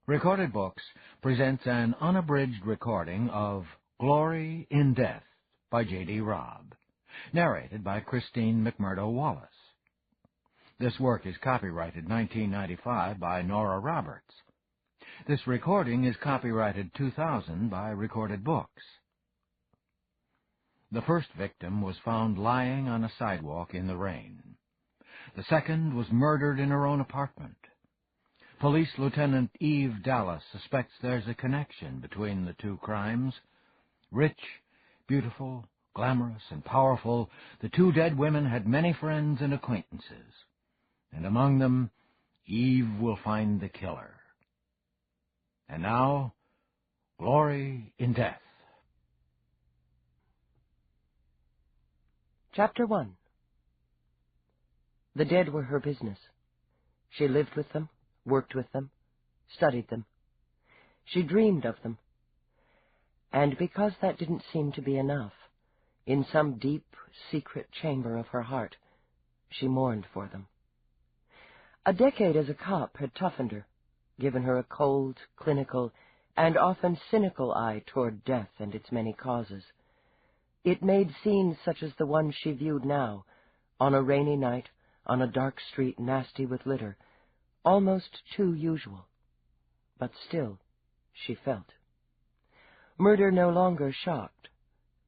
Recorded Books presents an unabridged recording of Glory in Death by J.D. Robb, narrated by Christine McMurdo Wallace. This work is copyrighted 1995 by Nora Roberts. This recording is copyrighted 2000 by Recorded Books. The first victim was found lying on a sidewalk in the rain. The second was murdered in her own apartment. Police Lieutenant Eve Dallas suspects there's a connection between the two crimes. Rich, beautiful, glamorous, and powerful, the two dead women had many friends and acquaintances. And among them, Eve will find the killer. And now, Glory in Death. Chapter 1. The dead were her business. She lived with them, worked with them, studied them. She dreamed of them. And because that didn't seem to be enough, in some deep, secret chamber of her heart, she mourned for them. A decade as a cop had toughened her, given her a cold, clinical, and often cynical eye toward death and its many causes. It made scenes such as the one she viewed now, on a rainy night, on a dark street nasty with litter, almost too usual. But still, she felt. Murder no longer shocked,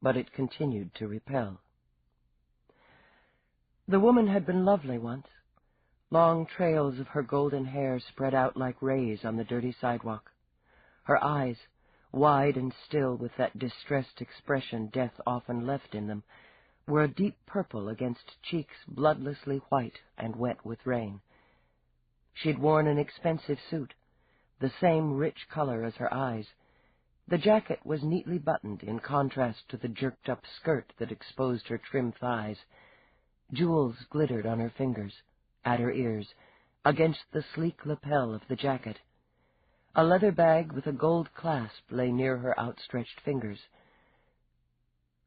but it continued to repel. The woman had been lovely once. Long trails of her golden hair spread out like rays on the dirty sidewalk. Her eyes, wide and still with that distressed expression death often left in them, were a deep purple against cheeks bloodlessly white and wet with rain. She'd worn an expensive suit, the same rich color as her eyes. The jacket was neatly buttoned in contrast to the jerked-up skirt that exposed her trim thighs. Jewels glittered on her fingers, at her ears, against the sleek lapel of the jacket. A leather bag with a gold clasp lay near her outstretched fingers.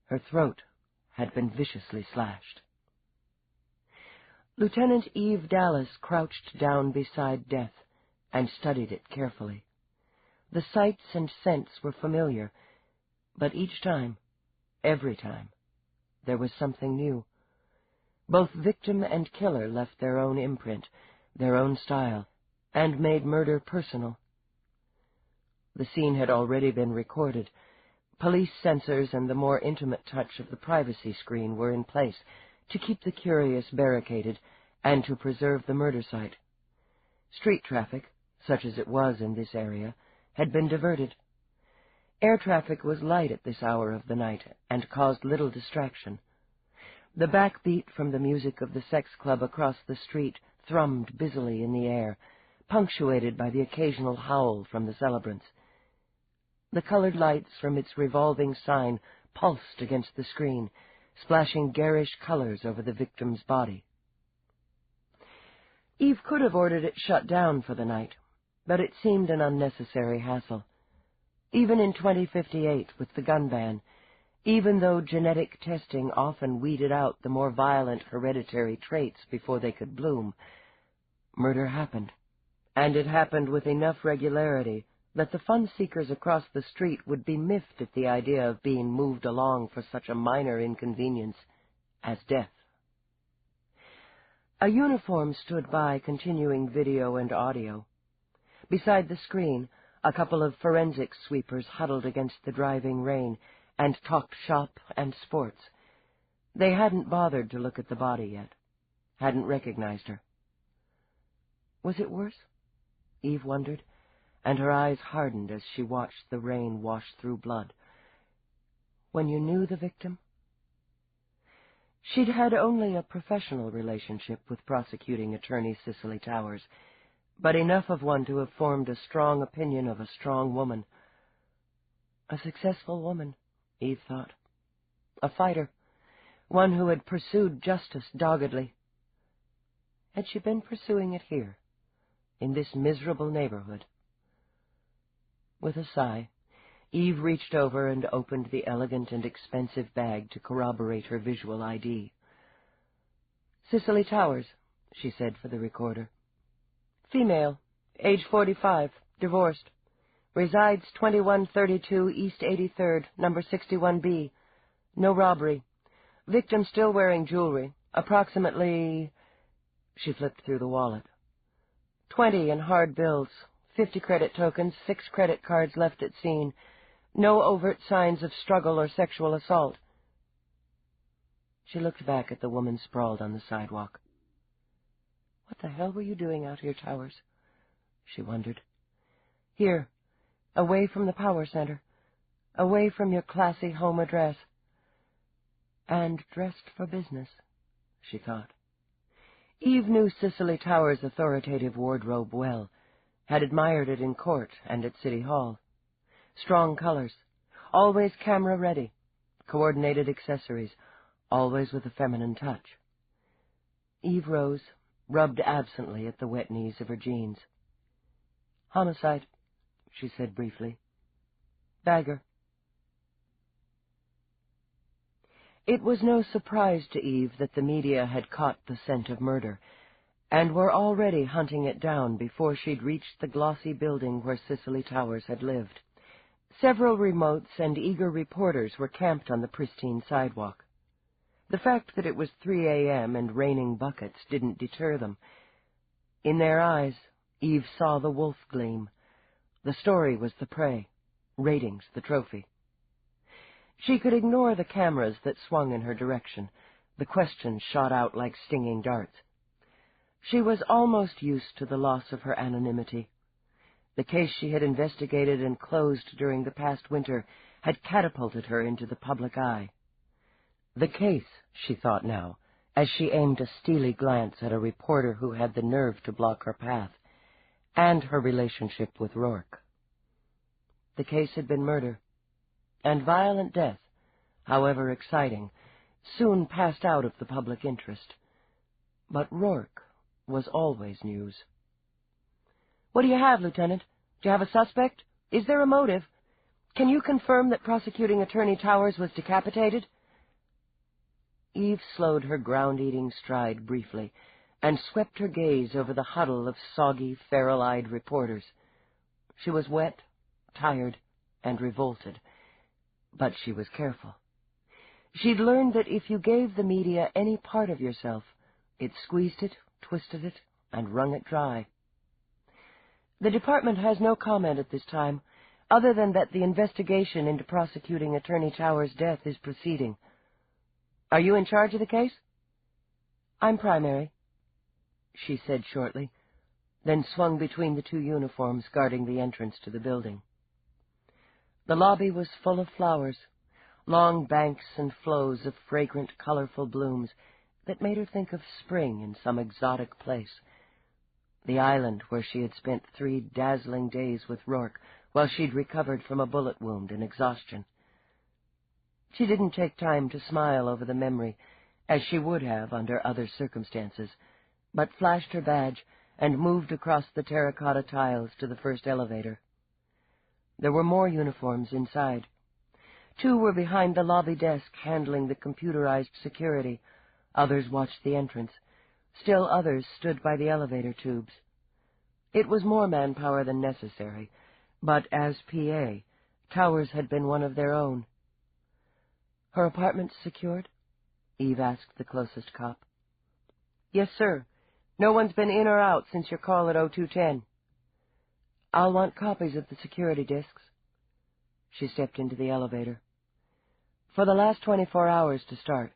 Her throat had been viciously slashed. Lieutenant Eve Dallas crouched down beside death and studied it carefully. The sights and scents were familiar, but each time, every time, there was something new. Both victim and killer left their own imprint, their own style, and made murder personal. The scene had already been recorded. Police sensors and the more intimate touch of the privacy screen were in place to keep the curious barricaded and to preserve the murder site. Street traffic, such as it was in this area, had been diverted. Air traffic was light at this hour of the night and caused little distraction. The backbeat from the music of the sex club across the street thrummed busily in the air, punctuated by the occasional howl from the celebrants. The colored lights from its revolving sign pulsed against the screen, splashing garish colors over the victim's body. Eve could have ordered it shut down for the night, but it seemed an unnecessary hassle. Even in 2058, with the gun ban, even though genetic testing often weeded out the more violent hereditary traits before they could bloom, murder happened, and it happened with enough regularity that the fun-seekers across the street would be miffed at the idea of being moved along for such a minor inconvenience as death. A uniform stood by, continuing video and audio. Beside the screen, a couple of forensic sweepers huddled against the driving rain and talked shop and sports. They hadn't bothered to look at the body yet, hadn't recognized her. Was it worse? Eve wondered, and her eyes hardened as she watched the rain wash through blood. When you knew the victim? She'd had only a professional relationship with prosecuting attorney Cicely Towers, but enough of one to have formed a strong opinion of a strong woman. A successful woman, Eve thought. A fighter, one who had pursued justice doggedly. Had she been pursuing it here, in this miserable neighborhood? With a sigh, Eve reached over and opened the elegant and expensive bag to corroborate her visual ID. Cicely Towers, she said for the recorder. Female, age 45, Divorced. Resides 2132 East 83rd, number 61B. No robbery. Victim still wearing jewelry. Approximately... She flipped through the wallet. 20 in hard bills. 50 credit tokens, 6 credit cards left at scene. No overt signs of struggle or sexual assault. She looked back at the woman sprawled on the sidewalk. What the hell were you doing out here, Towers? She wondered. Here, away from the power center, away from your classy home address. And dressed for business, she thought. Eve knew Cicely Towers' authoritative wardrobe well, had admired it in court and at City Hall. Strong colors, always camera-ready, coordinated accessories, always with a feminine touch. Eve rose, rubbed absently at the wet knees of her jeans. Homicide, she said briefly. Bagger. It was no surprise to Eve that the media had caught the scent of murder, and were already hunting it down before she'd reached the glossy building where Cicely Towers had lived. Several remotes and eager reporters were camped on the pristine sidewalk. The fact that it was 3 a.m. and raining buckets didn't deter them. In their eyes, Eve saw the wolf gleam. The story was the prey, ratings the trophy. She could ignore the cameras that swung in her direction. The questions shot out like stinging darts. She was almost used to the loss of her anonymity. The case she had investigated and closed during the past winter had catapulted her into the public eye. The case, she thought now, as she aimed a steely glance at a reporter who had the nerve to block her path, and her relationship with Roarke. The case had been murder, and violent death, however exciting, soon passed out of the public interest. But Roarke was always news. What do you have, Lieutenant? Do you have a suspect? Is there a motive? Can you confirm that Prosecuting Attorney Towers was decapitated? Eve slowed her ground-eating stride briefly and swept her gaze over the huddle of soggy, feral-eyed reporters. She was wet, tired, and revolted, but she was careful. She'd learned that if you gave the media any part of yourself, it squeezed it, twisted it, and wrung it dry. The department has no comment at this time, other than that the investigation into Prosecuting Attorney Towers' death is proceeding. Are you in charge of the case? I'm primary, she said shortly, then swung between the two uniforms guarding the entrance to the building. The lobby was full of flowers, long banks and flows of fragrant, colorful blooms that made her think of spring in some exotic place. The island where she had spent 3 dazzling days with Roarke while she'd recovered from a bullet wound and exhaustion. She didn't take time to smile over the memory, as she would have under other circumstances, but flashed her badge and moved across the terracotta tiles to the first elevator. There were more uniforms inside. 2 were behind the lobby desk handling the computerized security. Others watched the entrance. Still others stood by the elevator tubes. It was more manpower than necessary, but as PA, Towers had been one of their own. Her apartment secured? Eve asked the closest cop. Yes, sir. No one's been in or out since your call at 0210. I'll want copies of the security disks. She stepped into the elevator. For the last 24 hours to start.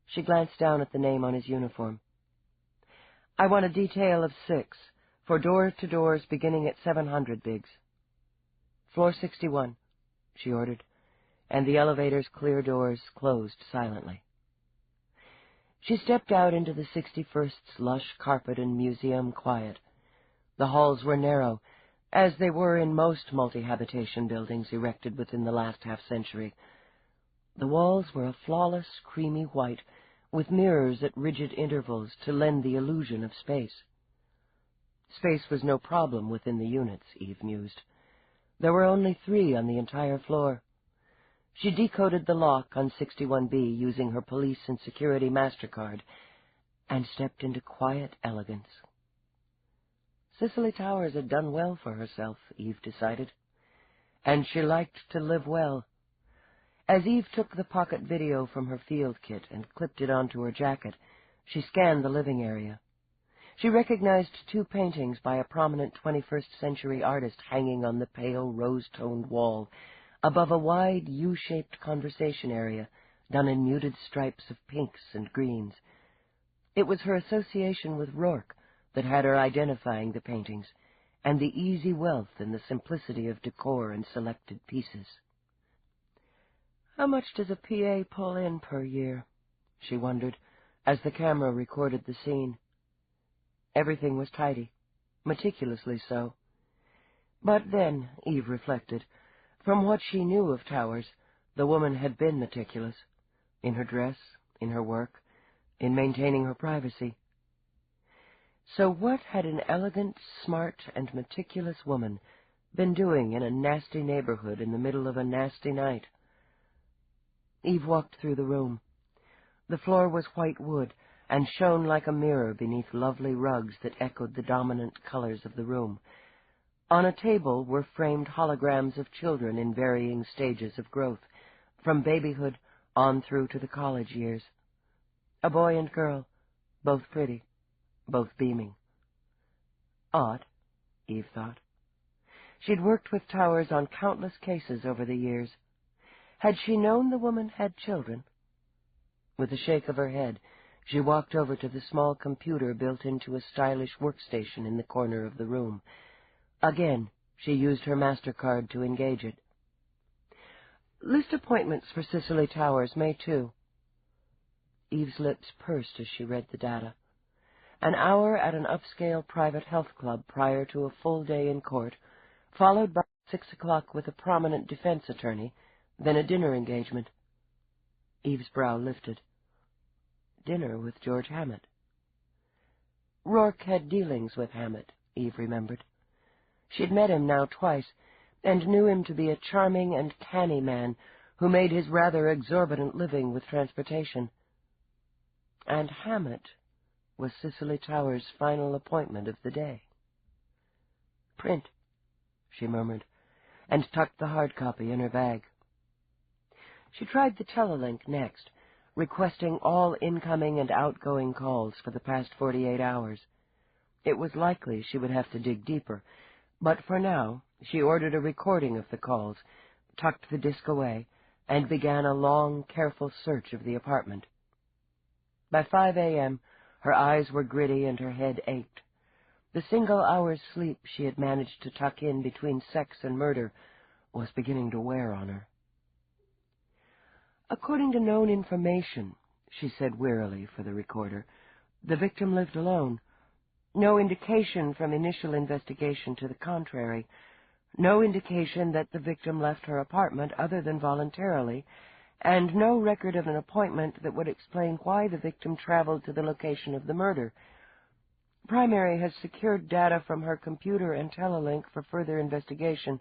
She glanced down at the name on his uniform. I want a detail of 6, for door-to-doors beginning at 700 Biggs. Floor 61, she ordered, and the elevator's clear doors closed silently. She stepped out into the 61st's lush carpet and museum quiet. The halls were narrow, as they were in most multi-habitation buildings erected within the last half-century. The walls were a flawless, creamy white, with mirrors at rigid intervals to lend the illusion of space. Space was no problem within the units, Eve mused. There were only 3 on the entire floor. She decoded the lock on 61B using her police and security MasterCard and stepped into quiet elegance. Cicely Towers had done well for herself, Eve decided. And she liked to live well. As Eve took the pocket video from her field kit and clipped it onto her jacket, she scanned the living area. She recognized 2 paintings by a prominent 21st-century artist hanging on the pale rose-toned wall, above a wide U-shaped conversation area done in muted stripes of pinks and greens. It was her association with Roarke that had her identifying the paintings, and the easy wealth and the simplicity of decor and selected pieces. How much does a PA pull in per year? She wondered, as the camera recorded the scene. Everything was tidy, meticulously so. But then, Eve reflected, from what she knew of Towers, the woman had been meticulous, in her dress, in her work, in maintaining her privacy. So what had an elegant, smart, and meticulous woman been doing in a nasty neighborhood in the middle of a nasty night? Eve walked through the room. The floor was white wood, and shone like a mirror beneath lovely rugs that echoed the dominant colors of the room. On a table were framed holograms of children in varying stages of growth, from babyhood on through to the college years. A boy and girl, both pretty, both beaming. Odd, Eve thought. She'd worked with Towers on countless cases over the years. Had she known the woman had children? With a shake of her head, she walked over to the small computer built into a stylish workstation in the corner of the room. Again, she used her MasterCard to engage it. List appointments for Cicely Towers, May 2. Eve's lips pursed as she read the data. An hour at an upscale private health club prior to a full day in court, followed by 6 o'clock with a prominent defense attorney, then a dinner engagement. Eve's brow lifted. Dinner with George Hammett. Roarke had dealings with Hammett, Eve remembered. She'd met him now twice, and knew him to be a charming and canny man who made his rather exorbitant living with transportation. And Hammett was Cicely Towers' final appointment of the day. Print, she murmured, and tucked the hard copy in her bag. She tried the telelink next, requesting all incoming and outgoing calls for the past 48 hours. It was likely she would have to dig deeper, but for now she ordered a recording of the calls, tucked the disc away, and began a long, careful search of the apartment. By 5 a.m., her eyes were gritty and her head ached. The single hour's sleep she had managed to tuck in between sex and murder was beginning to wear on her. According to known information, she said wearily for the recorder, the victim lived alone. No indication from initial investigation to the contrary. No indication that the victim left her apartment other than voluntarily, and no record of an appointment that would explain why the victim traveled to the location of the murder. Primary has secured data from her computer and telelink for further investigation.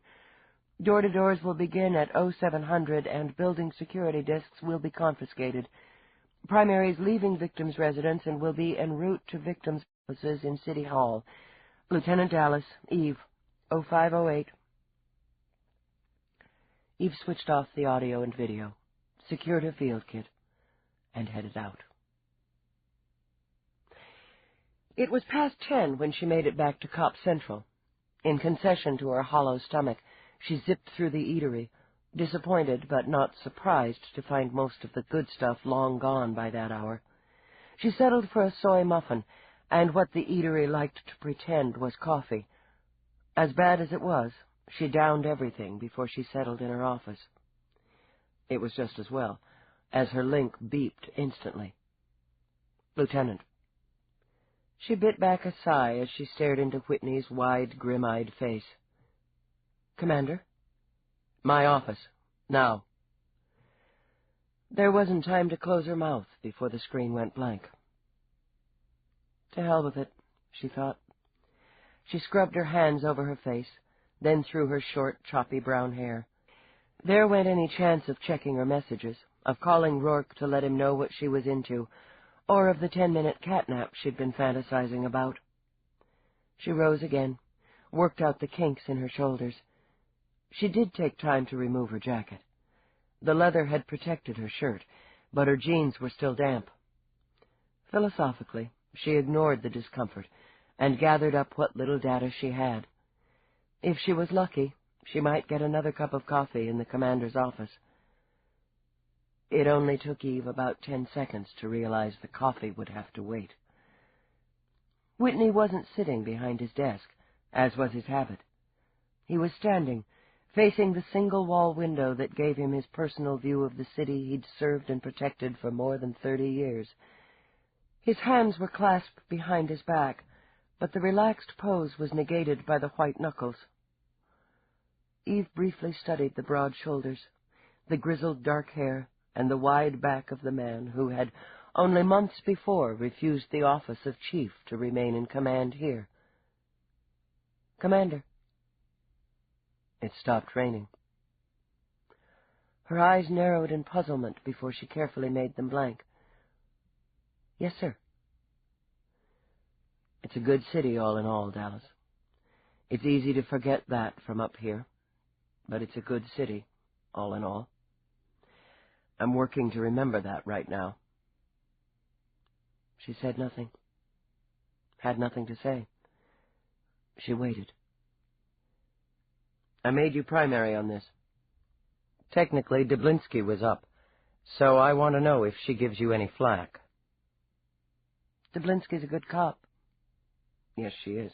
Door-to-doors will begin at 0700, and building security disks will be confiscated. Primary is leaving victim's residence and will be en route to victim's offices in City Hall. Lieutenant Dallas, Eve, 0508. Eve switched off the audio and video, secured her field kit, and headed out. It was past 10 when she made it back to Cop Central. In concession to her hollow stomach, she zipped through the eatery, disappointed but not surprised to find most of the good stuff long gone by that hour. She settled for a soy muffin, and what the eatery liked to pretend was coffee. As bad as it was, she downed everything before she settled in her office. It was just as well, as her link beeped instantly. Lieutenant. She bit back a sigh as she stared into Whitney's wide, grim-eyed face. Commander? My office. Now. There wasn't time to close her mouth before the screen went blank. To hell with it, she thought. She scrubbed her hands over her face, then through her short, choppy brown hair. There went any chance of checking her messages, of calling Roarke to let him know what she was into, or of the 10-minute catnap she'd been fantasizing about. She rose again, worked out the kinks in her shoulders. She did take time to remove her jacket. The leather had protected her shirt, but her jeans were still damp. Philosophically, she ignored the discomfort and gathered up what little data she had. If she was lucky, she might get another cup of coffee in the commander's office. It only took Eve about 10 seconds to realize the coffee would have to wait. Whitney wasn't sitting behind his desk, as was his habit. He was standing, facing the single-wall window that gave him his personal view of the city he'd served and protected for more than 30 years. His hands were clasped behind his back, but the relaxed pose was negated by the white knuckles. Eve briefly studied the broad shoulders, the grizzled dark hair, and the wide back of the man who had only months before refused the office of chief to remain in command here. "Commander." It stopped raining. Her eyes narrowed in puzzlement before she carefully made them blank. "Yes, sir." "It's a good city all in all, Dallas. It's easy to forget that from up here, but it's a good city all in all. I'm working to remember that right now." She said nothing, had nothing to say. She waited. "I made you primary on this. Technically, Dublinsky was up, so I want to know if she gives you any flack." "Dublinsky's a good cop." "Yes, she is.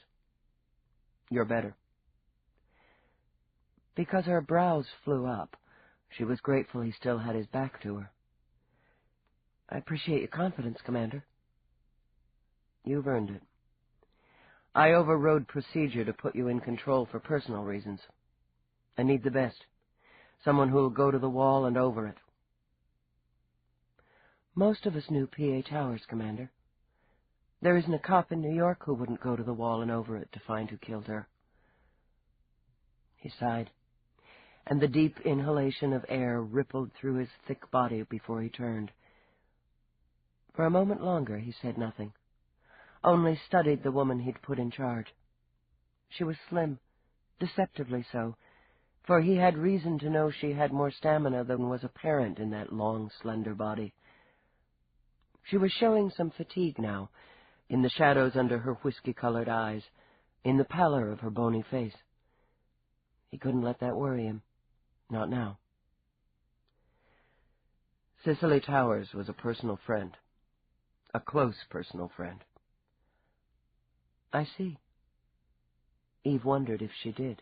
You're better." Because her brows flew up, she was grateful he still had his back to her. "I appreciate your confidence, Commander." "You've earned it. I overrode procedure to put you in control for personal reasons. I need the best. Someone who'll go to the wall and over it." "Most of us knew P.A. Towers, Commander. There isn't a cop in New York who wouldn't go to the wall and over it to find who killed her." He sighed, and the deep inhalation of air rippled through his thick body before he turned. For a moment longer he said nothing, only studied the woman he'd put in charge. She was slim, deceptively so, for he had reason to know she had more stamina than was apparent in that long, slender body. She was showing some fatigue now, in the shadows under her whiskey-colored eyes, in the pallor of her bony face. He couldn't let that worry him. Not now. Cicely Towers was a personal friend. A close personal friend. "I see." Eve wondered if she did.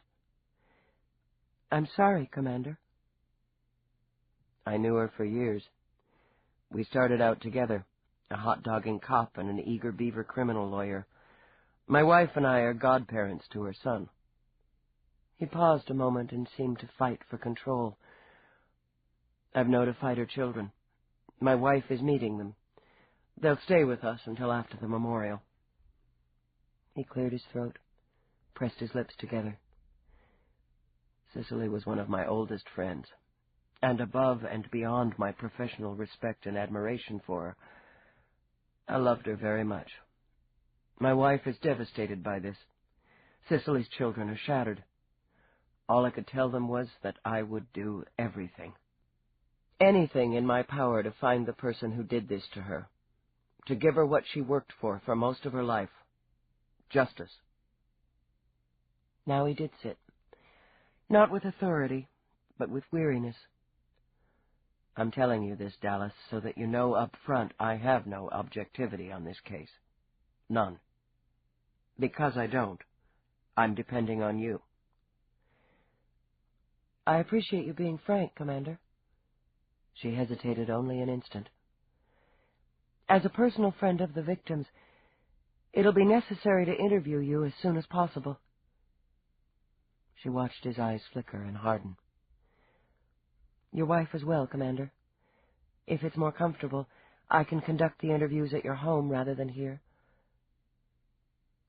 "I'm sorry, Commander." "I knew her for years. We started out together, a hot-dogging cop and an eager beaver criminal lawyer. My wife and I are godparents to her son." He paused a moment and seemed to fight for control. "I've notified her children. My wife is meeting them. They'll stay with us until after the memorial." He cleared his throat, pressed his lips together. "Cicely was one of my oldest friends, and above and beyond my professional respect and admiration for her. I loved her very much. My wife is devastated by this. Cicely's children are shattered. All I could tell them was that I would do everything. Anything in my power to find the person who did this to her, to give her what she worked for most of her life. Justice." Now he did sit, not with authority, but with weariness. "I'm telling you this, Dallas, so that you know up front I have no objectivity on this case. None. Because I don't, I'm depending on you." "I appreciate you being frank, Commander." She hesitated only an instant. "As a personal friend of the victims, it'll be necessary to interview you as soon as possible." She watched his eyes flicker and harden. "Your wife is well, Commander. If it's more comfortable, I can conduct the interviews at your home rather than here."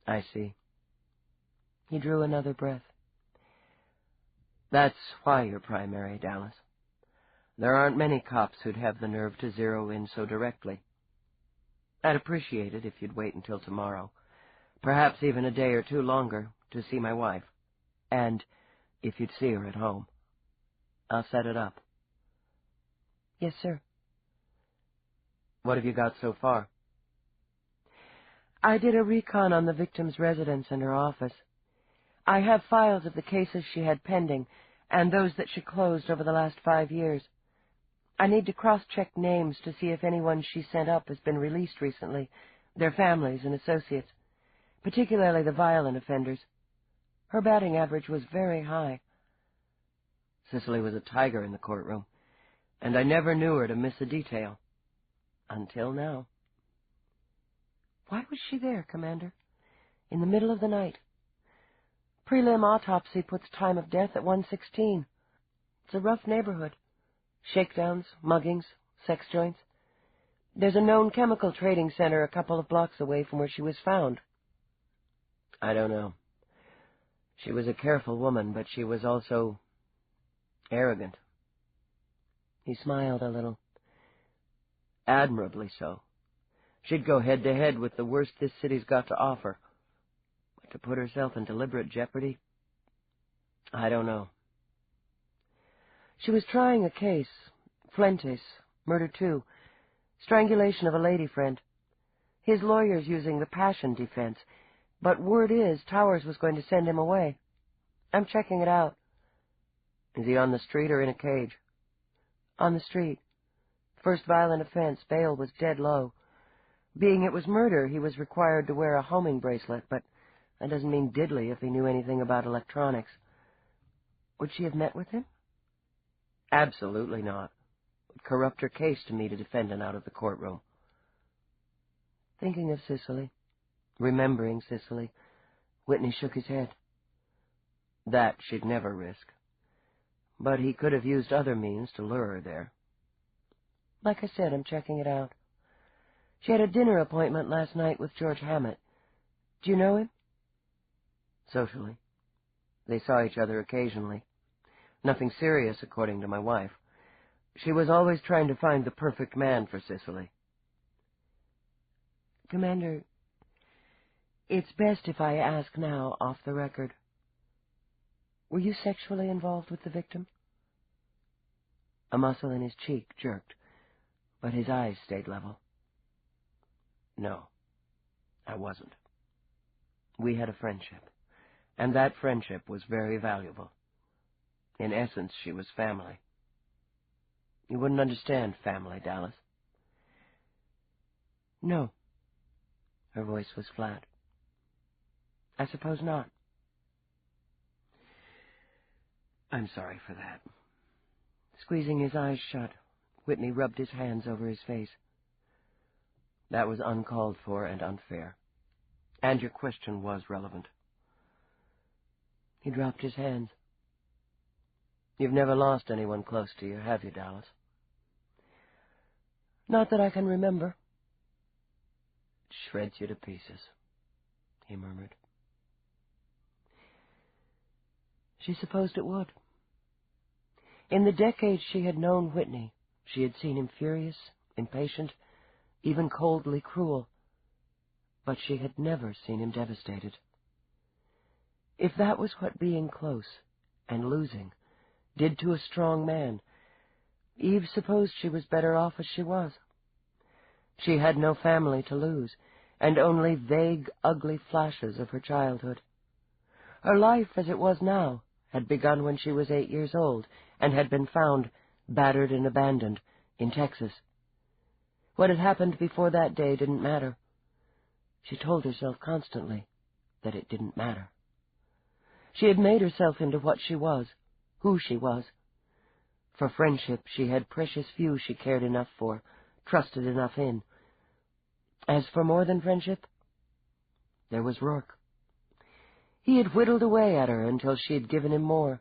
"I see." He drew another breath. "That's why you're primary, Dallas. There aren't many cops who'd have the nerve to zero in so directly. I'd appreciate it if you'd wait until tomorrow. Perhaps even a day or two longer to see my wife. And if you'd see her at home. I'll set it up. Yes, sir. What have you got so far? I did a recon on the victim's residence and her office. I have files of the cases she had pending and those that she closed over the last 5 years. I need to cross-check names to see if anyone she sent up has been released recently, their families and associates, particularly the violent offenders. Her batting average was very high. Cicely was a tiger in the courtroom, and I never knew her to miss a detail. Until now. Why was she there, Commander? In the middle of the night. Prelim autopsy puts time of death at 1:16. It's a rough neighborhood. Shakedowns, muggings, sex joints. There's a known chemical trading center a couple of blocks away from where she was found. I don't know. She was a careful woman, but she was also arrogant. He smiled a little. Admirably so. She'd go head-to-head with the worst this city's got to offer. But to put herself in deliberate jeopardy? I don't know. She was trying a case. Fuentes, murder 2. Strangulation of a lady friend. His lawyer's using the passion defense, but word is Towers was going to send him away. I'm checking it out. Is he on the street or in a cage? On the street. First violent offense, bail was dead low. Being it was murder, he was required to wear a homing bracelet, but that doesn't mean diddly if he knew anything about electronics. Would she have met with him? Absolutely not. It would corrupt her case to meet a defendant out of the courtroom. Thinking of Cicely, remembering Cicely, Whitney shook his head. That she'd never risk. But he could have used other means to lure her there. Like I said, I'm checking it out. She had a dinner appointment last night with George Hammett. Do you know him? Socially. They saw each other occasionally. Nothing serious, according to my wife. She was always trying to find the perfect man for Cicely. Commander, it's best if I ask now off the record. Were you sexually involved with the victim? A muscle in his cheek jerked, but his eyes stayed level. No, I wasn't. We had a friendship, and that friendship was very valuable. In essence, she was family. You wouldn't understand family, Dallas. No. Her voice was flat. I suppose not. I'm sorry for that. Squeezing his eyes shut, Whitney rubbed his hands over his face. That was uncalled for and unfair. And your question was relevant. He dropped his hands. You've never lost anyone close to you, have you, Dallas? Not that I can remember. It shreds you to pieces, he murmured. She supposed it would. In the decades she had known Whitney, she had seen him furious, impatient, even coldly cruel, but she had never seen him devastated. If that was what being close and losing did to a strong man, Eve supposed she was better off as she was. She had no family to lose, and only vague, ugly flashes of her childhood. Her life, as it was now, had begun when she was 8 years old, and had been found, battered and abandoned, in Texas. What had happened before that day didn't matter. She told herself constantly that it didn't matter. She had made herself into what she was, who she was. For friendship she had precious few she cared enough for, trusted enough in. As for more than friendship, there was Roarke. He had whittled away at her until she had given him more,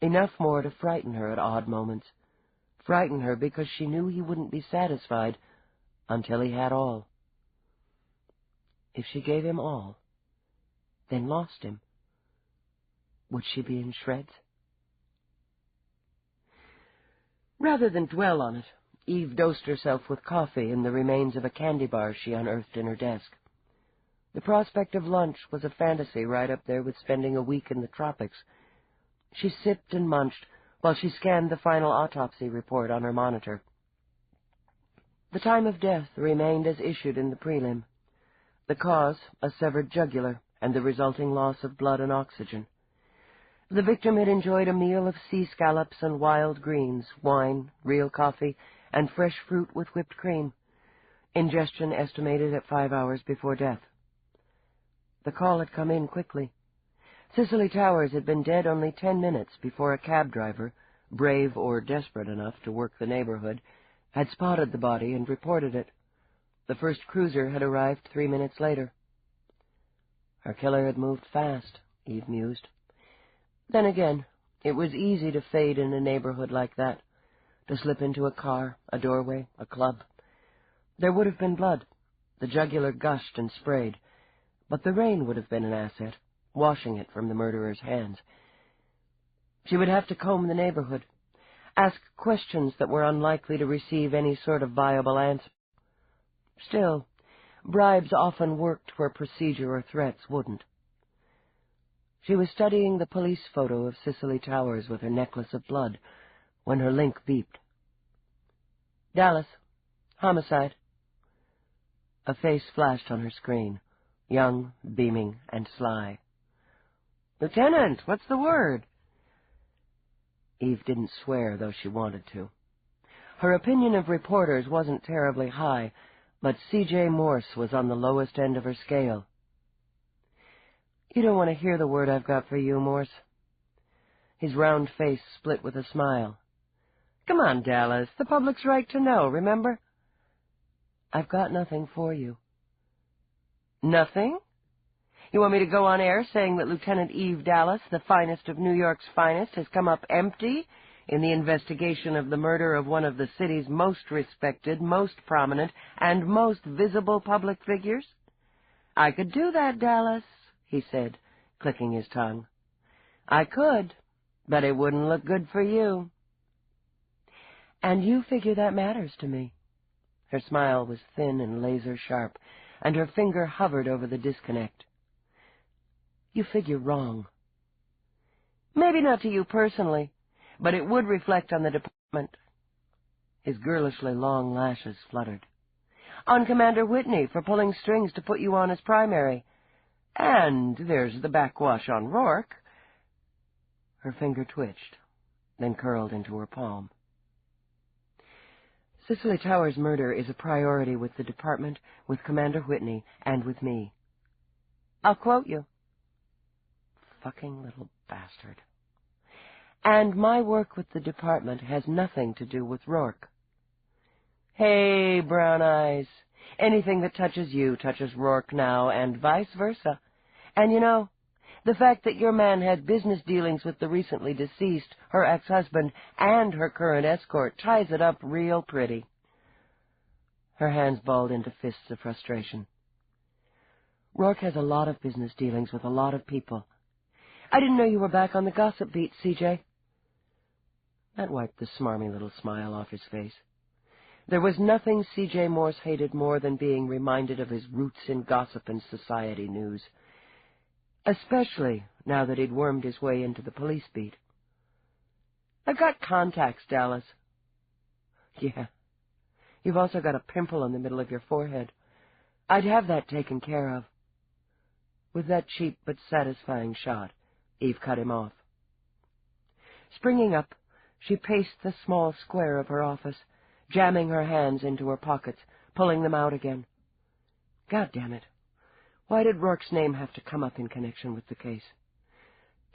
enough more to frighten her at odd moments, frighten her because she knew he wouldn't be satisfied until he had all. If she gave him all, then lost him, would she be in shreds? Rather than dwell on it, Eve dosed herself with coffee and the remains of a candy bar she unearthed in her desk. The prospect of lunch was a fantasy right up there with spending a week in the tropics. She sipped and munched while she scanned the final autopsy report on her monitor. The time of death remained as issued in the prelim. The cause, a severed jugular, and the resulting loss of blood and oxygen. The victim had enjoyed a meal of sea scallops and wild greens, wine, real coffee, and fresh fruit with whipped cream. Ingestion estimated at 5 hours before death. The call had come in quickly. Cicely Towers had been dead only 10 minutes before a cab driver, brave or desperate enough to work the neighborhood, had spotted the body and reported it. The first cruiser had arrived 3 minutes later. Her killer had moved fast, Eve mused. Then again, it was easy to fade in a neighborhood like that, to slip into a car, a doorway, a club. There would have been blood. The jugular gushed and sprayed, but the rain would have been an asset, washing it from the murderer's hands. She would have to comb the neighborhood, ask questions that were unlikely to receive any sort of viable answer. Still, bribes often worked where procedure or threats wouldn't. She was studying the police photo of Cicely Towers with her necklace of blood when her link beeped. Dallas, homicide. A face flashed on her screen, young, beaming, and sly. Lieutenant, what's the word? Eve didn't swear, though she wanted to. Her opinion of reporters wasn't terribly high, but C.J. Morse was on the lowest end of her scale. You don't want to hear the word I've got for you, Morse. His round face split with a smile. Come on, Dallas. The public's right to know, remember? I've got nothing for you. Nothing? You want me to go on air saying that Lieutenant Eve Dallas, the finest of New York's finest, has come up empty in the investigation of the murder of one of the city's most respected, most prominent, and most visible public figures? I could do that, Dallas, he said, clicking his tongue. I could, but it wouldn't look good for you. And you figure that matters to me. Her smile was thin and laser-sharp, and her finger hovered over the disconnect. You figure wrong. Maybe not to you personally, but it would reflect on the department. His girlishly long lashes fluttered. On Commander Whitney for pulling strings to put you on as primary. And there's the backwash on Roarke. Her finger twitched, then curled into her palm. Cicely Towers' murder is a priority with the department, with Commander Whitney, and with me. I'll quote you. Fucking little bastard. And my work with the department has nothing to do with Roarke. Hey, Brown Eyes, anything that touches you touches Roarke now, and vice versa. And you know, the fact that your man had business dealings with the recently deceased, her ex-husband, and her current escort ties it up real pretty. Her hands balled into fists of frustration. Roarke has a lot of business dealings with a lot of people. I didn't know you were back on the gossip beat, C.J. That wiped the smarmy little smile off his face. There was nothing C.J. Morse hated more than being reminded of his roots in gossip and society news, especially now that he'd wormed his way into the police beat. I've got contacts, Dallas. Yeah. You've also got a pimple in the middle of your forehead. I'd have that taken care of. With that cheap but satisfying shot, Eve cut him off. Springing up, she paced the small square of her office, jamming her hands into her pockets, pulling them out again. God damn it. Why did Rourke's name have to come up in connection with the case?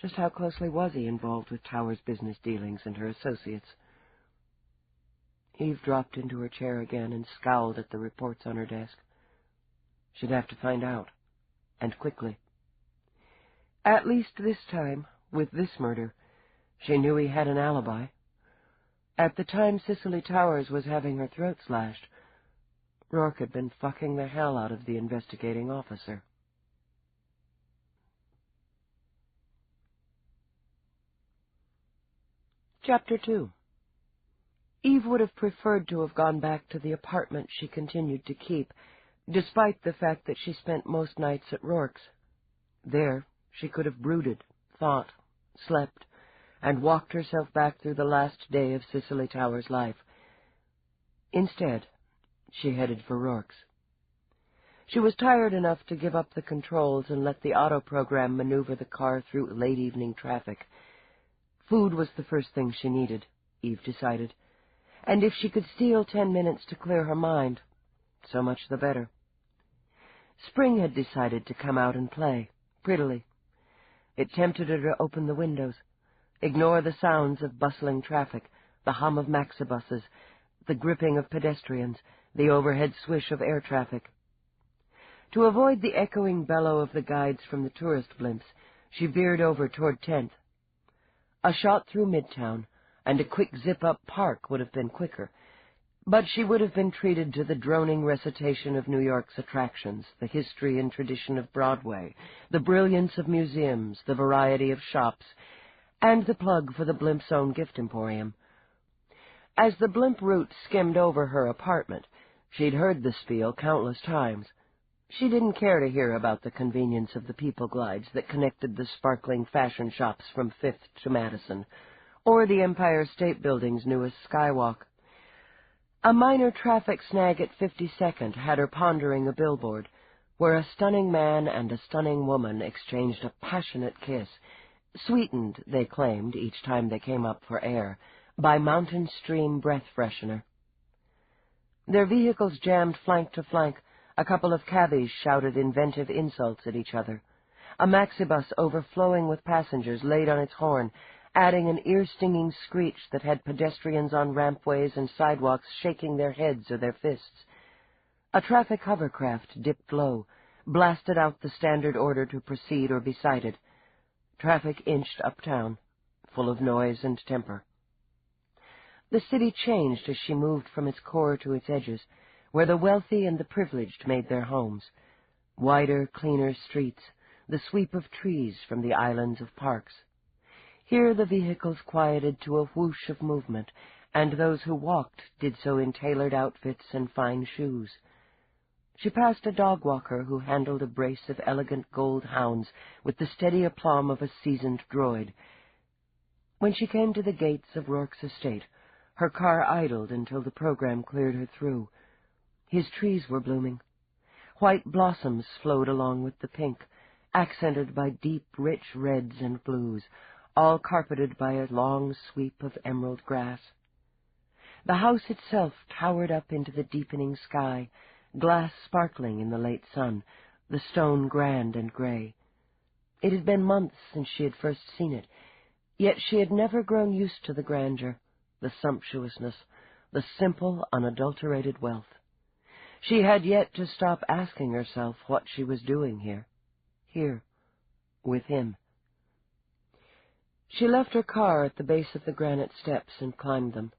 Just how closely was he involved with Towers' business dealings and her associates? Eve dropped into her chair again and scowled at the reports on her desk. She'd have to find out, and quickly. At least this time, with this murder, she knew he had an alibi. At the time Cicely Towers was having her throat slashed, Roarke had been fucking the hell out of the investigating officer. Chapter 2. Eve would have preferred to have gone back to the apartment she continued to keep, despite the fact that she spent most nights at Roarke's. There, she could have brooded, thought, slept, and walked herself back through the last day of Cicely Tower's life. Instead, she headed for Roarke's. She was tired enough to give up the controls and let the auto program maneuver the car through late-evening traffic. Food was the first thing she needed, Eve decided, and if she could steal 10 minutes to clear her mind, so much the better. Spring had decided to come out and play, prettily. It tempted her to open the windows, ignore the sounds of bustling traffic, the hum of maxibuses, the gripping of pedestrians, the overhead swish of air traffic. To avoid the echoing bellow of the guides from the tourist blimps, she veered over toward 10th. A shot through Midtown and a quick zip-up Park would have been quicker, but she would have been treated to the droning recitation of New York's attractions, the history and tradition of Broadway, the brilliance of museums, the variety of shops, and the plug for the blimp's own gift emporium. As the blimp route skimmed over her apartment, she'd heard the spiel countless times. She didn't care to hear about the convenience of the people glides that connected the sparkling fashion shops from 5th to Madison, or the Empire State Building's newest skywalk. A minor traffic snag at 52nd had her pondering a billboard, where a stunning man and a stunning woman exchanged a passionate kiss, sweetened, they claimed, each time they came up for air, by Mountain Stream breath freshener. Their vehicles jammed flank to flank. A couple of cabbies shouted inventive insults at each other. A maxibus overflowing with passengers laid on its horn, adding an ear-stinging screech that had pedestrians on rampways and sidewalks shaking their heads or their fists. A traffic hovercraft dipped low, blasted out the standard order to proceed or be cited. Traffic inched uptown, full of noise and temper. The city changed as she moved from its core to its edges, where the wealthy and the privileged made their homes. Wider, cleaner streets, the sweep of trees from the islands of parks. Here the vehicles quieted to a whoosh of movement, and those who walked did so in tailored outfits and fine shoes. She passed a dog walker who handled a brace of elegant gold hounds with the steady aplomb of a seasoned droid. When she came to the gates of Roarke's estate, her car idled until the program cleared her through. His trees were blooming. White blossoms flowed along with the pink, accented by deep, rich reds and blues, all carpeted by a long sweep of emerald grass. The house itself towered up into the deepening sky, glass sparkling in the late sun, the stone grand and gray. It had been months since she had first seen it, yet she had never grown used to the grandeur, the sumptuousness, the simple, unadulterated wealth. She had yet to stop asking herself what she was doing here, with him. She left her car at the base of the granite steps and climbed them.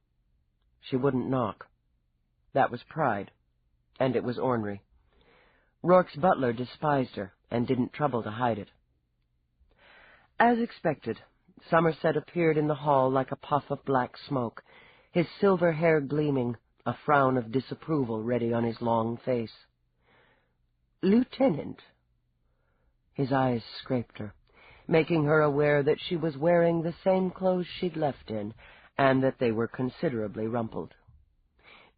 She wouldn't knock. That was pride, and it was ornery. Roarke's butler despised her and didn't trouble to hide it. As expected, Somerset appeared in the hall like a puff of black smoke, his silver hair gleaming, a frown of disapproval ready on his long face. "Lieutenant." His eyes scraped her, making her aware that she was wearing the same clothes she'd left in, and that they were considerably rumpled.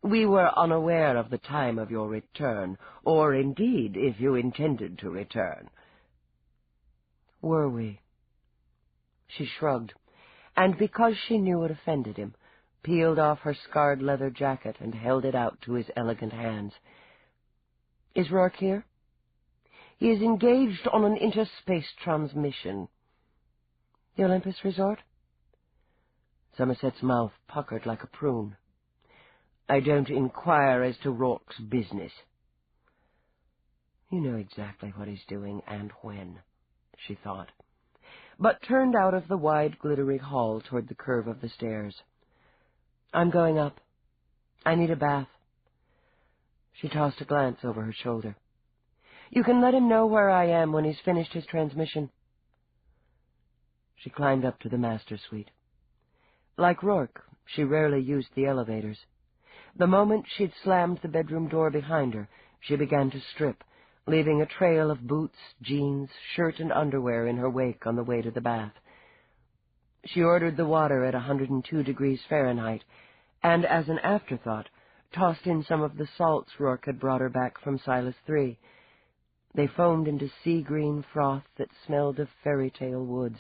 "We were unaware of the time of your return, or indeed if you intended to return." "Were we?" She shrugged, and because she knew it offended him, peeled off her scarred leather jacket and held it out to his elegant hands. "Is Roarke here?" "He is engaged on an interspace transmission." "The Olympus Resort?" Somerset's mouth puckered like a prune. "I don't inquire as to Rourke's business." "You know exactly what he's doing and when," she thought, but turned out of the wide, glittery hall toward the curve of the stairs. "I'm going up. I need a bath." She tossed a glance over her shoulder. "You can let him know where I am when he's finished his transmission." She climbed up to the master suite. Like Roarke, she rarely used the elevators. The moment she'd slammed the bedroom door behind her, she began to strip, leaving a trail of boots, jeans, shirt, and underwear in her wake on the way to the bath. She ordered the water at 102 degrees Fahrenheit, and as an afterthought, tossed in some of the salts Roarke had brought her back from Silas 3. They foamed into sea-green froth that smelled of fairy-tale woods.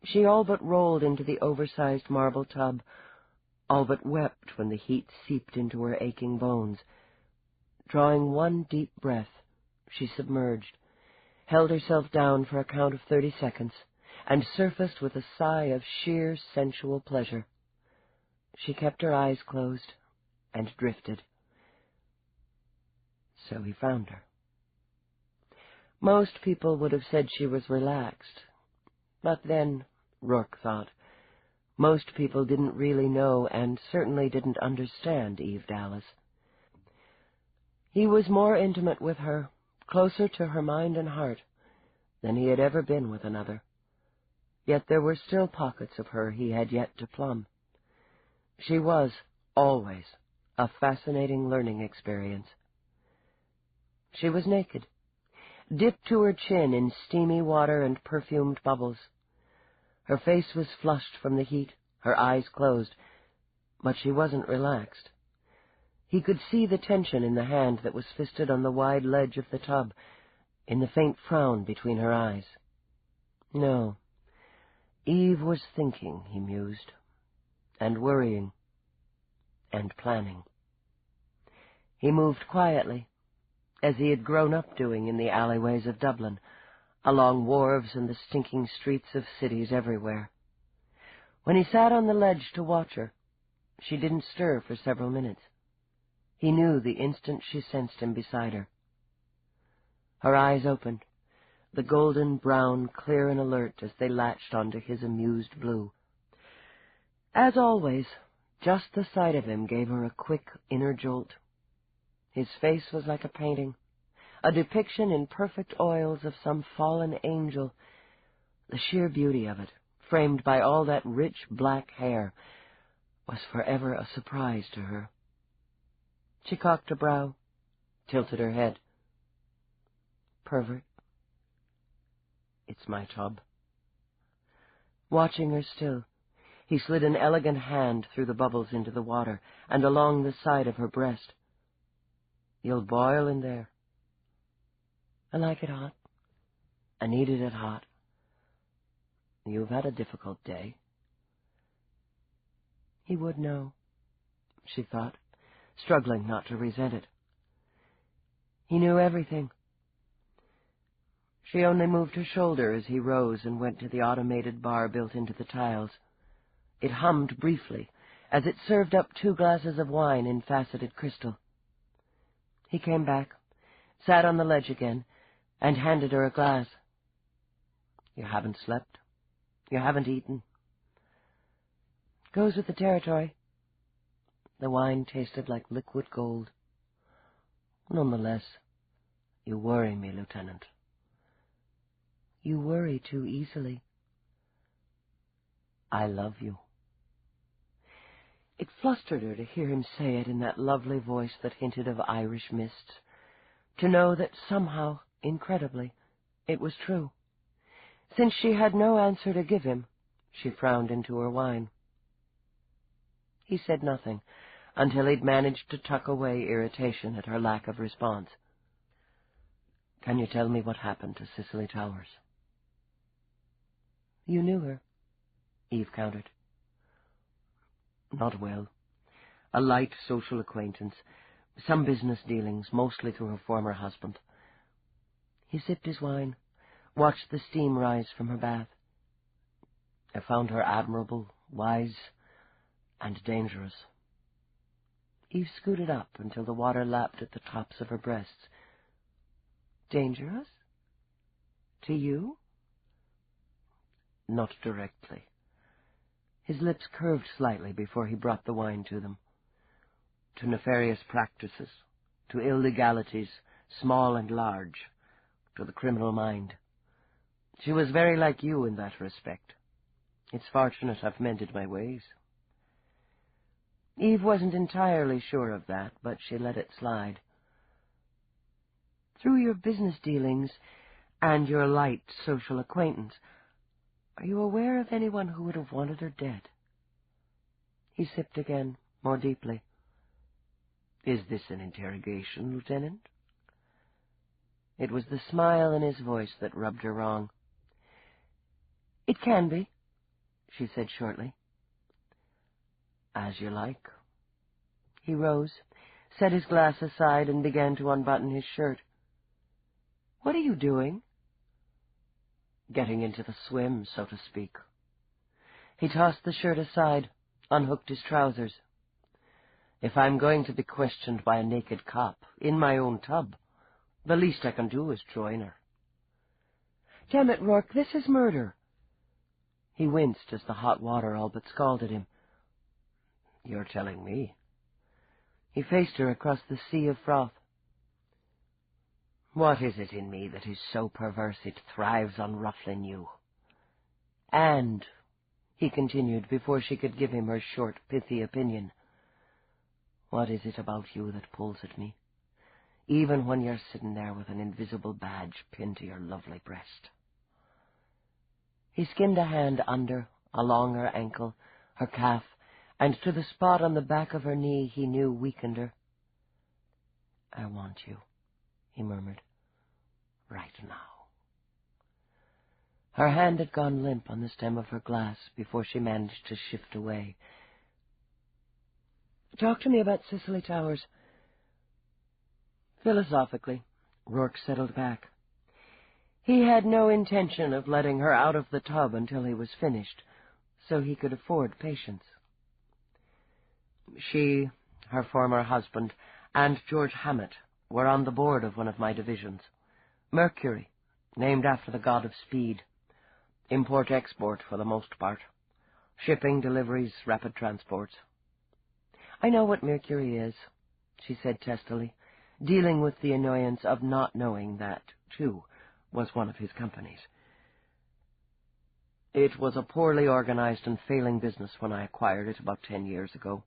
She all but rolled into the oversized marble tub, all but wept when the heat seeped into her aching bones. Drawing one deep breath, she submerged, held herself down for a count of 30 seconds, and surfaced with a sigh of sheer sensual pleasure. She kept her eyes closed and drifted. So he found her. Most people would have said she was relaxed, but then, Roarke thought, most people didn't really know and certainly didn't understand Eve Dallas. He was more intimate with her, closer to her mind and heart, than he had ever been with another. Yet there were still pockets of her he had yet to plumb. She was, always, a fascinating learning experience. She was naked, dipped to her chin in steamy water and perfumed bubbles. Her face was flushed from the heat, her eyes closed, but she wasn't relaxed. He could see the tension in the hand that was fisted on the wide ledge of the tub, in the faint frown between her eyes. No, Eve was thinking, he mused, and worrying, and planning. He moved quietly, as he had grown up doing in the alleyways of Dublin, along wharves and the stinking streets of cities everywhere. When he sat on the ledge to watch her, she didn't stir for several minutes. He knew the instant she sensed him beside her. Her eyes opened, the golden brown clear and alert as they latched onto his amused blue. As always, just the sight of him gave her a quick inner jolt. His face was like a painting, a depiction in perfect oils of some fallen angel. The sheer beauty of it, framed by all that rich black hair, was forever a surprise to her. She cocked a brow, tilted her head. Pervert. It's my tub. Watching her still, he slid an elegant hand through the bubbles into the water and along the side of her breast. You'll boil in there. I like it hot. I needed it hot. You've had a difficult day. He would know, she thought, struggling not to resent it. He knew everything. She only moved her shoulder as he rose and went to the automated bar built into the tiles. It hummed briefly as it served up 2 glasses of wine in faceted crystal. He came back, sat on the ledge again, and handed her a glass. You haven't slept. You haven't eaten. Goes with the territory. The wine tasted like liquid gold. Nonetheless, you worry me, Lieutenant. You worry too easily. I love you. It flustered her to hear him say it in that lovely voice that hinted of Irish mists, to know that somehow, incredibly, it was true. Since she had no answer to give him, she frowned into her wine. He said nothing until he'd managed to tuck away irritation at her lack of response. Can you tell me what happened to Cicely Towers? You knew her, Eve countered. Not well. A light social acquaintance, some business dealings, mostly through her former husband. He sipped his wine, watched the steam rise from her bath. I found her admirable, wise, and dangerous. Eve scooted up until the water lapped at the tops of her breasts. Dangerous? To you? Not directly. His lips curved slightly before he brought the wine to them. To nefarious practices, to illegalities, small and large, to the criminal mind. She was very like you in that respect. It's fortunate I've mended my ways. Eve wasn't entirely sure of that, but she let it slide. Through your business dealings and your light social acquaintance, are you aware of anyone who would have wanted her dead?" He sipped again, more deeply. "Is this an interrogation, Lieutenant?" It was the smile in his voice that rubbed her wrong. "It can be," she said shortly. "As you like." He rose, set his glass aside, and began to unbutton his shirt. "What are you doing?" "Getting into the swim, so to speak." He tossed the shirt aside, unhooked his trousers. "If I'm going to be questioned by a naked cop in my own tub, the least I can do is join her." "Damn it, Roarke, this is murder." He winced as the hot water all but scalded him. "You're telling me." He faced her across the sea of froth. "What is it in me that is so perverse it thrives on ruffling you?" "And," he continued before she could give him her short, pithy opinion, "what is it about you that pulls at me, even when you're sitting there with an invisible badge pinned to your lovely breast?" He skinned a hand under, along her ankle, her calf, and to the spot on the back of her knee he knew weakened her. "I want you," he murmured, "right now." Her hand had gone limp on the stem of her glass before she managed to shift away. "Talk to me about Cicely Towers." Philosophically, Roarke settled back. He had no intention of letting her out of the tub until he was finished, so he could afford patience. She, her former husband, and George Hammett were on the board of one of my divisions. Mercury, named after the god of speed. Import-export for the most part. Shipping, deliveries, rapid transports. "I know what Mercury is," she said testily, dealing with the annoyance of not knowing that, too, was one of his companies. "It was a poorly organized and failing business when I acquired it about 10 years ago.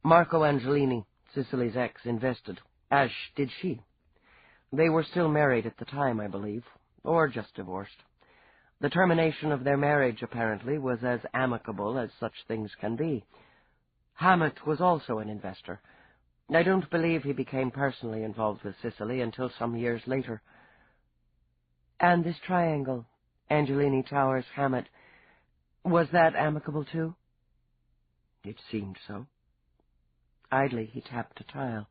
Marco Angelini, Cicely's ex, invested, as did she. They were still married at the time, I believe, or just divorced. The termination of their marriage, apparently, was as amicable as such things can be. Hammett was also an investor. I don't believe he became personally involved with Cicely until some years later." "And this triangle, Angelini, Towers, Hammett, was that amicable too?" "It seemed so." Idly he tapped a tile.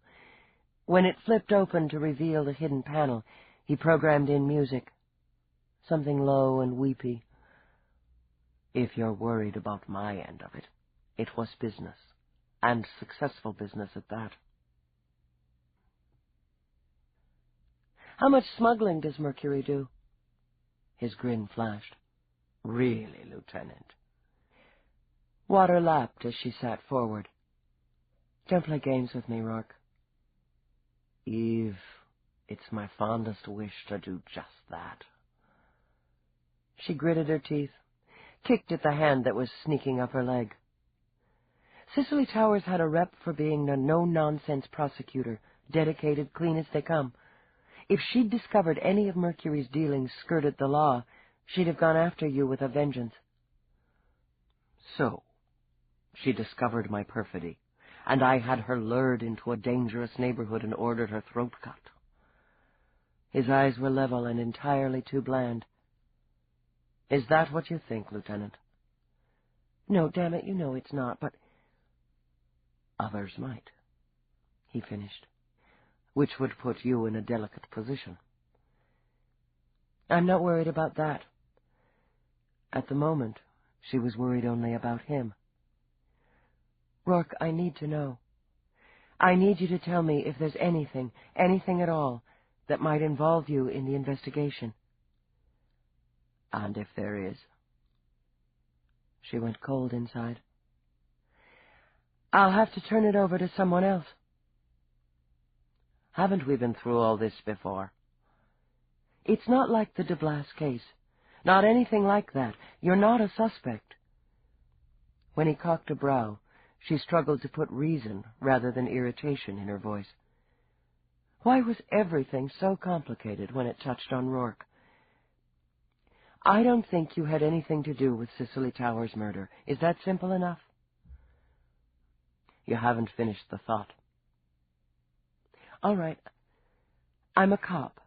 When it flipped open to reveal the hidden panel, he programmed in music. Something low and weepy. "If you're worried about my end of it, it was business, and successful business at that." "How much smuggling does Mercury do?" His grin flashed. "Really, Lieutenant?" Water lapped as she sat forward. "Don't play games with me, Roarke." "Eve, it's my fondest wish to do just that." She gritted her teeth, kicked at the hand that was sneaking up her leg. Cicely Towers had a rep for being a no-nonsense prosecutor, dedicated, clean as they come. If she'd discovered any of Mercury's dealings skirted the law, she'd have gone after you with a vengeance. "So, she discovered my perfidy, and I had her lured into a dangerous neighborhood and ordered her throat cut." His eyes were level and entirely too bland. "Is that what you think, Lieutenant?" "No, damn it, you know it's not, but—" "Others might," he finished, "which would put you in a delicate position." "I'm not worried about that." At the moment, she was worried only about him. "Roarke, I need to know. I need you to tell me if there's anything at all, that might involve you in the investigation." "And if there is?" She went cold inside. "I'll have to turn it over to someone else." "Haven't we been through all this before?" "It's not like the de Blas case. Not anything like that. You're not a suspect." When he cocked a brow, she struggled to put reason rather than irritation in her voice. Why was everything so complicated when it touched on Roarke? I don't think you had anything to do with Cicely Towers' murder. Is that simple enough? You haven't finished the thought. All right. I'm a cop.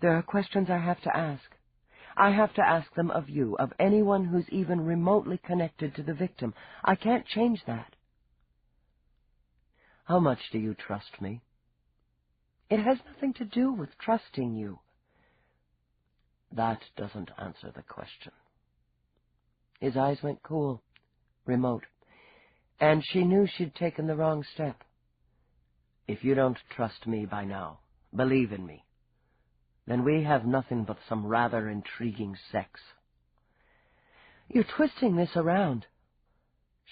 There are questions I have to ask. I have to ask them of you, of anyone who's even remotely connected to the victim. I can't change that. How much do you trust me? It has nothing to do with trusting you. That doesn't answer the question. His eyes went cool, remote, and she knew she'd taken the wrong step. If you don't trust me by now, believe in me, then we have nothing but some rather intriguing sex. You're twisting this around.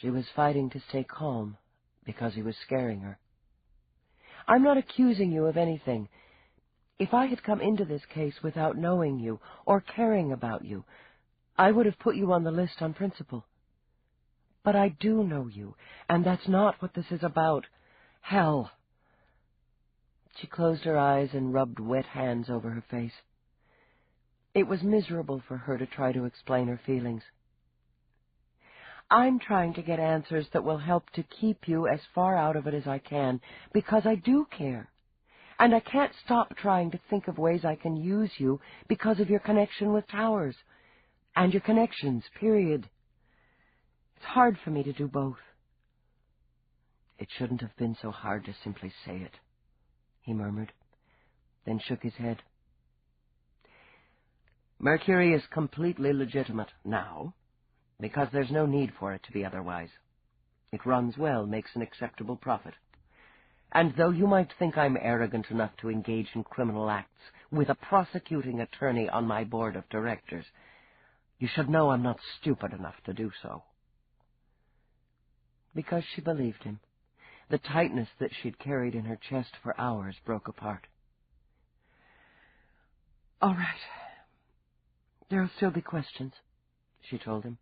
She was fighting to stay calm because he was scaring her. I'm not accusing you of anything. If I had come into this case without knowing you or caring about you, I would have put you on the list on principle. But I do know you, and that's not what this is about. Hell. She closed her eyes and rubbed wet hands over her face. It was miserable for her to try to explain her feelings. I'm trying to get answers that will help to keep you as far out of it as I can, because I do care. And I can't stop trying to think of ways I can use you because of your connection with Towers. And your connections, period. It's hard for me to do both. It shouldn't have been so hard to simply say it, he murmured, then shook his head. Mercury is completely legitimate now, because there's no need for it to be otherwise. It runs well, makes an acceptable profit. And though you might think I'm arrogant enough to engage in criminal acts with a prosecuting attorney on my board of directors, you should know I'm not stupid enough to do so. Because she believed him, the tightness that she'd carried in her chest for hours broke apart. All right. There'll still be questions, she told him.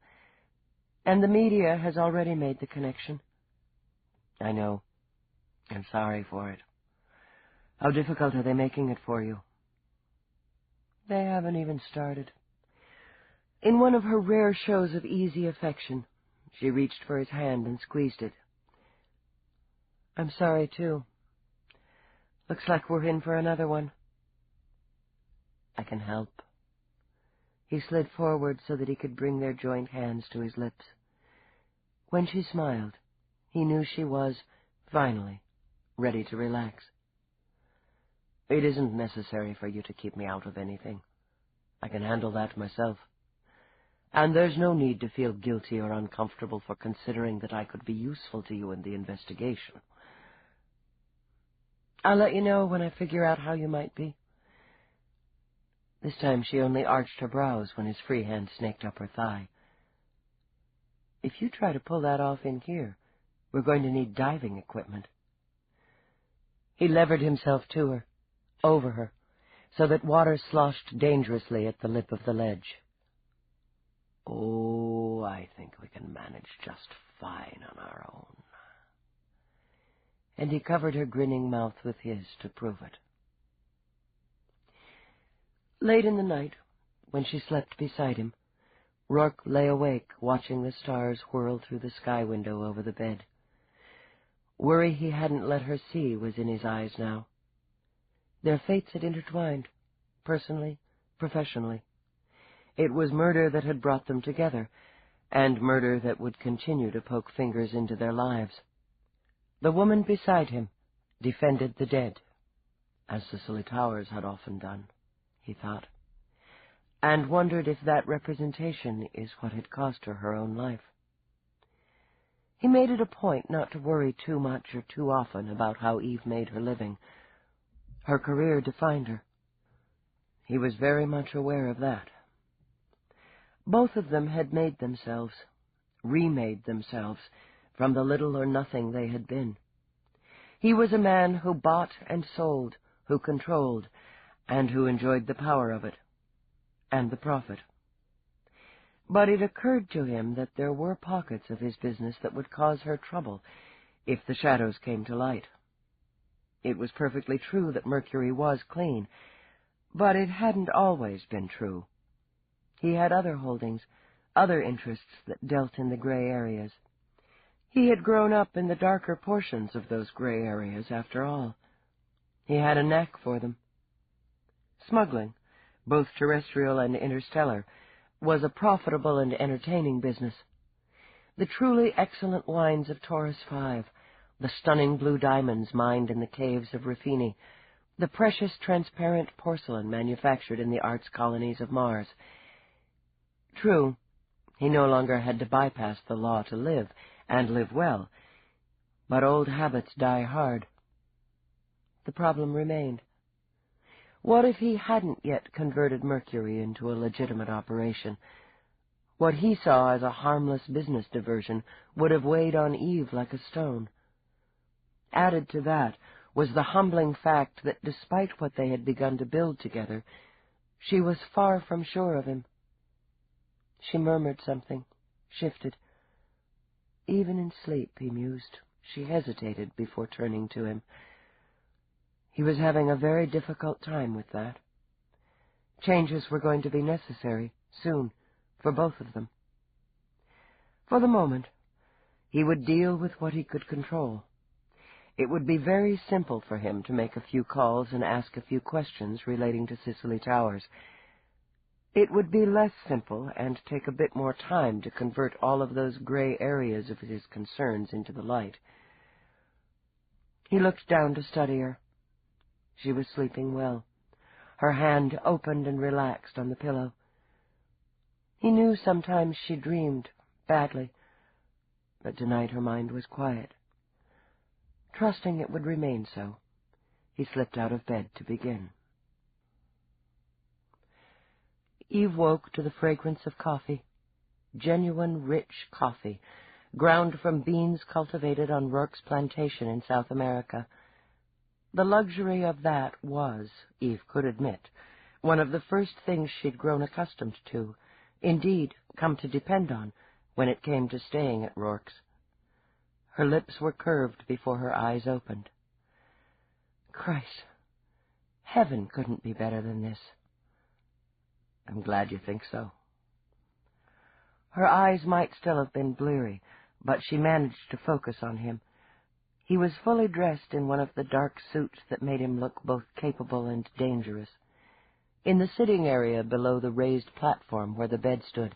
And the media has already made the connection. I know. I'm sorry for it. How difficult are they making it for you? They haven't even started. In one of her rare shows of easy affection, she reached for his hand and squeezed it. I'm sorry, too. Looks like we're in for another one. I can help. He slid forward so that he could bring their joint hands to his lips. When she smiled, he knew she was, finally, ready to relax. It isn't necessary for you to keep me out of anything. I can handle that myself. And there's no need to feel guilty or uncomfortable for considering that I could be useful to you in the investigation. I'll let you know when I figure out how you might be. This time she only arched her brows when his free hand snaked up her thigh. If you try to pull that off in here, we're going to need diving equipment. He levered himself to her, over her, so that water sloshed dangerously at the lip of the ledge. Oh, I think we can manage just fine on our own. And he covered her grinning mouth with his to prove it. Late in the night, when she slept beside him, Roarke lay awake, watching the stars whirl through the sky window over the bed. Worry he hadn't let her see was in his eyes now. Their fates had intertwined, personally, professionally. It was murder that had brought them together, and murder that would continue to poke fingers into their lives. The woman beside him defended the dead, as Cicely Towers had often done, he thought, and wondered if that representation is what had cost her her own life. He made it a point not to worry too much or too often about how Eve made her living. Her career defined her. He was very much aware of that. Both of them had made themselves, remade themselves, from the little or nothing they had been. He was a man who bought and sold, who controlled, and who enjoyed the power of it, and the profit. But it occurred to him that there were pockets of his business that would cause her trouble if the shadows came to light. It was perfectly true that Mercury was clean, but it hadn't always been true. He had other holdings, other interests that dealt in the gray areas. He had grown up in the darker portions of those gray areas, after all. He had a knack for them. Smuggling, both terrestrial and interstellar, was a profitable and entertaining business. The truly excellent wines of Taurus V, the stunning blue diamonds mined in the caves of Ruffini, the precious transparent porcelain manufactured in the arts colonies of Mars. True, he no longer had to bypass the law to live, and live well, but old habits die hard. The problem remained. What if he hadn't yet converted Mercury into a legitimate operation? What he saw as a harmless business diversion would have weighed on Eve like a stone. Added to that was the humbling fact that despite what they had begun to build together, she was far from sure of him. She murmured something, shifted. Even in sleep, he mused, she hesitated before turning to him. He was having a very difficult time with that. Changes were going to be necessary, soon, for both of them. For the moment, he would deal with what he could control. It would be very simple for him to make a few calls and ask a few questions relating to Cicely Towers. It would be less simple and take a bit more time to convert all of those gray areas of his concerns into the light. He looked down to study her. She was sleeping well. Her hand opened and relaxed on the pillow. He knew sometimes she dreamed badly, but tonight her mind was quiet. Trusting it would remain so, he slipped out of bed to begin. Eve woke to the fragrance of coffee, genuine, rich coffee, ground from beans cultivated on Roarke's plantation in South America. The luxury of that was, Eve could admit, one of the first things she'd grown accustomed to, indeed, come to depend on, when it came to staying at Roarke's. Her lips were curved before her eyes opened. Christ, heaven couldn't be better than this. I'm glad you think so. Her eyes might still have been bleary, but she managed to focus on him. He was fully dressed in one of the dark suits that made him look both capable and dangerous. In the sitting area below the raised platform where the bed stood,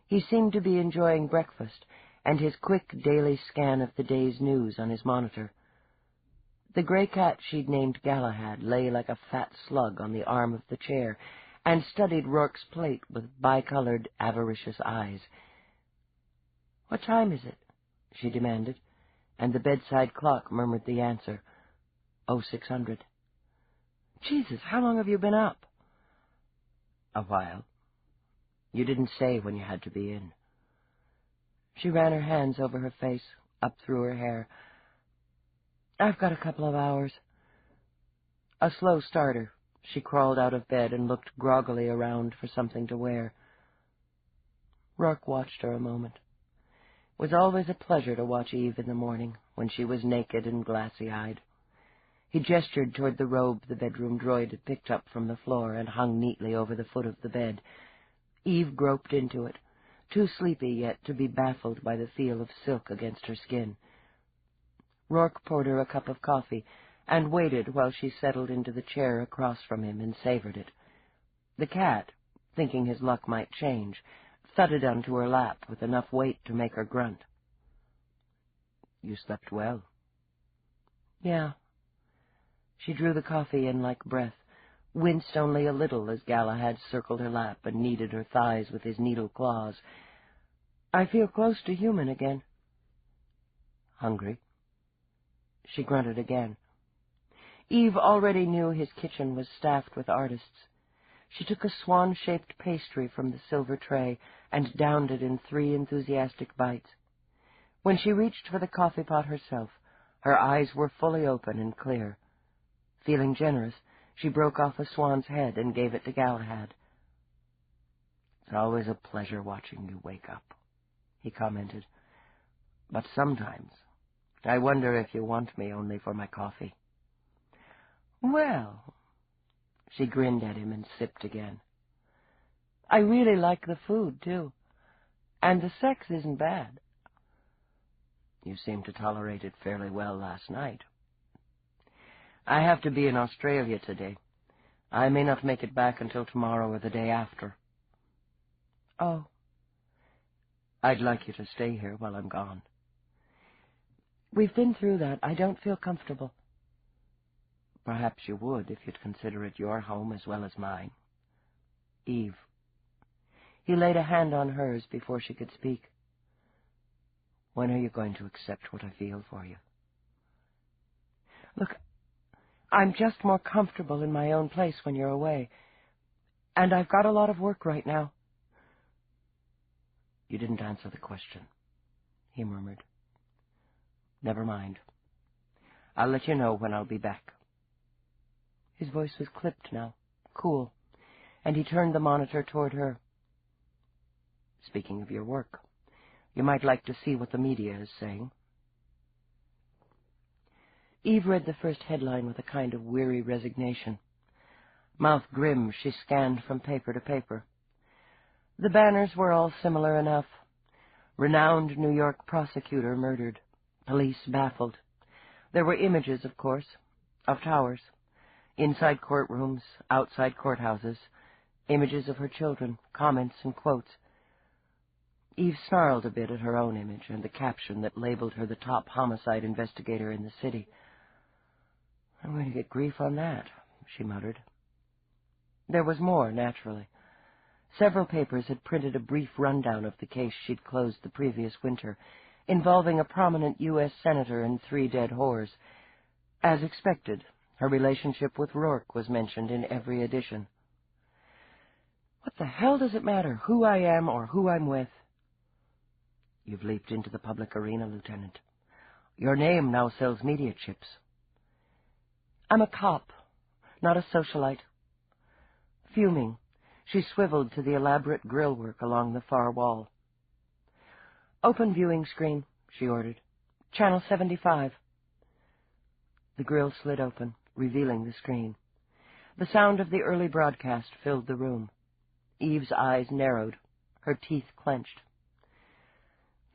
he seemed to be enjoying breakfast and his quick daily scan of the day's news on his monitor. The gray cat she'd named Galahad lay like a fat slug on the arm of the chair and studied Roarke's plate with bicolored, avaricious eyes. "What time is it?" she demanded, and the bedside clock murmured the answer, 0600. "Jesus, how long have you been up?" "A while. You didn't say when you had to be in." She ran her hands over her face, up through her hair. "I've got a couple of hours." A slow starter, she crawled out of bed and looked groggily around for something to wear. Roarke watched her a moment. It was always a pleasure to watch Eve in the morning, when she was naked and glassy-eyed. He gestured toward the robe the bedroom droid had picked up from the floor and hung neatly over the foot of the bed. Eve groped into it, too sleepy yet to be baffled by the feel of silk against her skin. Roarke poured her a cup of coffee and waited while she settled into the chair across from him and savored it. The cat, thinking his luck might change, thudded onto her lap with enough weight to make her grunt. "You slept well." "Yeah." She drew the coffee in like breath, winced only a little as Galahad circled her lap and kneaded her thighs with his needle claws. "I feel close to human again." "Hungry?" She grunted again. Eve already knew his kitchen was staffed with artists. She took a swan-shaped pastry from the silver tray and downed it in 3 enthusiastic bites. When she reached for the coffee pot herself, her eyes were fully open and clear. Feeling generous, she broke off a swan's head and gave it to Galahad. "It's always a pleasure watching you wake up," he commented. "But sometimes I wonder if you want me only for my coffee." Well, she grinned at him and sipped again. I really like the food, too. And the sex isn't bad. You seemed to tolerate it fairly well last night. I have to be in Australia today. I may not make it back until tomorrow or the day after. Oh. I'd like you to stay here while I'm gone. We've been through that. I don't feel comfortable. Perhaps you would if you'd consider it your home as well as mine. Eve. He laid a hand on hers before she could speak. When are you going to accept what I feel for you? Look, I'm just more comfortable in my own place when you're away. And I've got a lot of work right now. You didn't answer the question, he murmured. Never mind. I'll let you know when I'll be back. His voice was clipped now, cool, and he turned the monitor toward her. Speaking of your work, you might like to see what the media is saying. Eve read the first headline with a kind of weary resignation. Mouth grim, she scanned from paper to paper. The banners were all similar enough. Renowned New York prosecutor murdered. Police baffled. There were images, of course, of towers. Inside courtrooms, outside courthouses. Images of her children, comments and quotes. Eve snarled a bit at her own image and the caption that labeled her the top homicide investigator in the city. I'm going to get grief on that, she muttered. There was more, naturally. Several papers had printed a brief rundown of the case she'd closed the previous winter, involving a prominent U.S. senator and 3 dead whores. As expected, her relationship with Roarke was mentioned in every edition. What the hell does it matter who I am or who I'm with? You've leaped into the public arena, Lieutenant. Your name now sells media chips. I'm a cop, not a socialite. Fuming, she swiveled to the elaborate grillwork along the far wall. Open viewing screen, she ordered. Channel 75. The grill slid open, revealing the screen. The sound of the early broadcast filled the room. Eve's eyes narrowed, her teeth clenched.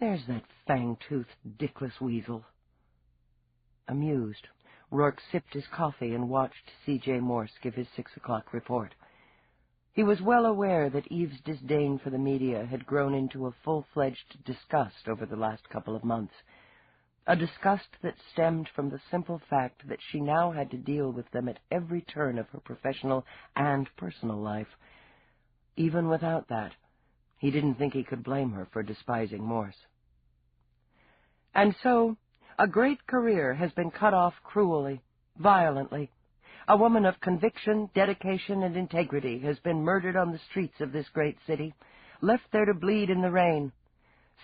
There's that fang-toothed, dickless weasel. Amused, Roarke sipped his coffee and watched C.J. Morse give his 6 o'clock report. He was well aware that Eve's disdain for the media had grown into a full-fledged disgust over the last couple of months, a disgust that stemmed from the simple fact that she now had to deal with them at every turn of her professional and personal life. Even without that, he didn't think he could blame her for despising Morse. And so, a great career has been cut off cruelly, violently. A woman of conviction, dedication, and integrity has been murdered on the streets of this great city, left there to bleed in the rain.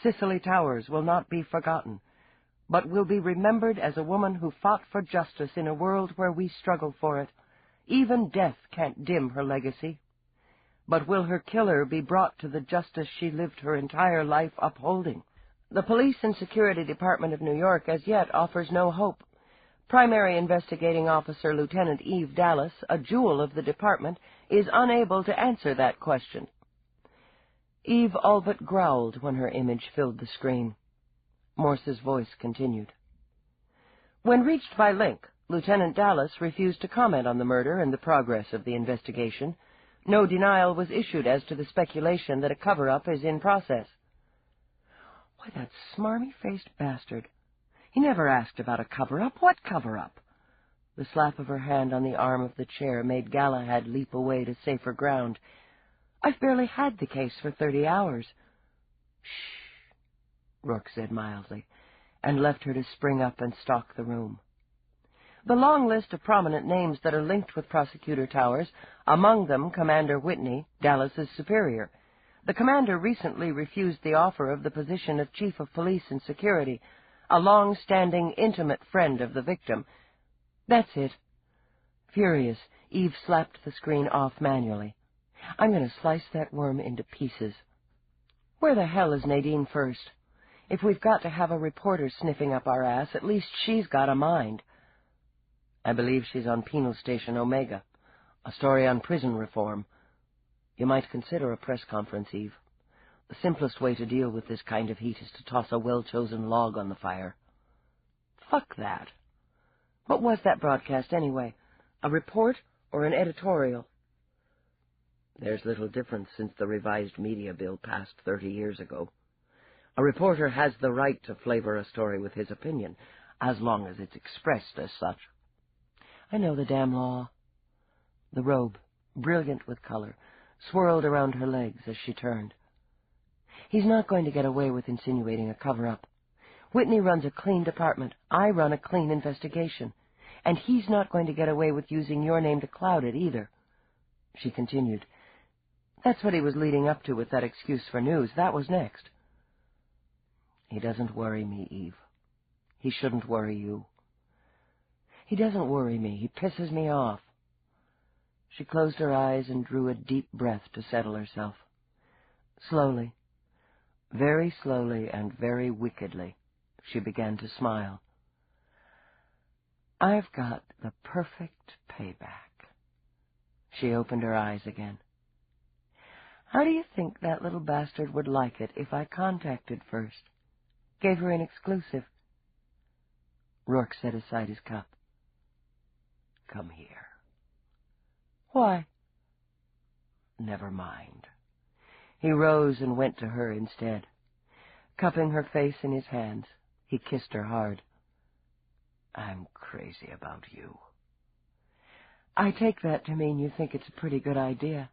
Cicely Towers will not be forgotten, but will be remembered as a woman who fought for justice in a world where we struggle for it. Even death can't dim her legacy. But will her killer be brought to the justice she lived her entire life upholding? The Police and Security Department of New York as yet offers no hope. Primary Investigating Officer Lieutenant Eve Dallas, a jewel of the department, is unable to answer that question. Eve all but growled when her image filled the screen. Morse's voice continued. When reached by link, Lieutenant Dallas refused to comment on the murder and the progress of the investigation. No denial was issued as to the speculation that a cover-up is in process. Why, that smarmy-faced bastard. He never asked about a cover-up. What cover-up? The slap of her hand on the arm of the chair made Galahad leap away to safer ground. I've barely had the case for 30 hours. Shh, Roarke said mildly, and left her to spring up and stalk the room. The long list of prominent names that are linked with Prosecutor Towers, among them Commander Whitney, Dallas's superior. The commander recently refused the offer of the position of Chief of Police and Security, a long-standing, intimate friend of the victim. That's it. Furious, Eve slapped the screen off manually. I'm going to slice that worm into pieces. Where the hell is Nadine First? If we've got to have a reporter sniffing up our ass, at least she's got a mind. I believe she's on Penal Station Omega, a story on prison reform. You might consider a press conference, Eve. The simplest way to deal with this kind of heat is to toss a well-chosen log on the fire. Fuck that. What was that broadcast, anyway? A report or an editorial? There's little difference since the revised media bill passed 30 years ago. A reporter has the right to flavor a story with his opinion, as long as it's expressed as such. I know the damn law. The robe, brilliant with color, swirled around her legs as she turned. He's not going to get away with insinuating a cover-up. Whitney runs a clean department. I run a clean investigation. And he's not going to get away with using your name to cloud it, either. She continued. That's what he was leading up to with that excuse for news. That was next. He doesn't worry me, Eve. He shouldn't worry you. He doesn't worry me. He pisses me off. She closed her eyes and drew a deep breath to settle herself. Slowly, very slowly and very wickedly, she began to smile. I've got the perfect payback. She opened her eyes again. How do you think that little bastard would like it if I contacted first? Gave her an exclusive. Roarke set aside his cup. Come here. Why? Never mind. He rose and went to her instead. Cupping her face in his hands, he kissed her hard. I'm crazy about you. I take that to mean you think it's a pretty good idea.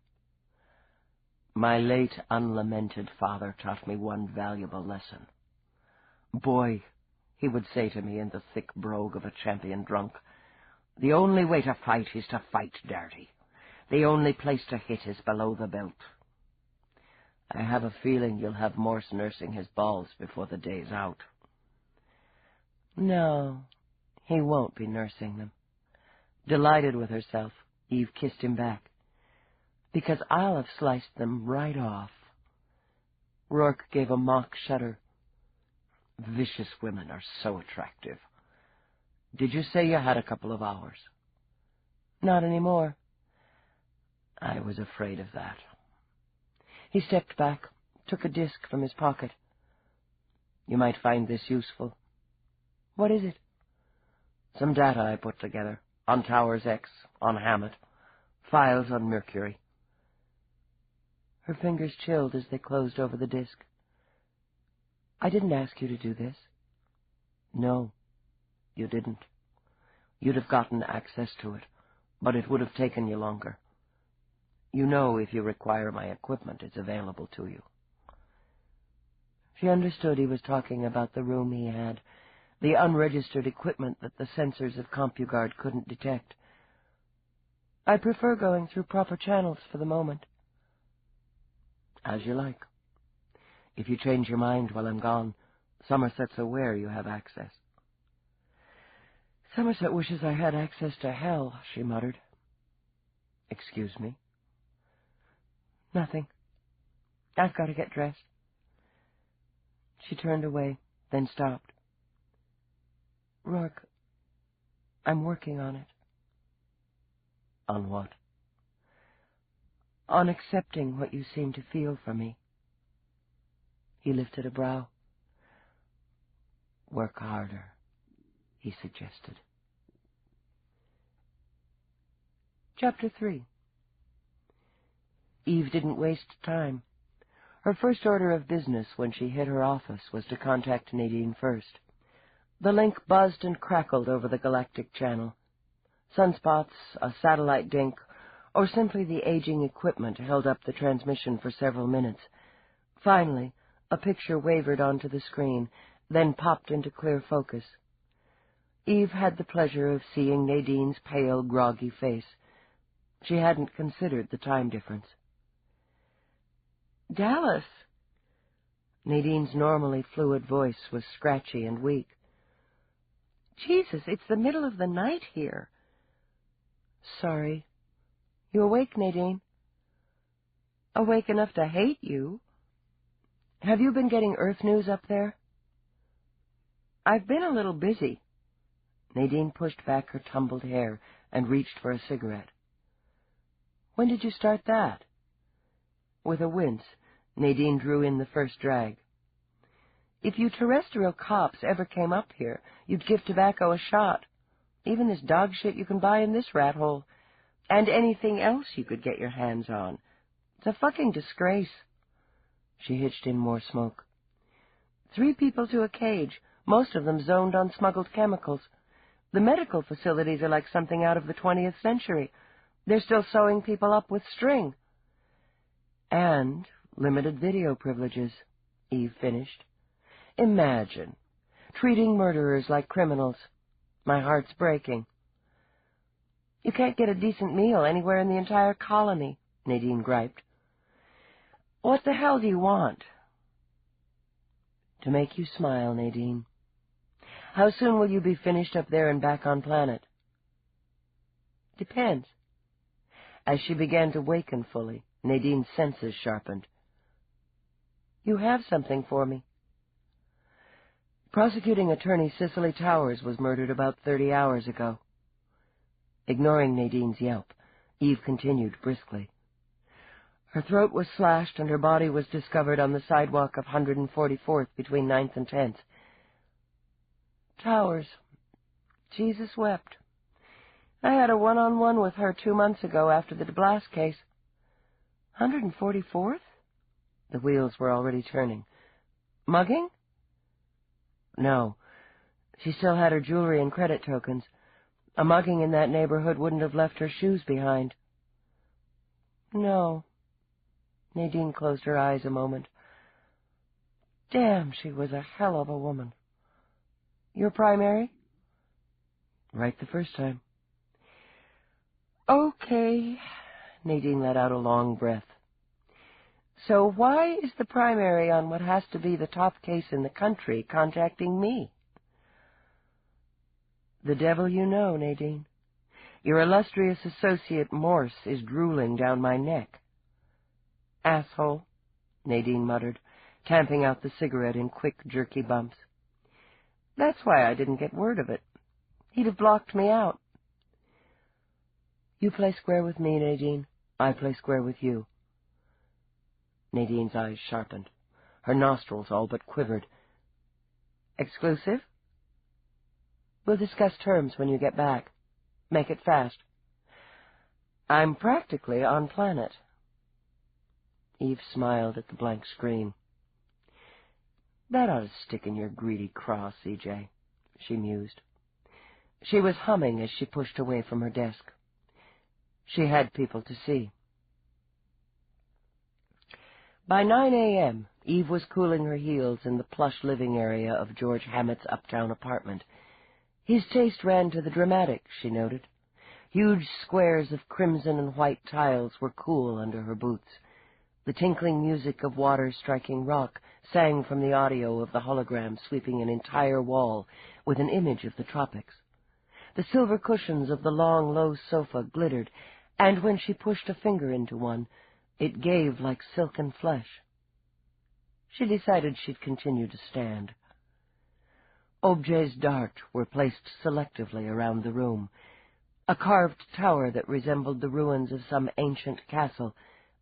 My late unlamented father taught me one valuable lesson. Boy, he would say to me in the thick brogue of a champion drunk, the only way to fight is to fight dirty. The only place to hit is below the belt. I have a feeling you'll have Morse nursing his balls before the day's out. No, he won't be nursing them. Delighted with herself, Eve kissed him back. Because I'll have sliced them right off. Roarke gave a mock shudder. Vicious women are so attractive. Did you say you had a couple of hours? Not anymore. I was afraid of that. He stepped back, took a disc from his pocket. You might find this useful. What is it? Some data I put together, on Towers X, on Hammett, files on Mercury. Her fingers chilled as they closed over the disc. I didn't ask you to do this. No, you didn't. You'd have gotten access to it, but it would have taken you longer. You know if you require my equipment, it's available to you. She understood he was talking about the room he had, the unregistered equipment that the sensors of CompuGuard couldn't detect. I prefer going through proper channels for the moment. As you like. If you change your mind while I'm gone, Somerset's aware you have access. Somerset wishes I had access to hell, she muttered. Excuse me? Nothing. I've got to get dressed. She turned away, then stopped. Roarke, I'm working on it. On what? On accepting what you seem to feel for me. He lifted a brow. Work harder, he suggested. Chapter 3. Eve didn't waste time. Her first order of business when she hit her office was to contact Nadine first. The link buzzed and crackled over the galactic channel. Sunspots, a satellite dink, or simply the aging equipment held up the transmission for several minutes. Finally, a picture wavered onto the screen, then popped into clear focus. Eve had the pleasure of seeing Nadine's pale, groggy face. She hadn't considered the time difference. Dallas! Nadine's normally fluid voice was scratchy and weak. Jesus, it's the middle of the night here. Sorry. You awake, Nadine? Awake enough to hate you? Have you been getting Earth news up there? I've been a little busy. Nadine pushed back her tumbled hair and reached for a cigarette. "When did you start that?" With a wince, Nadine drew in the first drag. "If you terrestrial cops ever came up here, you'd give tobacco a shot. Even this dog shit you can buy in this rat hole. And anything else you could get your hands on. It's a fucking disgrace." She hitched in more smoke. 3 people to a cage, most of them zoned on smuggled chemicals. The medical facilities are like something out of the 20th century. They're still sewing people up with string. "And limited video privileges," Eve finished. "Imagine, treating murderers like criminals. My heart's breaking." "You can't get a decent meal anywhere in the entire colony," Nadine griped. "What the hell do you want?" "To make you smile, Nadine. How soon will you be finished up there and back on planet?" "Depends." As she began to waken fully, Nadine's senses sharpened. "You have something for me." Prosecuting attorney Cicely Towers was murdered about 30 hours ago. Ignoring Nadine's yelp, Eve continued briskly. Her throat was slashed and her body was discovered on the sidewalk of 144th between 9th and 10th. "Towers. Jesus wept. I had a one-on-one with her 2 months ago after the DeBlas case." 144th? The wheels were already turning. "Mugging?" "No. She still had her jewelry and credit tokens. A mugging in that neighborhood wouldn't have left her shoes behind." "No." Nadine closed her eyes a moment. "Damn, she was a hell of a woman. Your primary?" "Right the first time." "Okay." Nadine let out a long breath. "So why is the primary on what has to be the top case in the country contacting me?" "The devil you know, Nadine. Your illustrious associate Morse is drooling down my neck." "Asshole," Nadine muttered, tamping out the cigarette in quick, jerky bumps. "That's why I didn't get word of it. He'd have blocked me out." "You play square with me, Nadine. I play square with you." Nadine's eyes sharpened. Her nostrils all but quivered. "Exclusive?" "We'll discuss terms when you get back. Make it fast." "I'm practically on planet." Eve smiled at the blank screen. "That ought to stick in your greedy cross, EJ," she mused. She was humming as she pushed away from her desk. She had people to see. By 9 a.m., Eve was cooling her heels in the plush living area of George Hammett's uptown apartment. His taste ran to the dramatic, she noted. Huge squares of crimson and white tiles were cool under her boots. The tinkling music of water striking rock sang from the audio of the hologram sweeping an entire wall with an image of the tropics. The silver cushions of the long, low sofa glittered, and when she pushed a finger into one, it gave like silken flesh. She decided she'd continue to stand. Objets d'art were placed selectively around the room. A carved tower that resembled the ruins of some ancient castle,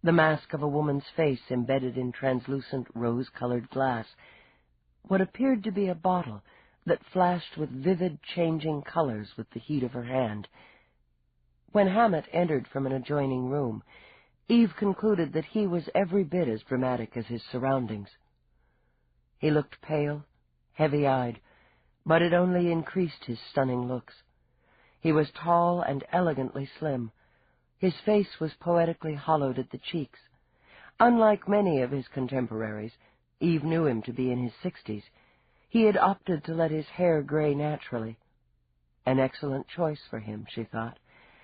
the mask of a woman's face embedded in translucent rose-colored glass, what appeared to be a bottle that flashed with vivid changing colors with the heat of her hand. When Hammett entered from an adjoining room, Eve concluded that he was every bit as dramatic as his surroundings. He looked pale, heavy-eyed, but it only increased his stunning looks. He was tall and elegantly slim. His face was poetically hollowed at the cheeks. Unlike many of his contemporaries, Eve knew him to be in his 60s. He had opted to let his hair gray naturally. An excellent choice for him, she thought,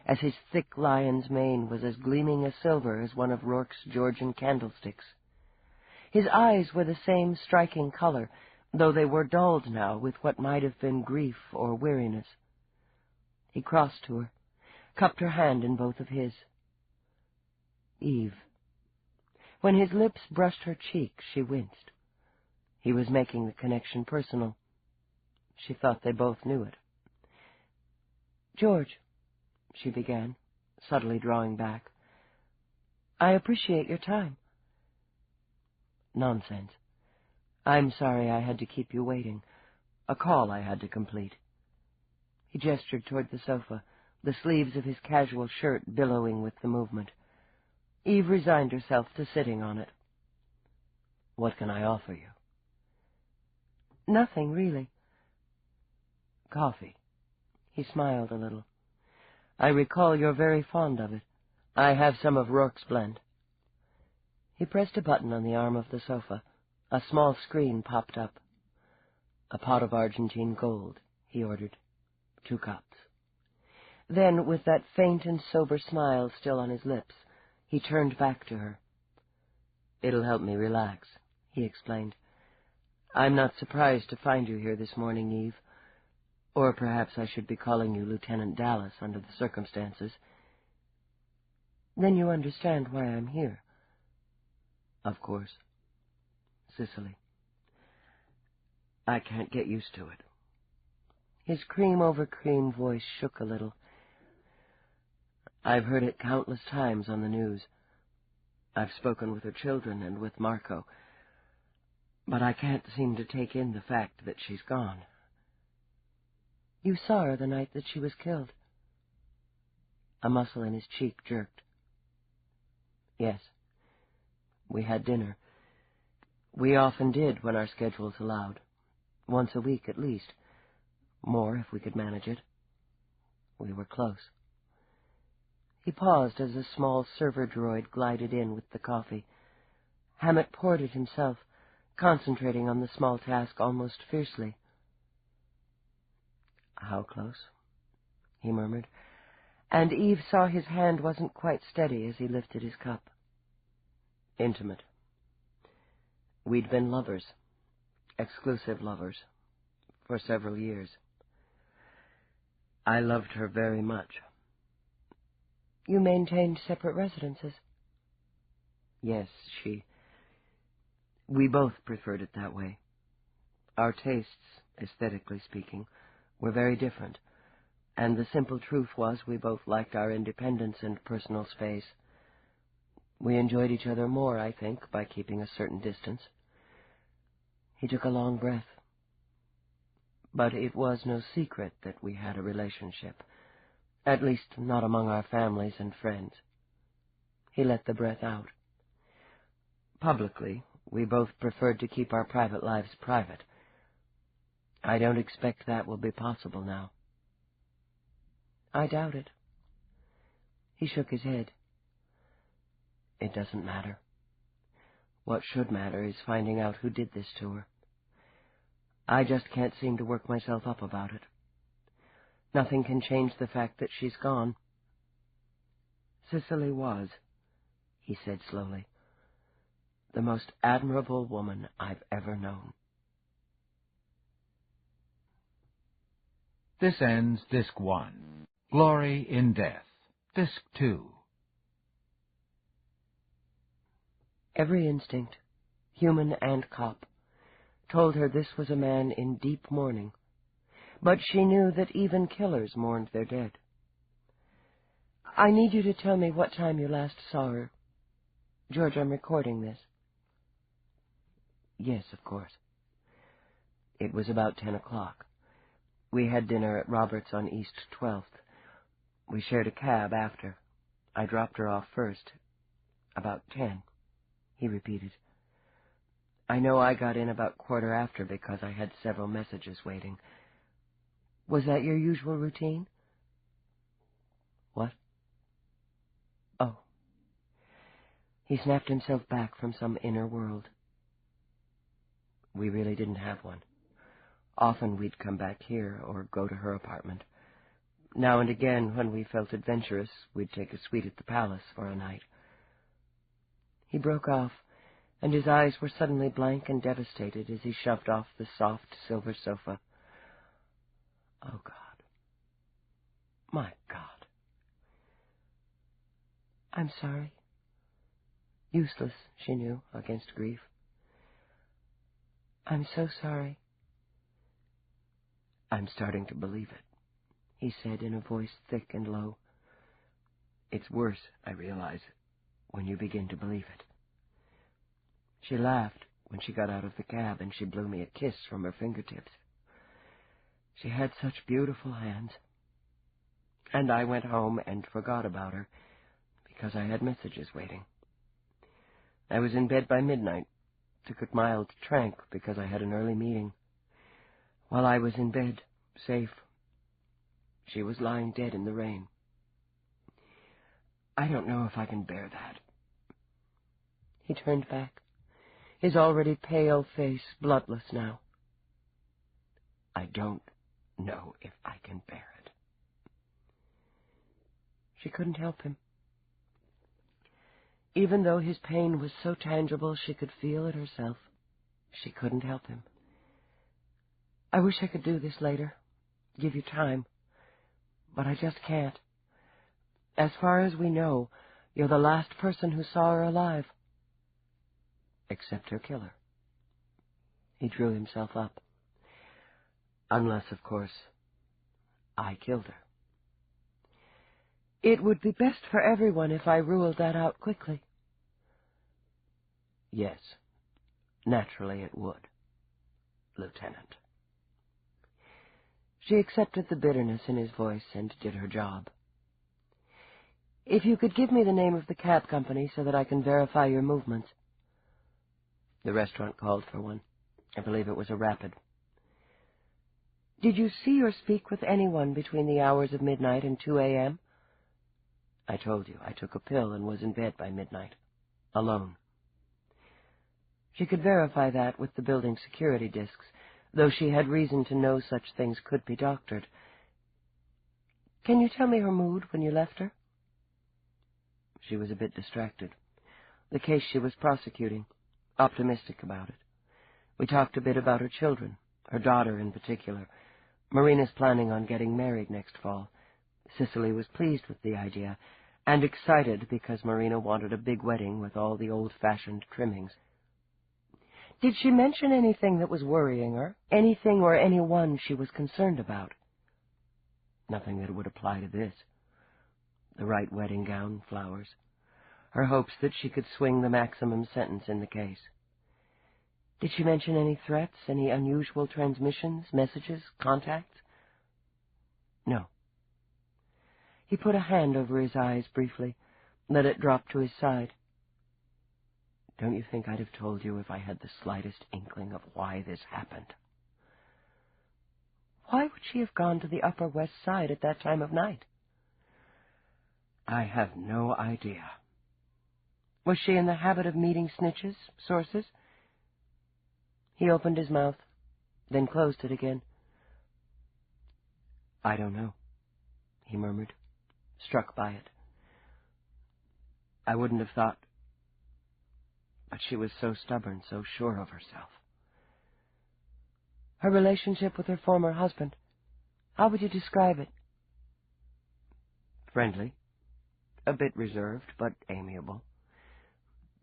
as his thick lion's mane was as gleaming a silver as one of Roarke's Georgian candlesticks. His eyes were the same striking color, though they were dulled now with what might have been grief or weariness. He crossed to her, cupped her hand in both of his. Eve. When his lips brushed her cheek, she winced. He was making the connection personal. She thought they both knew it. "George," she began, subtly drawing back, "I appreciate your time." "Nonsense. I'm sorry I had to keep you waiting. A call I had to complete." He gestured toward the sofa, the sleeves of his casual shirt billowing with the movement. Eve resigned herself to sitting on it. "What can I offer you?" "Nothing, really." "Coffee." He smiled a little. "I recall you're very fond of it. I have some of Roarke's blend." He pressed a button on the arm of the sofa. A small screen popped up. "A pot of Argentine gold," he ordered. 2 cups. Then, with that faint and sober smile still on his lips, he turned back to her. "It'll help me relax," he explained. "I'm not surprised to find you here this morning, Eve. Or perhaps I should be calling you Lieutenant Dallas under the circumstances." "Then you understand why I'm here." "Of course." Cicely. "I can't get used to it." His cream-over-cream voice shook a little. "I've heard it countless times on the news. I've spoken with her children and with Marco. But I can't seem to take in the fact that she's gone." "You saw her the night that she was killed?" A muscle in his cheek jerked. "Yes. We had dinner. We often did when our schedules allowed. Once a week at least. More if we could manage it. We were close." He paused as a small server droid glided in with the coffee. Hammett poured it himself, concentrating on the small task almost fiercely. "How close?" he murmured, and Eve saw his hand wasn't quite steady as he lifted his cup. "Intimate. We'd been lovers, exclusive lovers, for several years. I loved her very much." "You maintained separate residences?" "Yes, we both preferred it that way. Our tastes, aesthetically speaking, were very different, and the simple truth was we both liked our independence and personal space. We enjoyed each other more, I think, by keeping a certain distance." He took a long breath. "But it was no secret that we had a relationship, at least not among our families and friends." He let the breath out. "Publicly, we both preferred to keep our private lives private. I don't expect that will be possible now." "I doubt it." He shook his head. "It doesn't matter. What should matter is finding out who did this to her. I just can't seem to work myself up about it. Nothing can change the fact that she's gone." "Cicely was," he said slowly, "the most admirable woman I've ever known." This ends Disc 1. Glory in Death. Disc 2. Every instinct, human and cop, told her this was a man in deep mourning, but she knew that even killers mourned their dead. "I need you to tell me what time you last saw her. George, I'm recording this." "Yes, of course." "It was about 10 o'clock. We had dinner at Robert's on East 12th. We shared a cab after. I dropped her off first. About 10, he repeated. "I know I got in about quarter after because I had several messages waiting." "Was that your usual routine?" "What?" "Oh." He snapped himself back from some inner world. "We really didn't have one. Often we'd come back here or go to her apartment. Now and again, when we felt adventurous, we'd take a suite at the palace for a night." He broke off, and his eyes were suddenly blank and devastated as he shoved off the soft silver sofa. "Oh, God. My God." "I'm sorry." Useless, she knew, against grief. "I'm so sorry." "I'm starting to believe it," he said in a voice thick and low. "It's worse, I realize, when you begin to believe it." She laughed when she got out of the cab, and she blew me a kiss from her fingertips. She had such beautiful hands. And I went home and forgot about her, because I had messages waiting. I was in bed by midnight, took a mild trank because I had an early meeting. While I was in bed, safe, she was lying dead in the rain. I don't know if I can bear that. He turned back, his already pale face bloodless now. I don't know if I can bear it. She couldn't help him. Even though his pain was so tangible she could feel it herself, she couldn't help him. I wish I could do this later, give you time, but I just can't. As far as we know, you're the last person who saw her alive. Except her killer. He drew himself up. Unless, of course, I killed her. It would be best for everyone if I ruled that out quickly. Yes, naturally it would, Lieutenant. She accepted the bitterness in his voice and did her job. If you could give me the name of the cab company so that I can verify your movements. The restaurant called for one. I believe it was a Rapid. Did you see or speak with anyone between the hours of midnight and 2 a.m.? I told you, I took a pill and was in bed by midnight, alone. She could verify that with the building security discs, though she had reason to know such things could be doctored. Can you tell me her mood when you left her? She was a bit distracted. The case she was prosecuting, optimistic about it. We talked a bit about her children, her daughter in particular. Marina's planning on getting married next fall. Cicely was pleased with the idea, and excited because Marina wanted a big wedding with all the old-fashioned trimmings. Did she mention anything that was worrying her? Anything or anyone she was concerned about? Nothing that would apply to this. The right wedding gown, flowers. Her hopes that she could swing the maximum sentence in the case. Did she mention any threats, any unusual transmissions, messages, contacts? No. He put a hand over his eyes briefly, let it drop to his side. Don't you think I'd have told you if I had the slightest inkling of why this happened? Why would she have gone to the Upper West Side at that time of night? I have no idea. Was she in the habit of meeting snitches, sources? He opened his mouth, then closed it again. I don't know, he murmured, struck by it. I wouldn't have thought, but she was so stubborn, so sure of herself. Her relationship with her former husband, how would you describe it? Friendly, a bit reserved, but amiable.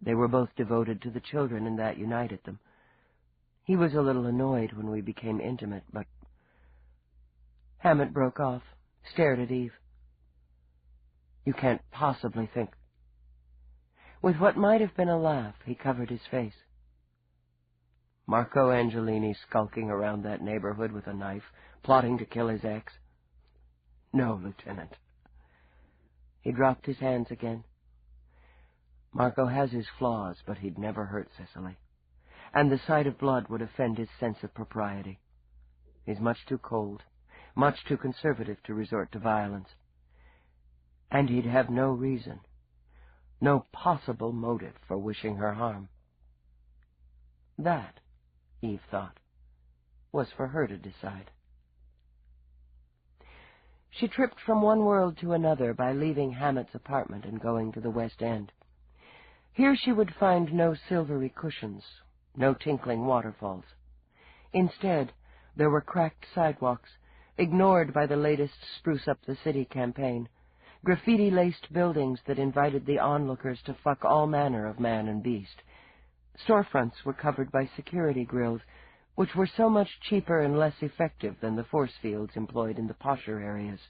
They were both devoted to the children, and that united them. He was a little annoyed when we became intimate, but... Hammett broke off, stared at Eve. You can't possibly think... With what might have been a laugh, he covered his face. Marco Angelini skulking around that neighborhood with a knife, plotting to kill his ex? No, Lieutenant. He dropped his hands again. Marco has his flaws, but he'd never hurt Cicely. And the sight of blood would offend his sense of propriety. He's much too cold, much too conservative to resort to violence. And he'd have no reason, no possible motive for wishing her harm. That, Eve thought, was for her to decide. She tripped from one world to another by leaving Hammett's apartment and going to the West End. Here she would find no silvery cushions, no tinkling waterfalls. Instead, there were cracked sidewalks, ignored by the latest spruce-up-the-city campaign, graffiti-laced buildings that invited the onlookers to fuck all manner of man and beast. Storefronts were covered by security grills, which were so much cheaper and less effective than the force fields employed in the posher areas.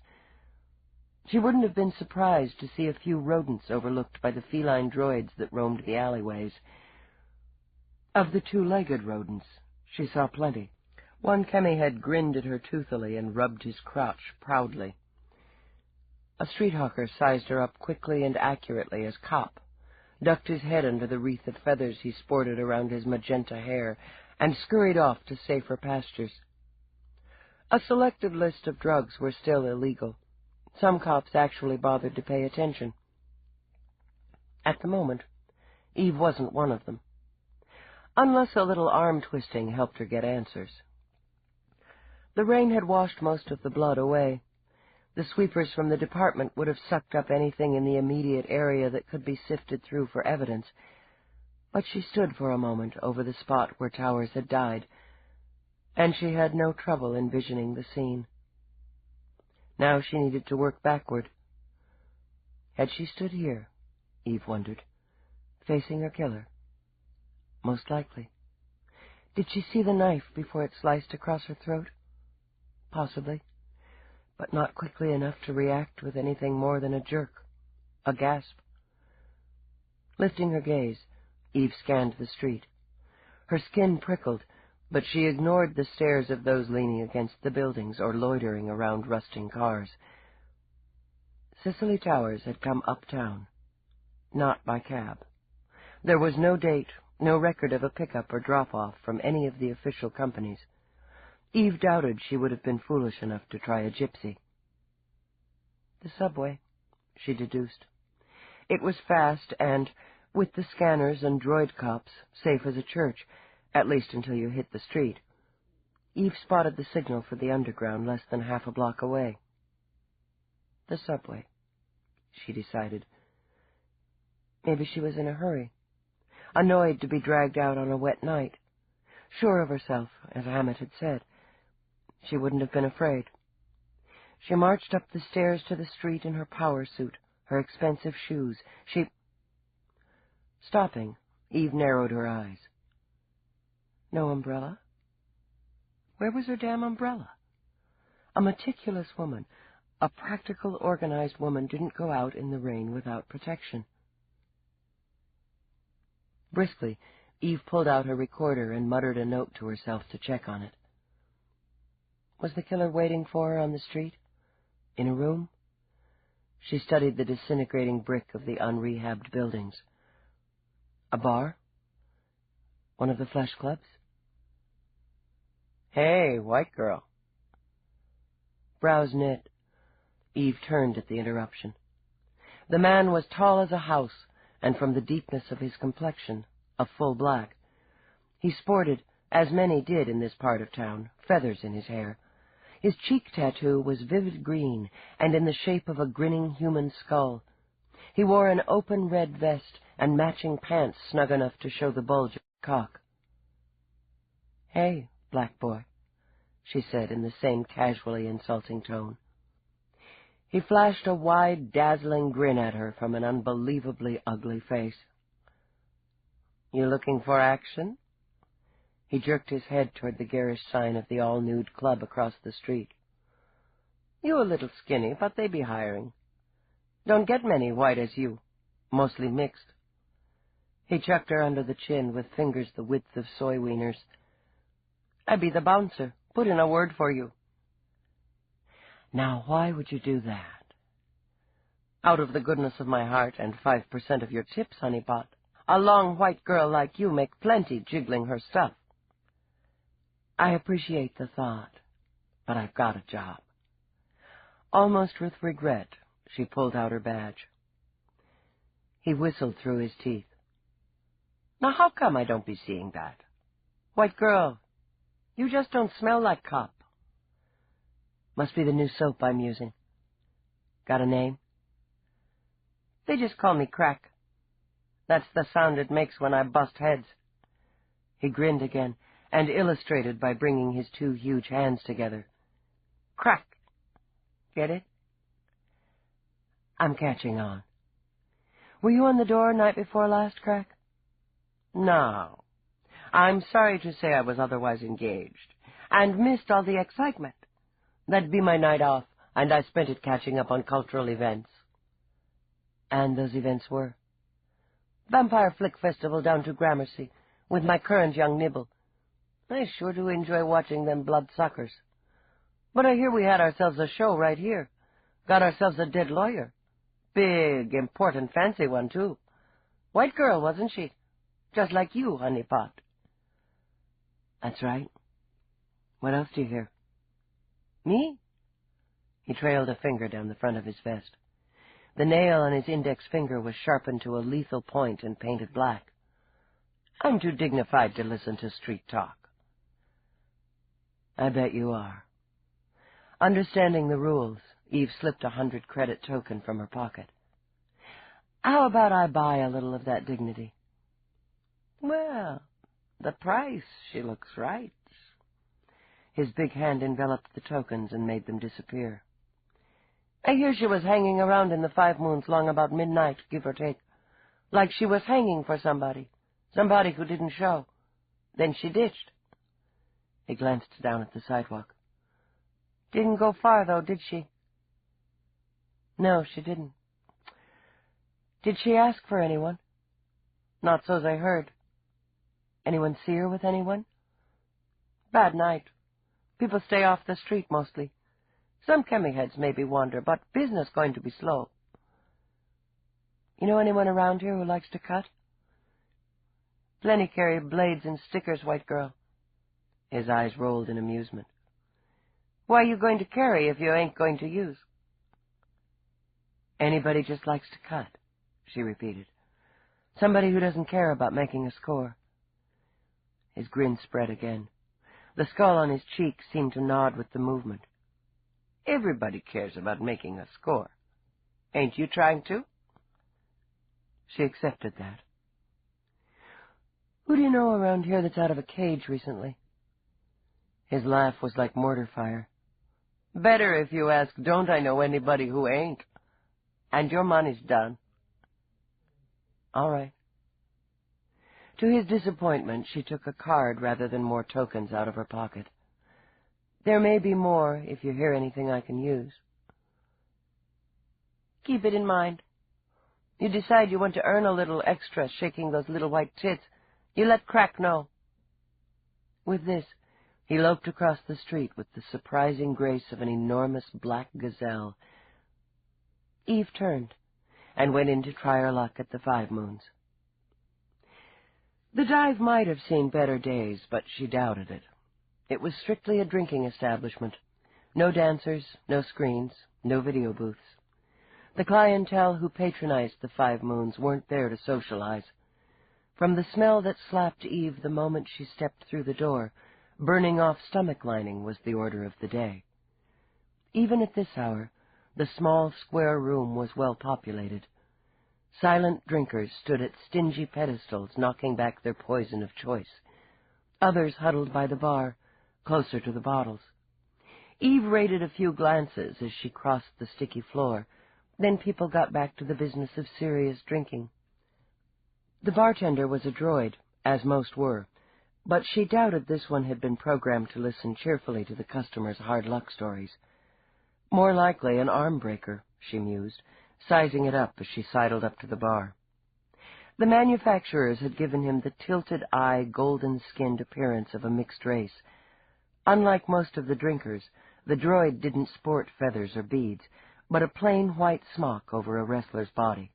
She wouldn't have been surprised to see a few rodents overlooked by the feline droids that roamed the alleyways. Of the two-legged rodents, she saw plenty. One chemi-head grinned at her toothily and rubbed his crotch proudly. A street hawker sized her up quickly and accurately as Cop, ducked his head under the wreath of feathers he sported around his magenta hair, and scurried off to safer pastures. A selected list of drugs were still illegal. Some cops actually bothered to pay attention. At the moment, Eve wasn't one of them, unless a little arm-twisting helped her get answers. The rain had washed most of the blood away. The sweepers from the department would have sucked up anything in the immediate area that could be sifted through for evidence, but she stood for a moment over the spot where Towers had died, and she had no trouble envisioning the scene. Now she needed to work backward. Had she stood here, Eve wondered, facing her killer? Most likely. Did she see the knife before it sliced across her throat? Possibly, but not quickly enough to react with anything more than a jerk, a gasp. Lifting her gaze, Eve scanned the street. Her skin prickled, but she ignored the stares of those leaning against the buildings or loitering around rusting cars. Cicely Towers had come uptown, not by cab. There was no date, no record of a pickup or drop-off from any of the official companies. Eve doubted she would have been foolish enough to try a gypsy. The subway, she deduced. It was fast and, with the scanners and droid cops, safe as a church, at least until you hit the street. Eve spotted the signal for the underground less than half a block away. The subway, she decided. Maybe she was in a hurry, annoyed to be dragged out on a wet night. Sure of herself, as Hammett had said, she wouldn't have been afraid. She marched up the stairs to the street in her power suit, her expensive shoes. Stopping, Eve narrowed her eyes. No umbrella? Where was her damn umbrella? A meticulous woman, a practical, organized woman, didn't go out in the rain without protection. Briskly, Eve pulled out her recorder and muttered a note to herself to check on it. Was the killer waiting for her on the street? In a room? She studied the disintegrating brick of the unrehabbed buildings. A bar? One of the flesh clubs? Hey, white girl. Brows knit. Eve turned at the interruption. The man was tall as a house, and from the deepness of his complexion, a full black. He sported, as many did in this part of town, feathers in his hair. His cheek tattoo was vivid green, and in the shape of a grinning human skull. He wore an open red vest and matching pants snug enough to show the bulge of his cock. "Hey, black boy," she said in the same casually insulting tone. He flashed a wide, dazzling grin at her from an unbelievably ugly face. "You looking for action?" He jerked his head toward the garish sign of the all-nude club across the street. "You a little skinny, but they be hiring. Don't get many white as you, mostly mixed." He chucked her under the chin with fingers the width of soy wieners. "I be the bouncer. Put in a word for you." "Now, why would you do that?" "Out of the goodness of my heart and 5% of your tips, honeypot. A long white girl like you make plenty jiggling her stuff." "I appreciate the thought, but I've got a job." Almost with regret, she pulled out her badge. He whistled through his teeth. "Now how come I don't be seeing that? White girl, you just don't smell like cop." "Must be the new soap I'm using." "Got a name?" "They just call me Crack. That's the sound it makes when I bust heads." He grinned again, and illustrated by bringing his two huge hands together. "Crack. Get it?" "I'm catching on. Were you on the door night before last, Crack?" "No. I'm sorry to say I was otherwise engaged, and missed all the excitement. That'd be my night off, and I spent it catching up on cultural events. And those events were? Vampire Flick Festival down to Gramercy, with my current young nibble. I sure do enjoy watching them bloodsuckers. But I hear we had ourselves a show right here. Got ourselves a dead lawyer. Big, important, fancy one, too. White girl, wasn't she? Just like you, honeypot. That's right. What else do you hear? Me? He trailed a finger down the front of his vest. The nail on his index finger was sharpened to a lethal point and painted black. I'm too dignified to listen to street talk. I bet you are. Understanding the rules, Eve slipped a 100-credit token from her pocket. How about I buy a little of that dignity? Well, the price, she looks right. His big hand enveloped the tokens and made them disappear. I hear she was hanging around in the 5 Moons long about midnight, give or take. Like she was hanging for somebody who didn't show. Then she ditched. He glanced down at the sidewalk. Didn't go far, though, did she? No, she didn't. Did she ask for anyone? Not so's I heard. Anyone see her with anyone? Bad night. People stay off the street mostly. Some chemi-heads maybe wander, but business going to be slow. You know anyone around here who likes to cut? Plenty carry blades and stickers, white girl. His eyes rolled in amusement. Why are you going to carry if you ain't going to use? Anybody just likes to cut, she repeated. Somebody who doesn't care about making a score. His grin spread again. The skull on his cheek seemed to nod with the movement. Everybody cares about making a score. Ain't you trying to? She accepted that. Who do you know around here that's out of a cage recently? His laugh was like mortar fire. Better if you ask, don't I know anybody who ain't? And your money's done. All right. To his disappointment, she took a card rather than more tokens out of her pocket. There may be more if you hear anything I can use. Keep it in mind. You decide you want to earn a little extra shaking those little white tits, you let Crack know. With this, he loped across the street with the surprising grace of an enormous black gazelle. Eve turned and went in to try her luck at the 5 Moons. The dive might have seen better days, but she doubted it. It was strictly a drinking establishment. No dancers, no screens, no video booths. The clientele who patronized the 5 Moons weren't there to socialize. From the smell that slapped Eve the moment she stepped through the door, burning off stomach lining was the order of the day. Even at this hour, the small square room was well populated. Silent drinkers stood at stingy pedestals knocking back their poison of choice. Others huddled by the bar, closer to the bottles. Eve rated a few glances as she crossed the sticky floor. Then people got back to the business of serious drinking. The bartender was a droid, as most were, but she doubted this one had been programmed to listen cheerfully to the customers' hard luck stories. More likely an arm breaker, she mused, sizing it up as she sidled up to the bar. The manufacturers had given him the tilted-eye, golden-skinned appearance of a mixed race. Unlike most of the drinkers, the droid didn't sport feathers or beads, but a plain white smock over a wrestler's body.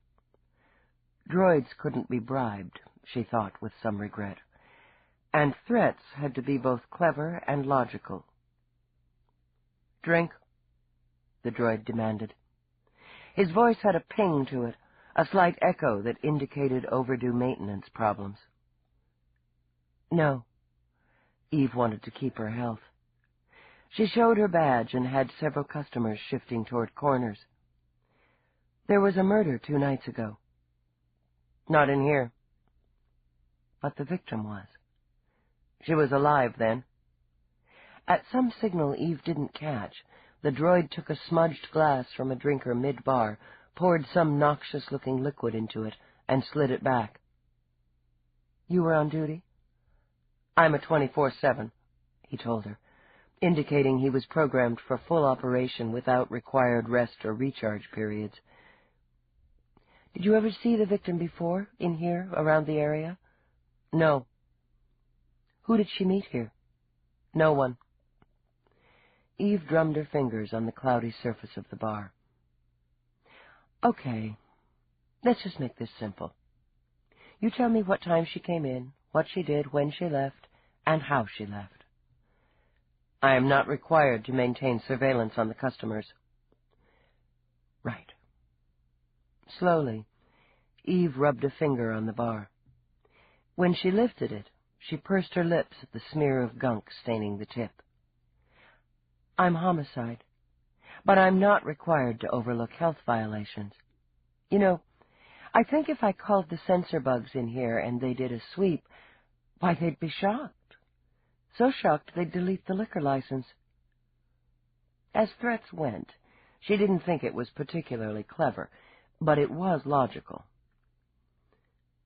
Droids couldn't be bribed, she thought with some regret, and threats had to be both clever and logical. "Drink?" the droid demanded. His voice had a ping to it, a slight echo that indicated overdue maintenance problems. No. Eve wanted to keep her health. She showed her badge and had several customers shifting toward corners. There was a murder 2 nights ago. Not in here. But the victim was. She was alive then. At some signal Eve didn't catch, the droid took a smudged glass from a drinker mid-bar, poured some noxious-looking liquid into it, and slid it back. You were on duty? I'm a 24/7, he told her, indicating he was programmed for full operation without required rest or recharge periods. Did you ever see the victim before, in here, around the area? No. Who did she meet here? No one. Eve drummed her fingers on the cloudy surface of the bar. Okay, let's just make this simple. You tell me what time she came in, what she did, when she left, and how she left. I am not required to maintain surveillance on the customers. Right. Slowly, Eve rubbed a finger on the bar. When she lifted it, she pursed her lips at the smear of gunk staining the tip. I'm homicide, but I'm not required to overlook health violations. You know, I think if I called the censor bugs in here and they did a sweep, why, they'd be shocked. So shocked they'd delete the liquor license. As threats went, she didn't think it was particularly clever, but it was logical.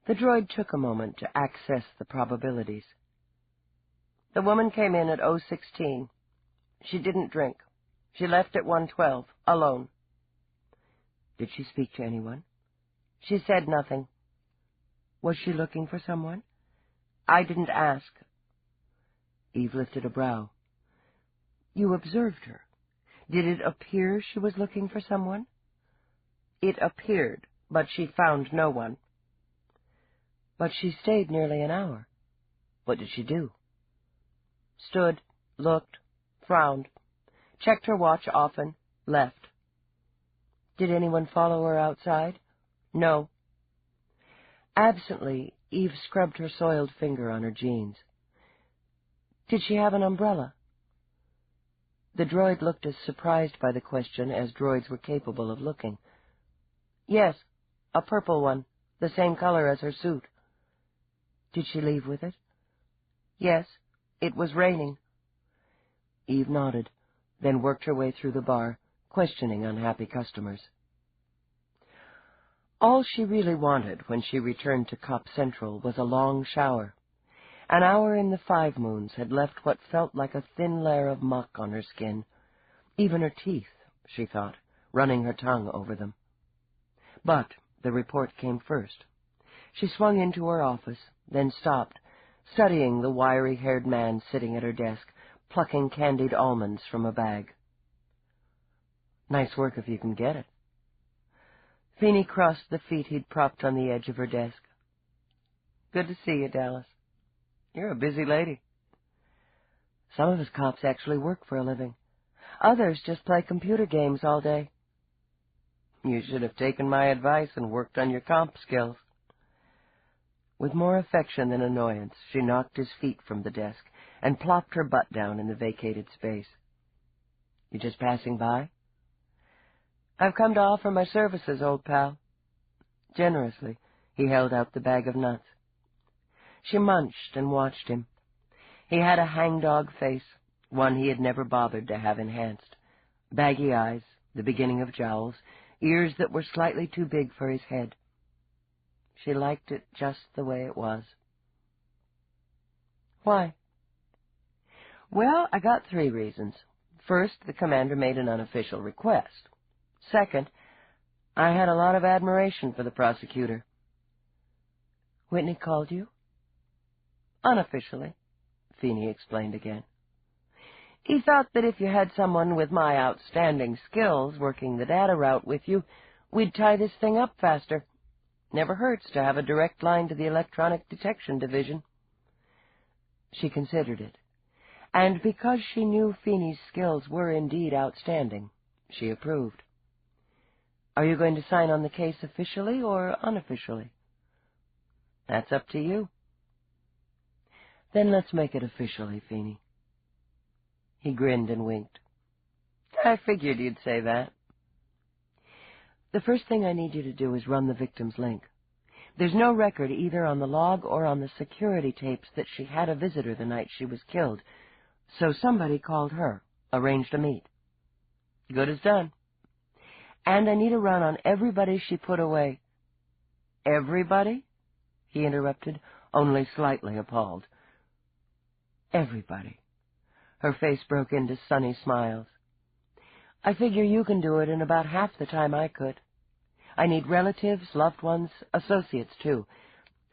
The droid took a moment to access the probabilities. The woman came in at 0:16. She didn't drink. She left at 1:12, alone. Did she speak to anyone? She said nothing. Was she looking for someone? I didn't ask. Eve lifted a brow. You observed her. Did it appear she was looking for someone? It appeared, but she found no one. But she stayed nearly an hour. What did she do? Stood, looked, frowned, checked her watch often, left. Did anyone follow her outside? No. Absently, Eve scrubbed her soiled finger on her jeans. Did she have an umbrella? The droid looked as surprised by the question as droids were capable of looking. Yes, a purple one, the same color as her suit. Did she leave with it? Yes, it was raining. Eve nodded, then worked her way through the bar, questioning unhappy customers. All she really wanted when she returned to Cop Central was a long shower. An hour in the 5 moons had left what felt like a thin layer of muck on her skin. Even her teeth, she thought, running her tongue over them. But the report came first. She swung into her office, then stopped, studying the wiry-haired man sitting at her desk, plucking candied almonds from a bag. Nice work if you can get it. Feeney crossed the feet he'd propped on the edge of her desk. Good to see you, Dallas. You're a busy lady. Some of us cops actually work for a living. Others just play computer games all day. You should have taken my advice and worked on your comp skills. With more affection than annoyance, she knocked his feet from the desk and plopped her butt down in the vacated space. You just passing by? I've come to offer my services, old pal. Generously, he held out the bag of nuts. She munched and watched him. He had a hangdog face, one he had never bothered to have enhanced. Baggy eyes, the beginning of jowls, ears that were slightly too big for his head. She liked it just the way it was. Why? Well, I got 3 reasons. First, the commander made an unofficial request. Second, I had a lot of admiration for the prosecutor. Whitney called you? Unofficially, Feeney explained again. He thought that if you had someone with my outstanding skills working the data route with you, we'd tie this thing up faster. Never hurts to have a direct line to the electronic detection division. She considered it, and because she knew Feeney's skills were indeed outstanding, she approved. Are you going to sign on the case officially or unofficially? That's up to you. Then let's make it officially, Feeney. He grinned and winked. I figured you'd say that. The first thing I need you to do is run the victim's link. There's no record either on the log or on the security tapes that she had a visitor the night she was killed, so somebody called her, arranged a meet. Good as done. And I need a run on everybody she put away. Everybody? He interrupted, only slightly appalled. Everybody. Her face broke into sunny smiles. I figure you can do it in about half the time I could. I need relatives, loved ones, associates, too.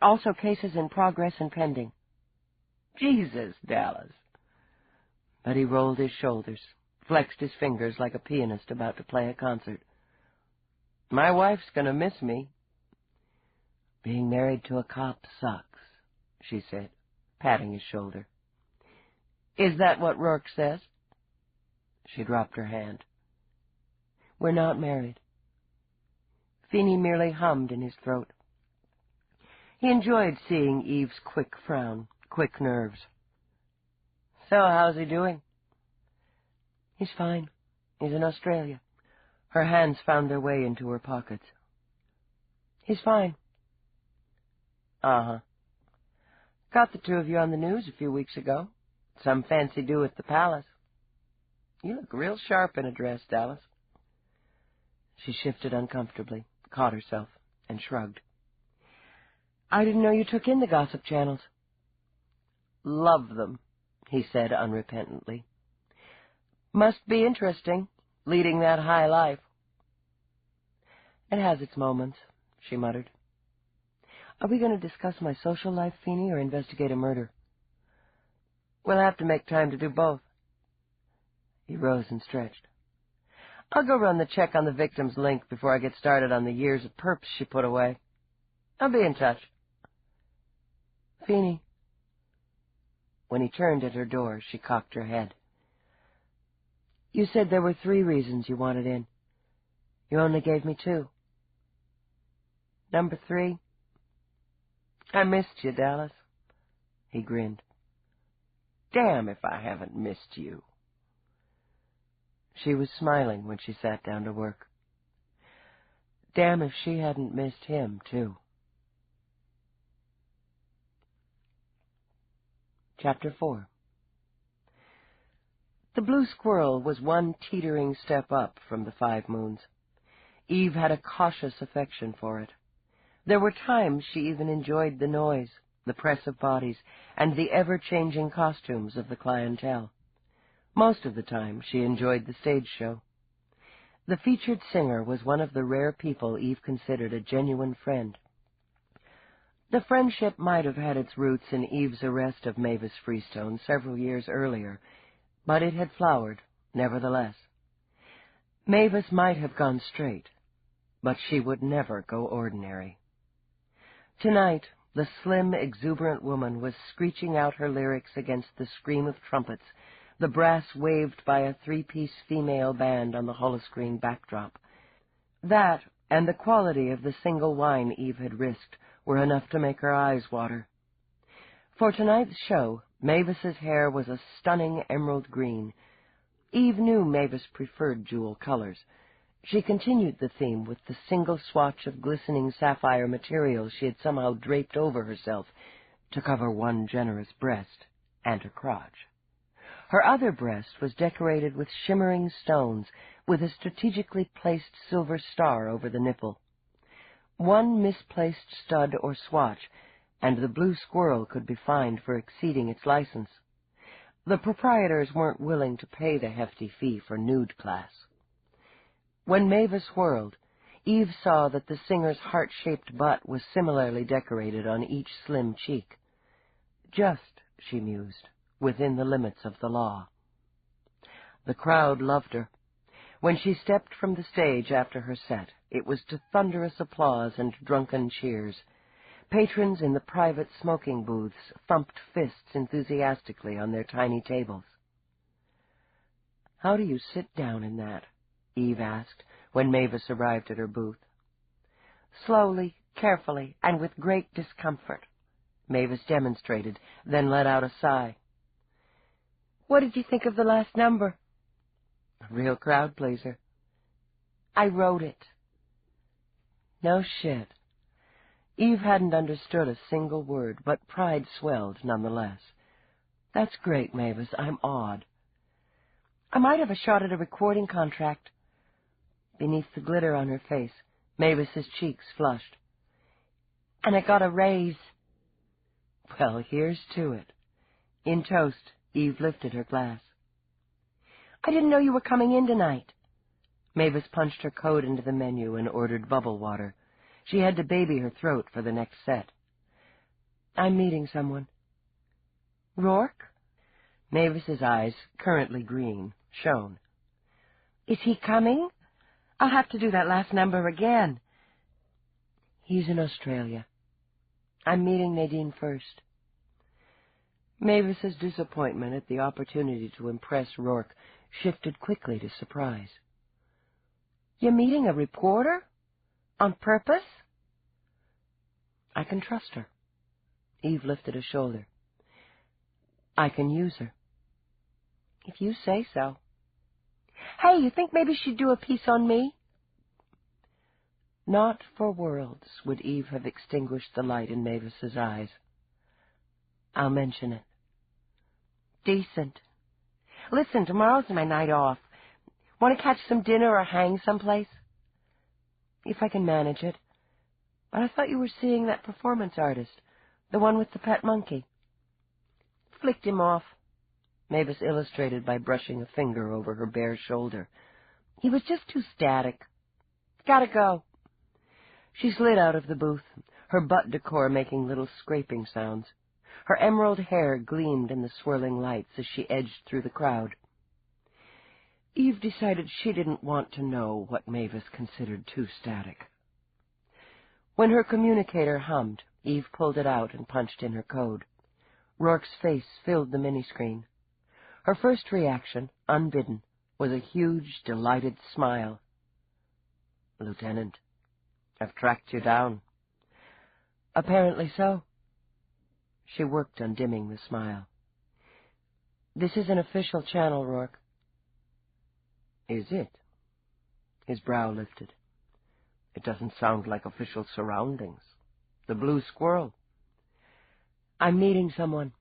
Also cases in progress and pending. Jesus, Dallas. But he rolled his shoulders, flexed his fingers like a pianist about to play a concert. My wife's gonna miss me. Being married to a cop sucks, she said, patting his shoulder. Is that what Roarke says? She dropped her hand. We're not married. Feeney merely hummed in his throat. He enjoyed seeing Eve's quick frown, quick nerves. So, how's he doing? He's fine. He's in Australia. Her hands found their way into her pockets. He's fine. Uh-huh. Got the two of you on the news a few weeks ago. Some fancy do at the palace. You look real sharp in a dress, Dallas. She shifted uncomfortably, caught herself, and shrugged. I didn't know you took in the gossip channels. Love them, he said unrepentantly. Must be interesting, leading that high life. It has its moments, she muttered. Are we going to discuss my social life, Feeney, or investigate a murder? We'll have to make time to do both. He rose and stretched. I'll go run the check on the victim's link before I get started on the years of perps she put away. I'll be in touch. Feeney. When he turned at her door, she cocked her head. You said there were 3 reasons you wanted in. You only gave me 2. Number 3? I missed you, Dallas. He grinned. Damn if I haven't missed you. She was smiling when she sat down to work. Damn if she hadn't missed him, too. Chapter 4. The Blue Squirrel was one teetering step up from the 5 moons. Eve had a cautious affection for it. There were times she even enjoyed the noise, the press of bodies, and the ever-changing costumes of the clientele. Most of the time she enjoyed the stage show. The featured singer was one of the rare people Eve considered a genuine friend. The friendship might have had its roots in Eve's arrest of Mavis Freestone several years earlier, but it had flowered, nevertheless. Mavis might have gone straight, but she would never go ordinary. Tonight, the slim, exuberant woman was screeching out her lyrics against the scream of trumpets, the brass waved by a 3-piece female band on the holoscreen backdrop. That, and the quality of the single wine Eve had risked, were enough to make her eyes water. For tonight's show, Mavis's hair was a stunning emerald green. Eve knew Mavis preferred jewel colors. She continued the theme with the single swatch of glistening sapphire material she had somehow draped over herself to cover one generous breast and her crotch. Her other breast was decorated with shimmering stones with a strategically placed silver star over the nipple. One misplaced stud or swatch, and the Blue Squirrel could be fined for exceeding its license. The proprietors weren't willing to pay the hefty fee for nude class. When Mavis whirled, Eve saw that the singer's heart-shaped butt was similarly decorated on each slim cheek. Just, she mused, within the limits of the law. The crowd loved her. When she stepped from the stage after her set, it was to thunderous applause and drunken cheers. Patrons in the private smoking booths thumped fists enthusiastically on their tiny tables. "How do you sit down in that?" Eve asked, when Mavis arrived at her booth. "Slowly, carefully, and with great discomfort," Mavis demonstrated, then let out a sigh. "What did you think of the last number?" "A real crowd pleaser." "I wrote it." "No shit." Eve hadn't understood a single word, but pride swelled nonetheless. "That's great, Mavis. I'm awed." "I might have a shot at a recording contract." Beneath the glitter on her face, Mavis's cheeks flushed. "And I got a raise." "Well, here's to it." In toast, Eve lifted her glass. "I didn't know you were coming in tonight." Mavis punched her code into the menu and ordered bubble water. She had to baby her throat for the next set. "I'm meeting someone." "Roarke?" Mavis's eyes, currently green, shone. "Is he coming? I'll have to do that last number again." "He's in Australia. I'm meeting Nadine first." Mavis's disappointment at the opportunity to impress Roarke shifted quickly to surprise. "You're meeting a reporter? On purpose?" "I can trust her." Eve lifted a shoulder. "I can use her." "If you say so." "Hey, you think maybe she'd do a piece on me?" Not for worlds would Eve have extinguished the light in Mavis's eyes. "I'll mention it." "Decent. Listen, tomorrow's my night off. Want to catch some dinner or hang someplace?" "If I can manage it. But I thought you were seeing that performance artist, the one with the pet monkey." "Flicked him off," Mavis illustrated by brushing a finger over her bare shoulder. "He was just too static. Gotta go." She slid out of the booth, her butt decor making little scraping sounds. Her emerald hair gleamed in the swirling lights as she edged through the crowd. Eve decided she didn't want to know what Mavis considered too static. When her communicator hummed, Eve pulled it out and punched in her code. Rourke's face filled the mini-screen. Her first reaction, unbidden, was a huge, delighted smile. "Lieutenant, I've tracked you down." "Apparently so." She worked on dimming the smile. "This is an official channel, Roarke." "Is it?" His brow lifted. "It doesn't sound like official surroundings. The Blue Squirrel." "I'm meeting someone.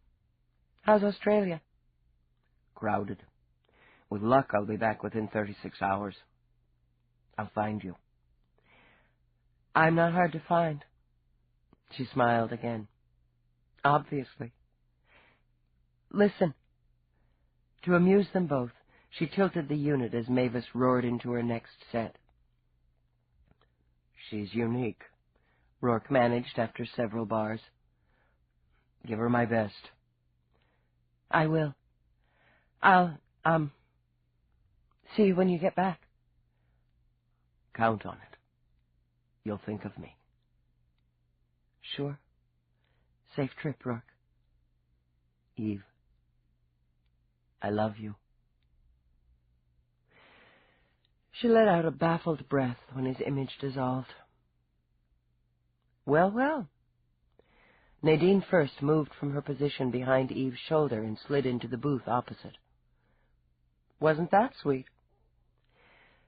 How's Australia?" "Crowded. With luck, I'll be back within 36 hours. I'll find you." "I'm not hard to find." She smiled again. "Obviously." "Listen." To amuse them both, she tilted the unit as Mavis roared into her next set. "She's unique," Roarke managed after several bars. "Give her my best." "I will. I'll, see you when you get back." "Count on it. You'll think of me." "Sure. Safe trip, Roarke." "Eve, I love you." She let out a baffled breath when his image dissolved. "Well, well." Nadine first moved from her position behind Eve's shoulder and slid into the booth opposite. "Wasn't that sweet?"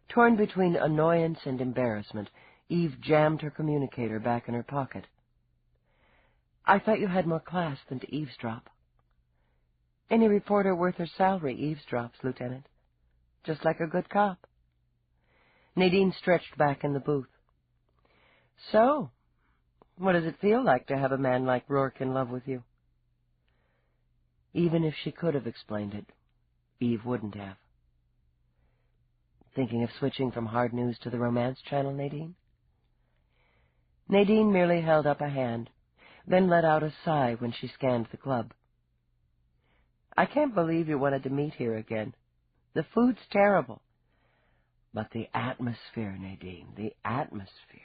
Torn between annoyance and embarrassment, Eve jammed her communicator back in her pocket. "I thought you had more class than to eavesdrop." "Any reporter worth her salary eavesdrops, Lieutenant. Just like a good cop." Nadine stretched back in the booth. "So, what does it feel like to have a man like Roarke in love with you?" Even if she could have explained it, Eve wouldn't have. "Thinking of switching from hard news to the romance channel, Nadine?" Nadine merely held up a hand, then let out a sigh when she scanned the club. "I can't believe you wanted to meet here again. The food's terrible. But the atmosphere, Nadine, the atmosphere."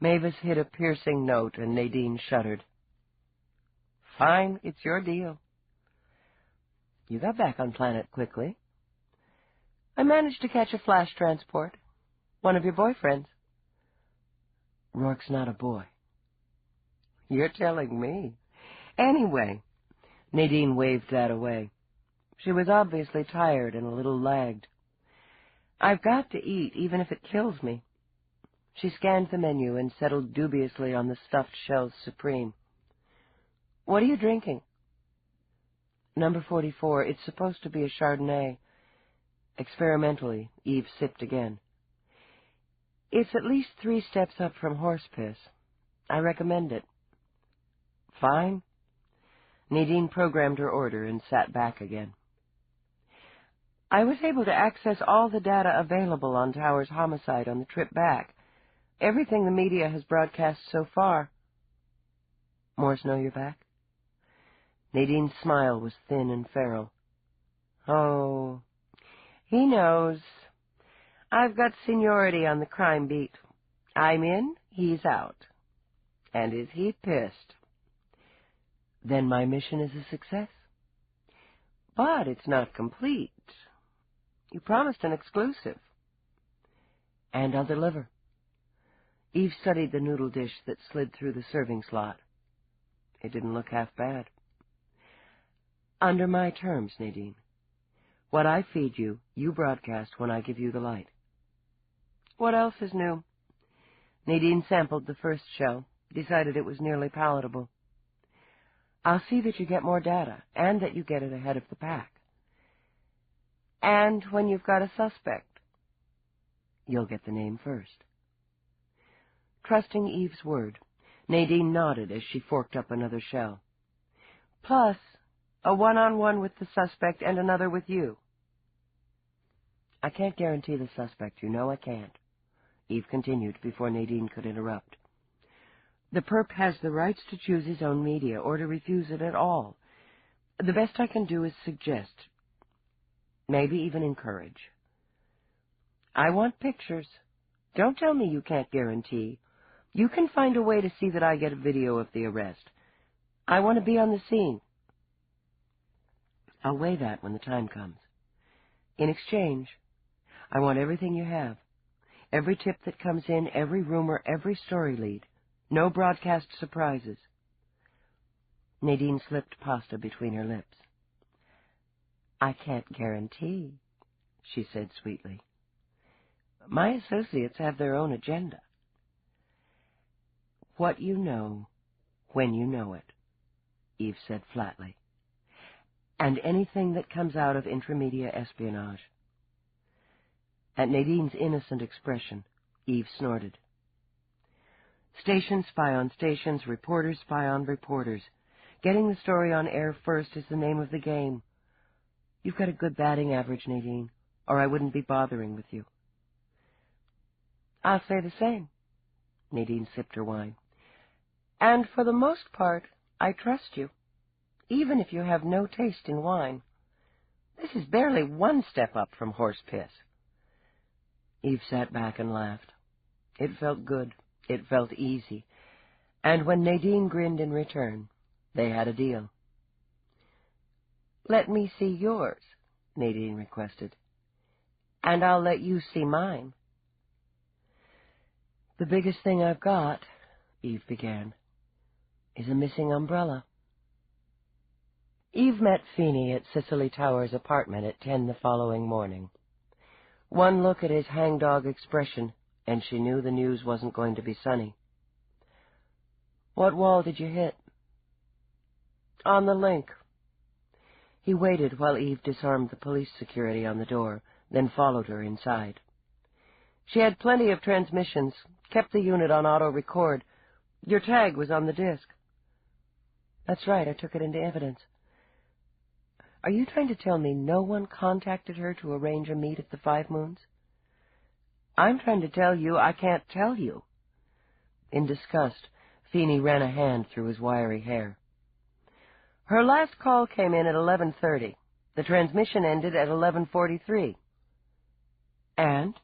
Mavis hit a piercing note, and Nadine shuddered. "Fine, it's your deal." "You got back on planet quickly." "I managed to catch a flash transport. One of your boyfriends." "Rourke's not a boy." "You're telling me." "Anyway," Nadine waved that away. She was obviously tired and a little lagged. "I've got to eat, even if it kills me." She scanned the menu and settled dubiously on the stuffed shells supreme. "What are you drinking?" "Number 44. It's supposed to be a Chardonnay." Experimentally, Eve sipped again. "It's at least 3 steps up from horse piss. I recommend it." "Fine." Nadine programmed her order and sat back again. I was able to access all the data available on Tower's homicide on the trip back. Everything the media has broadcast so far. Morse know you're back? Nadine's smile was thin and feral. Oh, he knows. I've got seniority on the crime beat. I'm in, he's out. And is he pissed? Then my mission is a success. But it's not complete. You promised an exclusive. And I'll deliver. Eve studied the noodle dish that slid through the serving slot. It didn't look half bad. Under my terms, Nadine. What I feed you, you broadcast when I give you the light. What else is new? Nadine sampled the first shell, decided it was nearly palatable. I'll see that you get more data, and that you get it ahead of the pack. And when you've got a suspect, you'll get the name first. Trusting Eve's word, Nadine nodded as she forked up another shell. Plus, a one-on-one with the suspect and another with you. I can't guarantee the suspect, you know I can't. Eve continued before Nadine could interrupt. The perp has the rights to choose his own media or to refuse it at all. The best I can do is suggest, maybe even encourage. I want pictures. Don't tell me you can't guarantee. You can find a way to see that I get a video of the arrest. I want to be on the scene. I'll weigh that when the time comes. In exchange, I want everything you have. Every tip that comes in, every rumor, every story lead. No broadcast surprises. Nadine slipped pasta between her lips. I can't guarantee, she said sweetly. My associates have their own agenda. What you know, when you know it, Eve said flatly. And anything that comes out of intramedia espionage. At Nadine's innocent expression, Eve snorted. Stations spy on stations, reporters spy on reporters. Getting the story on air first is the name of the game. You've got a good batting average, Nadine, or I wouldn't be bothering with you. I'll say the same. Nadine sipped her wine. And for the most part, I trust you, even if you have no taste in wine. This is barely one step up from horse piss. Eve sat back and laughed. It felt good. It felt easy. And when Nadine grinned in return, they had a deal. Let me see yours, Nadine requested, and I'll let you see mine. The biggest thing I've got, Eve began, is a missing umbrella. Eve met Feeney at Cicely Tower's apartment at 10 the following morning. One look at his hangdog expression, and she knew the news wasn't going to be sunny. What wall did you hit? On the link. He waited while Eve disarmed the police security on the door, then followed her inside. She had plenty of transmissions, kept the unit on auto-record. Your tag was on the disc. That's right, I took it into evidence. Are you trying to tell me no one contacted her to arrange a meet at the Five Moons? I'm trying to tell you I can't tell you. In disgust, Feeney ran a hand through his wiry hair. Her last call came in at 11:30. The transmission ended at 11:43. And?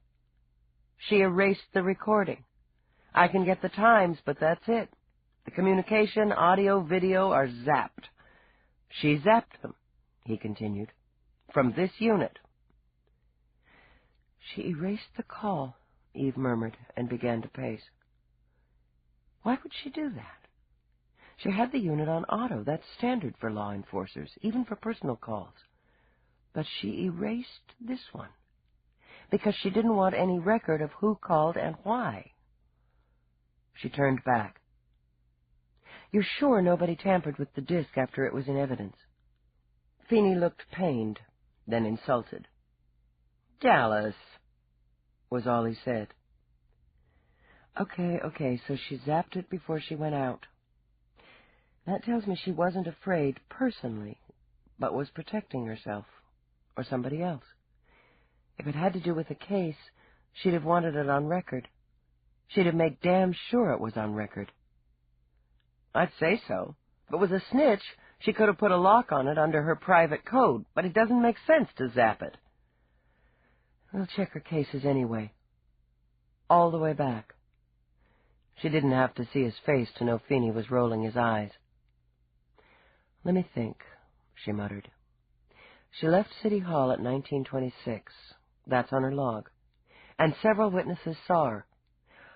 She erased the recording. I can get the times, but that's it. The communication, audio, video are zapped. She zapped them, he continued, from this unit. She erased the call, Eve murmured, and began to pace. Why would she do that? She had the unit on auto. That's standard for law enforcers, even for personal calls. But she erased this one, because she didn't want any record of who called and why. She turned back. You're sure nobody tampered with the disc after it was in evidence? Feeney looked pained, then insulted. Dallas, was all he said. Okay, so she zapped it before she went out. That tells me she wasn't afraid personally, but was protecting herself, or somebody else. If it had to do with the case, she'd have wanted it on record. She'd have made damn sure it was on record. I'd say so. If it was a snitch, she could have put a lock on it under her private code, but it doesn't make sense to zap it. We'll check her cases anyway. All the way back. She didn't have to see his face to know Feeney was rolling his eyes. Let me think, she muttered. She left City Hall at 1926. That's on her log. And several witnesses saw her.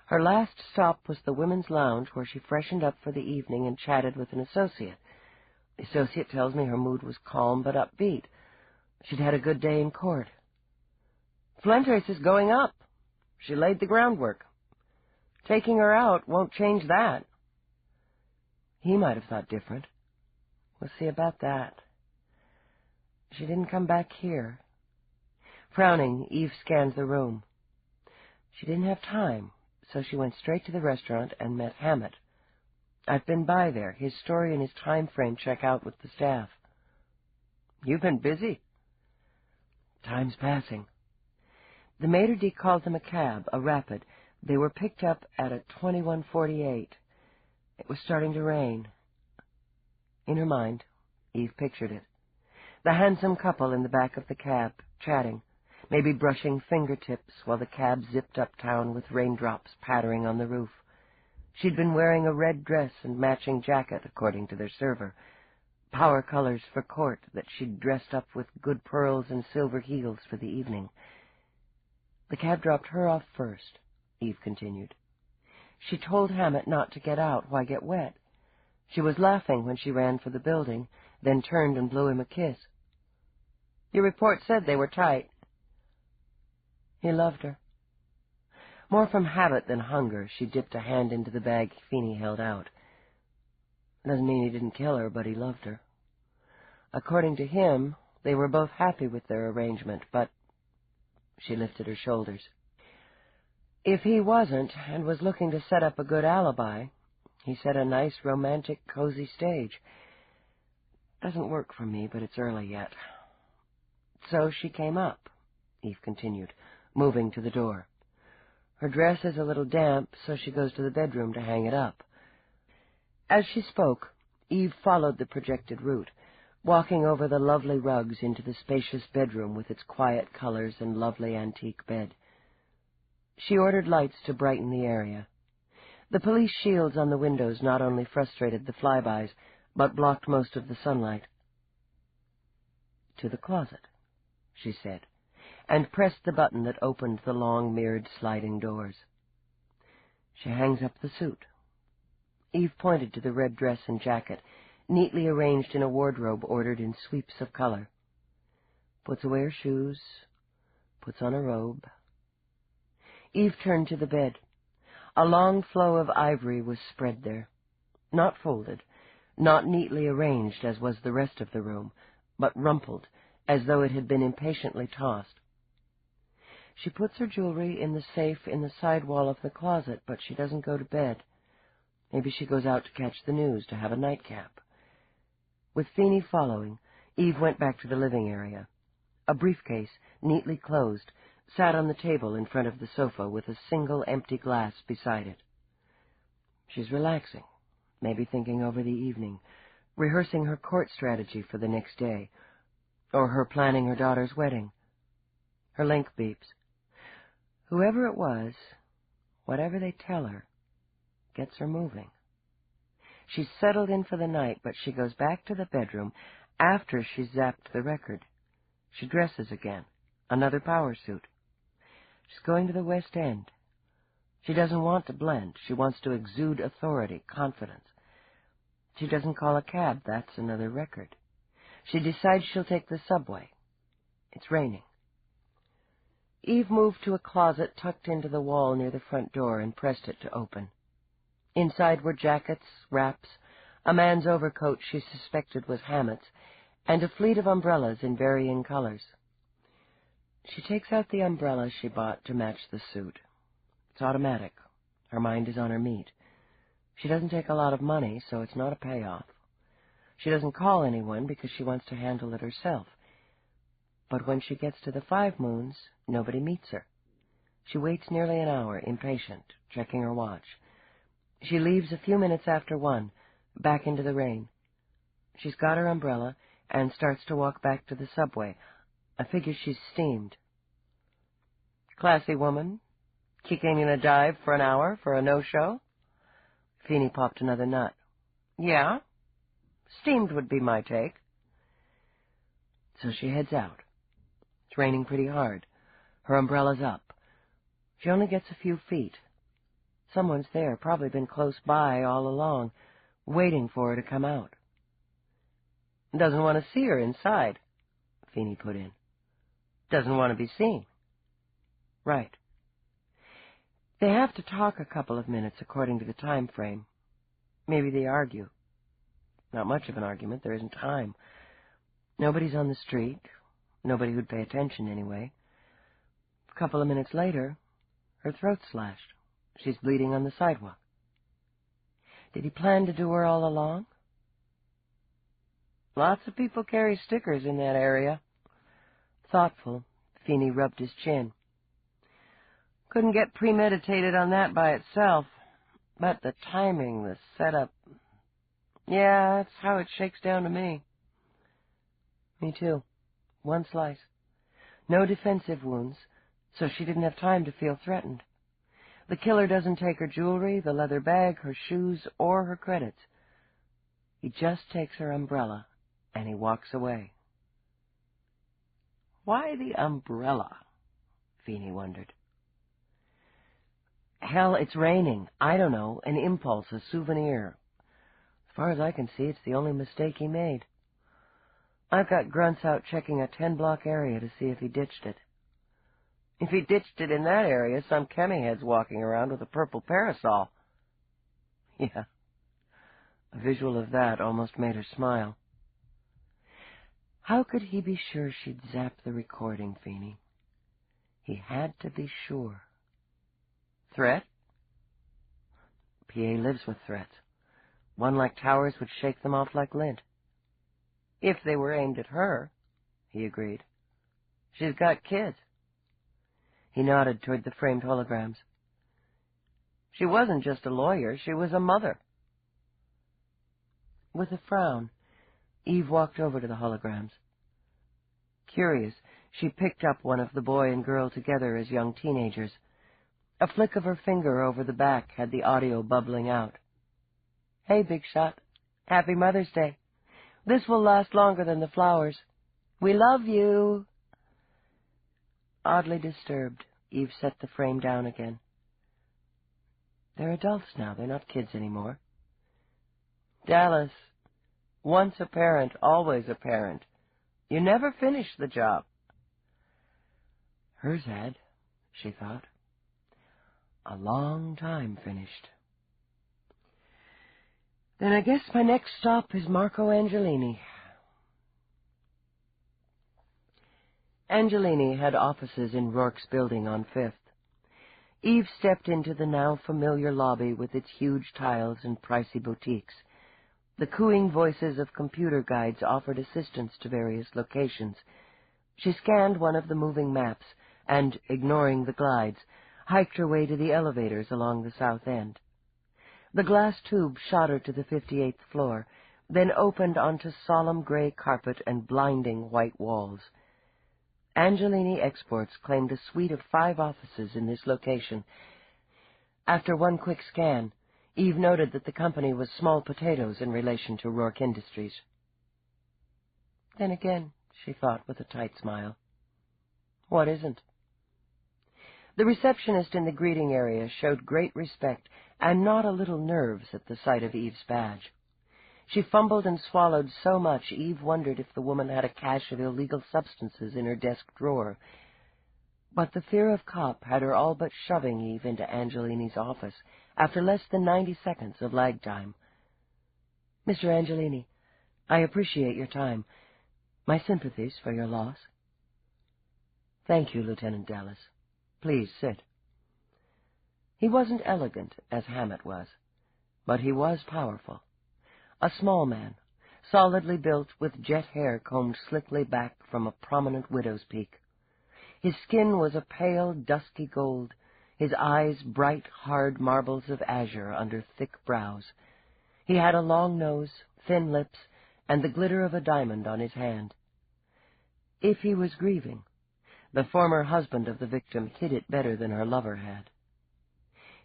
Her last stop was the women's lounge, where she freshened up for the evening and chatted with an associate. The associate tells me her mood was calm but upbeat. She'd had a good day in court. Fuentes is going up. She laid the groundwork. Taking her out won't change that. He might have thought different. We'll see about that. She didn't come back here. Frowning, Eve scanned the room. She didn't have time, so she went straight to the restaurant and met Hammett. I've been by there. His story and his time frame check out with the staff. You've been busy. Time's passing. The maitre d' called them a cab, a rapid. They were picked up at a 21:48. It was starting to rain. In her mind, Eve pictured it. The handsome couple in the back of the cab, chatting, maybe brushing fingertips while the cab zipped uptown with raindrops pattering on the roof. She'd been wearing a red dress and matching jacket, according to their server, power colors for court that she'd dressed up with good pearls and silver heels for the evening. The cab dropped her off first, Eve continued. She told Hammett not to get out. Why get wet? She was laughing when she ran for the building, then turned and blew him a kiss. Your report said they were tight. He loved her. More from habit than hunger, she dipped a hand into the bag Feeney held out. Doesn't mean he didn't kill her, but he loved her. According to him, they were both happy with their arrangement, but... She lifted her shoulders. If he wasn't, and was looking to set up a good alibi, he set a nice, romantic, cozy stage. Doesn't work for me, but it's early yet. So she came up, Eve continued, moving to the door. Her dress is a little damp, so she goes to the bedroom to hang it up. As she spoke, Eve followed the projected route, walking over the lovely rugs into the spacious bedroom with its quiet colors and lovely antique bed. She ordered lights to brighten the area. The police shields on the windows not only frustrated the flybys, but blocked most of the sunlight. To the closet, she said, and pressed the button that opened the long, mirrored sliding doors. She hangs up the suit. Eve pointed to the red dress and jacket, neatly arranged in a wardrobe ordered in sweeps of color. Puts away her shoes, puts on a robe. Eve turned to the bed. A long flow of ivory was spread there, not folded, not neatly arranged as was the rest of the room, but rumpled, as though it had been impatiently tossed. She puts her jewelry in the safe in the side wall of the closet, but she doesn't go to bed. Maybe she goes out to catch the news, to have a nightcap. With Feeney following, Eve went back to the living area. A briefcase, neatly closed, sat on the table in front of the sofa with a single empty glass beside it. She's relaxing, maybe thinking over the evening, rehearsing her court strategy for the next day, or her planning her daughter's wedding. Her link beeps. Whoever it was, whatever they tell her, gets her moving. She's settled in for the night, but she goes back to the bedroom after she's zapped the record. She dresses again, another power suit. She's going to the West End. She doesn't want to blend. She wants to exude authority, confidence. She doesn't call a cab. That's another record. She decides she'll take the subway. It's raining. Eve moved to a closet tucked into the wall near the front door and pressed it to open. Inside were jackets, wraps, a man's overcoat she suspected was Hammett's, and a fleet of umbrellas in varying colors. She takes out the umbrella she bought to match the suit. It's automatic. Her mind is on her meat. She doesn't take a lot of money, so it's not a payoff. She doesn't call anyone because she wants to handle it herself. But when she gets to the 5 Moons, nobody meets her. She waits nearly an hour, impatient, checking her watch. She leaves a few minutes after 1, back into the rain. She's got her umbrella and starts to walk back to the subway. I figure she's steamed. Classy woman, kicking in a dive for an hour for a no-show? Feeney popped another nut. Yeah, steamed would be my take. So she heads out. It's raining pretty hard. Her umbrella's up. She only gets a few feet. Someone's there, probably been close by all along, waiting for her to come out. Doesn't want to see her inside, Feeney put in. Doesn't want to be seen. Right. They have to talk a couple of minutes according to the time frame. Maybe they argue. Not much of an argument, there isn't time. Nobody's on the street. Nobody who'd pay attention anyway. A couple of minutes later, her throat's slashed. She's bleeding on the sidewalk. Did he plan to do her all along? Lots of people carry stickers in that area. Thoughtful, Feeney rubbed his chin. Couldn't get premeditated on that by itself. But the timing, the setup... Yeah, that's how it shakes down to me. Me too. 1 slice. No defensive wounds, so she didn't have time to feel threatened. The killer doesn't take her jewelry, the leather bag, her shoes, or her credits. He just takes her umbrella, and he walks away. Why the umbrella? Feeney wondered. Hell, it's raining. I don't know. An impulse, a souvenir. As far as I can see, it's the only mistake he made. I've got grunts out checking a 10-block area to see if he ditched it. If he ditched it in that area, some chemi-head's walking around with a purple parasol. Yeah. A visual of that almost made her smile. How could he be sure she'd zap the recording, Feeney? He had to be sure. Threat? P.A. lives with threats. One like Towers would shake them off like lint. If they were aimed at her, he agreed. She's got kids. He nodded toward the framed holograms. She wasn't just a lawyer, she was a mother. With a frown, Eve walked over to the holograms. Curious, she picked up one of the boy and girl together as young teenagers. A flick of her finger over the back had the audio bubbling out. Hey, Big Shot. Happy Mother's Day. This will last longer than the flowers. We love you. Oddly disturbed, Eve set the frame down again. They're adults now. They're not kids anymore. Dallas, once a parent, always a parent. You never finish the job. Hers had, she thought. A long time finished. Then I guess my next stop is Marco Angelini. Angelini had offices in Roarke's building on 5th. Eve stepped into the now familiar lobby with its huge tiles and pricey boutiques. The cooing voices of computer guides offered assistance to various locations. She scanned one of the moving maps and, ignoring the glides, hiked her way to the elevators along the south end. The glass tube shot her to the 58th floor, then opened onto solemn gray carpet and blinding white walls. Angelini Exports claimed a suite of 5 offices in this location. After one quick scan, Eve noted that the company was small potatoes in relation to Roarke Industries. Then again, she thought with a tight smile, what isn't? The receptionist in the greeting area showed great respect and not a little nerves at the sight of Eve's badge. She fumbled and swallowed so much Eve wondered if the woman had a cache of illegal substances in her desk drawer. But the fear of cop had her all but shoving Eve into Angelini's office after less than 90 seconds of lag time. Mr. Angelini, I appreciate your time. My sympathies for your loss. Thank you, Lieutenant Dallas. Please sit. He wasn't elegant, as Hammett was, but he was powerful. A small man, solidly built with jet hair combed slickly back from a prominent widow's peak. His skin was a pale, dusky gold, his eyes bright, hard marbles of azure under thick brows. He had a long nose, thin lips, and the glitter of a diamond on his hand. If he was grieving, the former husband of the victim hid it better than her lover had.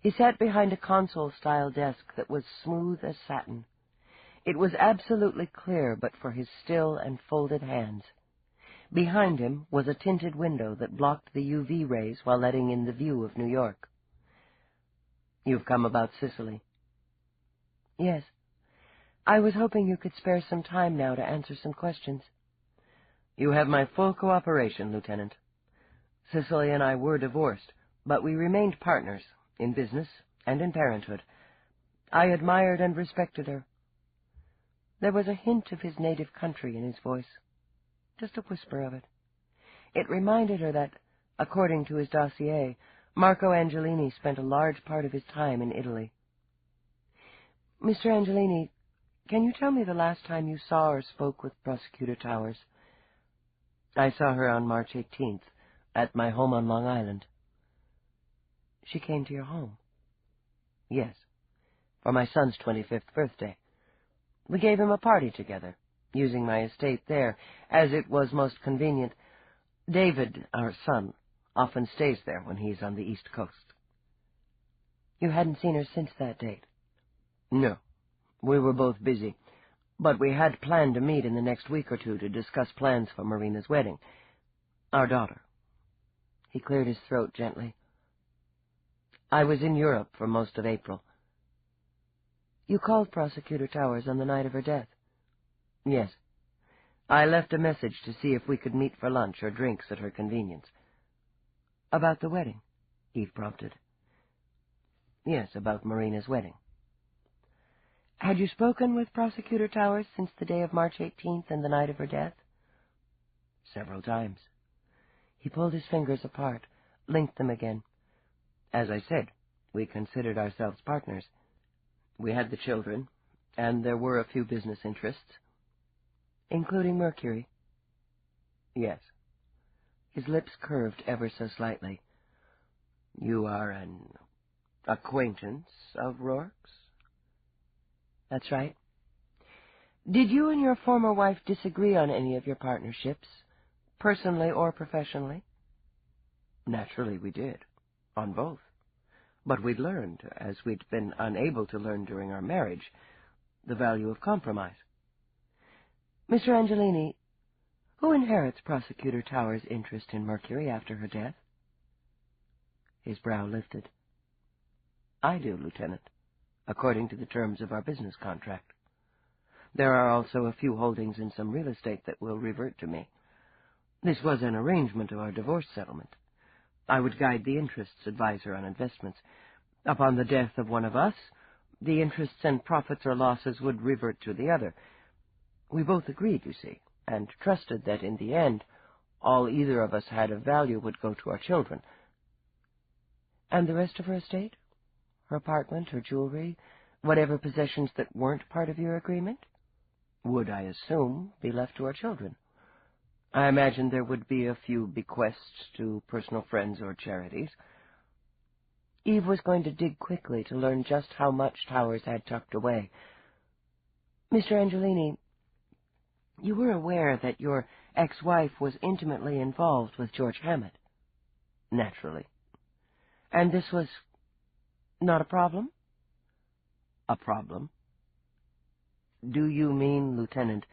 He sat behind a console-style desk that was smooth as satin. It was absolutely clear but for his still and folded hands. Behind him was a tinted window that blocked the UV rays while letting in the view of New York. "You've come about Sicily." "Yes. I was hoping you could spare some time now to answer some questions." "You have my full cooperation, Lieutenant. Cicely and I were divorced, but we remained partners in business and in parenthood. I admired and respected her." There was a hint of his native country in his voice, just a whisper of it. It reminded her that, according to his dossier, Marco Angelini spent a large part of his time in Italy. "Mr. Angelini, can you tell me the last time you saw or spoke with Prosecutor Towers?" "I saw her on March 18th, at my home on Long Island." "She came to your home?" "Yes, for my son's 25th birthday. We gave him a party together, using my estate there, as it was most convenient. David, our son, often stays there when he's on the East Coast." "You hadn't seen her since that date?" "No. We were both busy, but we had planned to meet in the next week or two to discuss plans for Marina's wedding. Our daughter." He cleared his throat gently. "I was in Europe for most of April." "You called Prosecutor Towers on the night of her death?" "Yes. I left a message to see if we could meet for lunch or drinks at her convenience." "About the wedding?" Eve prompted. "Yes, about Marina's wedding." "Had you spoken with Prosecutor Towers since the day of March 18th and the night of her death?" "Several times." He pulled his fingers apart, linked them again. "As I said, we considered ourselves partners. We had the children, and there were a few business interests." "Including Mercury?" "Yes." His lips curved ever so slightly. "You are an acquaintance of Roarke's?" "That's right." "Did you and your former wife disagree on any of your partnerships, personally or professionally?" "Naturally we did, on both. But we'd learned, as we'd been unable to learn during our marriage, the value of compromise." "Mr. Angelini, who inherits Prosecutor Towers' interest in Mercury after her death?" His brow lifted. "I do, Lieutenant, according to the terms of our business contract. There are also a few holdings in some real estate that will revert to me. This was an arrangement of our divorce settlement. I would guide the interests, advise her on investments. Upon the death of one of us, the interests and profits or losses would revert to the other. We both agreed, you see, and trusted that in the end, all either of us had of value would go to our children." "And the rest of her estate? Her apartment, her jewelry, whatever possessions that weren't part of your agreement?" "Would, I assume, be left to our children. I imagine there would be a few bequests to personal friends or charities." Eve was going to dig quickly to learn just how much Towers had tucked away. "Mr. Angelini, you were aware that your ex-wife was intimately involved with George Hammett?" "Naturally." "And this was not a problem?" "A problem? Do you mean, Lieutenant,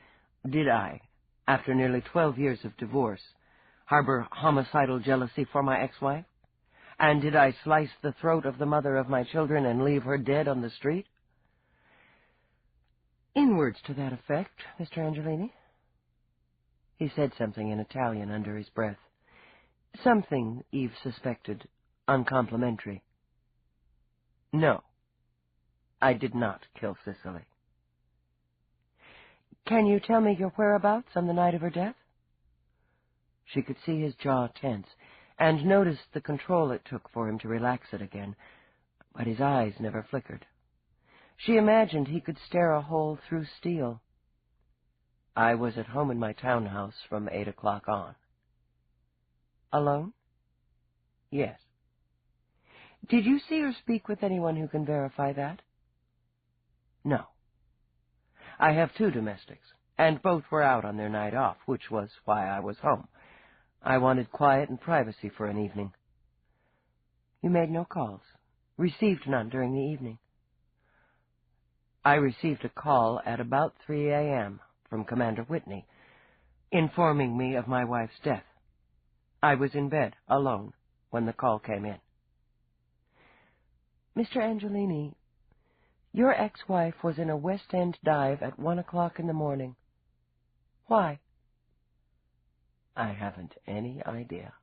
did I, after nearly 12 years of divorce, harbor homicidal jealousy for my ex-wife? And did I slice the throat of the mother of my children and leave her dead on the street?" "In words to that effect, Mr. Angelini." He said something in Italian under his breath. Something, Eve suspected, uncomplimentary. "No, I did not kill Cicely." "Can you tell me your whereabouts on the night of her death?" She could see his jaw tense, and noticed the control it took for him to relax it again, but his eyes never flickered. She imagined he could stare a hole through steel. I was at home in my townhouse from 8 o'clock on. Alone? Yes. Did you see or speak with anyone who can verify that? No. I have 2 domestics, and both were out on their night off, which was why I was home. I wanted quiet and privacy for an evening. You made no calls, received none during the evening. I received a call at about 3 a.m. from Commander Whitney, informing me of my wife's death. I was in bed, alone, when the call came in. Mr. Angelini, your ex-wife was in a West End dive at 1 o'clock in the morning. Why? I haven't any idea.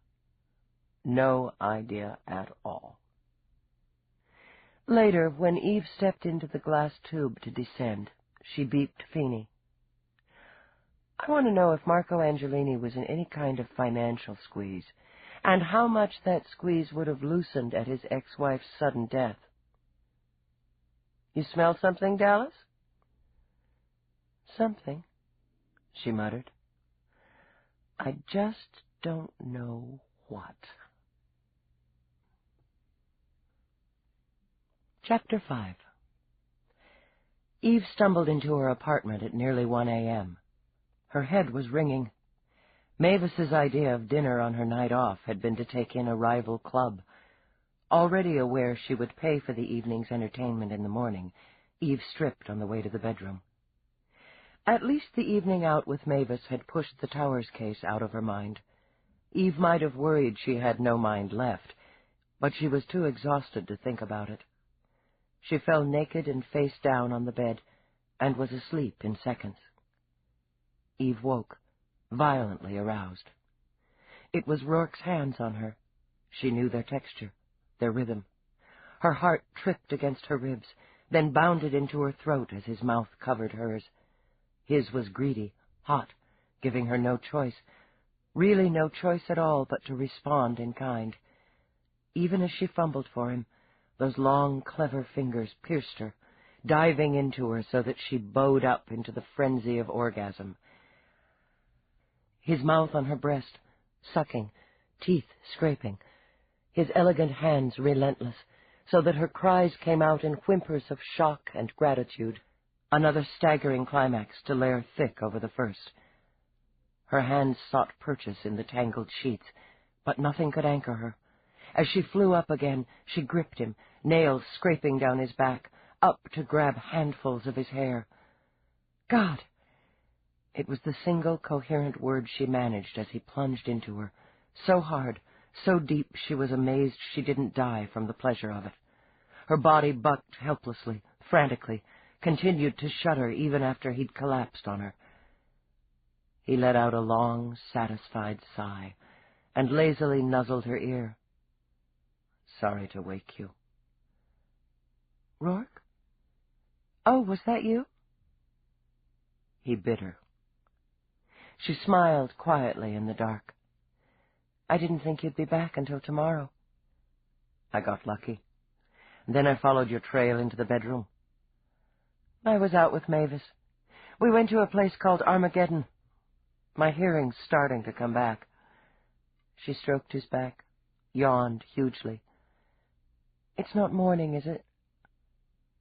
No idea at all. Later, when Eve stepped into the glass tube to descend, she beeped Feeney. I want to know if Marco Angelini was in any kind of financial squeeze, and how much that squeeze would have loosened at his ex-wife's sudden death. You smell something, Dallas? Something, she muttered. I just don't know what. Chapter 5. Eve stumbled into her apartment at nearly 1 a.m. Her head was ringing. Mavis's idea of dinner on her night off had been to take in a rival club. Already aware she would pay for the evening's entertainment in the morning, Eve stripped on the way to the bedroom. At least the evening out with Mavis had pushed the Towers case out of her mind. Eve might have worried she had no mind left, but she was too exhausted to think about it. She fell naked and face down on the bed, and was asleep in seconds. Eve woke, violently aroused. It was Roarke's hands on her. She knew their texture, their rhythm. Her heart tripped against her ribs, then bounded into her throat as his mouth covered hers. His was greedy, hot, giving her no choice, really no choice at all but to respond in kind. Even as she fumbled for him, those long, clever fingers pierced her, diving into her so that she bowed up into the frenzy of orgasm. His mouth on her breast, sucking, teeth scraping, his elegant hands relentless, so that her cries came out in whimpers of shock and gratitude, another staggering climax to layer thick over the first. Her hands sought purchase in the tangled sheets, but nothing could anchor her. As she flew up again, she gripped him, nails scraping down his back, up to grab handfuls of his hair. God! It was the single coherent word she managed as he plunged into her, so hard, so deep she was amazed she didn't die from the pleasure of it. Her body bucked helplessly, frantically, continued to shudder even after he'd collapsed on her. He let out a long, satisfied sigh, and lazily nuzzled her ear. Sorry to wake you. Roarke? Oh, was that you? He bit her. She smiled quietly in the dark. I didn't think you'd be back until tomorrow. I got lucky. Then I followed your trail into the bedroom. I was out with Mavis. We went to a place called Armageddon. My hearing's starting to come back. She stroked his back, yawned hugely. It's not morning, is it?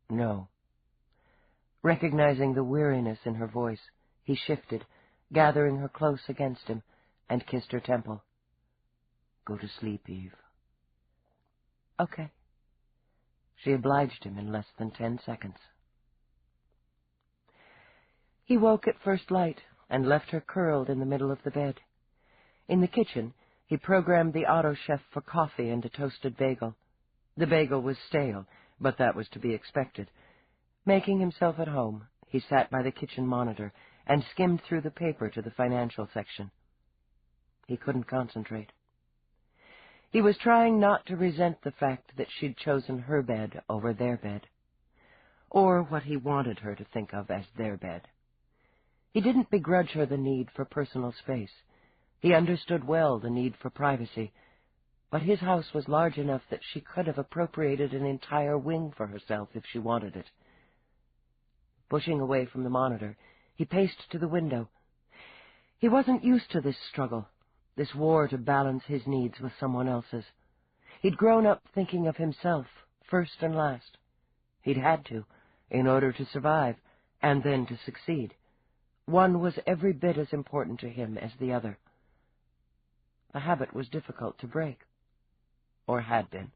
No. Recognizing the weariness in her voice, he shifted, gathering her close against him, and kissed her temple. Go to sleep, Eve. Okay. She obliged him in less than 10 seconds. He woke at first light and left her curled in the middle of the bed. In the kitchen, he programmed the auto chef for coffee and a toasted bagel. The bagel was stale, but that was to be expected. Making himself at home, he sat by the kitchen monitor and skimmed through the paper to the financial section. He couldn't concentrate. He was trying not to resent the fact that she'd chosen her bed over their bed, or what he wanted her to think of as their bed. He didn't begrudge her the need for personal space. He understood well the need for privacy, but his house was large enough that she could have appropriated an entire wing for herself if she wanted it. Pushing away from the monitor, he paced to the window, He wasn't used to this struggle, this war to balance his needs with someone else's. He'd grown up thinking of himself, first and last. He'd had to, in order to survive, and then to succeed. One was every bit as important to him as the other. The habit was difficult to break, or had been,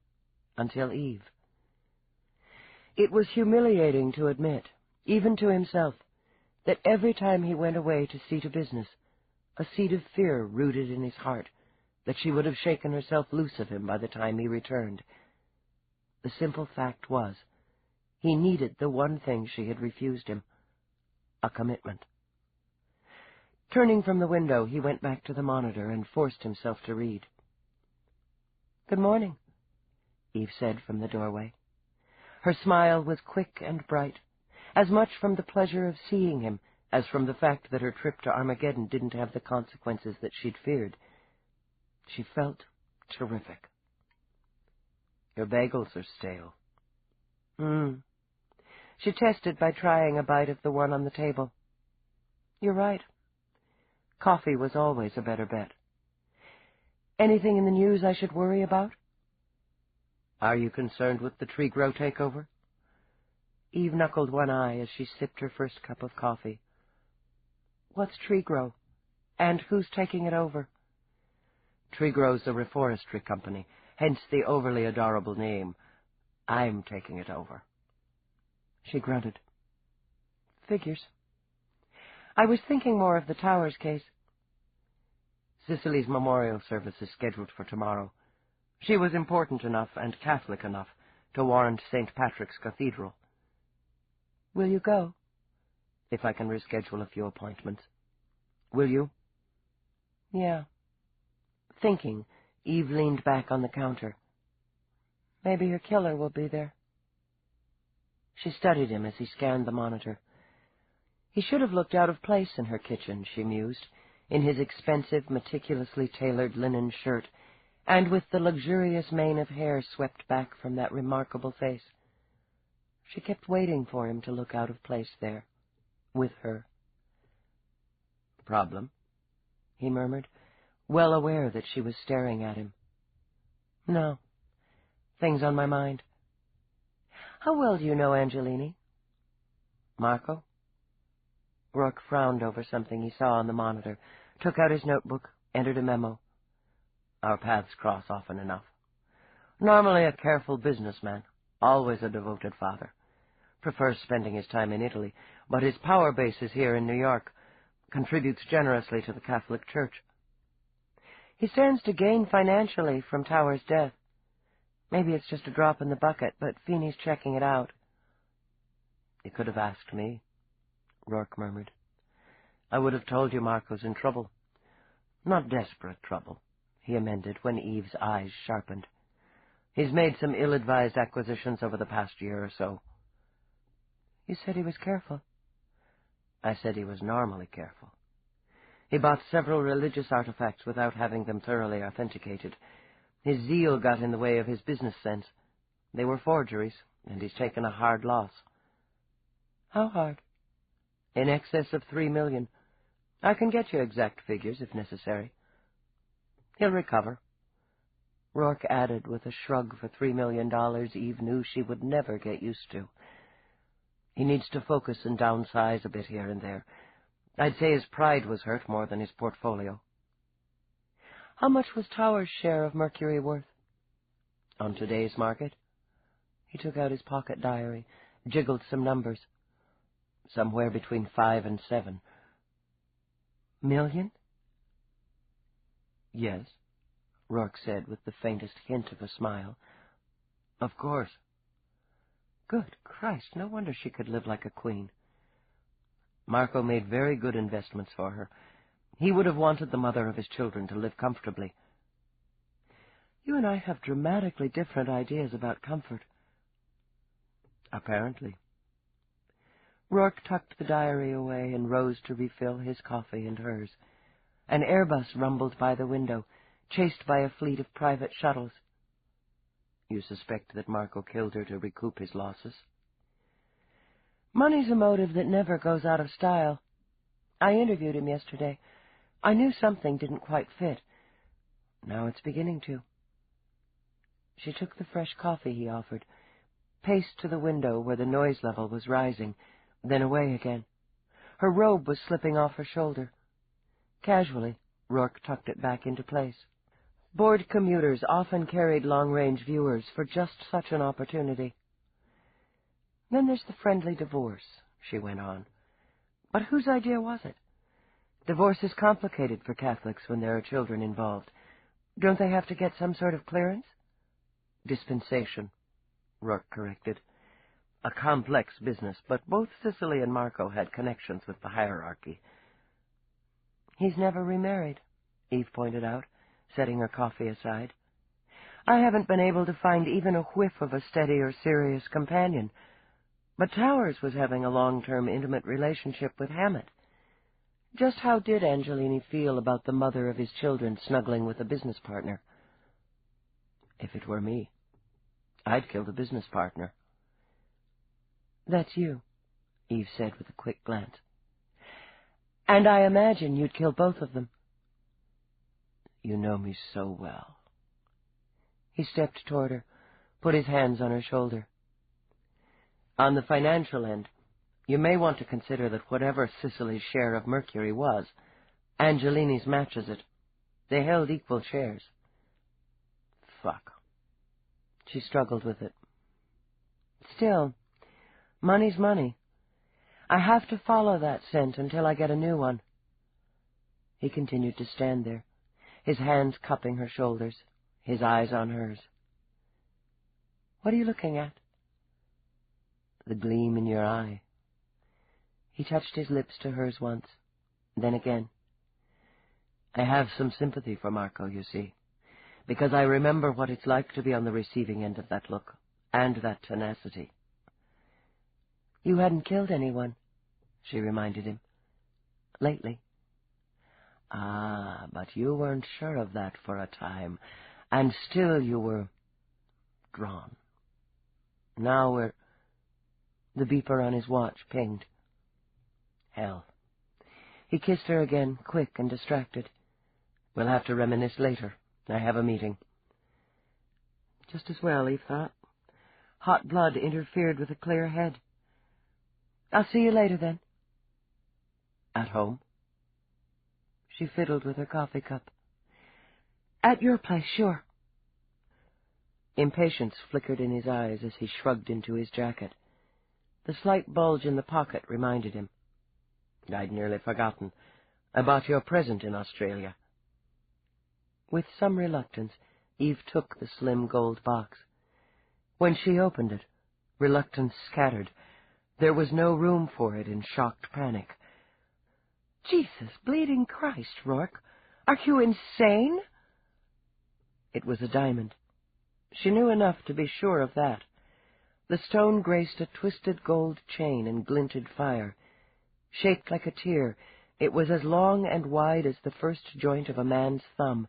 until Eve. It was humiliating to admit, even to himself, that every time he went away to see to business, a seed of fear rooted in his heart that she would have shaken herself loose of him by the time he returned. The simple fact was, he needed the one thing she had refused him, a commitment. Turning from the window, he went back to the monitor and forced himself to read. "Good morning," Eve said from the doorway. Her smile was quick and bright, as much from the pleasure of seeing him as from the fact that her trip to Armageddon didn't have the consequences that she'd feared. She felt terrific. "Your bagels are stale." She tested by trying a bite of the one on the table. "You're right. Coffee was always a better bet. Anything in the news I should worry about?" "Are you concerned with the Trigro takeover?" Eve knuckled one eye as she sipped her first cup of coffee. "What's Trigro? And who's taking it over?" "Trigro's a reforestry company, hence the overly adorable name. I'm taking it over." She grunted. "Figures. I was thinking more of the Towers case." "Cicely's memorial service is scheduled for tomorrow. She was important enough and Catholic enough to warrant St. Patrick's Cathedral." "Will you go?" "If I can reschedule a few appointments. Will you?" "Yeah." Thinking, Eve leaned back on the counter. "Maybe your killer will be there." She studied him as he scanned the monitor. He should have looked out of place in her kitchen, she mused, in his expensive, meticulously tailored linen shirt, and with the luxurious mane of hair swept back from that remarkable face. She kept waiting for him to look out of place there, with her. "Problem?" he murmured, well aware that she was staring at him. "No. Things on my mind." "How well do you know Angelini?" "Marco?" Roarke frowned over something he saw on the monitor, took out his notebook, entered a memo. "Our paths cross often enough. Normally a careful businessman, always a devoted father. Prefers spending his time in Italy, but his power base is here in New York. Contributes generously to the Catholic Church. He stands to gain financially from Tower's death. Maybe it's just a drop in the bucket, but Feeney's checking it out." "You could have asked me," Roarke murmured. "I would have told you Marco's in trouble. Not desperate trouble," he amended when Eve's eyes sharpened. "He's made some ill-advised acquisitions over the past year or so." "You said he was careful." "I said he was normally careful. He bought several religious artifacts without having them thoroughly authenticated. His zeal got in the way of his business sense. They were forgeries, and he's taken a hard loss." "How hard?" "In excess of $3 million. I can get you exact figures if necessary." "He'll recover." Roarke added with a shrug for $3 million Eve knew she would never get used to. "He needs to focus and downsize a bit here and there. I'd say his pride was hurt more than his portfolio." "How much was Tower's share of Mercury worth?" "On today's market?" He took out his pocket diary, jiggled some numbers. "Somewhere between 5 and 7. "Million?" "Yes," Roarke said with the faintest hint of a smile. "Of course." Good Christ, no wonder she could live like a queen. Marco made very good investments for her. He would have wanted the mother of his children to live comfortably. "You and I have dramatically different ideas about comfort." "Apparently." Roarke tucked the diary away and rose to refill his coffee and hers. An Airbus rumbled by the window, chased by a fleet of private shuttles. "You suspect that Marco killed her to recoup his losses?" "Money's a motive that never goes out of style. I interviewed him yesterday. I knew something didn't quite fit. Now it's beginning to. She took the fresh coffee he offered, paced to the window where the noise level was rising, then away again. Her robe was slipping off her shoulder. Casually, Roarke tucked it back into place. Bored commuters often carried long-range viewers for just such an opportunity. Then there's the friendly divorce, she went on. But whose idea was it? Divorce is complicated for Catholics when there are children involved. Don't they have to get some sort of clearance? Dispensation, Roarke corrected. A complex business, but both Cicely and Marco had connections with the hierarchy. He's never remarried, Eve pointed out, setting her coffee aside. I haven't been able to find even a whiff of a steady or serious companion, but Towers was having a long-term intimate relationship with Hammett. Just how did Angelini feel about the mother of his children snuggling with a business partner? If it were me, I'd kill the business partner. That's you, Eve said with a quick glance. And I imagine you'd kill both of them. You know me so well. He stepped toward her, put his hands on her shoulder. On the financial end, you may want to consider that whatever Cicely's share of Mercury was, Angelini's matches it. They held equal shares. Fuck. She struggled with it. Still, money's money. I have to follow that scent until I get a new one. He continued to stand there, his hands cupping her shoulders, his eyes on hers. What are you looking at? The gleam in your eye. He touched his lips to hers once, then again. I have some sympathy for Marco, you see, because I remember what it's like to be on the receiving end of that look, and that tenacity. You hadn't killed anyone, she reminded him. Lately. Ah, but you weren't sure of that for a time, and still you were drawn. Now we're... The beeper on his watch pinged. Hell. He kissed her again, quick and distracted. We'll have to reminisce later. I have a meeting. Just as well, Eve thought. Hot blood interfered with a clear head. I'll see you later, then. At home? She fiddled with her coffee cup. At your place, sure. Impatience flickered in his eyes as he shrugged into his jacket. The slight bulge in the pocket reminded him. I'd nearly forgotten. I bought you a present in Australia. With some reluctance, Eve took the slim gold box. When she opened it, reluctance scattered. There was no room for it in shocked panic. Jesus bleeding Christ, Roarke! Are you insane? It was a diamond. She knew enough to be sure of that. The stone graced a twisted gold chain and glinted fire. Shaped like a tear, it was as long and wide as the first joint of a man's thumb.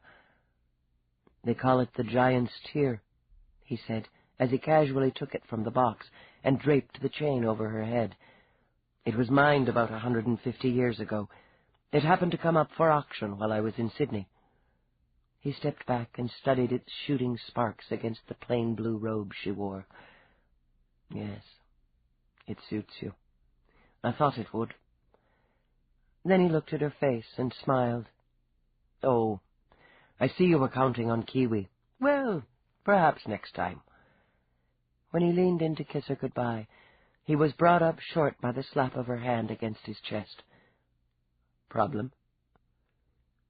They call it the giant's tear, he said, as he casually took it from the box and draped the chain over her head. It was mined about 150 years ago. It happened to come up for auction while I was in Sydney. He stepped back and studied its shooting sparks against the plain blue robe she wore. Yes, it suits you. I thought it would. Then he looked at her face and smiled. Oh, I see you were counting on Kiwi. Well, perhaps next time. When he leaned in to kiss her goodbye, he was brought up short by the slap of her hand against his chest. Problem?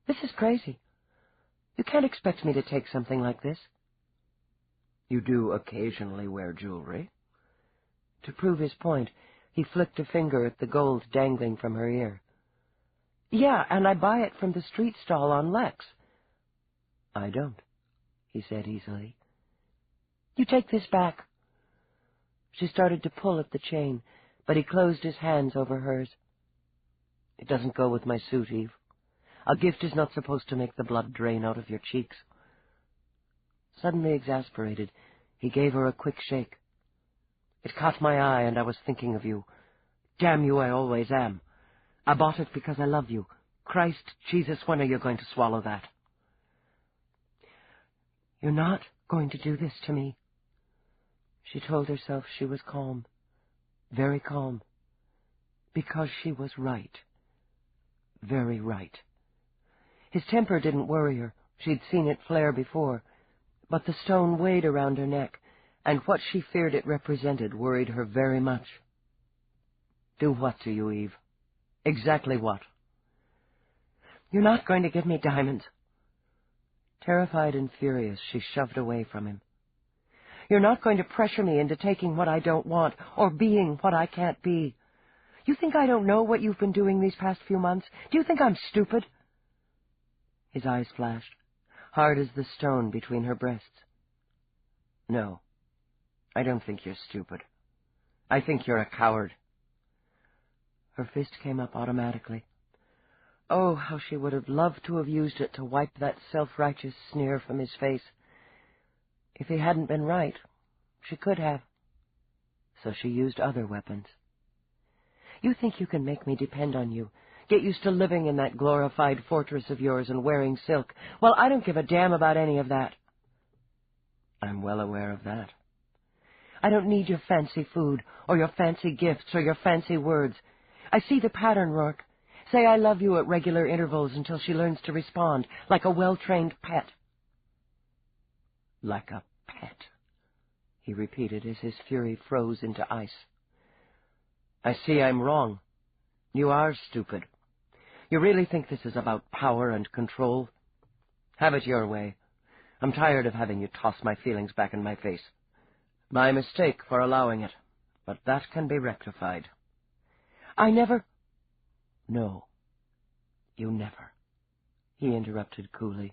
This is crazy. You can't expect me to take something like this. You do occasionally wear jewelry. To prove his point, he flicked a finger at the gold dangling from her ear. Yeah, and I buy it from the street stall on Lex. I don't, he said easily. You take this back. She started to pull at the chain, but he closed his hands over hers. It doesn't go with my suit, Eve. A gift is not supposed to make the blood drain out of your cheeks. Suddenly exasperated, he gave her a quick shake. It caught my eye, and I was thinking of you. Damn you, I always am. I bought it because I love you. Christ Jesus, when are you going to swallow that? You're not going to do this to me. She told herself she was calm, very calm, because she was right, very right. His temper didn't worry her. She'd seen it flare before, but the stone weighed around her neck, and what she feared it represented worried her very much. Do what to you, Eve? Exactly what? You're not going to give me diamonds. Terrified and furious, she shoved away from him. You're not going to pressure me into taking what I don't want, or being what I can't be. You think I don't know what you've been doing these past few months? Do you think I'm stupid? His eyes flashed, hard as the stone between her breasts. No, I don't think you're stupid. I think you're a coward. Her fist came up automatically. Oh, how she would have loved to have used it to wipe that self-righteous sneer from his face. If he hadn't been right, she could have. So she used other weapons. You think you can make me depend on you, get used to living in that glorified fortress of yours and wearing silk? Well, I don't give a damn about any of that. I'm well aware of that. I don't need your fancy food, or your fancy gifts, or your fancy words. I see the pattern, Roarke. Say I love you at regular intervals until she learns to respond, like a well-trained pet. Like a pet, he repeated as his fury froze into ice. I see I'm wrong. You are stupid. You really think this is about power and control? Have it your way. I'm tired of having you toss my feelings back in my face. My mistake for allowing it, but that can be rectified. I never... No, you never, he interrupted coolly.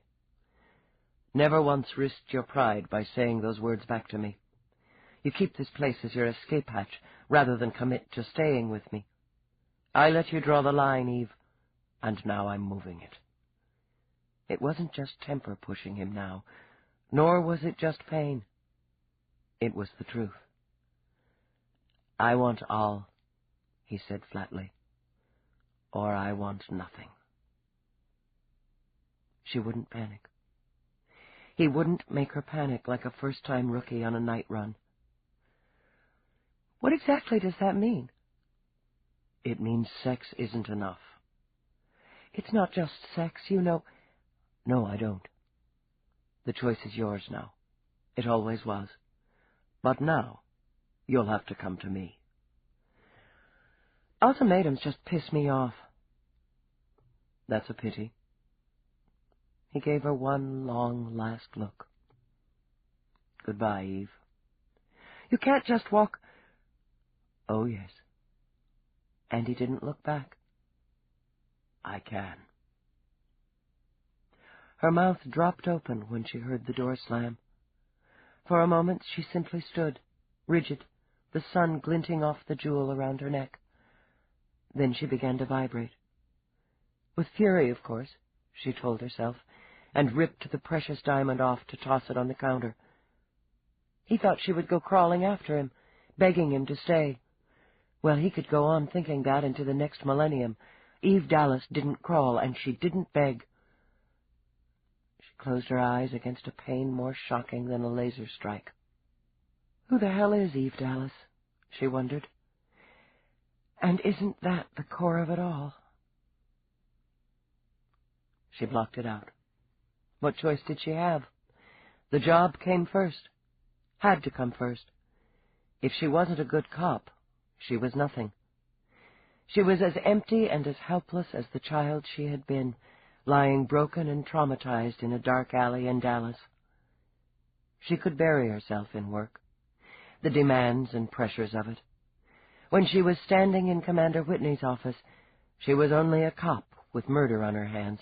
Never once risked your pride by saying those words back to me. You keep this place as your escape hatch, rather than commit to staying with me. I let you draw the line, Eve, and now I'm moving it. It wasn't just temper pushing him now, nor was it just pain. It was the truth. I want all, he said flatly, or I want nothing. She wouldn't panic. He wouldn't make her panic like a first-time rookie on a night run. What exactly does that mean? It means sex isn't enough. It's not just sex, you know. No, I don't. The choice is yours now. It always was. But now, you'll have to come to me. Ultimatums just piss me off. That's a pity. He gave her one long last look. Goodbye, Eve. You can't just walk... Oh, yes. And he didn't look back. I can. Her mouth dropped open when she heard the door slam. For a moment she simply stood, rigid, the sun glinting off the jewel around her neck. Then she began to vibrate. With fury, of course, she told herself, and ripped the precious diamond off to toss it on the counter. He thought she would go crawling after him, begging him to stay. Well, he could go on thinking that into the next millennium. Eve Dallas didn't crawl, and she didn't beg. She closed her eyes against a pain more shocking than a laser strike. Who the hell is Eve Dallas? She wondered. And isn't that the core of it all? She blocked it out. What choice did she have? The job came first. Had to come first. If she wasn't a good cop, she was nothing. She was as empty and as helpless as the child she had been, lying broken and traumatized in a dark alley in Dallas. She could bury herself in work, the demands and pressures of it. When she was standing in Commander Whitney's office, she was only a cop with murder on her hands.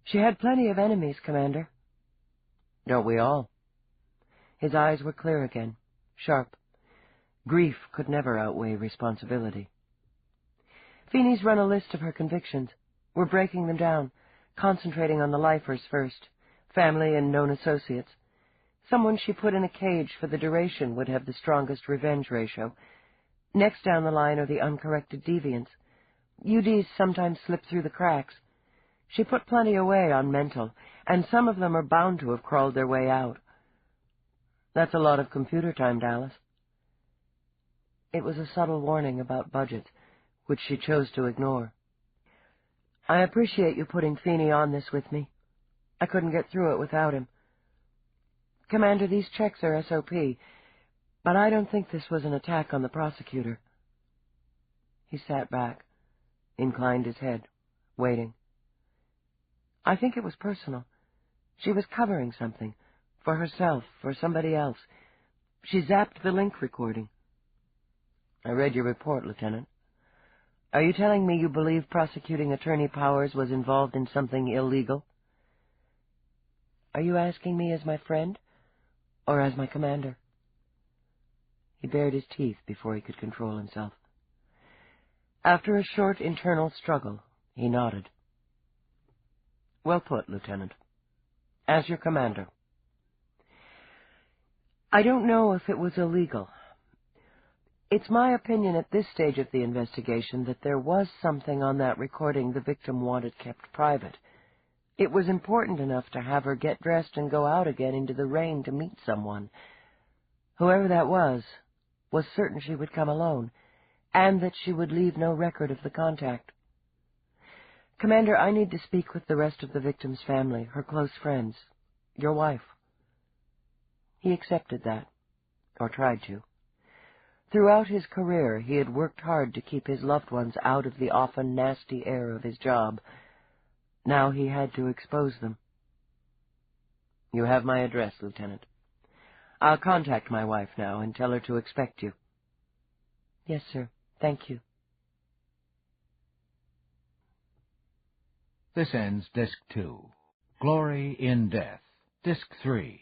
She had plenty of enemies, Commander. Don't we all? His eyes were clear again, sharp. Grief could never outweigh responsibility. Feeney's run a list of her convictions. We're breaking them down, concentrating on the lifers first, family and known associates. Someone she put in a cage for the duration would have the strongest revenge ratio. Next down the line are the uncorrected deviants. UDs sometimes slip through the cracks. She put plenty away on mental, and some of them are bound to have crawled their way out. That's a lot of computer time, Dallas. It was a subtle warning about budget, which she chose to ignore. I appreciate you putting Feeney on this with me. I couldn't get through it without him. Commander, these checks are SOP, but I don't think this was an attack on the prosecutor. He sat back, inclined his head, waiting. I think it was personal. She was covering something, for herself, for somebody else. She zapped the link recording. I read your report, Lieutenant. Are you telling me you believe Prosecuting Attorney Powers was involved in something illegal? Are you asking me as my friend, or as my commander? He bared his teeth before he could control himself. After a short internal struggle, he nodded. Well put, Lieutenant. As your commander. I don't know if it was illegal. It's my opinion at this stage of the investigation that there was something on that recording the victim wanted kept private. It was important enough to have her get dressed and go out again into the rain to meet someone. Whoever that was certain she would come alone, and that she would leave no record of the contact. Commander, I need to speak with the rest of the victim's family, her close friends, your wife. He accepted that, or tried to. Throughout his career, he had worked hard to keep his loved ones out of the often nasty air of his job. Now he had to expose them. You have my address, Lieutenant. I'll contact my wife now and tell her to expect you. Yes, sir. Thank you. This ends Disc 2. Glory in Death, Disc 3.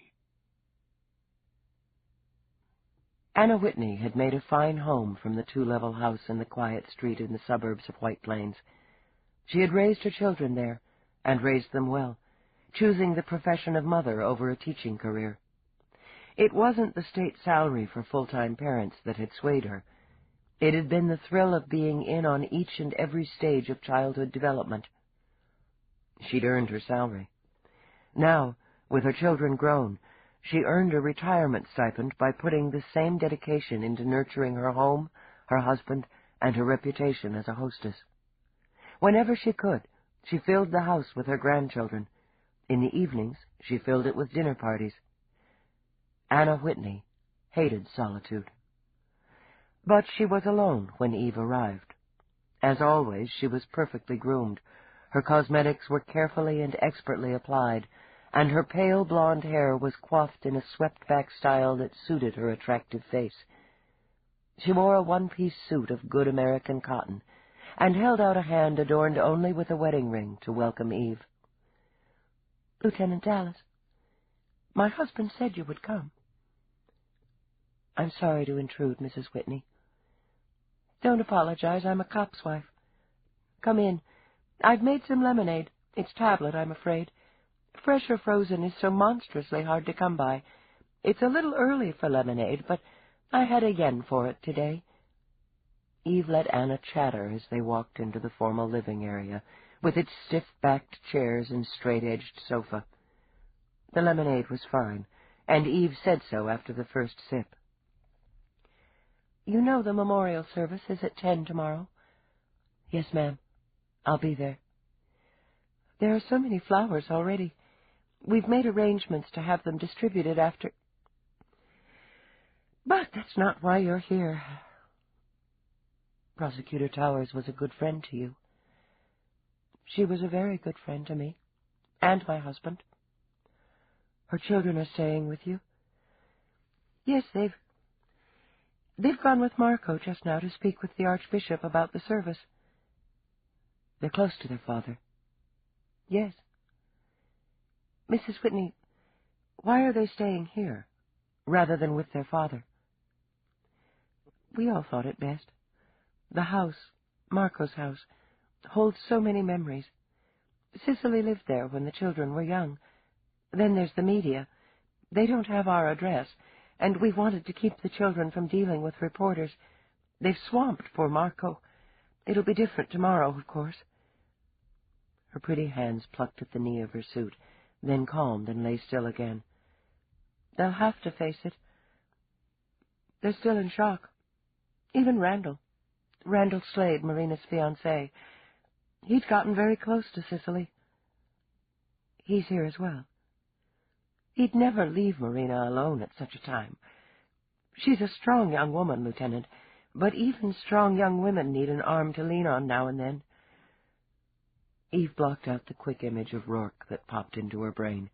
Anna Whitney had made a fine home from the two-level house in the quiet street in the suburbs of White Plains. She had raised her children there, and raised them well, choosing the profession of mother over a teaching career. It wasn't the state salary for full-time parents that had swayed her. It had been the thrill of being in on each and every stage of childhood development. She'd earned her salary. Now, with her children grown, she earned a retirement stipend by putting the same dedication into nurturing her home, her husband, and her reputation as a hostess. Whenever she could, she filled the house with her grandchildren. In the evenings, she filled it with dinner parties. Anna Whitney hated solitude. But she was alone when Eve arrived. As always, she was perfectly groomed. Her cosmetics were carefully and expertly applied, and her pale blonde hair was coiffed in a swept-back style that suited her attractive face. She wore a one-piece suit of good American cotton, and held out a hand adorned only with a wedding ring to welcome Eve. Lieutenant Dallas, my husband said you would come. I'm sorry to intrude, Mrs. Whitney. Don't apologize, I'm a cop's wife. Come in. I've made some lemonade. It's tablet, I'm afraid. Fresh or frozen is so monstrously hard to come by. It's a little early for lemonade, but I had a yen for it today. Eve let Anna chatter as they walked into the formal living area, with its stiff-backed chairs and straight-edged sofa. The lemonade was fine, and Eve said so after the first sip. You know the memorial service is at 10 tomorrow? Yes, ma'am. I'll be there. There are so many flowers already. We've made arrangements to have them distributed after... But that's not why you're here. Prosecutor Towers was a good friend to you. She was a very good friend to me, and my husband. Her children are staying with you? Yes, they've gone with Marco just now to speak with the Archbishop about the service. They're close to their father. Yes. Mrs. Whitney, why are they staying here, rather than with their father? We all thought it best. The house, Marco's house, holds so many memories. Cicely lived there when the children were young. Then there's the media. They don't have our address, and we wanted to keep the children from dealing with reporters. They've swamped poor Marco. It'll be different tomorrow, of course. Her pretty hands plucked at the knee of her suit, then calmed and lay still again. They'll have to face it. They're still in shock. Even Randall. Randall Slade, Marina's fiancé. He'd gotten very close to Cicely. He's here as well. He'd never leave Marina alone at such a time. She's a strong young woman, Lieutenant, but even strong young women need an arm to lean on now and then. Eve blocked out the quick image of Roarke that popped into her brain.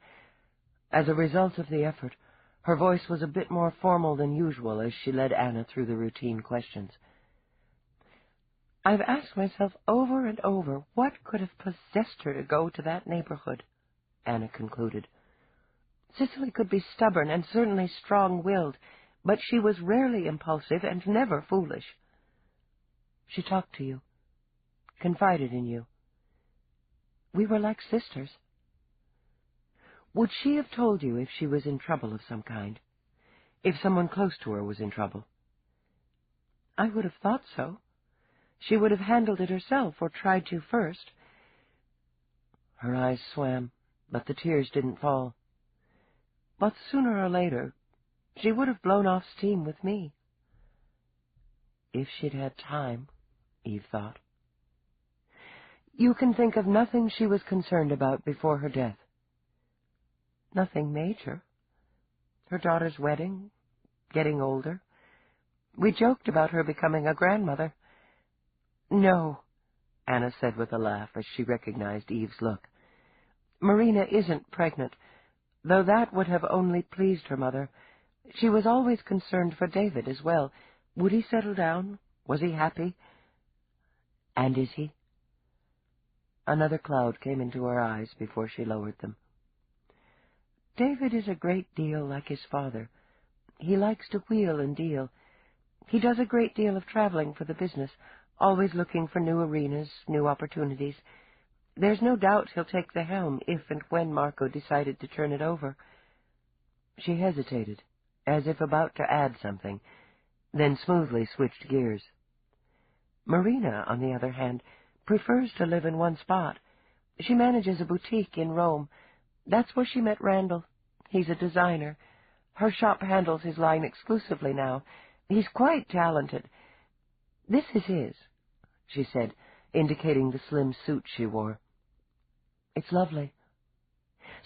As a result of the effort, her voice was a bit more formal than usual as she led Anna through the routine questions. I've asked myself over and over what could have possessed her to go to that neighborhood, Anna concluded. Cicely could be stubborn and certainly strong-willed, but she was rarely impulsive and never foolish. She talked to you, confided in you. We were like sisters. Would she have told you if she was in trouble of some kind? If someone close to her was in trouble? I would have thought so. She would have handled it herself, or tried to first. Her eyes swam, but the tears didn't fall. But sooner or later, she would have blown off steam with me. If she'd had time, Eve thought. You can think of nothing she was concerned about before her death. Nothing major. Her daughter's wedding, getting older. We joked about her becoming a grandmother. No, Anna said with a laugh as she recognized Eve's look. Marina isn't pregnant, though that would have only pleased her mother. She was always concerned for David as well. Would he settle down? Was he happy? And is he? Another cloud came into her eyes before she lowered them. David is a great deal like his father. He likes to wheel and deal. He does a great deal of traveling for the business, always looking for new arenas, new opportunities. There's no doubt he'll take the helm if and when Marco decided to turn it over. She hesitated, as if about to add something, then smoothly switched gears. Marina, on the other hand, prefers to live in one spot. She manages a boutique in Rome. That's where she met Randall. He's a designer. Her shop handles his line exclusively now. He's quite talented. This is his, she said, indicating the slim suit she wore. It's lovely.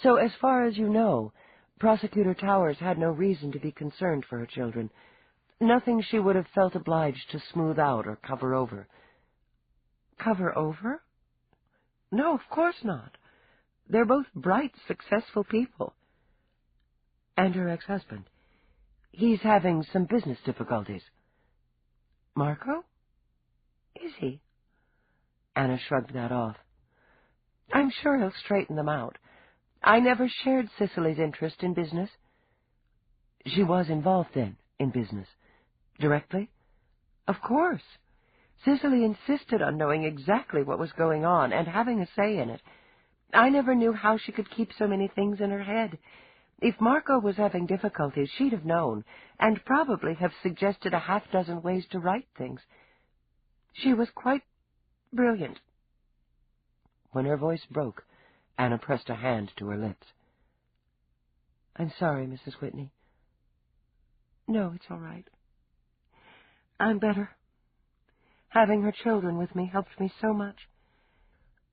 So, as far as you know, Prosecutor Towers had no reason to be concerned for her children. Nothing she would have felt obliged to smooth out or cover over. Cover over? No, of course not. They're both bright, successful people. And her ex-husband. He's having some business difficulties. Marco? Is he? Anna shrugged that off. I'm sure he'll straighten them out. I never shared Cicely's interest in business. She was involved then, in business. Directly? Of course. Cicely insisted on knowing exactly what was going on and having a say in it. I never knew how she could keep so many things in her head. If Marco was having difficulties, she'd have known, and probably have suggested a half-dozen ways to right things. She was quite brilliant. When her voice broke, Anna pressed a hand to her lips. I'm sorry, Mrs. Whitney. No, it's all right. I'm better. Having her children with me helped me so much.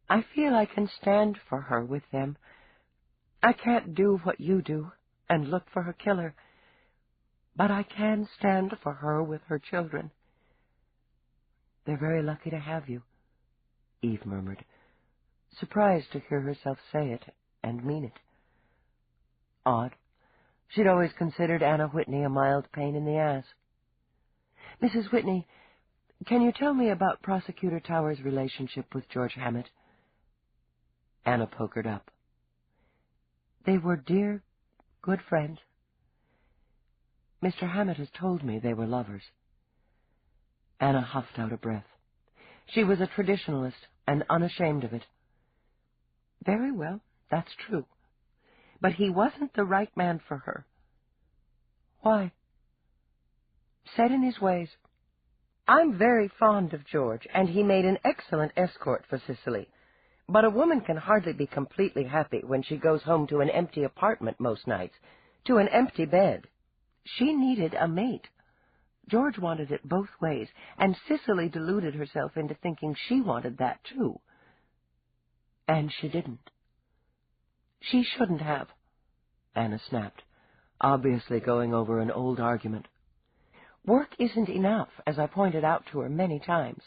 I feel I can stand for her with them. I can't do what you do and look for her killer, but I can stand for her with her children. They're very lucky to have you, Eve murmured, surprised to hear herself say it and mean it. Odd. She'd always considered Anna Whitney a mild pain in the ass. Mrs. Whitney, can you tell me about Prosecutor Towers' relationship with George Hammett? Anna pokered up. They were dear, good friends. Mr. Hammett has told me they were lovers. Anna huffed out a breath. She was a traditionalist and unashamed of it. Very well, that's true. But he wasn't the right man for her. Why? Set in his ways. I'm very fond of George, and he made an excellent escort for Cicely. But a woman can hardly be completely happy when she goes home to an empty apartment most nights, to an empty bed. She needed a mate. George wanted it both ways, and Cicely deluded herself into thinking she wanted that, too. And she didn't. She shouldn't have, Anna snapped, obviously going over an old argument. Work isn't enough, as I pointed out to her many times.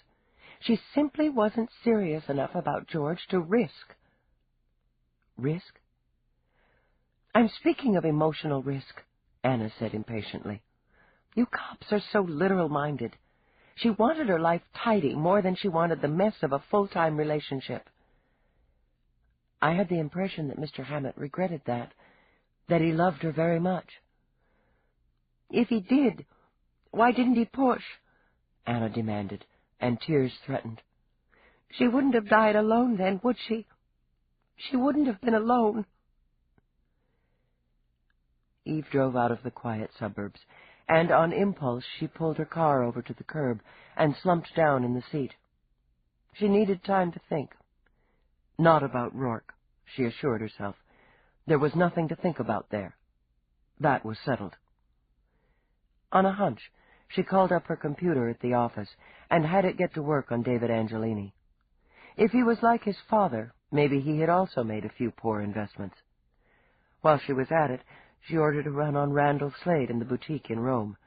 She simply wasn't serious enough about George to risk. Risk? I'm speaking of emotional risk, Anna said impatiently. You cops are so literal-minded. She wanted her life tidy more than she wanted the mess of a full-time relationship. I had the impression that Mr. Hammett regretted that he loved her very much. If he did, why didn't he push? Anna demanded, and tears threatened. She wouldn't have died alone then, would she? She wouldn't have been alone. Eve drove out of the quiet suburbs, and on impulse she pulled her car over to the curb and slumped down in the seat. She needed time to think. Not about Roarke, she assured herself. There was nothing to think about there. That was settled. On a hunch, she called up her computer at the office and had it get to work on David Angelini. If he was like his father, maybe he had also made a few poor investments. While she was at it, she ordered a run on Randall Slade in the boutique in Rome.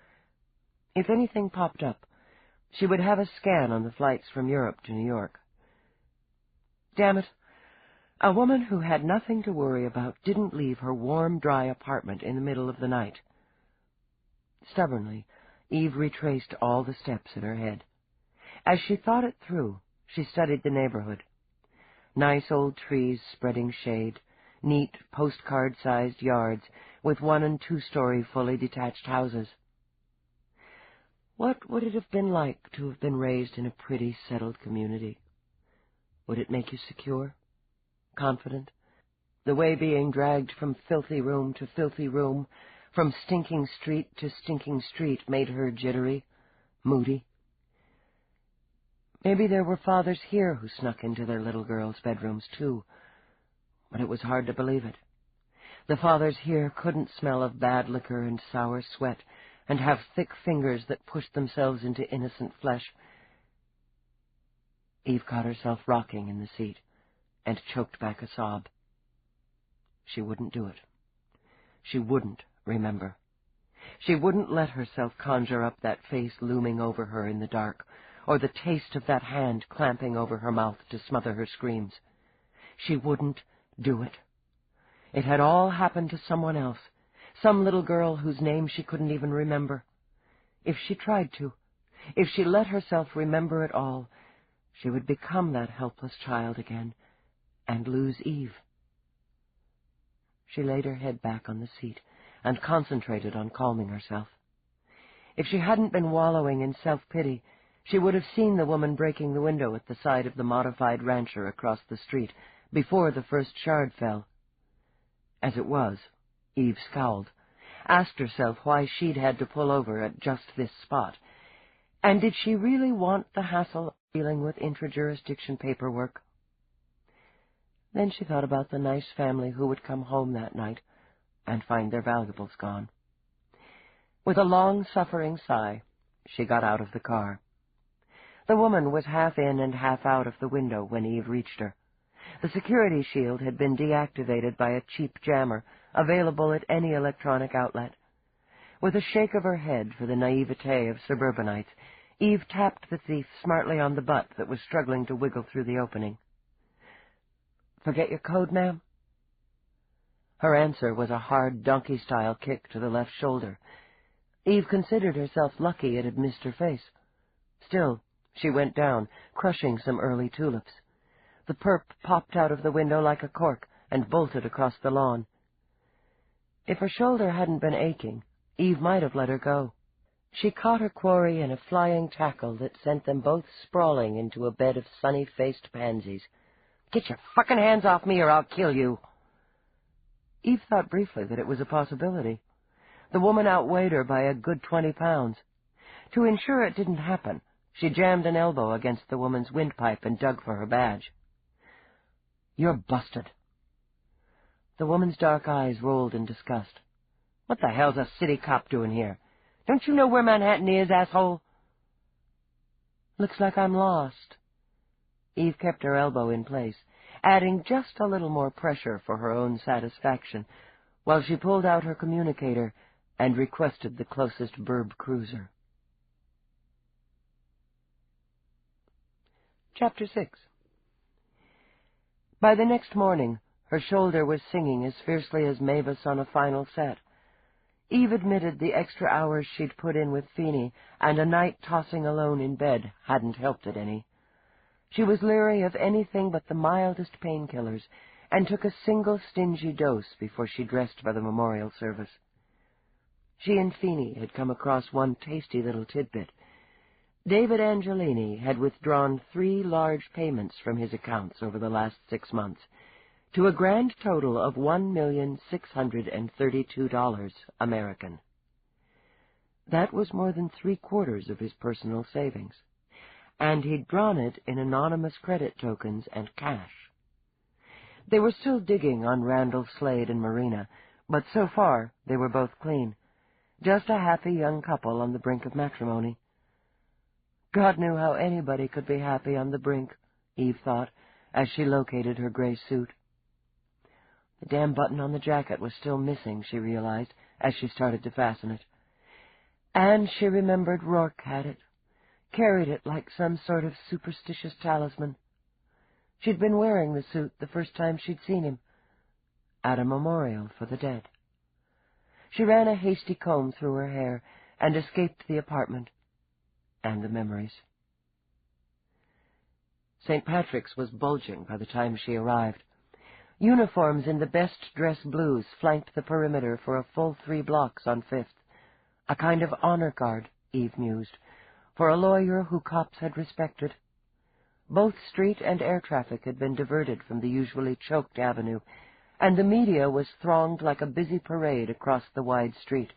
If anything popped up, she would have a scan on the flights from Europe to New York. Damn it, a woman who had nothing to worry about didn't leave her warm, dry apartment in the middle of the night. Stubbornly, Eve retraced all the steps in her head. As she thought it through, she studied the neighborhood. Nice old trees spreading shade, neat postcard-sized yards with 1- and 2-story fully detached houses. What would it have been like to have been raised in a pretty, settled community? Would it make you secure, confident, the way being dragged from filthy room to filthy room, from stinking street to stinking street, made her jittery, moody? Maybe there were fathers here who snuck into their little girls' bedrooms, too, but it was hard to believe it. The fathers here couldn't smell of bad liquor and sour sweat, and have thick fingers that pushed themselves into innocent flesh. Eve caught herself rocking in the seat, and choked back a sob. She wouldn't do it. She wouldn't remember. She wouldn't let herself conjure up that face looming over her in the dark, or the taste of that hand clamping over her mouth to smother her screams. She wouldn't do it. It had all happened to someone else, some little girl whose name she couldn't even remember. If she tried to, if she let herself remember it all, she would become that helpless child again, and lose Eve. She laid her head back on the seat and concentrated on calming herself. If she hadn't been wallowing in self-pity, she would have seen the woman breaking the window at the side of the modified rancher across the street before the first shard fell. As it was, Eve scowled, asked herself why she'd had to pull over at just this spot, and did she really want the hassle of dealing with intra-jurisdiction paperwork? Then she thought about the nice family who would come home that night and find their valuables gone. With a long-suffering sigh, she got out of the car. The woman was half in and half out of the window when Eve reached her. The security shield had been deactivated by a cheap jammer, available at any electronic outlet. With a shake of her head for the naivete of suburbanites, Eve tapped the thief smartly on the butt that was struggling to wiggle through the opening. "Forget your code, ma'am?" Her answer was a hard donkey-style kick to the left shoulder. Eve considered herself lucky it had missed her face. Still, she went down, crushing some early tulips. The perp popped out of the window like a cork and bolted across the lawn. If her shoulder hadn't been aching, Eve might have let her go. She caught her quarry in a flying tackle that sent them both sprawling into a bed of sunny-faced pansies. "Get your fucking hands off me or I'll kill you!" Eve thought briefly that it was a possibility. The woman outweighed her by a good 20 pounds. To ensure it didn't happen, She jammed an elbow against the woman's windpipe and dug for her badge. "You're busted." The woman's dark eyes rolled in disgust. "What the hell's a city cop doing here? Don't you know where Manhattan is, asshole?" "Looks like I'm lost." Eve kept her elbow in place, adding just a little more pressure for her own satisfaction, while she pulled out her communicator and requested the closest burb cruiser. Chapter 6. By the next morning, her shoulder was singing as fiercely as Mavis on a final set. Eve admitted the extra hours she'd put in with Feeney and a night tossing alone in bed hadn't helped it any. She was leery of anything but the mildest painkillers, and took a single stingy dose before she dressed for the memorial service. She and Feeney had come across one tasty little tidbit. David Angelini had withdrawn 3 large payments from his accounts over the last 6 months, to a grand total of $1,632 American. That was more than 3/4 of his personal savings, and he'd drawn it in anonymous credit tokens and cash. They were still digging on Randall, Slade, and Marina, but so far they were both clean, just a happy young couple on the brink of matrimony. God knew how anybody could be happy on the brink, Eve thought, as she located her gray suit. The damn button on the jacket was still missing, she realized, as she started to fasten it. And she remembered Roarke had it, carried it like some sort of superstitious talisman. She'd been wearing the suit the first time she'd seen him, at a memorial for the dead. She ran a hasty comb through her hair and escaped the apartment and the memories. St. Patrick's was bulging by the time she arrived. Uniforms in the best dress blues flanked the perimeter for a full 3 blocks on 5th, a kind of honor guard, Eve mused, for a lawyer who cops had respected. Both street and air traffic had been diverted from the usually choked avenue, and the media was thronged like a busy parade across the wide street.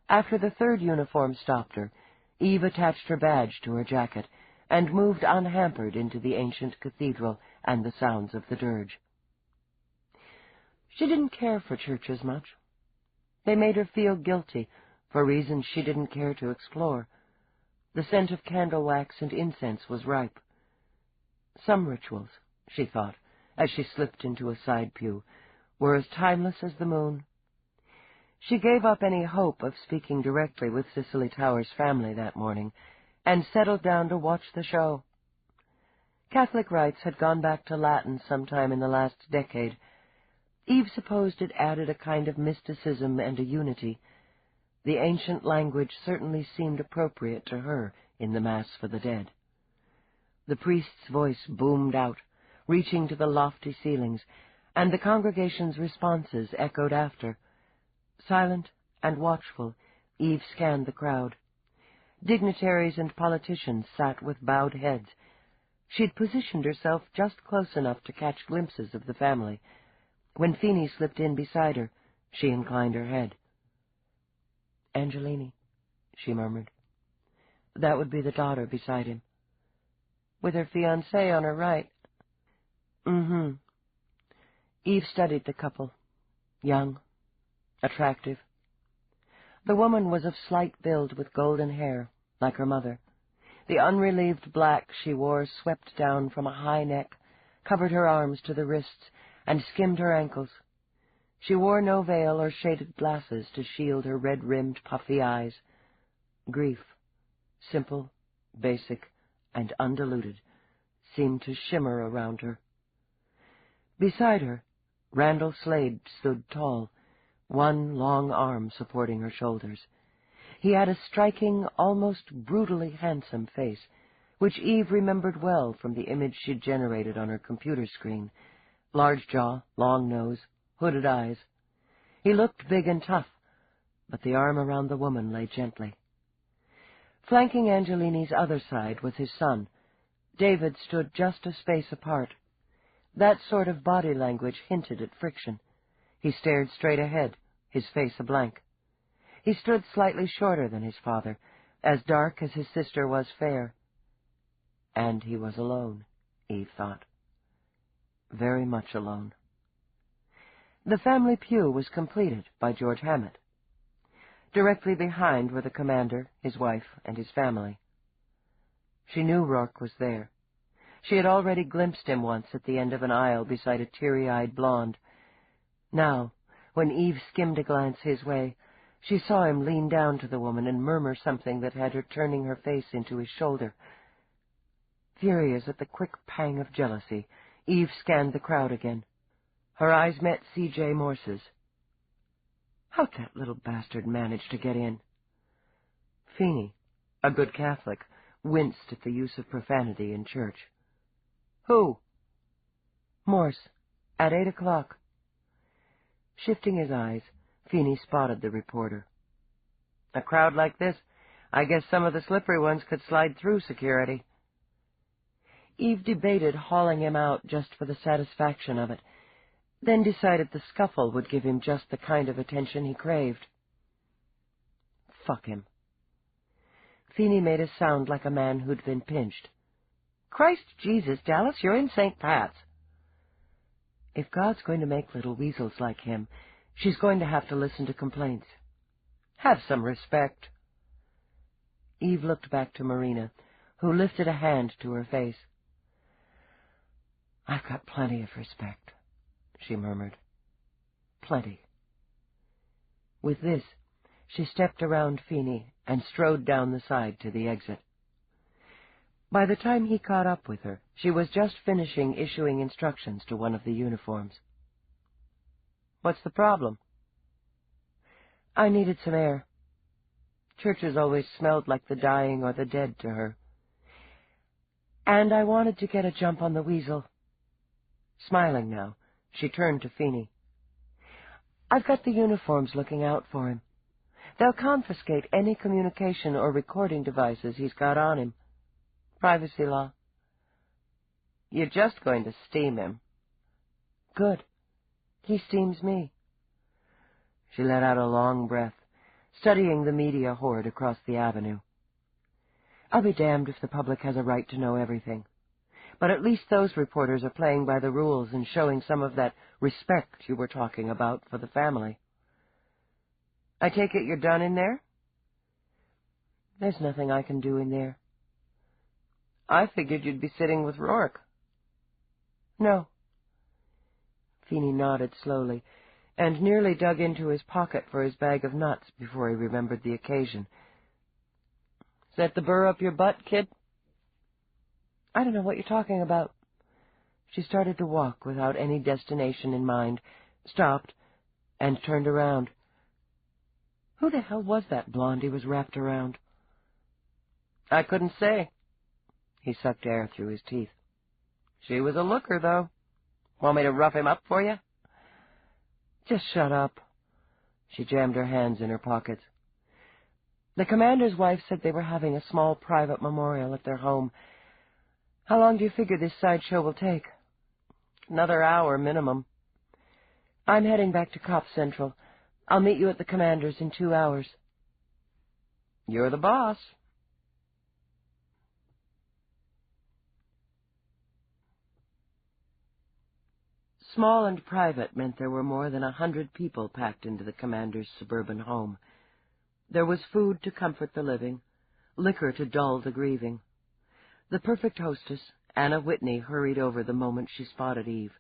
After the 3rd uniform stopped her, Eve attached her badge to her jacket and moved unhampered into the ancient cathedral and the sounds of the dirge. She didn't care for churches much. They made her feel guilty for reasons she didn't care to explore. The scent of candle wax and incense was ripe. Some rituals, she thought, as she slipped into a side pew, were as timeless as the moon. She gave up any hope of speaking directly with Cicely Tower's family that morning, and settled down to watch the show. Catholic rites had gone back to Latin sometime in the last decade. Eve supposed it added a kind of mysticism and a unity. The ancient language certainly seemed appropriate to her in the Mass for the dead. The priest's voice boomed out, reaching to the lofty ceilings, and the congregation's responses echoed after. Silent and watchful, Eve scanned the crowd. Dignitaries and politicians sat with bowed heads. She'd positioned herself just close enough to catch glimpses of the family. When Feeney slipped in beside her, she inclined her head. "Angelini," she murmured. That would be the daughter beside him. With her fiancé on her right. Mm-hmm. Eve studied the couple. Young, attractive. The woman was of slight build with golden hair, like her mother. The unrelieved black she wore swept down from a high neck, covered her arms to the wrists, and skimmed her ankles. She wore no veil or shaded glasses to shield her red-rimmed, puffy eyes. Grief, simple, basic, and undiluted, seemed to shimmer around her. Beside her, Randall Slade stood tall, one long arm supporting her shoulders. He had a striking, almost brutally handsome face, which Eve remembered well from the image she'd generated on her computer screen. Large jaw, long nose, hooded eyes. He looked big and tough, but the arm around the woman lay gently. Flanking Angelini's other side was his son. David stood just a space apart. That sort of body language hinted at friction. He stared straight ahead, his face a blank. He stood slightly shorter than his father, as dark as his sister was fair. And he was alone, Eve thought. Very much alone. The family pew was completed by George Hammett. Directly behind were the commander, his wife, and his family. She knew Roarke was there. She had already glimpsed him once at the end of an aisle beside a teary-eyed blonde. Now, when Eve skimmed a glance his way, she saw him lean down to the woman and murmur something that had her turning her face into his shoulder. Furious at the quick pang of jealousy, Eve scanned the crowd again. Her eyes met C.J. Morse's. How'd that little bastard manage to get in? Feeney, a good Catholic, winced at the use of profanity in church. Who? Morse, at 8 o'clock. Shifting his eyes, Feeney spotted the reporter. A crowd like this, I guess some of the slippery ones could slide through security. Eve debated hauling him out just for the satisfaction of it, then decided the scuffle would give him just the kind of attention he craved. Fuck him. Feeney made a sound like a man who'd been pinched. Christ Jesus, Dallas, you're in St. Pat's. If God's going to make little weasels like him, she's going to have to listen to complaints. Have some respect. Eve looked back to Marina, who lifted a hand to her face. I've got plenty of respect, she murmured. Plenty. With this, she stepped around Feeney and strode down the side to the exit. By the time he caught up with her, she was just finishing issuing instructions to one of the uniforms. What's the problem? I needed some air. Churches always smelled like the dying or the dead to her. And I wanted to get a jump on the weasel. Smiling now, she turned to Feeney. I've got the uniforms looking out for him. They'll confiscate any communication or recording devices he's got on him. Privacy law. You're just going to steam him. Good. He steams me. She let out a long breath, studying the media horde across the avenue. I'll be damned if the public has a right to know everything. But at least those reporters are playing by the rules and showing some of that respect you were talking about for the family. I take it you're done in there? There's nothing I can do in there. I figured you'd be sitting with Roarke. No. Feeney nodded slowly, and nearly dug into his pocket for his bag of nuts before he remembered the occasion. Is that the burr up your butt, kid? I don't know what you're talking about. She started to walk without any destination in mind, stopped, and turned around. Who the hell was that blonde he was wrapped around? I couldn't say. He sucked air through his teeth. She was a looker, though. Want me to rough him up for you? Just shut up. She jammed her hands in her pockets. The commander's wife said they were having a small private memorial at their home. How long do you figure this sideshow will take? Another hour, minimum. I'm heading back to Cop Central. I'll meet you at the commander's in 2 hours. You're the boss. Small and private meant there were more than 100 people packed into the commander's suburban home. There was food to comfort the living, liquor to dull the grieving. The perfect hostess, Anna Whitney, hurried over the moment she spotted Eve.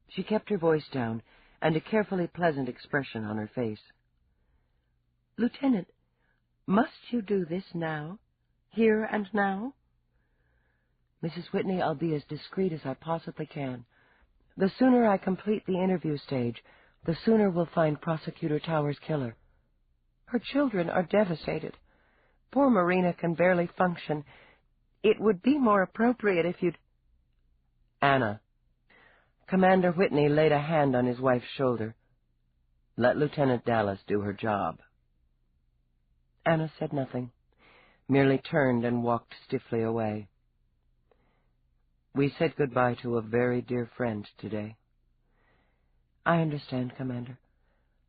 She kept her voice down and a carefully pleasant expression on her face. Lieutenant, must you do this now? Here and now? Mrs. Whitney, I'll be as discreet as I possibly can. The sooner I complete the interview stage, the sooner we'll find Prosecutor Tower's killer. Her children are devastated. Poor Marina can barely function. It would be more appropriate if you'd... Anna. Commander Whitney laid a hand on his wife's shoulder. Let Lieutenant Dallas do her job. Anna said nothing, merely turned and walked stiffly away. We said goodbye to a very dear friend today. I understand, Commander.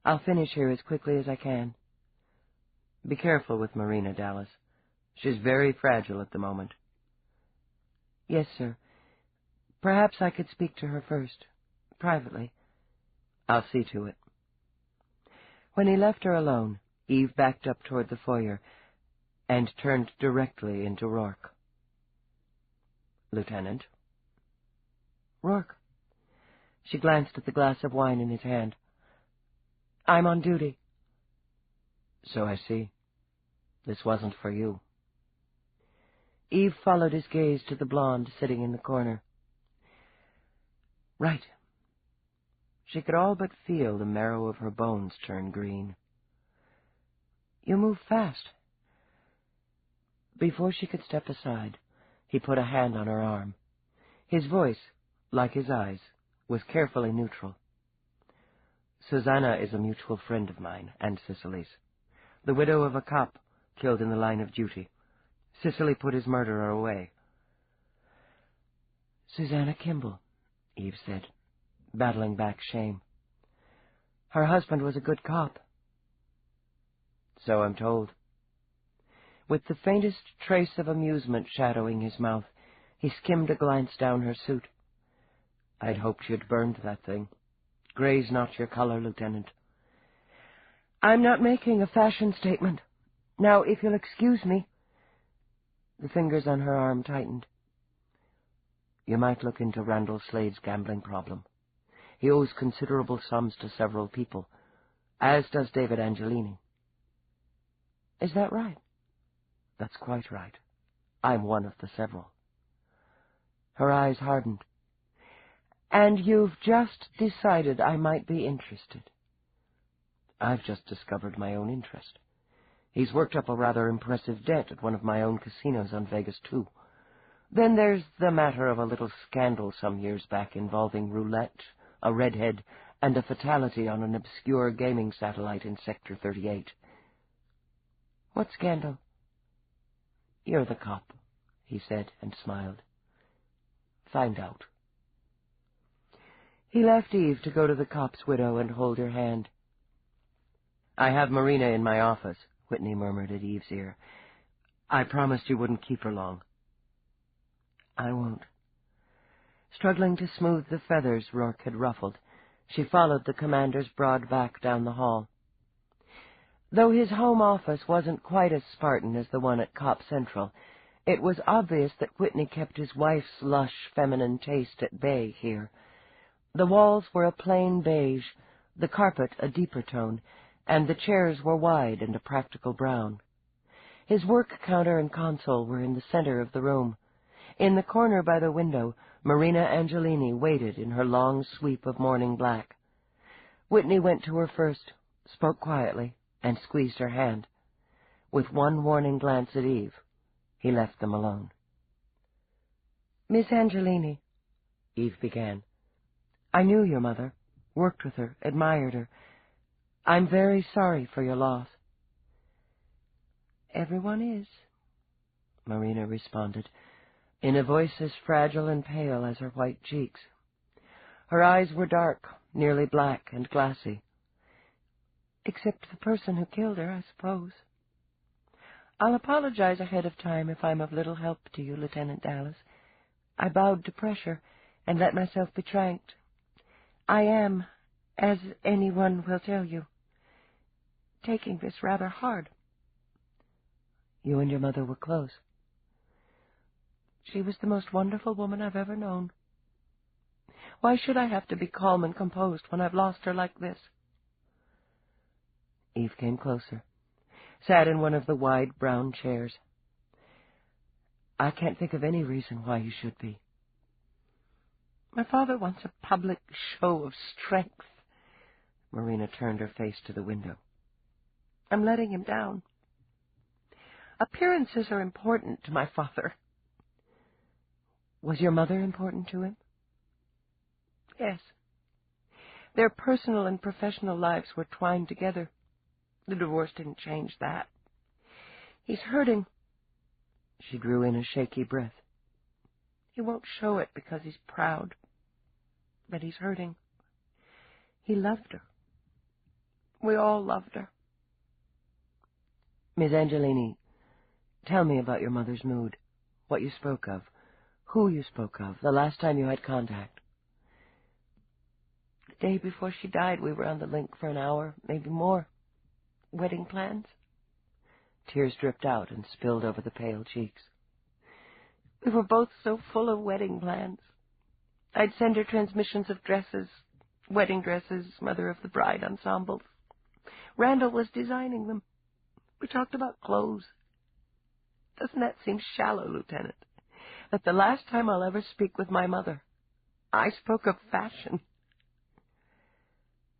I'll finish here as quickly as I can. Be careful with Marina, Dallas. She's very fragile at the moment. Yes, sir. Perhaps I could speak to her first, privately. I'll see to it. When he left her alone, Eve backed up toward the foyer and turned directly into Roarke. Lieutenant. Roarke. She glanced at the glass of wine in his hand. I'm on duty. So I see. This wasn't for you. Eve followed his gaze to the blonde sitting in the corner. Right. She could all but feel the marrow of her bones turn green. You move fast. Before she could step aside, he put a hand on her arm. His voice, like his eyes, was carefully neutral. Susanna is a mutual friend of mine, and Cicely's. The widow of a cop killed in the line of duty. Cicely put his murderer away. Susanna Kimball, Eve said, battling back shame. Her husband was a good cop. So I'm told. With the faintest trace of amusement shadowing his mouth, he skimmed a glance down her suit. I'd hoped you'd burned that thing. Gray's not your color, Lieutenant. I'm not making a fashion statement. Now, if you'll excuse me. The fingers on her arm tightened. You might look into Randall Slade's gambling problem. He owes considerable sums to several people, as does David Angelini. Is that right? That's quite right. I'm one of the several. Her eyes hardened. And you've just decided I might be interested. I've just discovered my own interest. He's worked up a rather impressive debt at one of my own casinos on Vegas, too. Then there's the matter of a little scandal some years back involving roulette, a redhead, and a fatality on an obscure gaming satellite in Sector 38. What scandal? You're the cop, he said, and smiled. Find out. He left Eve to go to the cop's widow and hold her hand. I have Marina in my office, Whitney murmured at Eve's ear. I promised you wouldn't keep her long. I won't. Struggling to smooth the feathers Roarke had ruffled, she followed the commander's broad back down the hall. Though his home office wasn't quite as Spartan as the one at Cop Central, it was obvious that Whitney kept his wife's lush, feminine taste at bay here. The walls were a plain beige, the carpet a deeper tone, and the chairs were wide and a practical brown. His work counter and console were in the center of the room. In the corner by the window, Marina Angelini waited in her long sweep of morning black. Whitney went to her first, spoke quietly, and squeezed her hand. With one warning glance at Eve, he left them alone. Miss Angelini, Eve began, I knew your mother, worked with her, admired her. I'm very sorry for your loss. Everyone is, Marina responded, in a voice as fragile and pale as her white cheeks. Her eyes were dark, nearly black and glassy. Except the person who killed her, I suppose. I'll apologize ahead of time if I'm of little help to you, Lieutenant Dallas. I bowed to pressure and let myself be tranked. I am, as anyone will tell you, taking this rather hard. You and your mother were close. She was the most wonderful woman I've ever known. Why should I have to be calm and composed when I've lost her like this? Eve came closer, sat in one of the wide brown chairs. I can't think of any reason why you should be. My father wants a public show of strength. Marina turned her face to the window. I'm letting him down. Appearances are important to my father. Was your mother important to him? Yes. Their personal and professional lives were twined together. The divorce didn't change that. He's hurting. She drew in a shaky breath. He won't show it because he's proud. But he's hurting. He loved her. We all loved her. Miss Angelini, Tell me about your mother's mood, what you spoke of, who you spoke of, the last time you had contact. The day before she died, we were on the link for an hour, maybe more. Wedding plans? Tears dripped out and spilled over the pale cheeks. We were both so full of wedding plans. I'd send her transmissions of dresses, wedding dresses, mother of the bride ensembles. Randall was designing them. We talked about clothes. Doesn't that seem shallow, Lieutenant? That the last time I'll ever speak with my mother, I spoke of fashion.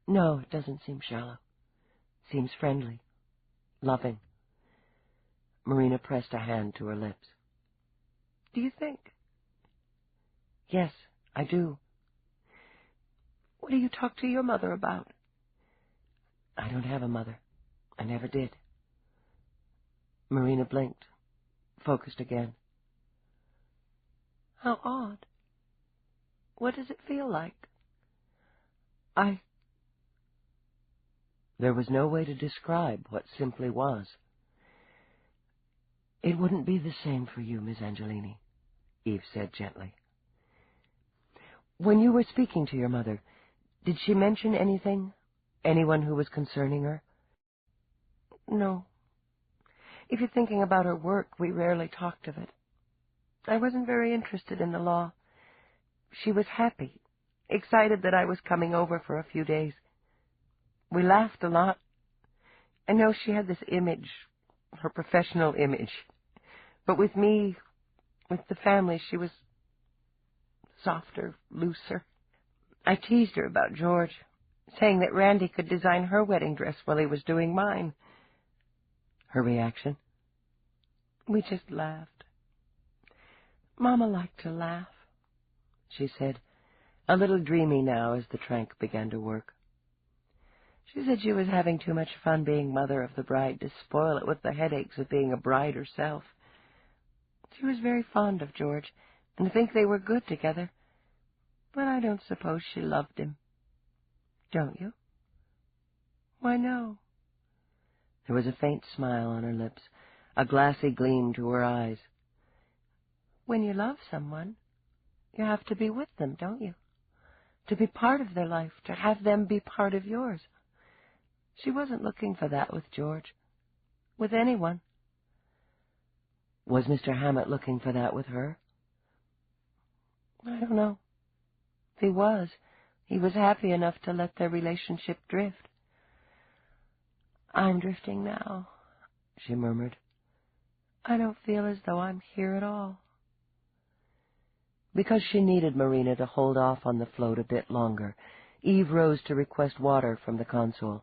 No, it doesn't seem shallow. It seems friendly, loving. Marina pressed a hand to her lips. Do you think? Yes, I do. What do you talk to your mother about? I don't have a mother. I never did. Marina blinked, focused again. How odd. What does it feel like? There was no way to describe what simply was. It wouldn't be the same for you, Miss Angelini, Eve said gently. When you were speaking to your mother, did she mention anything? Anyone who was concerning her? No. If you're thinking about her work, we rarely talked of it. I wasn't very interested in the law. She was happy, excited that I was coming over for a few days. We laughed a lot. I know she had this image, her professional image. But with me, with the family, she was softer, looser. I teased her about George, saying that Randy could design her wedding dress while he was doing mine. Her reaction? We just laughed. Mama liked to laugh, she said, a little dreamy now as the trank began to work. She said she was having too much fun being mother of the bride to spoil it with the headaches of being a bride herself. She was very fond of George, and to think they were good together, but I don't suppose she loved him. Don't you? Why, no. There was a faint smile on her lips, a glassy gleam to her eyes. When you love someone, you have to be with them, don't you? To be part of their life, to have them be part of yours. She wasn't looking for that with George, with anyone. Was Mr. Hammett looking for that with her? I don't know. If he was happy enough to let their relationship drift. I'm drifting now, she murmured. I don't feel as though I'm here at all. Because she needed Marina to hold off on the float a bit longer, Eve rose to request water from the console.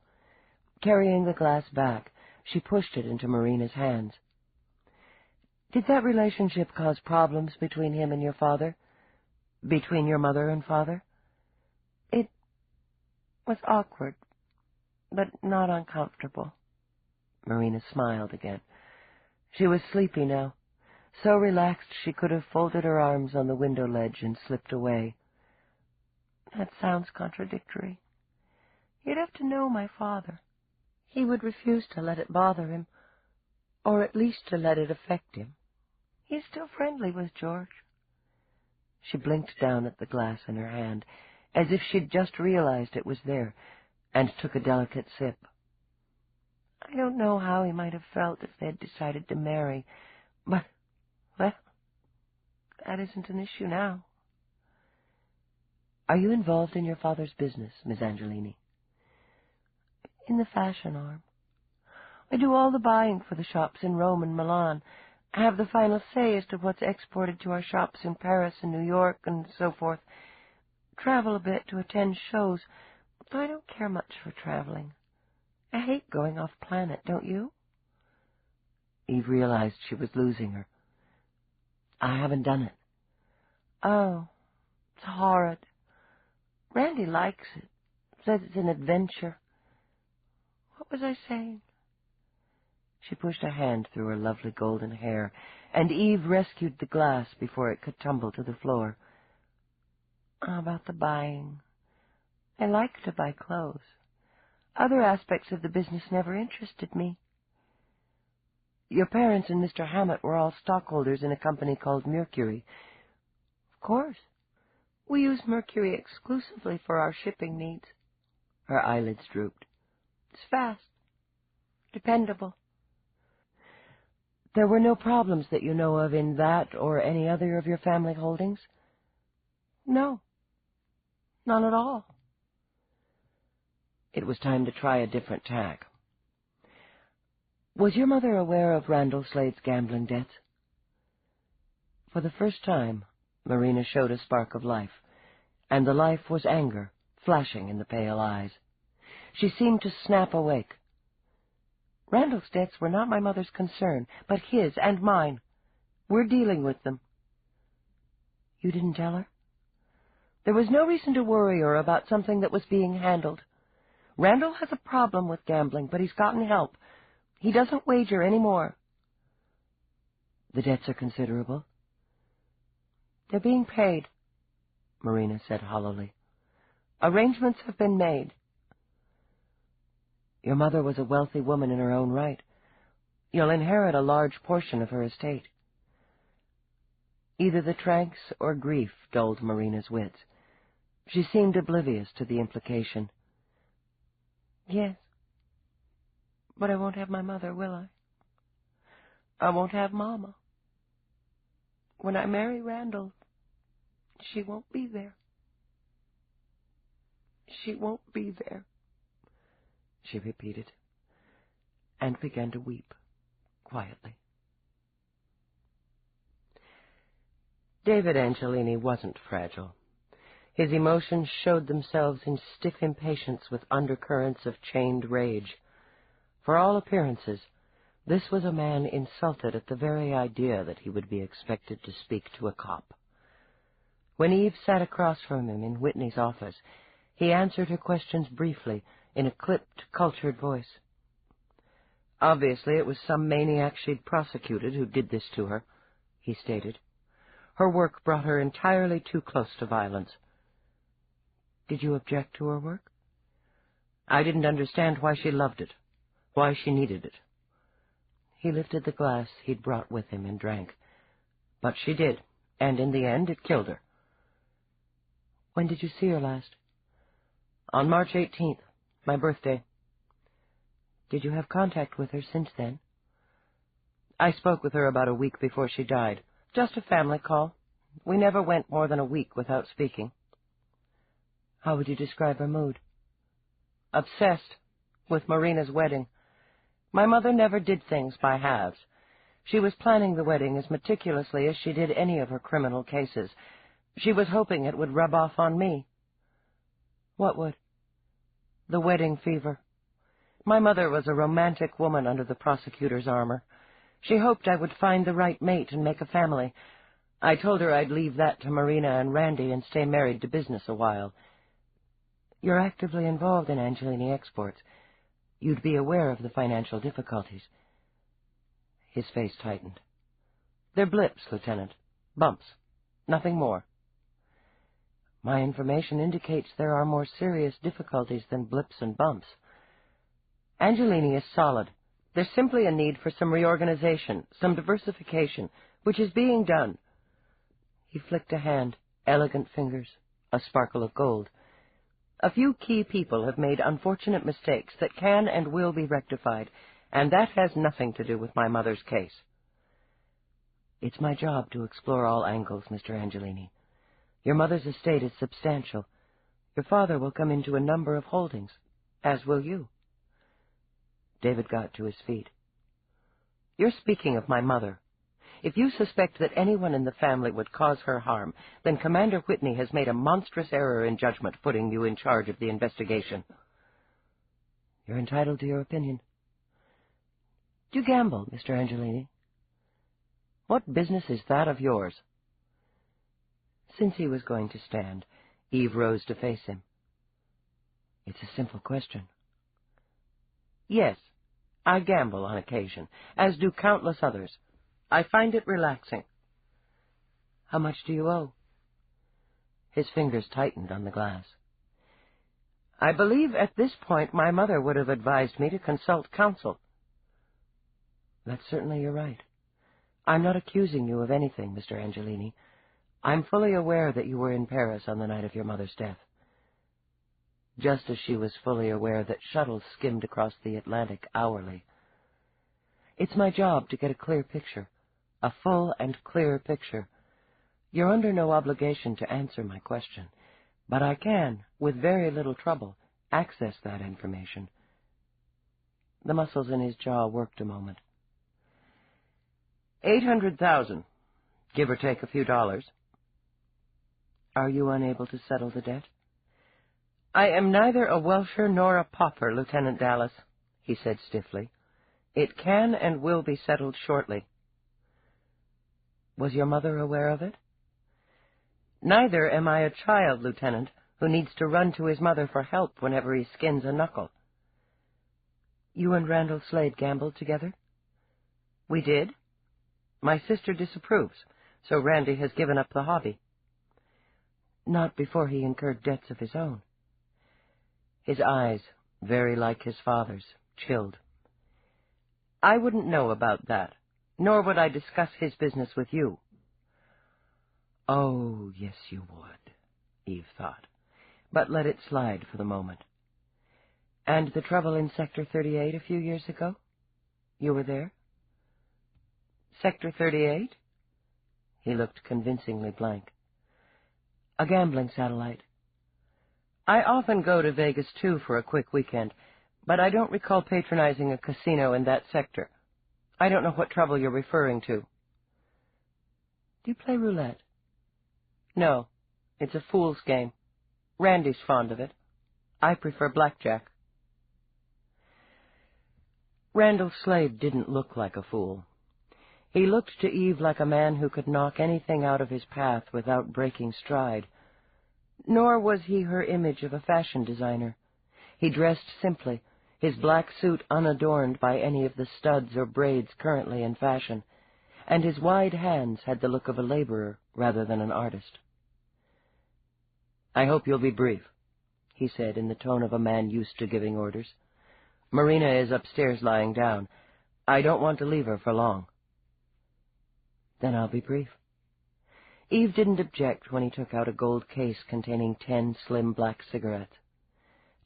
Carrying the glass back, she pushed it into Marina's hands. Did that relationship cause problems between him and your father? Between your mother and father? It was awkward, but not uncomfortable. Marina smiled again. She was sleepy now, so relaxed she could have folded her arms on the window ledge and slipped away. That sounds contradictory. You'd have to know my father. He would refuse to let it bother him, or at least to let it affect him. He's still friendly with George. She blinked down at the glass in her hand, as if she'd just realized it was there, and took a delicate sip. I don't know how he might have felt if they'd decided to marry, but, well, that isn't an issue now. Are you involved in your father's business, Miss Angelini? In the fashion arm. I do all the buying for the shops in Rome and Milan. I have the final say as to what's exported to our shops in Paris and New York and so forth. Travel a bit to attend shows. I don't care much for traveling. I hate going off planet, don't you? Eve realized she was losing her. I haven't done it. Oh, it's horrid. Randy likes it. Says it's an adventure. What was I saying? She pushed a hand through her lovely golden hair, and Eve rescued the glass before it could tumble to the floor. About the buying. I like to buy clothes. Other aspects of the business never interested me. Your parents and Mr. Hammett were all stockholders in a company called Mercury. Of course. We use Mercury exclusively for our shipping needs. Her eyelids drooped. It's fast. Dependable. There were no problems that you know of in that or any other of your family holdings? No. None at all. It was time to try a different tack. Was your mother aware of Randall Slade's gambling debts? For the first time, Marina showed a spark of life, and the life was anger, flashing in the pale eyes. She seemed to snap awake. Randall's debts were not my mother's concern, but his and mine. We're dealing with them. You didn't tell her? There was no reason to worry her about something that was being handled. Randall has a problem with gambling, but he's gotten help. He doesn't wager any more. The debts are considerable. They're being paid, Marina said hollowly. Arrangements have been made. Your mother was a wealthy woman in her own right. You'll inherit a large portion of her estate. Either the tranks or grief dulled Marina's wits. She seemed oblivious to the implication. Yes. But I won't have my mother, will I? I won't have Mama. When I marry Randall, she won't be there. She won't be there, she repeated, and began to weep quietly. David Angelini wasn't fragile. His emotions showed themselves in stiff impatience with undercurrents of chained rage. For all appearances, this was a man insulted at the very idea that he would be expected to speak to a cop. When Eve sat across from him in Whitney's office, he answered her questions briefly in a clipped, cultured voice. Obviously, it was some maniac she'd prosecuted who did this to her, he stated. Her work brought her entirely too close to violence. Did you object to her work? I didn't understand why she loved it, why she needed it. He lifted the glass he'd brought with him and drank. But she did, and in the end it killed her. When did you see her last? On March 18th, my birthday. Did you have contact with her since then? I spoke with her about a week before she died. Just a family call. We never went more than a week without speaking. How would you describe her mood? Obsessed with Marina's wedding. My mother never did things by halves. She was planning the wedding as meticulously as she did any of her criminal cases. She was hoping it would rub off on me. What would? The wedding fever. My mother was a romantic woman under the prosecutor's armor. She hoped I would find the right mate and make a family. I told her I'd leave that to Marina and Randy and stay married to business a while. You're actively involved in Angelini exports. You'd be aware of the financial difficulties. His face tightened. They're blips, Lieutenant. Bumps. Nothing more. My information indicates there are more serious difficulties than blips and bumps. Angelini is solid. There's simply a need for some reorganization, some diversification, which is being done. He flicked a hand, elegant fingers, a sparkle of gold. A few key people have made unfortunate mistakes that can and will be rectified, and that has nothing to do with my mother's case. It's my job to explore all angles, Mr. Angelini. Your mother's estate is substantial. Your father will come into a number of holdings, as will you. David got to his feet. You're speaking of my mother. If you suspect that anyone in the family would cause her harm, then Commander Whitney has made a monstrous error in judgment putting you in charge of the investigation. You're entitled to your opinion. Do you gamble, Mr. Angelini? What business is that of yours? Since he was going to stand, Eve rose to face him. It's a simple question. Yes, I gamble on occasion, as do countless others. I find it relaxing. How much do you owe? His fingers tightened on the glass. I believe at this point my mother would have advised me to consult counsel. That's certainly your right. I'm not accusing you of anything, Mr. Angelini. I'm fully aware that you were in Paris on the night of your mother's death, just as she was fully aware that shuttles skimmed across the Atlantic hourly. It's my job to get a clear picture, a full and clear picture. You're under no obligation to answer my question, but I can, with very little trouble, access that information. The muscles in his jaw worked a moment. 800,000, give or take a few dollars. Are you unable to settle the debt? I am neither a Welsher nor a pauper, Lieutenant Dallas, he said stiffly. It can and will be settled shortly. Was your mother aware of it? Neither am I a child, Lieutenant, who needs to run to his mother for help whenever he skins a knuckle. You and Randall Slade gambled together? We did. My sister disapproves, so Randy has given up the hobby. Not before he incurred debts of his own. His eyes, very like his father's, chilled. I wouldn't know about that, nor would I discuss his business with you. Oh, yes, you would, Eve thought, but let it slide for the moment. And the trouble in Sector 38 a few years ago? You were there? Sector 38? He looked convincingly blank. A gambling satellite. I often go to Vegas, too, for a quick weekend, but I don't recall patronizing a casino in that sector. I don't know what trouble you're referring to. Do you play roulette? No, it's a fool's game. Randy's fond of it. I prefer blackjack. Randall Slade didn't look like a fool. He looked to Eve like a man who could knock anything out of his path without breaking stride. Nor was he her image of a fashion designer. He dressed simply, his black suit unadorned by any of the studs or braids currently in fashion, and his wide hands had the look of a laborer rather than an artist. I hope you'll be brief, he said in the tone of a man used to giving orders. Marina is upstairs lying down. I don't want to leave her for long. Then I'll be brief. Eve didn't object when he took out a gold case containing 10 slim black cigarettes.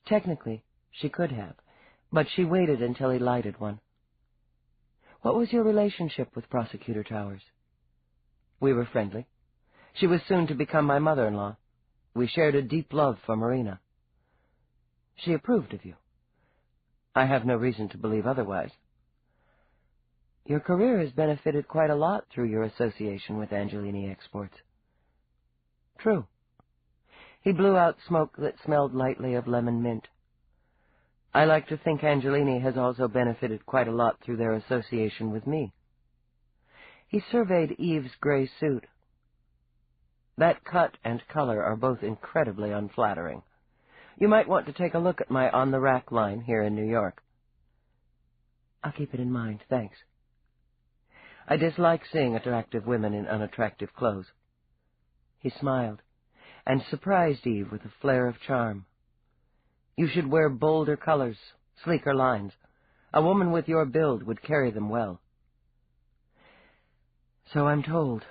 Technically, she could have, but she waited until he lighted one. What was your relationship with Prosecutor Towers? We were friendly. She was soon to become my mother-in-law. We shared a deep love for Marina. She approved of you. I have no reason to believe otherwise. Your career has benefited quite a lot through your association with Angelini Exports. True. He blew out smoke that smelled lightly of lemon mint. I like to think Angelini has also benefited quite a lot through their association with me. He surveyed Eve's gray suit. That cut and color are both incredibly unflattering. You might want to take a look at my on-the-rack line here in New York. I'll keep it in mind, thanks. I dislike seeing attractive women in unattractive clothes. He smiled, and surprised Eve with a flare of charm. You should wear bolder colors, sleeker lines. A woman with your build would carry them well. So I'm told,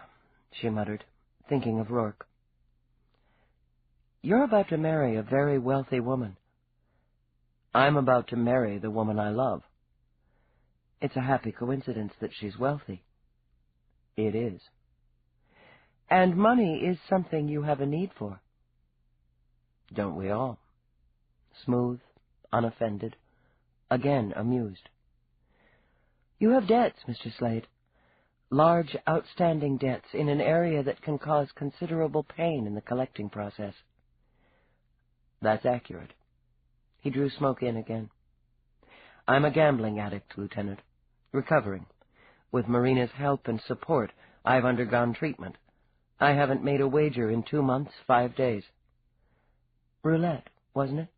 she muttered, thinking of Roarke. You're about to marry a very wealthy woman. I'm about to marry the woman I love. It's a happy coincidence that she's wealthy. It is. And money is something you have a need for. Don't we all? Smooth, unoffended, again amused. You have debts, Mr. Slade. Large, outstanding debts in an area that can cause considerable pain in the collecting process. That's accurate. He drew smoke in again. I'm a gambling addict, Lieutenant. Recovering. With Marina's help and support, I've undergone treatment. I haven't made a wager in 2 months, 5 days. Roulette, wasn't it?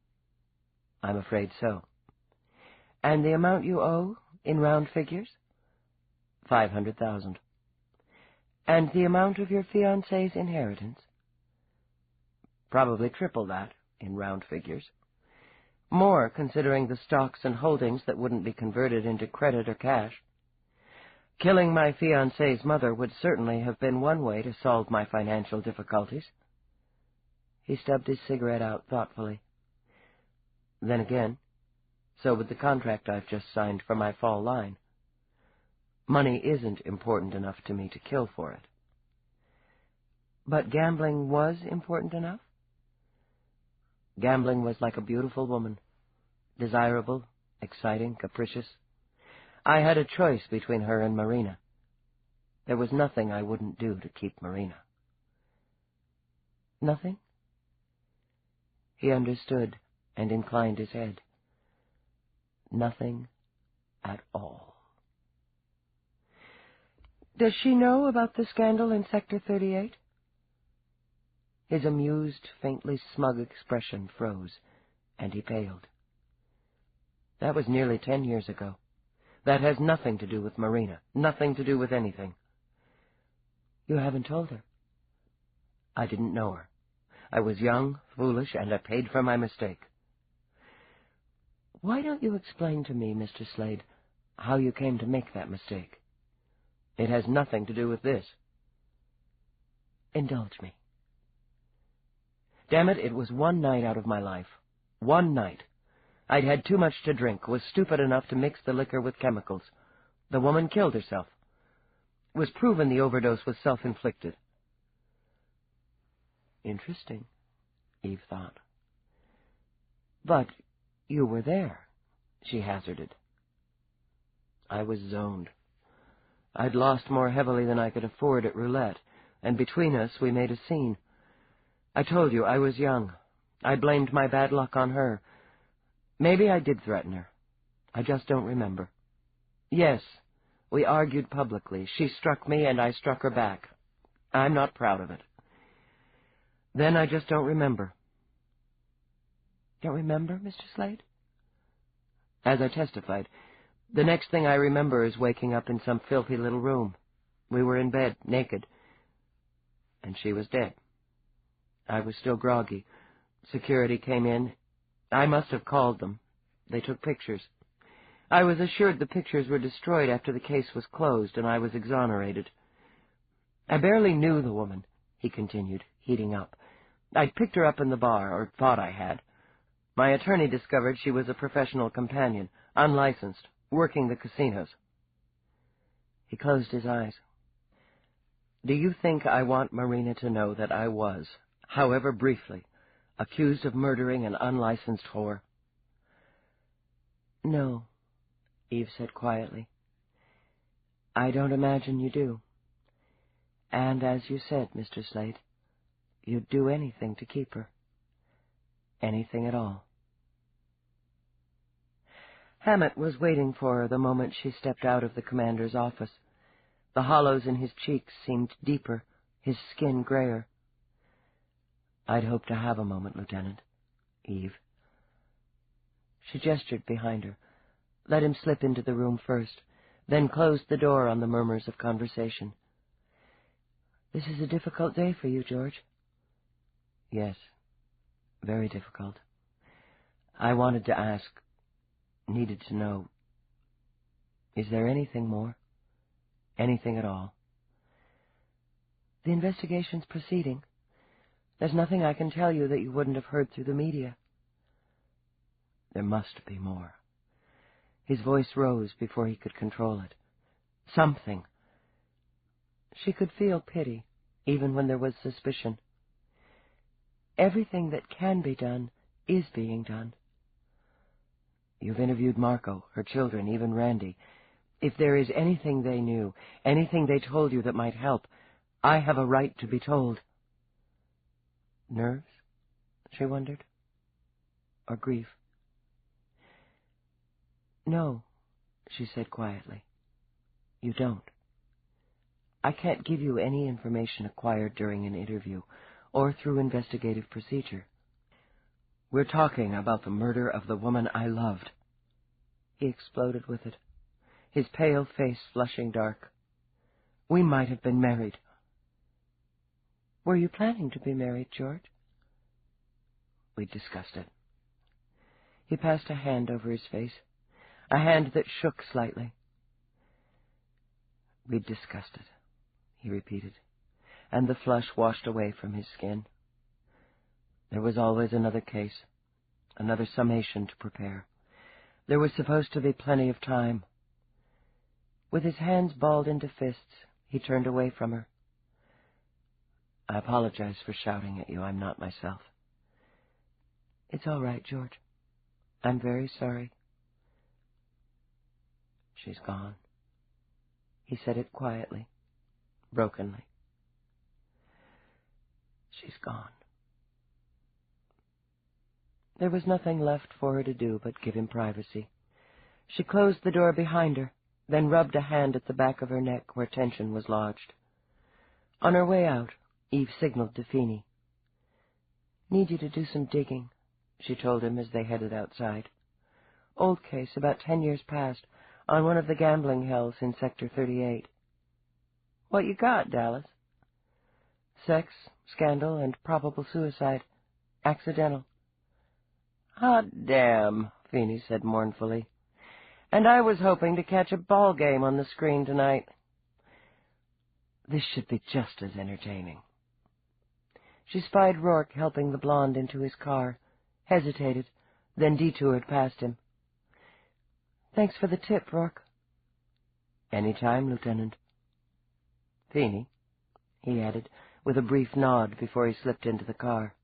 I'm afraid so. And the amount you owe, in round figures? 500,000. And the amount of your fiancé's inheritance? Probably triple that, in round figures. More, considering the stocks and holdings that wouldn't be converted into credit or cash. Killing my fiancée's mother would certainly have been one way to solve my financial difficulties. He stubbed his cigarette out thoughtfully. Then again, so would the contract I've just signed for my fall line. Money isn't important enough to me to kill for it. But gambling was important enough? Gambling was like a beautiful woman, desirable, exciting, capricious. I had a choice between her and Marina. There was nothing I wouldn't do to keep Marina. Nothing? He understood and inclined his head. Nothing at all. Does she know about the scandal in Sector 38? His amused, faintly smug expression froze, and he paled. That was nearly 10 years ago. That has nothing to do with Marina, nothing to do with anything. You haven't told her? I didn't know her. I was young, foolish, and I paid for my mistake. Why don't you explain to me, Mr. Slade, how you came to make that mistake? It has nothing to do with this. Indulge me. Damn it, it was one night out of my life. One night. I'd had too much to drink, was stupid enough to mix the liquor with chemicals. The woman killed herself. It was proven the overdose was self-inflicted. Interesting, Eve thought. But you were there, she hazarded. I was zoned. I'd lost more heavily than I could afford at roulette, and between us we made a scene. I told you I was young. I blamed my bad luck on her. Maybe I did threaten her. I just don't remember. Yes, we argued publicly. She struck me and I struck her back. I'm not proud of it. Then I just don't remember. Don't remember, Mr. Slade? As I testified, the next thing I remember is waking up in some filthy little room. We were in bed, naked, and she was dead. I was still groggy. Security came in. I must have called them. They took pictures. I was assured the pictures were destroyed after the case was closed, and I was exonerated. I barely knew the woman, he continued, heating up. I'd picked her up in the bar, or thought I had. My attorney discovered she was a professional companion, unlicensed, working the casinos. He closed his eyes. Do you think I want Marina to know that I was, however briefly, accused of murdering an unlicensed whore? No, Eve said quietly. I don't imagine you do. And as you said, Mr. Slade, you'd do anything to keep her. Anything at all. Hammett was waiting for her the moment she stepped out of the commander's office. The hollows in his cheeks seemed deeper, his skin grayer. I'd hoped to have a moment, Lieutenant. Eve. She gestured behind her, let him slip into the room first, then closed the door on the murmurs of conversation. This is a difficult day for you, George. Yes, very difficult. I wanted to ask, needed to know, is there anything more? Anything at all? The investigation's proceeding. There's nothing I can tell you that you wouldn't have heard through the media. There must be more. His voice rose before he could control it. Something. She could feel pity, even when there was suspicion. Everything that can be done is being done. You've interviewed Marco, her children, even Randy. If there is anything they knew, anything they told you that might help, I have a right to be told. Nerves? She wondered. Or grief? No, she said quietly. You don't. I can't give you any information acquired during an interview or through investigative procedure. We're talking about the murder of the woman I loved. He exploded with it, his pale face flushing dark. We might have been married. Were you planning to be married, George? We discussed it. He passed a hand over his face, a hand that shook slightly. We'd discussed it, he repeated, and the flush washed away from his skin. There was always another case, another summation to prepare. There was supposed to be plenty of time. With his hands balled into fists, he turned away from her. I apologize for shouting at you. I'm not myself. It's all right, George. I'm very sorry. She's gone. He said it quietly, brokenly. She's gone. There was nothing left for her to do but give him privacy. She closed the door behind her, then rubbed a hand at the back of her neck where tension was lodged. On her way out, Eve signaled to Feeney. Need you to do some digging, she told him as they headed outside. Old case, about 10 years past, on one of the gambling hells in Sector 38. What you got, Dallas? Sex, scandal, and probable suicide. Accidental. Hot damn, Feeney said mournfully. And I was hoping to catch a ball game on the screen tonight. This should be just as entertaining. She spied Roarke helping the blonde into his car, hesitated, then detoured past him. Thanks for the tip, Roarke. Any time, Lieutenant. Feeney, he added, with a brief nod before he slipped into the car.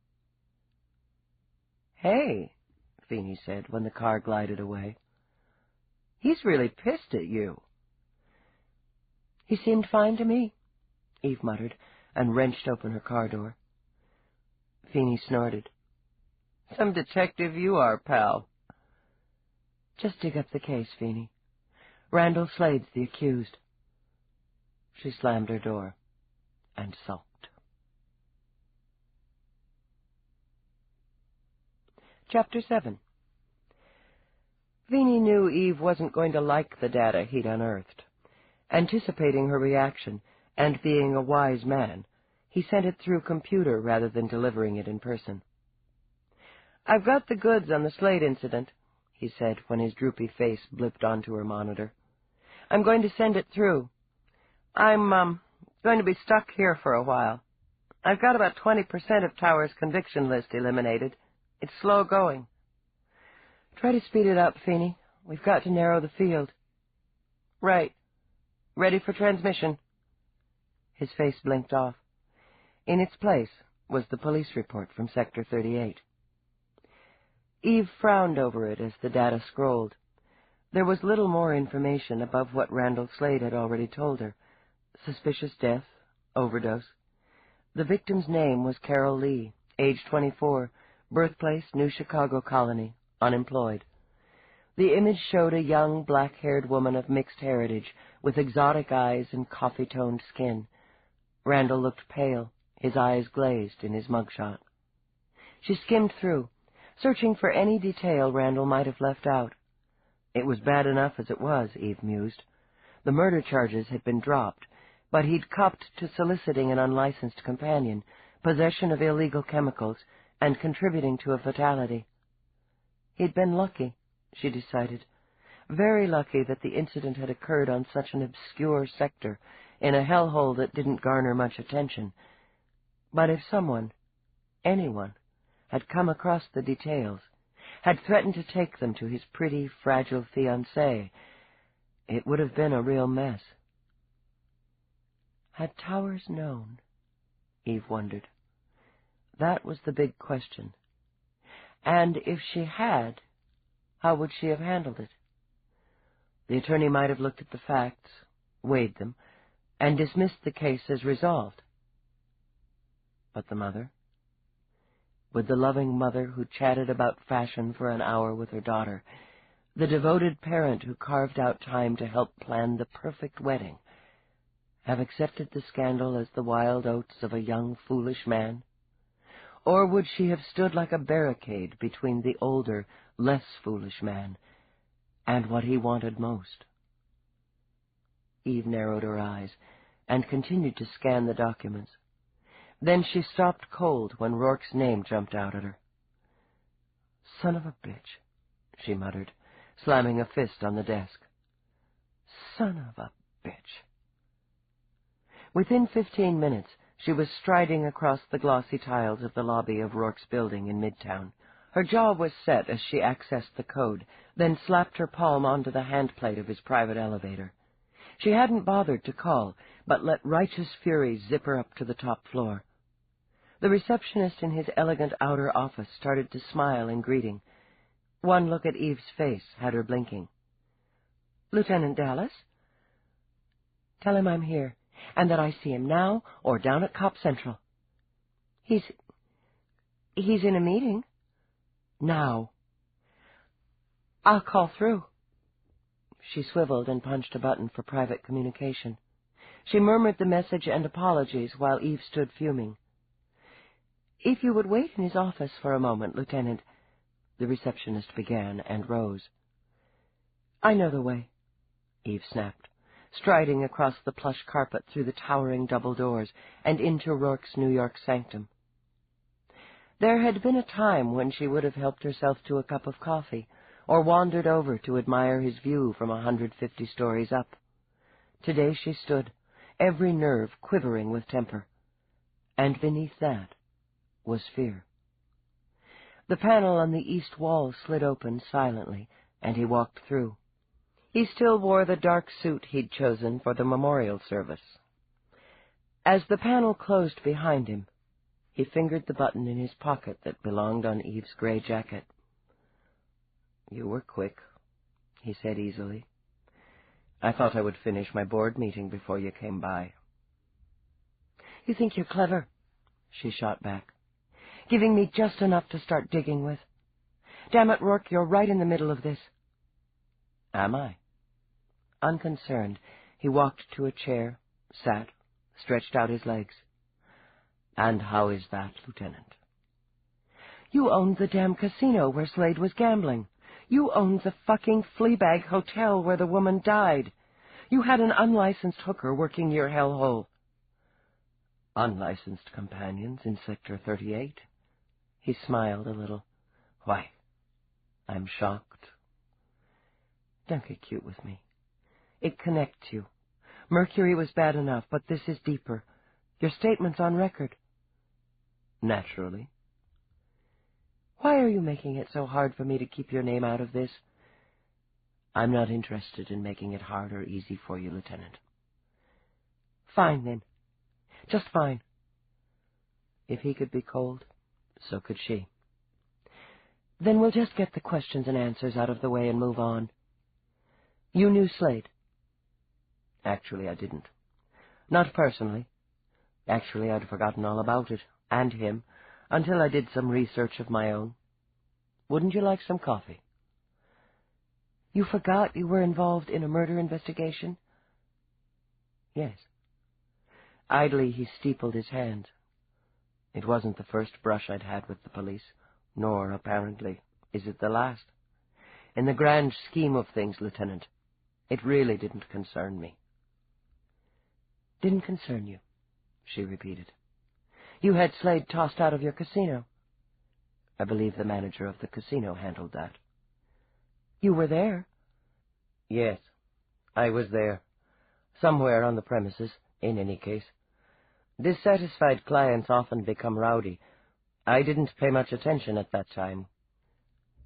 Hey, Feeney said when the car glided away. He's really pissed at you. He seemed fine to me, Eve muttered, and wrenched open her car door. Feeney snorted. Some detective you are, pal. Just dig up the case, Feeney. Randall Slade's the accused. She slammed her door and sulked. Chapter 7. Feeney knew Eve wasn't going to like the data he'd unearthed. Anticipating her reaction, and being a wise man, he sent it through computer rather than delivering it in person. I've got the goods on the Slade incident, he said when his droopy face blipped onto her monitor. I'm going to send it through. I'm going to be stuck here for a while. I've got about 20% of Tower's conviction list eliminated. It's slow going. Try to speed it up, Feeney. We've got to narrow the field. Right. Ready for transmission. His face blinked off. In its place was the police report from Sector 38. Eve frowned over it as the data scrolled. There was little more information above what Randall Slade had already told her. Suspicious death, overdose. The victim's name was Carol Lee, age 24, birthplace New Chicago Colony, unemployed. The image showed a young, black-haired woman of mixed heritage, with exotic eyes and coffee-toned skin. Randall looked pale, his eyes glazed in his mugshot. She skimmed through, searching for any detail Randall might have left out. It was bad enough as it was, Eve mused. The murder charges had been dropped, but he'd copped to soliciting an unlicensed companion, possession of illegal chemicals, and contributing to a fatality. He'd been lucky, she decided, very lucky that the incident had occurred on such an obscure sector, in a hellhole that didn't garner much attention. But if someone, anyone, had come across the details, had threatened to take them to his pretty, fragile fiancée, it would have been a real mess. Had Towers known? Eve wondered. That was the big question. And if she had, how would she have handled it? The attorney might have looked at the facts, weighed them, and dismissed the case as resolved. But the mother? Would the loving mother who chatted about fashion for an hour with her daughter, the devoted parent who carved out time to help plan the perfect wedding, have accepted the scandal as the wild oats of a young, foolish man? Or would she have stood like a barricade between the older, less foolish man and what he wanted most? Eve narrowed her eyes and continued to scan the documents. Then she stopped cold when Rourke's name jumped out at her. Son of a bitch, she muttered, slamming a fist on the desk. Son of a bitch. Within 15 minutes, she was striding across the glossy tiles of the lobby of Roarke's building in Midtown. Her jaw was set as she accessed the code, then slapped her palm onto the handplate of his private elevator. She hadn't bothered to call, but let righteous fury zip her up to the top floor. The receptionist in his elegant outer office started to smile in greeting. One look at Eve's face had her blinking. "Lieutenant Dallas?" "Tell him I'm here, and that I see him now or down at Cop Central." He's in a meeting." "Now." "I'll call through." She swiveled and punched a button for private communication. She murmured the message and apologies while Eve stood fuming. "If you would wait in his office for a moment, Lieutenant," the receptionist began and rose. "I know the way," Eve snapped, striding across the plush carpet through the towering double doors and into Roarke's New York sanctum. There had been a time when she would have helped herself to a cup of coffee, or wandered over to admire his view from 150 stories up. Today she stood, every nerve quivering with temper, and beneath that was fear. The panel on the east wall slid open silently, and he walked through. He still wore the dark suit he'd chosen for the memorial service. As the panel closed behind him, he fingered the button in his pocket that belonged on Eve's gray jacket. "You were quick," he said easily. "I thought I would finish my board meeting before you came by." "You think you're clever," she shot back, "giving me just enough to start digging with. Damn it, Roarke, you're right in the middle of this." "Am I?" Unconcerned, he walked to a chair, sat, stretched out his legs. "And how is that, Lieutenant?" "You owned the damn casino where Slade was gambling. You owned the fucking Fleabag Hotel where the woman died. You had an unlicensed hooker working your hellhole." "Unlicensed companions in Sector 38? He smiled a little. "Why, I'm shocked." "Don't get cute with me. It connects you. Mercury was bad enough, but this is deeper. Your statement's on record." "Naturally." "Why are you making it so hard for me to keep your name out of this?" "I'm not interested in making it hard or easy for you, Lieutenant." "Fine, then. Just fine." If he could be cold, so could she. "Then we'll just get the questions and answers out of the way and move on. You knew Slade?" "Actually, I didn't. Not personally. Actually, I'd forgotten all about it, and him, until I did some research of my own. Wouldn't you like some coffee?" "You forgot you were involved in a murder investigation?" "Yes." Idly he steepled his hand. "It wasn't the first brush I'd had with the police, nor, apparently, is it the last. In the grand scheme of things, Lieutenant, it really didn't concern me." "Didn't concern you," she repeated. "You had Slade tossed out of your casino." "I believe the manager of the casino handled that." "You were there?" "Yes, I was there. Somewhere on the premises, in any case. Dissatisfied clients often become rowdy. I didn't pay much attention at that time."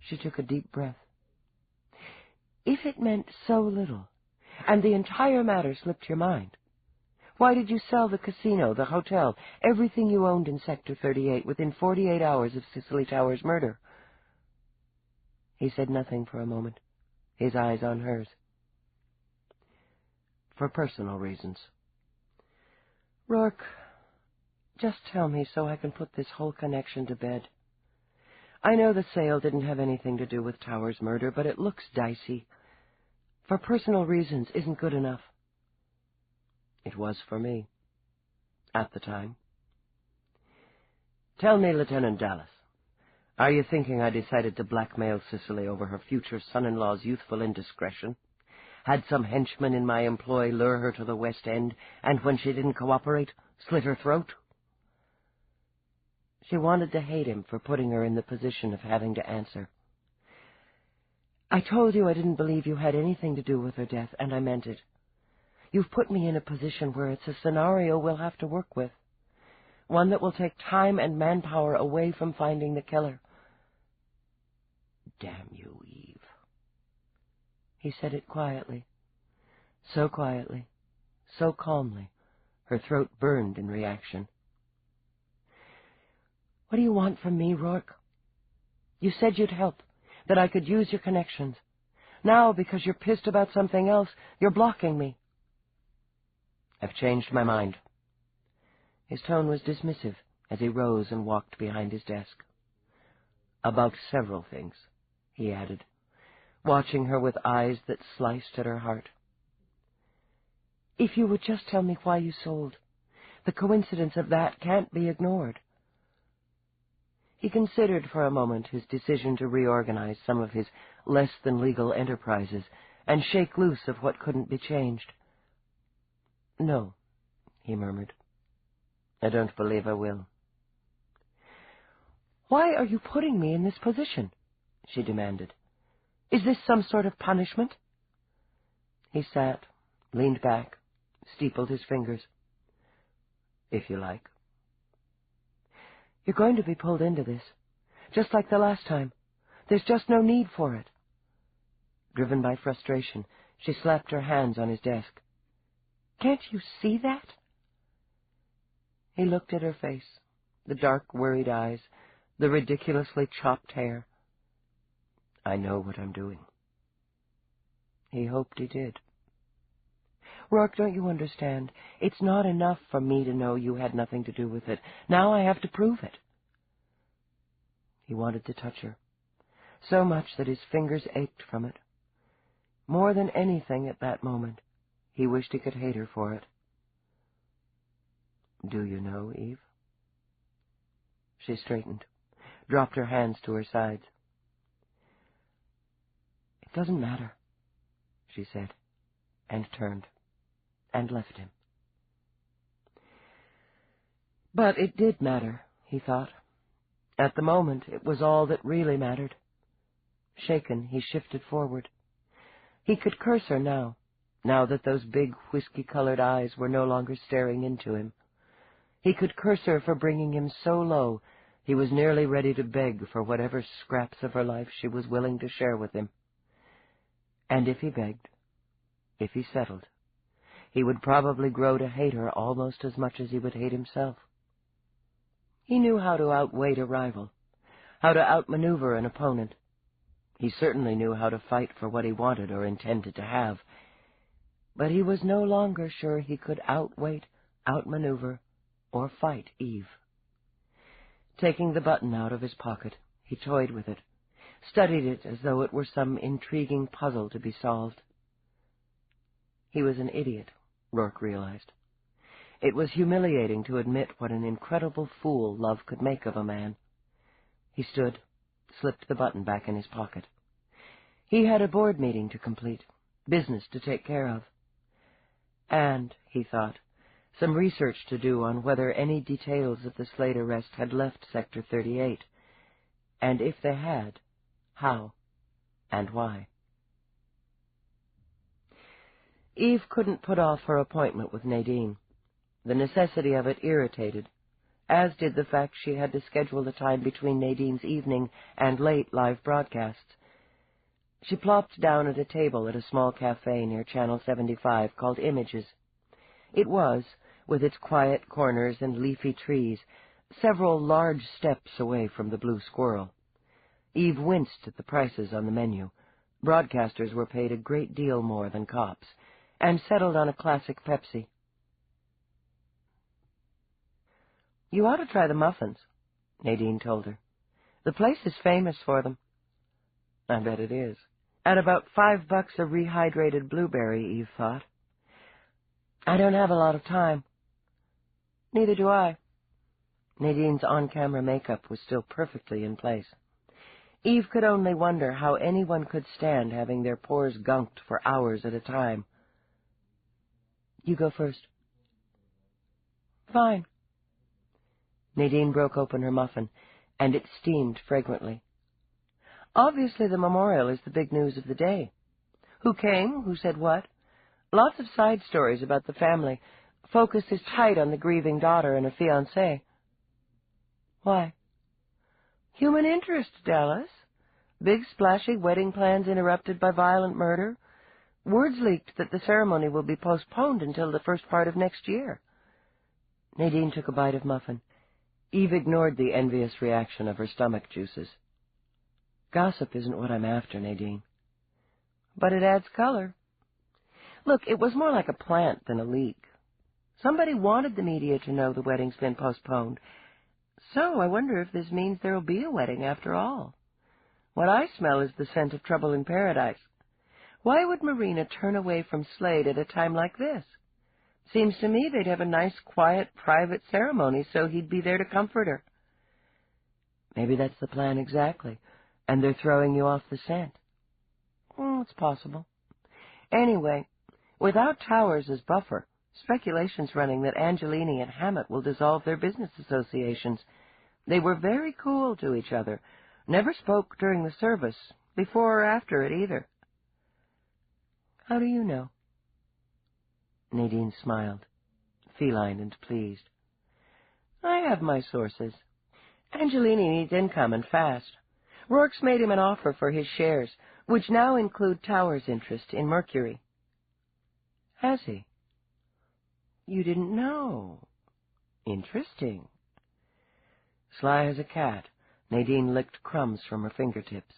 She took a deep breath. "If it meant so little, and the entire matter slipped your mind, why did you sell the casino, the hotel, everything you owned in Sector 38 within 48 hours of Cicely Towers' murder?" He said nothing for a moment, his eyes on hers. "For personal reasons." "Roarke, just tell me so I can put this whole connection to bed. I know the sale didn't have anything to do with Towers' murder, but it looks dicey. For personal reasons isn't good enough." "It was for me. At the time." "Tell me, Lieutenant Dallas, are you thinking I decided to blackmail Cicely over her future son-in-law's youthful indiscretion? Had some henchman in my employ lure her to the West End, and when she didn't cooperate, slit her throat?" She wanted to hate him for putting her in the position of having to answer. "I told you I didn't believe you had anything to do with her death, and I meant it. You've put me in a position where it's a scenario we'll have to work with. One that will take time and manpower away from finding the killer. Damn you, Eve. He said it quietly. So quietly, so calmly, her throat burned in reaction. What do you want from me, Roarke? You said you'd help, that I could use your connections. Now, because you're pissed about something else, you're blocking me. I've changed my mind. His tone was dismissive as he rose and walked behind his desk. About several things, he added, watching her with eyes that sliced at her heart. If you would just tell me why you sold, the coincidence of that can't be ignored. He considered for a moment his decision to reorganize some of his less-than-legal enterprises and shake loose of what couldn't be changed. No, he murmured. I don't believe I will. Why are you putting me in this position? She demanded. Is this some sort of punishment? He sat, leaned back, steepled his fingers. If you like. You're going to be pulled into this, just like the last time. There's just no need for it. Driven by frustration, she slapped her hands on his desk. Can't you see that? He looked at her face, the dark, worried eyes, the ridiculously chopped hair. I know what I'm doing. He hoped he did. Roarke, don't you understand? It's not enough for me to know you had nothing to do with it. Now I have to prove it. He wanted to touch her, so much that his fingers ached from it. More than anything at that moment, he wished he could hate her for it. Do you know, Eve? She straightened, dropped her hands to her sides. It doesn't matter, she said, and turned, and left him. But it did matter, he thought. At the moment, it was all that really mattered. Shaken, he shifted forward. He could curse her now that those big, whiskey-colored eyes were no longer staring into him. He could curse her for bringing him so low he was nearly ready to beg for whatever scraps of her life she was willing to share with him. And if he begged, if he settled, he would probably grow to hate her almost as much as he would hate himself. He knew how to outweight a rival, how to outmaneuver an opponent. He certainly knew how to fight for what he wanted or intended to have, but he was no longer sure he could outweight, outmaneuver, or fight Eve. Taking the button out of his pocket, he toyed with it, studied it as though it were some intriguing puzzle to be solved. He was an idiot, Roarke realized. It was humiliating to admit what an incredible fool love could make of a man. He stood, slipped the button back in his pocket. He had a board meeting to complete, business to take care of. And, he thought, some research to do on whether any details of the Slade arrest had left Sector 38, and if they had, how and why. Eve couldn't put off her appointment with Nadine. The necessity of it irritated, as did the fact she had to schedule the time between Nadine's evening and late live broadcasts. She plopped down at a table at a small cafe near Channel 75 called Images. It was, with its quiet corners and leafy trees, several large steps away from the Blue Squirrel. Eve winced at the prices on the menu. Broadcasters were paid a great deal more than cops, and settled on a classic Pepsi. You ought to try the muffins, Nadine told her. The place is famous for them. I bet it is. At about $5 a rehydrated blueberry, Eve thought. I don't have a lot of time. Neither do I. Nadine's on-camera makeup was still perfectly in place. Eve could only wonder how anyone could stand having their pores gunked for hours at a time. You go first. Fine. Nadine broke open her muffin, and it steamed fragrantly. Obviously the memorial is the big news of the day. Who came? Who said what? Lots of side stories about the family. Focus is tight on the grieving daughter and her fiancé. Why? Human interest, Dallas. Big splashy wedding plans interrupted by violent murder. Words leaked that the ceremony will be postponed until the first part of next year. Nadine took a bite of muffin. Eve ignored the envious reaction of her stomach juices. Gossip isn't what I'm after, Nadine. But it adds color. Look, it was more like a plant than a leak. Somebody wanted the media to know the wedding's been postponed. So I wonder if this means there'll be a wedding after all. What I smell is the scent of trouble in paradise. Why would Marina turn away from Slade at a time like this? Seems to me they'd have a nice, quiet, private ceremony so he'd be there to comfort her. Maybe that's the plan exactly, and they're throwing you off the scent. It's possible. Anyway, without Towers as buffer, speculation's running that Angelini and Hammett will dissolve their business associations. They were very cool to each other, never spoke during the service, before or after it either. How do you know? Nadine smiled, feline and pleased. I have my sources. Angelini needs income and fast. Roarke's made him an offer for his shares, which now include Towers' interest in Mercury. Has he? You didn't know. Interesting. Sly as a cat, Nadine licked crumbs from her fingertips.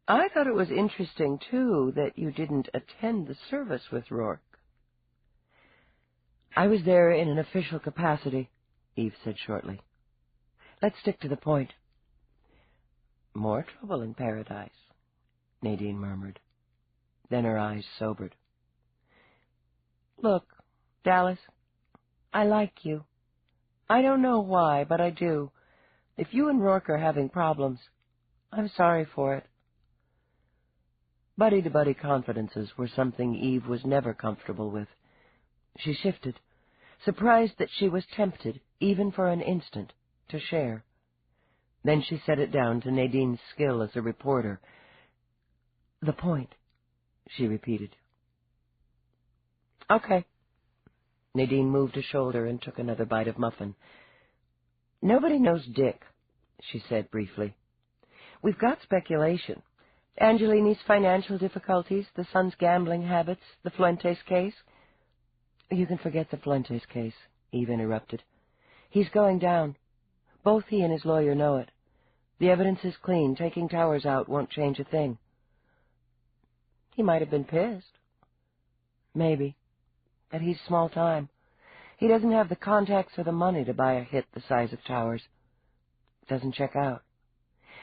I thought it was interesting, too, that you didn't attend the service with Roarke. I was there in an official capacity, Eve said shortly. Let's stick to the point. More trouble in paradise, Nadine murmured. Then her eyes sobered. Look, Dallas, I like you. I don't know why, but I do. If you and Roarke are having problems, I'm sorry for it. Buddy-to-buddy confidences were something Eve was never comfortable with. She shifted, surprised that she was tempted, even for an instant, to share. Then she set it down to Nadine's skill as a reporter. The point, she repeated. Okay. Nadine moved a shoulder and took another bite of muffin. Nobody knows Dick, she said briefly. We've got speculation. Angelini's financial difficulties, the son's gambling habits, the Fuentes case. You can forget the Fuentes case, Eve interrupted. He's going down. Both he and his lawyer know it. The evidence is clean. Taking Towers out won't change a thing. He might have been pissed. Maybe. But he's small time. He doesn't have the contacts or the money to buy a hit the size of Towers. Doesn't check out.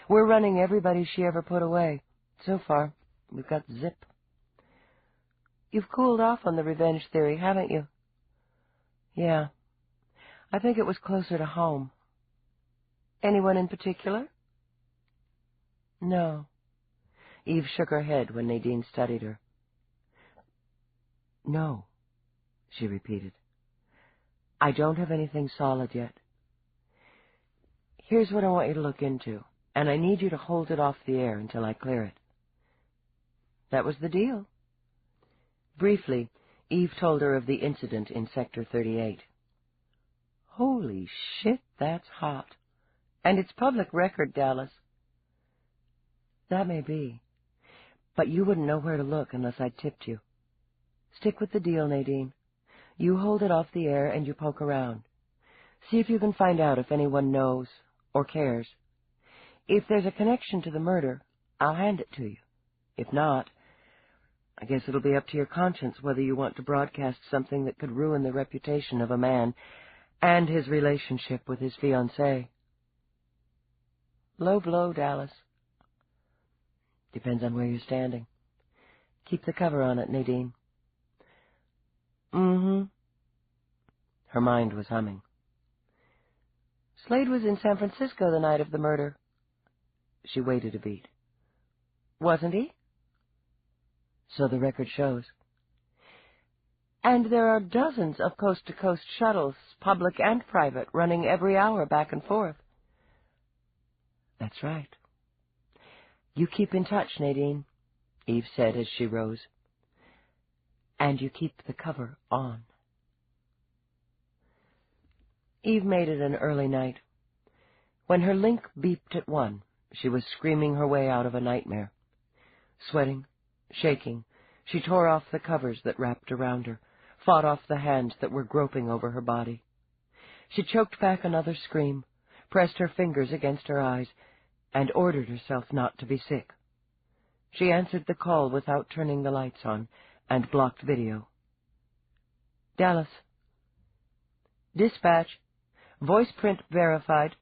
We're running everybody she ever put away. So far, we've got zip. You've cooled off on the revenge theory, haven't you? Yeah. I think it was closer to home. Anyone in particular? No. Eve shook her head when Nadine studied her. No, she repeated. I don't have anything solid yet. Here's what I want you to look into, and I need you to hold it off the air until I clear it. That was the deal. Briefly, Eve told her of the incident in Sector 38. Holy shit, that's hot. And it's public record, Dallas. That may be. But you wouldn't know where to look unless I tipped you. Stick with the deal, Nadine. You hold it off the air and you poke around. See if you can find out if anyone knows or cares. If there's a connection to the murder, I'll hand it to you. If not, I guess it'll be up to your conscience whether you want to broadcast something that could ruin the reputation of a man and his relationship with his fiancée. Low blow, Dallas. Depends on where you're standing. Keep the cover on it, Nadine. Mm-hmm. Her mind was humming. Slade was in San Francisco the night of the murder. She waited a beat. Wasn't he? So the record shows. And there are dozens of coast-to-coast shuttles, public and private, running every hour back and forth. That's right. You keep in touch, Nadine, Eve said as she rose. and you keep the cover on. Eve made it an early night. When her link beeped at 1, she was screaming her way out of a nightmare. Sweating, shaking, she tore off the covers that wrapped around her, fought off the hands that were groping over her body. She choked back another scream, pressed her fingers against her eyes, and ordered herself not to be sick. She answered the call without turning the lights on, and blocked video. Dallas. Dispatch. Voice print verified.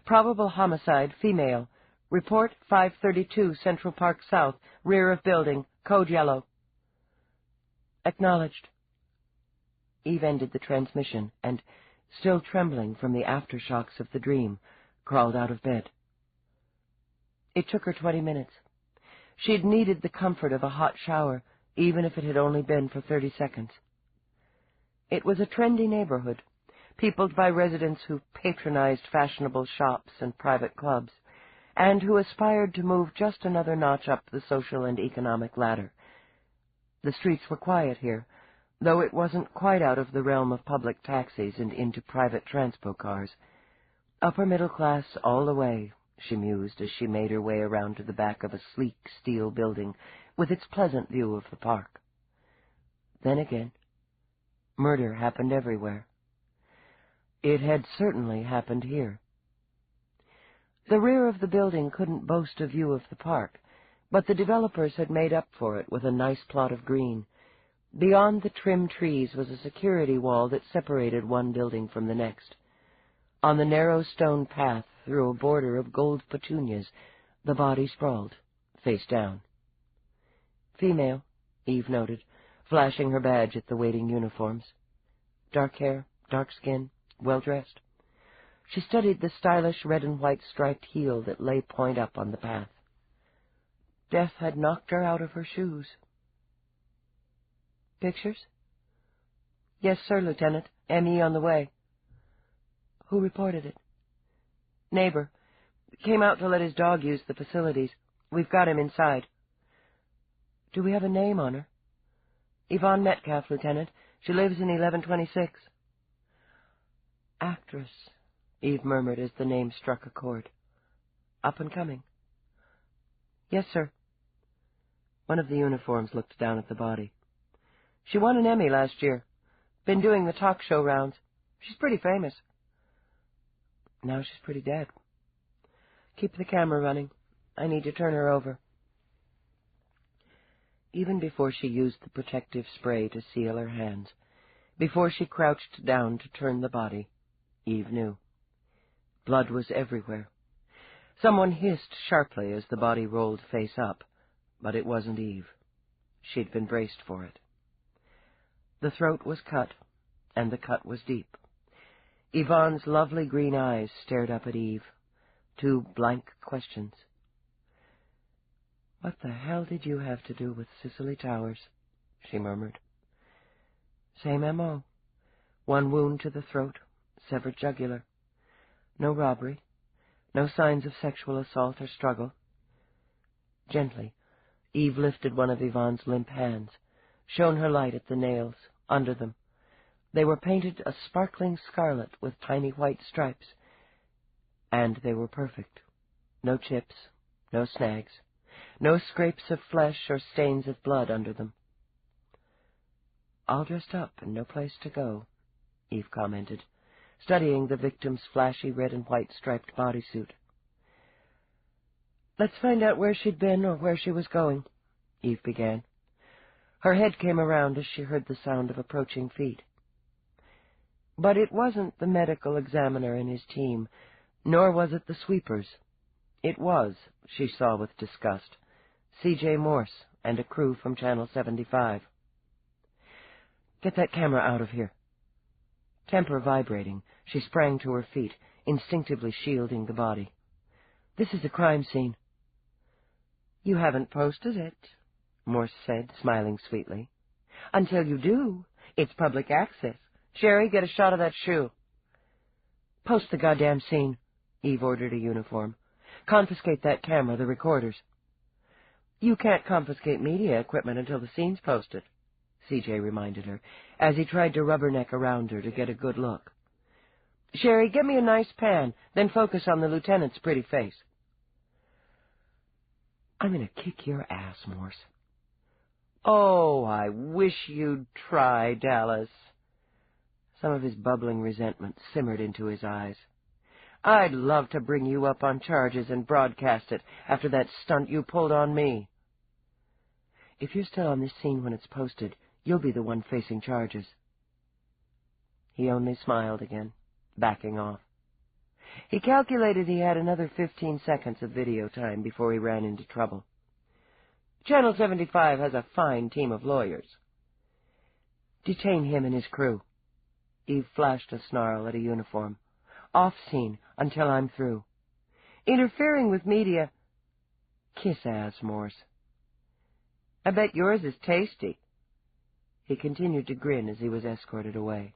Probable homicide, female. Report 532 Central Park South, rear of building, code yellow. Acknowledged. Eve ended the transmission and, still trembling from the aftershocks of the dream, crawled out of bed. It took her 20 minutes. She'd needed the comfort of a hot shower, even if it had only been for 30 seconds. It was a trendy neighborhood, peopled by residents who patronized fashionable shops and private clubs, and who aspired to move just another notch up the social and economic ladder. The streets were quiet here, though it wasn't quite out of the realm of public taxis and into private transpo cars. Upper middle class all the way, she mused as she made her way around to the back of a sleek steel building with its pleasant view of the park. Then again, murder happened everywhere. It had certainly happened here. The rear of the building couldn't boast a view of the park, but the developers had made up for it with a nice plot of green. Beyond the trim trees was a security wall that separated one building from the next. On the narrow stone path through a border of gold petunias, the body sprawled, face down. Female, Eve noted, flashing her badge at the waiting uniforms. Dark hair, dark skin, well-dressed. She studied the stylish red and white striped heel that lay point up on the path. Death had knocked her out of her shoes. Pictures? Yes, sir, Lieutenant. M.E. on the way. Who reported it? Neighbor. Came out to let his dog use the facilities. We've got him inside. Do we have a name on her? Yvonne Metcalf, Lieutenant. She lives in 1126. Actress, Eve murmured as the name struck a chord. Up and coming. Yes, sir. One of the uniforms looked down at the body. She won an Emmy last year. Been doing the talk show rounds. She's pretty famous. Now she's pretty dead. Keep the camera running. I need to turn her over. Even before she used the protective spray to seal her hands, before she crouched down to turn the body, Eve knew. Blood was everywhere. Someone hissed sharply as the body rolled face up, but it wasn't Eve. She'd been braced for it. The throat was cut, and the cut was deep. Yvonne's lovely green eyes stared up at Eve. 2 blank questions. What the hell did you have to do with Cicely Towers? She murmured. Same M.O. 1 wound to the throat, severed jugular. No robbery. No signs of sexual assault or struggle. Gently, Eve lifted one of Yvonne's limp hands, shone her light at the nails, under them. They were painted a sparkling scarlet with tiny white stripes. And they were perfect. No chips, no snags, no scrapes of flesh or stains of blood under them. All dressed up and no place to go, Eve commented, studying the victim's flashy red and white striped bodysuit. Let's find out where she'd been or where she was going, Eve began. Her head came around as she heard the sound of approaching feet. But it wasn't the medical examiner and his team, nor was it the sweepers. It was, she saw with disgust, C.J. Morse and a crew from Channel 75. Get that camera out of here. Temper vibrating, she sprang to her feet, instinctively shielding the body. This is a crime scene. You haven't posted it, Morse said, smiling sweetly. Until you do, it's public access. Sherry, get a shot of that shoe. Post the goddamn scene, Eve ordered a uniform. Confiscate that camera, the recorders. You can't confiscate media equipment until the scene's posted. CJ reminded her, as he tried to rubberneck around her to get a good look. "Sherry, get me a nice pan, then focus on the lieutenant's pretty face." "I'm going to kick your ass, Morse." "Oh, I wish you'd try, Dallas." Some of his bubbling resentment simmered into his eyes. "I'd love to bring you up on charges and broadcast it after that stunt you pulled on me." "If you're still on this scene when it's posted, you'll be the one facing charges." He only smiled again, backing off. He calculated he had another 15 seconds of video time before he ran into trouble. Channel 75 has a fine team of lawyers. "Detain him and his crew." Eve flashed a snarl at a uniform. "Off scene until I'm through. Interfering with media—" "Kiss ass, Morse." "I bet yours is tasty." He continued to grin as he was escorted away.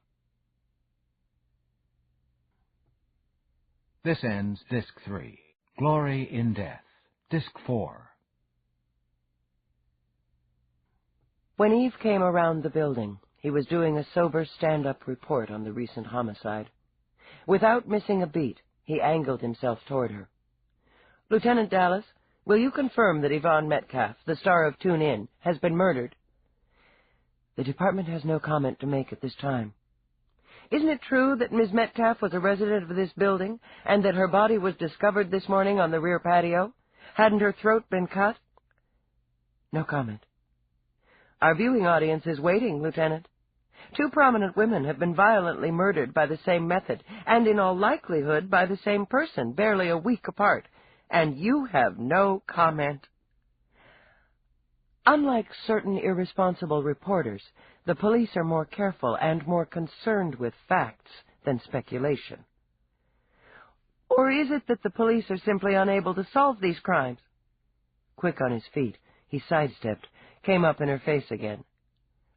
This ends Disc 3. Glory in Death. Disc 4. When Eve came around the building, he was doing a sober stand-up report on the recent homicide. Without missing a beat, he angled himself toward her. "Lieutenant Dallas, will you confirm that Yvonne Metcalf, the star of Tune In, has been murdered?" "The department has no comment to make at this time." "Isn't it true that Ms. Metcalf was a resident of this building, and that her body was discovered this morning on the rear patio? Hadn't her throat been cut?" "No comment." "Our viewing audience is waiting, Lieutenant. 2 prominent women have been violently murdered by the same method, and in all likelihood by the same person, barely a week apart, and you have no comment." Unlike certain irresponsible reporters, the police are more careful and more concerned with facts than speculation. "Or is it that the police are simply unable to solve these crimes?" Quick on his feet, he sidestepped, came up in her face again.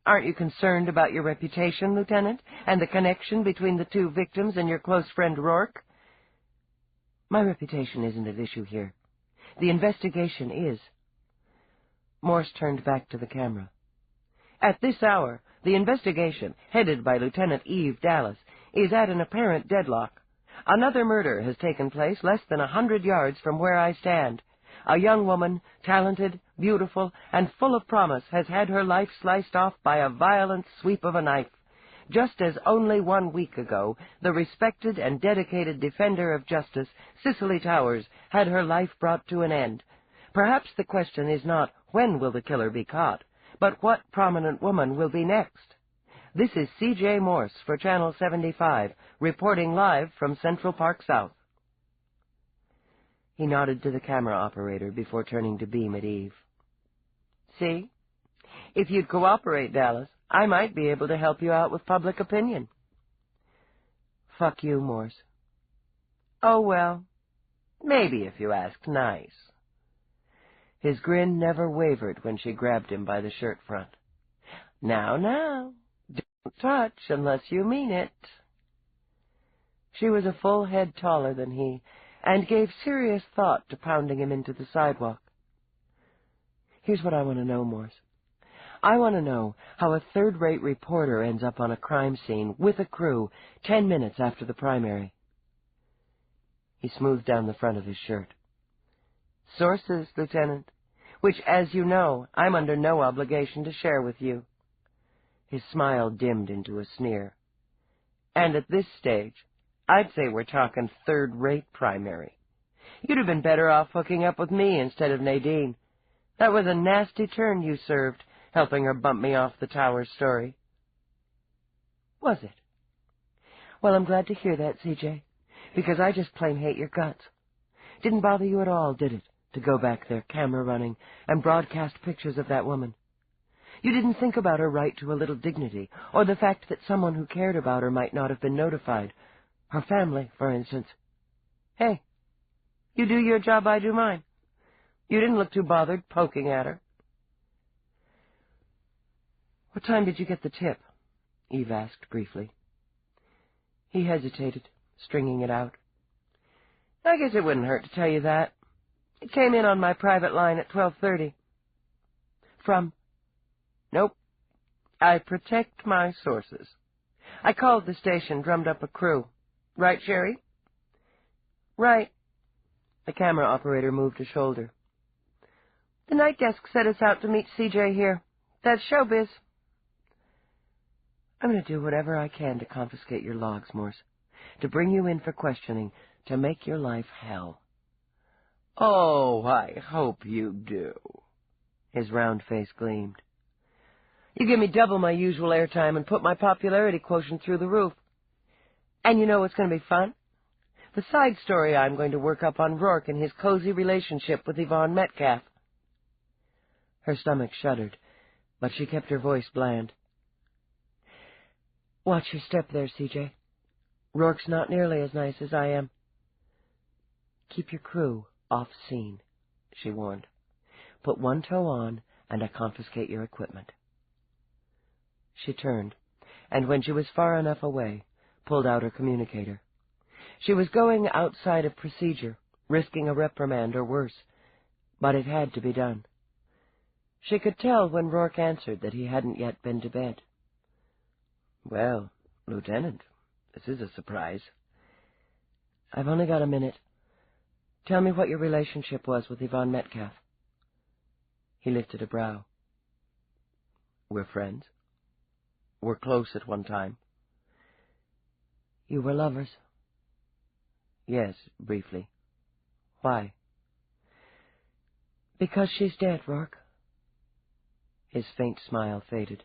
"Aren't you concerned about your reputation, Lieutenant, and the connection between the 2 victims and your close friend Roarke?" "My reputation isn't at issue here. The investigation is." Morse turned back to the camera. "At this hour, the investigation, headed by Lieutenant Eve Dallas, is at an apparent deadlock. Another murder has taken place less than 100 yards from where I stand. A young woman, talented, beautiful, and full of promise, has had her life sliced off by a violent sweep of a knife, just as only 1 week ago the respected and dedicated defender of justice, Cicely Towers, had her life brought to an end. Perhaps the question is not when will the killer be caught, but what prominent woman will be next. This is C.J. Morse for Channel 75, reporting live from Central Park South." He nodded to the camera operator before turning to beam at Eve. "See? If you'd cooperate, Dallas, I might be able to help you out with public opinion." "Fuck you, Morse." "Oh, well, maybe if you ask nice." His grin never wavered when she grabbed him by the shirt front. Now, don't touch unless you mean it." She was a full head taller than he, and gave serious thought to pounding him into the sidewalk. "Here's what I want to know, Morse. I want to know how a third-rate reporter ends up on a crime scene with a crew 10 minutes after the primary." He smoothed down the front of his shirt. "Sources, Lieutenant, which, as you know, I'm under no obligation to share with you." His smile dimmed into a sneer. "And at this stage, I'd say we're talking third-rate primary. You'd have been better off hooking up with me instead of Nadine. That was a nasty turn you served, helping her bump me off the Towers story." "Was it? Well, I'm glad to hear that, CJ, because I just plain hate your guts. Didn't bother you at all, did it, to go back there, camera running, and broadcast pictures of that woman? You didn't think about her right to a little dignity, or the fact that someone who cared about her might not have been notified. Her family, for instance. Hey, you do your job, I do mine. You didn't look too bothered poking at her." "What time did you get the tip?" Eve asked briefly. He hesitated, stringing it out. "I guess it wouldn't hurt to tell you that. It came in on my private line at 12:30. "From?" "Nope. I protect my sources. I called the station, drummed up a crew. Right, Sherry? Right. The camera operator moved a shoulder. The night desk set us out to meet CJ here. That's showbiz. I'm going to do whatever I can to confiscate your logs, Morse, to bring you in for questioning, to make your life hell. Oh, I hope you do. His round face gleamed. You give me double my usual airtime and put my popularity quotient through the roof. And you know what's going to be fun? The side story I'm going to work up on Roarke and his cozy relationship with Yvonne Metcalf. Her stomach shuddered, but she kept her voice bland. Watch your step there, CJ. Roarke's not nearly as nice as I am. Keep your crew off scene, she warned. Put one toe on, and I confiscate your equipment. She turned, and when she was far enough away, pulled out her communicator. She was going outside of procedure, risking a reprimand or worse, but it had to be done. She could tell when Roarke answered that he hadn't yet been to bed. Well, Lieutenant, this is a surprise. I've only got a minute. Tell me what your relationship was with Yvonne Metcalf. He lifted a brow. We're friends. We're close at one time. You were lovers? Yes, briefly. Why? Because she's dead, Roarke. His faint smile faded.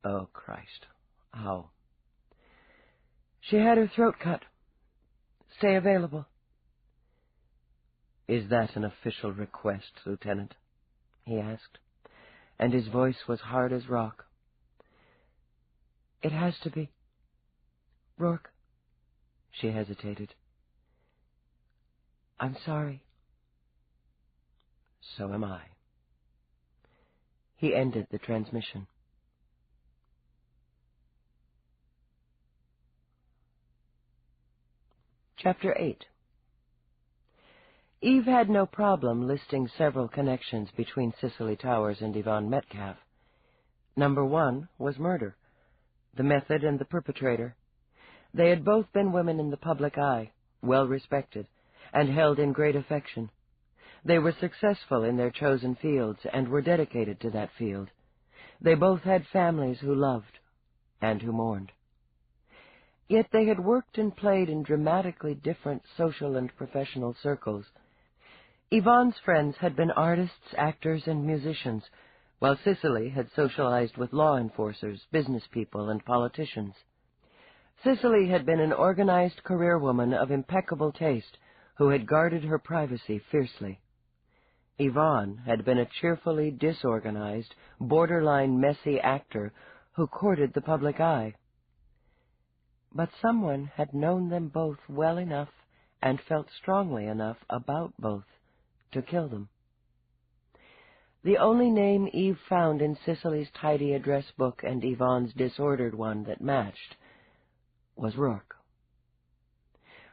Oh, Christ. How? She had her throat cut. Stay available. Is that an official request, Lieutenant? He asked, and his voice was hard as rock. It has to be. Roarke. She hesitated. I'm sorry. So am I. He ended the transmission. Chapter 8. Eve had no problem listing several connections between Cicely Towers and Yvonne Metcalf. Number 1 was murder, the method and the perpetrator. They had both been women in the public eye, well respected, and held in great affection. They were successful in their chosen fields and were dedicated to that field. They both had families who loved and who mourned. Yet they had worked and played in dramatically different social and professional circles. Yvonne's friends had been artists, actors, and musicians, while Cicely had socialized with law enforcers, business people, and politicians. Cicely had been an organized career woman of impeccable taste who had guarded her privacy fiercely. Yvonne had been a cheerfully disorganized, borderline messy actor who courted the public eye. But someone had known them both well enough and felt strongly enough about both to kill them. The only name Eve found in Cicely's tidy address book and Yvonne's disordered one that matched was Roarke.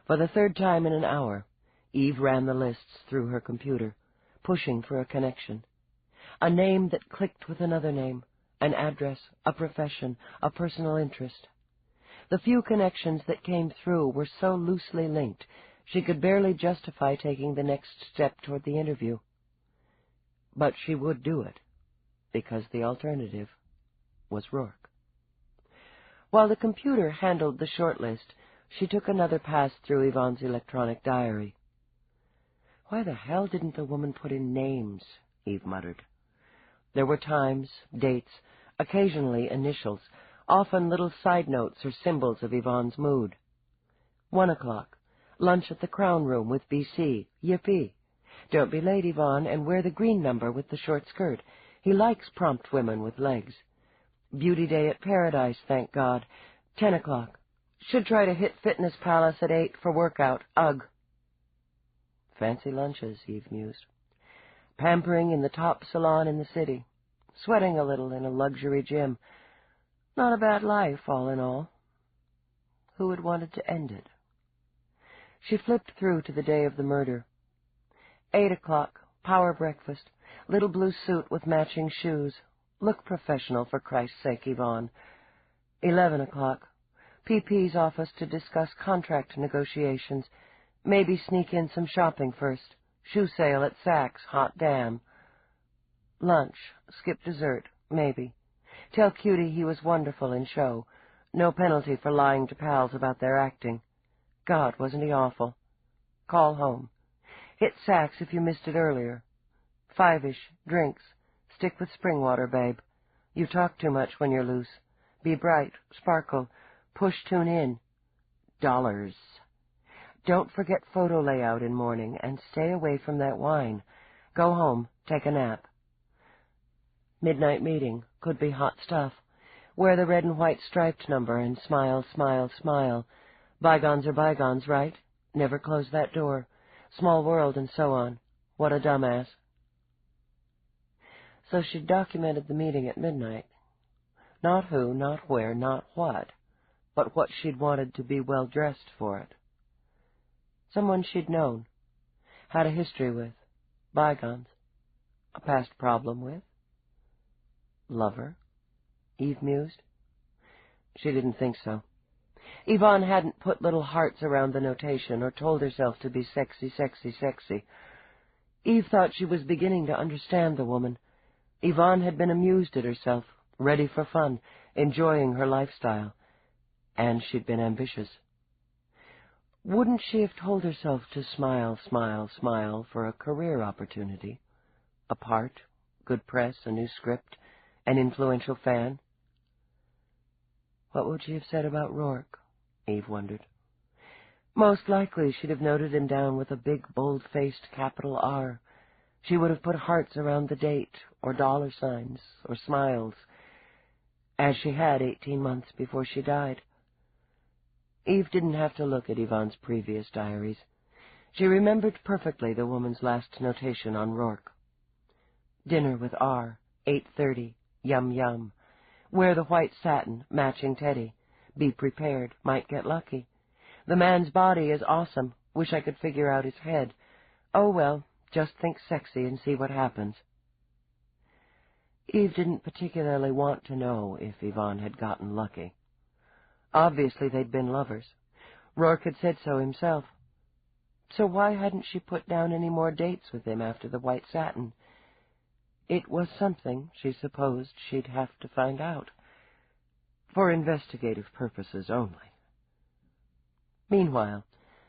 For the third time in an hour, Eve ran the lists through her computer, pushing for a connection. A name that clicked with another name, an address, a profession, a personal interest. The few connections that came through were so loosely linked, she could barely justify taking the next step toward the interview. But she would do it, because the alternative was Roarke. While the computer handled the short list, she took another pass through Yvonne's electronic diary. Why the hell didn't the woman put in names? Eve muttered. There were times, dates, occasionally initials, often little side notes or symbols of Yvonne's mood. 1 o'clock, lunch at the Crown Room with B.C. Yippee. Don't be late, Yvonne, and wear the green number with the short skirt. He likes prompt women with legs. Beauty day at Paradise, thank God. 10 o'clock. Should try to hit Fitness Palace at 8 for workout. Ugh. Fancy lunches, Eve mused. Pampering in the top salon in the city. Sweating a little in a luxury gym. Not a bad life, all in all. Who had wanted to end it? She flipped through to the day of the murder. 8 o'clock, power breakfast, little blue suit with matching shoes, Look professional, for Christ's sake, Yvonne. 11 o'clock. PP's office to discuss contract negotiations. Maybe sneak in some shopping first. Shoe sale at Saks, hot damn. Lunch. Skip dessert, maybe. Tell Cutie he was wonderful in show. No penalty for lying to pals about their acting. God, wasn't he awful? Call home. Hit Saks if you missed it earlier. 5-ish, drinks. Stick with spring water, babe. You talk too much when you're loose. Be bright, sparkle, push tune in. $. Don't forget photo layout in morning, and stay away from that wine. Go home, take a nap. Midnight meeting, could be hot stuff. Wear the red and white striped number and smile, smile, smile. Bygones are bygones, right? Never close that door. Small world and so on. What a dumbass. So she'd documented the meeting at midnight. Not who, not where, not what, but what she'd wanted to be well dressed for it. Someone she'd known, had a history with, bygones, a past problem with. Lover? Eve mused. She didn't think so. Yvonne hadn't put little hearts around the notation or told herself to be sexy, sexy, sexy. Eve thought she was beginning to understand the woman. Yvonne had been amused at herself, ready for fun, enjoying her lifestyle. And she'd been ambitious. Wouldn't she have told herself to smile, smile, smile for a career opportunity? A part, good press, a new script, an influential fan? What would she have said about Roarke? Eve wondered. Most likely she'd have noted him down with a big, bold-faced capital R. She would have put hearts around the date, or dollar signs, or smiles, as she had 18 months before she died. Eve didn't have to look at Yvonne's previous diaries. She remembered perfectly the woman's last notation on Roarke. Dinner with R, 8:30, yum yum. Wear the white satin, matching teddy. Be prepared, might get lucky. The man's body is awesome. Wish I could figure out his head. Oh, well, just think sexy and see what happens. Eve didn't particularly want to know if Yvonne had gotten lucky. Obviously they'd been lovers. Roarke had said so himself. So why hadn't she put down any more dates with him after the white satin? It was something she supposed she'd have to find out. For investigative purposes only. Meanwhile,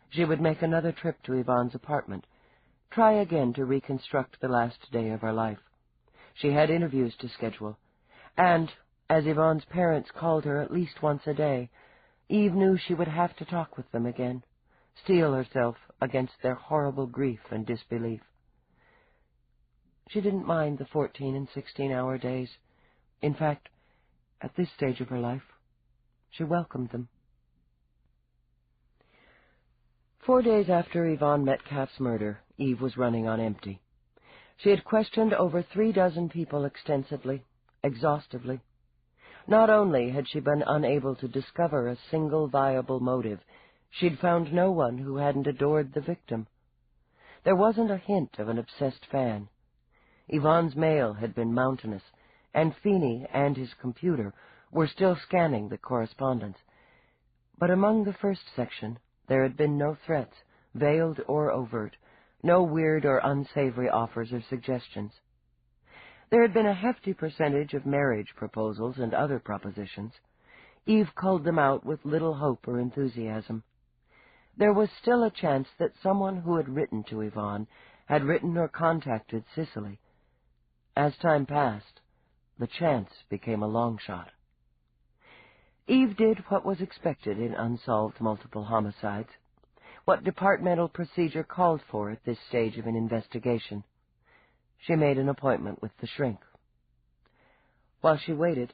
she would make another trip to Yvonne's apartment, try again to reconstruct the last day of her life. She had interviews to schedule, and, as Yvonne's parents called her at least once a day, Eve knew she would have to talk with them again, steel herself against their horrible grief and disbelief. She didn't mind the 14- and 16-hour days. In fact, at this stage of her life, she welcomed them. 4 days after Yvonne Metcalf's murder, Eve was running on empty. She had questioned over 36 people extensively, exhaustively. Not only had she been unable to discover a single viable motive, she'd found no one who hadn't adored the victim. There wasn't a hint of an obsessed fan. Yvonne's mail had been mountainous, and Feeney and his computer were still scanning the correspondence. But among the first section, there had been no threats, veiled or overt, no weird or unsavory offers or suggestions. There had been a hefty percentage of marriage proposals and other propositions. Eve culled them out with little hope or enthusiasm. There was still a chance that someone who had written to Yvonne had written or contacted Cicely. As time passed, the chance became a long shot. Eve did what was expected in unsolved multiple homicides, what departmental procedure called for at this stage of an investigation. She made an appointment with the shrink. While she waited,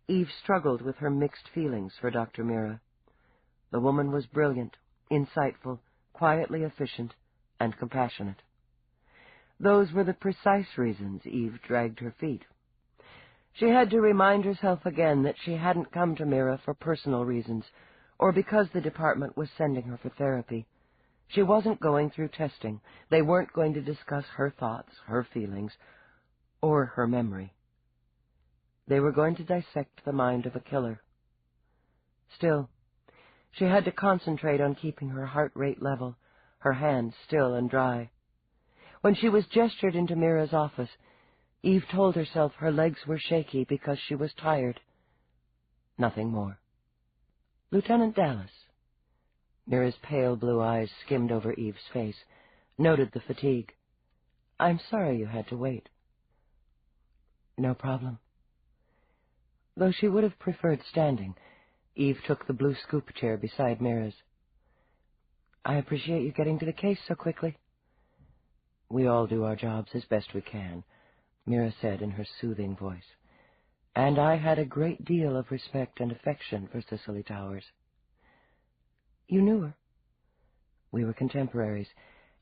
Eve struggled with her mixed feelings for Dr. Mira. The woman was brilliant, insightful, quietly efficient, and compassionate. Those were the precise reasons Eve dragged her feet. She had to remind herself again that she hadn't come to Mira for personal reasons, or because the department was sending her for therapy. She wasn't going through testing. They weren't going to discuss her thoughts, her feelings, or her memory. They were going to dissect the mind of a killer. Still, she had to concentrate on keeping her heart rate level, her hands still and dry. When she was gestured into Mira's office, Eve told herself her legs were shaky because she was tired. Nothing more. Lieutenant Dallas. Mira's pale blue eyes skimmed over Eve's face, noted the fatigue. I'm sorry you had to wait. No problem. Though she would have preferred standing, Eve took the blue scoop chair beside Mira's. I appreciate you getting to the case so quickly. We all do our jobs as best we can, Mira said in her soothing voice. And I had a great deal of respect and affection for Cicely Towers. You knew her? We were contemporaries,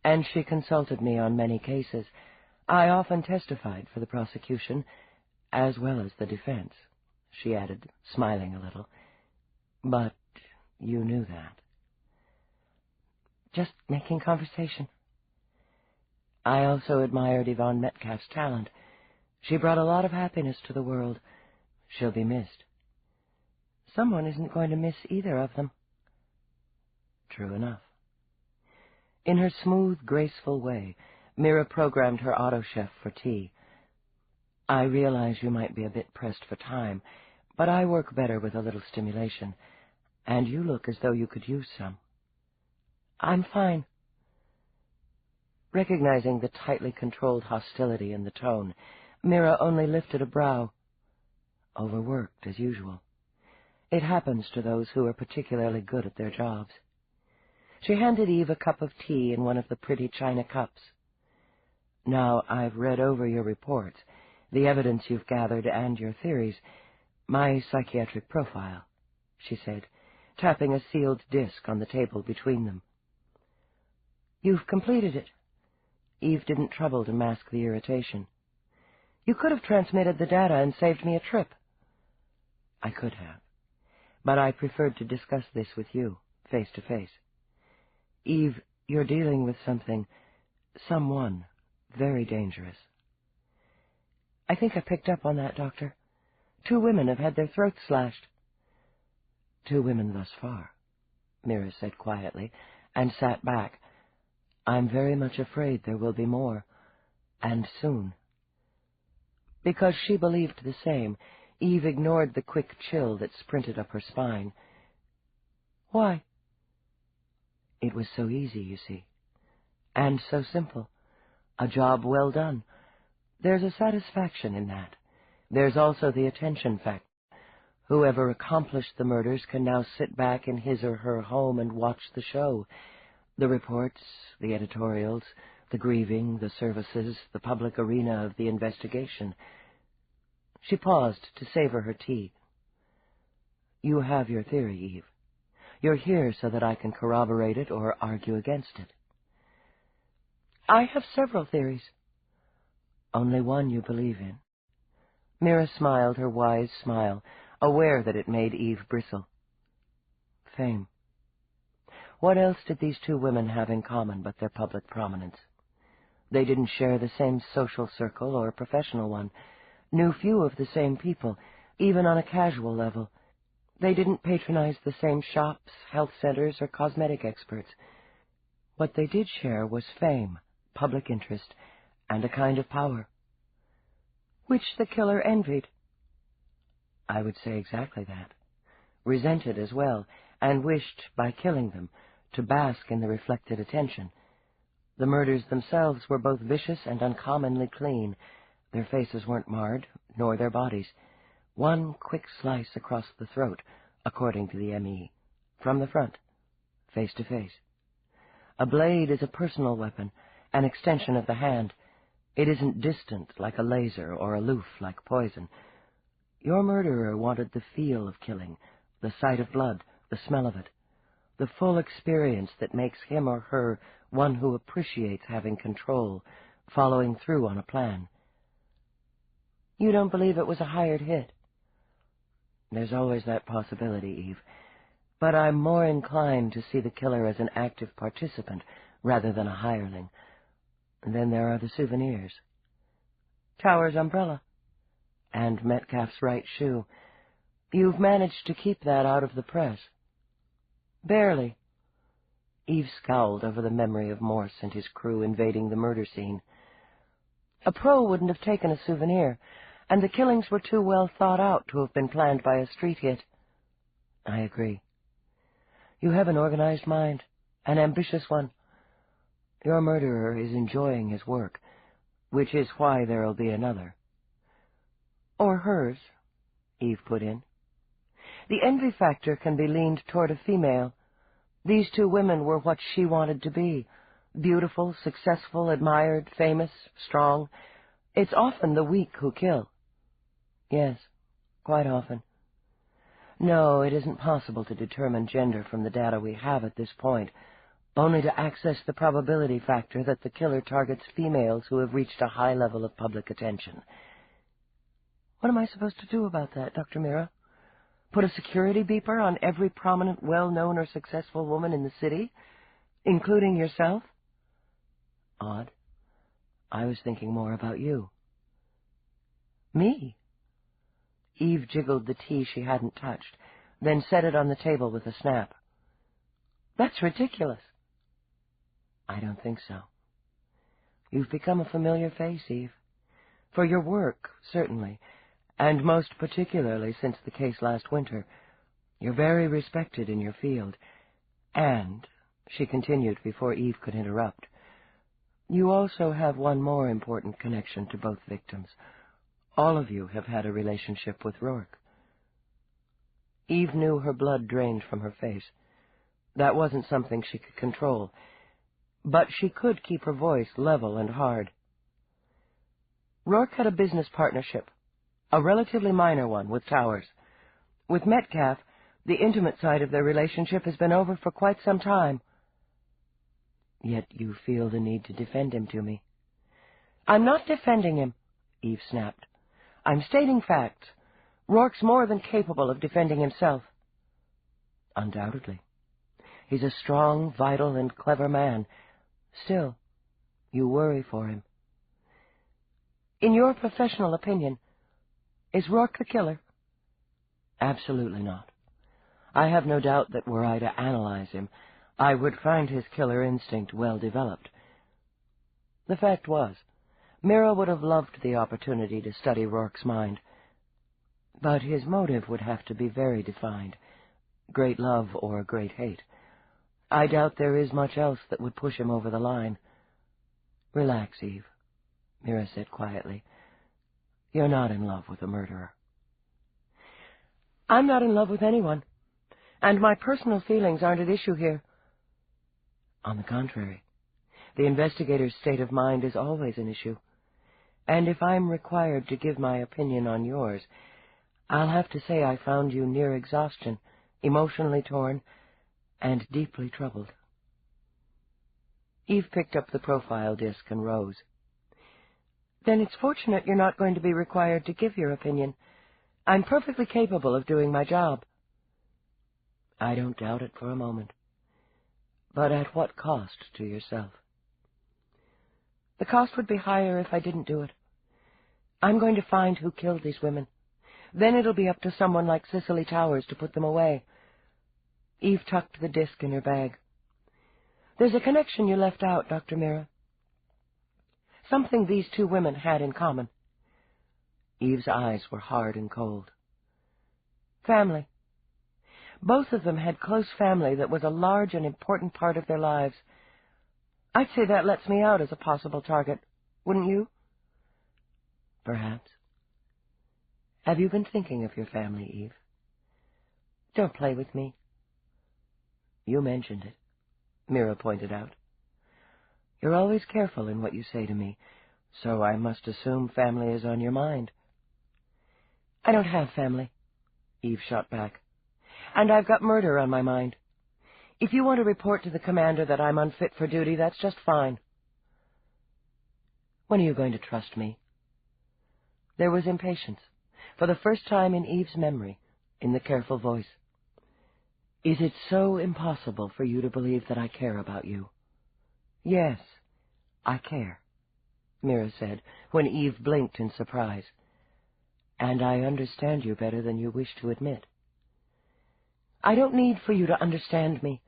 and she consulted me on many cases. I often testified for the prosecution, as well as the defense, she added, smiling a little. But you knew that. Just making conversation. I also admired Yvonne Metcalf's talent. She brought a lot of happiness to the world. She'll be missed. Someone isn't going to miss either of them. True enough. In her smooth, graceful way, Mira programmed her auto chef for tea. I realize you might be a bit pressed for time, but I work better with a little stimulation, and you look as though you could use some. I'm fine. Recognizing the tightly controlled hostility in the tone, Mira only lifted a brow. Overworked, as usual. It happens to those who are particularly good at their jobs. She handed Eve a cup of tea in one of the pretty china cups. Now, I've read over your reports, the evidence you've gathered, and your theories. My psychiatric profile, she said, tapping a sealed disc on the table between them. You've completed it. Eve didn't trouble to mask the irritation. You could have transmitted the data and saved me a trip. I could have, but I preferred to discuss this with you, face to face. Eve, you're dealing with someone very dangerous. I think I picked up on that, Doctor. 2 women have had their throats slashed. 2 women thus far, Mira said quietly, and sat back. I'm very much afraid there will be more, and soon. Because she believed the same, Eve ignored the quick chill that sprinted up her spine. Why? It was so easy, you see, and so simple. A job well done. There's a satisfaction in that. There's also the attention factor. Whoever accomplished the murders can now sit back in his or her home and watch the show. The reports, the editorials, the grieving, the services, the public arena of the investigation. She paused to savor her tea. You have your theory, Eve. You're here so that I can corroborate it or argue against it. I have several theories. Only one you believe in. Mira smiled her wise smile, aware that it made Eve bristle. Fame. What else did these 2 women have in common but their public prominence? They didn't share the same social circle or professional one, knew few of the same people, even on a casual level. They didn't patronize the same shops, health centers, or cosmetic experts. What they did share was fame, public interest, and a kind of power, which the killer envied. I would say exactly that. Resented as well, and wished, by killing them, to bask in the reflected attention. The murders themselves were both vicious and uncommonly clean. Their faces weren't marred, nor their bodies. One quick slice across the throat, according to the M.E., from the front, face to face. A blade is a personal weapon, an extension of the hand. It isn't distant like a laser or aloof like poison. Your murderer wanted the feel of killing, the sight of blood, the smell of it, the full experience that makes him or her one who appreciates having control, following through on a plan. You don't believe it was a hired hit? There's always that possibility, Eve, but I'm more inclined to see the killer as an active participant rather than a hireling. And then there are the souvenirs. Tower's umbrella. And Metcalf's right shoe. You've managed to keep that out of the press. Barely. Eve scowled over the memory of Morse and his crew invading the murder scene. A pro wouldn't have taken a souvenir, and the killings were too well thought out to have been planned by a street hit. I agree. You have an organized mind, an ambitious one. Your murderer is enjoying his work, which is why there'll be another. Or hers, Eve put in. The envy factor can be leaned toward a female. These two women were what she wanted to be. Beautiful, successful, admired, famous, strong. It's often the weak who kill. Yes, quite often. No, it isn't possible to determine gender from the data we have at this point, only to access the probability factor that the killer targets females who have reached a high level of public attention. What am I supposed to do about that, Dr. Mira? Put a security beeper on every prominent, well-known or successful woman in the city, including yourself? Odd. I was thinking more about you. Me? Eve jiggled the tea she hadn't touched, then set it on the table with a snap. That's ridiculous. I don't think so. You've become a familiar face, Eve. For your work, certainly, and most particularly since the case last winter. You're very respected in your field. And, she continued before Eve could interrupt, you also have one more important connection to both victims. All of you have had a relationship with Roarke. Eve knew her blood drained from her face. That wasn't something she could control, but she could keep her voice level and hard. Roarke had a business partnership, a relatively minor one, with Towers. With Metcalf, the intimate side of their relationship has been over for quite some time. Yet you feel the need to defend him to me. I'm not defending him, Eve snapped. I'm stating facts. Roarke's more than capable of defending himself. Undoubtedly. He's a strong, vital, and clever man. Still, you worry for him. In your professional opinion, is Roarke the killer? Absolutely not. I have no doubt that were I to analyze him, I would find his killer instinct well developed. The fact was, Mira would have loved the opportunity to study Roarke's mind, but his motive would have to be very defined, great love or great hate. I doubt there is much else that would push him over the line. Relax, Eve, Mira said quietly. You're not in love with a murderer. I'm not in love with anyone, and my personal feelings aren't at issue here. On the contrary, the investigator's state of mind is always an issue. And if I'm required to give my opinion on yours, I'll have to say I found you near exhaustion, emotionally torn, and deeply troubled. Eve picked up the profile disc and rose. Then it's fortunate you're not going to be required to give your opinion. I'm perfectly capable of doing my job. I don't doubt it for a moment. But at what cost to yourself? The cost would be higher if I didn't do it. I'm going to find who killed these women. Then it'll be up to someone like Cicely Towers to put them away. Eve tucked the disc in her bag. There's a connection you left out, Dr. Mira. Something these two women had in common. Eve's eyes were hard and cold. Family. Both of them had close family that was a large and important part of their lives. I'd say that lets me out as a possible target, wouldn't you? Perhaps. Have you been thinking of your family, Eve? Don't play with me. You mentioned it, Mira pointed out. You're always careful in what you say to me, so I must assume family is on your mind. I don't have family, Eve shot back. And I've got murder on my mind. If you want to report to the commander that I'm unfit for duty, that's just fine. When are you going to trust me? There was impatience, for the first time in Eve's memory, in the careful voice. Is it so impossible for you to believe that I care about you? Yes, I care, Mira said, when Eve blinked in surprise. and I understand you better than you wish to admit. I don't need for you to understand me.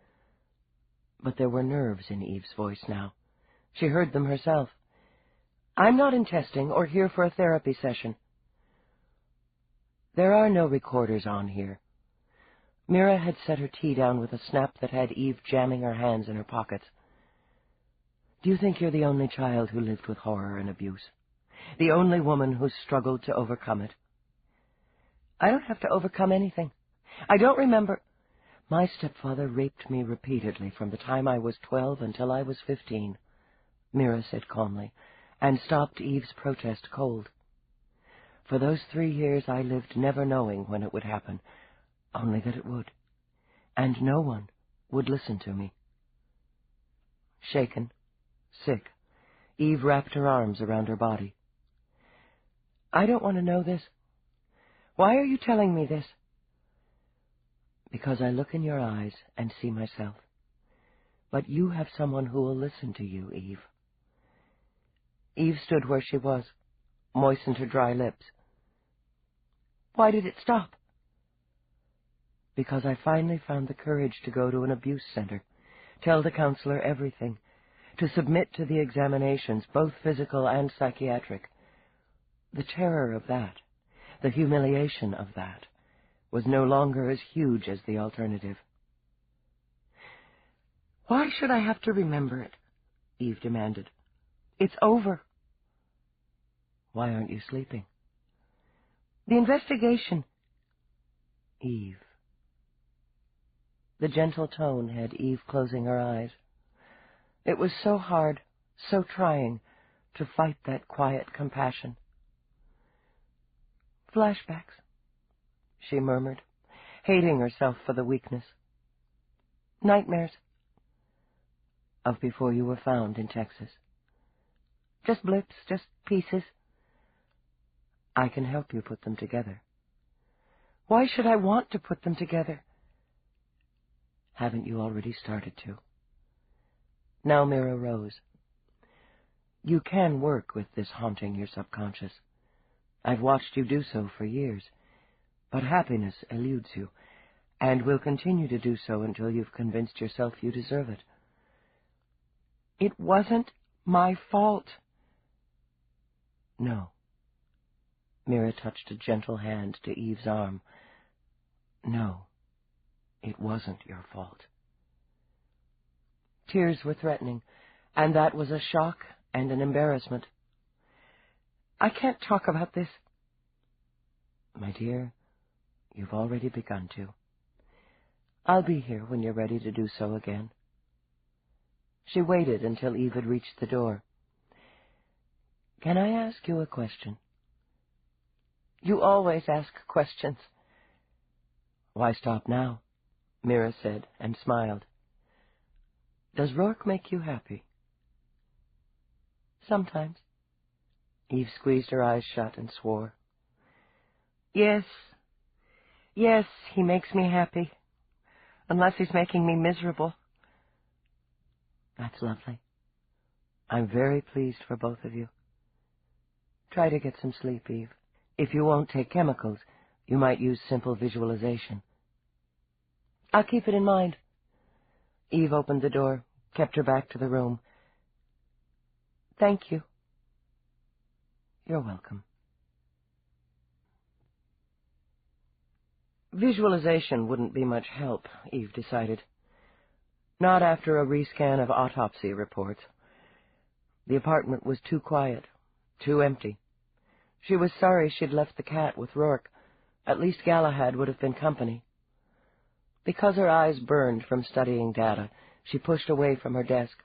But there were nerves in Eve's voice now. She heard them herself. I'm not in testing or here for a therapy session. There are no recorders on here. Mira had set her tea down with a snap that had Eve jamming her hands in her pockets. Do you think you're the only child who lived with horror and abuse? The only woman who struggled to overcome it? I don't have to overcome anything. I don't remember. My stepfather raped me repeatedly from the time I was 12 until I was 15, Mira said calmly, and stopped Eve's protest cold. For those 3 years I lived never knowing when it would happen, only that it would, and no one would listen to me. Shaken, sick, Eve wrapped her arms around her body. I don't want to know this. Why are you telling me this? Because I look in your eyes and see myself. But you have someone who will listen to you, Eve. Eve stood where she was, moistened her dry lips. Why did it stop? Because I finally found the courage to go to an abuse center, tell the counselor everything, to submit to the examinations, both physical and psychiatric. The terror of that, the humiliation of that, was no longer as huge as the alternative. Why should I have to remember it? Eve demanded. It's over. Why aren't you sleeping? The investigation. Eve. The gentle tone had Eve closing her eyes. It was so hard, so trying, to fight that quiet compassion. Flashbacks, she murmured, hating herself for the weakness. Nightmares. Of before you were found in Texas. Just blips, just pieces. I can help you put them together. Why should I want to put them together? Haven't you already started to? Now Mira rose. You can work with this haunting your subconscious. I've watched you do so for years, but happiness eludes you, and will continue to do so until you've convinced yourself you deserve it. It wasn't my fault. No. Mira touched a gentle hand to Eve's arm. No, it wasn't your fault. Tears were threatening, and that was a shock and an embarrassment. I can't talk about this. My dear, you've already begun to. I'll be here when you're ready to do so again. She waited until Eve had reached the door. Can I ask you a question? You always ask questions. Why stop now? Mira said, and smiled. Does Roarke make you happy? Sometimes. Eve squeezed her eyes shut and swore. Yes, he makes me happy. Unless he's making me miserable. That's lovely. I'm very pleased for both of you. Try to get some sleep, Eve. If you won't take chemicals, you might use simple visualization. I'll keep it in mind. Eve opened the door, kept her back to the room. Thank you. You're welcome. Visualization wouldn't be much help, Eve decided. Not after a rescan of autopsy reports. The apartment was too quiet, too empty. She was sorry she'd left the cat with Roarke. At least Galahad would have been company. Because her eyes burned from studying data, she pushed away from her desk.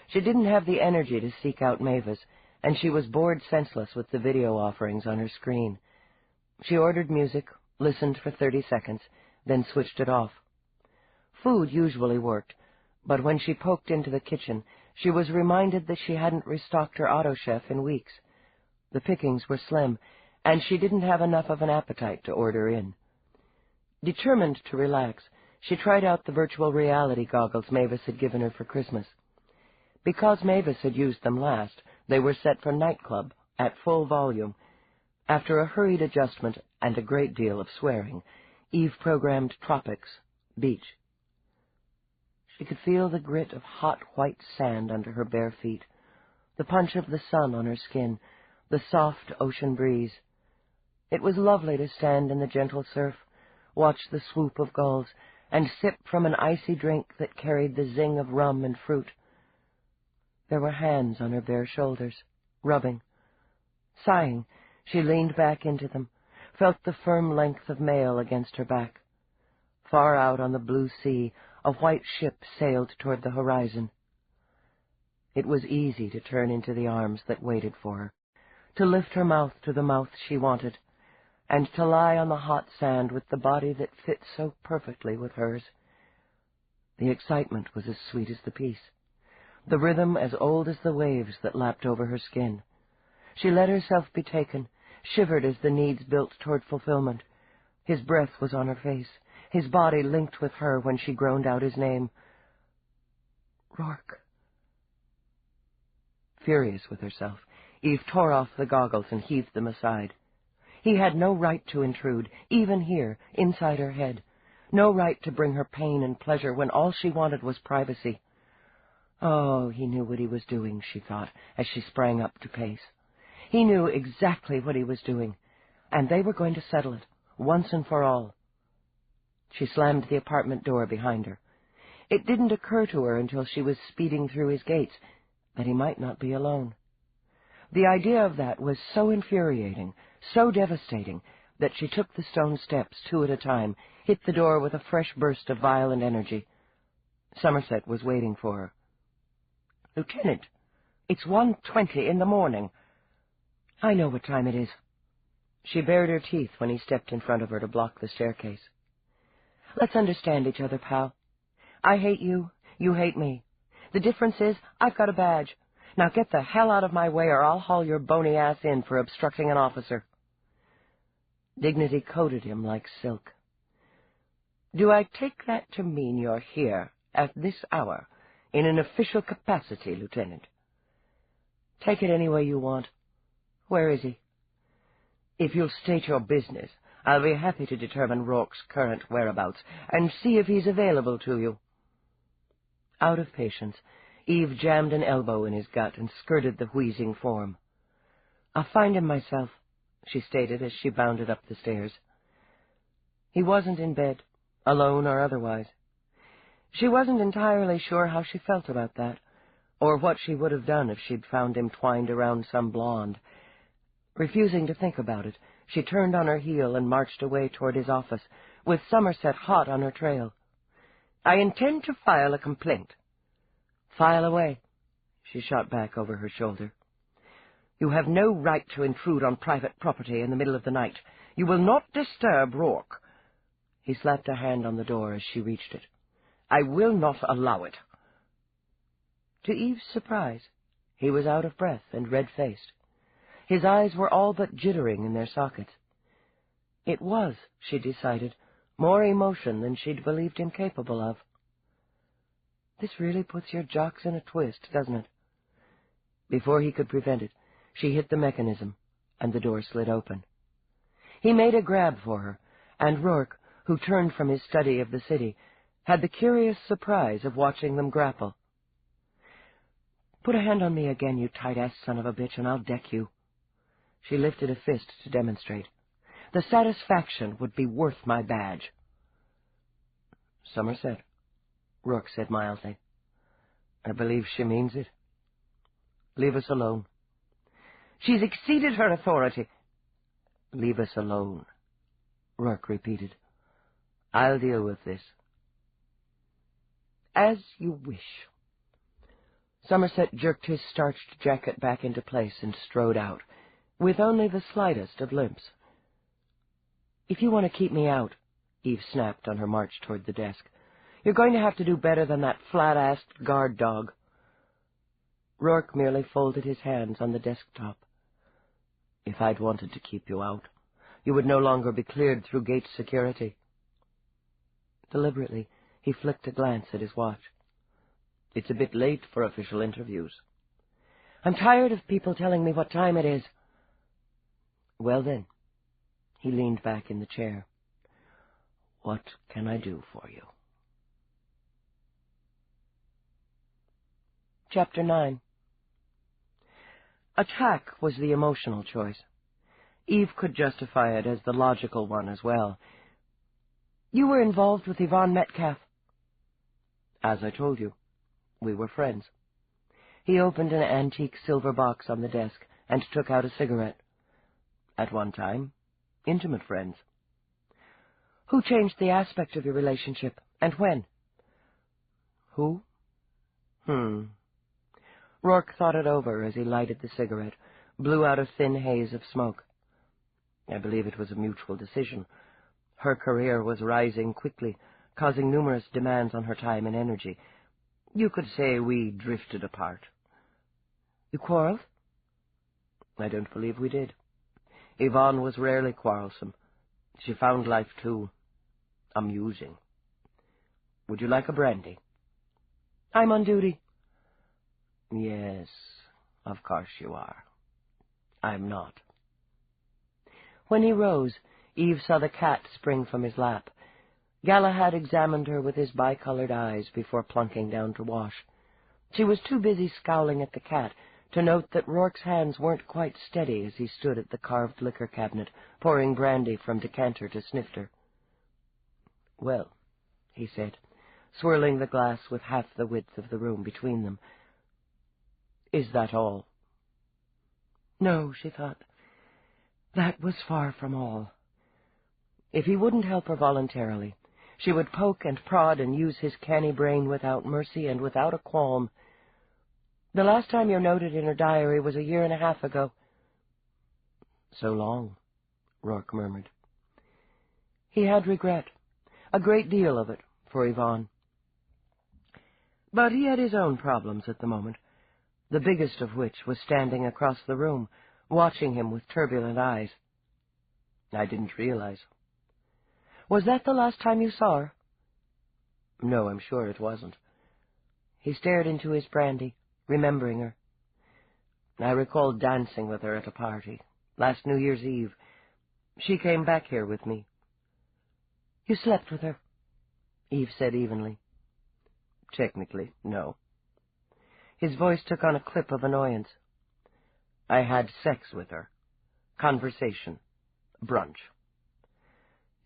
She didn't have the energy to seek out Mavis, and she was bored senseless with the video offerings on her screen. She ordered music, listened for 30 seconds, then switched it off. Food usually worked, but when she poked into the kitchen, she was reminded that she hadn't restocked her auto chef in weeks. The pickings were slim, and she didn't have enough of an appetite to order in. Determined to relax, she tried out the virtual reality goggles Mavis had given her for Christmas. Because Mavis had used them last, they were set for nightclub, at full volume, After a hurried adjustment and a great deal of swearing, Eve programmed tropics, beach. She could feel the grit of hot white sand under her bare feet, the punch of the sun on her skin, the soft ocean breeze. It was lovely to stand in the gentle surf, watch the swoop of gulls, and sip from an icy drink that carried the zing of rum and fruit. There were hands on her bare shoulders, rubbing. Sighing, she leaned back into them, felt the firm length of mail against her back. Far out on the blue sea, a white ship sailed toward the horizon. It was easy to turn into the arms that waited for her, to lift her mouth to the mouth she wanted, and to lie on the hot sand with the body that fit so perfectly with hers. The excitement was as sweet as the peace, the rhythm as old as the waves that lapped over her skin. She let herself be taken, shivered as the needs built toward fulfillment. His breath was on her face, his body linked with her when she groaned out his name. Roarke. Furious with herself, Eve tore off the goggles and heaved them aside. He had no right to intrude, even here, inside her head. No right to bring her pain and pleasure when all she wanted was privacy. Oh, he knew what he was doing, she thought, as she sprang up to pace. He knew exactly what he was doing, and they were going to settle it, once and for all. She slammed the apartment door behind her. It didn't occur to her until she was speeding through his gates that he might not be alone. The idea of that was so infuriating, so devastating, that she took the stone steps 2 at a time, hit the door with a fresh burst of violent energy. Somerset was waiting for her. "Lieutenant, it's 1:20 in the morning." "I know what time it is." She bared her teeth when he stepped in front of her to block the staircase. "Let's understand each other, pal. I hate you, you hate me. The difference is I've got a badge. Now get the hell out of my way or I'll haul your bony ass in for obstructing an officer." Dignity coated him like silk. "Do I take that to mean you're here, at this hour, in an official capacity, Lieutenant?" "Take it any way you want. Where is he?" "If you'll state your business, I'll be happy to determine Rourke's current whereabouts and see if he's available to you." Out of patience, Eve jammed an elbow in his gut and skirted the wheezing form. "I'll find him myself," she stated as she bounded up the stairs. He wasn't in bed, alone or otherwise. She wasn't entirely sure how she felt about that, or what she would have done if she'd found him twined around some blonde. Refusing to think about it, she turned on her heel and marched away toward his office, with Somerset hot on her trail. "I intend to file a complaint." "File away," she shot back over her shoulder. "You have no right to intrude on private property in the middle of the night. You will not disturb Roarke." He slapped a hand on the door as she reached it. "I will not allow it." To Eve's surprise, he was out of breath and red-faced. His eyes were all but jittering in their sockets. It was, she decided, more emotion than she'd believed him capable of. This really puts your jocks in a twist, doesn't it? Before he could prevent it, she hit the mechanism, and the door slid open. He made a grab for her, and Roarke, who turned from his study of the city, had the curious surprise of watching them grapple. "Put a hand on me again, you tight-ass son of a bitch, and I'll deck you." She lifted a fist to demonstrate. "The satisfaction would be worth my badge." "Somerset," Roarke said mildly. "I believe she means it. Leave us alone." "She's exceeded her authority." "Leave us alone," Roarke repeated. "I'll deal with this." "As you wish." Somerset jerked his starched jacket back into place and strode out, with only the slightest of limps. "If you want to keep me out," Eve snapped on her march toward the desk, "you're going to have to do better than that flat-assed guard dog." Roarke merely folded his hands on the desktop. "If I'd wanted to keep you out, you would no longer be cleared through gate security." Deliberately, he flicked a glance at his watch. "It's a bit late for official interviews." "I'm tired of people telling me what time it is." Well then, he leaned back in the chair. What can I do for you? Chapter 9. Attack was the emotional choice. Eve could justify it as the logical one as well. You were involved with Yvonne Metcalf. As I told you, we were friends. He opened an antique silver box on the desk and took out a cigarette. At one time, intimate friends. Who changed the aspect of your relationship, and when? Who? Roarke thought it over as he lighted the cigarette, blew out a thin haze of smoke. I believe it was a mutual decision. Her career was rising quickly, causing numerous demands on her time and energy. You could say we drifted apart. You quarreled? I don't believe we did. Yvonne was rarely quarrelsome. She found life too amusing. Would you like a brandy? I'm on duty. Yes, of course you are. I'm not. When he rose, Eve saw the cat spring from his lap. Galahad examined her with his bicolored eyes before plunking down to wash. She was too busy scowling at the cat to note that Rourke's hands weren't quite steady as he stood at the carved liquor cabinet, pouring brandy from decanter to snifter. Well, he said, swirling the glass with half the width of the room between them. Is that all? No, she thought. That was far from all. If he wouldn't help her voluntarily, she would poke and prod and use his canny brain without mercy and without a qualm. The last time you're noted in her diary was 1.5 years ago. So long, Roarke murmured. He had regret, a great deal of it, for Yvonne. But he had his own problems at the moment, the biggest of which was standing across the room, watching him with turbulent eyes. I didn't realize. Was that the last time you saw her? No, I'm sure it wasn't. He stared into his brandy, remembering her. I recall dancing with her at a party, last New Year's Eve. She came back here with me. You slept with her? Eve said evenly. Technically, no. His voice took on a clip of annoyance. I had sex with her. Conversation. Brunch.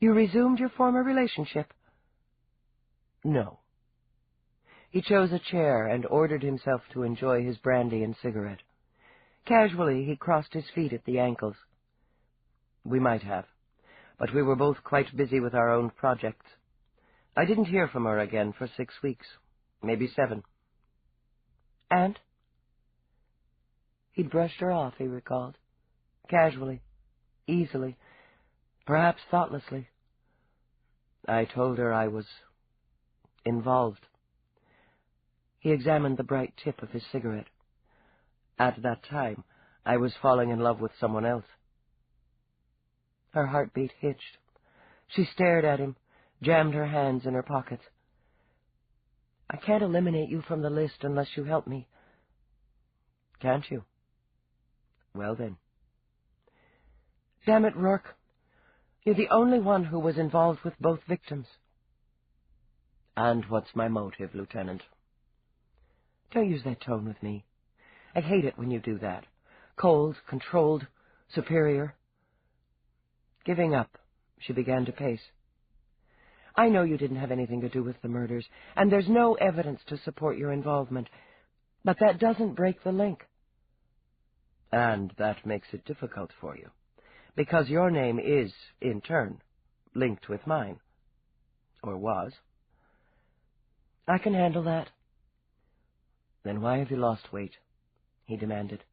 You resumed your former relationship? No. He chose a chair and ordered himself to enjoy his brandy and cigarette. Casually, he crossed his feet at the ankles. We might have, but we were both quite busy with our own projects. I didn't hear from her again for 6 weeks, maybe 7. And? He'd brushed her off, he recalled, casually, easily, perhaps thoughtlessly. I told her I was involved. He examined the bright tip of his cigarette. At that time, I was falling in love with someone else. Her heartbeat hitched. She stared at him, jammed her hands in her pockets. I can't eliminate you from the list unless you help me. Can't you? Well then. Damn it, Roarke. You're the only one who was involved with both victims. And what's my motive, Lieutenant? Don't use that tone with me. I hate it when you do that. Cold, controlled, superior. Giving up, she began to pace. I know you didn't have anything to do with the murders, and there's no evidence to support your involvement, but that doesn't break the link. And that makes it difficult for you, because your name is, in turn, linked with mine. Or was. I can handle that. Then why have you lost weight? He demanded.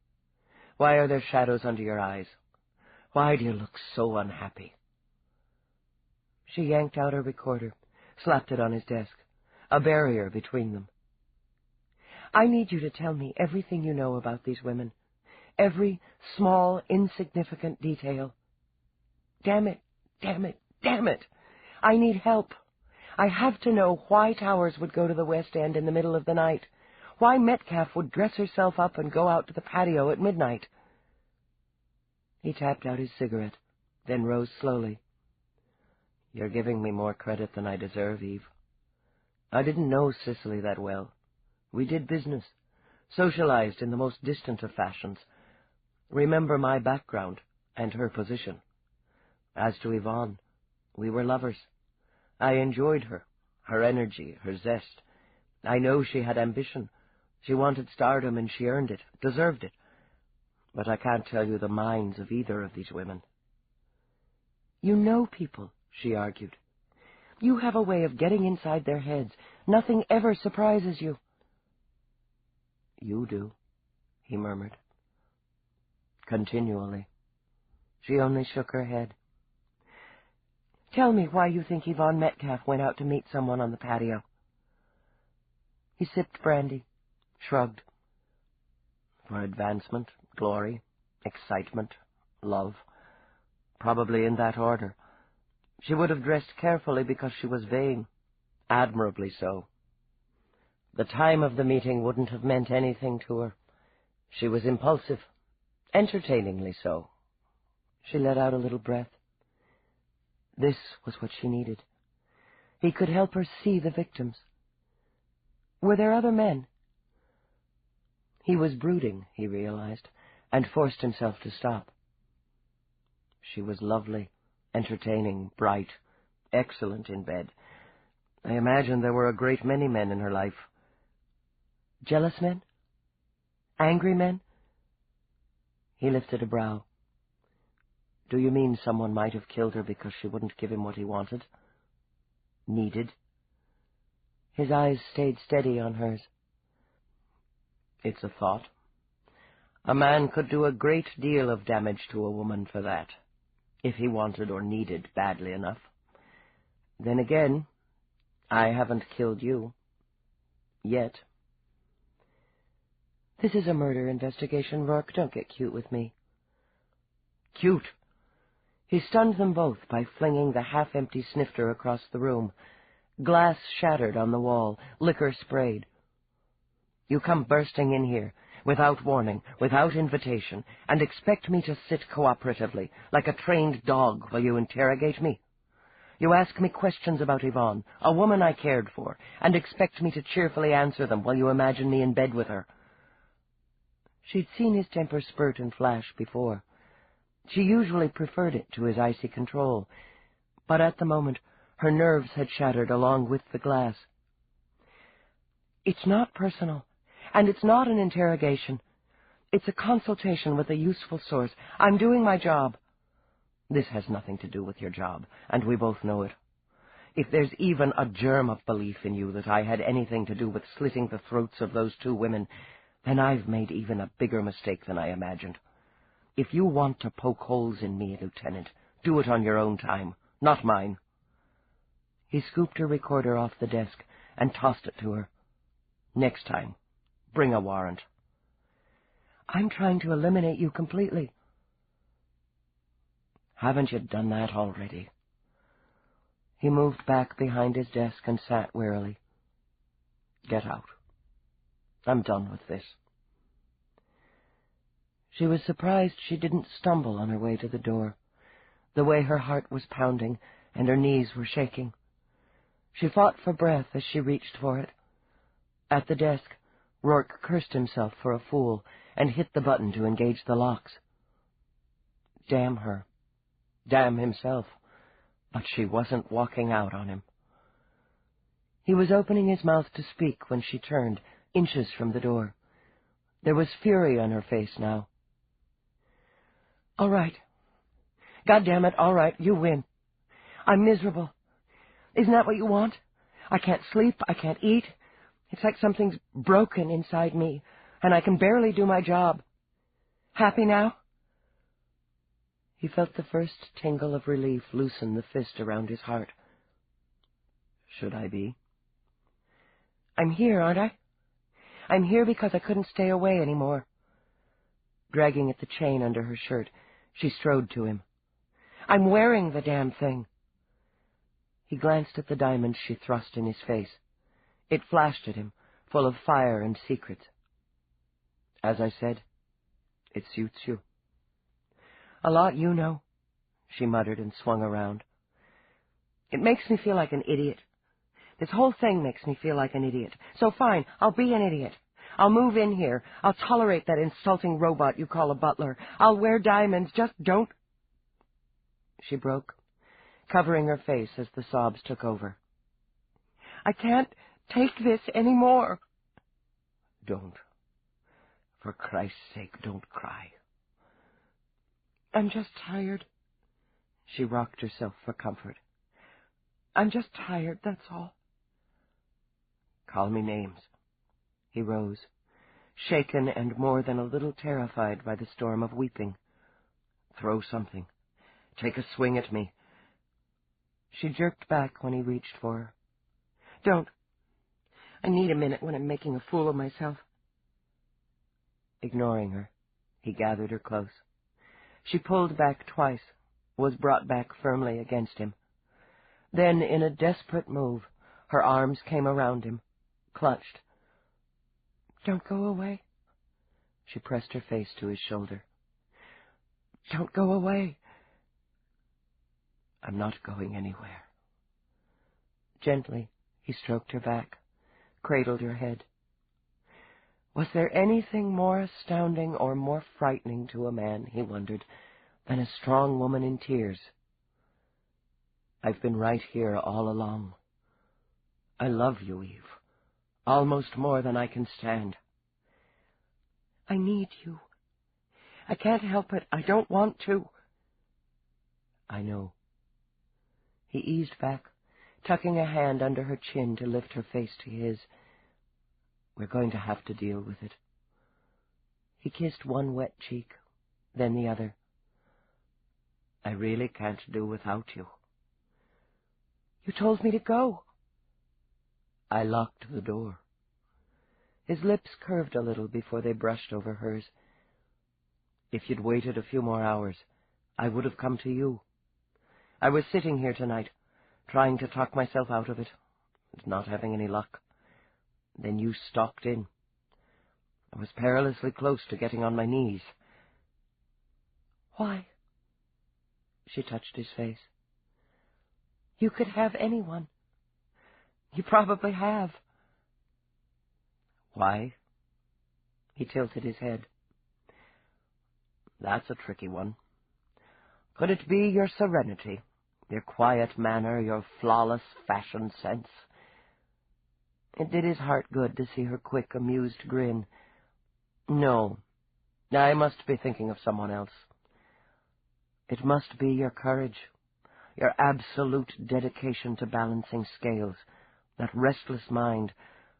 Why are there shadows under your eyes? Why do you look so unhappy? She yanked out her recorder, slapped it on his desk, a barrier between them. I need you to tell me everything you know about these women, every small, insignificant detail. Damn it, damn it, damn it! I need help. I have to know why Towers would go to the West End in the middle of the night, why Metcalf would dress herself up and go out to the patio at midnight. He tapped out his cigarette, then rose slowly. "You're giving me more credit than I deserve, Eve. I didn't know Cicely that well. We did business, socialized in the most distant of fashions. Remember my background and her position. As to Yvonne, we were lovers. I enjoyed her, her energy, her zest. I know she had ambition. She wanted stardom, and she earned it, deserved it. But I can't tell you the minds of either of these women." "You know people," she argued. "You have a way of getting inside their heads. Nothing ever surprises you." "You do," he murmured. "Continually." She only shook her head. "Tell me why you think Yvonne Metcalf went out to meet someone on the patio." He sipped brandy, shrugged. "For advancement, glory, excitement, love. Probably in that order. She would have dressed carefully because she was vain, admirably so. The time of the meeting wouldn't have meant anything to her. She was impulsive, entertainingly so." She let out a little breath. This was what she needed. He could help her see the victims. Were there other men? He was brooding, he realized, and forced himself to stop. She was lovely, entertaining, bright, excellent in bed. I imagine there were a great many men in her life. Jealous men? Angry men? He lifted a brow. "Do you mean someone might have killed her because she wouldn't give him what he wanted? Needed?" His eyes stayed steady on hers. "It's a thought. A man could do a great deal of damage to a woman for that, if he wanted or needed badly enough. Then again, I haven't killed you. Yet." "This is a murder investigation, Roarke. Don't get cute with me." "Cute!" He stunned them both by flinging the half-empty snifter across the room. Glass shattered on the wall, liquor sprayed. "You come bursting in here, without warning, without invitation, and expect me to sit cooperatively, like a trained dog, while you interrogate me. You ask me questions about Yvonne, a woman I cared for, and expect me to cheerfully answer them while you imagine me in bed with her." She'd seen his temper spurt and flash before. She usually preferred it to his icy control, but at the moment her nerves had shattered along with the glass. "It's not personal, and it's not an interrogation. It's a consultation with a useful source. I'm doing my job." "This has nothing to do with your job, and we both know it. If there's even a germ of belief in you that I had anything to do with slitting the throats of those two women, then I've made even a bigger mistake than I imagined. If you want to poke holes in me, Lieutenant, do it on your own time, not mine." He scooped her recorder off the desk and tossed it to her. "Next time, bring a warrant." "I'm trying to eliminate you completely." "Haven't you done that already?" He moved back behind his desk and sat wearily. "Get out. I'm done with this." She was surprised she didn't stumble on her way to the door, the way her heart was pounding and her knees were shaking. She fought for breath as she reached for it. At the desk, Roarke cursed himself for a fool and hit the button to engage the locks. Damn her. Damn himself. But she wasn't walking out on him. He was opening his mouth to speak when she turned, inches from the door. There was fury on her face now. "All right. God damn it, all right, you win. I'm miserable. Isn't that what you want? I can't sleep, I can't eat. It's like something's broken inside me, and I can barely do my job. Happy now?" He felt the first tingle of relief loosen the fist around his heart. "Should I be?" "I'm here, aren't I? I'm here because I couldn't stay away any more." Dragging at the chain under her shirt, she strode to him. "I'm wearing the damn thing." He glanced at the diamond she thrust in his face. It flashed at him, full of fire and secrets. "As I said, it suits you." A lot you know, she muttered and swung around. It makes me feel like an idiot. This whole thing makes me feel like an idiot. So fine, I'll be an idiot. I'll move in here. I'll tolerate that insulting robot you call a butler. I'll wear diamonds. Just don't... She broke, covering her face as the sobs took over. I can't take this anymore. Don't. For Christ's sake, don't cry. I'm just tired. She rocked herself for comfort. I'm just tired, that's all. Call me names. He rose, shaken and more than a little terrified by the storm of weeping. Throw something. Take a swing at me. She jerked back when he reached for her. Don't. I need a minute when I'm making a fool of myself. Ignoring her, he gathered her close. She pulled back twice, was brought back firmly against him. Then, in a desperate move, her arms came around him, clutched. Don't go away. She pressed her face to his shoulder. Don't go away. I'm not going anywhere. Gently, he stroked her back, cradled her head. Was there anything more astounding or more frightening to a man, he wondered, than a strong woman in tears? I've been right here all along. I love you, Eve, almost more than I can stand. I need you. I can't help it. I don't want to. I know. He eased back, tucking a hand under her chin to lift her face to his. We're going to have to deal with it. He kissed one wet cheek, then the other. I really can't do without you. You told me to go. I locked the door. His lips curved a little before they brushed over hers. If you'd waited a few more hours, I would have come to you. I was sitting here tonight, trying to talk myself out of it, and not having any luck. Then you stalked in. I was perilously close to getting on my knees. Why? She touched his face. You could have anyone. You probably have. Why? He tilted his head. That's a tricky one. Could it be your serenity, your quiet manner, your flawless fashion sense? It did his heart good to see her quick, amused grin. No, I must be thinking of someone else. It must be your courage, your absolute dedication to balancing scales, that restless mind,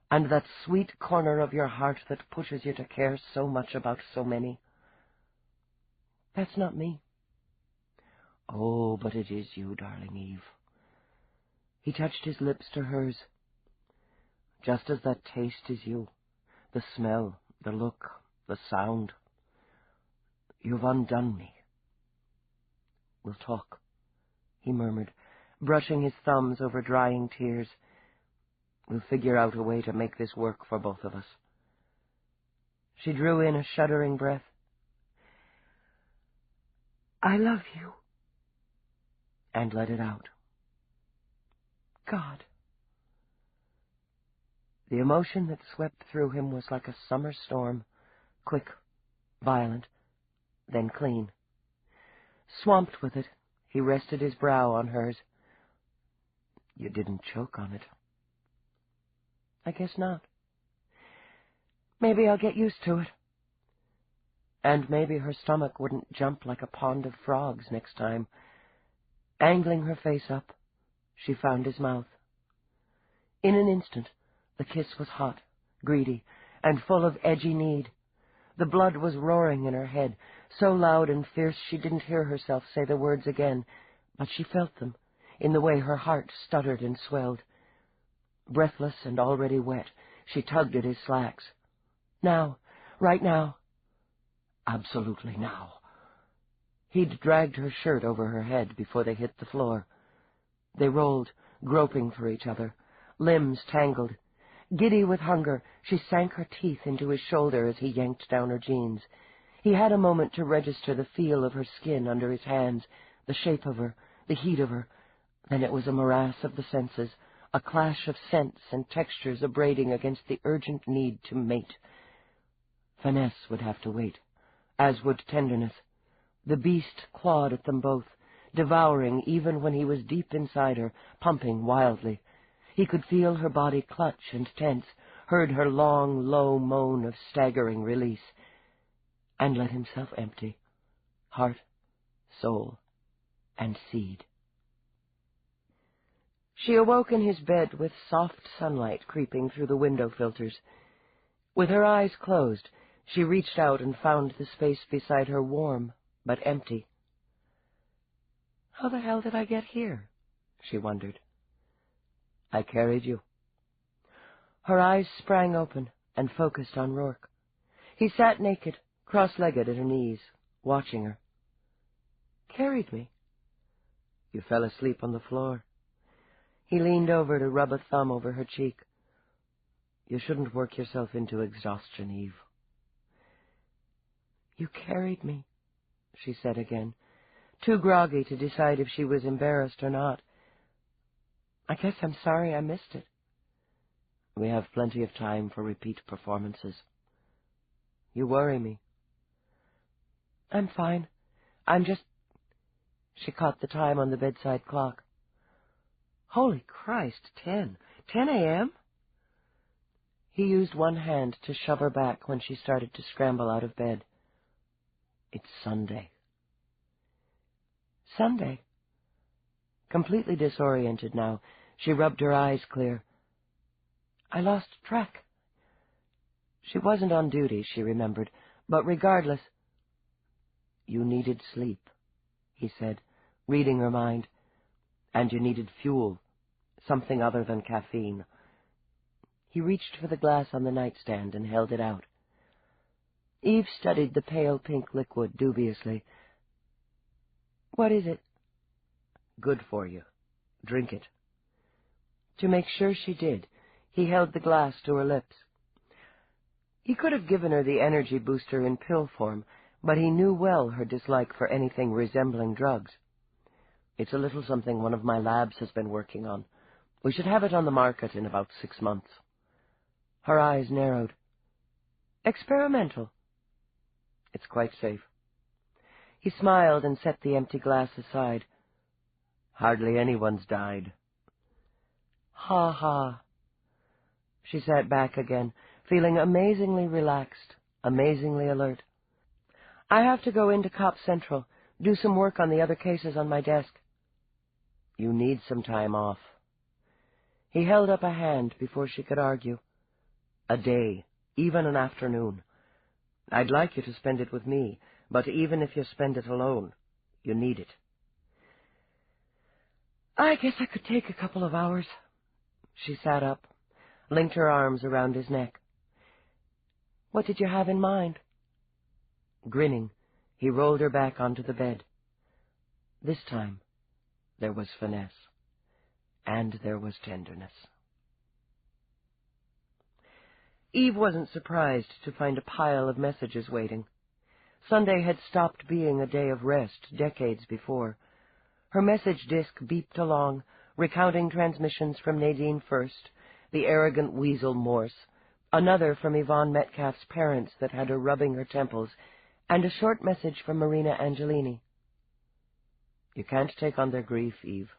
and that sweet corner of your heart that pushes you to care so much about so many. That's not me. Oh, but it is you, darling Eve. He touched his lips to hers. Just as that taste is you, the smell, the look, the sound. You've undone me. We'll talk, he murmured, brushing his thumbs over drying tears. We'll figure out a way to make this work for both of us. She drew in a shuddering breath. I love you. And let it out. God. The emotion that swept through him was like a summer storm, quick, violent, then clean. Swamped with it, he rested his brow on hers. You didn't choke on it. I guess not. Maybe I'll get used to it. And maybe her stomach wouldn't jump like a pond of frogs next time. Angling her face up, she found his mouth. In an instant, the kiss was hot, greedy, and full of edgy need. The blood was roaring in her head, so loud and fierce she didn't hear herself say the words again, but she felt them, in the way her heart stuttered and swelled. Breathless and already wet, she tugged at his slacks. Now, right now. Absolutely now. He'd dragged her shirt over her head before they hit the floor. They rolled, groping for each other, limbs tangled. Giddy with hunger, she sank her teeth into his shoulder as he yanked down her jeans. He had a moment to register the feel of her skin under his hands, the shape of her, the heat of her. Then it was a morass of the senses, a clash of scents and textures abrading against the urgent need to mate. Finesse would have to wait, as would tenderness. The beast clawed at them both, devouring even when he was deep inside her, pumping wildly. He could feel her body clutch and tense, heard her long, low moan of staggering release, and let himself empty, heart, soul, and seed. She awoke in his bed with soft sunlight creeping through the window filters. With her eyes closed, she reached out and found the space beside her warm but empty. How the hell did I get here? She wondered. I carried you. Her eyes sprang open and focused on Roarke. He sat naked, cross-legged at her knees, watching her. Carried me? You fell asleep on the floor. He leaned over to rub a thumb over her cheek. You shouldn't work yourself into exhaustion, Eve. You carried me, she said again, too groggy to decide if she was embarrassed or not. I guess I'm sorry I missed it. We have plenty of time for repeat performances. You worry me. I'm fine. I'm just... She caught the time on the bedside clock. Holy Christ, 10 a.m.? He used one hand to shove her back when she started to scramble out of bed. It's Sunday. Sunday? Completely disoriented now, she rubbed her eyes clear. I lost track. She wasn't on duty, she remembered, but regardless... You needed sleep, he said, reading her mind. And you needed fuel, something other than caffeine. He reached for the glass on the nightstand and held it out. Eve studied the pale pink liquid dubiously. What is it? Good for you. Drink it. To make sure she did, he held the glass to her lips. He could have given her the energy booster in pill form, but he knew well her dislike for anything resembling drugs. It's a little something one of my labs has been working on. We should have it on the market in about 6 months. Her eyes narrowed. Experimental. It's quite safe. He smiled and set the empty glass aside. Hardly anyone's died. Ha ha. She sat back again, feeling amazingly relaxed, amazingly alert. I have to go into Cop Central, do some work on the other cases on my desk. You need some time off. He held up a hand before she could argue. A day, even an afternoon. I'd like you to spend it with me, but even if you spend it alone, you need it. I guess I could take a couple of hours. She sat up, linked her arms around his neck. What did you have in mind? Grinning, he rolled her back onto the bed. This time, there was finesse, and there was tenderness. Eve wasn't surprised to find a pile of messages waiting. Sunday had stopped being a day of rest decades before. Her message disk beeped along, recounting transmissions from Nadine first, the arrogant weasel Morse, another from Yvonne Metcalf's parents that had her rubbing her temples, and a short message from Marina Angelini. You can't take on their grief, Eve,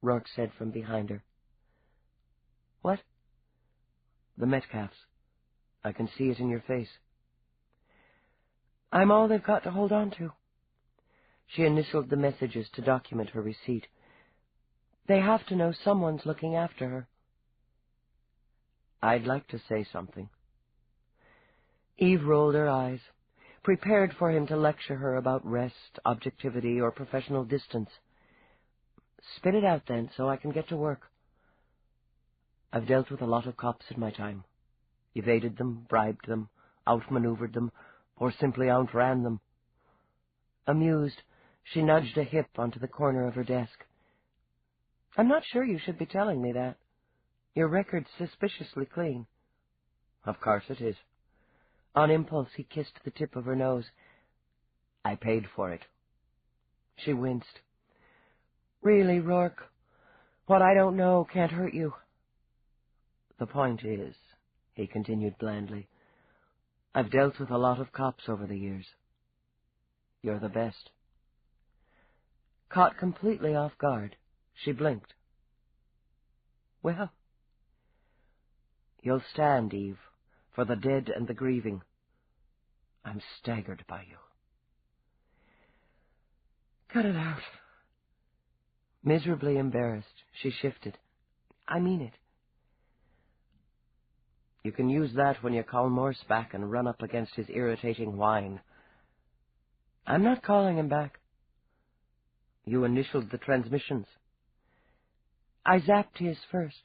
Roarke said from behind her. What? The Metcalfs. I can see it in your face. I'm all they've got to hold on to. She initialed the messages to document her receipt. They have to know someone's looking after her. I'd like to say something. Eve rolled her eyes, prepared for him to lecture her about rest, objectivity, or professional distance. Spit it out, then, so I can get to work. I've dealt with a lot of cops in my time. Evaded them, bribed them, outmaneuvered them, or simply outran them. Amused, she nudged a hip onto the corner of her desk. I'm not sure you should be telling me that. Your record's suspiciously clean. Of course it is. On impulse, he kissed the tip of her nose. "I paid for it." She winced. "Really, Roarke, what I don't know can't hurt you." "The point is," he continued blandly, "I've dealt with a lot of cops over the years. You're the best." Caught completely off guard, she blinked. "Well?" "You'll stand, Eve, for the dead and the grieving. I'm staggered by you." "Cut it out." Miserably embarrassed, she shifted. "I mean it." "You can use that when you call Morse back and run up against his irritating whine." "I'm not calling him back." "You initialed the transmissions." "I zapped his first."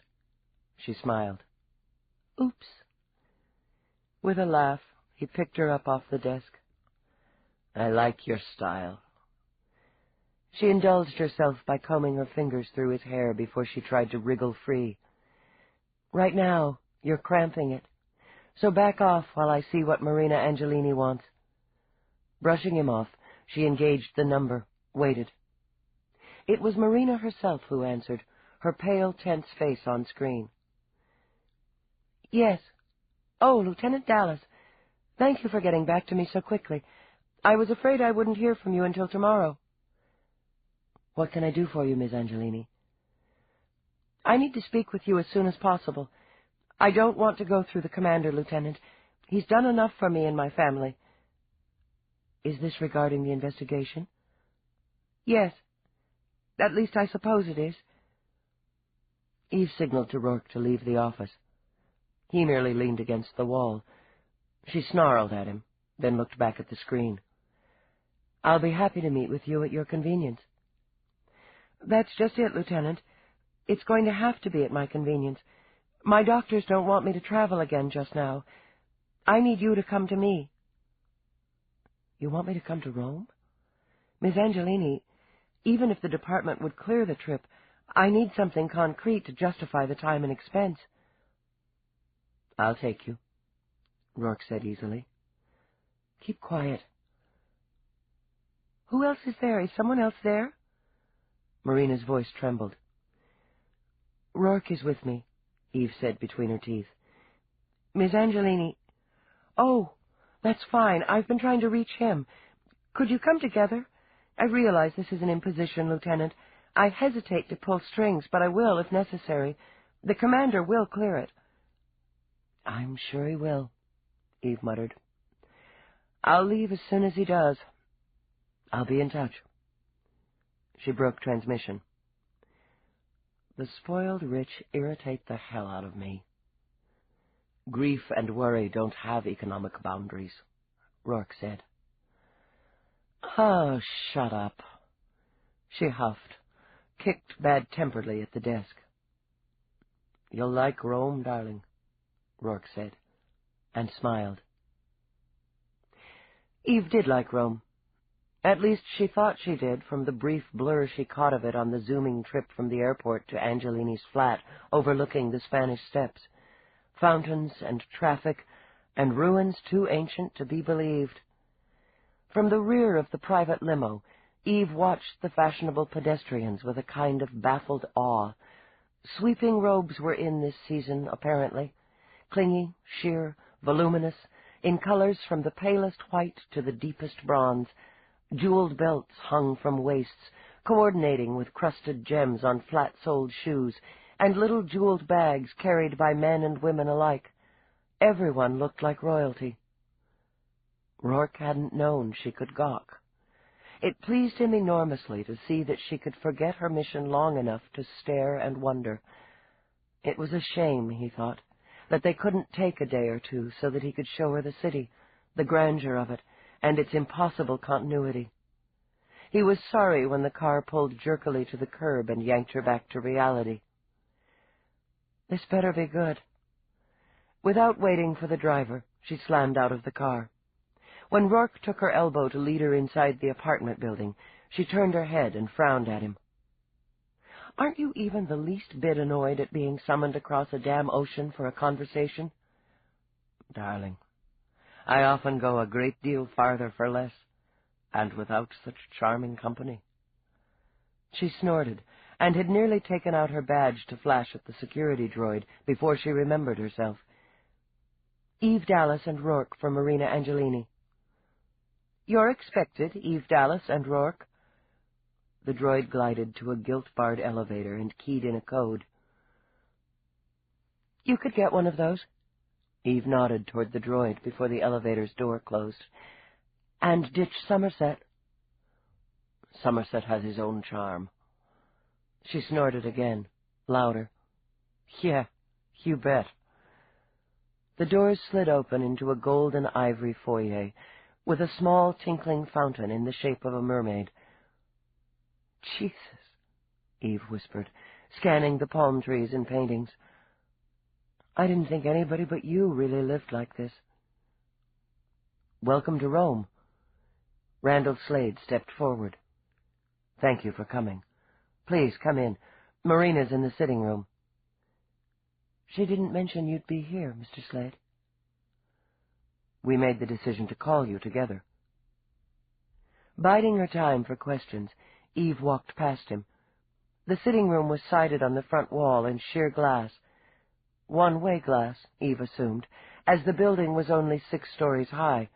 She smiled. "Oops." With a laugh, he picked her up off the desk. "I like your style." She indulged herself by combing her fingers through his hair before she tried to wriggle free. "Right now, you're cramping it, so back off while I see what Marina Angelini wants." Brushing him off, she engaged the number, waited. It was Marina herself who answered, her pale, tense face on screen. "Yes. Oh, Lieutenant Dallas. Thank you for getting back to me so quickly. I was afraid I wouldn't hear from you until tomorrow." "What can I do for you, Miss Angelini?" "I need to speak with you as soon as possible. I don't want to go through the commander, Lieutenant. He's done enough for me and my family." "Is this regarding the investigation?" "Yes. At least I suppose it is." Eve signaled to Roarke to leave the office. He merely leaned against the wall. She snarled at him, then looked back at the screen. "I'll be happy to meet with you at your convenience." "That's just it, Lieutenant. It's going to have to be at my convenience. My doctors don't want me to travel again just now. I need you to come to me." "You want me to come to Rome?" "Miss Angelini, even if the department would clear the trip, I need something concrete to justify the time and expense." "I'll take you," Roarke said easily. "Keep quiet." "Who else is there? Is someone else there?" Marina's voice trembled. "Roarke is with me," Eve said between her teeth. "Miss Angelini—" "Oh, that's fine. I've been trying to reach him. Could you come together? I realize this is an imposition, Lieutenant. I hesitate to pull strings, but I will if necessary. The commander will clear it." "I'm sure he will," Eve muttered. "I'll leave as soon as he does. I'll be in touch." She broke transmission. "The spoiled rich irritate the hell out of me." "Grief and worry don't have economic boundaries," Roarke said. "Oh, shut up." She huffed, kicked bad-temperedly at the desk. "You'll like Rome, darling," Roarke said, and smiled. Eve did like Rome. At least she thought she did from the brief blur she caught of it on the zooming trip from the airport to Angelini's flat overlooking the Spanish Steps. Fountains and traffic and ruins too ancient to be believed. From the rear of the private limo, Eve watched the fashionable pedestrians with a kind of baffled awe. Sweeping robes were in this season, apparently, clingy, sheer, voluminous, in colors from the palest white to the deepest bronze. Jeweled belts hung from waists, coordinating with crusted gems on flat-soled shoes, and little jeweled bags carried by men and women alike. Everyone looked like royalty. Roarke hadn't known she could gawk. It pleased him enormously to see that she could forget her mission long enough to stare and wonder. It was a shame, he thought, that they couldn't take a day or two so that he could show her the city, the grandeur of it, and its impossible continuity. He was sorry when the car pulled jerkily to the curb and yanked her back to reality. This better be good. Without waiting for the driver, she slammed out of the car. When Roarke took her elbow to lead her inside the apartment building, she turned her head and frowned at him. "Aren't you even the least bit annoyed at being summoned across a damn ocean for a conversation?" "Darling, I often go a great deal farther for less, and without such charming company." She snorted, and had nearly taken out her badge to flash at the security droid before she remembered herself. "Eve Dallas and Roarke for Marina Angelini." "You're expected, Eve Dallas and Roarke." The droid glided to a gilt-barred elevator and keyed in a code. "You could get one of those." Eve nodded toward the droid before the elevator's door closed. "And ditch Somerset." "Somerset has his own charm." She snorted again, louder. "Yeah, you bet." The doors slid open into a golden ivory foyer, with a small tinkling fountain in the shape of a mermaid. "Jesus," Eve whispered, scanning the palm trees and paintings. "I didn't think anybody but you really lived like this." "Welcome to Rome." Randall Slade stepped forward. "Thank you for coming. Please, come in. Marina's in the sitting room." "She didn't mention you'd be here, Mr. Slade." "We made the decision to call you together." Biding her time for questions, Eve walked past him. The sitting room was sided on the front wall in sheer glass. One-way glass, Eve assumed, as the building was only 6 stories high.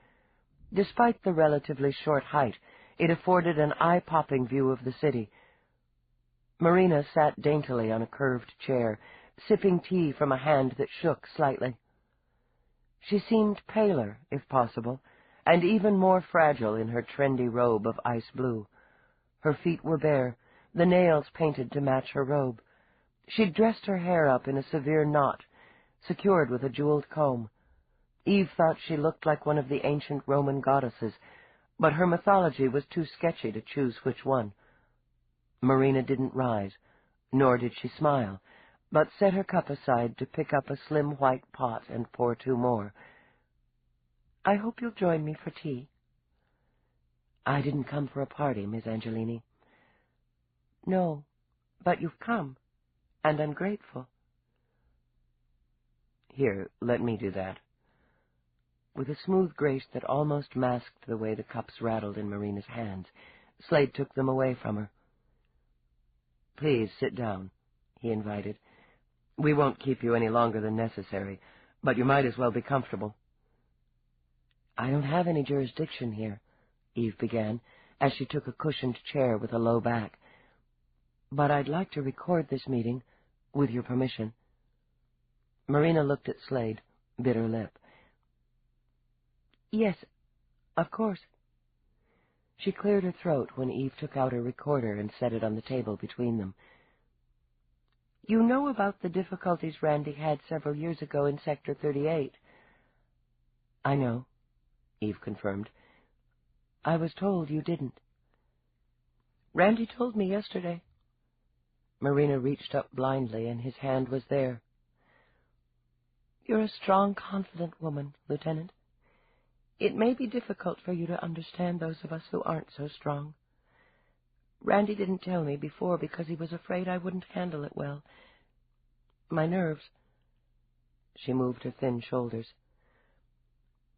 Despite the relatively short height, it afforded an eye-popping view of the city. Marina sat daintily on a curved chair, sipping tea from a hand that shook slightly. She seemed paler, if possible, and even more fragile in her trendy robe of ice blue. Her feet were bare, the nails painted to match her robe. She'd dressed her hair up in a severe knot, secured with a jeweled comb. Eve thought she looked like one of the ancient Roman goddesses, but her mythology was too sketchy to choose which one. Marina didn't rise, nor did she smile, but set her cup aside to pick up a slim white pot and pour 2 more. "I hope you'll join me for tea." "I didn't come for a party, Miss Angelini." "No, but you've come, and I'm grateful." "Here, let me do that." With a smooth grace that almost masked the way the cups rattled in Marina's hands, Slade took them away from her. "Please sit down," he invited. "We won't keep you any longer than necessary, but you might as well be comfortable." "I don't have any jurisdiction here," Eve began, as she took a cushioned chair with a low back. "But I'd like to record this meeting, with your permission." Marina looked at Slade, bit her lip. "Yes, of course." She cleared her throat when Eve took out her recorder and set it on the table between them. "You know about the difficulties Randy had several years ago in Sector 38? "I know," Eve confirmed. "I was told you didn't." "Randy told me yesterday." Marina reached up blindly, and his hand was there. "You're a strong, confident woman, Lieutenant. It may be difficult for you to understand those of us who aren't so strong. Randy didn't tell me before because he was afraid I wouldn't handle it well. My nerves." She moved her thin shoulders.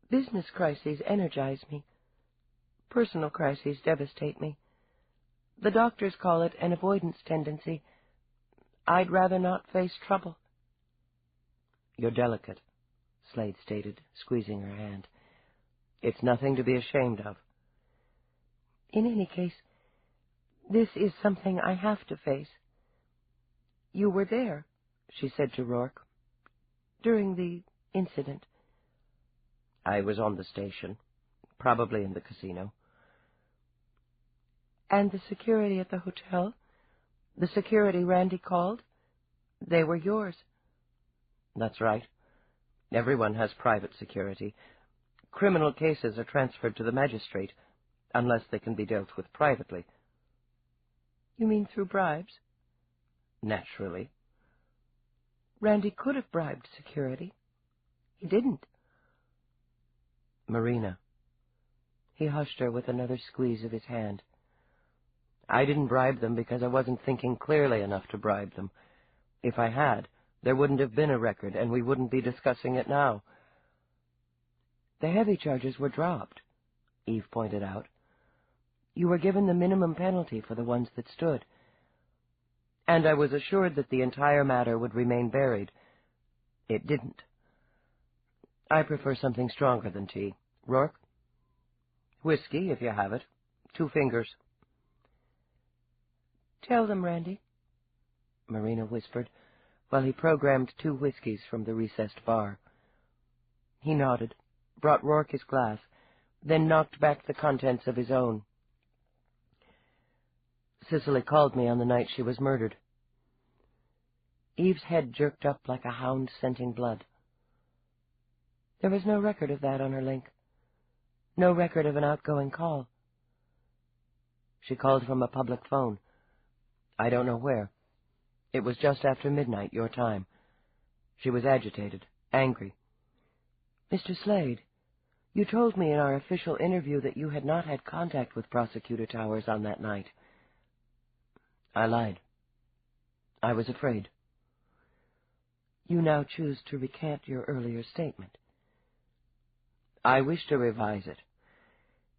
"Business crises energize me. Personal crises devastate me. The doctors call it an avoidance tendency. I'd rather not face trouble." "You're delicate," Slade stated, squeezing her hand. "It's nothing to be ashamed of." "In any case, this is something I have to face. You were there," she said to Roarke, "during the incident." "I was on the station, probably in the casino." "And the security at the hotel? The security Randy called? They were yours." "That's right. Everyone has private security. Criminal cases are transferred to the magistrate, unless they can be dealt with privately." "You mean through bribes?" "Naturally." "Randy could have bribed security. He didn't." "Marina." He hushed her with another squeeze of his hand. "I didn't bribe them because I wasn't thinking clearly enough to bribe them. If I had, there wouldn't have been a record, and we wouldn't be discussing it now." The heavy charges were dropped, Eve pointed out. You were given the minimum penalty for the ones that stood. And I was assured that the entire matter would remain buried. It didn't. I prefer something stronger than tea. Roarke? Whiskey, if you have it. 2 fingers. Tell them, Randy, Marina whispered, while he programmed 2 whiskeys from the recessed bar. He nodded, brought Roarke his glass, then knocked back the contents of his own. Cicely called me on the night she was murdered. Eve's head jerked up like a hound scenting blood. There was no record of that on her link. No record of an outgoing call. She called from a public phone. I don't know where. It was just after midnight, your time. She was agitated, angry. Mr. Slade, you told me in our official interview that you had not had contact with Prosecutor Towers on that night. I lied. I was afraid. You now choose to recant your earlier statement. I wish to revise it.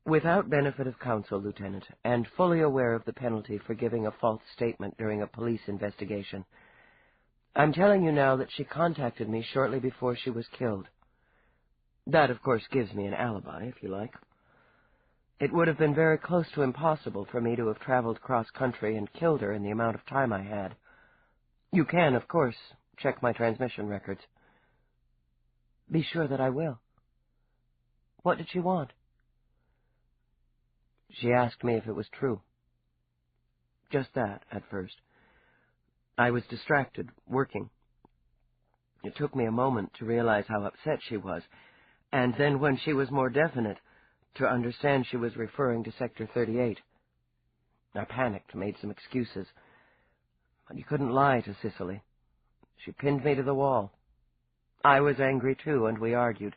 Without benefit of counsel, Lieutenant, and fully aware of the penalty for giving a false statement during a police investigation, I'm telling you now that she contacted me shortly before she was killed. That, of course, gives me an alibi, if you like. It would have been very close to impossible for me to have traveled cross-country and killed her in the amount of time I had. You can, of course, check my transmission records. Be sure that I will. What did she want? She asked me if it was true. Just that, at first. I was distracted, working. It took me a moment to realize how upset she was, and then when she was more definite, to understand she was referring to Sector 38. I panicked, made some excuses. But you couldn't lie to Cicely. She pinned me to the wall. I was angry, too, and we argued.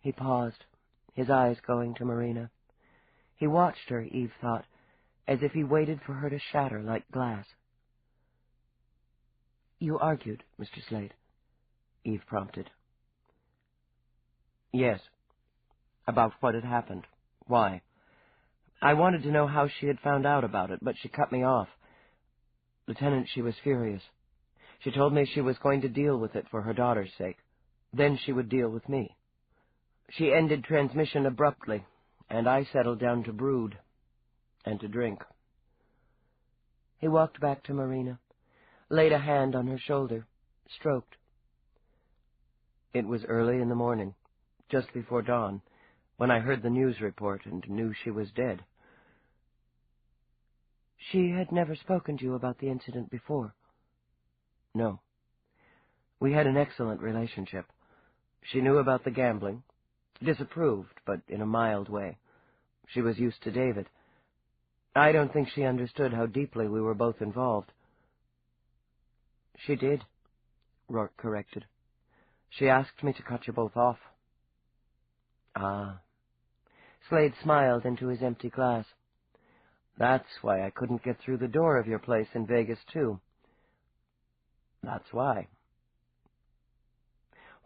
He paused, his eyes going to Marina. He watched her, Eve thought, as if he waited for her to shatter like glass. You argued, Mr. Slade, Eve prompted. Yes. About what had happened. Why? I wanted to know how she had found out about it, but she cut me off. Lieutenant, she was furious. She told me she was going to deal with it for her daughter's sake. Then she would deal with me. She ended transmission abruptly, and I settled down to brood and to drink. He walked back to Marina, laid a hand on her shoulder, stroked. It was early in the morning, just before dawn, when I heard the news report and knew she was dead. She had never spoken to you about the incident before? No. We had an excellent relationship. She knew about the gambling, disapproved, but in a mild way. She was used to David. I don't think she understood how deeply we were both involved. She did, Roarke corrected. She asked me to cut you both off. Ah. Slade smiled into his empty glass. That's why I couldn't get through the door of your place in Vegas, too. That's why.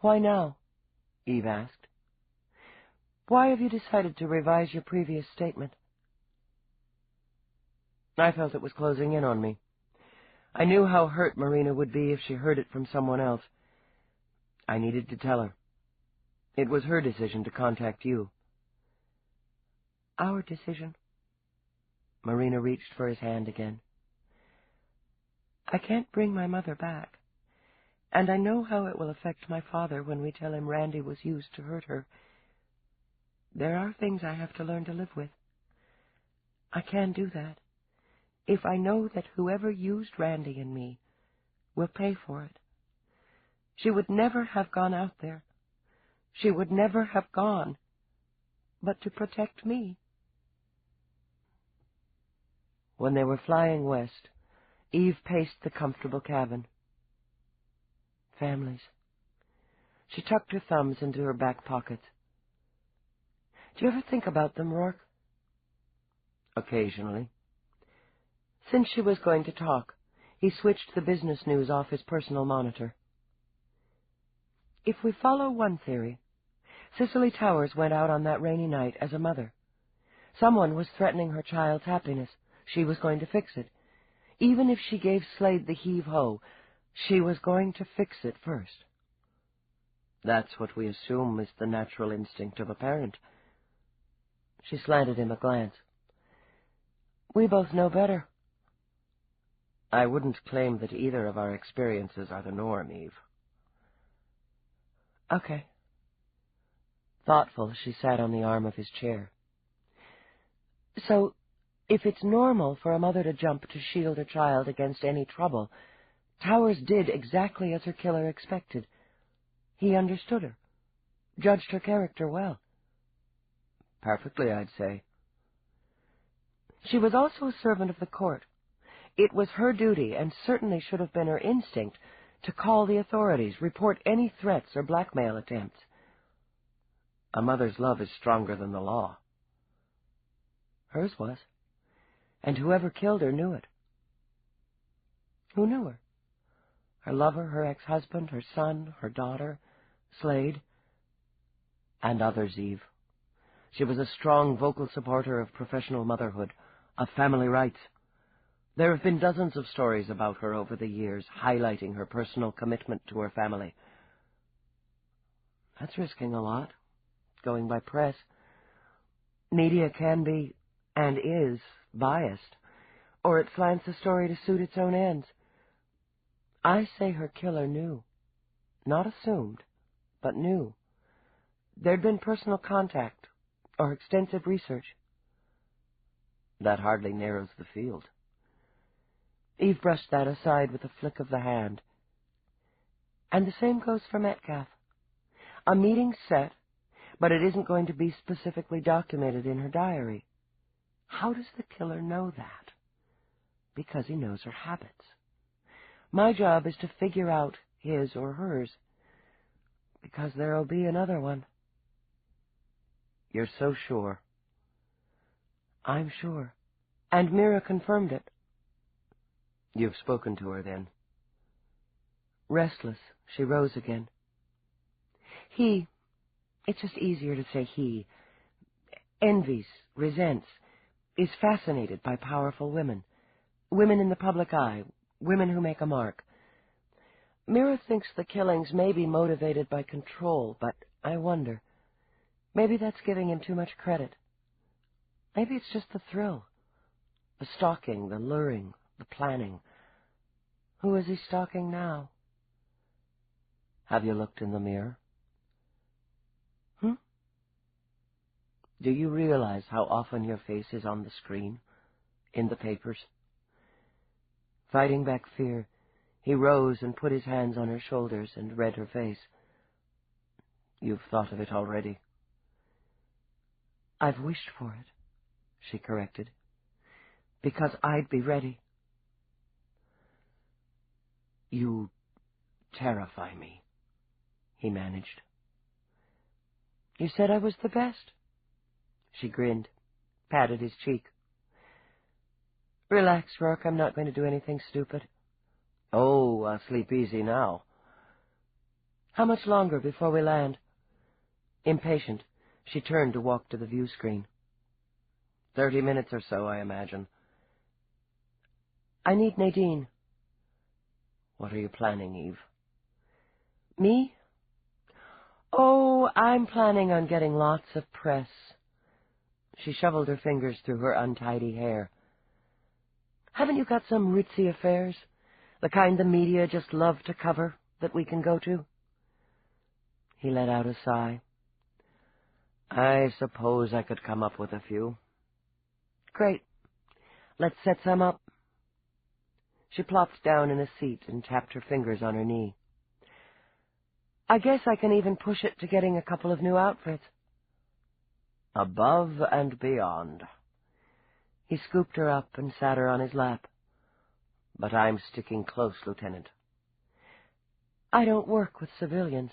Why now? Eve asked. Why have you decided to revise your previous statement? I felt it was closing in on me. I knew how hurt Marina would be if she heard it from someone else. I needed to tell her. It was her decision to contact you. Our decision? Marina reached for his hand again. I can't bring my mother back, and I know how it will affect my father when we tell him Randy was used to hurt her. There are things I have to learn to live with. I can do that if I know that whoever used Randy and me will pay for it. She would never have gone out there. She would never have gone, but to protect me. When they were flying west, Eve paced the comfortable cabin. Families. She tucked her thumbs into her back pockets. Do you ever think about them, Roarke? Occasionally. Since she was going to talk, he switched the business news off his personal monitor. If we follow one theory, Cicely Towers went out on that rainy night as a mother. Someone was threatening her child's happiness. She was going to fix it. Even if she gave Slade the heave-ho, she was going to fix it first. That's what we assume is the natural instinct of a parent. She slanted him a glance. We both know better. I wouldn't claim that either of our experiences are the norm, Eve. Okay. Thoughtful, she sat on the arm of his chair. So, if it's normal for a mother to jump to shield her child against any trouble, Towers did exactly as her killer expected. He understood her, judged her character well. Perfectly, I'd say. She was also a servant of the court. It was her duty, and certainly should have been her instinct, to call the authorities, report any threats or blackmail attempts. A mother's love is stronger than the law. Hers was, and whoever killed her knew it. Who knew her? Her lover, her ex-husband, her son, her daughter, Slade, and others, Eve. She was a strong, vocal supporter of professional motherhood, of family rights. There have been dozens of stories about her over the years, highlighting her personal commitment to her family. That's risking a lot, going by press. Media can be, and is, biased, or it slants a story to suit its own ends. I say her killer knew. Not assumed, but knew. There'd been personal contact, or extensive research. That hardly narrows the field. Eve brushed that aside with a flick of the hand. And the same goes for Metcalf. A meeting set, but it isn't going to be specifically documented in her diary. How does the killer know that? Because he knows her habits. My job is to figure out his or hers, because there'll be another one. You're so sure. I'm sure. And Mira confirmed it. You've spoken to her, then? Restless, she rose again. It's just easier to say he, envies, resents, is fascinated by powerful women. Women in the public eye, women who make a mark. Mira thinks the killings may be motivated by control, but I wonder. Maybe that's giving him too much credit. Maybe it's just the thrill. The stalking, the luring, the planning. Who is he stalking now? Have you looked in the mirror? Do you realize how often your face is on the screen, in the papers? Fighting back fear, he rose and put his hands on her shoulders and read her face. You've thought of it already. I've wished for it, she corrected, because I'd be ready. You terrify me, he managed. You said I was the best. She grinned, patted his cheek. Relax, Roarke, I'm not going to do anything stupid. Oh, sleep easy now. How much longer before we land? Impatient, she turned to walk to the view screen. 30 minutes or so, I imagine. I need Nadine. What are you planning, Eve? Me? Oh, I'm planning on getting lots of press. She shoveled her fingers through her untidy hair. Haven't you got some ritzy affairs? The kind the media just love to cover, that we can go to? He let out a sigh. I suppose I could come up with a few. Great. Let's set some up. She plopped down in a seat and tapped her fingers on her knee. I guess I can even push it to getting a couple of new outfits. Above and beyond. He scooped her up and sat her on his lap. But I'm sticking close, Lieutenant. I don't work with civilians.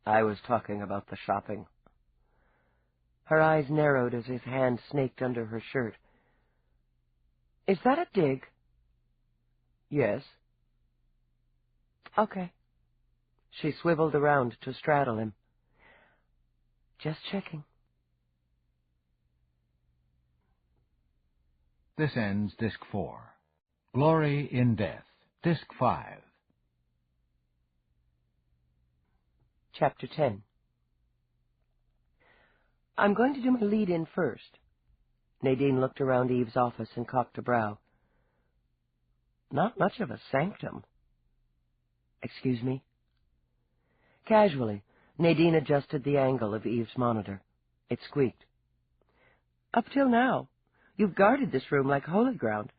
I was talking about the shopping. Her eyes narrowed as his hand snaked under her shirt. Is that a dig? Yes. Okay. She swiveled around to straddle him. Just checking. This ends Disc 4. Glory in Death, Disc 5. Chapter 10. I'm going to do my lead-in first. Nadine looked around Eve's office and cocked a brow. Not much of a sanctum. Excuse me? Casually, Nadine adjusted the angle of Eve's monitor. It squeaked. Up till now, you've guarded this room like holy ground.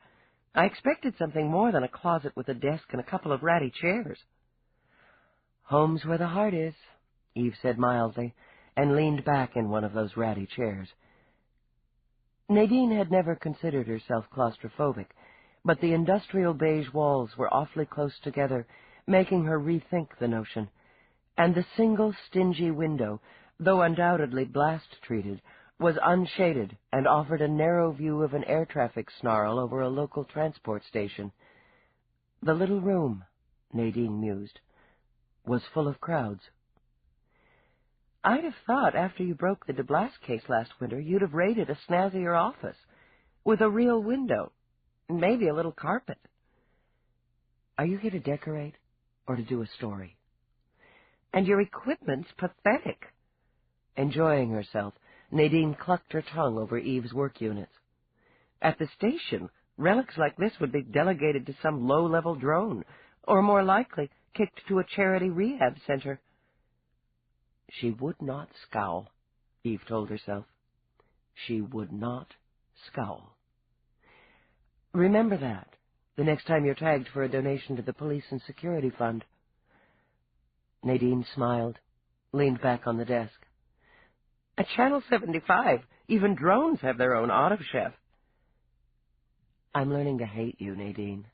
I expected something more than a closet with a desk and a couple of ratty chairs. Home's where the heart is, Eve said mildly, and leaned back in one of those ratty chairs. Nadine had never considered herself claustrophobic, but the industrial beige walls were awfully close together, making her rethink the notion, and the single stingy window, though undoubtedly blast-treated, was unshaded and offered a narrow view of an air traffic snarl over a local transport station. The little room, Nadine mused, was full of crowds. I'd have thought after you broke the DeBlas case last winter you'd have raided a snazzier office, with a real window, and maybe a little carpet. Are you here to decorate, or to do a story? And your equipment's pathetic. Enjoying herself, Nadine clucked her tongue over Eve's work units. At the station, relics like this would be delegated to some low-level drone, or more likely, kicked to a charity rehab center. She would not scowl, Eve told herself. She would not scowl. Remember that, the next time you're tagged for a donation to the Police and Security Fund. Nadine smiled, leaned back on the desk. At Channel 75, even drones have their own auto chef. I'm learning to hate you, Nadine.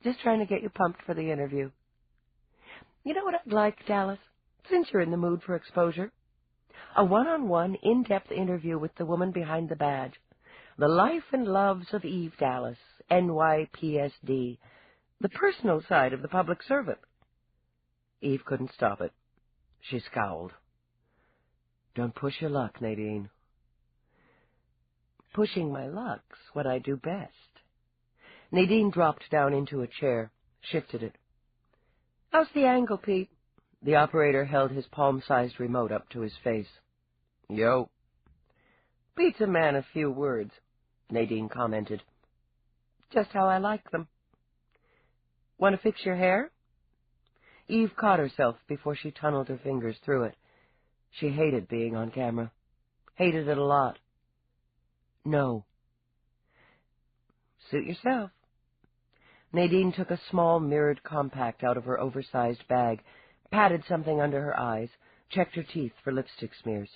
Just trying to get you pumped for the interview. You know what I'd like, Dallas, since you're in the mood for exposure? A one-on-one, in-depth interview with the woman behind the badge. The life and loves of Eve Dallas, NYPSD. The personal side of the public servant. Eve couldn't stop it. She scowled. Don't push your luck, Nadine. Pushing my luck's what I do best. Nadine dropped down into a chair, shifted it. How's the angle, Pete? The operator held his palm-sized remote up to his face. Yo. Pete's a man of few words, Nadine commented. Just how I like them. Want to fix your hair? Eve caught herself before she tunneled her fingers through it. She hated being on camera. Hated it a lot. No. Suit yourself. Nadine took a small mirrored compact out of her oversized bag, patted something under her eyes, checked her teeth for lipstick smears.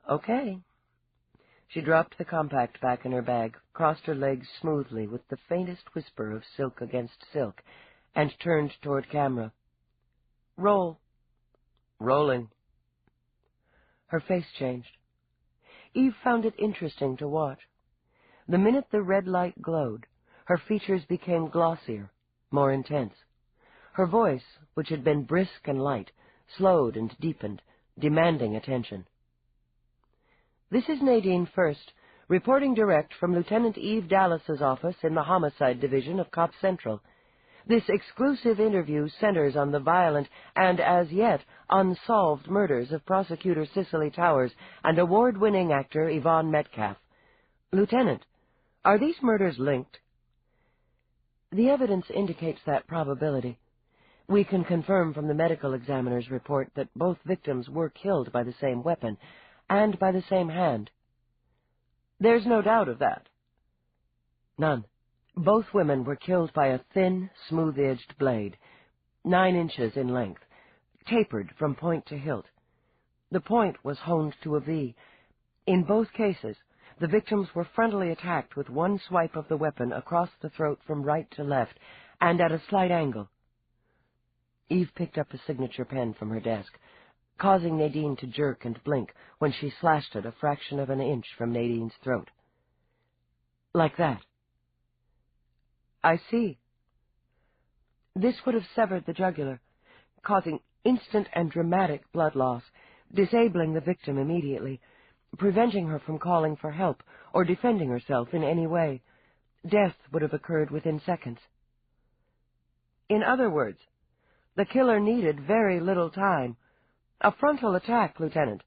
Okay. She dropped the compact back in her bag, crossed her legs smoothly with the faintest whisper of silk against silk, and turned toward camera. Roll. Rolling. Her face changed. Eve found it interesting to watch. The minute the red light glowed, her features became glossier, more intense. Her voice, which had been brisk and light, slowed and deepened, demanding attention. This is Nadine First, reporting direct from Lieutenant Eve Dallas's office in the Homicide Division of Cop Central. This exclusive interview centers on the violent and, as yet, unsolved murders of Prosecutor Cicely Towers and award-winning actor Yvonne Metcalf. Lieutenant, are these murders linked? The evidence indicates that probability. We can confirm from the medical examiner's report that both victims were killed by the same weapon and by the same hand. There's no doubt of that. None. Both women were killed by a thin, smooth-edged blade, 9 inches in length, tapered from point to hilt. The point was honed to a V. In both cases, the victims were frontally attacked with one swipe of the weapon across the throat from right to left, and at a slight angle. Eve picked up a signature pen from her desk, causing Nadine to jerk and blink when she slashed it a fraction of an inch from Nadine's throat. Like that. I see. This would have severed the jugular, causing instant and dramatic blood loss, disabling the victim immediately, preventing her from calling for help or defending herself in any way. Death would have occurred within seconds. In other words, the killer needed very little time. A frontal attack, Lieutenant.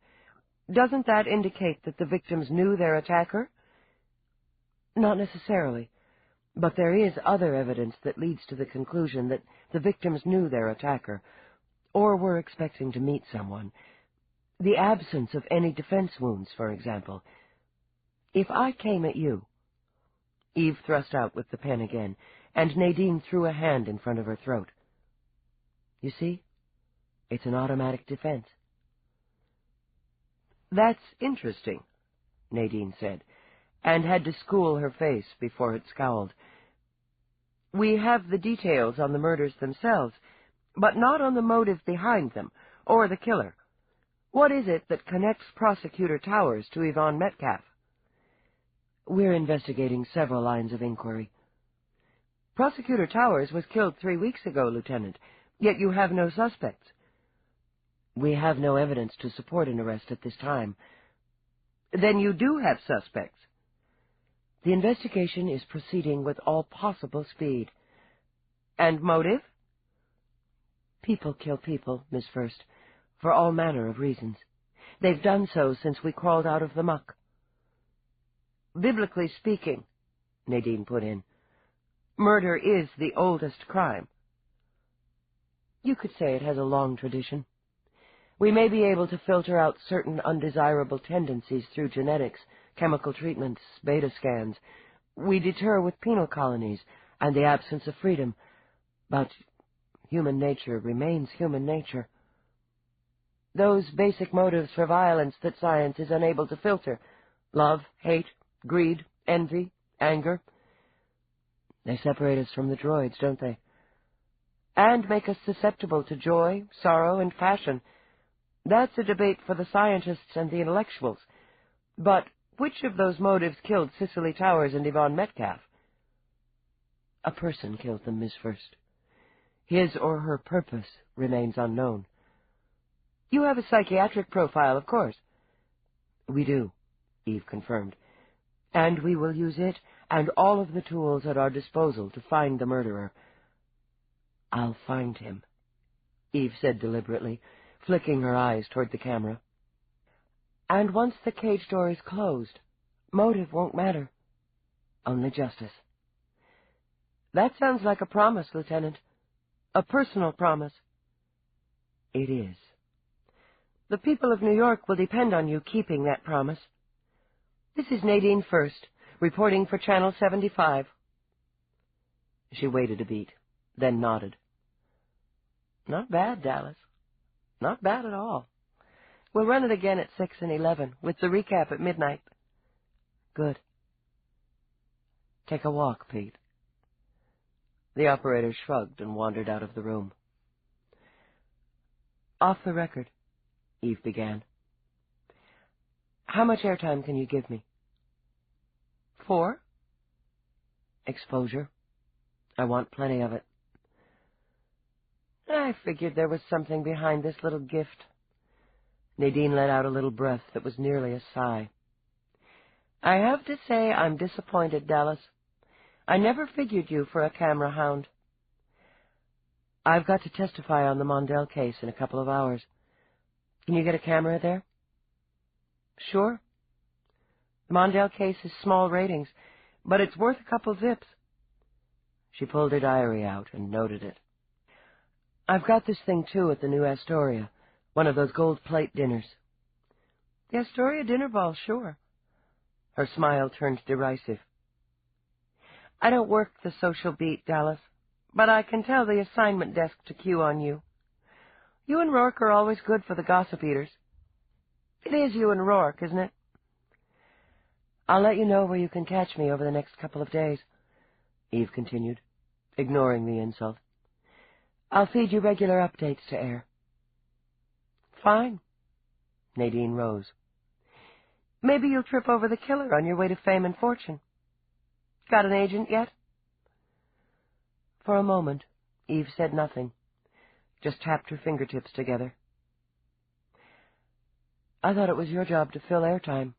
Doesn't that indicate that the victims knew their attacker? Not necessarily, but there is other evidence that leads to the conclusion that the victims knew their attacker, or were expecting to meet someone. The absence of any defense wounds, for example. If I came at you... Eve thrust out with the pen again, and Nadine threw a hand in front of her throat. You see? It's an automatic defense. That's interesting, Nadine said, and had to school her face before it scowled. We have the details on the murders themselves, but not on the motive behind them, or the killer. What is it that connects Prosecutor Towers to Yvonne Metcalf? We're investigating several lines of inquiry. Prosecutor Towers was killed 3 weeks ago, Lieutenant, yet you have no suspects. We have no evidence to support an arrest at this time. Then you do have suspects. The investigation is proceeding with all possible speed. And motive? People kill people, Miss First, for all manner of reasons. They've done so since we crawled out of the muck. Biblically speaking, Nadine put in, murder is the oldest crime. You could say it has a long tradition. We may be able to filter out certain undesirable tendencies through genetics, chemical treatments, beta scans. We deter with penal colonies and the absence of freedom. But human nature remains human nature. Those basic motives for violence that science is unable to filter, love, hate, greed, envy, anger, they separate us from the droids, don't they? And make us susceptible to joy, sorrow, and passion. That's a debate for the scientists and the intellectuals. But which of those motives killed Cicely Towers and Yvonne Metcalf? A person killed them, Miss First. His or her purpose remains unknown. You have a psychiatric profile, of course. We do, Eve confirmed. And we will use it and all of the tools at our disposal to find the murderer. I'll find him, Eve said deliberately, flicking her eyes toward the camera. And once the cage door is closed, motive won't matter. Only justice. That sounds like a promise, Lieutenant. A personal promise. It is. The people of New York will depend on you keeping that promise. This is Nadine First, reporting for Channel 75. She waited a beat, then nodded. Not bad, Dallas. Not bad at all. We'll run it again at 6 and 11, with the recap at midnight. Good. Take a walk, Pete. The operator shrugged and wandered out of the room. Off the record, Eve began. How much airtime can you give me? 4? Exposure. I want plenty of it. I figured there was something behind this little gift. Nadine let out a little breath that was nearly a sigh. I have to say I'm disappointed, Dallas. I never figured you for a camera hound. I've got to testify on the Mondale case in a couple of hours. Can you get a camera there? Sure. The Mondale case is small ratings, but it's worth a couple zips. She pulled her diary out and noted it. I've got this thing, too, at the new Astoria, one of those gold plate dinners. The Astoria dinner ball, sure. Her smile turned derisive. I don't work the social beat, Dallas, but I can tell the assignment desk to cue on you. You and Roarke are always good for the gossip eaters. It is you and Roarke, isn't it? I'll let you know where you can catch me over the next couple of days, Eve continued, ignoring the insult. I'll feed you regular updates to air. Fine. Nadine rose. Maybe you'll trip over the killer on your way to fame and fortune. Got an agent yet? For a moment, Eve said nothing, just tapped her fingertips together. I thought it was your job to fill airtime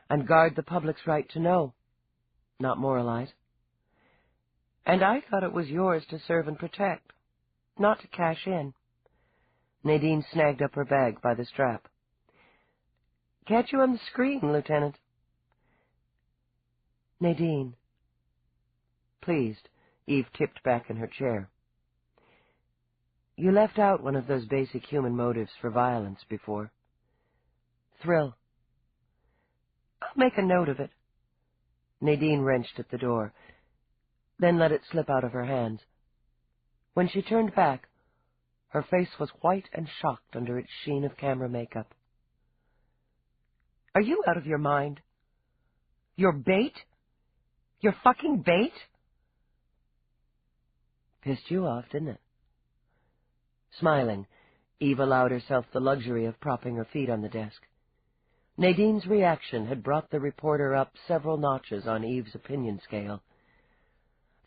and guard the public's right to know, not moralize. And I thought it was yours to serve and protect, not to cash in. Nadine snagged up her bag by the strap. Catch you on the screen, Lieutenant. Nadine. Pleased, Eve tipped back in her chair. You left out one of those basic human motives for violence before. Thrill. I'll make a note of it. Nadine wrenched at the door, then let it slip out of her hands. When she turned back, her face was white and shocked under its sheen of camera makeup. Are you out of your mind? You're bait? You're fucking bait? Pissed you off, didn't it? Smiling, Eve allowed herself the luxury of propping her feet on the desk. Nadine's reaction had brought the reporter up several notches on Eve's opinion scale.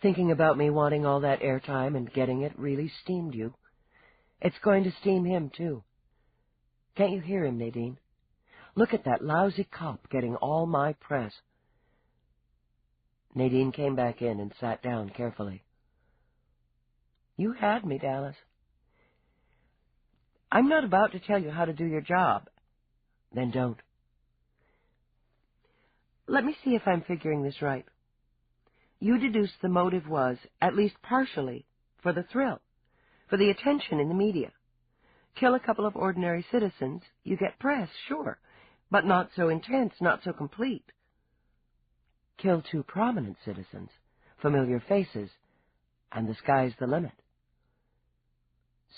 Thinking about me wanting all that airtime and getting it really steamed you. It's going to steam him, too. Can't you hear him, Nadine? Look at that lousy cop getting all my press. Nadine came back in and sat down carefully. You had me, Dallas. I'm not about to tell you how to do your job. Then don't. Let me see if I'm figuring this right. You deduced the motive was, at least partially, for the thrill, for the attention in the media. Kill a couple of ordinary citizens, you get press, sure, but not so intense, not so complete. Kill 2 prominent citizens, familiar faces, and the sky's the limit.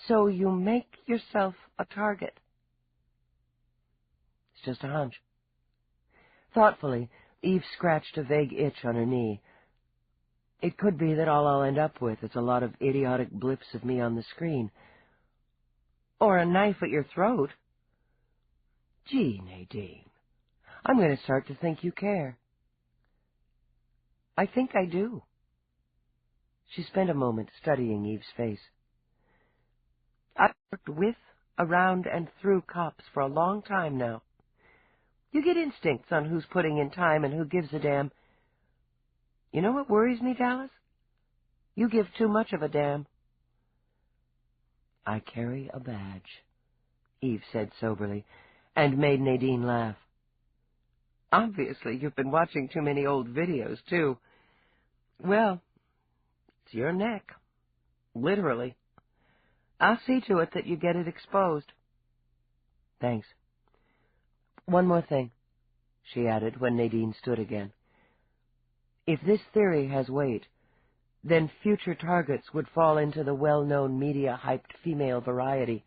So you make yourself a target. It's just a hunch. Thoughtfully, Eve scratched a vague itch on her knee. It could be that all I'll end up with is a lot of idiotic blips of me on the screen. Or a knife at your throat. Gee, Nadine, I'm going to start to think you care. I think I do. She spent a moment studying Eve's face. I've worked with, around, and through cops for a long time now. You get instincts on who's putting in time and who gives a damn. You know what worries me, Dallas? You give too much of a damn. I carry a badge, Eve said soberly, and made Nadine laugh. Obviously, you've been watching too many old videos, too. Well, it's your neck. Literally. I'll see to it that you get it exposed. Thanks. One more thing, she added when Nadine stood again. If this theory has weight, then future targets would fall into the well-known media-hyped female variety.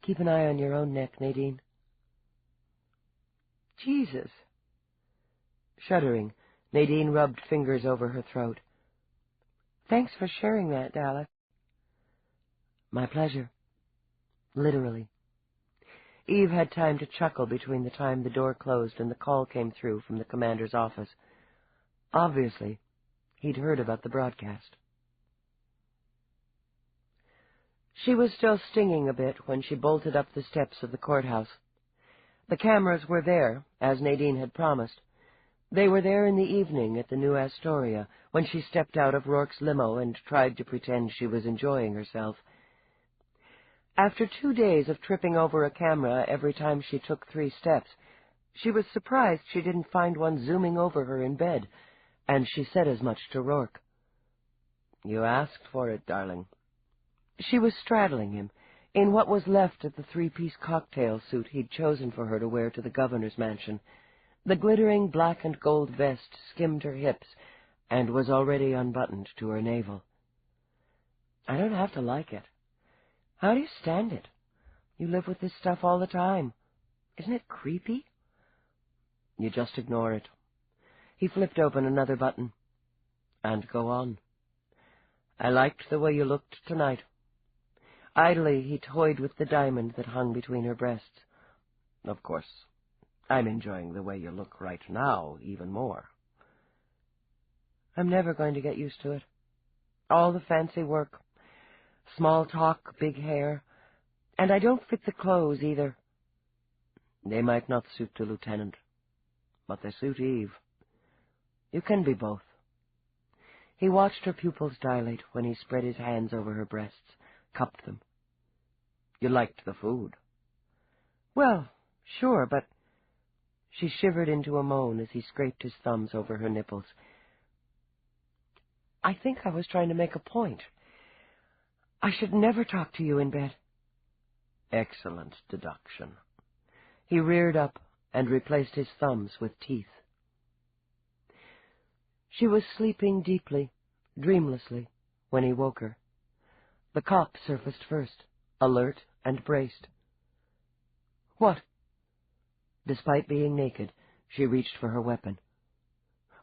Keep an eye on your own neck, Nadine. Jesus. Shuddering, Nadine rubbed fingers over her throat. Thanks for sharing that, Dallas. My pleasure. Literally. Eve had time to chuckle between the time the door closed and the call came through from the commander's office. Obviously, he'd heard about the broadcast. She was still stinging a bit when she bolted up the steps of the courthouse. The cameras were there, as Nadine had promised. They were there in the evening at the New Astoria, when she stepped out of Roarke's limo and tried to pretend she was enjoying herself. After 2 days of tripping over a camera every time she took 3 steps, she was surprised she didn't find one zooming over her in bed, and she said as much to Roarke. You asked for it, darling. She was straddling him, in what was left of the 3-piece cocktail suit he'd chosen for her to wear to the governor's mansion. The glittering black and gold vest skimmed her hips and was already unbuttoned to her navel. I don't have to like it. How do you stand it? You live with this stuff all the time. Isn't it creepy? You just ignore it. He flipped open another button. And go on. I liked the way you looked tonight. Idly he toyed with the diamond that hung between her breasts. Of course, I'm enjoying the way you look right now even more. I'm never going to get used to it. All the fancy work. Small talk, big hair. And I don't fit the clothes, either. They might not suit the lieutenant, but they suit Eve. You can be both. He watched her pupils dilate when he spread his hands over her breasts, cupped them. You liked the food. Well, sure, but... She shivered into a moan as he scraped his thumbs over her nipples. I think I was trying to make a point. I should never talk to you in bed. Excellent deduction. He reared up and replaced his thumbs with teeth. She was sleeping deeply, dreamlessly, when he woke her. The cop surfaced first, alert and braced. What? Despite being naked, she reached for her weapon.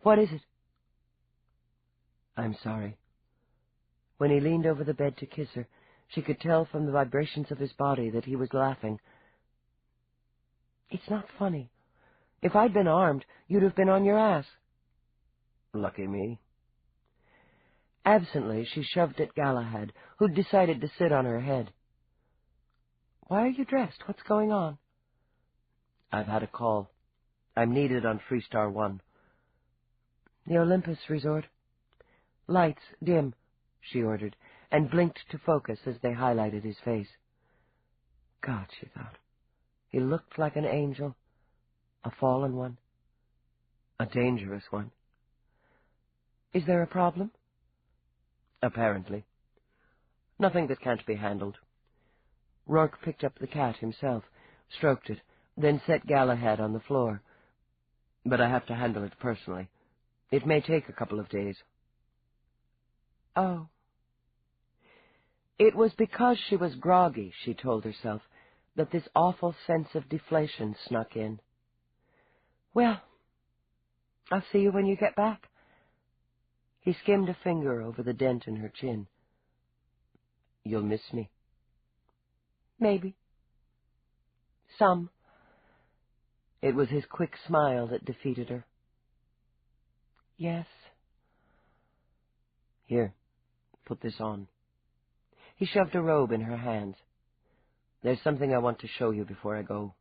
What is it? I'm sorry. When he leaned over the bed to kiss her, she could tell from the vibrations of his body that he was laughing. It's not funny. If I'd been armed, you'd have been on your ass. Lucky me. Absently, she shoved at Galahad, who'd decided to sit on her head. Why are you dressed? What's going on? I've had a call. I'm needed on Freestar 1. The Olympus Resort? Lights, dim, she ordered, and blinked to focus as they highlighted his face. God, she thought. He looked like an angel. A fallen one. A dangerous one. Is there a problem? Apparently. Nothing that can't be handled. Roarke picked up the cat himself, stroked it, then set Galahad on the floor. But I have to handle it personally. It may take a couple of days. Oh. It was because she was groggy, she told herself, that this awful sense of deflation snuck in. Well, I'll see you when you get back. He skimmed a finger over the dent in her chin. You'll miss me. Maybe. Some. It was his quick smile that defeated her. Yes. Here, put this on. He shoved a robe in her hands. There's something I want to show you before I go.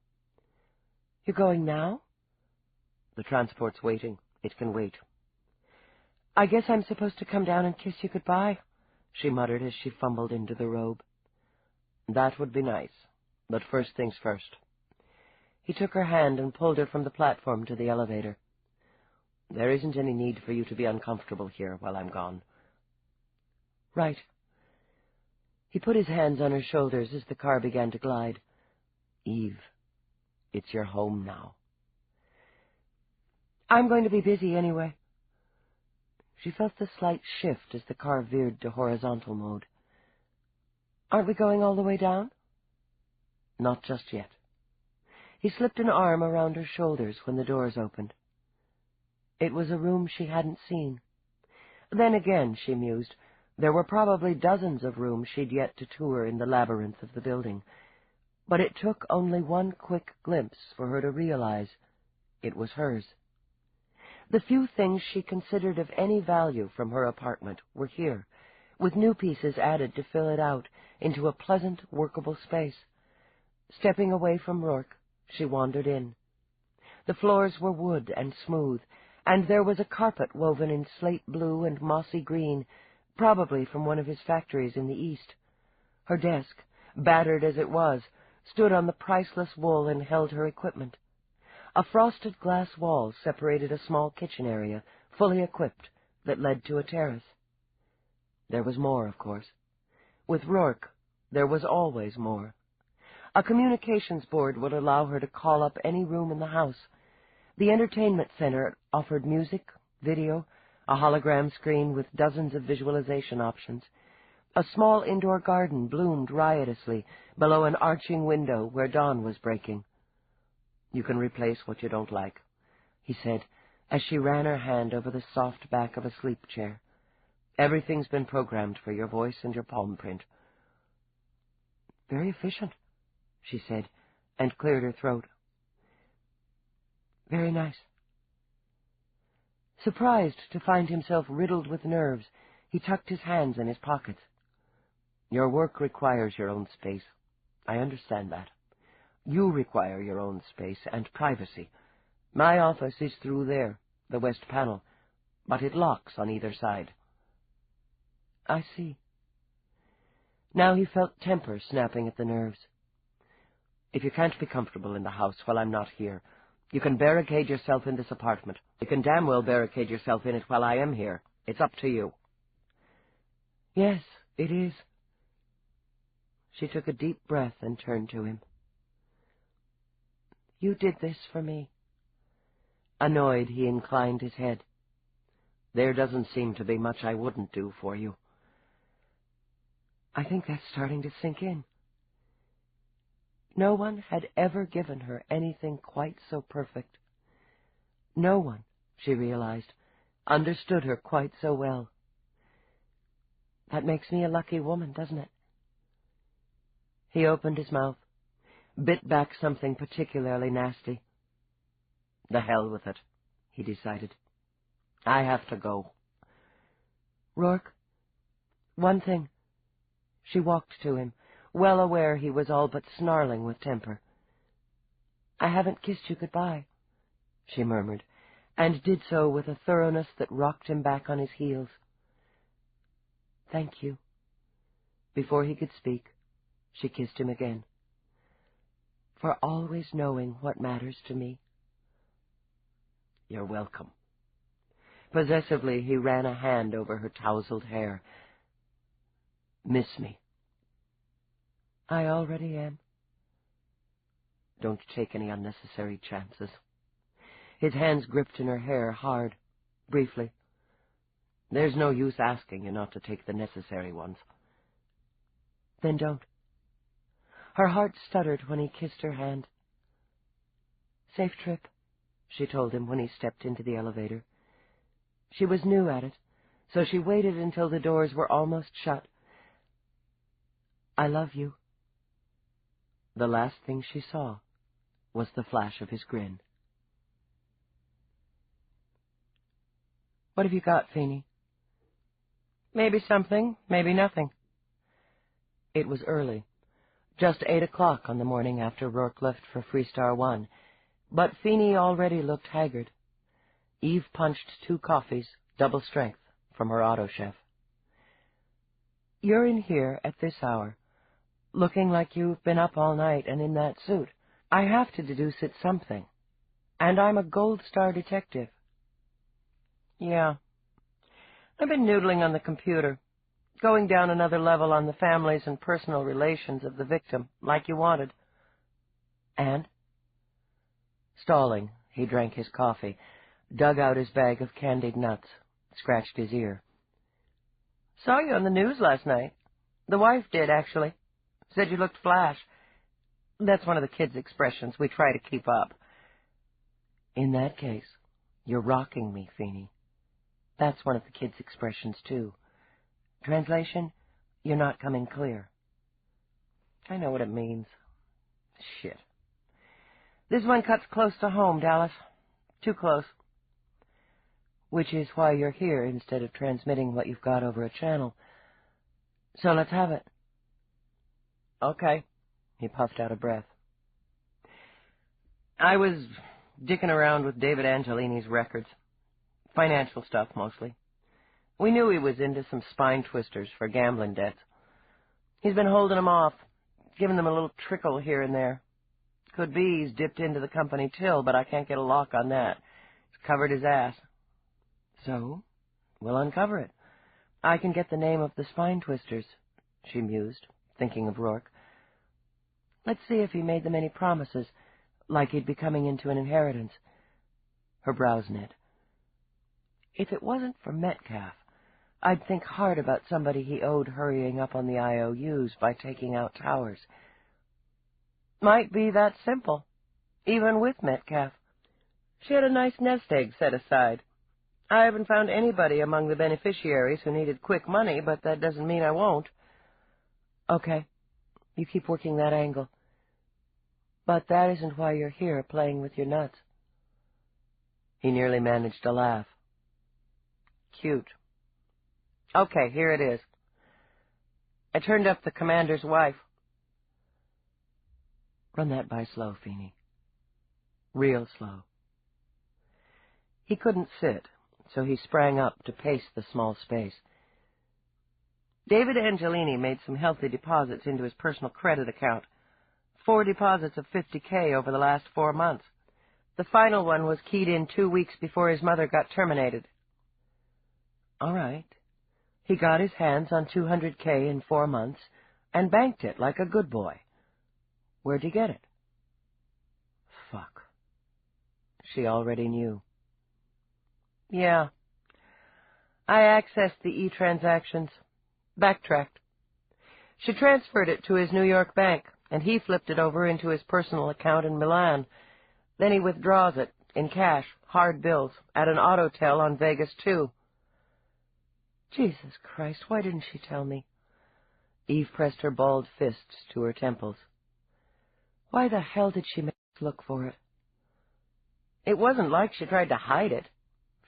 You're going now? The transport's waiting. It can wait. I guess I'm supposed to come down and kiss you goodbye, she muttered as she fumbled into the robe. That would be nice, but first things first. He took her hand and pulled her from the platform to the elevator. There isn't any need for you to be uncomfortable here while I'm gone. Right. He put his hands on her shoulders as the car began to glide. Eve, it's your home now. I'm going to be busy anyway. She felt the slight shift as the car veered to horizontal mode. Aren't we going all the way down? Not just yet. He slipped an arm around her shoulders when the doors opened. It was a room she hadn't seen. Then again, she mused, there were probably dozens of rooms she'd yet to tour in the labyrinth of the building, but it took only one quick glimpse for her to realize it was hers. The few things she considered of any value from her apartment were here, with new pieces added to fill it out into a pleasant, workable space. Stepping away from Roarke, she wandered in. The floors were wood and smooth, and there was a carpet woven in slate blue and mossy green, probably from one of his factories in the east. Her desk, battered as it was, stood on the priceless wool and held her equipment. A frosted glass wall separated a small kitchen area, fully equipped, that led to a terrace. There was more, of course. With Roarke, there was always more. A communications board would allow her to call up any room in the house. The entertainment center offered music, video, a hologram screen with dozens of visualization options. A small indoor garden bloomed riotously below an arching window where dawn was breaking. You can replace what you don't like, he said, as she ran her hand over the soft back of a sleep chair. Everything's been programmed for your voice and your palm print. Very efficient, she said, and cleared her throat. Very nice. Surprised to find himself riddled with nerves, he tucked his hands in his pockets. Your work requires your own space. I understand that. You require your own space and privacy. My office is through there, the west panel, but it locks on either side." "I see." Now he felt temper snapping at the nerves. "If you can't be comfortable in the house while I'm not here, you can barricade yourself in this apartment. You can damn well barricade yourself in it while I am here. It's up to you." "Yes, it is." She took a deep breath and turned to him. "You did this for me." Annoyed, he inclined his head. "There doesn't seem to be much I wouldn't do for you." I think that's starting to sink in. No one had ever given her anything quite so perfect. No one, she realized, understood her quite so well. That makes me a lucky woman, doesn't it? He opened his mouth, bit back something particularly nasty. The hell with it, he decided. I have to go. Roarke, one thing. She walked to him, well aware he was all but snarling with temper. I haven't kissed you goodbye, she murmured, and did so with a thoroughness that rocked him back on his heels. Thank you. Before he could speak, she kissed him again. For always knowing what matters to me. You're welcome. Possessively, he ran a hand over her tousled hair. Miss me. I already am. Don't take any unnecessary chances. His hands gripped in her hair hard, briefly. There's no use asking you not to take the necessary ones. Then don't. Her heart stuttered when he kissed her hand. Safe trip, she told him when he stepped into the elevator. She was new at it, so she waited until the doors were almost shut. I love you. The last thing she saw was the flash of his grin. What have you got, Feeney? Maybe something, maybe nothing. It was early, just 8 o'clock on the morning after Roarke left for Freestar 1, but Feeney already looked haggard. Eve punched 2 coffees, double strength, from her auto chef. You're in here at this hour, looking like you've been up all night and in that suit. I have to deduce it's something, and I'm a Gold Star detective. Yeah. I've been noodling on the computer, going down another level on the families and personal relations of the victim, like you wanted. And? Stalling, he drank his coffee, dug out his bag of candied nuts, scratched his ear. Saw you on the news last night. The wife did, actually. Said you looked flash. That's one of the kids' expressions we try to keep up. In that case, you're rocking me, Feeney. That's one of the kids' expressions, too. Translation, you're not coming clear. I know what it means. Shit. This one cuts close to home, Dallas. Too close. Which is why you're here instead of transmitting what you've got over a channel. So let's have it. Okay. He puffed out a breath. I was dicking around with David Angelini's records. Financial stuff, mostly. We knew he was into some spine twisters for gambling debts. He's been holding them off, giving them a little trickle here and there. Could be he's dipped into the company till, but I can't get a lock on that. He's covered his ass. So, we'll uncover it. I can get the name of the spine twisters, she mused, thinking of Roarke. Let's see if he made them any promises, like he'd be coming into an inheritance. Her brows knit. If it wasn't for Metcalf, I'd think hard about somebody he owed hurrying up on the IOUs by taking out towers. Might be that simple, even with Metcalf. She had a nice nest egg set aside. I haven't found anybody among the beneficiaries who needed quick money, but that doesn't mean I won't. Okay, you keep working that angle. But that isn't why you're here playing with your nuts. He nearly managed to laugh. Cute. Okay, here it is. I turned up the commander's wife. Run that by slow, Feeney. Real slow. He couldn't sit, so he sprang up to pace the small space. David Angelini made some healthy deposits into his personal credit account. 4 deposits of $50K over the last 4 months. The final one was keyed in 2 weeks before his mother got terminated. All right. He got his hands on $200K in 4 months and banked it like a good boy. Where'd he get it? Fuck. She already knew. Yeah. I accessed the e-transactions. Backtracked. She transferred it to his New York bank, and he flipped it over into his personal account in Milan. Then he withdraws it, in cash, hard bills, at an autotel on Vegas, too. Jesus Christ, why didn't she tell me? Eve pressed her balled fists to her temples. Why the hell did she make us look for it? It wasn't like she tried to hide it,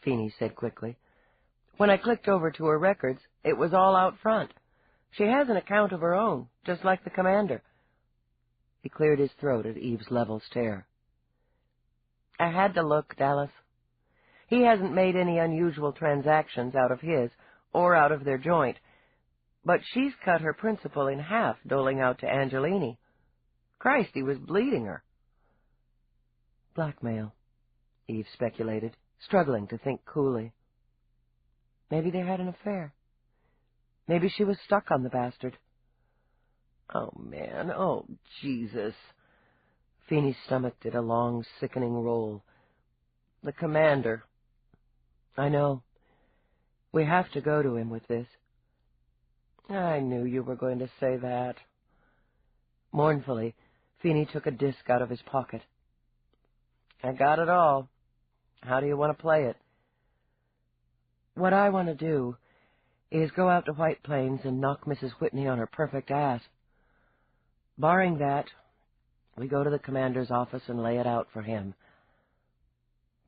Feeney said quickly. When I clicked over to her records, it was all out front. She has an account of her own, just like the commander. He cleared his throat at Eve's level stare. I had to look, Dallas. He hasn't made any unusual transactions out of his or out of their joint, but she's cut her principal in half, doling out to Angelini. Christ, he was bleeding her. Blackmail, Eve speculated, struggling to think coolly. Maybe they had an affair. Maybe she was stuck on the bastard. Oh, man. Oh, Jesus. Feeney's stomach did a long, sickening roll. The commander. I know. We have to go to him with this. I knew you were going to say that. Mournfully, Feeney took a disc out of his pocket. I got it all. How do you want to play it? What I want to do is go out to White Plains and knock Mrs. Whitney on her perfect ass. Barring that, we go to the commander's office and lay it out for him.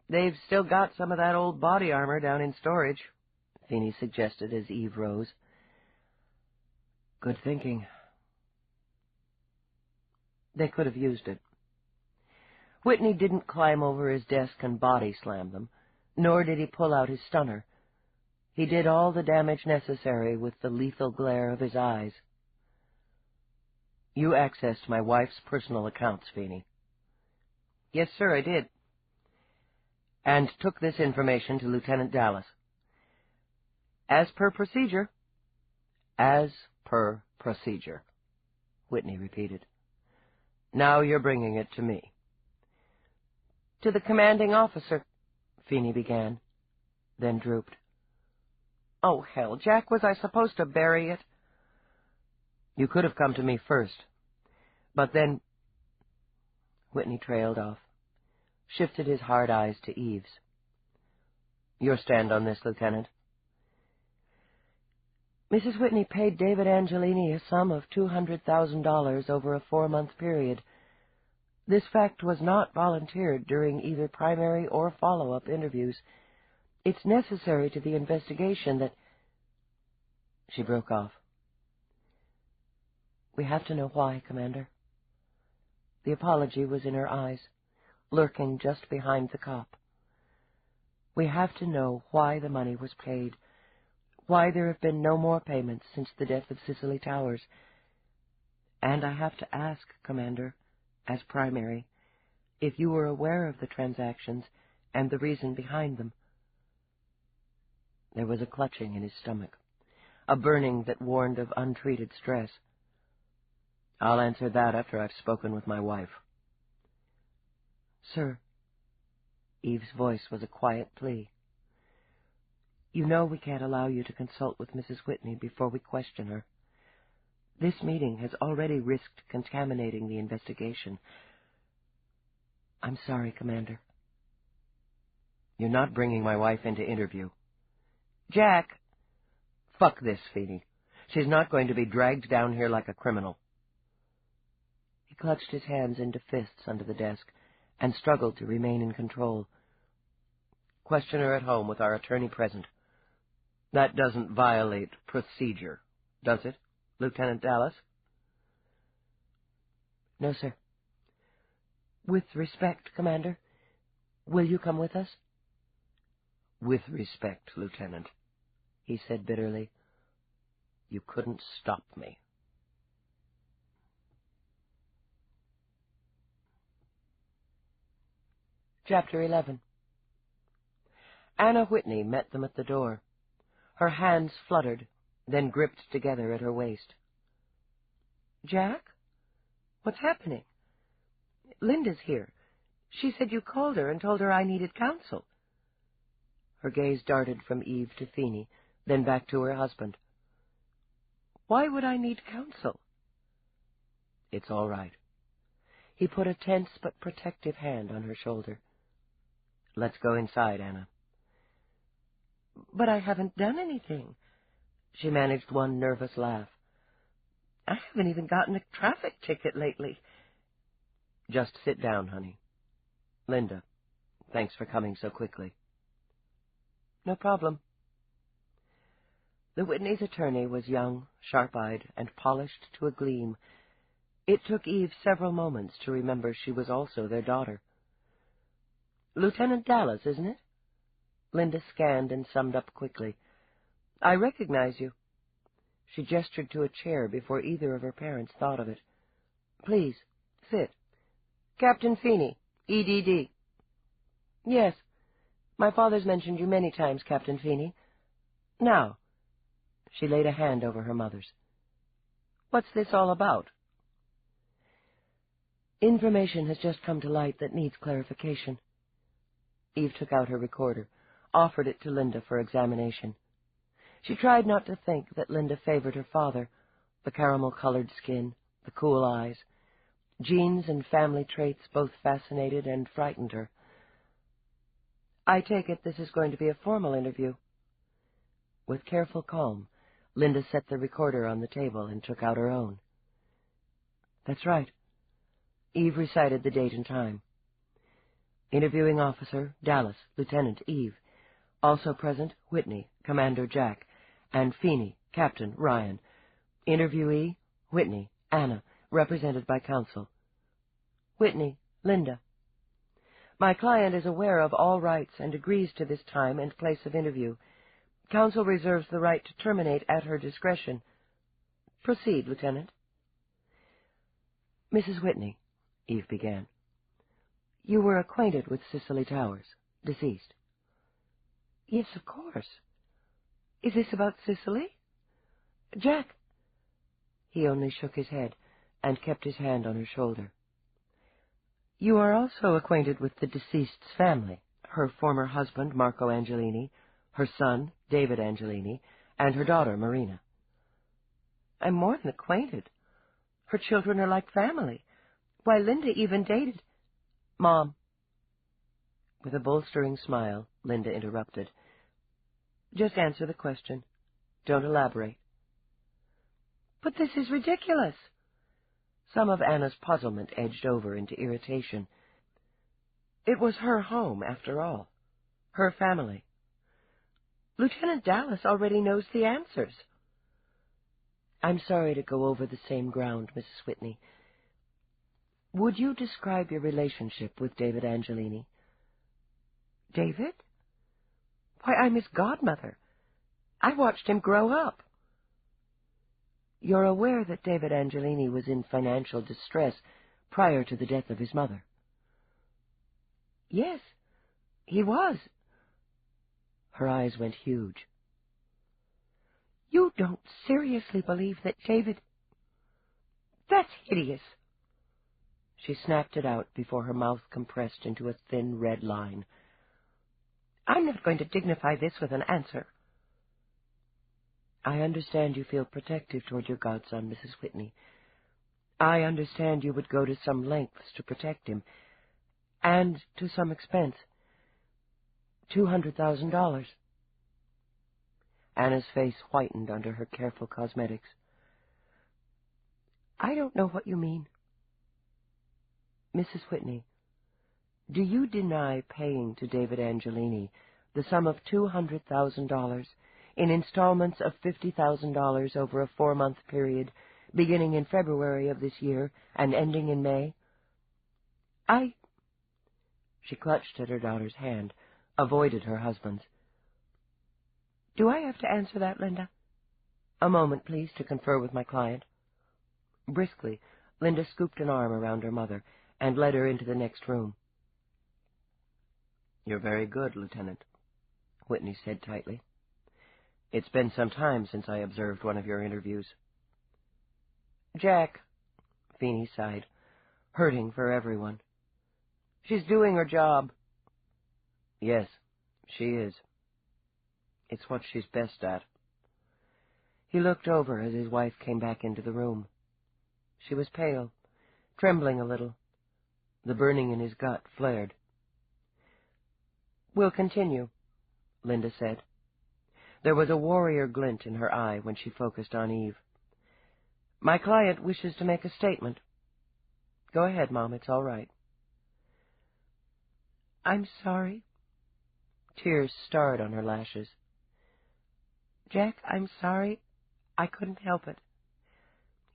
They've still got some of that old body armor down in storage, Feeney suggested as Eve rose. Good thinking. They could have used it. Whitney didn't climb over his desk and body slam them, nor did he pull out his stunner. He did all the damage necessary with the lethal glare of his eyes. You accessed my wife's personal accounts, Feeney. Yes, sir, I did. And took this information to Lieutenant Dallas. As per procedure. As per procedure, Whitney repeated. Now you're bringing it to me. To the commanding officer, Feeney began, then drooped. Oh, hell, Jack, was I supposed to bury it? You could have come to me first. But then... Whitney trailed off, shifted his hard eyes to Eve's. Your stand on this, Lieutenant. Mrs. Whitney paid David Angelini a sum of $200,000 over a 4-month period. This fact was not volunteered during either primary or follow-up interviews. It's necessary to the investigation that... She broke off. We have to know why, Commander. The apology was in her eyes, lurking just behind the cop. We have to know why the money was paid, why there have been no more payments since the death of Cicely Towers. And I have to ask, Commander, as primary, if you were aware of the transactions and the reason behind them. There was a clutching in his stomach, a burning that warned of untreated stress. I'll answer that after I've spoken with my wife. Sir, Eve's voice was a quiet plea. You know we can't allow you to consult with Mrs. Whitney before we question her. This meeting has already risked contaminating the investigation. I'm sorry, Commander. You're not bringing my wife into interview. Jack! Fuck this, Feeney. She's not going to be dragged down here like a criminal. He clutched his hands into fists under the desk and struggled to remain in control. Question her at home with our attorney present. That doesn't violate procedure, does it, Lieutenant Dallas? No, sir. With respect, Commander, will you come with us? With respect, Lieutenant, he said bitterly. You couldn't stop me. Chapter 11. Anna Whitney met them at the door. Her hands fluttered, then gripped together at her waist. Jack? What's happening? Linda's here. She said you called her and told her I needed counsel. Her gaze darted from Eve to Feeney, then back to her husband. Why would I need counsel? It's all right. He put a tense but protective hand on her shoulder. Let's go inside, Anna. But I haven't done anything. She managed one nervous laugh. I haven't even gotten a traffic ticket lately. Just sit down, honey. Linda, thanks for coming so quickly. No problem. The Whitney's attorney was young, sharp-eyed, and polished to a gleam. It took Eve several moments to remember she was also their daughter. Lieutenant Dallas, isn't it? Linda scanned and summed up quickly. I recognize you. She gestured to a chair before either of her parents thought of it. Please, sit. Captain Feeney, EDD. Yes, my father's mentioned you many times, Captain Feeney. Now, she laid a hand over her mother's. What's this all about? Information has just come to light that needs clarification. Eve took out her recorder, offered it to Linda for examination. She tried not to think that Linda favored her father, the caramel-colored skin, the cool eyes. Genes and family traits both fascinated and frightened her. I take it this is going to be a formal interview. With careful calm, Linda set the recorder on the table and took out her own. That's right. Eve recited the date and time. Interviewing officer, Dallas, Lieutenant Eve. Also present, Whitney, Commander Jack, and Feeney, Captain Ryan. Interviewee, Whitney, Anna, represented by counsel. Whitney, Linda. My client is aware of all rights and agrees to this time and place of interview. Counsel reserves the right to terminate at her discretion. Proceed, Lieutenant. Mrs. Whitney, Eve began. You were acquainted with Cicely Towers, deceased. Yes, of course. Is this about Cicely? Jack. He only shook his head and kept his hand on her shoulder. You are also acquainted with the deceased's family, her former husband, Marco Angelini, her son, David Angelini, and her daughter, Marina. I'm more than acquainted. Her children are like family. Why, Linda even dated... Mom. With a bolstering smile, Linda interrupted. Just answer the question. Don't elaborate. But this is ridiculous. Some of Anna's puzzlement edged over into irritation. It was her home, after all. Her family. Lieutenant Dallas already knows the answers. I'm sorry to go over the same ground, Mrs. Whitney. Would you describe your relationship with David Angelini? David? Why, I'm his godmother. I watched him grow up. You're aware that David Angelini was in financial distress prior to the death of his mother? Yes, he was. Her eyes went huge. You don't seriously believe that David... That's hideous. She snapped it out before her mouth compressed into a thin red line. I'm not going to dignify this with an answer. I understand you feel protective toward your godson, Mrs. Whitney. I understand you would go to some lengths to protect him, and to some expense. $200,000. Anna's face whitened under her careful cosmetics. I don't know what you mean. Mrs. Whitney, do you deny paying to David Angelini the sum of $200,000 in installments of $50,000 over a 4-month period, beginning in February of this year and ending in May? She clutched at her daughter's hand, avoided her husband's. Do I have to answer that, Linda? A moment, please, to confer with my client. Briskly, Linda scooped an arm around her mother and led her into the next room. You're very good, Lieutenant, Whitney said tightly. It's been some time since I observed one of your interviews. Jack, Feeney sighed, hurting for everyone. She's doing her job. Yes, she is. It's what she's best at. He looked over as his wife came back into the room. She was pale, trembling a little. The burning in his gut flared. We'll continue, Linda said. There was a warrior glint in her eye when she focused on Eve. My client wishes to make a statement. Go ahead, Mom, it's all right. I'm sorry. Tears starred on her lashes. Jack, I'm sorry. I couldn't help it.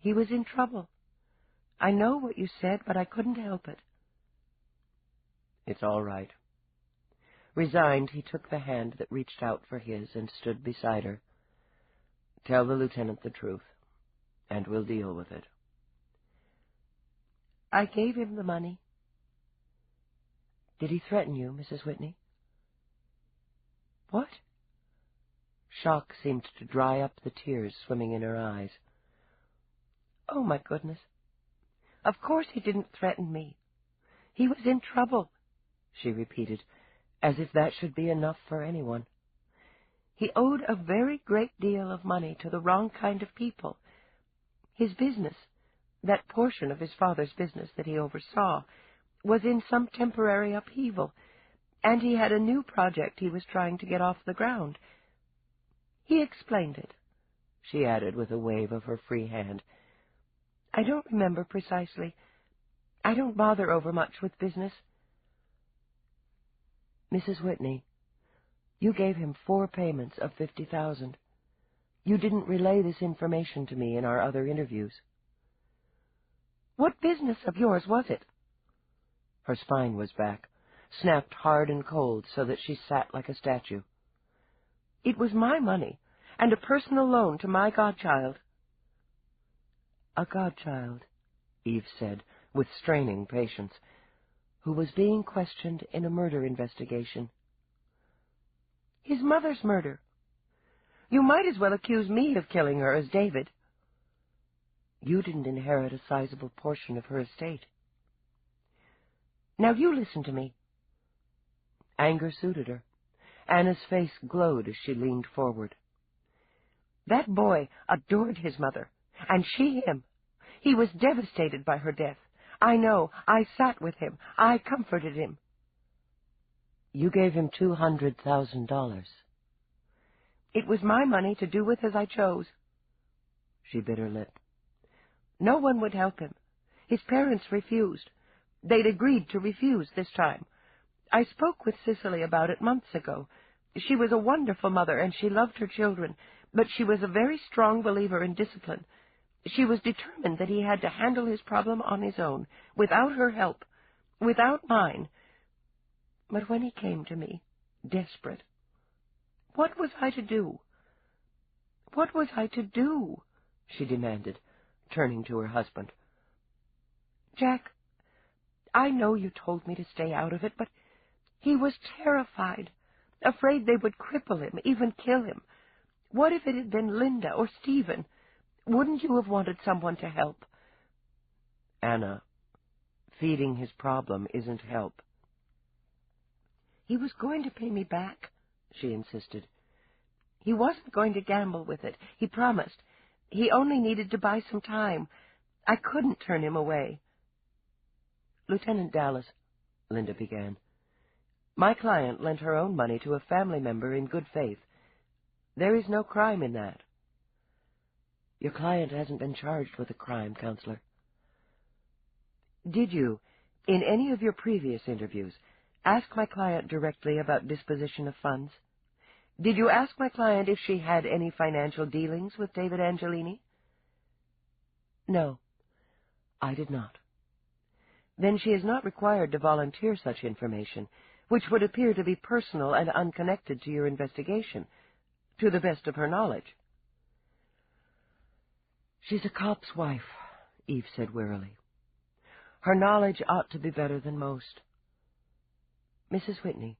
He was in trouble. I know what you said, but I couldn't help it. It's all right. Resigned, he took the hand that reached out for his and stood beside her. Tell the lieutenant the truth, and we'll deal with it. I gave him the money. Did he threaten you, Mrs. Whitney? What? Shock seemed to dry up the tears swimming in her eyes. Oh, my goodness. Of course he didn't threaten me. He was in trouble, she repeated, as if that should be enough for anyone. He owed a very great deal of money to the wrong kind of people. His business, that portion of his father's business that he oversaw, was in some temporary upheaval, and he had a new project he was trying to get off the ground. He explained it, she added with a wave of her free hand. I don't remember precisely. I don't bother overmuch with business. Mrs. Whitney, you gave him 4 payments of $50,000. You didn't relay this information to me in our other interviews. What business of yours was it? Her spine was back, snapped hard and cold so that she sat like a statue. It was my money, and a personal loan to my godchild. A godchild, Eve said, with straining patience, who was being questioned in a murder investigation. His mother's murder. You might as well accuse me of killing her as David. You didn't inherit a sizable portion of her estate. Now you listen to me. Anger suited her. Anna's face glowed as she leaned forward. That boy adored his mother, and she him. He was devastated by her death. I know. I sat with him. I comforted him. You gave him $200,000. It was my money to do with as I chose. She bit her lip. No one would help him. His parents refused. They'd agreed to refuse this time. I spoke with Cicely about it months ago. She was a wonderful mother, and she loved her children, but she was a very strong believer in discipline. She was determined that he had to handle his problem on his own, without her help, without mine. But when he came to me, desperate, what was I to do? What was I to do? She demanded, turning to her husband. Jack, I know you told me to stay out of it, but he was terrified, afraid they would cripple him, even kill him. What if it had been Linda or Stephen? Wouldn't you have wanted someone to help? Anna, feeding his problem isn't help. He was going to pay me back, she insisted. He wasn't going to gamble with it. He promised. He only needed to buy some time. I couldn't turn him away. Lieutenant Dallas, Linda began. My client lent her own money to a family member in good faith. There is no crime in that. Your client hasn't been charged with a crime, Counselor. Did you, in any of your previous interviews, ask my client directly about disposition of funds? Did you ask my client if she had any financial dealings with David Angelini? No, I did not. then she is not required to volunteer such information, which would appear to be personal and unconnected to your investigation, to the best of her knowledge." "She's a cop's wife," Eve said wearily. "Her knowledge ought to be better than most. Mrs. Whitney,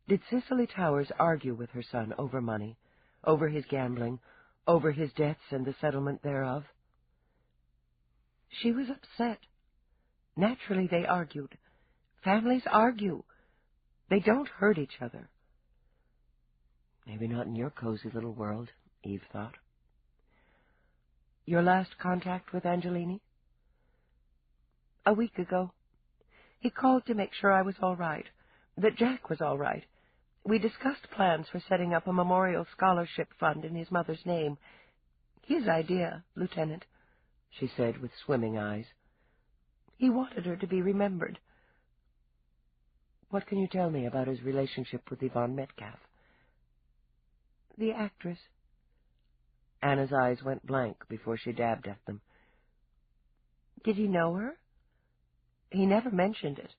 did Cicely Towers argue with her son over money, over his gambling, over his debts and the settlement thereof?" "She was upset. Naturally they argued. Families argue. They don't hurt each other." "Maybe not in your cozy little world," Eve thought. "Your last contact with Angelini?" "A week ago. He called to make sure I was all right, that Jack was all right. We discussed plans for setting up a memorial scholarship fund in his mother's name. His idea, Lieutenant," she said with swimming eyes. "He wanted her to be remembered." "What can you tell me about his relationship with Yvonne Metcalf?" "The actress." Anna's eyes went blank before she dabbed at them. "Did he know her?" "He never mentioned it."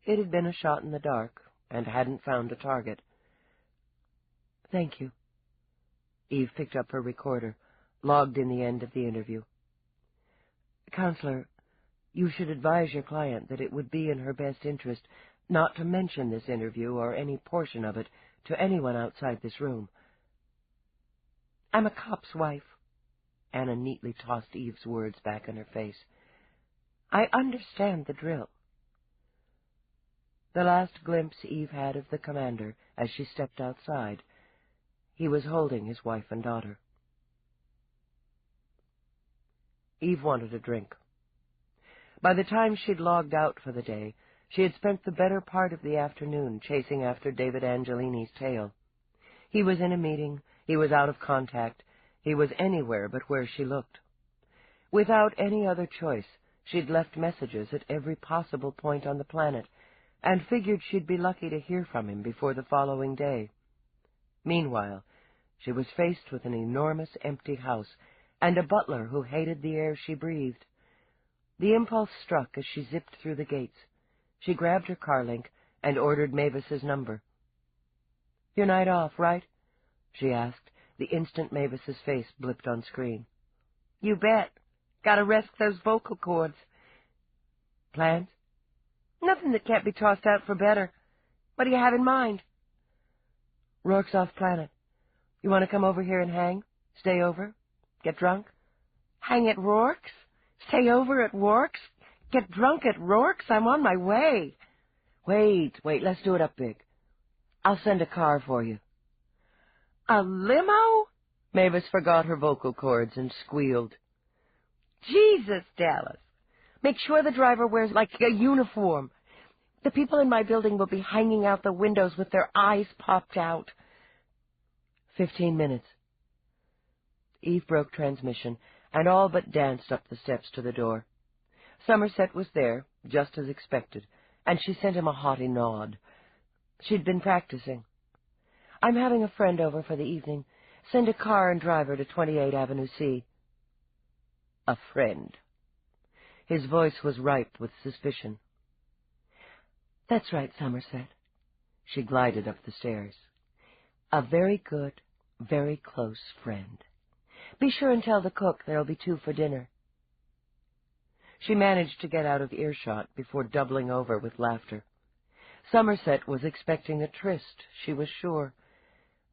It had been a shot in the dark, and hadn't found a target. "Thank you." Eve picked up her recorder, logged in the end of the interview. "Counselor, you should advise your client that it would be in her best interest not to mention this interview or any portion of it to anyone outside this room." "I'm a cop's wife." Anna neatly tossed Eve's words back in her face. "I understand the drill." The last glimpse Eve had of the commander as she stepped outside, he was holding his wife and daughter. Eve wanted a drink. By the time she'd logged out for the day, she had spent the better part of the afternoon chasing after David Angelini's tail. He was in a meeting, he was out of contact, he was anywhere but where she looked. Without any other choice, she'd left messages at every possible point on the planet, and figured she'd be lucky to hear from him before the following day. Meanwhile, she was faced with an enormous empty house and a butler who hated the air she breathed. The impulse struck as she zipped through the gates. She grabbed her car link and ordered Mavis's number. "Your night off, right?" she asked, the instant Mavis's face blipped on screen. "You bet. Gotta rest those vocal cords." "Plans?" "Nothing that can't be tossed out for better. What do you have in mind?" "Roarke's off planet. You want to come over here and hang? Stay over? Get drunk?" "Hang at Roarke's? Stay over at Roarke's? Get drunk at Roarke's? I'm on my way." Wait, let's do it up big. I'll send a car for you." "A limo?" Mavis forgot her vocal cords and squealed. "Jesus, Dallas. Make sure the driver wears like a uniform. The people in my building will be hanging out the windows with their eyes popped out." 15 minutes. Eve broke transmission and all but danced up the steps to the door. Somerset was there, just as expected, and she sent him a haughty nod. She'd been practicing. "I'm having a friend over for the evening. Send a car and driver to 28 Avenue C." A friend. His voice was ripe with suspicion. "That's right, Somerset." She glided up the stairs. "A very good, very close friend. Be sure and tell the cook there'll be 2 for dinner." She managed to get out of earshot before doubling over with laughter. Somerset was expecting a tryst, she was sure,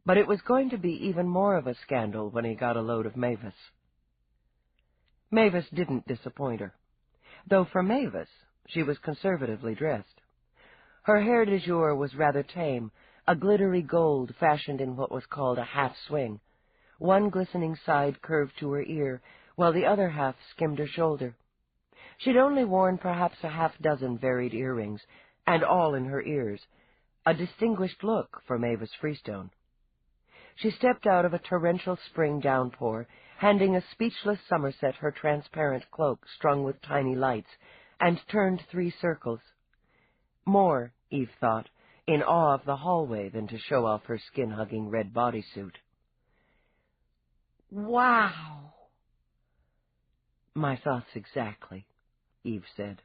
but it was going to be even more of a scandal when he got a load of Mavis. Mavis didn't disappoint her, though for Mavis she was conservatively dressed. Her hair de jour was rather tame, a glittery gold fashioned in what was called a half-swing. One glistening side curved to her ear, while the other half skimmed her shoulder. She'd only worn perhaps a half-dozen varied earrings, and all in her ears, a distinguished look for Mavis Freestone. She stepped out of a torrential spring downpour, handing a speechless Somerset her transparent cloak strung with tiny lights, and turned 3 circles. More, Eve thought, in awe of the hallway than to show off her skin-hugging red bodysuit. "Wow!" "My thoughts exactly," Eve said.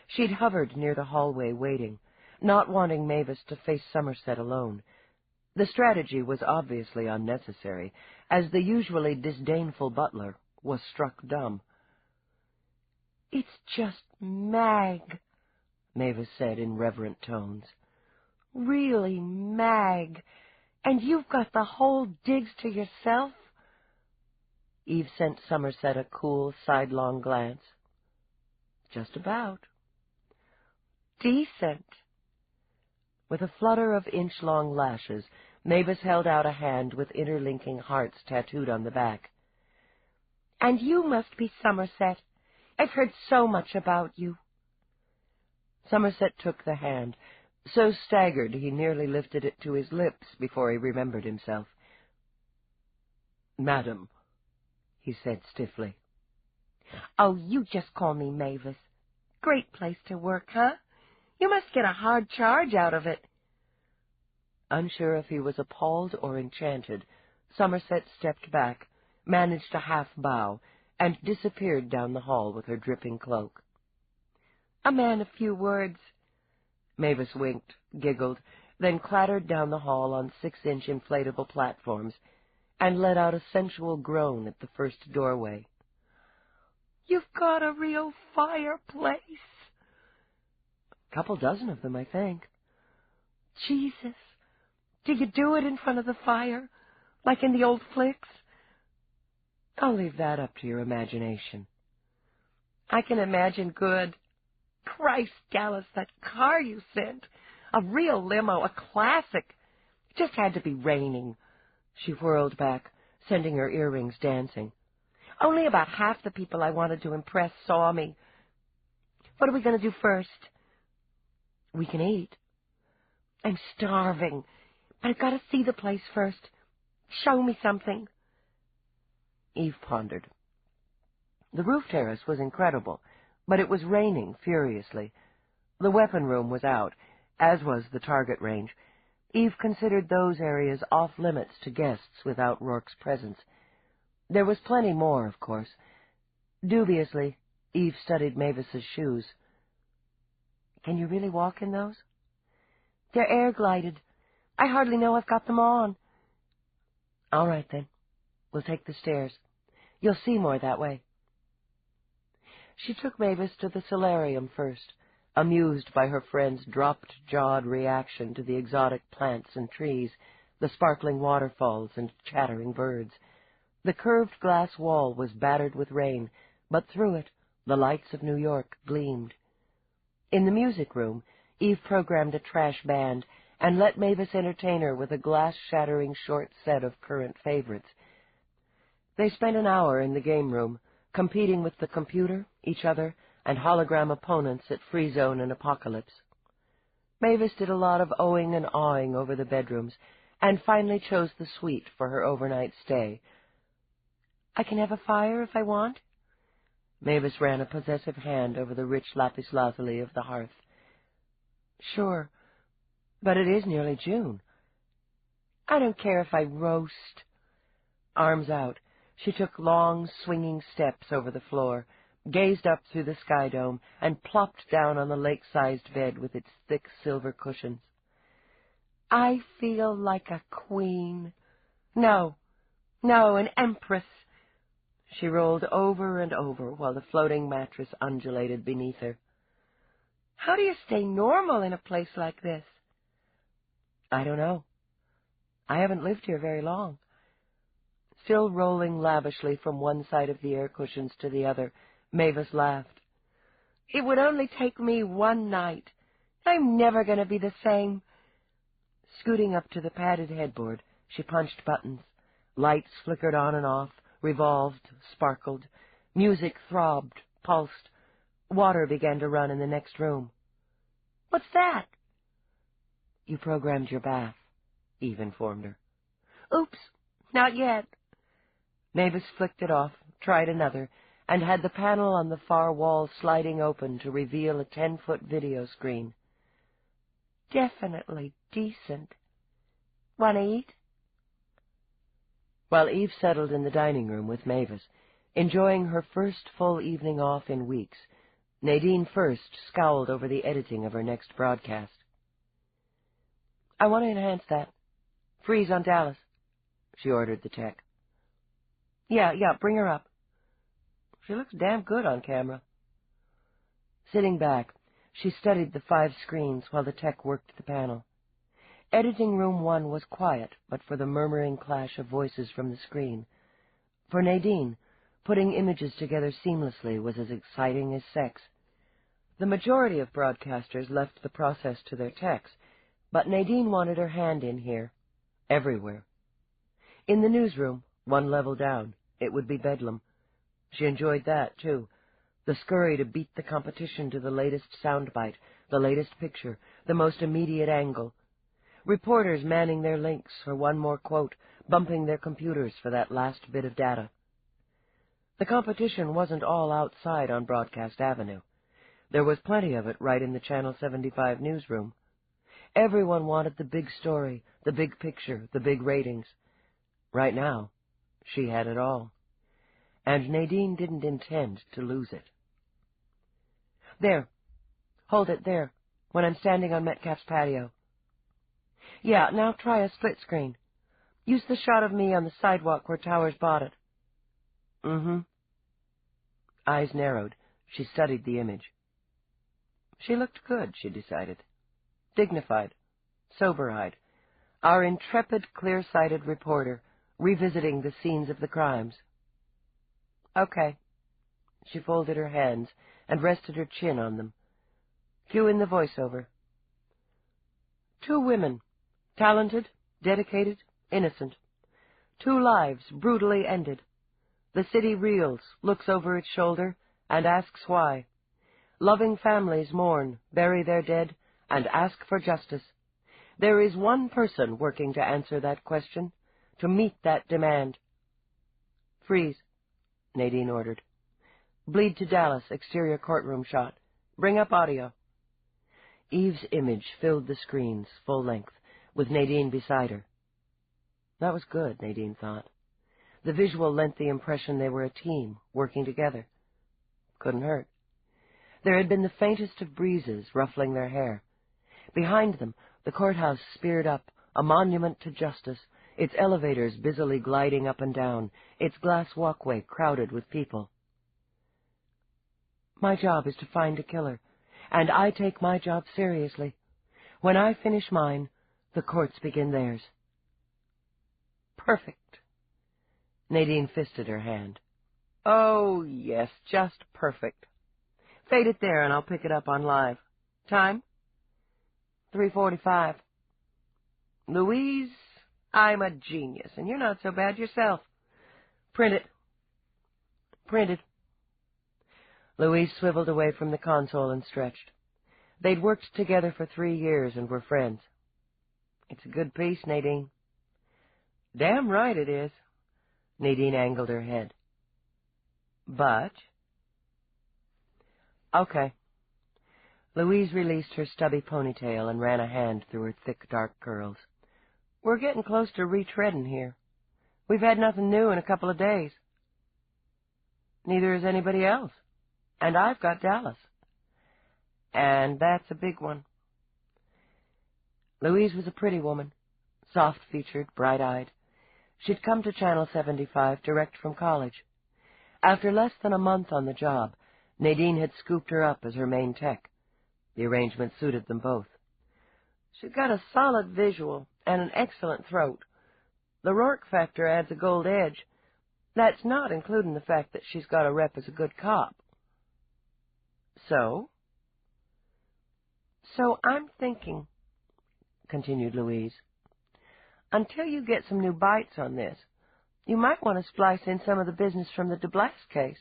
She'd hovered near the hallway waiting, not wanting Mavis to face Somerset alone. The strategy was obviously unnecessary, as the usually disdainful butler was struck dumb. "It's just Mag," Mavis said in reverent tones. "Really, Mag. And you've got the whole digs to yourself?" Eve sent Somerset a cool, sidelong glance. "Just about." "Decent." With a flutter of inch-long lashes, Mavis held out a hand with interlinking hearts tattooed on the back. "And you must be Somerset. I've heard so much about you." Somerset took the hand, so staggered he nearly lifted it to his lips before he remembered himself. "Madam," he said stiffly. "Oh, you just call me Mavis. Great place to work, huh? You must get a hard charge out of it." Unsure if he was appalled or enchanted, Somerset stepped back, managed a half-bow, and disappeared down the hall with her dripping cloak. "A man of few words." Mavis winked, giggled, then clattered down the hall on 6-inch inflatable platforms, and let out a sensual groan at the first doorway. "You've got a real fireplace." "Couple dozen of them, I think." "Jesus. Do you do it in front of the fire, like in the old flicks?" "I'll leave that up to your imagination." "I can imagine good. Christ, Gallus, that car you sent. A real limo, a classic. It just had to be raining." She whirled back, sending her earrings dancing. "Only about half the people I wanted to impress saw me. What are we going to do first?" "We can eat." "I'm starving, but I've got to see the place first. Show me something." Eve pondered. The roof terrace was incredible, but it was raining furiously. The weapon room was out, as was the target range. Eve considered those areas off-limits to guests without Rourke's presence. There was plenty more, of course. Dubiously, Eve studied Mavis's shoes. "Can you really walk in those?" "They're air-glided. I hardly know I've got them on." "All right, then. We'll take the stairs. You'll see more that way." She took Mavis to the solarium first, amused by her friend's dropped-jawed reaction to the exotic plants and trees, the sparkling waterfalls and chattering birds. The curved glass wall was battered with rain, but through it the lights of New York gleamed. In the music room, Eve programmed a trash band and let Mavis entertain her with a glass-shattering short set of current favorites. They spent an hour in the game room, competing with the computer, each other, and hologram opponents at Free Zone and Apocalypse. Mavis did a lot of ohing and awing over the bedrooms, and finally chose the suite for her overnight stay. "I can have a fire if I want?" Mavis ran a possessive hand over the rich lapis lazuli of the hearth. "Sure, but it is nearly June." "I don't care if I roast." Arms out, she took long, swinging steps over the floor, gazed up through the sky dome, and plopped down on the lake-sized bed with its thick silver cushions. "I feel like a queen. No, an empress." She rolled over and over while the floating mattress undulated beneath her. "How do you stay normal in a place like this?" "I don't know. I haven't lived here very long." Still rolling lavishly from one side of the air cushions to the other, Mavis laughed. "It would only take me one night. I'm never going to be the same." Scooting up to the padded headboard, she punched buttons. Lights flickered on and off, revolved, sparkled. Music throbbed, pulsed. Water began to run in the next room. "What's that?" "You programmed your bath," Eve informed her. "Oops, not yet." Mavis flicked it off, tried another, and had the panel on the far wall sliding open to reveal a 10-foot video screen. "Definitely decent. Want to eat?" While Eve settled in the dining room with Mavis, enjoying her first full evening off in weeks, Nadine first scowled over the editing of her next broadcast. "I want to enhance that. Freeze on Dallas," she ordered the tech. Yeah, bring her up. She looks damn good on camera." Sitting back, she studied the 5 screens while the tech worked the panel. Editing room 1 was quiet, but for the murmuring clash of voices from the screen. For Nadine, putting images together seamlessly was as exciting as sex. The majority of broadcasters left the process to their techs, but Nadine wanted her hand in here, everywhere. In the newsroom, 1 level down, it would be bedlam. She enjoyed that, too. The scurry to beat the competition to the latest soundbite, the latest picture, the most immediate angle. Reporters manning their links for one more quote, bumping their computers for that last bit of data. The competition wasn't all outside on Broadcast Avenue. There was plenty of it right in the Channel 75 newsroom. Everyone wanted the big story, the big picture, the big ratings. Right now, she had it all. And Nadine didn't intend to lose it. "There. Hold it there, when I'm standing on Metcalf's patio. Yeah, now try a split screen. Use the shot of me on the sidewalk where Towers bought it." "Mm-hmm." Eyes narrowed. She studied the image. She looked good, she decided. Dignified, sober-eyed. Our intrepid, clear-sighted reporter, revisiting the scenes of the crimes. "Okay." She folded her hands and rested her chin on them. Cue in the voiceover. "2 women, talented, dedicated, innocent. 2 lives brutally ended. The city reels, looks over its shoulder, and asks why. Loving families mourn, bury their dead, and ask for justice. There is one person working to answer that question, to meet that demand." "Freeze," Nadine ordered. "Bleed to Dallas, exterior courtroom shot. Bring up audio." Eve's image filled the screens, full length, with Nadine beside her. That was good, Nadine thought. The visual lent the impression they were a team, working together. Couldn't hurt. There had been the faintest of breezes ruffling their hair. Behind them, the courthouse speared up, a monument to justice, its elevators busily gliding up and down, its glass walkway crowded with people. "My job is to find a killer, and I take my job seriously. When I finish mine, the courts begin theirs." "Perfect." Nadine fisted her hand. "Oh, yes, just perfect. Fade it there, and I'll pick it up on live. Time?" 3:45. "Louise, I'm a genius, and you're not so bad yourself. Print it." "Printed." Louise swiveled away from the console and stretched. They'd worked together for 3 years and were friends. "It's a good piece, Nadine." "Damn right it is." Nadine angled her head. "But—" "Okay." Louise released her stubby ponytail and ran a hand through her thick, dark curls. "We're getting close to retreading here. We've had nothing new in a couple of days." "Neither has anybody else. And I've got Dallas. And that's a big one." Louise was a pretty woman, soft-featured, bright-eyed. She'd come to Channel 75 direct from college. After less than a month on the job, Nadine had scooped her up as her main tech. The arrangement suited them both. "She's got a solid visual and an excellent throat. The Roarke factor adds a gold edge. That's not including the fact that she's got a rep as a good cop." "So?" "So I'm thinking," continued Louise, "until you get some new bites on this, you might want to splice in some of the business from the DeBlass case.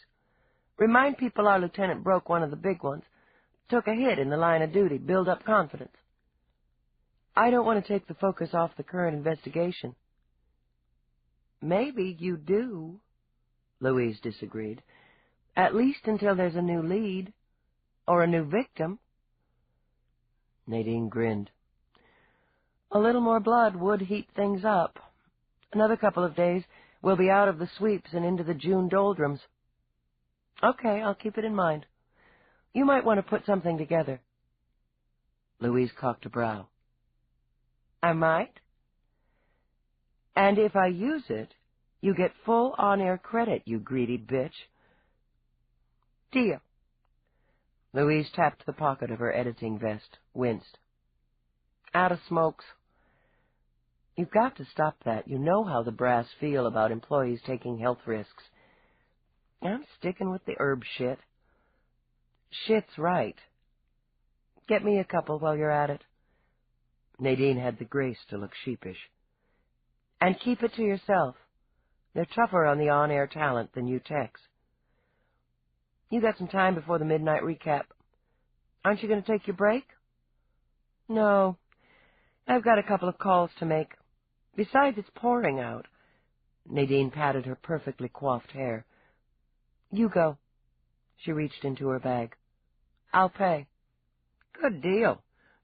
Remind people our lieutenant broke one of the big ones, took a hit in the line of duty, build up confidence. I don't want to take the focus off the current investigation." "Maybe you do," Louise disagreed. "At least until there's a new lead, or a new victim." Nadine grinned. "A little more blood would heat things up. Another couple of days, we'll be out of the sweeps and into the June doldrums." "Okay, I'll keep it in mind. You might want to put something together. Louise cocked a brow. I might? And if I use it, you get full on-air credit, you greedy bitch. Deal. Louise tapped the pocket of her editing vest, winced. Out of smokes. You've got to stop that. You know how the brass feel about employees taking health risks. I'm sticking with the herb shit. Shit's right. Get me a couple while you're at it. Nadine had the grace to look sheepish. And keep it to yourself. They're tougher on the on-air talent than you techs. You got some time before the midnight recap. Aren't you going to take your break? No. I've got a couple of calls to make. Besides, it's pouring out. Nadine patted her perfectly coiffed hair. You go. She reached into her bag. I'll pay. Good deal,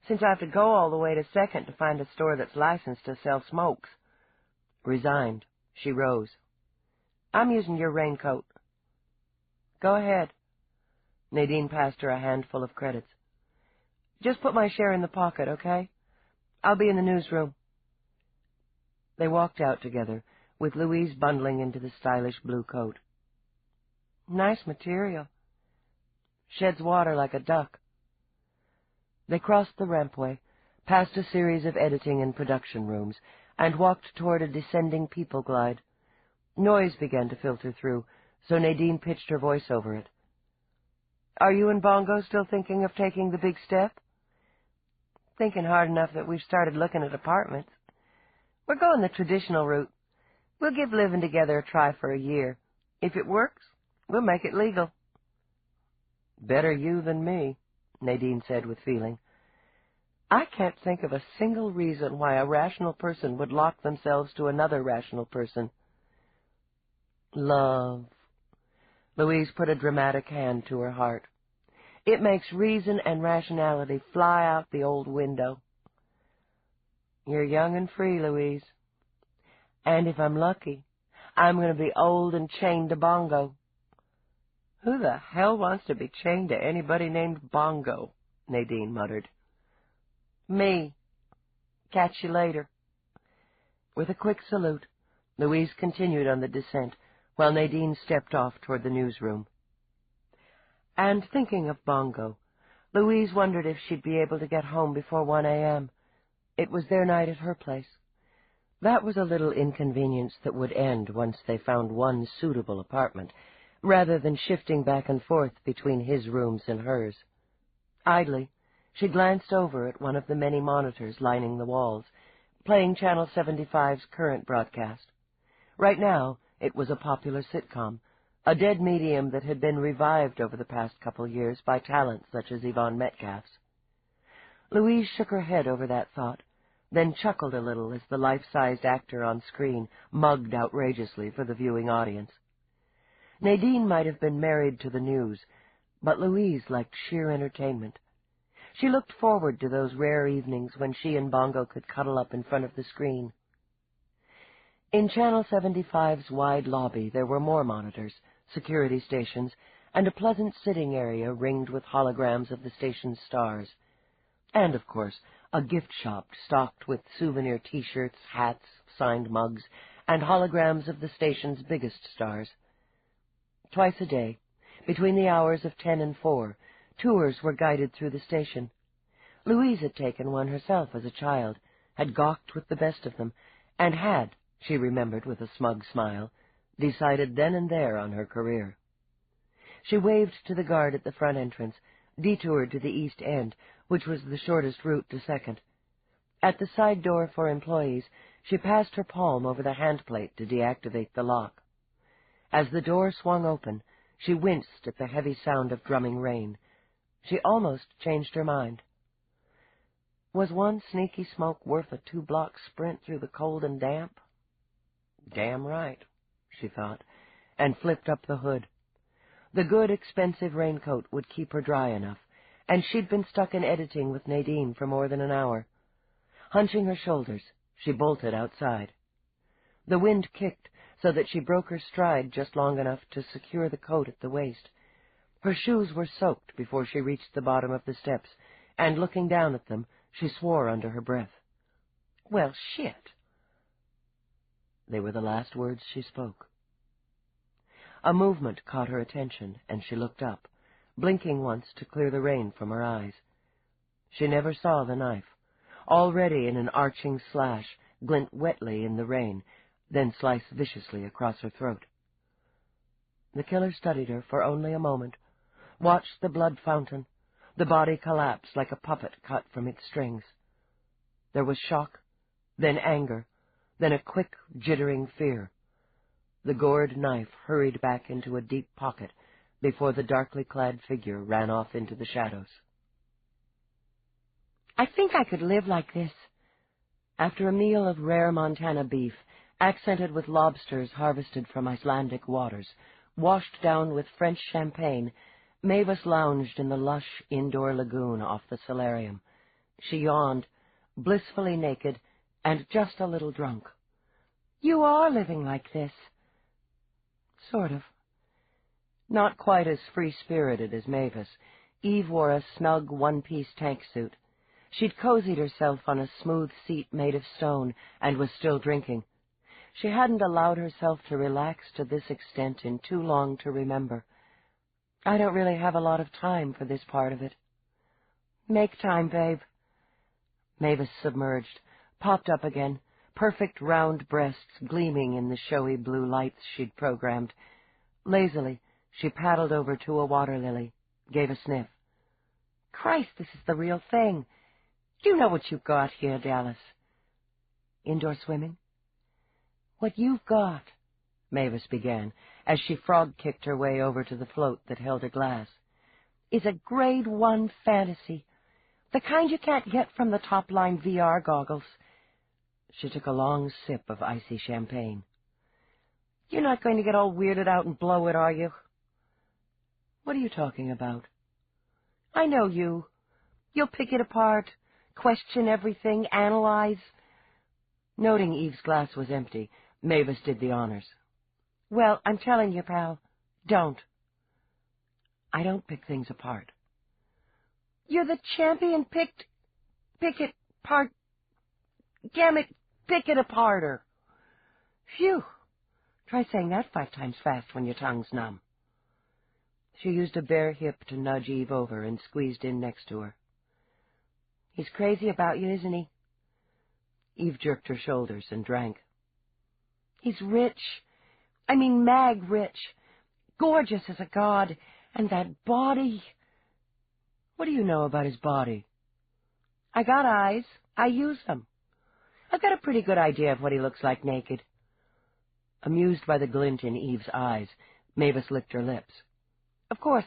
since I have to go all the way to Second to find a store that's licensed to sell smokes. Resigned, she rose. I'm using your raincoat. Go ahead. Nadine passed her a handful of credits. Just put my share in the pocket, okay? I'll be in the newsroom. They walked out together, with Louise bundling into the stylish blue coat. Nice material. Sheds water like a duck. They crossed the rampway, past a series of editing and production rooms, and walked toward a descending people glide. Noise began to filter through, so Nadine pitched her voice over it. Are you and Bongo still thinking of taking the big step? Thinking hard enough that we've started looking at apartments. We're going the traditional route. We'll give living together a try for a year. If it works, we'll make it legal. Better you than me, Nadine said with feeling. I can't think of a single reason why a rational person would lock themselves to another rational person. Love. Louise put a dramatic hand to her heart. It makes reason and rationality fly out the old window. You're young and free, Louise. And if I'm lucky, I'm going to be old and chained to Bongo. Who the hell wants to be chained to anybody named Bongo? Nadine muttered. Me. Catch you later. With a quick salute, Louise continued on the descent, while Nadine stepped off toward the newsroom. And thinking of Bongo, Louise wondered if she'd be able to get home before 1 a.m. It was their night at her place. That was a little inconvenience that would end once they found one suitable apartment, rather than shifting back and forth between his rooms and hers. Idly, she glanced over at one of the many monitors lining the walls, playing Channel 75's current broadcast. Right now, it was a popular sitcom, a dead medium that had been revived over the past couple years by talent such as Yvonne Metcalf's. Louise shook her head over that thought, then chuckled a little as the life-sized actor on screen mugged outrageously for the viewing audience. Nadine might have been married to the news, but Louise liked sheer entertainment. She looked forward to those rare evenings when she and Bongo could cuddle up in front of the screen. In Channel 75's wide lobby there were more monitors, security stations, and a pleasant sitting area ringed with holograms of the station's stars. And, of course, a gift shop stocked with souvenir T-shirts, hats, signed mugs, and holograms of the station's biggest stars. Twice a day, between the hours of 10 and 4, tours were guided through the station. Louise had taken one herself as a child, had gawked with the best of them, and had, she remembered with a smug smile, decided then and there on her career. She waved to the guard at the front entrance, detoured to the east end, which was the shortest route to Second. At the side door for employees, she passed her palm over the handplate to deactivate the lock. As the door swung open, she winced at the heavy sound of drumming rain. She almost changed her mind. Was one sneaky smoke worth a 2-block sprint through the cold and damp? Damn right, she thought, and flipped up the hood. The good, expensive raincoat would keep her dry enough, and she'd been stuck in editing with Nadine for more than an hour. Hunching her shoulders, she bolted outside. The wind kicked so that she broke her stride just long enough to secure the coat at the waist. Her shoes were soaked before she reached the bottom of the steps, and looking down at them, she swore under her breath. "Well, shit." They were the last words she spoke. A movement caught her attention, and she looked up, blinking once to clear the rain from her eyes. She never saw the knife, already in an arching slash, glint wetly in the rain, then slice viciously across her throat. The killer studied her for only a moment, watched the blood fountain, the body collapse like a puppet cut from its strings. There was shock, then anger, then a quick, jittering fear. The gored knife hurried back into a deep pocket before the darkly clad figure ran off into the shadows. "I think I could live like this." After a meal of rare Montana beef, accented with lobsters harvested from Icelandic waters, washed down with French champagne, Mavis lounged in the lush indoor lagoon off the solarium. She yawned, blissfully naked and just a little drunk. "You are living like this." "Sort of." Not quite as free-spirited as Mavis, Eve wore a snug one-piece tank suit. She'd cozied herself on a smooth seat made of stone and was still drinking. She hadn't allowed herself to relax to this extent in too long to remember. "I don't really have a lot of time for this part of it." "Make time, babe." Mavis submerged, popped up again, perfect round breasts gleaming in the showy blue lights she'd programmed. Lazily, she paddled over to a water lily, gave a sniff. "Christ, this is the real thing. You know what you've got here, Dallas." "Indoor swimming?" "What you've got," Mavis began, as she frog-kicked her way over to the float that held a glass, "is a grade 1 fantasy, the kind you can't get from the top-line VR goggles." She took a long sip of icy champagne. "You're not going to get all weirded out and blow it, are you?" "What are you talking about?" "I know you. You'll pick it apart, question everything, analyze." Noting Eve's glass was empty, Mavis did the honors. "Well, I'm telling you, pal, don't." "I don't pick things apart." "You're the champion pick it apart. Damn it, pick it aparter." "Phew. Try saying that 5 times fast when your tongue's numb." She used a bare hip to nudge Eve over and squeezed in next to her. "He's crazy about you, isn't he?" Eve jerked her shoulders and drank. "He's rich. I mean mag-rich. Gorgeous as a god. And that body." "What do you know about his body?" "I got eyes. I use them. I've got a pretty good idea of what he looks like naked." Amused by the glint in Eve's eyes, Mavis licked her lips. "Of course,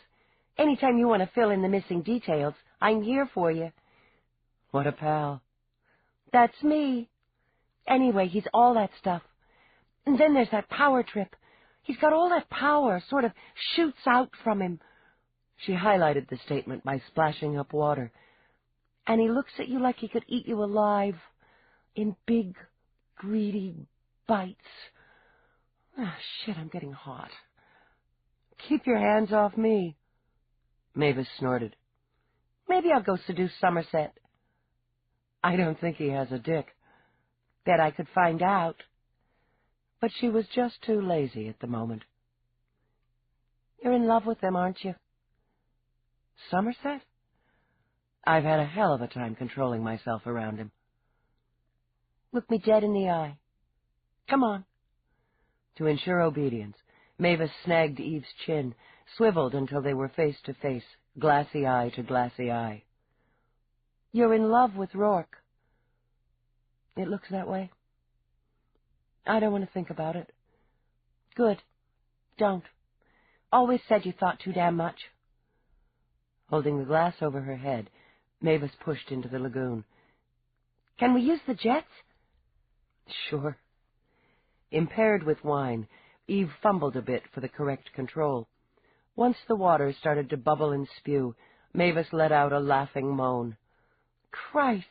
any time you want to fill in the missing details, I'm here for you." "What a pal." "That's me. Anyway, he's all that stuff. And then there's that power trip. He's got all that power, sort of shoots out from him." She highlighted the statement by splashing up water. "And he looks at you like he could eat you alive, in big, greedy bites. Ah, shit, I'm getting hot." "Keep your hands off me." Mavis snorted. "Maybe I'll go seduce Somerset." "I don't think he has a dick." "Bet I could find out." But she was just too lazy at the moment. "You're in love with him, aren't you?" "Somerset?" "I've had a hell of a time controlling myself around him." "Look me dead in the eye. Come on." To ensure obedience, Mavis snagged Eve's chin, swiveled until they were face to face, glassy eye to glassy eye. "You're in love with Roarke." "It looks that way." "I don't want to think about it." "Good. Don't. Always said you thought too damn much." Holding the glass over her head, Mavis pushed into the lagoon. "Can we use the jets?" "Sure." Impaired with wine, Eve fumbled a bit for the correct control. Once the water started to bubble and spew, Mavis let out a laughing moan. "Christ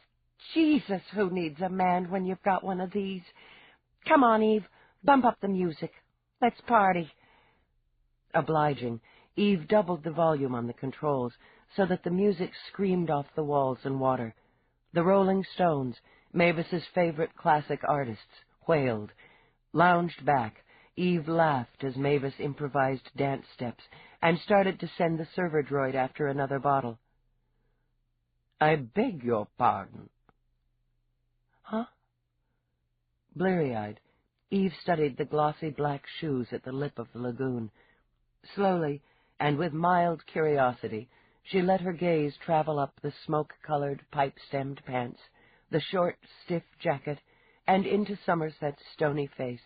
Jesus, who needs a man when you've got one of these? Come on, Eve, bump up the music. Let's party." Obliging, Eve doubled the volume on the controls so that the music screamed off the walls and water. The Rolling Stones, Mavis's favorite classic artists, wailed. Lounged back, Eve laughed as Mavis improvised dance steps and started to send the server droid after another bottle. "I beg your pardon." "Huh?" Bleary-eyed, Eve studied the glossy black shoes at the lip of the lagoon. Slowly, and with mild curiosity, she let her gaze travel up the smoke-colored, pipe-stemmed pants, the short, stiff jacket, and into Somerset's stony face.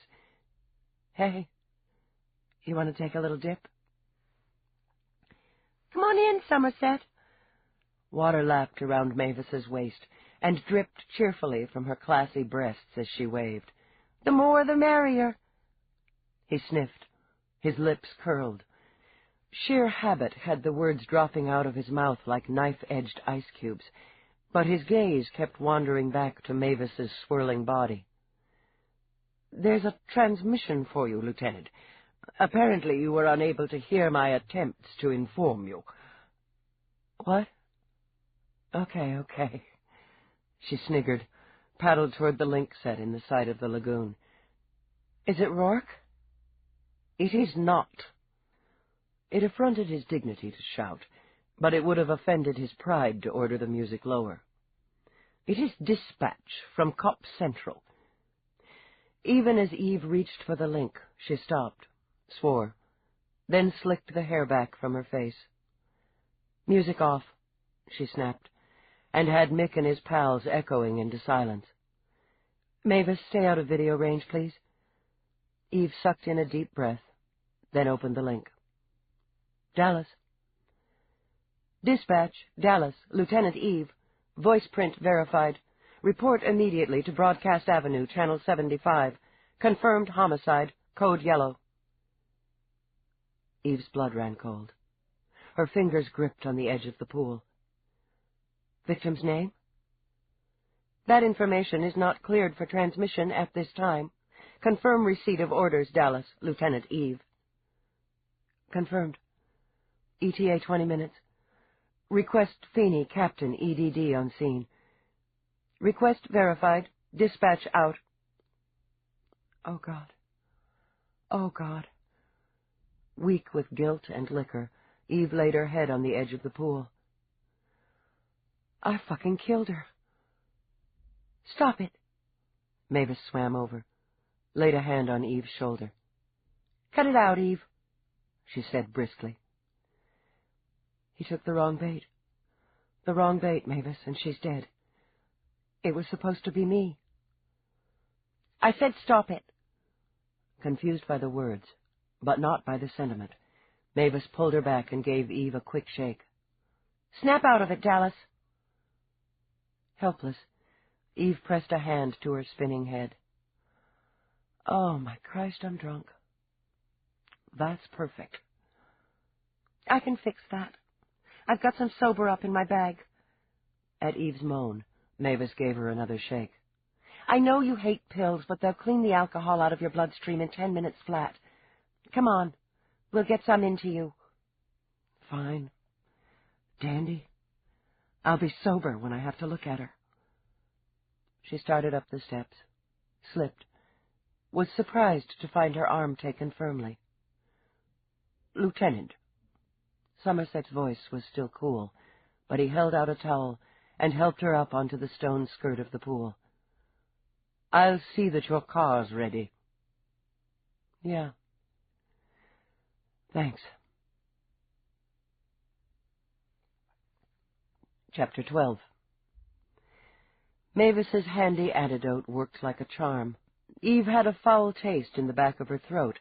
"Hey, you want to take a little dip?" "Come on in, Somerset." Water lapped around Mavis's waist and dripped cheerfully from her classy breasts as she waved. "The more the merrier." He sniffed, his lips curled. Sheer habit had the words dropping out of his mouth like knife-edged ice cubes, but his gaze kept wandering back to Mavis's swirling body. "There's a transmission for you, Lieutenant. Apparently you were unable to hear my attempts to inform you." "What? Okay. She sniggered, paddled toward the link set in the side of the lagoon. "Is it Roarke?" "It is not." It affronted his dignity to shout, but it would have offended his pride to order the music lower. "It is dispatch from Cop Central." Even as Eve reached for the link, she stopped, swore, then slicked the hair back from her face. "Music off," she snapped, and had Mick and his pals echoing into silence. "Mavis, stay out of video range, please." Eve sucked in a deep breath, then opened the link. "Dallas." "Dispatch, Dallas, Lieutenant Eve. Voice print verified. Report immediately to Broadcast Avenue, Channel 75. Confirmed homicide, code yellow." Eve's blood ran cold. Her fingers gripped on the edge of the pool. "Victim's name?" "That information is not cleared for transmission at this time. Confirm receipt of orders, Dallas, Lieutenant Eve." "Confirmed. ETA 20 minutes. Request Feeney, Captain, EDD on scene." "Request verified. Dispatch out." Oh, God. Oh, God. Weak with guilt and liquor, Eve laid her head on the edge of the pool. "I fucking killed her." "Stop it." Mavis swam over, laid a hand on Eve's shoulder. "Cut it out, Eve," she said briskly. "He took the wrong bait. The wrong bait, Mavis, and she's dead. It was supposed to be me." "I said stop it." Confused by the words, but not by the sentiment, Mavis pulled her back and gave Eve a quick shake. "Snap out of it, Dallas." Helpless, Eve pressed a hand to her spinning head. "Oh, my Christ, I'm drunk." "That's perfect." "I can fix that. I've got some sober-up in my bag." At Eve's moan, Mavis gave her another shake. "I know you hate pills, but they'll clean the alcohol out of your bloodstream in 10 minutes flat. Come on, we'll get some into you." "Fine. Dandy. I'll be sober when I have to look at her." She started up the steps, slipped, was surprised to find her arm taken firmly. "Lieutenant." Somerset's voice was still cool, but he held out a towel and helped her up onto the stone skirt of the pool. "I'll see that your car's ready." "Yeah. Thanks." Chapter 12. Mavis's handy antidote worked like a charm. Eve had a foul taste in the back of her throat,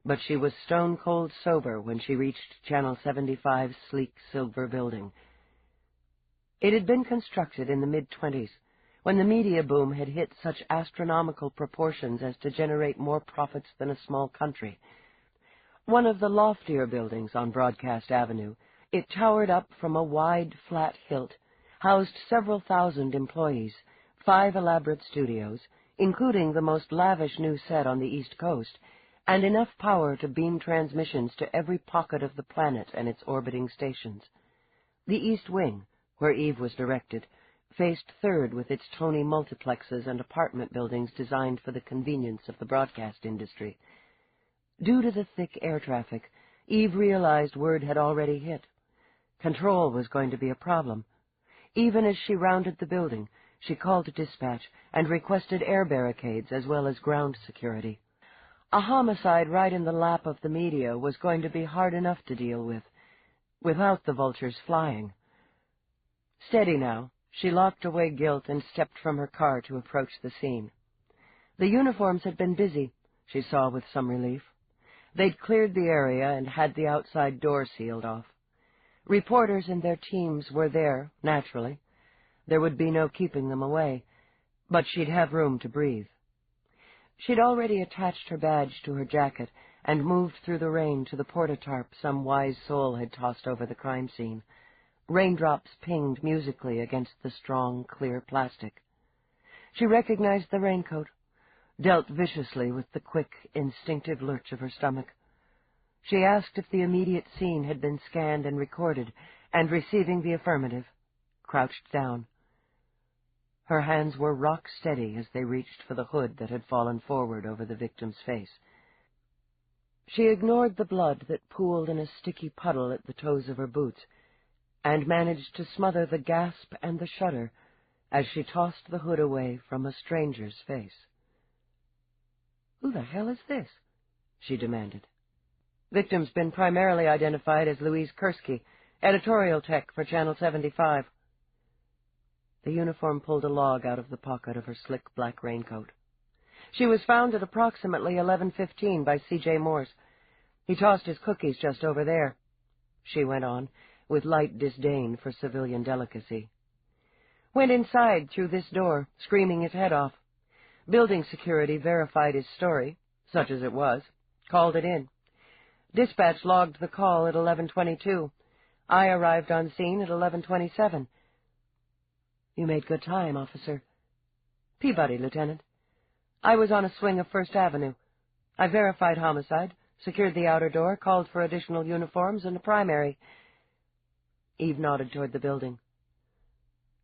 but she was stone-cold sober when she reached Channel 75's sleek silver building. It had been constructed in the mid-20s, when the media boom had hit such astronomical proportions as to generate more profits than a small country. One of the loftier buildings on Broadcast Avenue, it towered up from a wide, flat hilt, housed several thousand employees, 5 elaborate studios, including the most lavish new set on the East Coast, and enough power to beam transmissions to every pocket of the planet and its orbiting stations. The East Wing, where Eve was directed, faced third with its Tony multiplexes and apartment buildings designed for the convenience of the broadcast industry. Due to the thick air traffic, Eve realized word had already hit. Control was going to be a problem. Even as she rounded the building, she called dispatch and requested air barricades as well as ground security. A homicide right in the lap of the media was going to be hard enough to deal with, without the vultures flying. Steady now, she locked away guilt and stepped from her car to approach the scene. The uniforms had been busy, she saw with some relief. They'd cleared the area and had the outside door sealed off. Reporters and their teams were there, naturally. There would be no keeping them away, but she'd have room to breathe. She'd already attached her badge to her jacket and moved through the rain to the porta-tarp some wise soul had tossed over the crime scene. Raindrops pinged musically against the strong, clear plastic. She recognized the raincoat, dealt viciously with the quick, instinctive lurch of her stomach. She asked if the immediate scene had been scanned and recorded, and receiving the affirmative, crouched down. Her hands were rock steady as they reached for the hood that had fallen forward over the victim's face. She ignored the blood that pooled in a sticky puddle at the toes of her boots, and managed to smother the gasp and the shudder as she tossed the hood away from a stranger's face. "Who the hell is this?" she demanded. "Victim's been primarily identified as Louise Kursky, editorial tech for Channel 75. The uniform pulled a log out of the pocket of her slick black raincoat. "She was found at approximately 11:15 by C.J. Morse. He tossed his cookies just over there," she went on, with light disdain for civilian delicacy. "Went inside through this door, screaming his head off. Building security verified his story, such as it was, called it in. Dispatch logged the call at 11:22. I arrived on scene at 11:27. "You made good time, officer." "Peabody, Lieutenant. I was on a swing of First Avenue. I verified homicide, secured the outer door, called for additional uniforms and a primary." Eve nodded toward the building.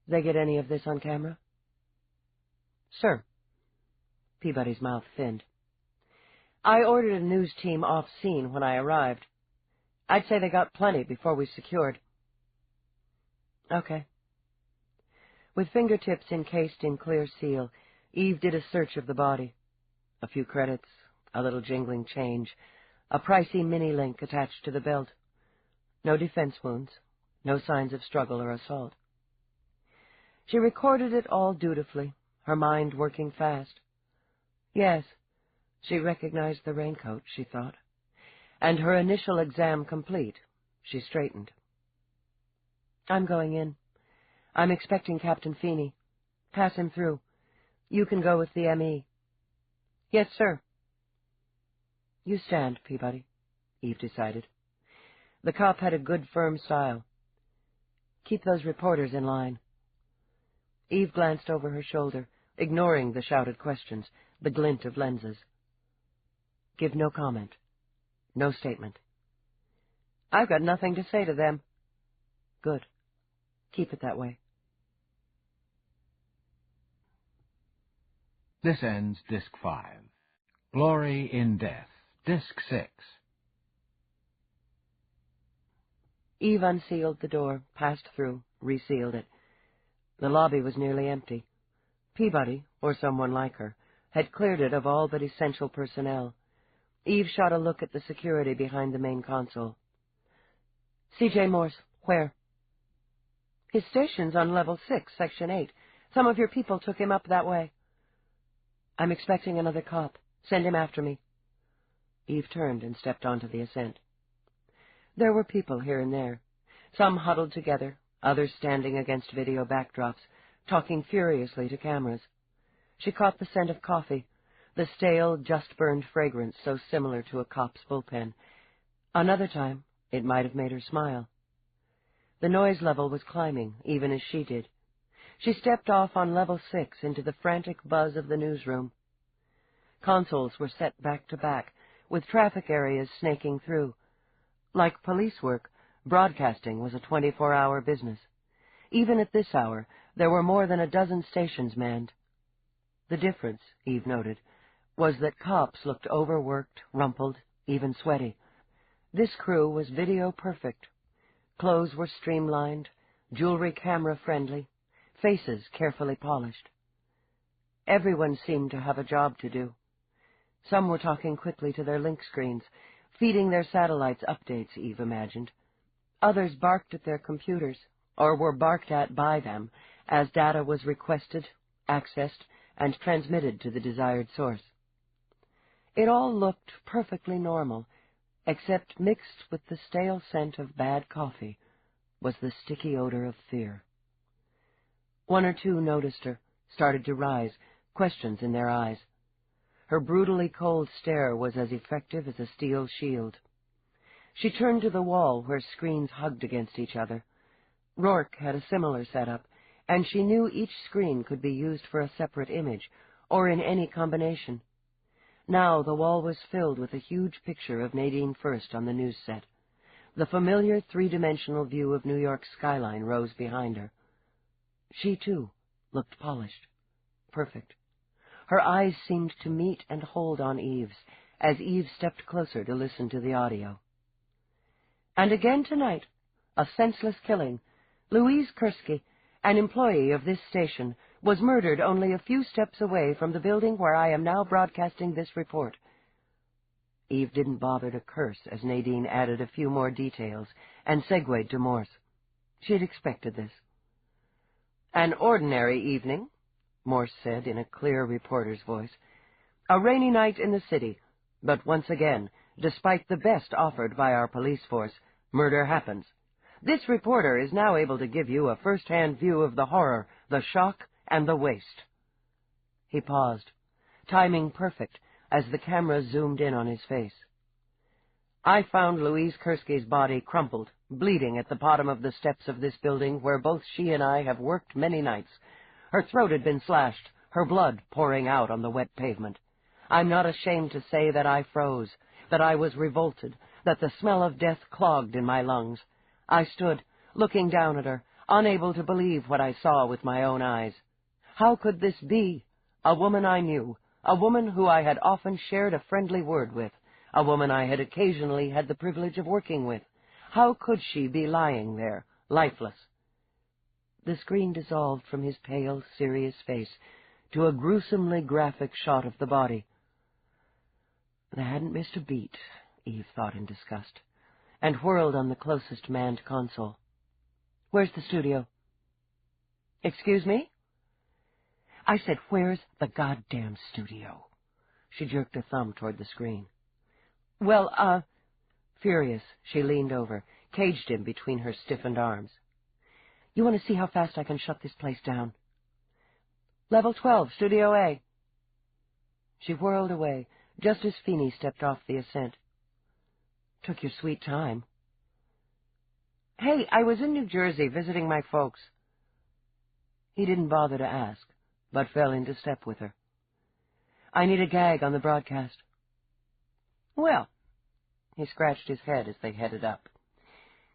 "They get any of this on camera?" "Sir." Peabody's mouth thinned. "I ordered a news team off scene when I arrived. I'd say they got plenty before we secured." "Okay." With fingertips encased in clear seal, Eve did a search of the body. A few credits, a little jingling change, a pricey mini-link attached to the belt. No defense wounds, no signs of struggle or assault. She recorded it all dutifully, her mind working fast. Yes, she recognized the raincoat, she thought. And her initial exam complete, she straightened. "I'm going in. I'm expecting Captain Feeney. Pass him through. You can go with the M.E. "Yes, sir." "You stand, Peabody," Eve decided. The cop had a good, firm style. "Keep those reporters in line." Eve glanced over her shoulder, ignoring the shouted questions, the glint of lenses. "Give no comment. No statement." "I've got nothing to say to them." "Good. Keep it that way." This ends Disc 5. Glory in Death, Disc 6. Eve unsealed the door, passed through, resealed it. The lobby was nearly empty. Peabody, or someone like her, had cleared it of all but essential personnel. Eve shot a look at the security behind the main console. "C.J. Morse, where?" "His station's on level 6, section 8. Some of your people took him up that way." "I'm expecting another cop. Send him after me." Eve turned and stepped onto the ascent. There were people here and there, some huddled together, others standing against video backdrops, talking furiously to cameras. She caught the scent of coffee, the stale, just-burned fragrance so similar to a cop's bullpen. Another time, it might have made her smile. The noise level was climbing, even as she did. She stepped off on level 6 into the frantic buzz of the newsroom. Consoles were set back to back, with traffic areas snaking through. Like police work, broadcasting was a 24-hour business. Even at this hour, there were more than a dozen stations manned. The difference, Eve noted, was that cops looked overworked, rumpled, even sweaty. This crew was video perfect. Clothes were streamlined, jewelry camera-friendly, faces carefully polished. Everyone seemed to have a job to do. Some were talking quickly to their link screens, feeding their satellites updates, Eve imagined. Others barked at their computers, or were barked at by them, as data was requested, accessed, and transmitted to the desired source. It all looked perfectly normal, except mixed with the stale scent of bad coffee was the sticky odor of fear. One or two noticed her, started to rise, questions in their eyes. Her brutally cold stare was as effective as a steel shield. She turned to the wall where screens hugged against each other. Roarke had a similar setup, and she knew each screen could be used for a separate image, or in any combination. Now the wall was filled with a huge picture of Nadine First on the news set. The familiar three-dimensional view of New York's skyline rose behind her. She, too, looked polished, perfect. Her eyes seemed to meet and hold on Eve's, as Eve stepped closer to listen to the audio. And again tonight, a senseless killing. Louise Kursky, an employee of this station, was murdered only a few steps away from the building where I am now broadcasting this report. Eve didn't bother to curse as Nadine added a few more details and segued to Morse. She had expected this. An ordinary evening, Morse said in a clear reporter's voice. A rainy night in the city, but once again, despite the best offered by our police force, murder happens. This reporter is now able to give you a first-hand view of the horror, the shock, and the waste. He paused, timing perfect as the camera zoomed in on his face. I found Louise Kursky's body crumpled, bleeding at the bottom of the steps of this building where both she and I have worked many nights. Her throat had been slashed, her blood pouring out on the wet pavement. I'm not ashamed to say that I froze, that I was revolted, that the smell of death clogged in my lungs. I stood, looking down at her, unable to believe what I saw with my own eyes. How could this be? A woman I knew, a woman who I had often shared a friendly word with, a woman I had occasionally had the privilege of working with. How could she be lying there, lifeless? The screen dissolved from his pale, serious face to a gruesomely graphic shot of the body. They hadn't missed a beat, Eve thought in disgust, and whirled on the closest manned console. Where's the studio? Excuse me? I said, where's the goddamn studio? She jerked a thumb toward the screen. Well, Furious, she leaned over, caged him between her stiffened arms. You want to see how fast I can shut this place down? Level 12, Studio A. She whirled away, just as Feeney stepped off the ascent. Took your sweet time. Hey, I was in New Jersey visiting my folks. He didn't bother to ask, but fell into step with her. I need a gag on the broadcast. Well, he scratched his head as they headed up.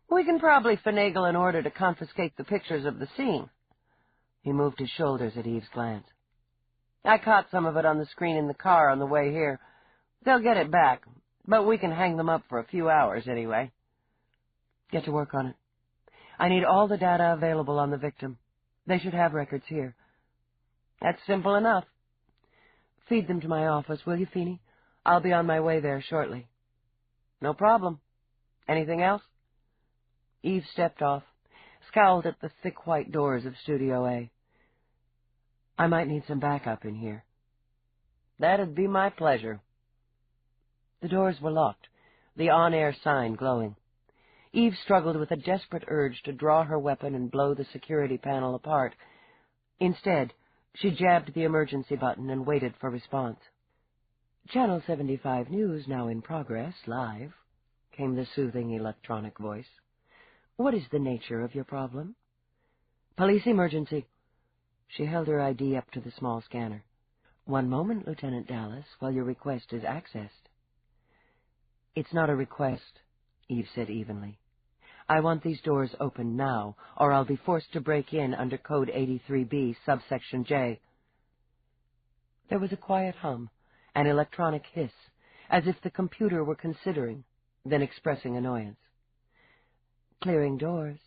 We can probably finagle an order to confiscate the pictures of the scene. He moved his shoulders at Eve's glance. I caught some of it on the screen in the car on the way here. They'll get it back, but we can hang them up for a few hours anyway. Get to work on it. I need all the data available on the victim. They should have records here. That's simple enough. Feed them to my office, will you, Feeney? I'll be on my way there shortly. No problem. Anything else? Eve stepped off, scowled at the thick white doors of Studio A. I might need some backup in here. That'd be my pleasure. The doors were locked, the on-air sign glowing. Eve struggled with a desperate urge to draw her weapon and blow the security panel apart. Instead, she jabbed the emergency button and waited for response. Channel 75 News now in progress, live, came the soothing electronic voice. What is the nature of your problem? Police emergency. She held her ID up to the small scanner. One moment, Lieutenant Dallas, while your request is accessed. It's not a request, Eve said evenly. I want these doors open now, or I'll be forced to break in under Code 83B, subsection J. There was a quiet hum, an electronic hiss, as if the computer were considering, then expressing annoyance. Clearing doors.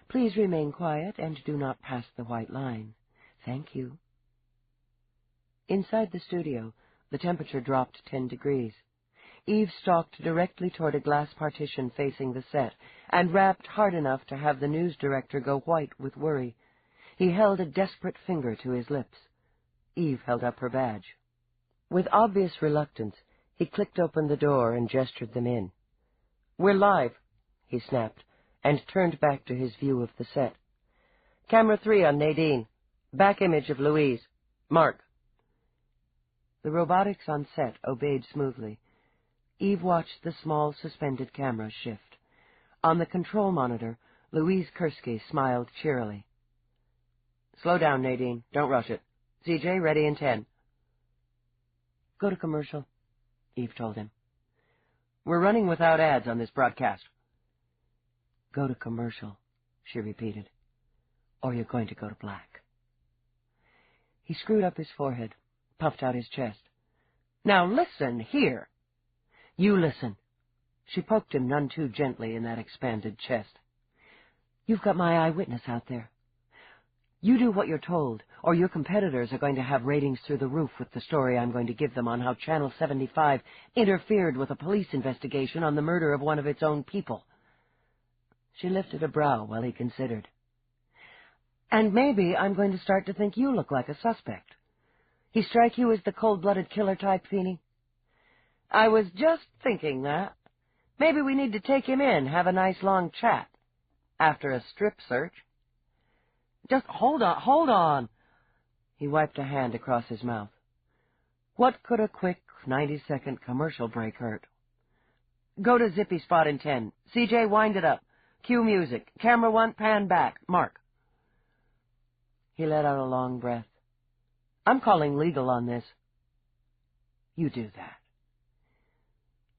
Please remain quiet and do not pass the white line. Thank you. Inside the studio, the temperature dropped 10 degrees. Eve stalked directly toward a glass partition facing the set, and rapped hard enough to have the news director go white with worry. He held a desperate finger to his lips. Eve held up her badge. With obvious reluctance, he clicked open the door and gestured them in. "We're live," he snapped, and turned back to his view of the set. "Camera 3 on Nadine. Back image of Louise. Mark." The robotics on set obeyed smoothly. Eve watched the small suspended camera shift. On the control monitor, Louise Kursky smiled cheerily. "Slow down, Nadine. Don't rush it. CJ, ready in 10. "Go to commercial," Eve told him. "We're running without ads on this broadcast." "Go to commercial," she repeated, "or you're going to go to black." He screwed up his forehead, puffed out his chest. "Now listen here." "You listen." She poked him none too gently in that expanded chest. "You've got my eyewitness out there. You do what you're told, or your competitors are going to have ratings through the roof with the story I'm going to give them on how Channel 75 interfered with a police investigation on the murder of one of its own people." She lifted a brow while he considered. "And maybe I'm going to start to think you look like a suspect. He strike you as the cold-blooded killer type, Feeney?" "I was just thinking that. Maybe we need to take him in, have a nice long chat. After a strip search." "Just hold on. He wiped a hand across his mouth. What could a quick 90-second commercial break hurt? "Go to zippy spot in 10. CJ, wind it up. Cue music. Camera 1, pan back. Mark." He let out a long breath. "I'm calling legal on this." "You do that."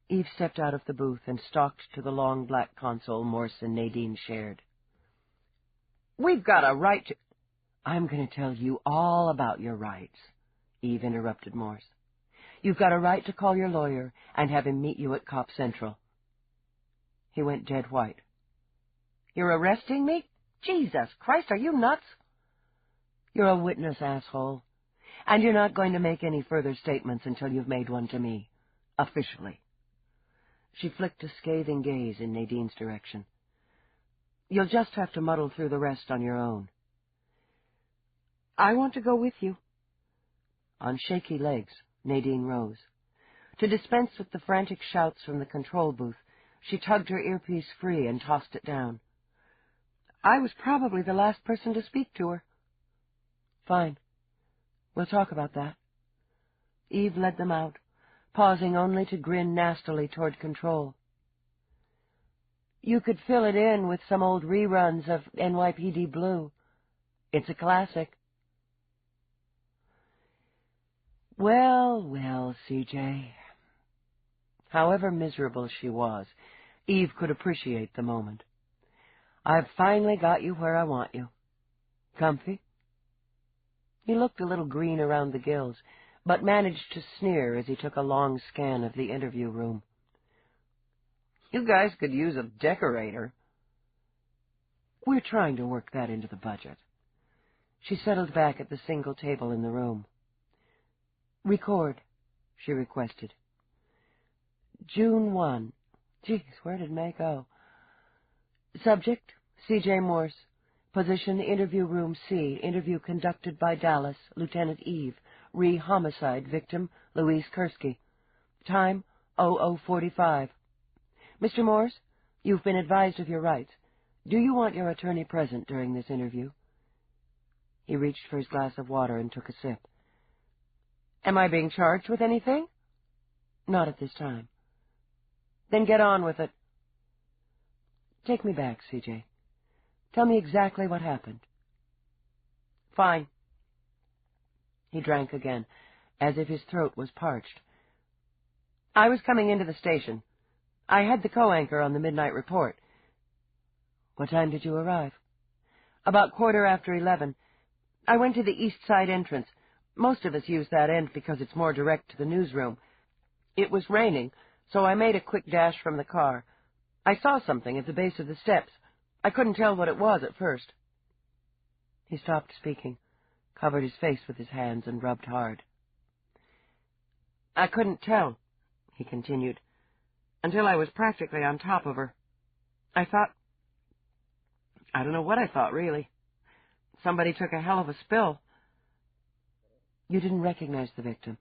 Eve stepped out of the booth and stalked to the long black console Morse and Nadine shared. "We've got a right to—" "I'm going to tell you all about your rights," Eve interrupted Morse. "You've got a right to call your lawyer and have him meet you at Cop Central." He went dead white. "You're arresting me? Jesus Christ, are you nuts?" "You're a witness, asshole. And you're not going to make any further statements until you've made one to me. Officially." She flicked a scathing gaze in Nadine's direction. "You'll just have to muddle through the rest on your own." "I want to go with you." On shaky legs, Nadine rose. To dispense with the frantic shouts from the control booth, she tugged her earpiece free and tossed it down. "I was probably the last person to speak to her." "Fine. We'll talk about that." Eve led them out, pausing only to grin nastily toward control. "You could fill it in with some old reruns of NYPD Blue. It's a classic." Well, CJ. However miserable she was, Eve could appreciate the moment. "I've finally got you where I want you. Comfy?" He looked a little green around the gills, but managed to sneer as he took a long scan of the interview room. "You guys could use a decorator." "We're trying to work that into the budget." She settled back at the single table in the room. "Record," she requested. June 1. Geez, where did May go? Subject, C.J. Morse. Position, interview room C. Interview conducted by Dallas, Lieutenant Eve. Homicide. Victim, Louise Kursky. Time, 00:45. Mr. Morse, you've been advised of your rights. Do you want your attorney present during this interview? He reached for his glass of water and took a sip. Am I being charged with anything? Not at this time. Then get on with it. Take me back, C.J. Tell me exactly what happened. Fine. He drank again, as if his throat was parched. I was coming into the station. I had the co-anchor on the midnight report. What time did you arrive? About 11:15. I went to the east side entrance. Most of us use that end because it's more direct to the newsroom. It was raining, so I made a quick dash from the car. I saw something at the base of the steps. I couldn't tell what it was at first. He stopped speaking, covered his face with his hands, and rubbed hard. I couldn't tell, he continued, until I was practically on top of her. I don't know what I thought, really. Somebody took a hell of a spill. You didn't recognize the victim?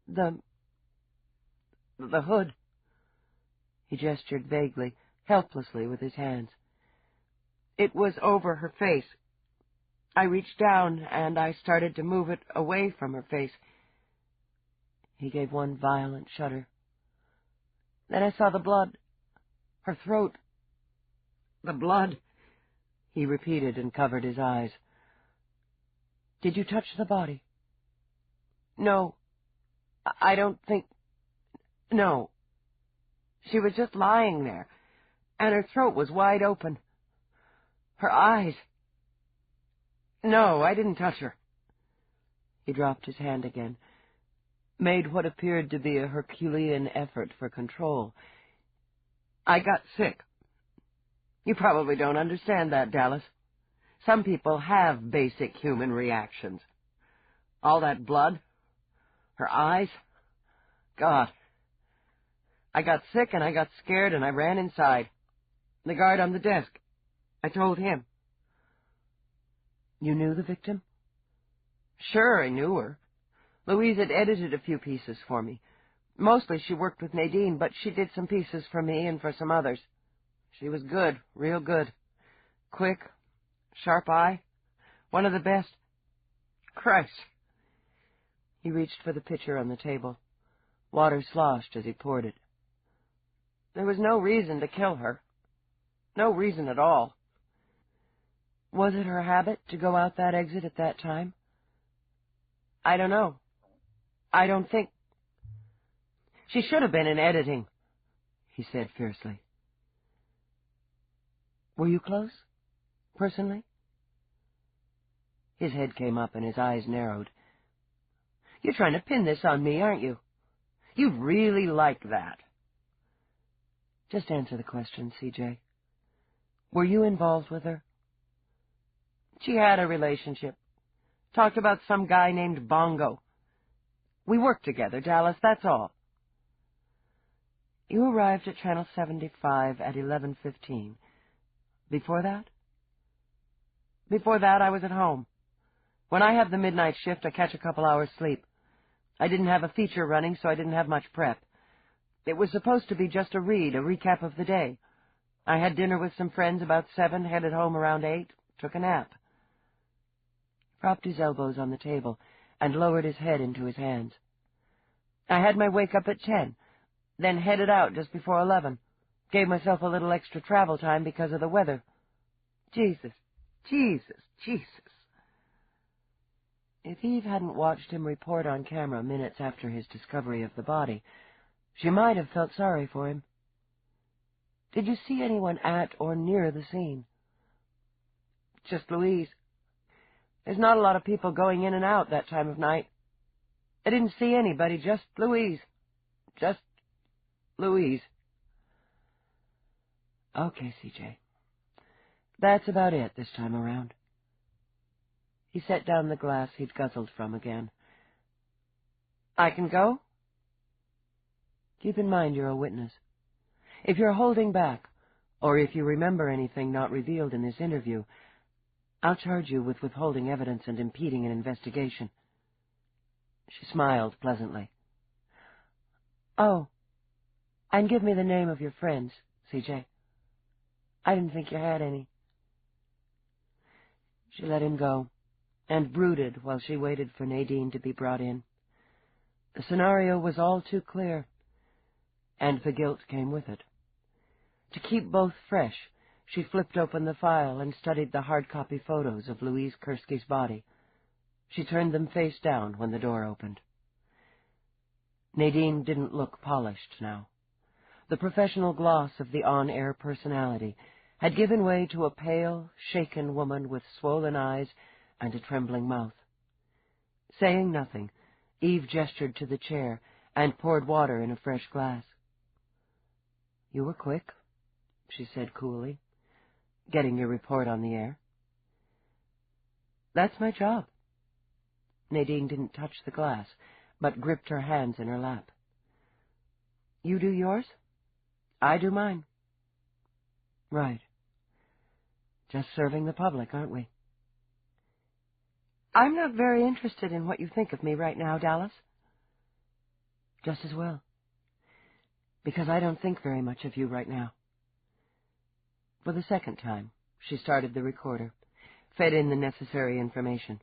The hood. He gestured vaguely, helplessly with his hands. It was over her face. I reached down, and I started to move it away from her face. He gave one violent shudder. Then I saw the blood. Her throat. The blood, he repeated and covered his eyes. Did you touch the body? No. I don't think... No. She was just lying there, and her throat was wide open. Her eyes... No, I didn't touch her. He dropped his hand again, made what appeared to be a Herculean effort for control. I got sick. You probably don't understand that, Dallas. Some people have basic human reactions. All that blood, her eyes, God. I got sick and I got scared and I ran inside. The guard on the desk. I told him. You knew the victim? Sure, I knew her. Louise had edited a few pieces for me. Mostly she worked with Nadine, but she did some pieces for me and for some others. She was good, real good. Quick, sharp eye, one of the best. Christ. He reached for the pitcher on the table. Water sloshed as he poured it. There was no reason to kill her. No reason at all. Was it her habit to go out that exit at that time? I don't know. I don't think... She should have been in editing, he said fiercely. Were you close, personally? His head came up and his eyes narrowed. You're trying to pin this on me, aren't you? You really like that. Just answer the question, CJ. Were you involved with her? She had a relationship. Talked about some guy named Bongo. We worked together, Dallas, that's all. You arrived at Channel 75 at 11:15. Before that? Before that, I was at home. When I have the midnight shift, I catch a couple hours sleep. I didn't have a feature running, so I didn't have much prep. It was supposed to be just a recap of the day. I had dinner with some friends about 7, headed home around 8, took a nap. Propped his elbows on the table and lowered his head into his hands. I had my wake-up at 10, then headed out just before 11. Gave myself a little extra travel time because of the weather. Jesus, Jesus, Jesus. If Eve hadn't watched him report on camera minutes after his discovery of the body, she might have felt sorry for him. Did you see anyone at or near the scene? Just Louise. There's not a lot of people going in and out that time of night. I didn't see anybody, just Louise. Just Louise. Okay, CJ. That's about it this time around. He set down the glass he'd guzzled from again. I can go? Keep in mind you're a witness. If you're holding back, or if you remember anything not revealed in this interview, I'll charge you with withholding evidence and impeding an investigation. She smiled pleasantly. Oh, and give me the name of your friends, CJ. I didn't think you had any. She let him go, and brooded while she waited for Nadine to be brought in. The scenario was all too clear, and the guilt came with it. To keep both fresh, she flipped open the file and studied the hard-copy photos of Louise Kursky's body. She turned them face down when the door opened. Nadine didn't look polished now. The professional gloss of the on-air personality had given way to a pale, shaken woman with swollen eyes and a trembling mouth. Saying nothing, Eve gestured to the chair and poured water in a fresh glass. "You were quick," she said coolly, "getting your report on the air." "That's my job." Nadine didn't touch the glass, but gripped her hands in her lap. "You do yours? I do mine." "Right. Just serving the public, aren't we?" "I'm not very interested in what you think of me right now, Dallas." "Just as well. Because I don't think very much of you right now." For the second time, she started the recorder, fed in the necessary information.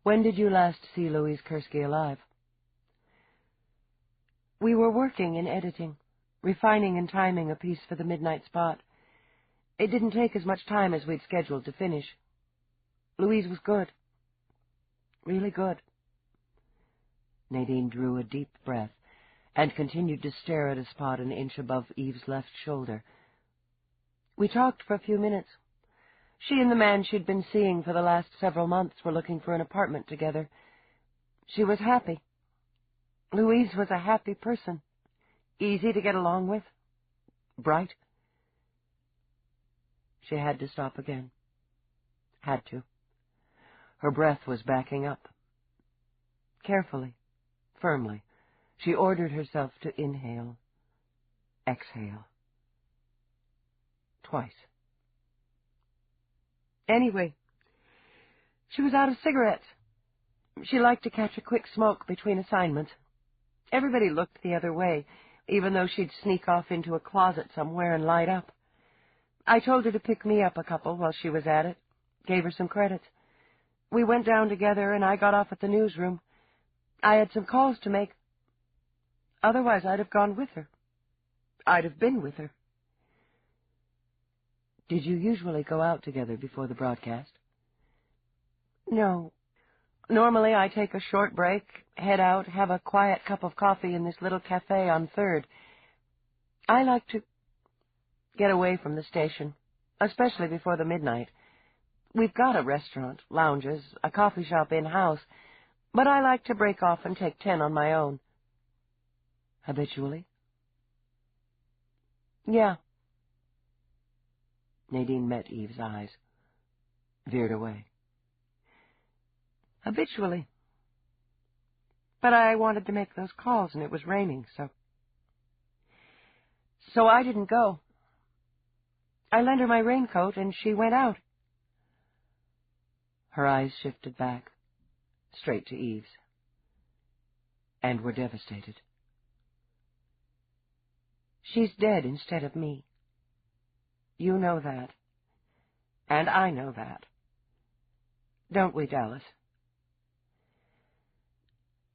"When did you last see Louise Kursky alive?" "We were working in editing, refining and timing a piece for the midnight spot. It didn't take as much time as we'd scheduled to finish. Louise was good. Really good." Nadine drew a deep breath and continued to stare at a spot an inch above Eve's left shoulder. "We talked for a few minutes. She and the man she'd been seeing for the last several months were looking for an apartment together. She was happy. Louise was a happy person, easy to get along with, bright." She had to stop again. Had to. Her breath was backing up. Carefully, firmly, she ordered herself to inhale, exhale. Twice. "Anyway, she was out of cigarettes. She liked to catch a quick smoke between assignments. Everybody looked the other way, even though she'd sneak off into a closet somewhere and light up. I told her to pick me up a couple while she was at it, gave her some credits. We went down together, and I got off at the newsroom. I had some calls to make. Otherwise, I'd have gone with her. I'd have been with her." "Did you usually go out together before the broadcast?" "No. Normally I take a short break, head out, have a quiet cup of coffee in this little cafe on 3rd. I like to get away from the station, especially before the midnight. We've got a restaurant, lounges, a coffee shop in-house, but I like to break off and take 10 on my own." "Habitually?" "Yeah." Nadine met Eve's eyes, veered away. "Habitually. But I wanted to make those calls, and it was raining, so I didn't go. I lent her my raincoat, and she went out." Her eyes shifted back, straight to Eve's, and were devastated. "She's dead instead of me. You know that, and I know that. Don't we, Dallas?"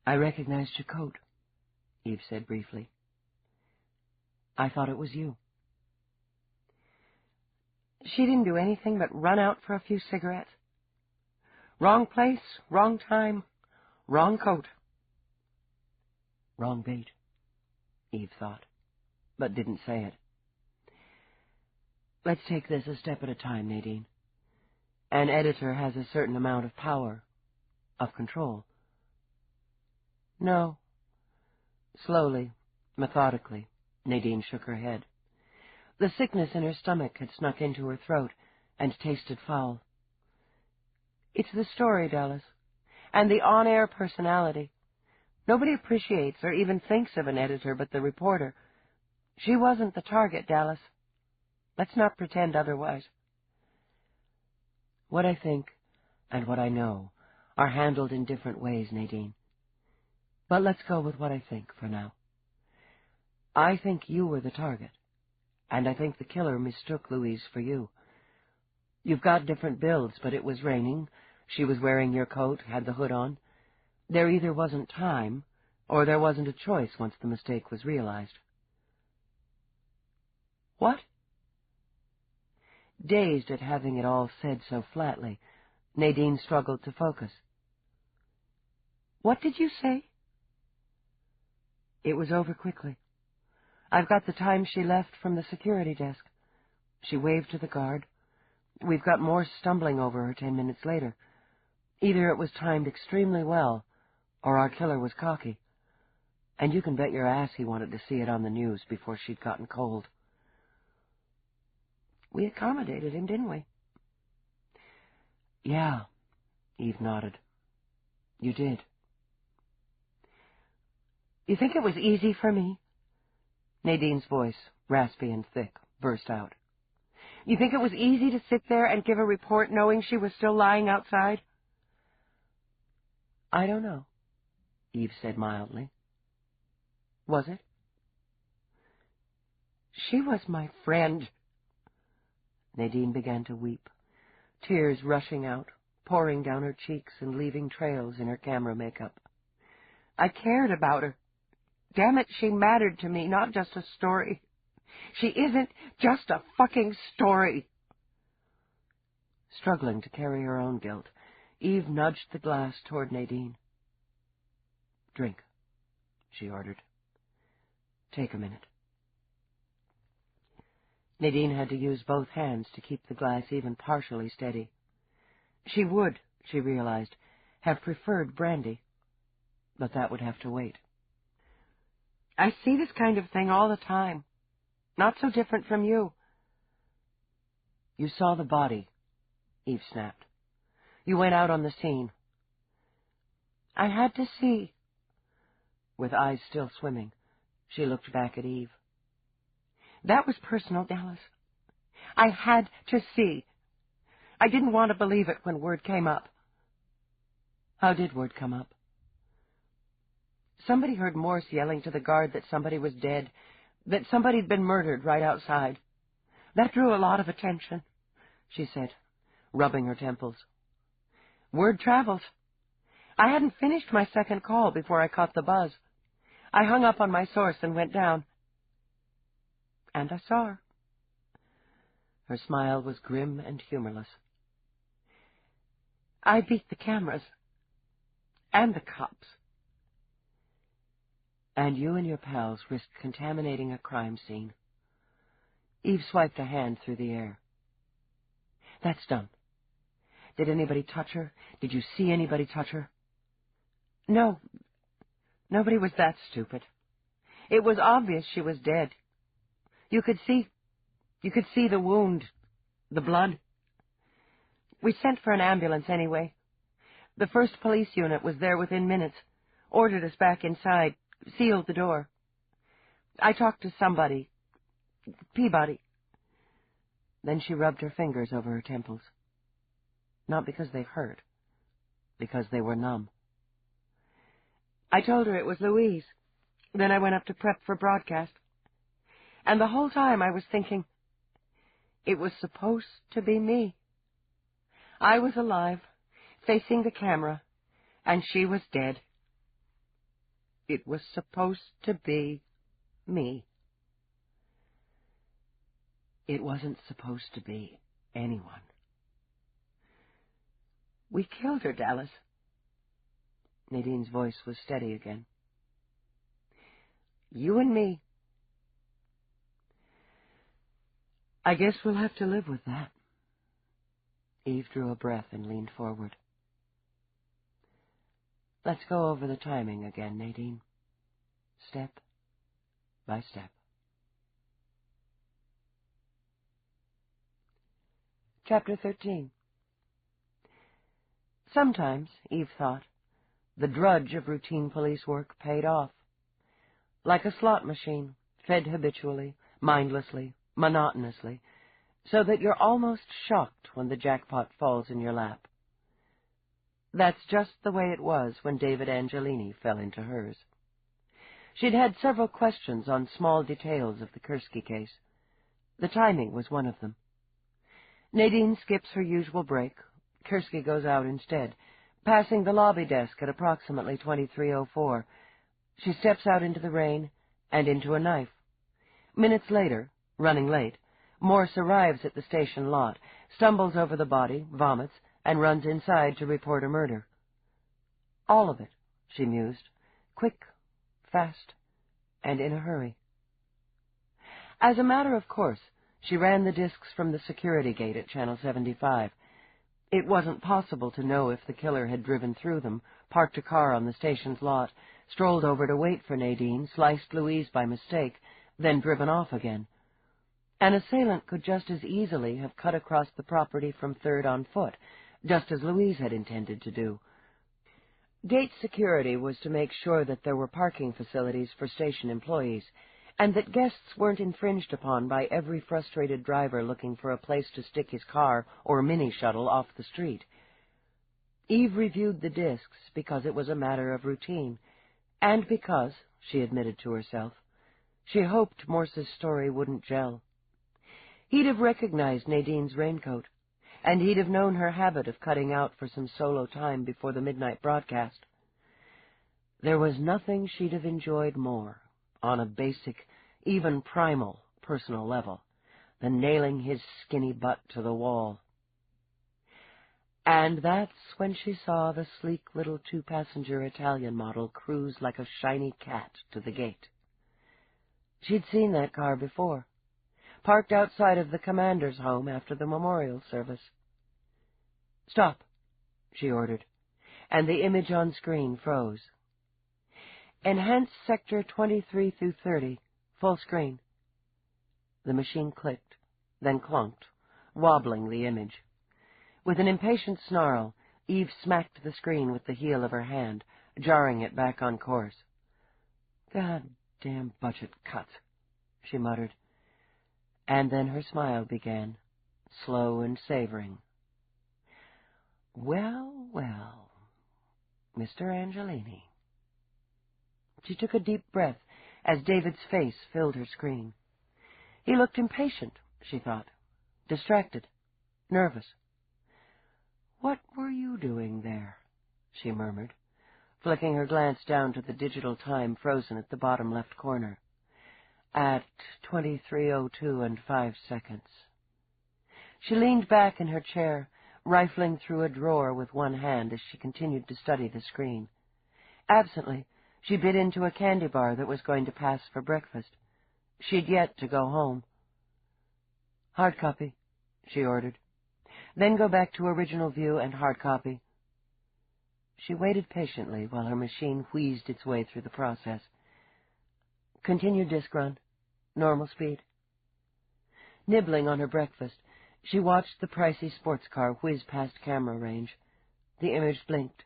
"I recognized your coat," Eve said briefly. "I thought it was you." She didn't do anything but run out for a few cigarettes. Wrong place, wrong time, wrong coat. Wrong bait, Eve thought, but didn't say it. "Let's take this a step at a time, Nadine. An editor has a certain amount of power, of control." "No." Slowly, methodically, Nadine shook her head. The sickness in her stomach had snuck into her throat and tasted foul. "It's the story, Dallas, and the on-air personality. Nobody appreciates or even thinks of an editor but the reporter. She wasn't the target, Dallas. Let's not pretend otherwise." "What I think and what I know are handled in different ways, Nadine. But let's go with what I think for now. I think you were the target, and I think the killer mistook Louise for you. You've got different builds, but it was raining. She was wearing your coat, had the hood on. There either wasn't time, or there wasn't a choice once the mistake was realized." "What?" Dazed at having it all said so flatly, Nadine struggled to focus. "What did you say?" It was over quickly. I've got the time she left from the security desk. She waved to the guard. We've got more stumbling over her 10 minutes later. Either it was timed extremely well, or our killer was cocky. And you can bet your ass he wanted to see it on the news before she'd gotten cold. We accommodated him, didn't we? Yeah, Eve nodded. You did. You think it was easy for me? Nadine's voice, raspy and thick, burst out. You think it was easy to sit there and give a report knowing she was still lying outside? I don't know, Eve said mildly. Was it? She was my friend. Nadine began to weep, tears rushing out, pouring down her cheeks and leaving trails in her camera makeup. I cared about her. Damn it, she mattered to me, not just a story. She isn't just a fucking story. Struggling to carry her own guilt, Eve nudged the glass toward Nadine. Drink, she ordered. Take a minute. Nadine had to use both hands to keep the glass even partially steady. She would, she realized, have preferred brandy, but that would have to wait. I see this kind of thing all the time. Not so different from you. You saw the body, Eve snapped. You went out on the scene. I had to see. With eyes still swimming, she looked back at Eve. That was personal, Dallas. I had to see. I didn't want to believe it when word came up. How did word come up? Somebody heard Morse yelling to the guard that somebody was dead, that somebody'd been murdered right outside. That drew a lot of attention, she said, rubbing her temples. Word travels. I hadn't finished my second call before I caught the buzz. I hung up on my source and went down. And I saw her. Her smile was grim and humorless. I beat the cameras. And the cops. And you and your pals risked contaminating a crime scene. Eve swiped a hand through the air. That's done. Did anybody touch her? Did you see anybody touch her? No. Nobody was that stupid. It was obvious she was dead. You could see the wound, the blood. We sent for an ambulance anyway. The first police unit was there within minutes, ordered us back inside, sealed the door. I talked to somebody, Peabody. Then she rubbed her fingers over her temples. Not because they hurt, because they were numb. I told her it was Louise. Then I went up to prep for broadcast. And the whole time I was thinking, it was supposed to be me. I was alive, facing the camera, and she was dead. It was supposed to be me. It wasn't supposed to be anyone. We killed her, Dallas. Nadine's voice was steady again. You and me. I guess we'll have to live with that. Eve drew a breath and leaned forward. Let's go over the timing again, Nadine. Step by step. Chapter 13. Sometimes, Eve thought, the drudge of routine police work paid off. Like a slot machine, fed habitually, mindlessly, monotonously, so that you're almost shocked when the jackpot falls in your lap. That's just the way it was when David Angelini fell into hers. She'd had several questions on small details of the Kursky case. The timing was one of them. Nadine skips her usual break. Kursky goes out instead, passing the lobby desk at approximately 23:04. She steps out into the rain and into a knife. Minutes later, running late, Morse arrives at the station lot, stumbles over the body, vomits, and runs inside to report a murder. All of it, she mused, quick, fast, and in a hurry. As a matter of course, she ran the discs from the security gate at Channel 75. It wasn't possible to know if the killer had driven through them, parked a car on the station's lot, strolled over to wait for Nadine, sliced Louise by mistake, then driven off again. An assailant could just as easily have cut across the property from 3rd on foot, just as Louise had intended to do. Gate security was to make sure that there were parking facilities for station employees, and that guests weren't infringed upon by every frustrated driver looking for a place to stick his car or mini-shuttle off the street. Eve reviewed the discs because it was a matter of routine, and because, she admitted to herself, she hoped Morse's story wouldn't gel. He'd have recognized Nadine's raincoat, and he'd have known her habit of cutting out for some solo time before the midnight broadcast. There was nothing she'd have enjoyed more, on a basic, even primal, personal level, than nailing his skinny butt to the wall. And that's when she saw the sleek little 2-passenger Italian model cruise like a shiny cat to the gate. She'd seen that car before, parked outside of the commander's home after the memorial service. "Stop," she ordered, and the image on screen froze. "Enhance sector 23 through 30, full screen." The machine clicked, then clunked, wobbling the image. With an impatient snarl, Eve smacked the screen with the heel of her hand, jarring it back on course. "God-damn budget cuts," she muttered. And then her smile began, slow and savoring. "Well, well, Mr. Angelini." She took a deep breath as David's face filled her screen. He looked impatient, she thought, distracted, nervous. "What were you doing there?" she murmured, flicking her glance down to the digital time frozen at the bottom left corner. At 23:02 and 5 seconds. She leaned back in her chair, rifling through a drawer with one hand as she continued to study the screen. Absently, she bit into a candy bar that was going to pass for breakfast. She'd yet to go home. "Hard copy," she ordered. "Then go back to original view and hard copy." She waited patiently while her machine wheezed its way through the process. "Continue disk run. Normal speed." Nibbling on her breakfast, she watched the pricey sports car whiz past camera range. The image blinked.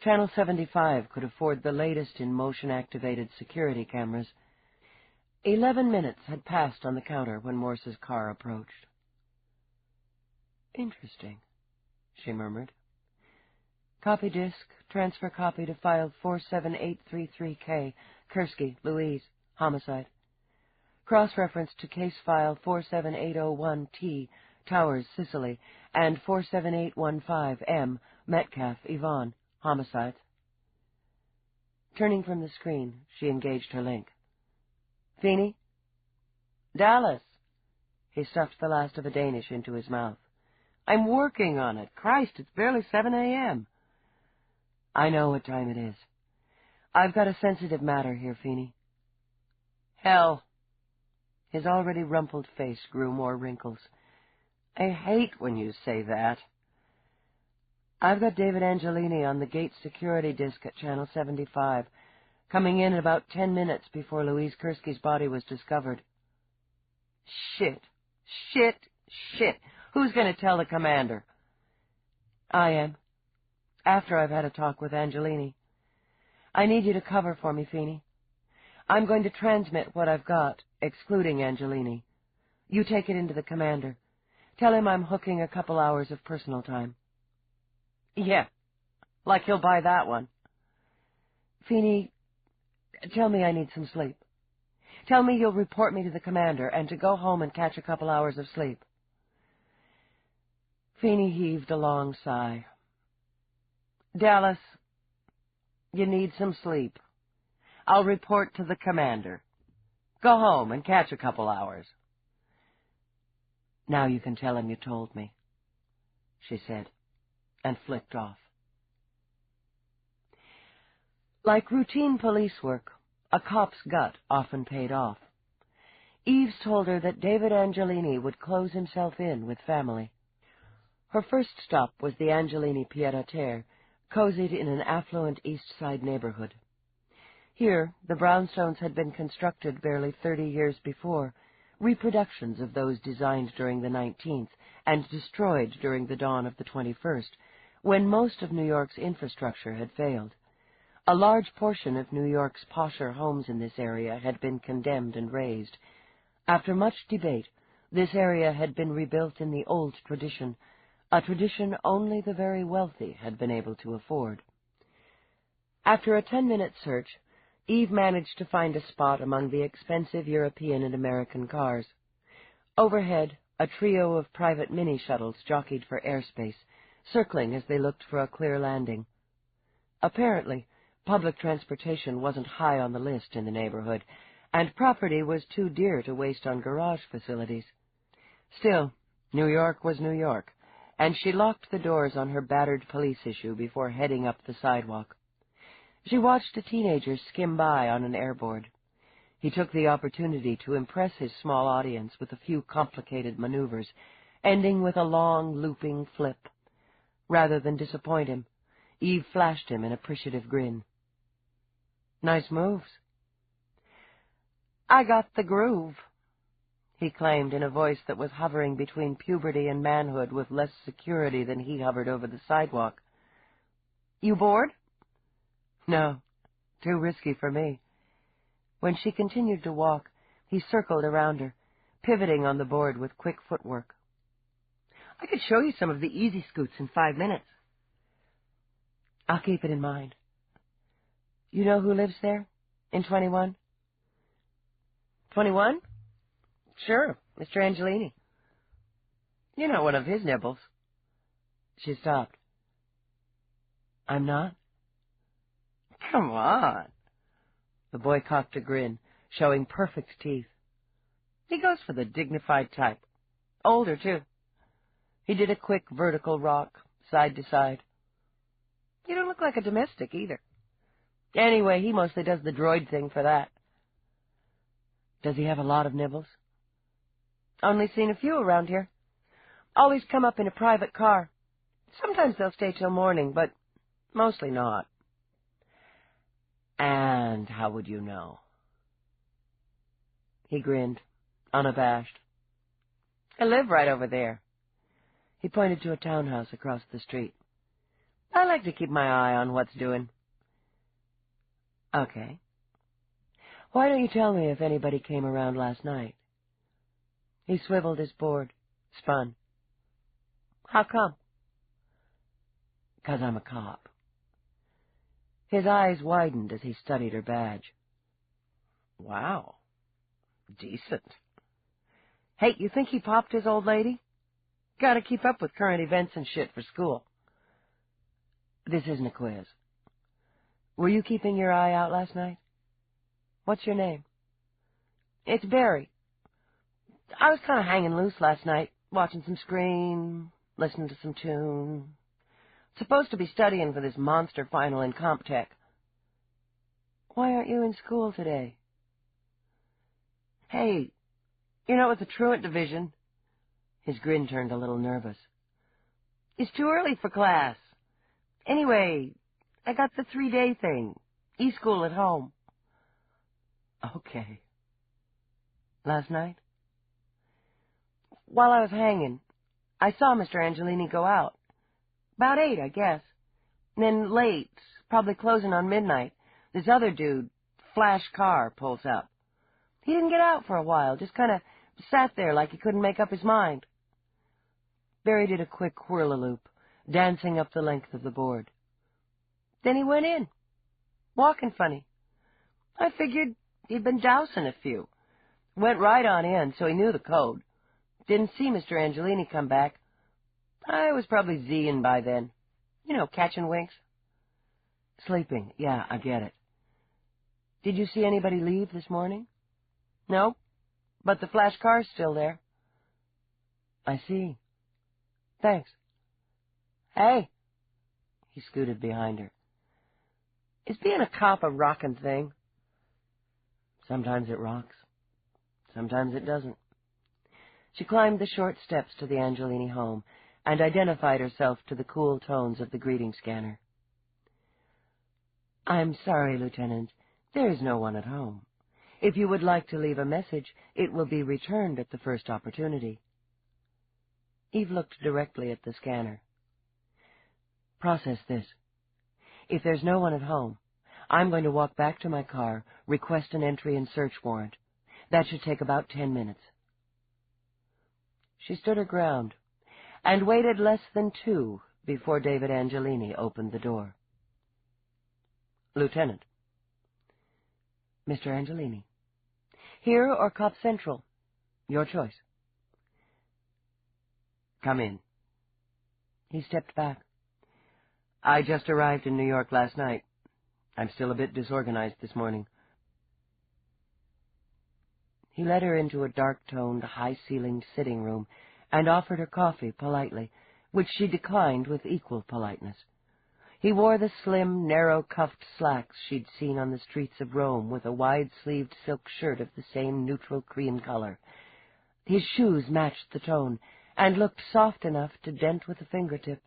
Channel 75 could afford the latest in motion-activated security cameras. 11 minutes had passed on the counter when Morse's car approached. "Interesting," she murmured. "Copy disk, transfer copy to file 47833K, Kursky, Louise, homicide. Cross-reference to case file 47801T, Towers, Sicily, and 47815M, Metcalf, Yvonne, homicides." Turning from the screen, she engaged her link. "Feeney?" "Dallas." He stuffed the last of a Danish into his mouth. "I'm working on it. Christ, it's barely 7 a.m. "I know what time it is. I've got a sensitive matter here, Feeney." "Hell." His already rumpled face grew more wrinkles. "I hate when you say that." "I've got David Angelini on the gate security disc at Channel 75, coming in about 10 minutes before Louise Kursky's body was discovered." "Shit. Shit. Shit. Who's going to tell the commander?" "I am. After I've had a talk with Angelini. I need you to cover for me, Feeney. I'm going to transmit what I've got, excluding Angelini. You take it into the commander. Tell him I'm hooking a couple hours of personal time." "Yeah, like he'll buy that one." "Feeney, tell me I need some sleep. Tell me you'll report me to the commander and to go home and catch a couple hours of sleep." Feeney heaved a long sigh. "Dallas, you need some sleep. I'll report to the commander. Go home and catch a couple hours." "Now you can tell him you told me," she said, and flicked off. Like routine police work, a cop's gut often paid off. Eves told her that David Angelini would close himself in with family. Her first stop was the Angelini pied-à-terre, cozied in an affluent East Side neighborhood. Here, the brownstones had been constructed barely 30 years before, reproductions of those designed during the 19th and destroyed during the dawn of the 21st, when most of New York's infrastructure had failed. A large portion of New York's posher homes in this area had been condemned and razed. After much debate, this area had been rebuilt in the old tradition, a tradition only the very wealthy had been able to afford. After a 10-minute search, Eve managed to find a spot among the expensive European and American cars. Overhead, a trio of private mini-shuttles jockeyed for airspace, circling as they looked for a clear landing. Apparently, public transportation wasn't high on the list in the neighborhood, and property was too dear to waste on garage facilities. Still, New York was New York, and she locked the doors on her battered police issue before heading up the sidewalk. She watched a teenager skim by on an airboard. He took the opportunity to impress his small audience with a few complicated maneuvers, ending with a long, looping flip. Rather than disappoint him, Eve flashed him an appreciative grin. "Nice moves." "I got the groove," he claimed in a voice that was hovering between puberty and manhood with less security than he hovered over the sidewalk. "You bored?" "No, too risky for me." When she continued to walk, he circled around her, pivoting on the board with quick footwork. "I could show you some of the easy scoots in 5 minutes." "I'll keep it in mind." "You know who lives there, in 21? 21? Sure, Mr. Angelini." "You're not one of his nibbles." She stopped. "I'm not?" "Come on." The boy cocked a grin, showing perfect teeth. "He goes for the dignified type. Older, too." He did a quick vertical rock, side to side. "You don't look like a domestic, either. Anyway, he mostly does the droid thing for that." "Does he have a lot of nibbles?" "Only seen a few around here. Always come up in a private car. Sometimes they'll stay till morning, but mostly not." "And how would you know?" He grinned, unabashed. "I live right over there." He pointed to a townhouse across the street. "I like to keep my eye on what's doing." "Okay. Why don't you tell me if anybody came around last night?" He swiveled his board, spun. "How come?" "'Cause I'm a cop." His eyes widened as he studied her badge. "Wow. Decent. Hey, you think he popped his old lady? Gotta keep up with current events and shit for school." "This isn't a quiz. Were you keeping your eye out last night? What's your name?" "It's Barry. I was kind of hanging loose last night, watching some Scream, listening to some tune. Supposed to be studying for this monster final in Comp Tech." "Why aren't you in school today?" "Hey, you're not with the truant division." His grin turned a little nervous. "It's too early for class. Anyway, I got the 3-day thing. E-school at home." "Okay. Last night?" "While I was hanging, I saw Mr. Angelini go out. About 8, I guess. And then late, probably closing on midnight, this other dude, flash car, pulls up. He didn't get out for a while, just kind of sat there like he couldn't make up his mind." Barry did a quick whirl-a-loop, dancing up the length of the board. "Then he went in, walking funny. I figured he'd been dousing a few. Went right on in, so he knew the code. Didn't see Mr. Angelini come back. I was probably Zing by then. You know, catching winks." "Sleeping. Yeah, I get it. Did you see anybody leave this morning?" "No, but the flash car's still there." "I see. Thanks." "Hey." He scooted behind her. "Is being a cop a rockin' thing?" "Sometimes it rocks." Sometimes it doesn't. She climbed the short steps to the Angelini home and identified herself to the cool tones of the greeting scanner. "I'm sorry, Lieutenant. There is no one at home. If you would like to leave a message, it will be returned at the first opportunity." Eve looked directly at the scanner. "Process this. If there's no one at home, I'm going to walk back to my car, request an entry and search warrant. That should take about 10 minutes. She stood her ground and waited less than 2 before David Angelini opened the door. "Lieutenant." "Mr. Angelini. Here or Cop Central? Your choice." "Come in." He stepped back. "I just arrived in New York last night. I'm still a bit disorganized this morning." He led her into a dark-toned, high-ceilinged sitting room and offered her coffee politely, which she declined with equal politeness. He wore the slim, narrow-cuffed slacks she'd seen on the streets of Rome, with a wide-sleeved silk shirt of the same neutral cream color. His shoes matched the tone and looked soft enough to dent with a fingertip.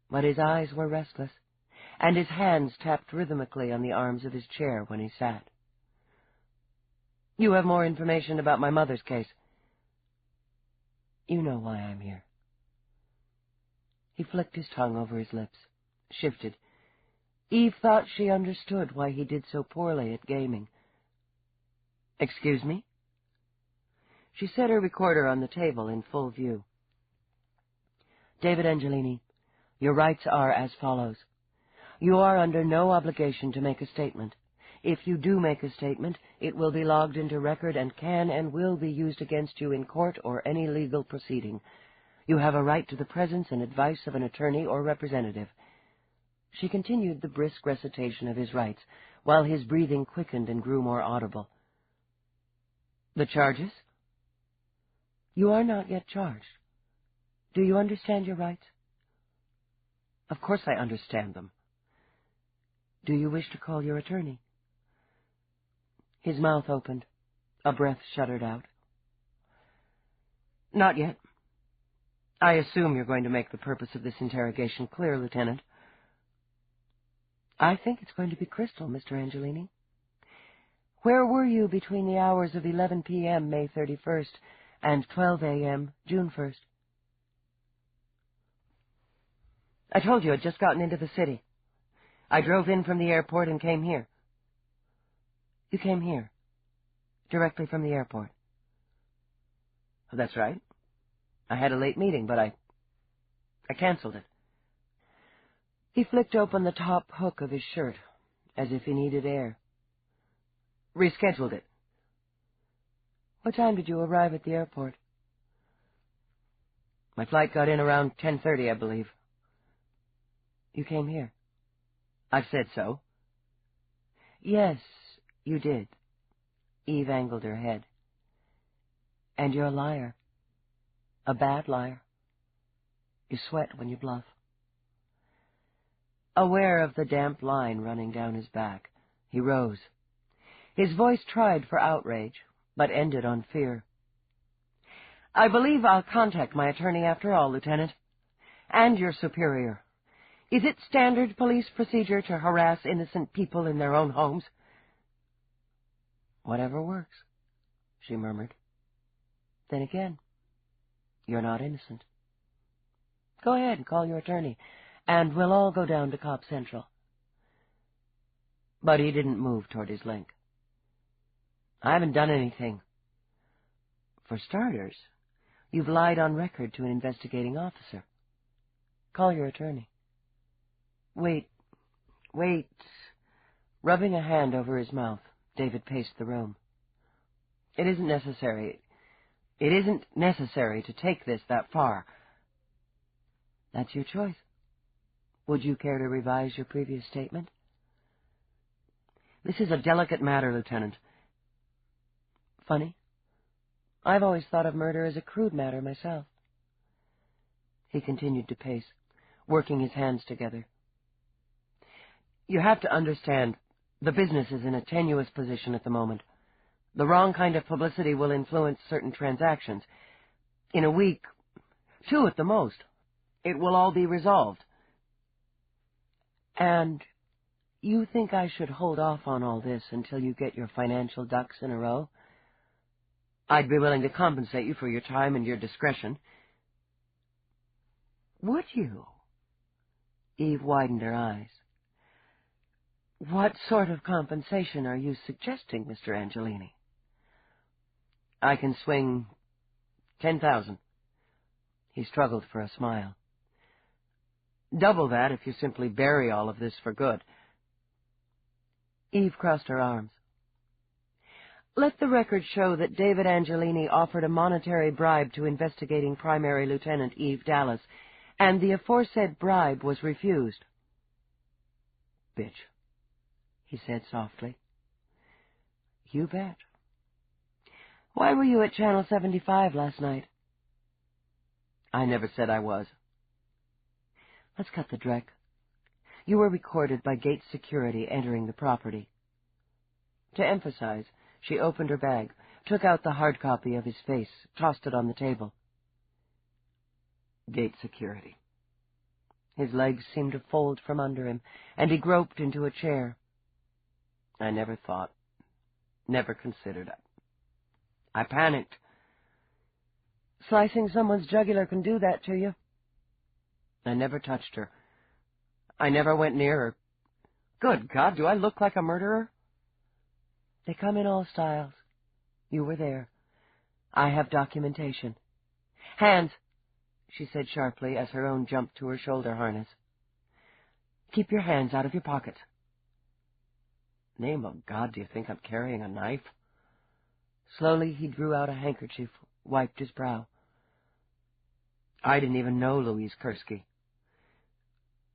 But his eyes were restless, and his hands tapped rhythmically on the arms of his chair when he sat. "You have more information about my mother's case." "You know why I'm here." He flicked his tongue over his lips, shifted. Eve thought she understood why he did so poorly at gaming. "Excuse me?" She set her recorder on the table in full view. "David Angelini, your rights are as follows. You are under no obligation to make a statement. If you do make a statement, it will be logged into record and can and will be used against you in court or any legal proceeding. You have a right to the presence and advice of an attorney or representative." She continued the brisk recitation of his rights, while his breathing quickened and grew more audible. "The charges?" "You are not yet charged. Do you understand your rights?" "Of course I understand them." "Do you wish to call your attorney?" His mouth opened. A breath shuddered out. "Not yet. I assume you're going to make the purpose of this interrogation clear, Lieutenant." "I think it's going to be crystal, Mr. Angelini. Where were you between the hours of 11 p.m., May 31st, and 12 a.m., June 1st? "I told you I'd just gotten into the city. I drove in from the airport and came here." "You came here, directly from the airport?" "That's right. I had a late meeting, but I canceled it." He flicked open the top hook of his shirt, as if he needed air. "Rescheduled it." "What time did you arrive at the airport?" "My flight got in around 10:30, I believe." "You came here?" "I've said so." "Yes, you did." Eve angled her head. "And you're a liar. A bad liar. You sweat when you bluff." Aware of the damp line running down his back, he rose. His voice tried for outrage, but ended on fear. "I believe I'll contact my attorney after all, Lieutenant. And your superior. Is it standard police procedure to harass innocent people in their own homes?" "Whatever works," she murmured. "Then again, you're not innocent. Go ahead and call your attorney, and we'll all go down to Cop Central." But he didn't move toward his link. "I haven't done anything." "For starters, you've lied on record to an investigating officer. Call your attorney." Wait. Rubbing a hand over his mouth, David paced the room. It isn't necessary to take this that far." "That's your choice. Would you care to revise your previous statement?" "This is a delicate matter, Lieutenant." "Funny. I've always thought of murder as a crude matter myself." He continued to pace, working his hands together. "You have to understand, the business is in a tenuous position at the moment. The wrong kind of publicity will influence certain transactions. In a week, 2 at the most, it will all be resolved. And you think I should hold off on all this until you get your financial ducks in a row? I'd be willing to compensate you for your time and your discretion. Would you? Eve widened her eyes. What sort of compensation are you suggesting, Mr. Angelini? I can swing 10,000. He struggled for a smile. Double that if you simply bury all of this for good. Eve crossed her arms. Let the record show that David Angelini offered a monetary bribe to investigating Primary Lieutenant Eve Dallas, and the aforesaid bribe was refused. Bitch, he said softly. You bet. Why were you at Channel 75 last night? I never said I was. Let's cut the dreck. You were recorded by Gate Security entering the property. To emphasize, she opened her bag, took out the hard copy of his face, tossed it on the table. Gate Security. His legs seemed to fold from under him, and he groped into a chair. I never thought, never considered it. I panicked. Slicing someone's jugular can do that to you. I never touched her. I never went near her. Good God, do I look like a murderer? They come in all styles. You were there. I have documentation. Hands, she said sharply as her own jumped to her shoulder harness. Keep your hands out of your pockets. Name of God, do you think I'm carrying a knife? Slowly he drew out a handkerchief, wiped his brow. I didn't even know Louise Kursky.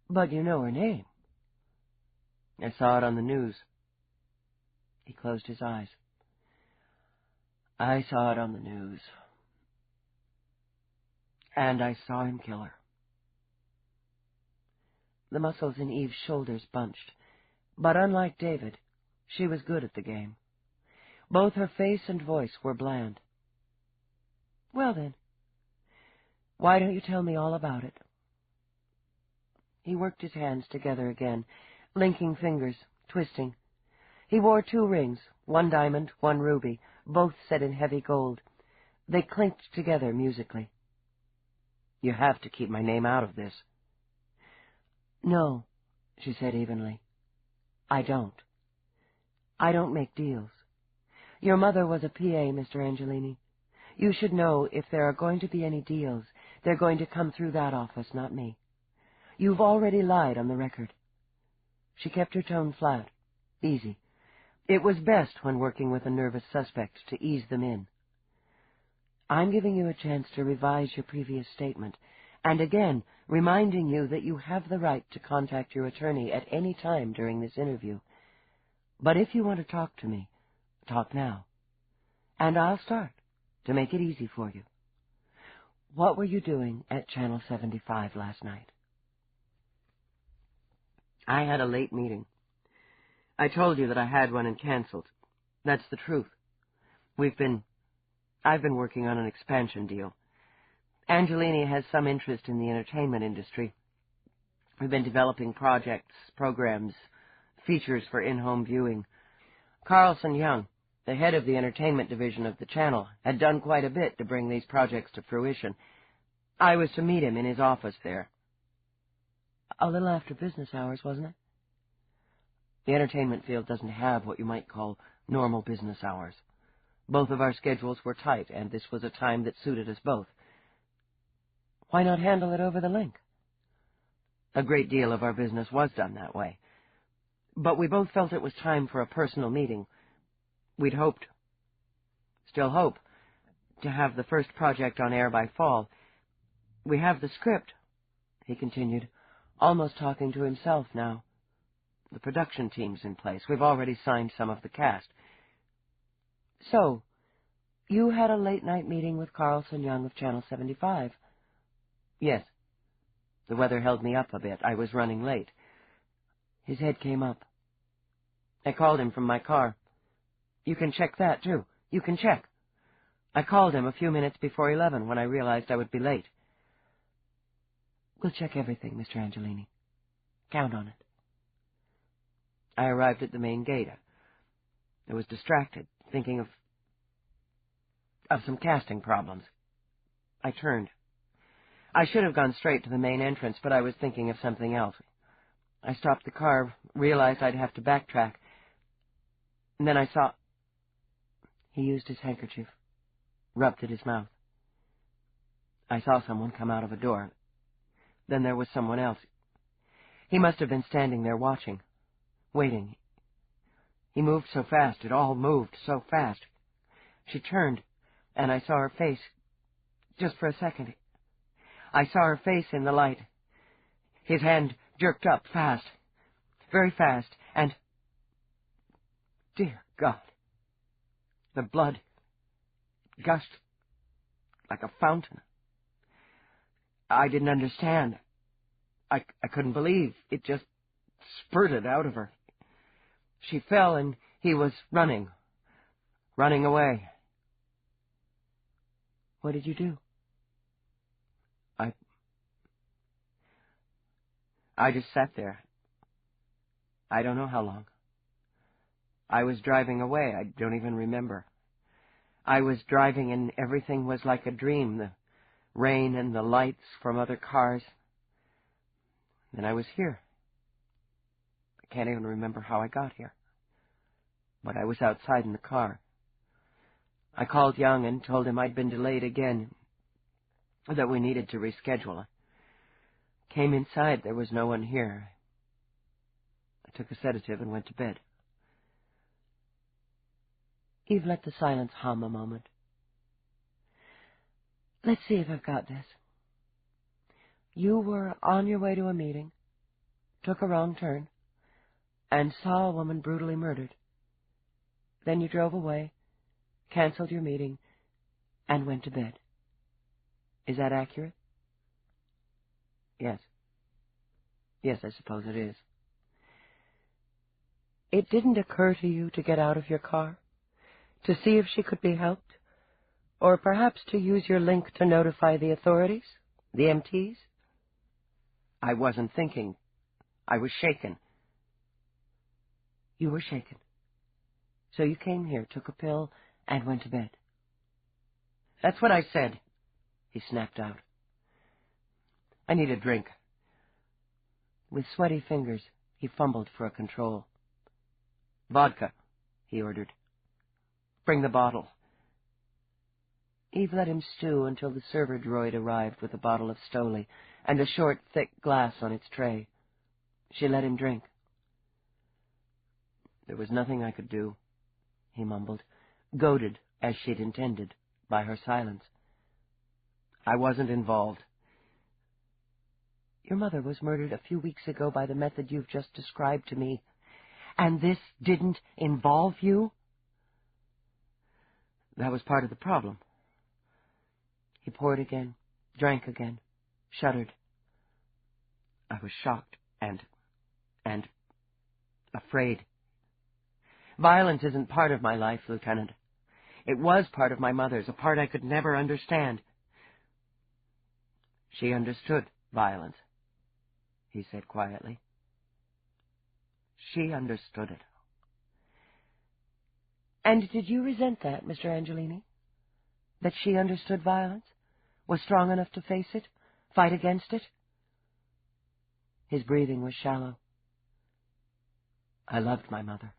But you know her name. I saw it on the news. He closed his eyes. I saw it on the news. And I saw him kill her. The muscles in Eve's shoulders bunched, but unlike David, she was good at the game. Both her face and voice were bland. Well then, why don't you tell me all about it? He worked his hands together again, linking fingers, twisting. He wore 2 rings, 1 diamond, 1 ruby, both set in heavy gold. They clinked together musically. You have to keep my name out of this. No, she said evenly. I don't. I don't make deals. Your mother was a PA, Mr. Angelini. You should know if there are going to be any deals, they're going to come through that office, not me. You've already lied on the record. She kept her tone flat, easy. It was best when working with a nervous suspect to ease them in. I'm giving you a chance to revise your previous statement, and again, reminding you that you have the right to contact your attorney at any time during this interview. But if you want to talk to me, talk now. And I'll start, to make it easy for you. What were you doing at Channel 75 last night? I had a late meeting. I told you that I had one and canceled. That's the truth. I've been working on an expansion deal. Angelini has some interest in the entertainment industry. We've been developing projects, programs, features for in-home viewing. Carlson Young, the head of the entertainment division of the channel, had done quite a bit to bring these projects to fruition. I was to meet him in his office there. A little after business hours, wasn't it? The entertainment field doesn't have what you might call normal business hours. Both of our schedules were tight, and this was a time that suited us both. Why not handle it over the link? A great deal of our business was done that way. But we both felt it was time for a personal meeting. We'd hoped, still hope, to have the first project on air by fall. We have the script, he continued, almost talking to himself now. The production team's in place. We've already signed some of the cast. So, you had a late-night meeting with Carlson Young of Channel 75? Yes. The weather held me up a bit. I was running late. His head came up. I called him from my car. You can check that, too. You can check. I called him a few minutes before 11 when I realized I would be late. We'll check everything, Mr. Angelini. Count on it. I arrived at the main gate. I was distracted, thinking of some casting problems. I turned. I should have gone straight to the main entrance, but I was thinking of something else. I stopped the car, realized I'd have to backtrack, and then I saw... He used his handkerchief, rubbed at his mouth. I saw someone come out of a door. Then there was someone else. He must have been standing there watching, waiting. He moved so fast, it all moved so fast. She turned, and I saw her face, just for a second. I saw her face in the light. His hand jerked up fast, very fast, and... Dear God! The blood gushed like a fountain. I didn't understand. I couldn't believe. It just spurted out of her. She fell, and he was running away. What did you do? I just sat there. I don't know how long. I was driving away. I don't even remember. I was driving, and everything was like a dream. The rain and the lights from other cars. Then I was here. I can't even remember how I got here. But I was outside in the car. I called Young and told him I'd been delayed again, that we needed to reschedule. Came inside. There was no one here. I took a sedative and went to bed. Eve let the silence hum a moment. Let's see if I've got this. You were on your way to a meeting, took a wrong turn, and saw a woman brutally murdered. Then you drove away, canceled your meeting, and went to bed. Is that accurate? Yes. Yes, I suppose it is. It didn't occur to you to get out of your car, to see if she could be helped, or perhaps to use your link to notify the authorities, the MTs? I wasn't thinking. I was shaken. You were shaken. So you came here, took a pill, and went to bed. That's what I said, he snapped out. I need a drink. With sweaty fingers, he fumbled for a control. Vodka, he ordered. Bring the bottle. Eve let him stew until the server droid arrived with a bottle of Stoli and a short, thick glass on its tray. She let him drink. There was nothing I could do, he mumbled, goaded, as she'd intended, by her silence. I wasn't involved. Your mother was murdered a few weeks ago by the method you've just described to me, and this didn't involve you? That was part of the problem. He poured again, drank again, shuddered. I was shocked and afraid. Violence isn't part of my life, Lieutenant. It was part of my mother's, a part I could never understand. She understood violence, he said quietly. She understood it. And did you resent that, Mr. Angelini? That she understood violence? Was strong enough to face it? Fight against it? His breathing was shallow. I loved my mother.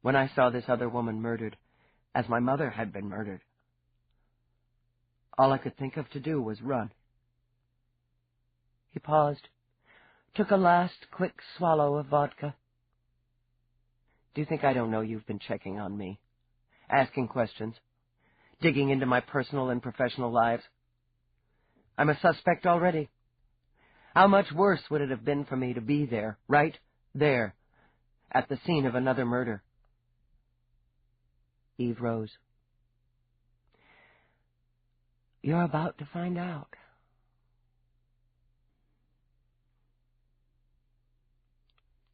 When I saw this other woman murdered, as my mother had been murdered, all I could think of to do was run. He paused, took a last quick swallow of vodka. Do you think I don't know you've been checking on me, asking questions, digging into my personal and professional lives? I'm a suspect already. How much worse would it have been for me to be there, right there, at the scene of another murder? Eve rose. You're about to find out.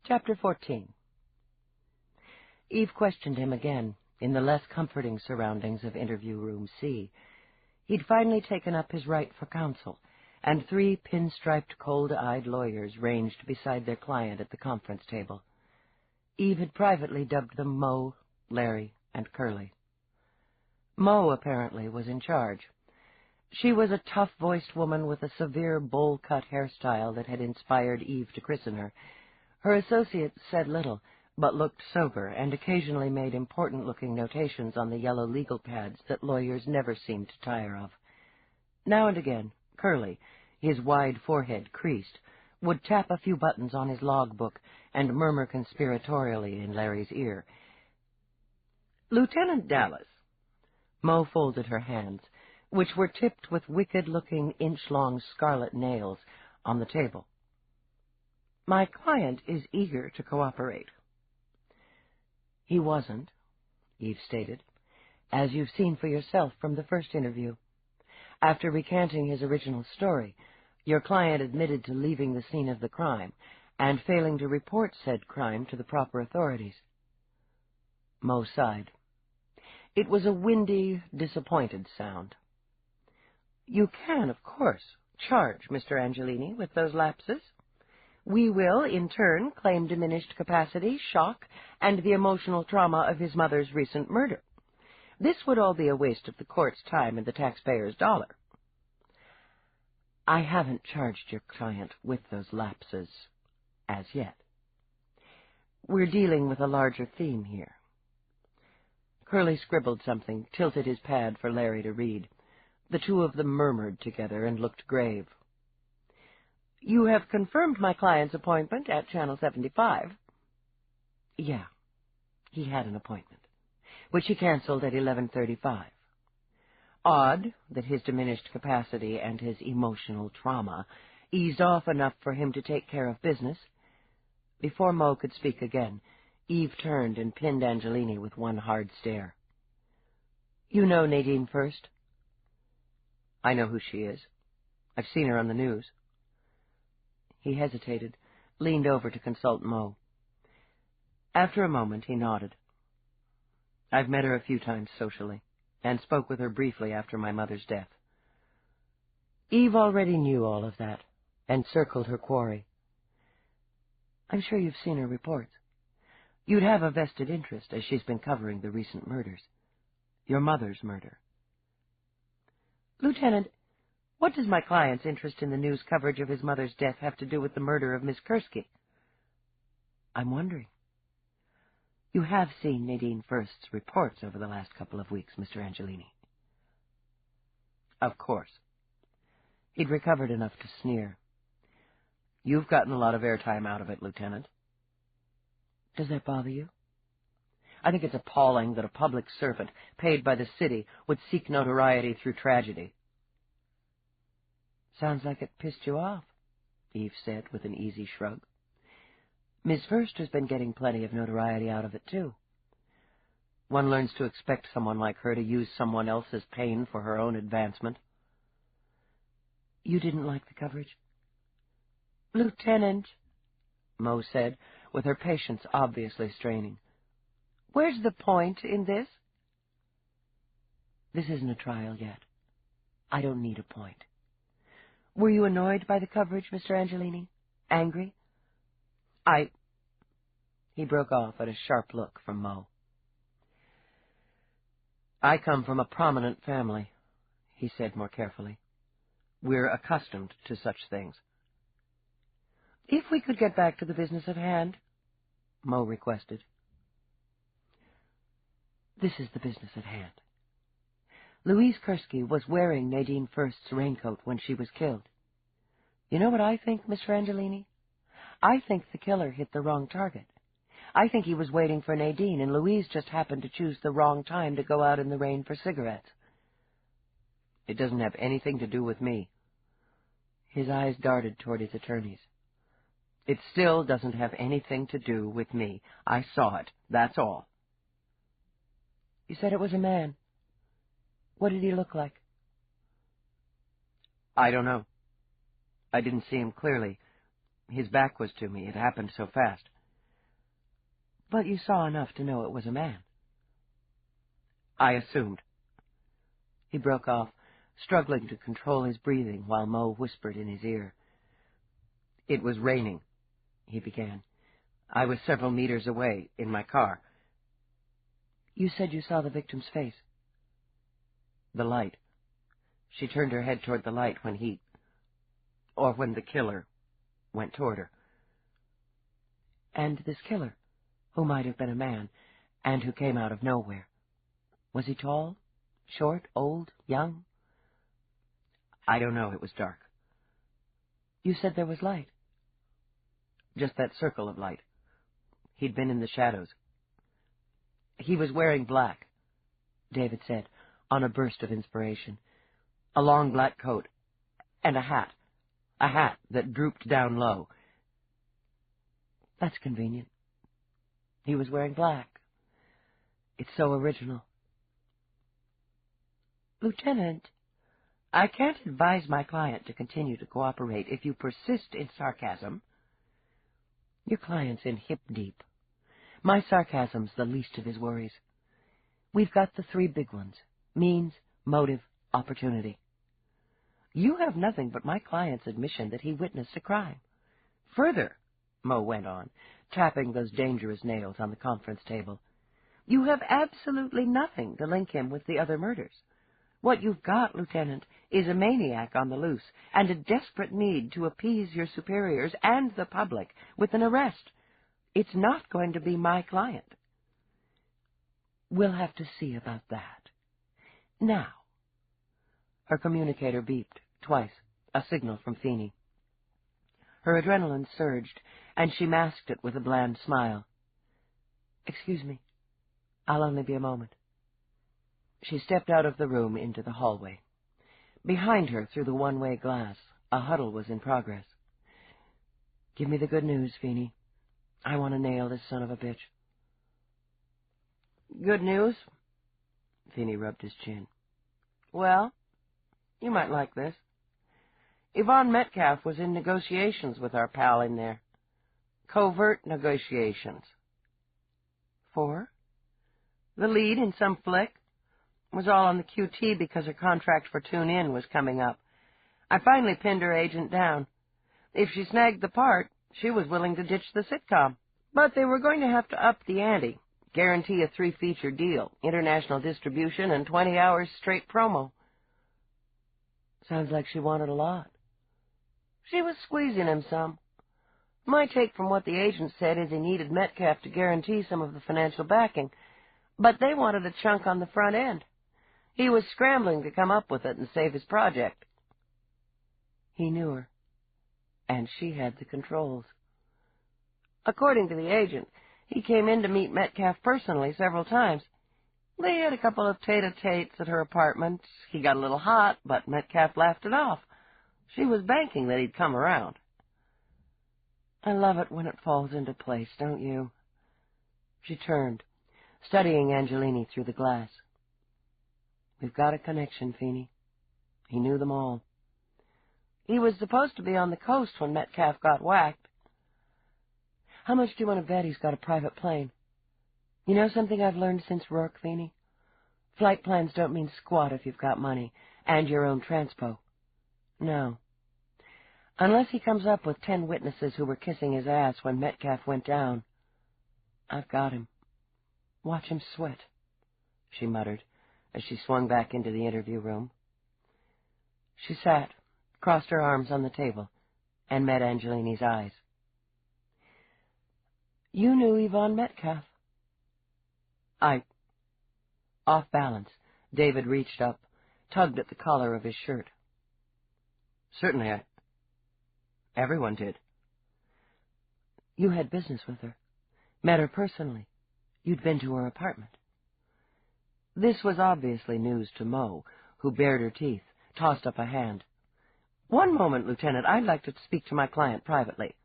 Chapter 14. Eve questioned him again in the less comforting surroundings of interview room C. He'd finally taken up his right for counsel, and 3 pinstriped, cold-eyed lawyers ranged beside their client at the conference table. Eve had privately dubbed them Mo, Larry, and Curly. Mo, apparently, was in charge. She was a tough-voiced woman with a severe bowl-cut hairstyle that had inspired Eve to christen her. Her associates said little, but looked sober and occasionally made important-looking notations on the yellow legal pads that lawyers never seemed to tire of. Now and again, Curly, his wide forehead creased, would tap a few buttons on his logbook and murmur conspiratorially in Larry's ear. "Lieutenant Dallas." Mo folded her hands, which were tipped with wicked-looking, inch-long scarlet nails, on the table. "My client is eager to cooperate." "He wasn't," Eve stated, "as you've seen for yourself from the first interview. After recanting his original story, your client admitted to leaving the scene of the crime and failing to report said crime to the proper authorities." Mo sighed. It was a windy, disappointed sound. "You can, of course, charge Mr. Angelini with those lapses. We will, in turn, claim diminished capacity, shock, and the emotional trauma of his mother's recent murder. This would all be a waste of the court's time and the taxpayer's dollar." "I haven't charged your client with those lapses, as yet. We're dealing with a larger theme here." Curly scribbled something, tilted his pad for Larry to read. The 2 of them murmured together and looked grave. "You have confirmed my client's appointment at Channel 75. "Yeah, he had an appointment, which he canceled at 11:35. Odd that his diminished capacity and his emotional trauma eased off enough for him to take care of business." Before Mo could speak again, Eve turned and pinned Angelini with one hard stare. "You know Nadine First?" "I know who she is. I've seen her on the news." He hesitated, leaned over to consult Mo. After a moment, he nodded. "I've met her a few times socially, and spoke with her briefly after my mother's death." Eve already knew all of that, and circled her quarry. "I'm sure you've seen her reports. You'd have a vested interest, as she's been covering the recent murders. Your mother's murder." "Lieutenant, what does my client's interest in the news coverage of his mother's death have to do with the murder of Miss Kursky?" "I'm wondering. You have seen Nadine First's reports over the last couple of weeks, Mr. Angelini." "Of course." He'd recovered enough to sneer. "You've gotten a lot of airtime out of it, Lieutenant." "Does that bother you?" "I think it's appalling that a public servant, paid by the city, would seek notoriety through tragedy." "Sounds like it pissed you off," Eve said with an easy shrug. "Miss First has been getting plenty of notoriety out of it, too." "One learns to expect someone like her to use someone else's pain for her own advancement." "You didn't like the coverage?" "Lieutenant," Mo said, with her patience obviously straining, "where's the point in this?" "This isn't a trial yet. I don't need a point. Were you annoyed by the coverage, Mr. Angelini? Angry?" He broke off at a sharp look from Mo. "I come from a prominent family," he said more carefully. "We're accustomed to such things." "If we could get back to the business at hand," Mo requested. "This is the business at hand. Louise Kursky was wearing Nadine First's raincoat when she was killed. You know what I think, Mr. Angelini? I think the killer hit the wrong target. I think he was waiting for Nadine, and Louise just happened to choose the wrong time to go out in the rain for cigarettes." "It doesn't have anything to do with me." His eyes darted toward his attorneys. "It still doesn't have anything to do with me. I saw it, that's all." "You said it was a man. What did he look like?" "I don't know. I didn't see him clearly. His back was to me. It happened so fast." But you saw enough to know it was a man. I assumed. He broke off, struggling to control his breathing while Mo whispered in his ear. It was raining, he began. I was several meters away, in my car. You said you saw the victim's face. The light. She turned her head toward the light when when the killer went toward her. And this killer, who might have been a man, and who came out of nowhere, was he tall, short, old, young? I don't know. It was dark. You said there was light. Just that circle of light. He'd been in the shadows. He was wearing black, David said, on a burst of inspiration. A long black coat, and a hat that drooped down low. That's convenient. He was wearing black. It's so original. Lieutenant, I can't advise my client to continue to cooperate if you persist in sarcasm. Your client's in hip deep. My sarcasm's the least of his worries. We've got the three big ones: means, motive, opportunity. You have nothing but my client's admission that he witnessed a crime. Further, Mo went on, tapping those dangerous nails on the conference table, you have absolutely nothing to link him with the other murders. What you've got, Lieutenant, is a maniac on the loose and a desperate need to appease your superiors and the public with an arrest. It's not going to be my client. We'll have to see about that. Now. Her communicator beeped twice, a signal from Feeney. Her adrenaline surged, and she masked it with a bland smile. Excuse me. I'll only be a moment. She stepped out of the room into the hallway. Behind her, through the one-way glass, a huddle was in progress. Give me the good news, Feeney. I want to nail this son of a bitch. Good news? Feeney rubbed his chin. Well, you might like this. Yvonne Metcalf was in negotiations with our pal in there. Covert negotiations. For? The lead in some flick. Was all on the QT because her contract for Tune In was coming up. I finally pinned her agent down. If she snagged the part, she was willing to ditch the sitcom. But they were going to have to up the ante, guarantee a 3-feature deal, international distribution, and 20 hours straight promo. Sounds like she wanted a lot. She was squeezing him some. My take from what the agent said is he needed Metcalf to guarantee some of the financial backing, but they wanted a chunk on the front end. He was scrambling to come up with it and save his project. He knew her, and she had the controls. According to the agent, he came in to meet Metcalf personally several times. They had a couple of tete-a-tetes at her apartment. He got a little hot, but Metcalf laughed it off. She was banking that he'd come around. I love it when it falls into place, don't you? She turned, studying Angelini through the glass. We've got a connection, Feeney. He knew them all. He was supposed to be on the coast when Metcalf got whacked. How much do you want to bet he's got a private plane? You know something I've learned since Roarke, Feeney? Flight plans don't mean squat if you've got money, and your own transpo. No. Unless he comes up with 10 witnesses who were kissing his ass when Metcalf went down. I've got him. Watch him sweat, she muttered, as she swung back into the interview room. She sat, crossed her arms on the table, and met Angelini's eyes. You knew Yvonne Metcalf. Off balance, David reached up, tugged at the collar of his shirt. Certainly, everyone did. You had business with her, met her personally. You'd been to her apartment. This was obviously news to Mo, who bared her teeth, tossed up a hand. One moment, Lieutenant. I'd like to speak to my client privately.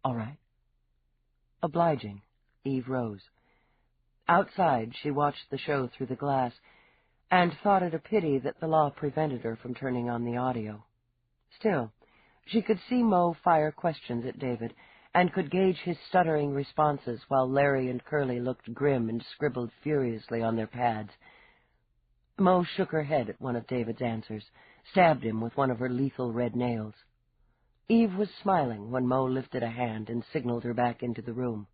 All right. Obliging, Eve rose. Outside, she watched the show through the glass, and thought it a pity that the law prevented her from turning on the audio. Still, she could see Mo fire questions at David, and could gauge his stuttering responses while Larry and Curly looked grim and scribbled furiously on their pads. Mo shook her head at one of David's answers, stabbed him with one of her lethal red nails. Eve was smiling when Mo lifted a hand and signaled her back into the room.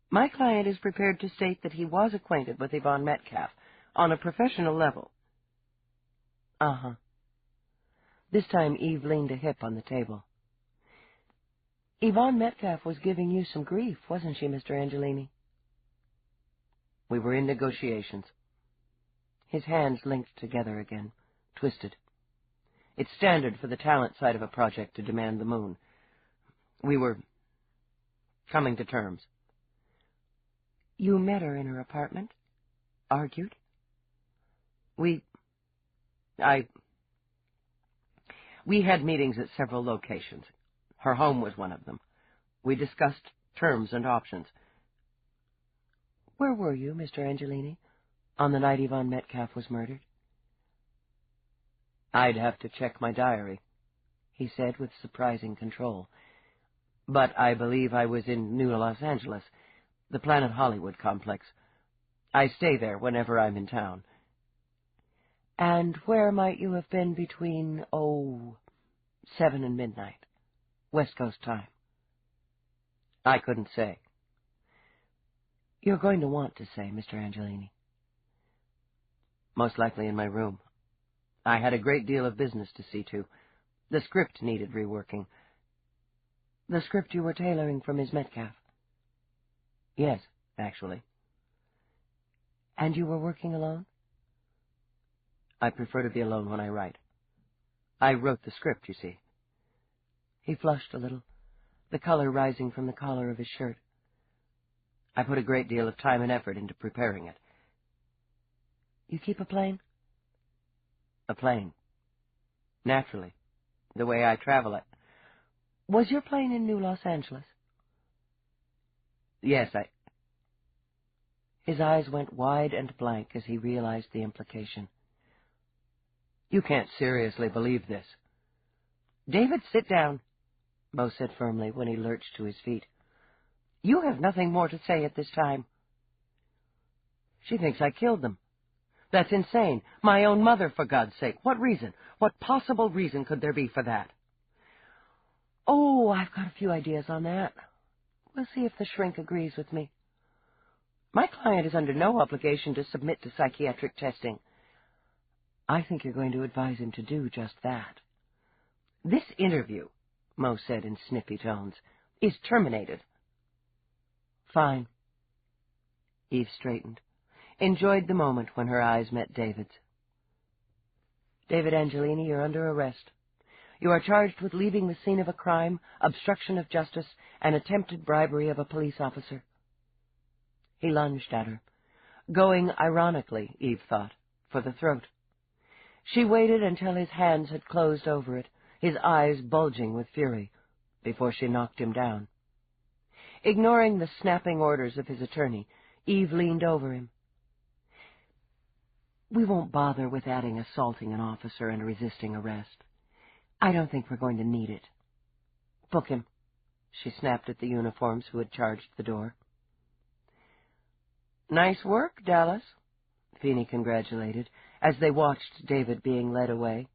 My client is prepared to state that he was acquainted with Yvonne Metcalf on a professional level. Uh-huh. This time Eve leaned a hip on the table. Yvonne Metcalf was giving you some grief, wasn't she, Mr. Angelini? We were in negotiations. His hands linked together again, twisted. It's standard for the talent side of a project to demand the moon. We were coming to terms. You met her in her apartment? Argued? We had meetings at several locations. Her home was one of them. We discussed terms and options. Where were you, Mr. Angelini, on the night Yvonne Metcalf was murdered? I'd have to check my diary, he said with surprising control. But I believe I was in New Los Angeles, the Planet Hollywood complex. I stay there whenever I'm in town. And where might you have been between, 7 and midnight, West Coast time? I couldn't say. You're going to want to say, Mr. Angelini. Most likely in my room. I had a great deal of business to see to. The script needed reworking. The script you were tailoring for Miss Metcalf? Yes, actually. And you were working alone? I prefer to be alone when I write. I wrote the script, you see. He flushed a little, the color rising from the collar of his shirt. I put a great deal of time and effort into preparing it. You keep a plane? A plane. Naturally. The way I travel it. Was your plane in New Los Angeles? Yes, His eyes went wide and blank as he realized the implication. You can't seriously believe this. David, sit down, Mo said firmly when he lurched to his feet. You have nothing more to say at this time. She thinks I killed them. That's insane. My own mother, for God's sake. What reason? What possible reason could there be for that? Oh, I've got a few ideas on that. We'll see if the shrink agrees with me. My client is under no obligation to submit to psychiatric testing. I think you're going to advise him to do just that. This interview, Mo said in snippy tones, is terminated. Fine. Eve straightened, enjoyed the moment when her eyes met David's. David Angelini, you're under arrest. You are charged with leaving the scene of a crime, obstruction of justice, and attempted bribery of a police officer. He lunged at her, going ironically, Eve thought, for the throat. She waited until his hands had closed over it, his eyes bulging with fury, before she knocked him down. Ignoring the snapping orders of his attorney, Eve leaned over him. We won't bother with adding assaulting an officer and resisting arrest. I don't think we're going to need it. Book him, she snapped at the uniforms who had charged the door. Nice work, Dallas, Feeney congratulated, as they watched David being led away.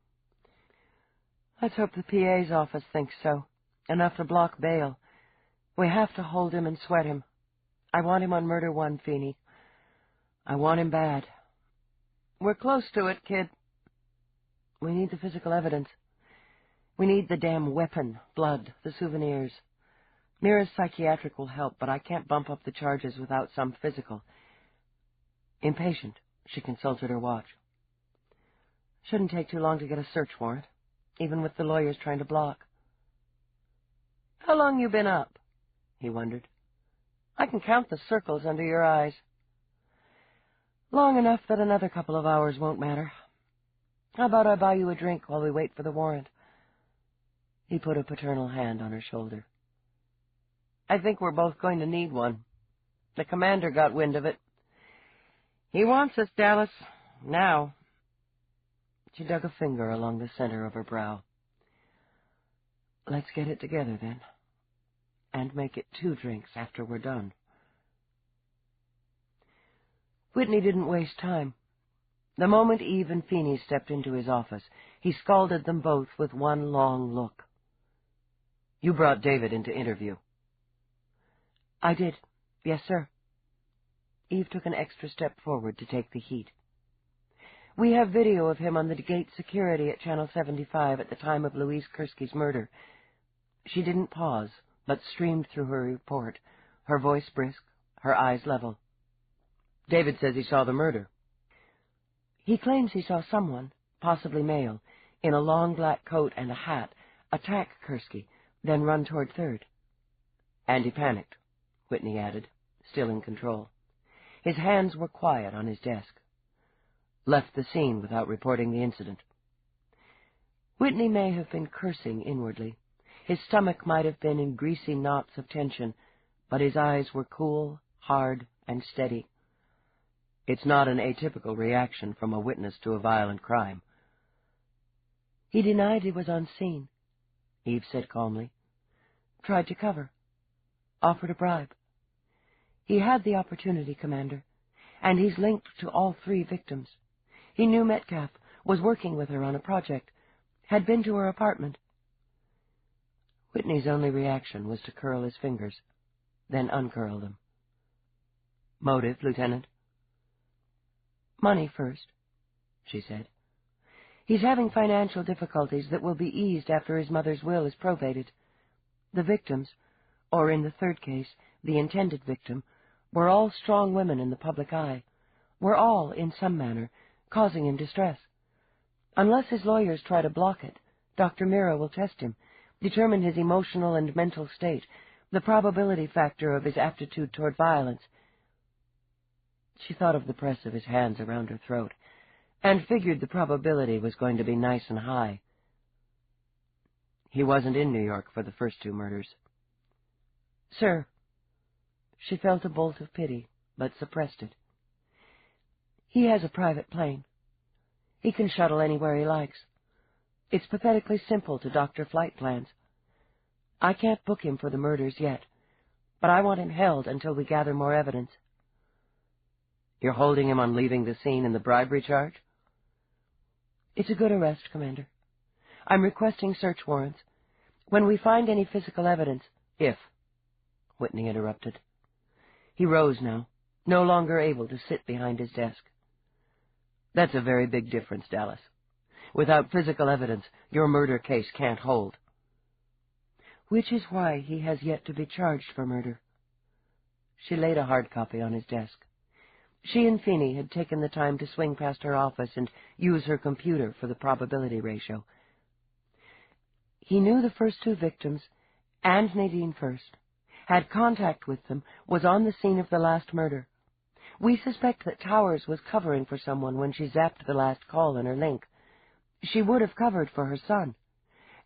Let's hope the PA's office thinks so. Enough to block bail. We have to hold him and sweat him. I want him on Murder 1, Feeney. I want him bad. We're close to it, kid. We need the physical evidence. We need the damn weapon, blood, the souvenirs. Mira's psychiatric will help, but I can't bump up the charges without some physical. Impatient, she consulted her watch. Shouldn't take too long to get a search warrant, even with the lawyers trying to block. How long you been up? He wondered. I can count the circles under your eyes. Long enough that another couple of hours won't matter. How about I buy you a drink while we wait for the warrant? He put a paternal hand on her shoulder. I think we're both going to need one. The commander got wind of it. He wants us, Dallas. Now. She dug a finger along the center of her brow. Let's get it together, then. and make it 2 drinks after we're done. Whitney didn't waste time. The moment Eve and Feeney stepped into his office, he scalded them both with one long look. "You brought David into interview." "I did. Yes, sir." Eve took an extra step forward to take the heat. "We have video of him on the gate security at Channel 75 at the time of Louise Kursky's murder." She didn't pause, but streamed through her report, her voice brisk, her eyes level. "David says he saw the murder." "He claims he saw someone, possibly male, in a long black coat and a hat, attack Kursky, then run toward 3rd. "And he panicked," Whitney added, still in control. His hands were quiet on his desk. "Left the scene without reporting the incident." Whitney may have been cursing inwardly. His stomach might have been in greasy knots of tension, but his eyes were cool, hard, and steady. It's not an atypical reaction from a witness to a violent crime. "He denied he was on scene," Eve said calmly. "Tried to cover. Offered a bribe. He had the opportunity, Commander, and he's linked to all 3 victims. He knew Metcalf, was working with her on a project, had been to her apartment." Whitney's only reaction was to curl his fingers, then uncurl them. "Motive, Lieutenant?" "Money first," she said. "He's having financial difficulties that will be eased after his mother's will is probated. The victims, or in the 3rd case, the intended victim, were all strong women in the public eye, were all, in some manner, causing him distress. Unless his lawyers try to block it, Dr. Mira will test him, determine his emotional and mental state, the probability factor of his aptitude toward violence." She thought of the press of his hands around her throat, and figured the probability was going to be nice and high. "He wasn't in New York for the first 2 murders." "Sir." She felt a bolt of pity, but suppressed it. "He has a private plane. He can shuttle anywhere he likes. It's pathetically simple to doctor flight plans. I can't book him for the murders yet, but I want him held until we gather more evidence." "You're holding him on leaving the scene in the bribery charge?" "It's a good arrest, Commander. I'm requesting search warrants. When we find any physical evidence—" "If," Whitney interrupted. He rose now, no longer able to sit behind his desk. "That's a very big difference, Dallas. Without physical evidence, your murder case can't hold." "Which is why he has yet to be charged for murder." She laid a hard copy on his desk. She and Feeney had taken the time to swing past her office and use her computer for the probability ratio. "He knew the first 2 victims, and Nadine first, had contact with them, was on the scene of the last murder. We suspect that Towers was covering for someone when she zapped the last call in her link. She would have covered for her son,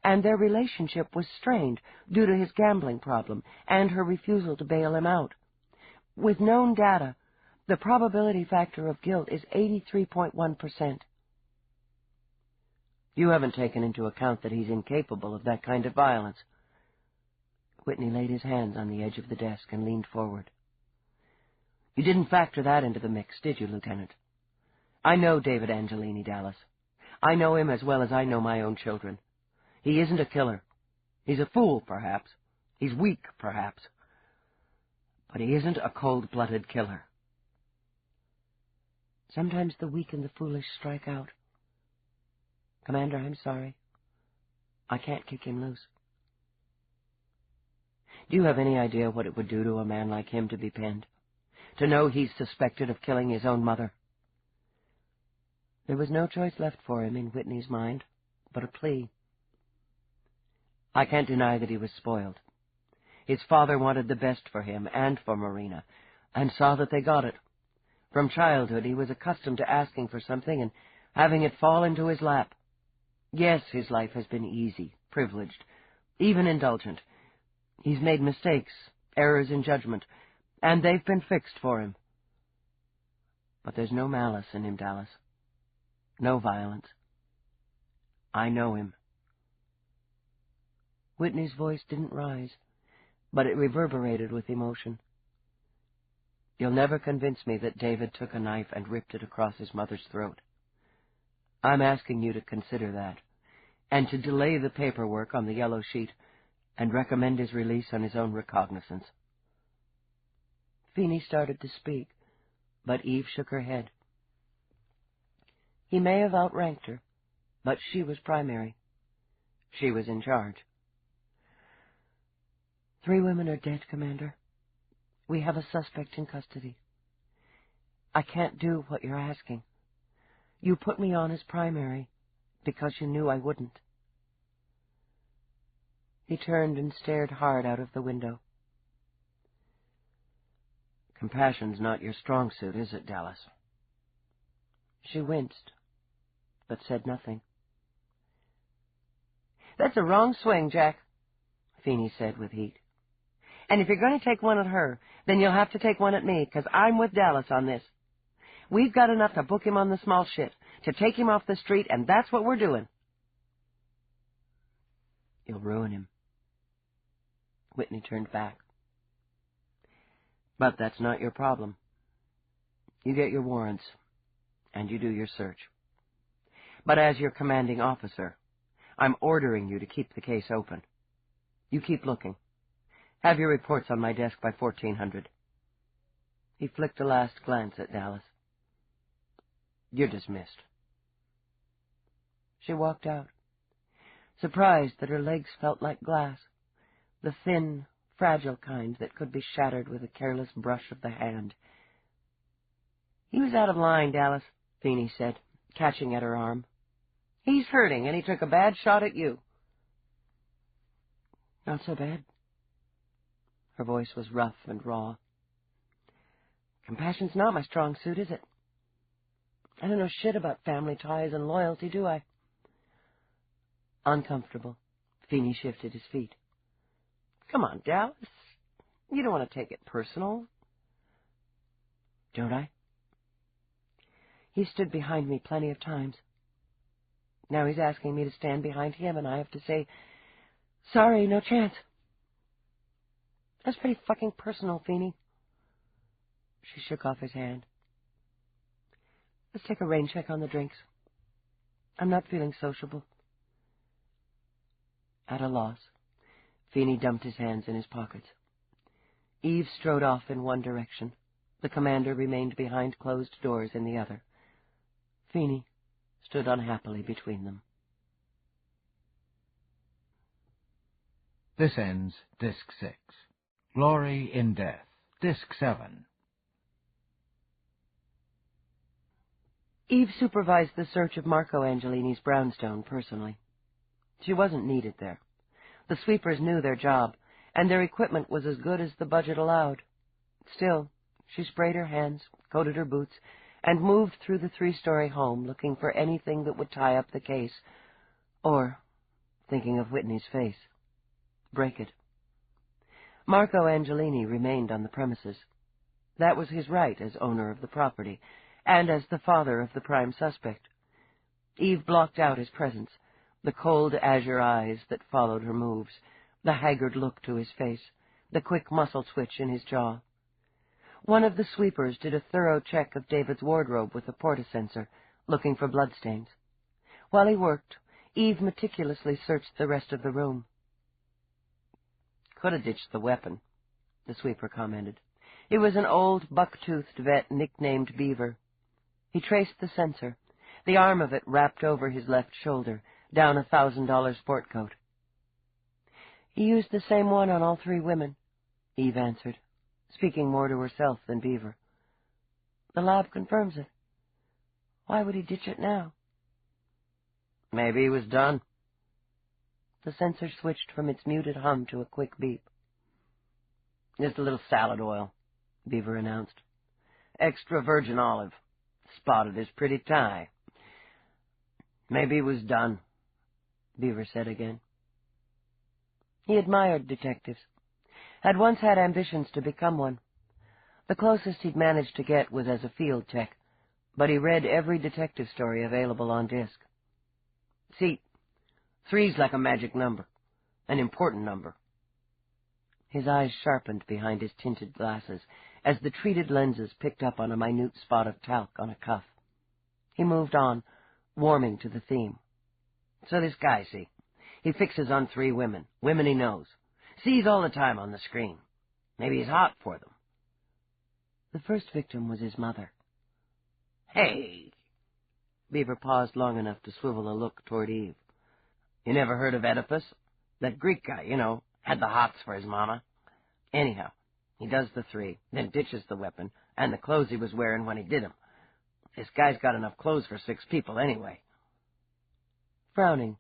and their relationship was strained due to his gambling problem and her refusal to bail him out. With known data, the probability factor of guilt is 83.1%. "You haven't taken into account that he's incapable of that kind of violence." Whitney laid his hands on the edge of the desk and leaned forward. "You didn't factor that into the mix, did you, Lieutenant? I know David Angelini, Dallas. I know him as well as I know my own children. He isn't a killer. He's a fool, perhaps. He's weak, perhaps. But he isn't a cold-blooded killer." "Sometimes the weak and the foolish strike out. Commander, I'm sorry. I can't kick him loose." "Do you have any idea what it would do to a man like him to be penned? To know he's suspected of killing his own mother?" There was no choice left for him in Whitney's mind but a plea. "I can't deny that he was spoiled. His father wanted the best for him and for Marina, and saw that they got it. From childhood he was accustomed to asking for something and having it fall into his lap. Yes, his life has been easy, privileged, even indulgent. He's made mistakes, errors in judgment, and they've been fixed for him. But there's no malice in him, Dallas. No violence. I know him." Whitney's voice didn't rise, but it reverberated with emotion. "You'll never convince me that David took a knife and ripped it across his mother's throat. I'm asking you to consider that, and to delay the paperwork on the yellow sheet and recommend his release on his own recognizance." Feeney started to speak, but Eve shook her head. He may have outranked her, but she was primary. She was in charge. "3 women are dead, Commander. We have a suspect in custody. I can't do what you're asking. You put me on as primary because you knew I wouldn't." He turned and stared hard out of the window. "Compassion's not your strong suit, is it, Dallas?" She winced, but said nothing. "That's a wrong swing, Jack," Feeney said with heat. "And if you're going to take one at her, then you'll have to take one at me, because I'm with Dallas on this. We've got enough to book him on the small shit, to take him off the street, and that's what we're doing." "You'll ruin him." Whitney turned back. "But that's not your problem. You get your warrants, and you do your search. But as your commanding officer, I'm ordering you to keep the case open. You keep looking. Have your reports on my desk by 1400. He flicked a last glance at Dallas. "You're dismissed." She walked out, surprised that her legs felt like glass, the thin, fragile kind that could be shattered with a careless brush of the hand. "He was out of line, Dallas," Feeney said, catching at her arm. "He's hurting, and he took a bad shot at you." "Not so bad." Her voice was rough and raw. "Compassion's not my strong suit, is it? I don't know shit about family ties and loyalty, do I?" Uncomfortable, Feeney shifted his feet. "Come on, Dallas. You don't want to take it personal." "Don't I? He stood behind me plenty of times. Now he's asking me to stand behind him, and I have to say, sorry, no chance." "That's pretty fucking personal, Feeney." She shook off his hand. "Let's take a rain check on the drinks. I'm not feeling sociable." At a loss, Feeney dumped his hands in his pockets. Eve strode off in one direction. The commander remained behind closed doors in the other. Feeney stood unhappily between them. This ends Disc 6. Glory in Death, Disc 7. Eve supervised the search of Marco Angelini's brownstone personally. She wasn't needed there. The sweepers knew their job, and their equipment was as good as the budget allowed. Still, she sprayed her hands, coated her boots, and moved through the 3-story home looking for anything that would tie up the case, or, thinking of Whitney's face, break it. Marco Angelini remained on the premises. That was his right as owner of the property, and as the father of the prime suspect. Eve blocked out his presence, the cold azure eyes that followed her moves, the haggard look to his face, the quick muscle twitch in his jaw. One of the sweepers did a thorough check of David's wardrobe with a portasensor, looking for bloodstains. While he worked, Eve meticulously searched the rest of the room. "Could have ditched the weapon," the sweeper commented. It was an old, buck-toothed vet nicknamed Beaver. He traced the sensor, the arm of it wrapped over his left shoulder, down a $1,000 sport coat. "He used the same one on all 3 women," Eve answered, speaking more to herself than Beaver. "The lab confirms it. Why would he ditch it now?" "Maybe he was done." The sensor switched from its muted hum to a quick beep. "Just a little salad oil," Beaver announced. "Extra virgin olive. Spotted his pretty tie." "Maybe he was done," Beaver said again. He admired detectives, had once had ambitions to become one. The closest he'd managed to get was as a field tech, but he read every detective story available on disc. "See, 3's like a magic number, an important number." His eyes sharpened behind his tinted glasses as the treated lenses picked up on a minute spot of talc on a cuff. He moved on, warming to the theme. So this guy, see, he fixes on 3 women he knows, sees all the time on the screen. Maybe he's hot for them. The first victim was his mother. Hey! Beaver paused long enough to swivel a look toward Eve. You never heard of Oedipus? That Greek guy, had the hots for his mama. Anyhow, he does the 3, then ditches the weapon and the clothes he was wearing when he did them. This guy's got enough clothes for 6 people anyway. Frowning,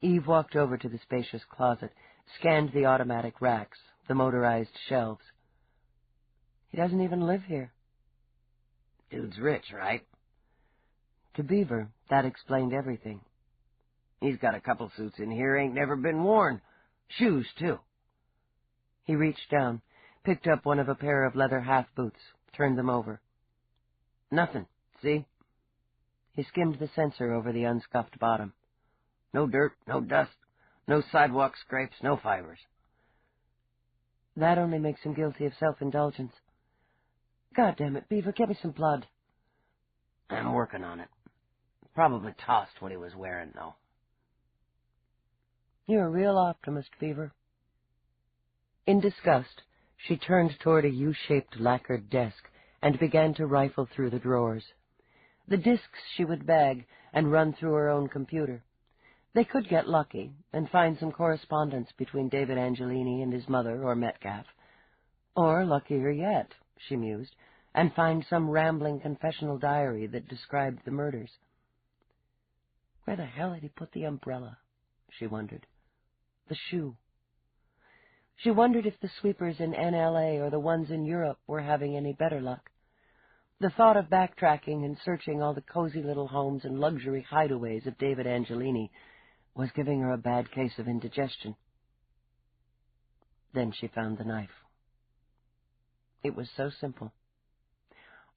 Eve walked over to the spacious closet, scanned the automatic racks, the motorized shelves. He doesn't even live here. Dude's rich, right? To Beaver, that explained everything. He's got a couple suits in here ain't never been worn. Shoes, too. He reached down, picked up one of a pair of leather half-boots, turned them over. Nothing, see? He skimmed the sensor over the unscuffed bottom. No dirt, no dust, no sidewalk scrapes, no fibers. That only makes him guilty of self-indulgence. God damn it, Beaver, get me some blood. I'm working on it. Probably tossed what he was wearing, though. You're a real optimist, Beaver. In disgust, she turned toward a U-shaped lacquered desk and began to rifle through the drawers. The disks she would bag and run through her own computer. They could get lucky and find some correspondence between David Angelini and his mother or Metcalf. Or, luckier yet, she mused, and find some rambling confessional diary that described the murders. Where the hell had he put the umbrella? She wondered. The shoe. She wondered if the sweepers in NLA or the ones in Europe were having any better luck. The thought of backtracking and searching all the cozy little homes and luxury hideaways of David Angelini was giving her a bad case of indigestion. Then she found the knife. It was so simple.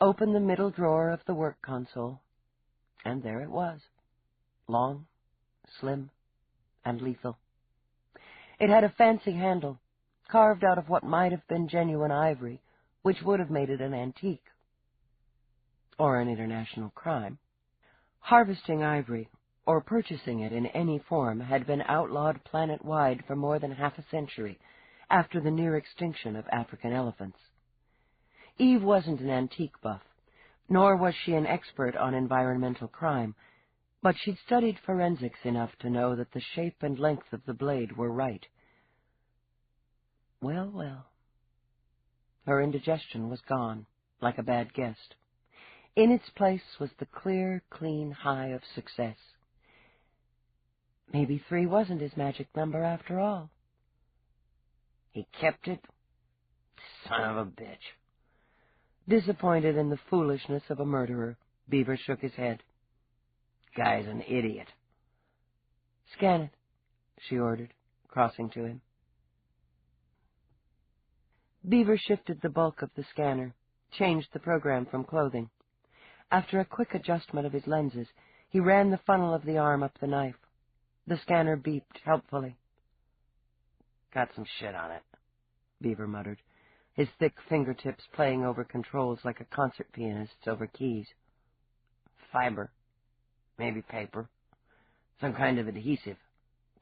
Open the middle drawer of the work console, and there it was, long, slim, and lethal. It had a fancy handle, carved out of what might have been genuine ivory, which would have made it an antique. Or an international crime. Harvesting ivory, or purchasing it in any form, had been outlawed planet-wide for more than half a century, after the near extinction of African elephants. Eve wasn't an antique buff, nor was she an expert on environmental crime, but she'd studied forensics enough to know that the shape and length of the blade were right. Well, well. Her indigestion was gone, like a bad guest. In its place was the clear, clean high of success. Maybe 3 wasn't his magic number after all. He kept it? Son of a bitch. Disappointed in the foolishness of a murderer, Beaver shook his head. Guy's an idiot. Scan it, she ordered, crossing to him. Beaver shifted the bulk of the scanner, changed the program from clothing. After a quick adjustment of his lenses, he ran the funnel of the arm up the knife. The scanner beeped helpfully. Got some shit on it, Beaver muttered, his thick fingertips playing over controls like a concert pianist's over keys. Fiber. Maybe paper. Some kind of adhesive.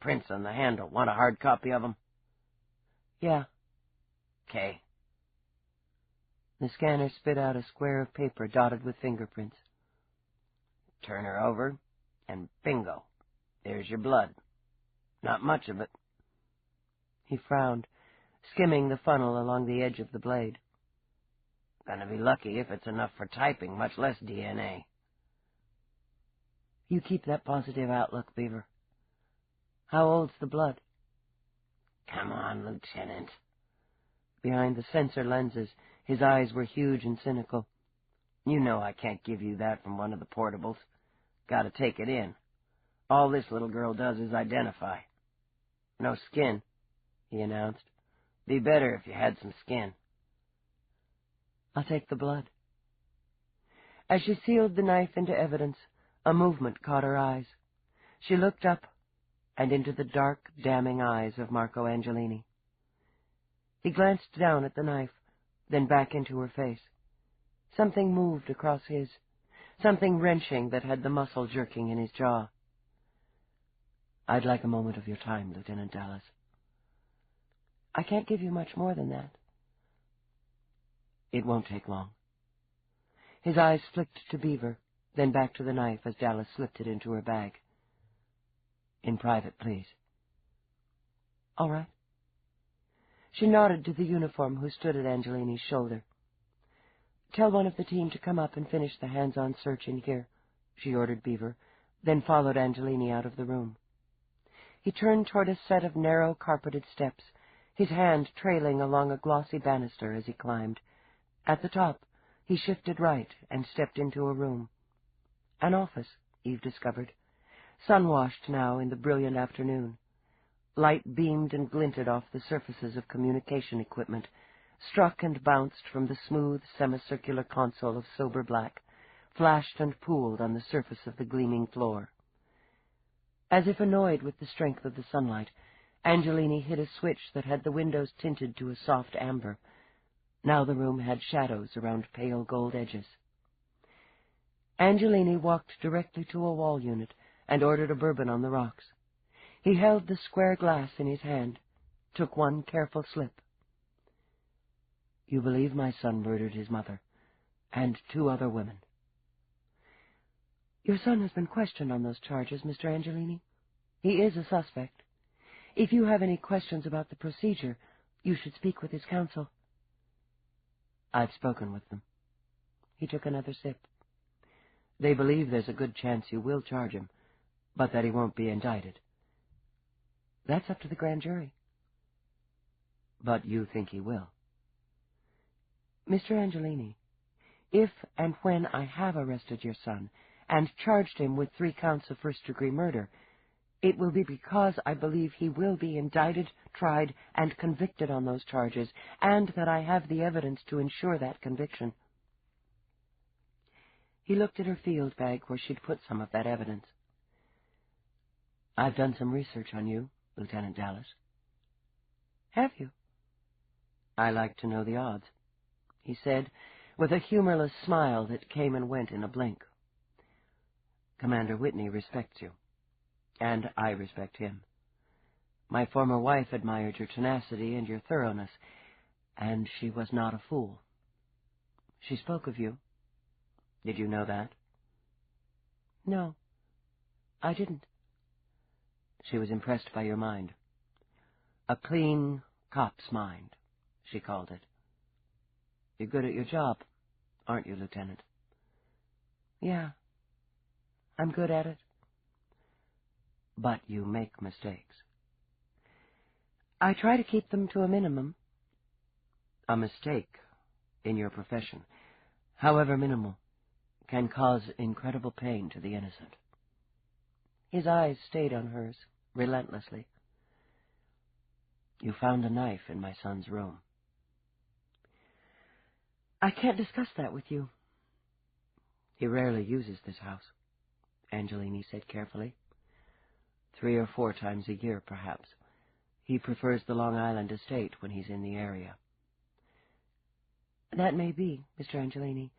Prints on the handle. Want a hard copy of them? Yeah. 'Kay. The scanner spit out a square of paper dotted with fingerprints. Turn her over, and bingo. There's your blood. Not much of it. He frowned, skimming the funnel along the edge of the blade. Gonna be lucky if it's enough for typing, much less DNA. You keep that positive outlook, Beaver. How old's the blood? Come on, Lieutenant. Behind the sensor lenses, his eyes were huge and cynical. You know I can't give you that from one of the portables. Gotta take it in. All this little girl does is identify. No skin, he announced. Be better if you had some skin. I'll take the blood. As she sealed the knife into evidence, a movement caught her eyes. She looked up and into the dark, damning eyes of Marco Angelini. He glanced down at the knife, then back into her face. Something moved across his, something wrenching that had the muscle jerking in his jaw. "I'd like a moment of your time, Lieutenant Dallas." "I can't give you much more than that." "It won't take long." His eyes flicked to Beaver, then back to the knife as Dallas slipped it into her bag. "In private, please." "All right." She nodded to the uniform who stood at Angelini's shoulder. "Tell one of the team to come up and finish the hands-on search in here," she ordered Beaver, then followed Angelini out of the room. He turned toward a set of narrow, carpeted steps, his hand trailing along a glossy banister as he climbed. At the top, he shifted right and stepped into a room. An office, Eve discovered, sun-washed now in the brilliant afternoon. Light beamed and glinted off the surfaces of communication equipment, struck and bounced from the smooth, semicircular console of sober black, flashed and pooled on the surface of the gleaming floor. As if annoyed with the strength of the sunlight, Angelini hit a switch that had the windows tinted to a soft amber. Now the room had shadows around pale gold edges. Angelini walked directly to a wall unit and ordered a bourbon on the rocks. He held the square glass in his hand, took one careful slip. "You believe my son murdered his mother, and 2 other women?" "Your son has been questioned on those charges, Mr. Angelini. He is a suspect. If you have any questions about the procedure, you should speak with his counsel." "I've spoken with them." He took another sip. "They believe there's a good chance you will charge him, but that he won't be indicted." "That's up to the grand jury." "But you think he will?" "Mr. Angelini, if and when I have arrested your son and charged him with 3 counts of first-degree murder, it will be because I believe he will be indicted, tried, and convicted on those charges, and that I have the evidence to ensure that conviction." He looked at her field bag where she'd put some of that evidence. "I've done some research on you, Lieutenant Dallas." "Have you?" "I like to know the odds," he said, with a humorless smile that came and went in a blink. "Commander Whitney respects you, and I respect him. My former wife admired your tenacity and your thoroughness, and she was not a fool. She spoke of you. Did you know that?" "No, I didn't." "She was impressed by your mind. A clean cop's mind, she called it. You're good at your job, aren't you, Lieutenant?" "Yeah, I'm good at it." "But you make mistakes." "I try to keep them to a minimum." "A mistake in your profession, however minimal, can cause incredible pain to the innocent." His eyes stayed on hers, relentlessly. "You found a knife in my son's room." "I can't discuss that with you." "He rarely uses this house," Angelini said carefully. 3 or 4 times a year, perhaps. He prefers the Long Island estate when he's in the area." "That may be, Mr. Angelini,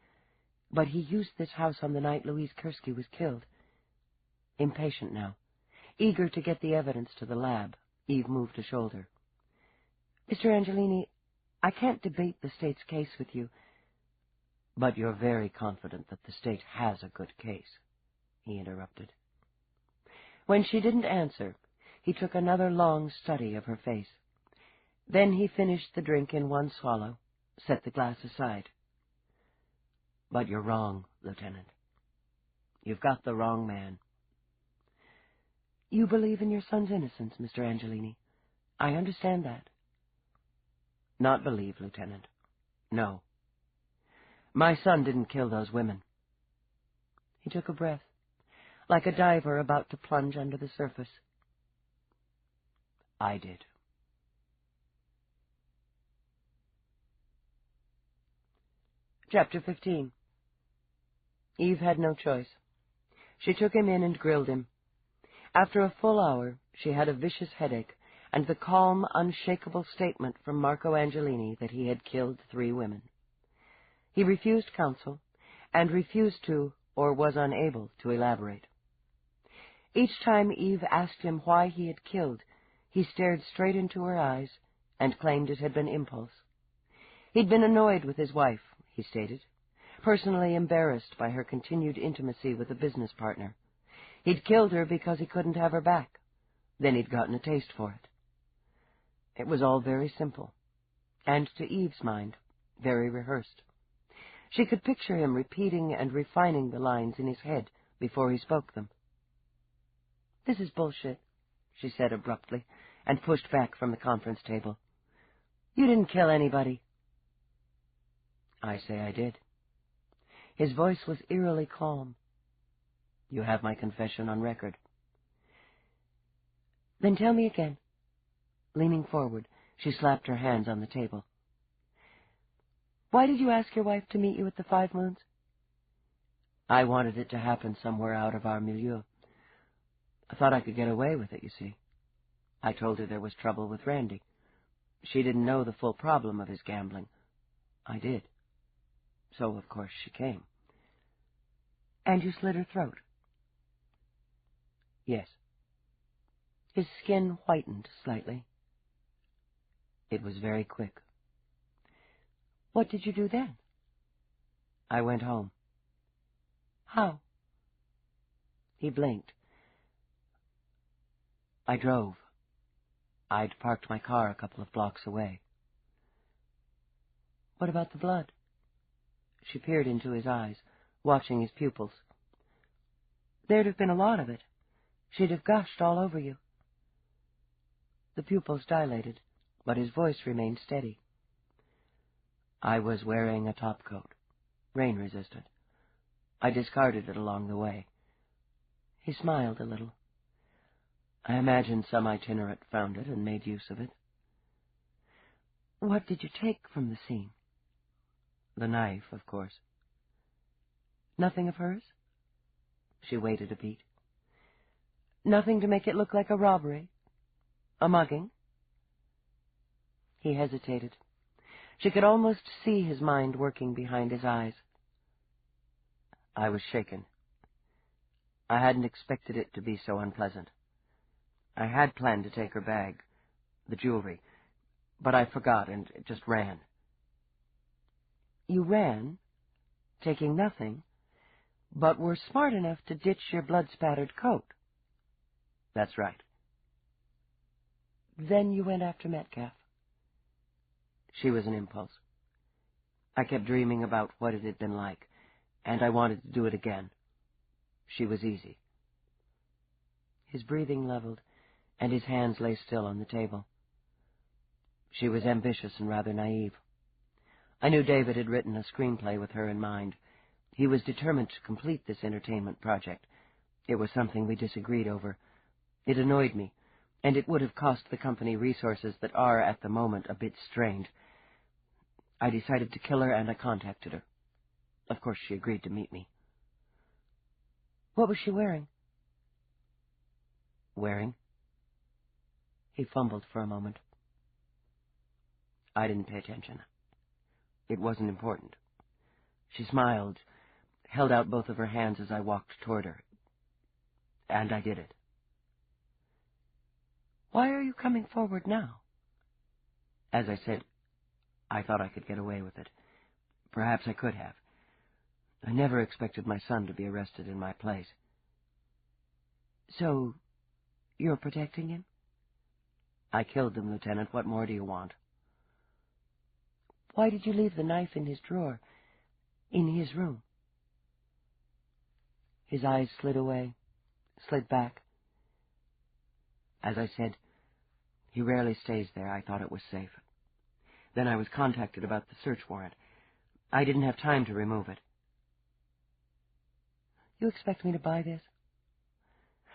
but he used this house on the night Louise Kirsky was killed." Impatient now, eager to get the evidence to the lab, Eve moved a shoulder. "Mr. Angelini, I can't debate the state's case with you." "But you're very confident that the state has a good case," he interrupted. When she didn't answer, he took another long study of her face. Then he finished the drink in one swallow, set the glass aside. "But you're wrong, Lieutenant. You've got the wrong man." "You believe in your son's innocence, Mr. Angelini. I understand that." "Not believe, Lieutenant. No. My son didn't kill those women." He took a breath, like a diver about to plunge under the surface. "I did." Chapter 15. Eve had no choice. She took him in and grilled him. After a full hour, she had a vicious headache, and the calm, unshakable statement from Marco Angelini that he had killed 3 women. He refused counsel, and refused to, or was unable to elaborate. Each time Eve asked him why he had killed, he stared straight into her eyes and claimed it had been impulse. He'd been annoyed with his wife, he stated, personally embarrassed by her continued intimacy with a business partner. He'd killed her because he couldn't have her back. Then he'd gotten a taste for it. It was all very simple, and to Eve's mind, very rehearsed. She could picture him repeating and refining the lines in his head before he spoke them. "This is bullshit," she said abruptly, and pushed back from the conference table. "You didn't kill anybody." "I say I did." His voice was eerily calm. "You have my confession on record." "Then tell me again." Leaning forward, she slapped her hands on the table. "Why did you ask your wife to meet you at the 5 Moons?" "I wanted it to happen somewhere out of our milieu. I thought I could get away with it, you see. I told her there was trouble with Randy. She didn't know the full problem of his gambling. I did. So, of course, she came." "And you slit her throat?" "Yes." His skin whitened slightly. "It was very quick." "What did you do then?" "I went home." "How?" He blinked. "I drove. I'd parked my car a couple of blocks away." "What about the blood?" She peered into his eyes, watching his pupils. "There'd have been a lot of it. She'd have gushed all over you." The pupils dilated, but his voice remained steady. "I was wearing a topcoat, rain-resistant. I discarded it along the way." He smiled a little. "I imagine some itinerant found it and made use of it." "What did you take from the scene?" "The knife, of course." "Nothing of hers?" She waited a beat. "Nothing to make it look like a robbery? A mugging?" He hesitated. She could almost see his mind working behind his eyes. "I was shaken. I hadn't expected it to be so unpleasant. I had planned to take her bag, the jewelry, but I forgot and just ran." "You ran, taking nothing, but were smart enough to ditch your blood-spattered coat." "That's right." "Then you went after Metcalf." She was an impulse. I kept dreaming about what it had been like, and I wanted to do it again. She was easy. His breathing leveled, and his hands lay still on the table. She was ambitious and rather naive. I knew David had written a screenplay with her in mind. He was determined to complete this entertainment project. It was something we disagreed over. It annoyed me, and it would have cost the company resources that are, at the moment, a bit strained. I decided to kill her, and I contacted her. Of course, she agreed to meet me. "What was she wearing?" "Wearing?" He fumbled for a moment. I didn't pay attention. It wasn't important. She smiled, held out both of her hands as I walked toward her. And I did it. "Why are you coming forward now?" As I said, I thought I could get away with it. Perhaps I could have. I never expected my son to be arrested in my place. "So, you're protecting him?" "I killed them, Lieutenant. What more do you want?" "Why did you leave the knife in his drawer, in his room?" His eyes slid away, slid back. As I said, he rarely stays there. I thought it was safe. Then I was contacted about the search warrant. I didn't have time to remove it." "You expect me to buy this?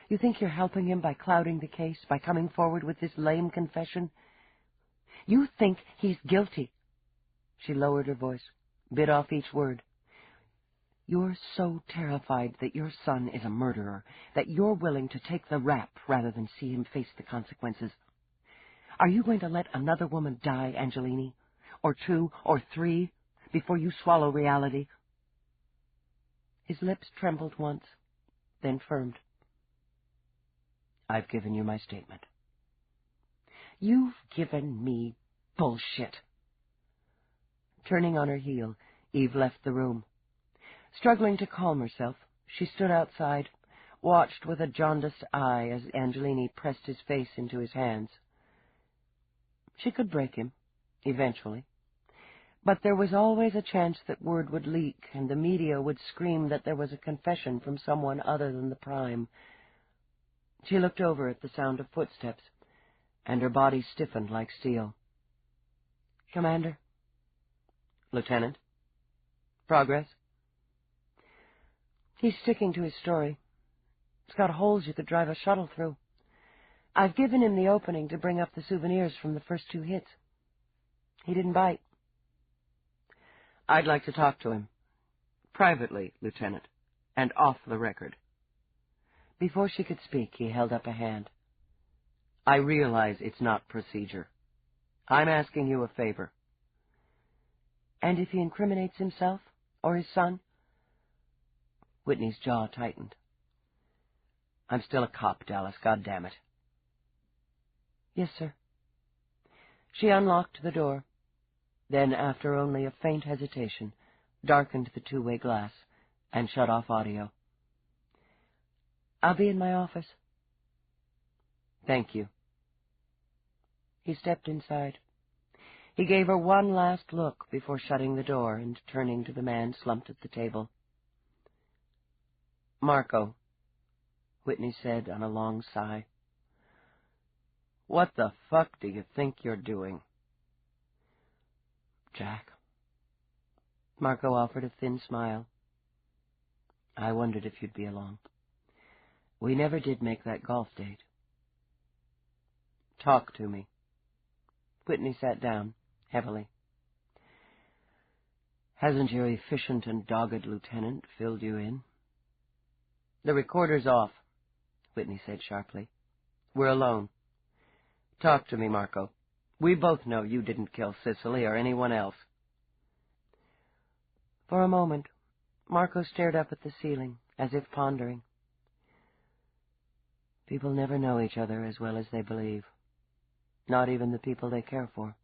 You think you're helping him by clouding the case, by coming forward with this lame confession? You think he's guilty." She lowered her voice, bit off each word. "You're so terrified that your son is a murderer that you're willing to take the rap rather than see him face the consequences. Are you going to let another woman die, Angelini? Or 2 or 3 before you swallow reality? His lips trembled once, then firmed. I've given you my statement. You've given me bullshit. Turning on her heel, Eve left the room. Struggling to calm herself, she stood outside, watched with a jaundiced eye as Angelini pressed his face into his hands. She could break him, eventually. But there was always a chance that word would leak and the media would scream that there was a confession from someone other than the Prime. She looked over at the sound of footsteps, and her body stiffened like steel. Commander? Lieutenant? Progress? He's sticking to his story. It's got holes you could drive a shuttle through. I've given him the opening to bring up the souvenirs from the first 2 hits. He didn't bite. I'd like to talk to him. Privately, Lieutenant, and off the record. Before she could speak, he held up a hand. I realize it's not procedure. I'm asking you a favor. And if he incriminates himself or his son? Whitney's jaw tightened. I'm still a cop, Dallas, goddammit. Yes, sir. She unlocked the door, then, after only a faint hesitation, darkened the 2-way glass and shut off audio. I'll be in my office. Thank you. He stepped inside. He gave her one last look before shutting the door and turning to the man slumped at the table. Marco, Whitney said on a long sigh. What the fuck do you think you're doing? Jack. Marco offered a thin smile. I wondered if you'd be along. We never did make that golf date. Talk to me. Whitney sat down, heavily. Hasn't your efficient and dogged lieutenant filled you in? The recorder's off, Whitney said sharply. We're alone. Talk to me, Marco. We both know you didn't kill Cicely or anyone else. For a moment, Marco stared up at the ceiling, as if pondering. People never know each other as well as they believe. Not even the people they care for.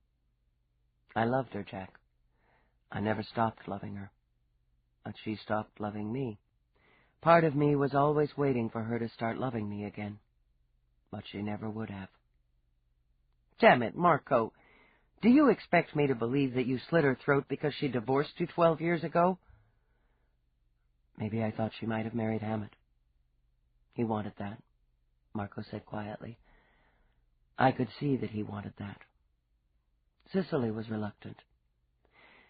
I loved her, Jack. I never stopped loving her. But she stopped loving me. Part of me was always waiting for her to start loving me again. But she never would have. Damn it, Marco. Do you expect me to believe that you slit her throat because she divorced you 12 years ago? Maybe I thought she might have married Hammett. He wanted that, Marco said quietly. I could see that he wanted that. Cicely was reluctant.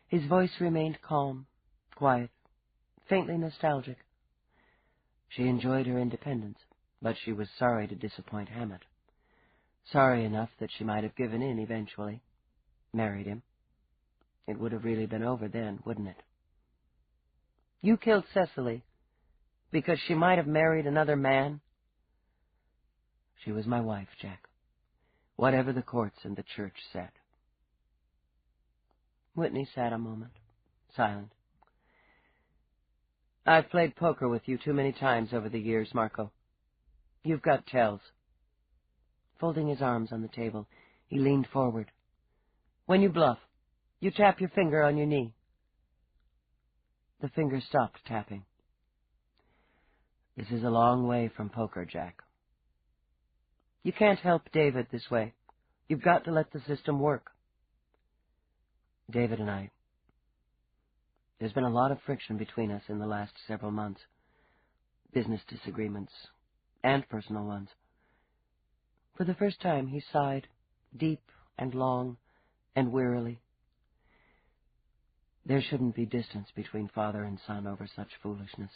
His voice remained calm, quiet, faintly nostalgic. She enjoyed her independence, but she was sorry to disappoint Hammett. Sorry enough that she might have given in eventually, married him. It would have really been over then, wouldn't it? You killed Cicely because she might have married another man? She was my wife, Jack. Whatever the courts and the church said. Whitney sat a moment, silent. I've played poker with you too many times over the years, Marco. You've got tells. Folding his arms on the table, he leaned forward. When you bluff, you tap your finger on your knee. The finger stopped tapping. This is a long way from poker, Jack. You can't help David this way. You've got to let the system work. David and I. There's been a lot of friction between us in the last several months. Business disagreements, and personal ones. For the first time, he sighed, deep and long and wearily. There shouldn't be distance between father and son over such foolishness.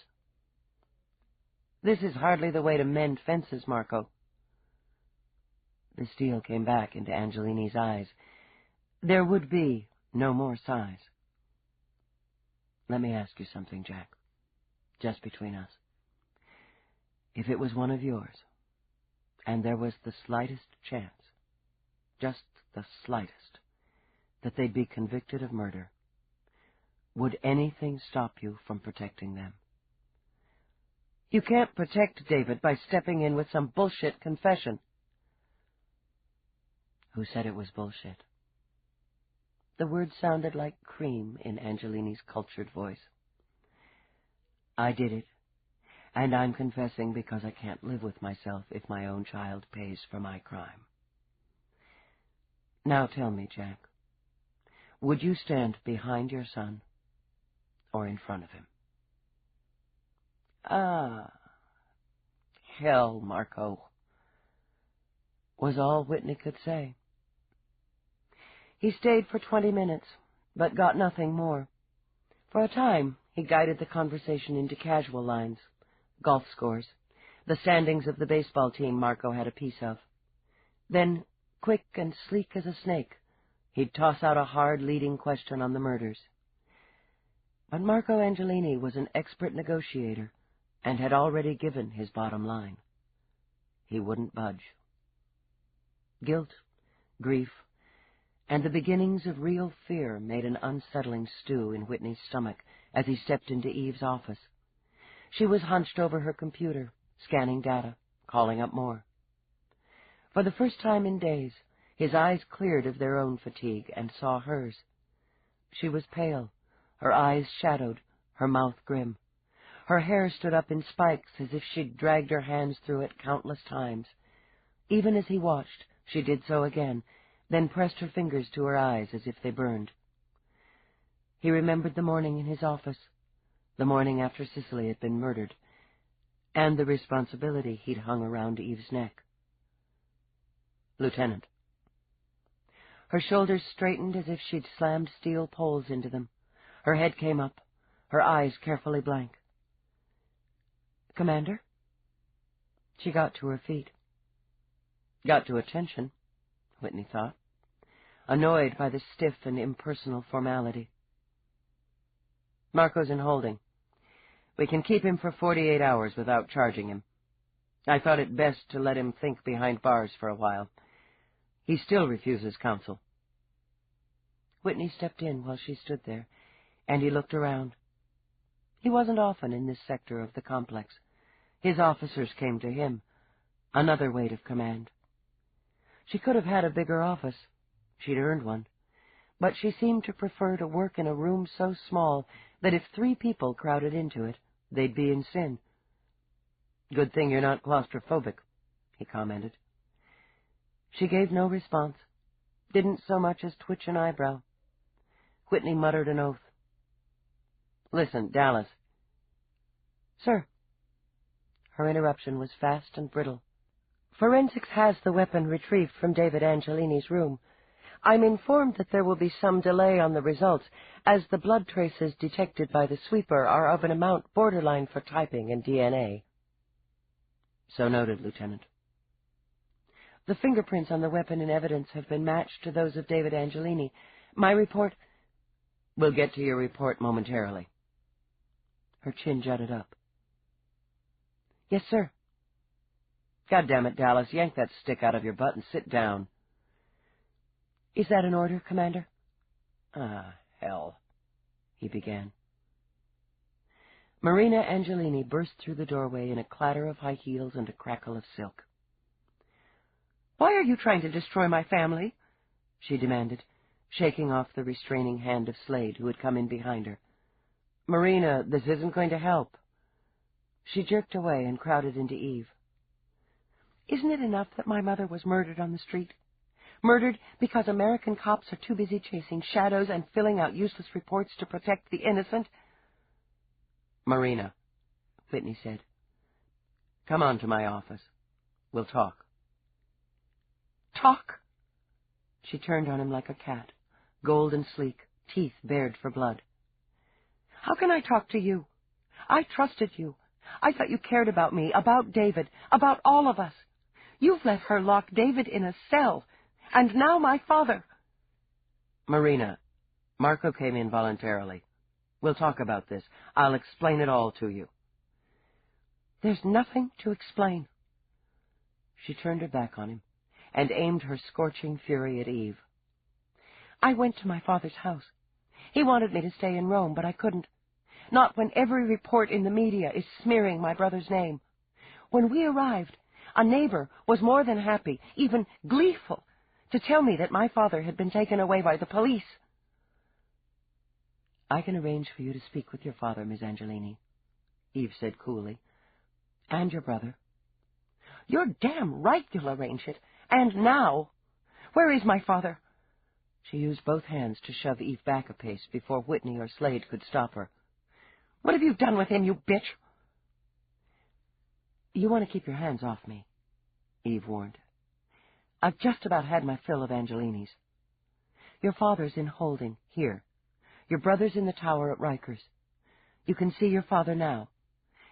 This is hardly the way to mend fences, Marco. The steel came back into Angelini's eyes. There would be no more sighs. Let me ask you something, Jack, just between us. If it was one of yours, and there was the slightest chance, just the slightest, that they'd be convicted of murder, would anything stop you from protecting them? You can't protect David by stepping in with some bullshit confession. Who said it was bullshit? The word sounded like cream in Angelini's cultured voice. I did it, and I'm confessing because I can't live with myself if my own child pays for my crime. Now tell me, Jack, would you stand behind your son or in front of him? Ah, hell, Marco, was all Whitney could say. He stayed for 20 minutes, but got nothing more. For a time, he guided the conversation into casual lines, golf scores, the standings of the baseball team Marco had a piece of. Then, quick and sleek as a snake, he'd toss out a hard leading question on the murders. But Marco Angelini was an expert negotiator and had already given his bottom line. He wouldn't budge. Guilt, grief, and the beginnings of real fear made an unsettling stew in Whitney's stomach as he stepped into Eve's office. She was hunched over her computer, scanning data, calling up more. For the first time in days, his eyes cleared of their own fatigue and saw hers. She was pale, her eyes shadowed, her mouth grim. Her hair stood up in spikes as if she'd dragged her hands through it countless times. Even as he watched, she did so again, then pressed her fingers to her eyes as if they burned. He remembered the morning in his office, the morning after Cicely had been murdered, and the responsibility he'd hung around Eve's neck. Lieutenant. Her shoulders straightened as if she'd slammed steel poles into them. Her head came up, her eyes carefully blank. Commander? She got to her feet. Got to attention, Whitney thought, annoyed by the stiff and impersonal formality. Marco's in holding. We can keep him for 48 hours without charging him. I thought it best to let him think behind bars for a while. He still refuses counsel. Whitney stepped in while she stood there, and he looked around. He wasn't often in this sector of the complex. His officers came to him, another weight of command. She could have had a bigger office. She'd earned one. But she seemed to prefer to work in a room so small that if 3 people crowded into it, they'd be in sin. Good thing you're not claustrophobic, he commented. She gave no response, didn't so much as twitch an eyebrow. Whitney muttered an oath. Listen, Dallas. Sir. Her interruption was fast and brittle. Forensics has the weapon retrieved from David Angelini's room. I'm informed that there will be some delay on the results, as the blood traces detected by the sweeper are of an amount borderline for typing and DNA. So noted, Lieutenant. The fingerprints on the weapon in evidence have been matched to those of David Angelini. My report... We'll get to your report momentarily. Her chin jutted up. Yes, sir. God damn it, Dallas, yank that stick out of your butt and sit down. Is that an order, Commander? Ah, hell, he began. Marina Angelini burst through the doorway in a clatter of high heels and a crackle of silk. Why are you trying to destroy my family? She demanded, shaking off the restraining hand of Slade, who had come in behind her. Marina, this isn't going to help. She jerked away and crowded into Eve. Isn't it enough that my mother was murdered on the street? Murdered because American cops are too busy chasing shadows and filling out useless reports to protect the innocent? Marina, Whitney said, come on to my office. We'll talk. Talk? She turned on him like a cat, gold and sleek, teeth bared for blood. How can I talk to you? I trusted you. I thought you cared about me, about David, about all of us. You've let her lock David in a cell, and now my father... Marina, Marco came in voluntarily. We'll talk about this. I'll explain it all to you. There's nothing to explain. She turned her back on him, and aimed her scorching fury at Eve. "I went to my father's house. He wanted me to stay in Rome, but I couldn't. Not when every report in the media is smearing my brother's name. When we arrived, a neighbor was more than happy, even gleeful, to tell me that my father had been taken away by the police." "I can arrange for you to speak with your father, Miss Angelini," Eve said coolly. "And your brother." "You're damn right you'll arrange it. And now. Where is my father?" She used both hands to shove Eve back a pace before Whitney or Slade could stop her. "What have you done with him, you bitch?" "You want to keep your hands off me," Eve warned. "I've just about had my fill of Angelinis. Your father's in holding, here. Your brother's in the tower at Rikers. You can see your father now.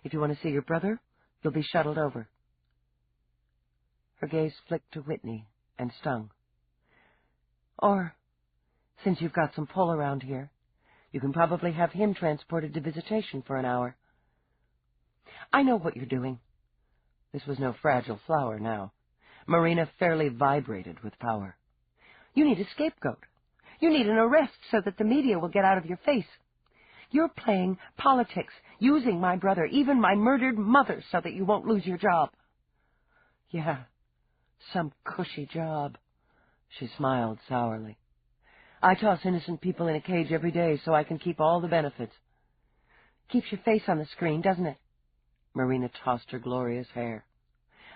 If you want to see your brother, you'll be shuttled over." Her gaze flicked to Whitney and stung. "Or, since you've got some pull around here, you can probably have him transported to visitation for an hour." "I know what you're doing." This was no fragile flower now. Marina fairly vibrated with power. "You need a scapegoat. You need an arrest so that the media will get out of your face. You're playing politics, using my brother, even my murdered mother, so that you won't lose your job." "Yeah, some cushy job." She smiled sourly. "I toss innocent people in a cage every day so I can keep all the benefits." "Keeps your face on the screen, doesn't it?" Marina tossed her glorious hair.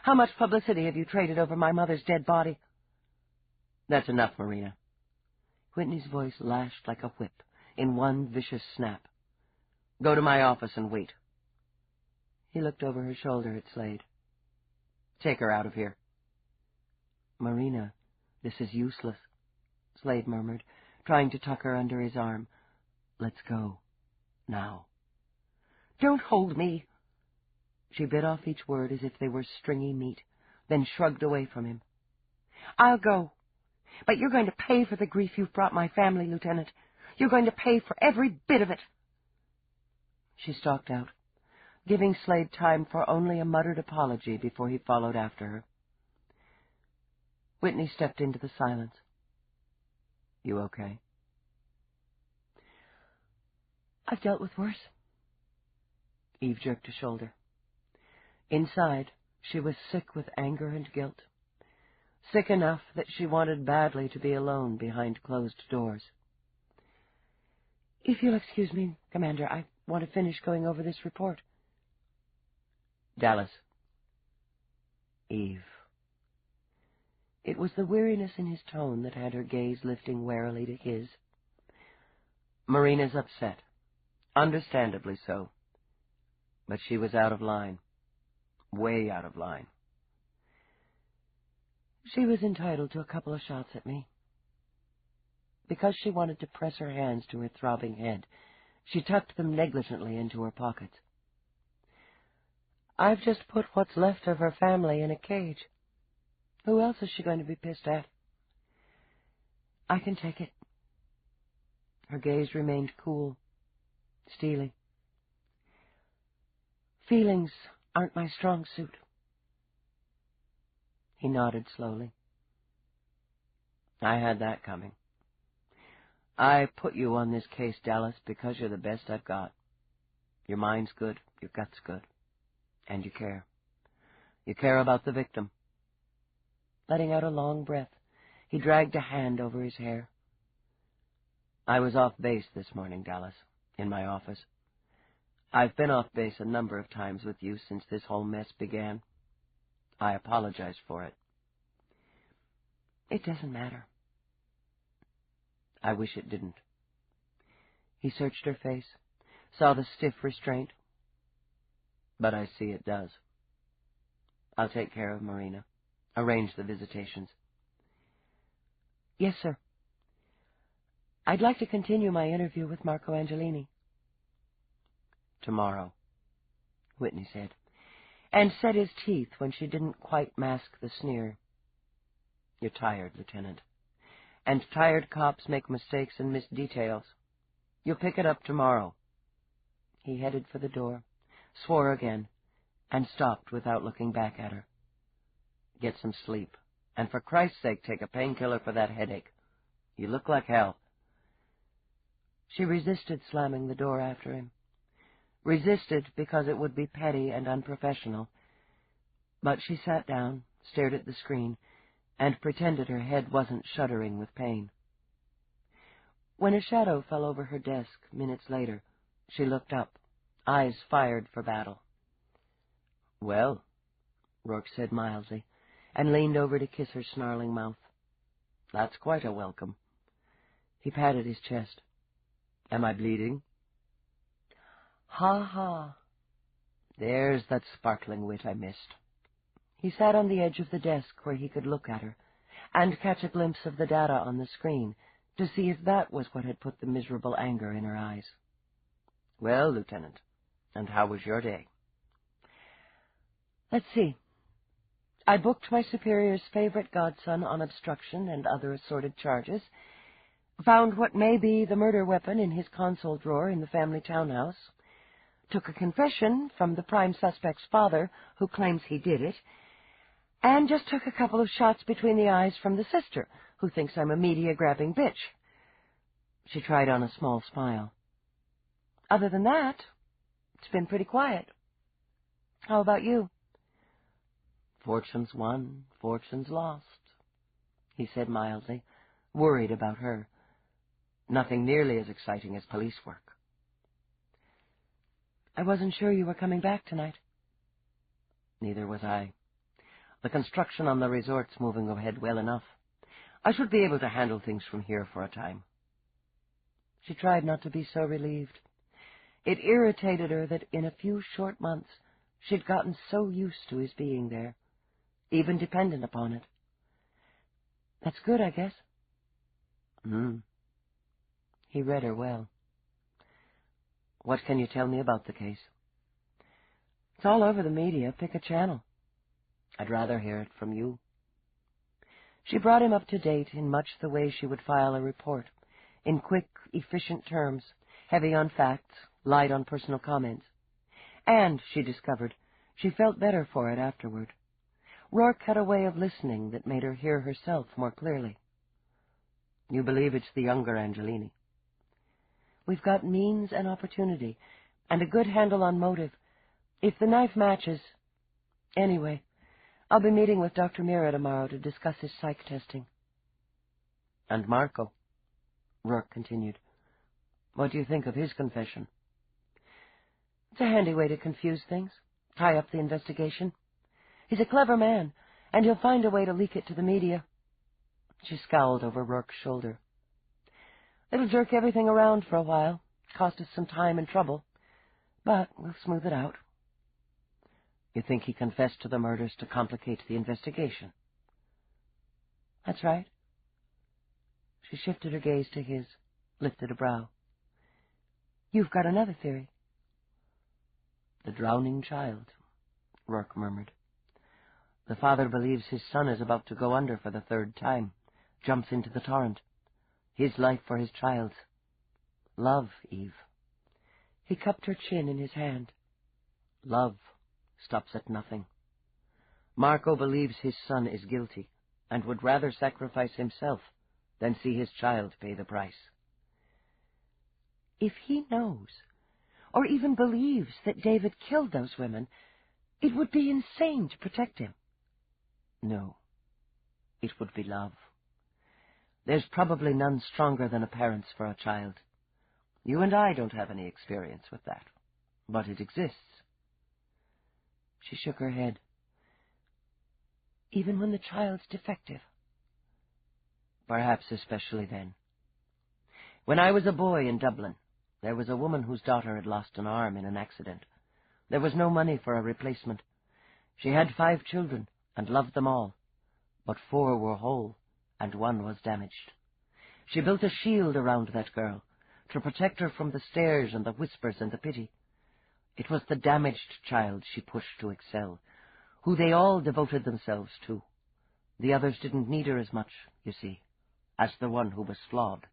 "How much publicity have you traded over my mother's dead body?" "That's enough, Marina." Whitney's voice lashed like a whip in one vicious snap. "Go to my office and wait." He looked over her shoulder at Slade. "Take her out of here." "Marina, this is useless," Slade murmured, trying to tuck her under his arm. "Let's go. Now." "Don't hold me." She bit off each word as if they were stringy meat, then shrugged away from him. "I'll go. But you're going to pay for the grief you've brought my family, Lieutenant. You're going to pay for every bit of it." She stalked out, giving Slade time for only a muttered apology before he followed after her. Whitney stepped into the silence. "You okay?" "I've dealt with worse." Eve jerked a shoulder. Inside, she was sick with anger and guilt. Sick enough that she wanted badly to be alone behind closed doors. "If you'll excuse me, Commander, I want to finish going over this report." "Dallas." "Eve." It was the weariness in his tone that had her gaze lifting warily to his. "Marina's upset. Understandably so. But she was out of line. Way out of line." "She was entitled to a couple of shots at me." Because she wanted to press her hands to her throbbing head, she tucked them negligently into her pockets. "I've just put what's left of her family in a cage. Who else is she going to be pissed at?" "I can take it." Her gaze remained cool, steely. "Feelings aren't my strong suit." He nodded slowly. "I had that coming. I put you on this case, Dallas, because you're the best I've got. Your mind's good, your gut's good, and you care. You care about the victim." Letting out a long breath, he dragged a hand over his hair. "I was off base this morning, Dallas, in my office. I've been off base a number of times with you since this whole mess began. I apologize for it." "It doesn't matter." "I wish it didn't." He searched her face, saw the stiff restraint. "But I see it does. I'll take care of Marina. Arrange the visitations." "Yes, sir. I'd like to continue my interview with Marco Angelini." "Tomorrow," Whitney said, and set his teeth when she didn't quite mask the sneer. "You're tired, Lieutenant, and tired cops make mistakes and miss details. You'll pick it up tomorrow." He headed for the door, swore again, and stopped without looking back at her. "Get some sleep, And for Christ's sake, take a painkiller for that headache. You look like hell. She resisted slamming the door after him. Resisted because it would be petty and unprofessional. But she sat down, stared at the screen, and pretended her head wasn't shuddering with pain. When a shadow fell over her desk minutes later, she looked up, eyes fired for battle. "Well," Roarke said mildly, and leaned over to kiss her snarling mouth. "That's quite a welcome." He patted his chest. "Am I bleeding?" "Ha ha." There's that sparkling wit I missed. He sat on the edge of the desk where he could look at her, and catch a glimpse of the data on the screen, to see if that was what had put the miserable anger in her eyes. "Well, Lieutenant, and how was your day?" "Let's see. I booked my superior's favorite godson on obstruction and other assorted charges, found what may be the murder weapon in his console drawer in the family townhouse, took a confession from the prime suspect's father, who claims he did it, and just took a couple of shots between the eyes from the sister, who thinks I'm a media-grabbing bitch." She tried on a small smile. "Other than that, it's been pretty quiet. How about you?" "Fortune's won, fortune's lost," he said mildly, worried about her. "Nothing nearly as exciting as police work." "I wasn't sure you were coming back tonight." "Neither was I. The construction on the resort's moving ahead well enough. I should be able to handle things from here for a time." She tried not to be so relieved. It irritated her that in a few short months she'd gotten so used to his being there, even dependent upon it. "That's good, I guess." He read her well. "What can you tell me about the case?" "It's all over the media. Pick a channel." "I'd rather hear it from you." She brought him up to date in much the way she would file a report, in quick, efficient terms, heavy on facts, light on personal comments. And, she discovered, she felt better for it afterward. Roarke had a way of listening that made her hear herself more clearly. "You believe it's the younger Angelini?" "We've got means and opportunity, and a good handle on motive. If the knife matches... Anyway, I'll be meeting with Dr. Mira tomorrow to discuss his psych testing." "And Marco," Roarke continued. "What do you think of his confession?" "It's a handy way to confuse things, tie up the investigation. He's a clever man, and he'll find a way to leak it to the media." She scowled over Rourke's shoulder. "It'll jerk everything around for a while, cost us some time and trouble, but we'll smooth it out." "You think he confessed to the murders to complicate the investigation?" "That's right." She shifted her gaze to his, lifted a brow. "You've got another theory." "The drowning child," Roarke murmured. "The father believes his son is about to go under for the third time, jumps into the torrent. His life for his child's. Love, Eve." He cupped her chin in his hand. "Love stops at nothing. Marco believes his son is guilty and would rather sacrifice himself than see his child pay the price." "If he knows, or even believes that David killed those women, it would be insane to protect him." "No, it would be love. There's probably none stronger than a parent's for a child. You and I don't have any experience with that, but it exists." She shook her head. "Even when the child's defective?" "Perhaps especially then. When I was a boy in Dublin, there was a woman whose daughter had lost an arm in an accident. There was no money for a replacement. She had 5 children and loved them all, but 4 were whole and 1 was damaged. She built a shield around that girl to protect her from the stares and the whispers and the pity. It was the damaged child she pushed to excel, who they all devoted themselves to. The others didn't need her as much, you see, as the one who was flawed."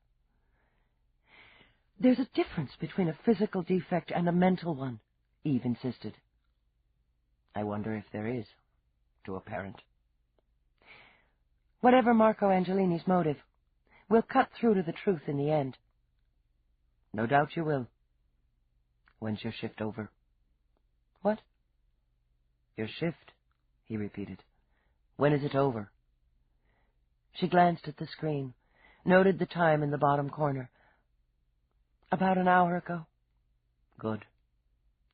"There's a difference between a physical defect and a mental one," Eve insisted. "I wonder if there is, to a parent." Whatever Marco Angelini's motive, we'll cut through to the truth in the end. No doubt you will. When's your shift over? What? Your shift, he repeated. When is it over? She glanced at the screen, noted the time in the bottom corner. About an hour ago. Good.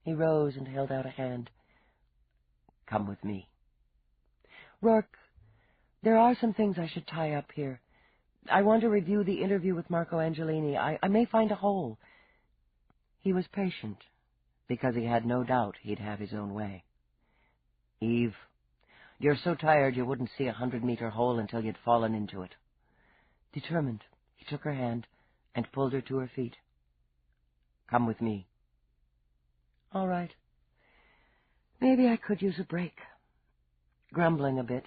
He rose and held out a hand. Come with me. Roarke, there are some things I should tie up here. I want to review the interview with Marco Angelini. I may find a hole. He was patient, because he had no doubt he'd have his own way. Eve, you're so tired you wouldn't see 100-meter hole until you'd fallen into it. Determined, he took her hand and pulled her to her feet. Come with me. All right. Maybe I could use a break. Grumbling a bit,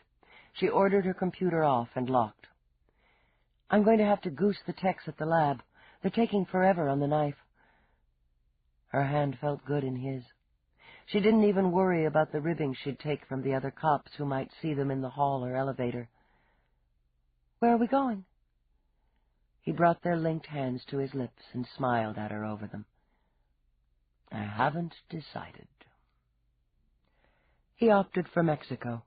she ordered her computer off and locked. I'm going to have to goose the techs at the lab. They're taking forever on the knife. Her hand felt good in his. She didn't even worry about the ribbing she'd take from the other cops who might see them in the hall or elevator. Where are we going? He brought their linked hands to his lips and smiled at her over them. I haven't decided. He opted for Mexico.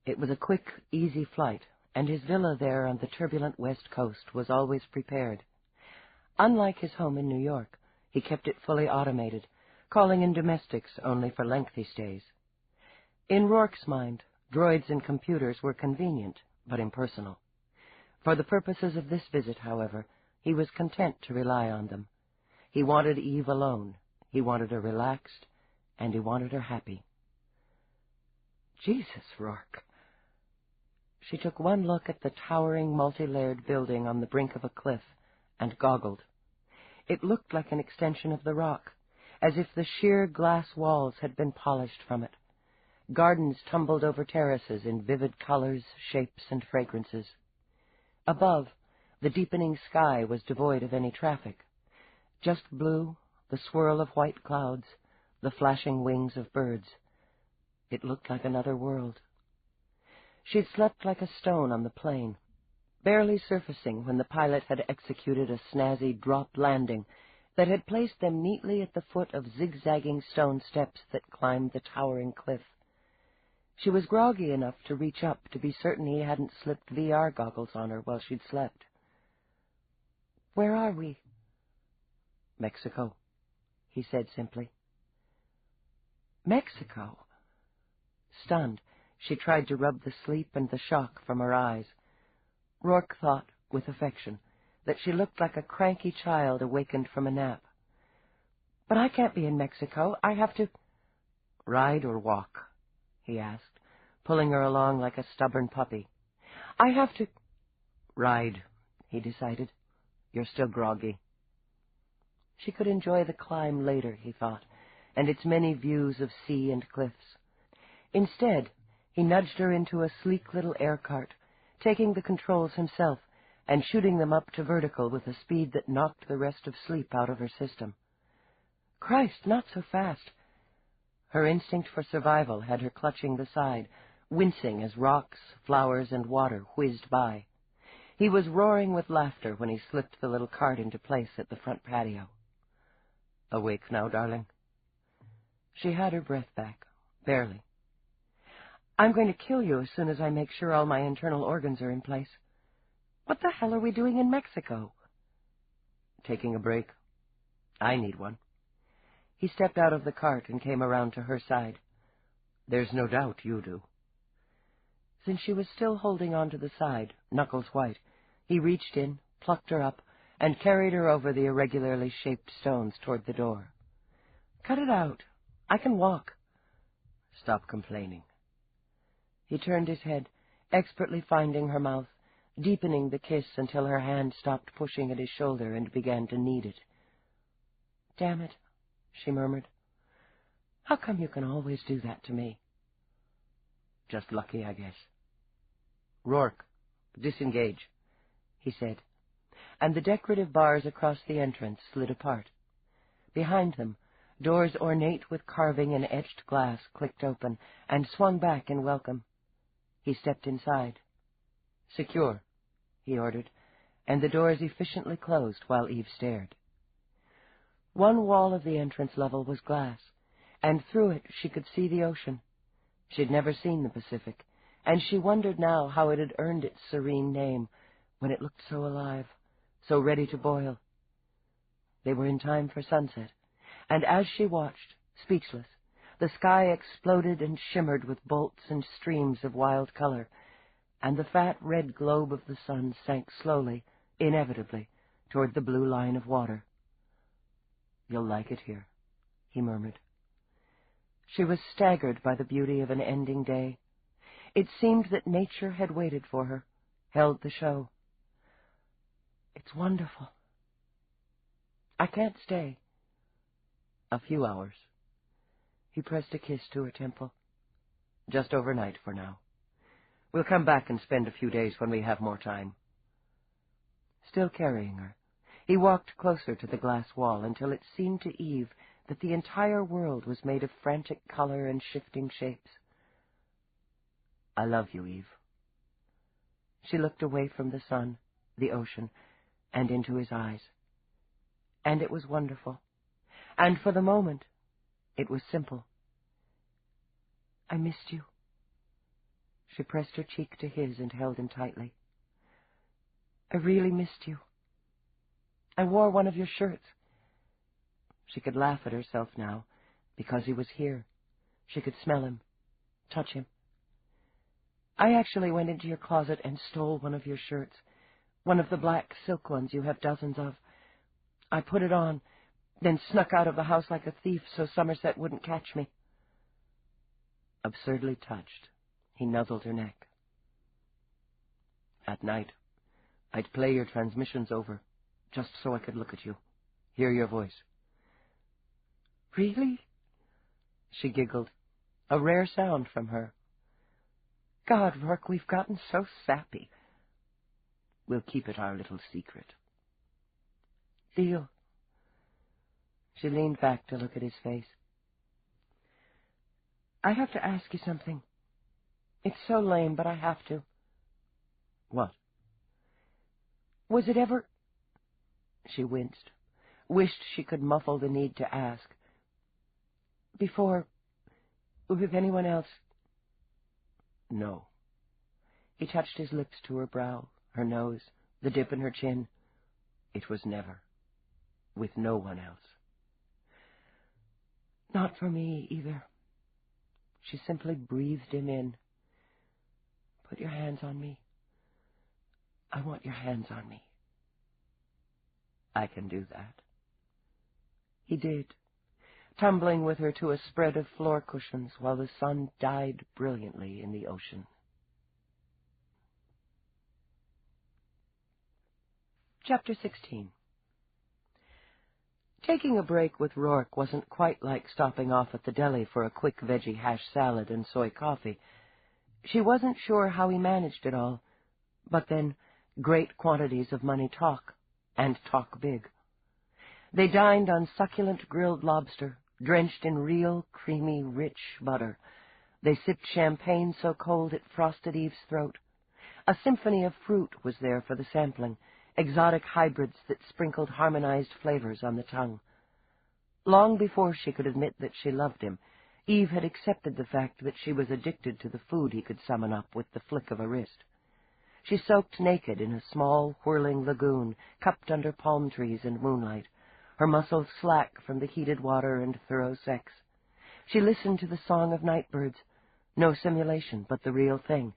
It was a quick, easy flight, and his villa there on the turbulent west coast was always prepared. Unlike his home in New York, he kept it fully automated, calling in domestics only for lengthy stays. In Roarke's mind, droids and computers were convenient, but impersonal. For the purposes of this visit, however, he was content to rely on them. He wanted Eve alone, he wanted her relaxed, and he wanted her happy. Jesus, Roarke. She took one look at the towering, multi-layered building on the brink of a cliff and goggled. It looked like an extension of the rock, as if the sheer glass walls had been polished from it. Gardens tumbled over terraces in vivid colors, shapes, and fragrances. Above, the deepening sky was devoid of any traffic. Just blue, the swirl of white clouds, the flashing wings of birds. It looked like another world. She'd slept like a stone on the plain, barely surfacing when the pilot had executed a snazzy drop landing that had placed them neatly at the foot of zigzagging stone steps that climbed the towering cliff. She was groggy enough to reach up to be certain he hadn't slipped VR goggles on her while she'd slept. Where are we? Mexico, he said simply. Mexico? Stunned, she tried to rub the sleep and the shock from her eyes. Roarke thought, with affection, that she looked like a cranky child awakened from a nap. But I can't be in Mexico. I have to... Ride or walk? He asked, pulling her along like a stubborn puppy. I have to... Ride, he decided. You're still groggy. She could enjoy the climb later, he thought, and its many views of sea and cliffs. Instead, he nudged her into a sleek little air cart, taking the controls himself and shooting them up to vertical with a speed that knocked the rest of sleep out of her system. Christ, not so fast! Her instinct for survival had her clutching the side, wincing as rocks, flowers, and water whizzed by. He was roaring with laughter when he slipped the little cart into place at the front patio. Awake now, darling? She had her breath back, barely. I'm going to kill you as soon as I make sure all my internal organs are in place. What the hell are we doing in Mexico? Taking a break. I need one. He stepped out of the cart and came around to her side. There's no doubt you do. Since she was still holding on to the side, knuckles white, he reached in, plucked her up, and carried her over the irregularly shaped stones toward the door. Cut it out. I can walk. Stop complaining. He turned his head, expertly finding her mouth, deepening the kiss until her hand stopped pushing at his shoulder and began to knead it. Damn it, she murmured. How come you can always do that to me? Just lucky, I guess. Roarke, disengage, he said, and the decorative bars across the entrance slid apart. Behind them, doors ornate with carving and etched glass clicked open and swung back in welcome. He stepped inside. "Secure," he ordered, and the doors efficiently closed while Eve stared. One wall of the entrance level was glass, and through it she could see the ocean. She'd never seen the Pacific, and she wondered now how it had earned its serene name when it looked so alive, so ready to boil. They were in time for sunset, and as she watched, speechless, the sky exploded and shimmered with bolts and streams of wild color, and the fat red globe of the sun sank slowly, inevitably, toward the blue line of water. "You'll like it here," he murmured. She was staggered by the beauty of an ending day. It seemed that nature had waited for her, held the show. "It's wonderful." "I can't stay." "A few hours." He pressed a kiss to her temple. "Just overnight for now. We'll come back and spend a few days when we have more time." Still carrying her, he walked closer to the glass wall until it seemed to Eve that the entire world was made of frantic color and shifting shapes. "I love you, Eve." She looked away from the sun, the ocean, and into his eyes. And it was wonderful. And for the moment, it was simple. "I missed you." She pressed her cheek to his and held him tightly. "I really missed you. I wore one of your shirts." She could laugh at herself now, because he was here. She could smell him, touch him. "I actually went into your closet and stole one of your shirts, one of the black silk ones you have dozens of. I put it on, then snuck out of the house like a thief so Somerset wouldn't catch me." Absurdly touched, he nuzzled her neck. "At night, I'd play your transmissions over, just so I could look at you, hear your voice." "Really?" She giggled, a rare sound from her. "God, Roarke, we've gotten so sappy." "We'll keep it our little secret." "Deal." She leaned back to look at his face. "I have to ask you something. It's so lame, but I have to." "What?" "Was it ever—" She winced, wished she could muffle the need to ask. "Before, with anyone else?" "No." He touched his lips to her brow, her nose, the dip in her chin. "It was never. With no one else." "Not for me, either." She simply breathed him in. "Put your hands on me. I want your hands on me." "I can do that." He did, tumbling with her to a spread of floor cushions while the sun died brilliantly in the ocean. Chapter 16. Taking a break with Roarke wasn't quite like stopping off at the deli for a quick veggie hash salad and soy coffee. She wasn't sure how he managed it all, but then great quantities of money talk, and talk big. They dined on succulent grilled lobster, drenched in real, creamy, rich butter. They sipped champagne so cold it frosted Eve's throat. A symphony of fruit was there for the sampling, exotic hybrids that sprinkled harmonized flavors on the tongue. Long before she could admit that she loved him, Eve had accepted the fact that she was addicted to the food he could summon up with the flick of a wrist. She soaked naked in a small, whirling lagoon, cupped under palm trees and moonlight, her muscles slack from the heated water and thorough sex. She listened to the song of nightbirds, no simulation but the real thing,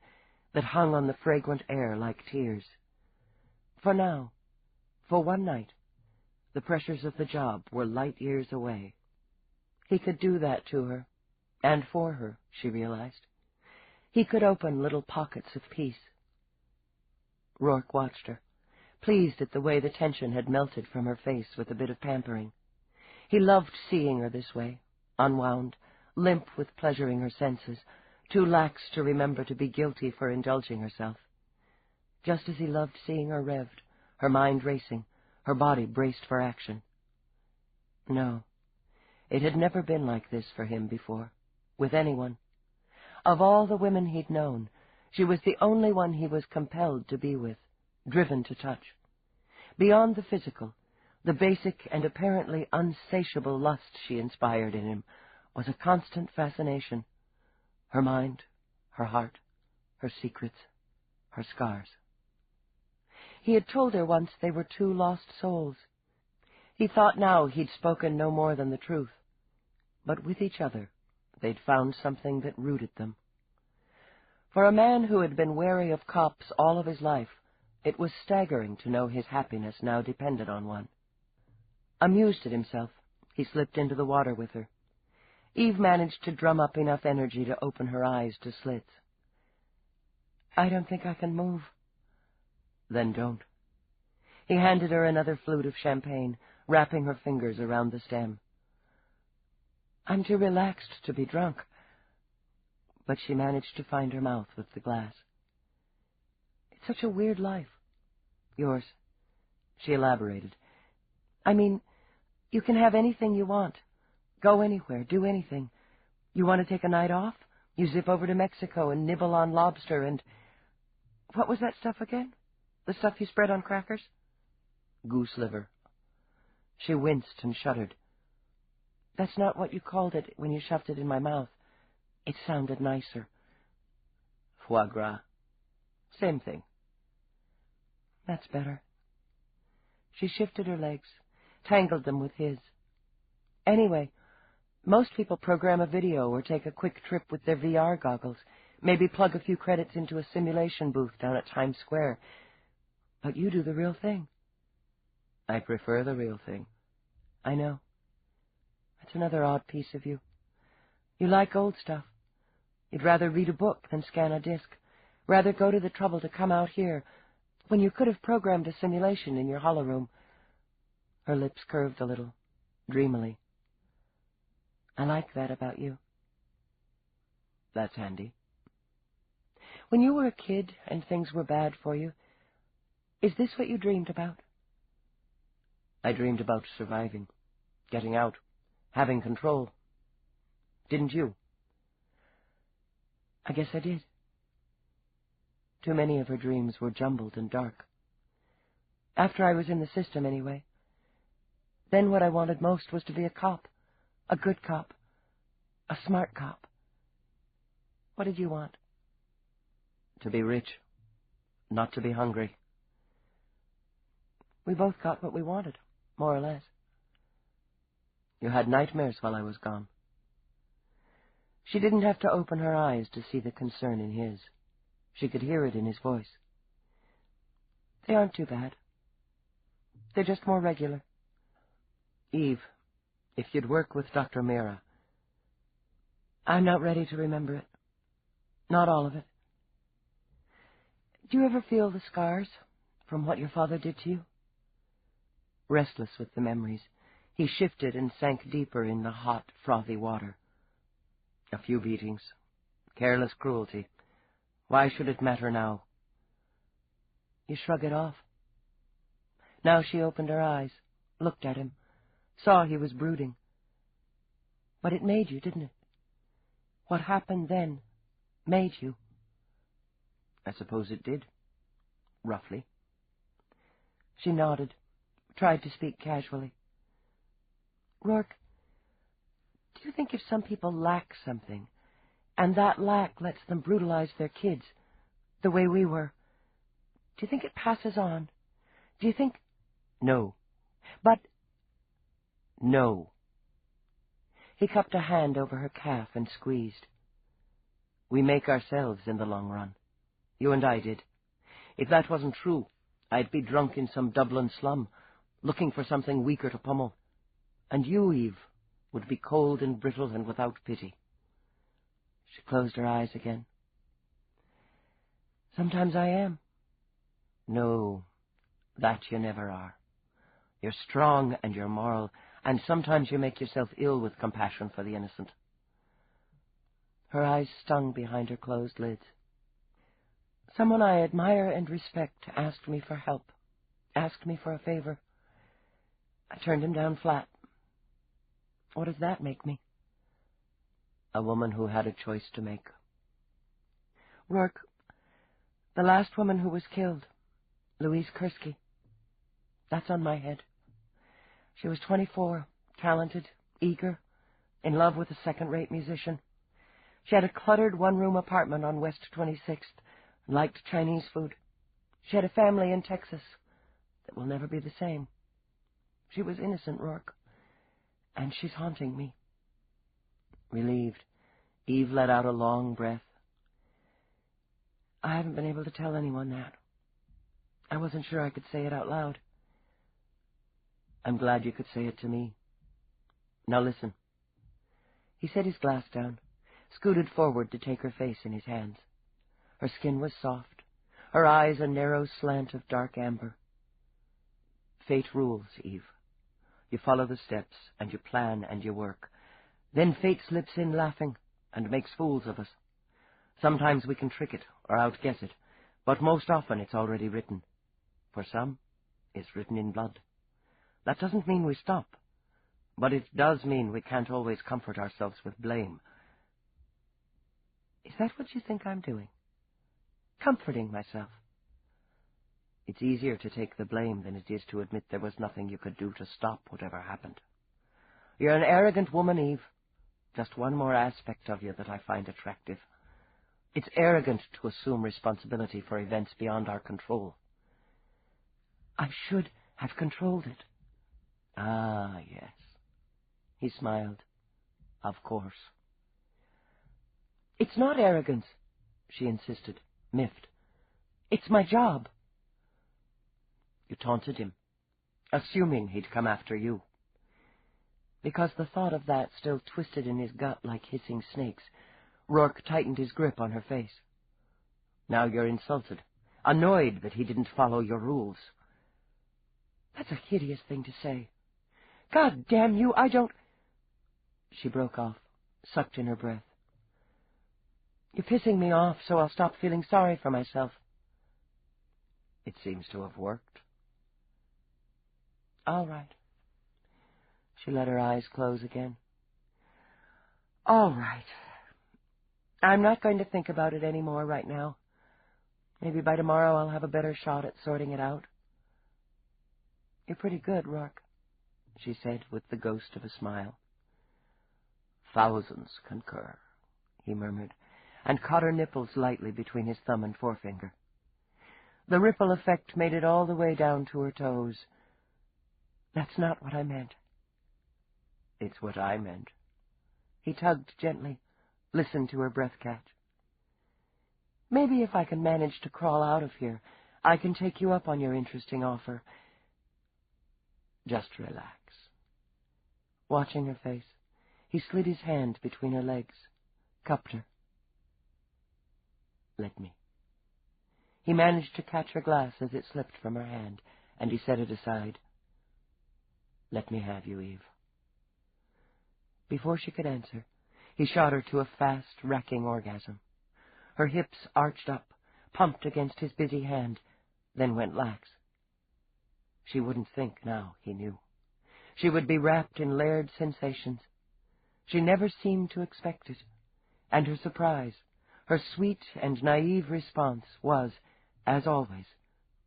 that hung on the fragrant air like tears. For now, for one night, the pressures of the job were light years away. He could do that to her, and for her, she realized. He could open little pockets of peace. Roarke watched her, pleased at the way the tension had melted from her face with a bit of pampering. He loved seeing her this way, unwound, limp with pleasuring her senses, too lax to remember to be guilty for indulging herself. Just as he loved seeing her revved, her mind racing, her body braced for action. No, it had never been like this for him before, with anyone. Of all the women he'd known, She was the only one he was compelled to be with, driven to touch. Beyond the physical, the basic and apparently unsatiable lust she inspired in him was a constant fascination. Her mind, her heart, her secrets, her scars. He had told her once they were two lost souls. He thought now he'd spoken no more than the truth. But with each other, they'd found something that rooted them. For a man who had been wary of cops all of his life, it was staggering to know his happiness now depended on one. Amused at himself, he slipped into the water with her. Eve managed to drum up enough energy to open her eyes to slits. "I don't think I can move." "Then don't." He handed her another flute of champagne, wrapping her fingers around the stem. "I'm too relaxed to be drunk." But she managed to find her mouth with the glass. "It's such a weird life, yours," she elaborated. "I mean, you can have anything you want. Go anywhere, do anything. You want to take a night off? You zip over to Mexico and nibble on lobster and... What was that stuff again? The stuff you spread on crackers?" "Goose liver." She winced and shuddered. "That's not what you called it when you shoved it in my mouth. It sounded nicer." "Foie gras." "Same thing." "That's better." She shifted her legs, tangled them with his. "Anyway, most people program a video or take a quick trip with their VR goggles, maybe plug a few credits into a simulation booth down at Times Square. But you do the real thing." "I prefer the real thing." "I know. That's another odd piece of you. You like old stuff. You'd rather read a book than scan a disc, rather go to the trouble to come out here, when you could have programmed a simulation in your hollow room." Her lips curved a little, dreamily. "I like that about you." "That's handy." "When you were a kid and things were bad for you, is this what you dreamed about?" "I dreamed about surviving, getting out, having control. Didn't you?" "I guess I did." Too many of her dreams were jumbled and dark. After I was in the system, anyway. Then what I wanted most was to be a cop, a good cop, a smart cop. What did you want?" "To be rich, not to be hungry." "We both got what we wanted, more or less." "You had nightmares while I was gone." She didn't have to open her eyes to see the concern in his. She could hear it in his voice. "They aren't too bad. They're just more regular." "Eve, if you'd work with Dr. Mira..." "I'm not ready to remember it. Not all of it." "Do you ever feel the scars from what your father did to you?" Restless with the memories, he shifted and sank deeper in the hot, frothy water. "A few beatings. Careless cruelty. Why should it matter now?" "You shrug it off." Now she opened her eyes, looked at him, saw he was brooding. "But it made you, didn't it? What happened then made you." "I suppose it did. Roughly." She nodded, tried to speak casually. "Roarke, do you think if some people lack something, and that lack lets them brutalize their kids, the way we were, do you think it passes on? Do you think—" "No." "But—" "No." He cupped a hand over her calf and squeezed. "We make ourselves in the long run. You and I did. If that wasn't true, I'd be drunk in some Dublin slum, looking for something weaker to pummel. And you, Eve, would be cold and brittle and without pity." She closed her eyes again. "Sometimes I am." "No, that you never are. You're strong and you're moral, and sometimes you make yourself ill with compassion for the innocent." Her eyes stung behind her closed lids. "Someone I admire and respect asked me for help, asked me for a favor. I turned him down flat. What does that make me?" "A woman who had a choice to make." "Roarke, The last woman who was killed, Louise Kursky. That's on my head. She was 24, talented, eager, in love with a second-rate musician. She had a cluttered one-room apartment on West 26th and liked Chinese food. She had a family in Texas that will never be the same. She was innocent, Roarke, and she's haunting me. Relieved, Eve let out a long breath. I haven't been able to tell anyone that. I wasn't sure I could say it out loud. I'm glad you could say it to me. Now listen. He set his glass down, scooted forward to take her face in his hands. Her skin was soft, her eyes a narrow slant of dark amber. Fate rules, Eve. You follow the steps, and you plan, and you work. Then fate slips in laughing and makes fools of us. Sometimes we can trick it or outguess it, but most often it's already written. For some, it's written in blood. That doesn't mean we stop, but it does mean we can't always comfort ourselves with blame. Is that what you think I'm doing? Comforting myself? It's easier to take the blame than it is to admit there was nothing you could do to stop whatever happened. You're an arrogant woman, Eve. Just one more aspect of you that I find attractive. It's arrogant to assume responsibility for events beyond our control. I should have controlled it. Ah, yes. He smiled. Of course. It's not arrogance, she insisted, miffed. It's my job. You taunted him, assuming he'd come after you. Because the thought of that still twisted in his gut like hissing snakes, Roarke tightened his grip on her face. Now you're insulted, annoyed that he didn't follow your rules. That's a hideous thing to say. God damn you, I don't... She broke off, sucked in her breath. You're pissing me off, so I'll stop feeling sorry for myself. It seems to have worked. All right. She let her eyes close again. All right. I'm not going to think about it any more right now. Maybe by tomorrow I'll have a better shot at sorting it out. You're pretty good, Roarke, she said with the ghost of a smile. Thousands concur, he murmured, and caught her nipples lightly between his thumb and forefinger. The ripple effect made it all the way down to her toes. That's not what I meant. It's what I meant. He tugged gently, listened to her breath catch. Maybe if I can manage to crawl out of here, I can take you up on your interesting offer. Just relax. Watching her face, he slid his hand between her legs, cupped her. Let me. He managed to catch her glass as it slipped from her hand, and he set it aside. Let me have you, Eve. Before she could answer, he shot her to a fast, racking orgasm. Her hips arched up, pumped against his busy hand, then went lax. She wouldn't think now, he knew. She would be wrapped in layered sensations. She never seemed to expect it, and her surprise, her sweet and naive response was, as always,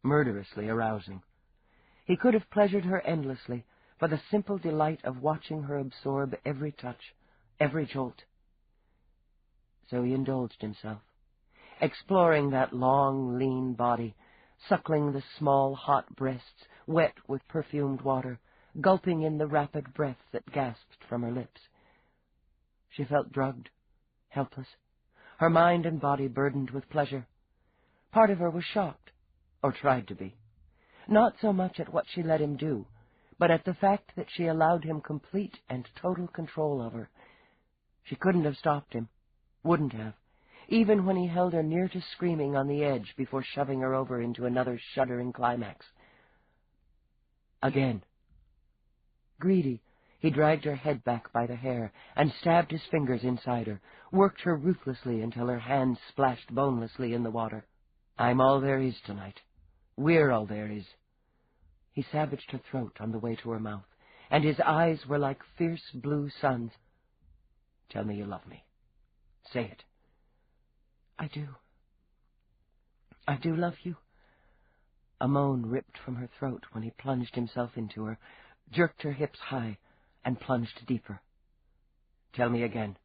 murderously arousing. He could have pleasured her endlessly for the simple delight of watching her absorb every touch, every jolt. So he indulged himself, exploring that long, lean body, suckling the small, hot breasts, wet with perfumed water, gulping in the rapid breath that gasped from her lips. She felt drugged, helpless, her mind and body burdened with pleasure. Part of her was shocked, or tried to be, not so much at what she let him do, but at the fact that she allowed him complete and total control of her. She couldn't have stopped him, wouldn't have, even when he held her near to screaming on the edge before shoving her over into another shuddering climax. Again. Greedy, he dragged her head back by the hair and stabbed his fingers inside her, worked her ruthlessly until her hands splashed bonelessly in the water. I'm all there is tonight. We're all there is. He savaged her throat on the way to her mouth, and his eyes were like fierce blue suns. Tell me you love me. Say it. I do. I do love you. A moan ripped from her throat when he plunged himself into her, jerked her hips high, and plunged deeper. Tell me again.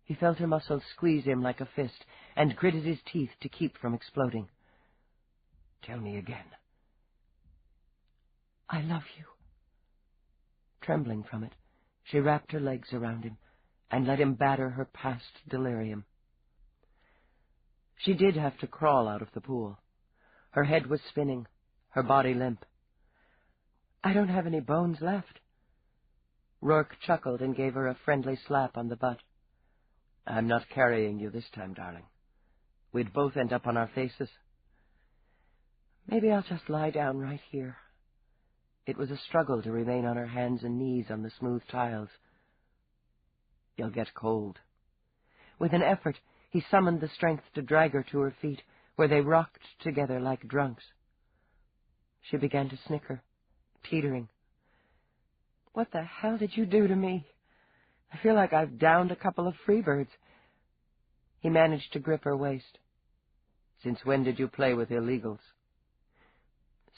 He felt her muscles squeeze him like a fist, and gritted his teeth to keep from exploding. Tell me again. I love you. Trembling from it, she wrapped her legs around him and let him batter her past delirium. She did have to crawl out of the pool. Her head was spinning, her body limp. I don't have any bones left. Roarke chuckled and gave her a friendly slap on the butt. I'm not carrying you this time, darling. We'd both end up on our faces. Maybe I'll just lie down right here. It was a struggle to remain on her hands and knees on the smooth tiles. You'll get cold. With an effort, he summoned the strength to drag her to her feet, where they rocked together like drunks. She began to snicker, teetering. What the hell did you do to me? I feel like I've downed a couple of freebirds. He managed to grip her waist. Since when did you play with illegals?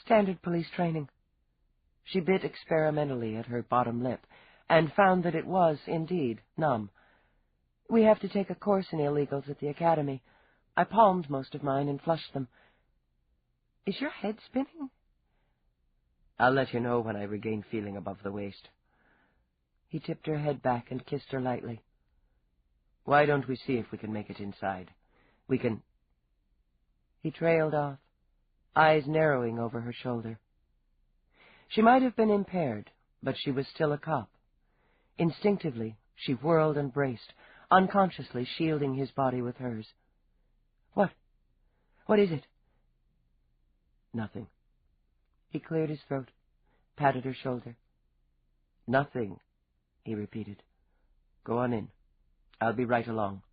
Standard police training. She bit experimentally at her bottom lip, and found that it was, indeed, numb. We have to take a course in illegals at the academy. I palmed most of mine and flushed them. Is your head spinning? I'll let you know when I regain feeling above the waist. He tipped her head back and kissed her lightly. Why don't we see if we can make it inside? We can... He trailed off, eyes narrowing over her shoulder. She might have been impaired, but she was still a cop. Instinctively, she whirled and braced, unconsciously shielding his body with hers. What? What is it? Nothing. He cleared his throat, patted her shoulder. Nothing, he repeated. Go on in. I'll be right along.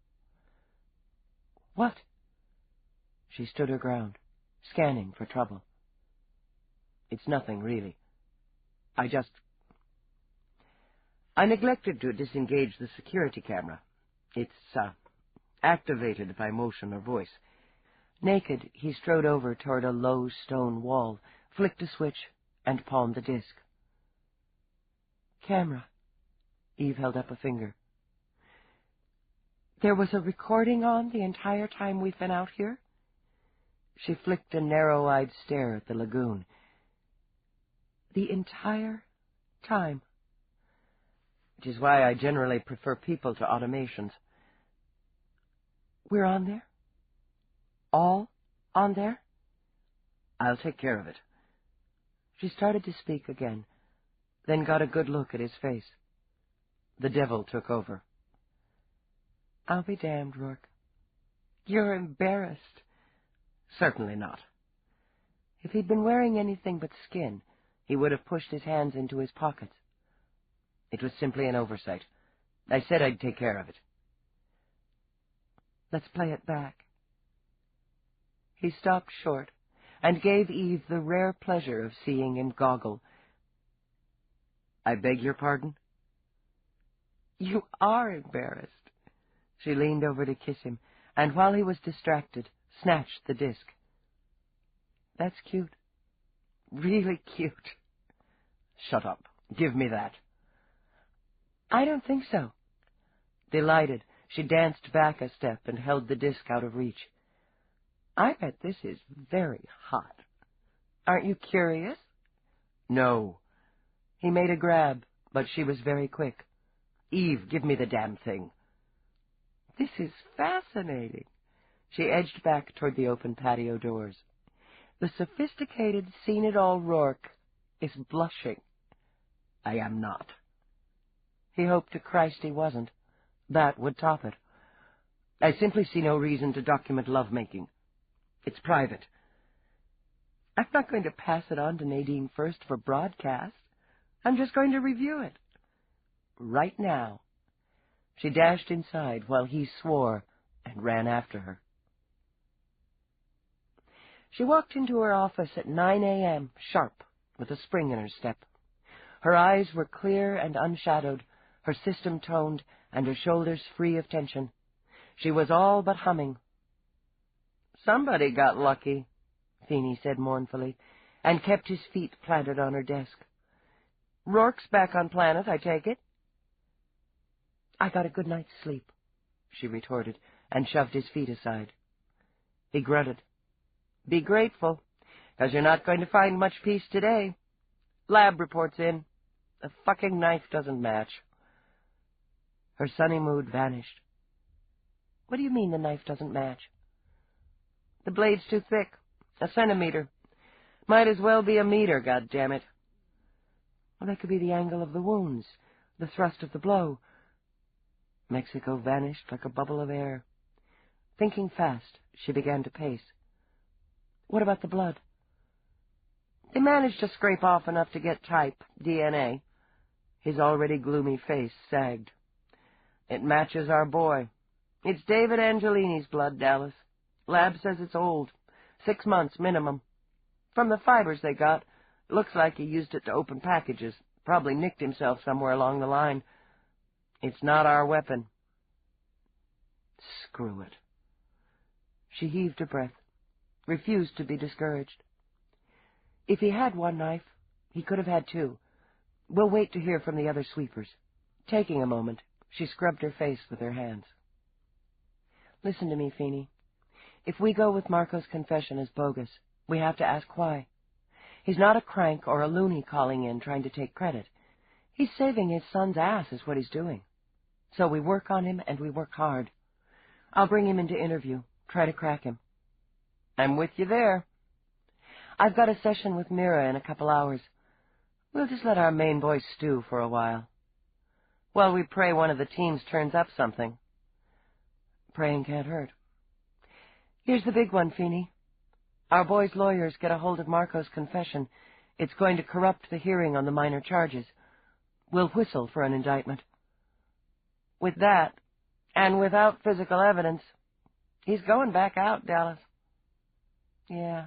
What? She stood her ground, scanning for trouble. It's nothing, really. I neglected to disengage the security camera. It's, activated by motion or voice. Naked, he strode over toward a low stone wall, flicked a switch, and palmed the disk. Camera. Eve held up a finger. There was a recording on the entire time we've been out here? She flicked a narrow-eyed stare at the lagoon. The entire time. Which is why I generally prefer people to automations. We're on there? All on there? I'll take care of it. She started to speak again, then got a good look at his face. The devil took over. I'll be damned, Roarke. You're embarrassed. Certainly not. If he'd been wearing anything but skin, he would have pushed his hands into his pockets. It was simply an oversight. I said I'd take care of it. Let's play it back. He stopped short and gave Eve the rare pleasure of seeing him goggle. I beg your pardon? You are embarrassed. She leaned over to kiss him, and while he was distracted, snatched the disk. That's cute. Really cute. Shut up. Give me that. I don't think so. Delighted, she danced back a step and held the disk out of reach. I bet this is very hot. Aren't you curious? No. He made a grab, but she was very quick. Eve, give me the damn thing. This is fascinating. She edged back toward the open patio doors. The sophisticated, seen-it-all Roarke is blushing. I am not. He hoped to Christ he wasn't. That would top it. I simply see no reason to document lovemaking. It's private. I'm not going to pass it on to Nadine first for broadcast. I'm just going to review it. Right now. She dashed inside while he swore and ran after her. She walked into her office at 9 a.m., sharp, with a spring in her step. Her eyes were clear and unshadowed, her system toned, and her shoulders free of tension. She was all but humming. Somebody got lucky, Feeney said mournfully, and kept his feet planted on her desk. Roarke's back on planet, I take it? I got a good night's sleep, she retorted, and shoved his feet aside. He grunted. Be grateful, 'cause you're not going to find much peace today. Lab reports in. The fucking knife doesn't match. Her sunny mood vanished. What do you mean the knife doesn't match? The blade's too thick. A centimeter. Might as well be a meter, goddammit. Well, that could be the angle of the wounds, the thrust of the blow. Mexico vanished like a bubble of air. Thinking fast, she began to pace. What about the blood? They managed to scrape off enough to get type, DNA. His already gloomy face sagged. It matches our boy. It's David Angelini's blood, Dallas. Lab says it's old. 6 months minimum. From the fibers they got, looks like he used it to open packages. Probably nicked himself somewhere along the line. It's not our weapon. Screw it. She heaved a breath, refused to be discouraged. If he had one knife, he could have had 2. We'll wait to hear from the other sweepers. Taking a moment, she scrubbed her face with her hands. Listen to me, Feeney. If we go with Marco's confession as bogus, we have to ask why. He's not a crank or a loony calling in trying to take credit. He's saving his son's ass is what he's doing. So we work on him, and we work hard. I'll bring him into interview, try to crack him. I'm with you there. I've got a session with Mira in a couple hours. We'll just let our main boy stew for a while. Well, we pray one of the teams turns up something. Praying can't hurt. Here's the big one, Feeney. Our boy's lawyers get a hold of Marco's confession. It's going to corrupt the hearing on the minor charges. We'll whistle for an indictment. With that, and without physical evidence, he's going back out, Dallas. Yeah.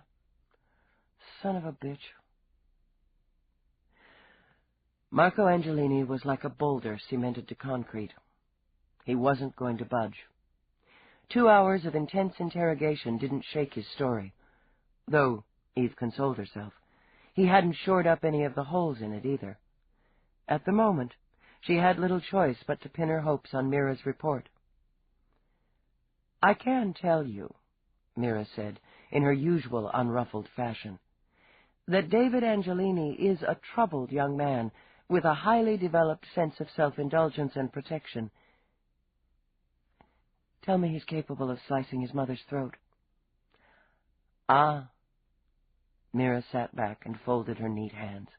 Son of a bitch. Marco Angelini was like a boulder cemented to concrete. He wasn't going to budge. 2 hours of intense interrogation didn't shake his story, though, Eve consoled herself, he hadn't shored up any of the holes in it either. At the moment, she had little choice but to pin her hopes on Mira's report. I can tell you, Mira said, in her usual unruffled fashion, that David Angelini is a troubled young man with a highly developed sense of self-indulgence and protection. Tell me he's capable of slicing his mother's throat. Ah. Mira sat back and folded her neat hands.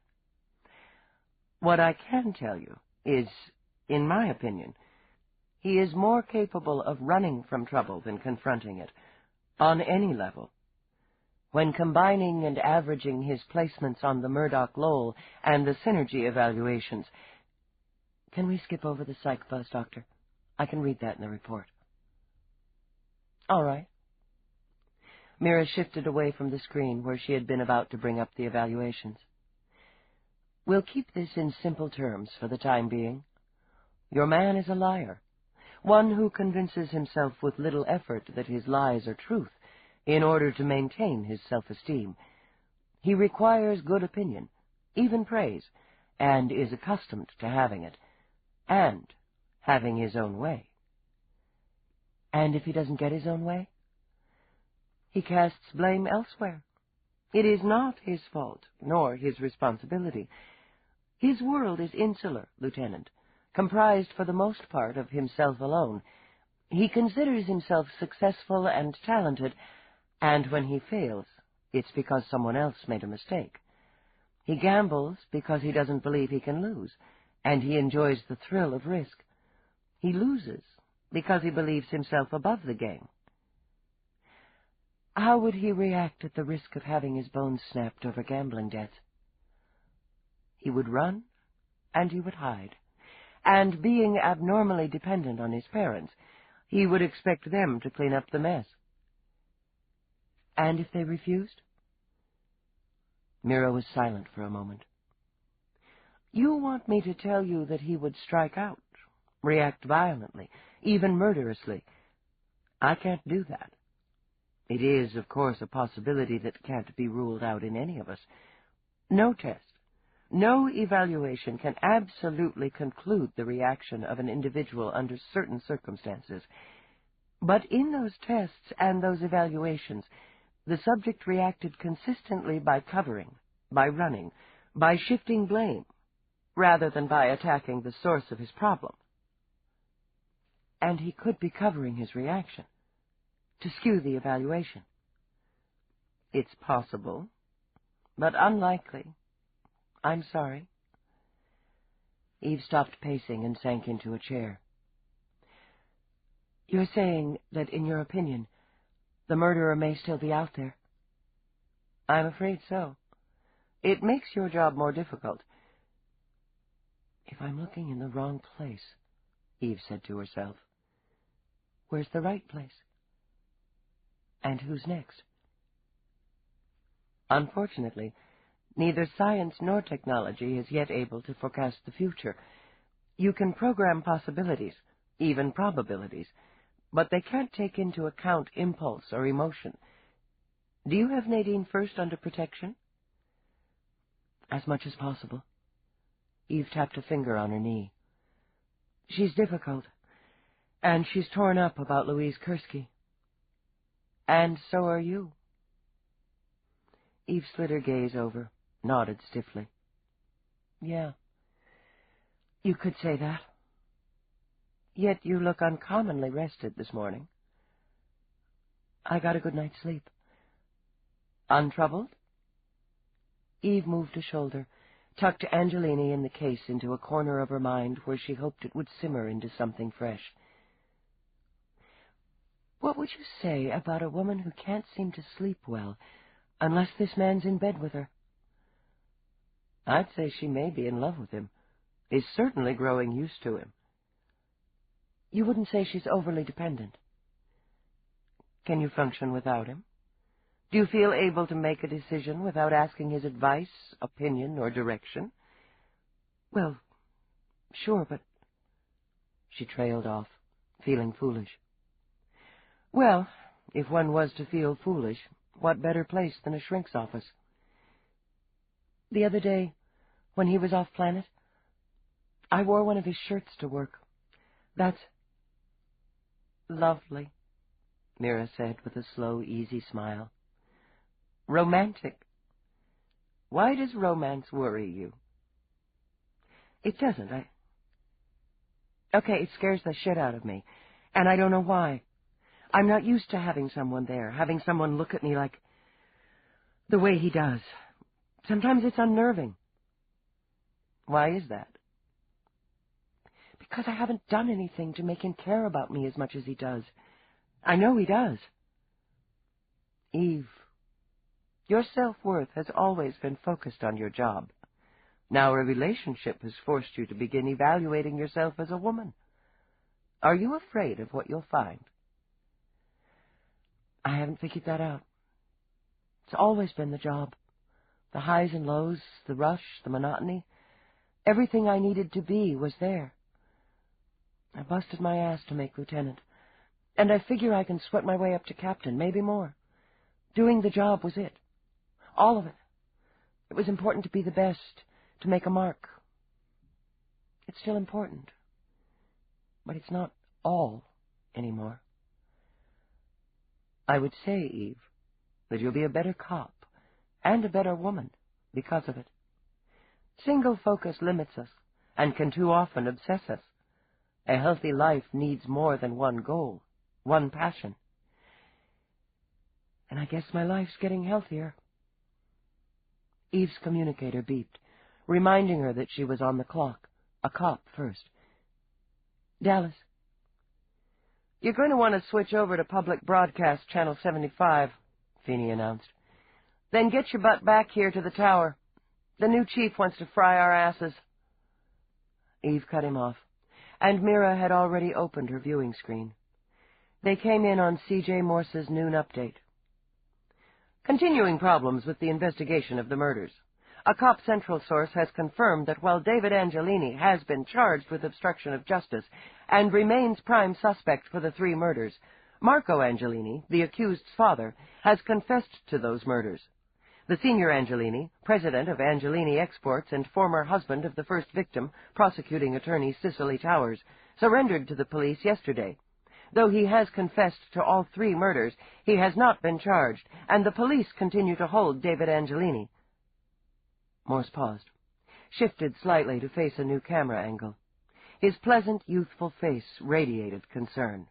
What I can tell you is, in my opinion, he is more capable of running from trouble than confronting it, on any level. When combining and averaging his placements on the Murdoch-Lowell and the synergy evaluations. Can we skip over the psych buzz, Doctor? I can read that in the report. All right. Mira shifted away from the screen where she had been about to bring up the evaluations. We'll keep this in simple terms for the time being. Your man is a liar, one who convinces himself with little effort that his lies are truth in order to maintain his self-esteem. He requires good opinion, even praise, and is accustomed to having it, and having his own way. And if he doesn't get his own way? He casts blame elsewhere. It is not his fault, nor his responsibility. His world is insular, Lieutenant, comprised for the most part of himself alone. He considers himself successful and talented, and when he fails, it's because someone else made a mistake. He gambles because he doesn't believe he can lose, and he enjoys the thrill of risk. He loses because he believes himself above the game. How would he react at the risk of having his bones snapped over gambling debts? He would run, and he would hide, and being abnormally dependent on his parents, he would expect them to clean up the mess. And if they refused? Mira was silent for a moment. You want me to tell you that he would strike out, react violently, even murderously. I can't do that. It is, of course, a possibility that can't be ruled out in any of us. No test, no evaluation can absolutely conclude the reaction of an individual under certain circumstances. But in those tests and those evaluations, the subject reacted consistently by covering, by running, by shifting blame, rather than by attacking the source of his problem. And he could be covering his reaction to skew the evaluation. It's possible, but unlikely. I'm sorry. Eve stopped pacing and sank into a chair. You're saying that, in your opinion, the murderer may still be out there? I'm afraid so. It makes your job more difficult. If I'm looking in the wrong place, Eve said to herself, where's the right place? And who's next? Unfortunately, neither science nor technology is yet able to forecast the future. You can program possibilities, even probabilities, but they can't take into account impulse or emotion. Do you have Nadine first under protection? As much as possible. Eve tapped a finger on her knee. She's difficult, and she's torn up about Louise Kursky. And so are you. Eve slid her gaze over, nodded stiffly. Yeah, you could say that. Yet you look uncommonly rested this morning. I got a good night's sleep. Untroubled? Eve moved a shoulder, tucked Angelini in the case into a corner of her mind where she hoped it would simmer into something fresh. What would you say about a woman who can't seem to sleep well unless this man's in bed with her? I'd say she may be in love with him, is certainly growing used to him. You wouldn't say she's overly dependent? Can you function without him? Do you feel able to make a decision without asking his advice, opinion, or direction? Well, sure, but... She trailed off, feeling foolish. Well, if one was to feel foolish, what better place than a shrink's office? The other day, when he was off planet, I wore one of his shirts to work. That's lovely, Mira said with a slow, easy smile. Romantic. Why does romance worry you? It doesn't. Okay, it scares the shit out of me, and I don't know why. I'm not used to having someone there, having someone look at me like the way he does. Sometimes it's unnerving. Why is that? Because I haven't done anything to make him care about me as much as he does. I know he does. Eve, your self-worth has always been focused on your job. Now a relationship has forced you to begin evaluating yourself as a woman. Are you afraid of what you'll find? I haven't figured that out. It's always been the job. The highs and lows, the rush, the monotony. Everything I needed to be was there. I busted my ass to make lieutenant, and I figure I can sweat my way up to captain, maybe more. Doing the job was it. All of it. It was important to be the best, to make a mark. It's still important, but it's not all anymore. I would say, Eve, that you'll be a better cop and a better woman because of it. Single focus limits us and can too often obsess us. A healthy life needs more than one goal, one passion. And I guess my life's getting healthier. Eve's communicator beeped, reminding her that she was on the clock, a cop first. Dallas. You're going to want to switch over to public broadcast channel 75, Feeney announced. Then get your butt back here to the tower. The new chief wants to fry our asses. Eve cut him off, and Mira had already opened her viewing screen. They came in on C.J. Morse's noon update. Continuing problems with the investigation of the murders. A Cop Central source has confirmed that while David Angelini has been charged with obstruction of justice and remains prime suspect for the 3 murders, Marco Angelini, the accused's father, has confessed to those murders. The senior Angelini, president of Angelini Exports and former husband of the first victim, prosecuting attorney Cicely Towers, surrendered to the police yesterday. Though he has confessed to all 3 murders, he has not been charged, and the police continue to hold David Angelini. Morse paused, shifted slightly to face a new camera angle. His pleasant, youthful face radiated concern.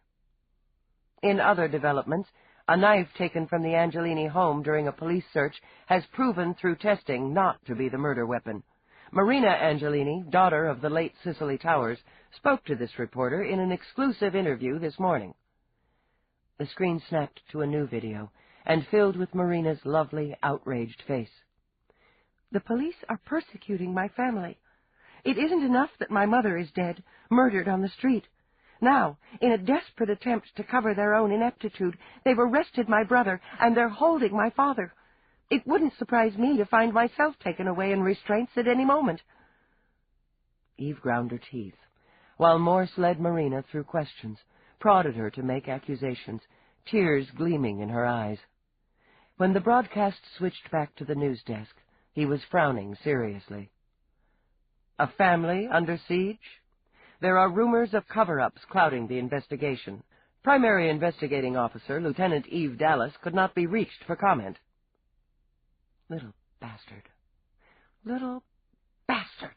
In other developments, a knife taken from the Angelini home during a police search has proven through testing not to be the murder weapon. Marina Angelini, daughter of the late Cicely Towers, spoke to this reporter in an exclusive interview this morning. The screen snapped to a new video and filled with Marina's lovely, outraged face. "The police are persecuting my family. It isn't enough that my mother is dead, murdered on the street. Now, in a desperate attempt to cover their own ineptitude, they've arrested my brother, and they're holding my father. It wouldn't surprise me to find myself taken away in restraints at any moment." Eve ground her teeth, while Morse led Marina through questions, prodded her to make accusations, tears gleaming in her eyes. When the broadcast switched back to the news desk, he was frowning seriously. "A family under siege? There are rumors of cover-ups clouding the investigation. Primary Investigating Officer Lieutenant Eve Dallas could not be reached for comment." "Little bastard. Little bastard,"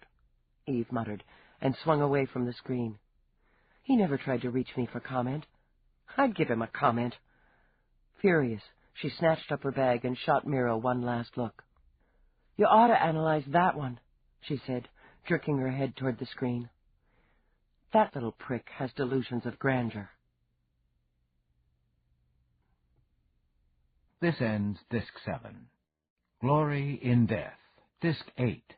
Eve muttered, and swung away from the screen. "He never tried to reach me for comment. I'd give him a comment." Furious, she snatched up her bag and shot Miro one last look. "You ought to analyze that one," she said, jerking her head toward the screen. "That little prick has delusions of grandeur." This ends Disc 7. Glory in Death, Disc 8.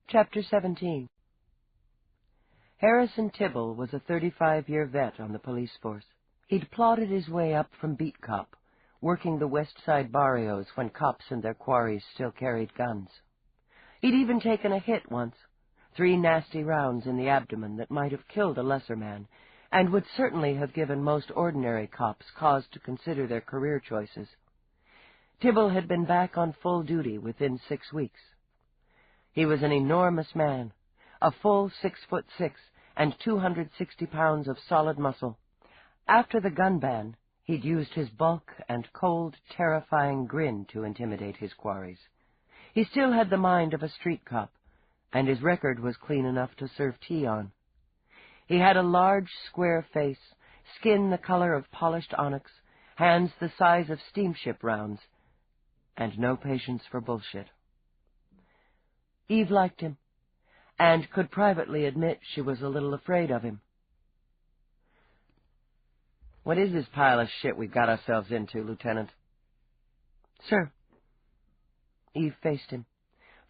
Chapter 17. Harrison Tibble was a 35-year vet on the police force. He'd plodded his way up from beat cop, working the West Side barrios when cops and their quarries still carried guns. He'd even taken a hit once, 3 nasty rounds in the abdomen that might have killed a lesser man, and would certainly have given most ordinary cops cause to consider their career choices. Tibble had been back on full duty within 6 weeks. He was an enormous man, a full 6'6" and 260 pounds of solid muscle. After the gun ban, he'd used his bulk and cold, terrifying grin to intimidate his quarries. He still had the mind of a street cop, and his record was clean enough to serve tea on. He had a large, square face, skin the color of polished onyx, hands the size of steamship rounds, and no patience for bullshit. Eve liked him, and could privately admit she was a little afraid of him. "What is this pile of shit we've got ourselves into, Lieutenant?" "Sir." Eve faced him,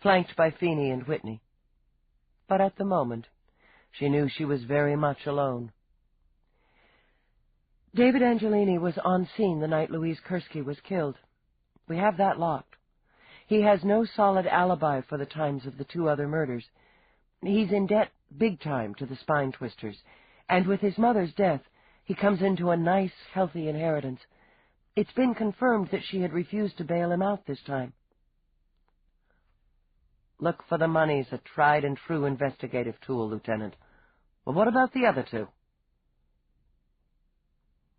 flanked by Feeney and Whitney. But at the moment, she knew she was very much alone. "David Angelini was on scene the night Louise Kursky was killed. We have that locked. He has no solid alibi for the times of the 2 other murders. He's in debt big time to the spine twisters, and with his mother's death, he comes into a nice, healthy inheritance. It's been confirmed that she had refused to bail him out this time." "Look for the money's a tried-and-true investigative tool, Lieutenant. Well, what about the other 2?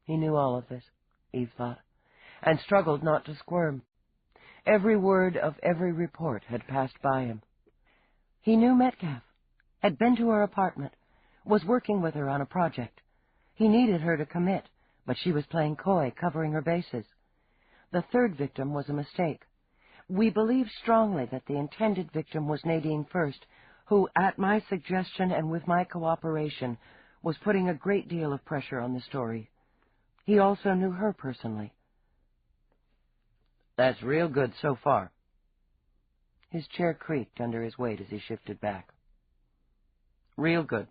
He knew all of this, Eve thought, and struggled not to squirm. Every word of every report had passed by him. He knew Metcalf, had been to her apartment, was working with her on a project. He needed her to commit, but she was playing coy, covering her bases. The 3rd victim was a mistake. We believe strongly that the intended victim was Nadine First, who, at my suggestion and with my cooperation, was putting a great deal of pressure on the story. He also knew her personally. "That's real good so far." His chair creaked under his weight as he shifted back. "Real good.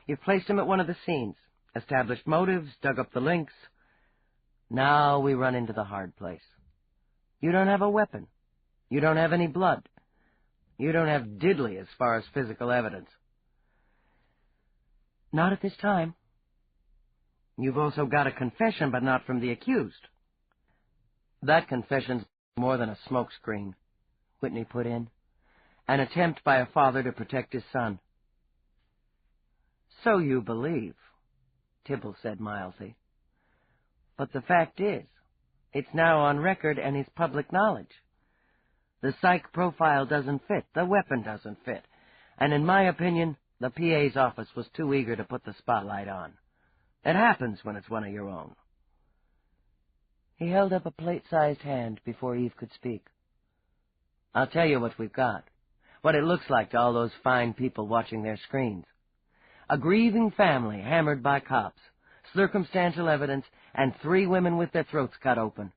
You've placed him at one of the scenes, established motives, dug up the links. Now we run into the hard place. You don't have a weapon. You don't have any blood. You don't have diddly as far as physical evidence." Not at this time. You've also got a confession, but not from the accused. That confession's more than a smokescreen, Whitney put in. An attempt by a father to protect his son. So you believe, Tibble said mildly. But the fact is, it's now on record and is public knowledge. The psych profile doesn't fit, the weapon doesn't fit, and in my opinion, the PA's office was too eager to put the spotlight on. It happens when it's one of your own. He held up a plate-sized hand before Eve could speak. I'll tell you what we've got, what it looks like to all those fine people watching their screens. A grieving family hammered by cops, circumstantial evidence, and 3 women with their throats cut open.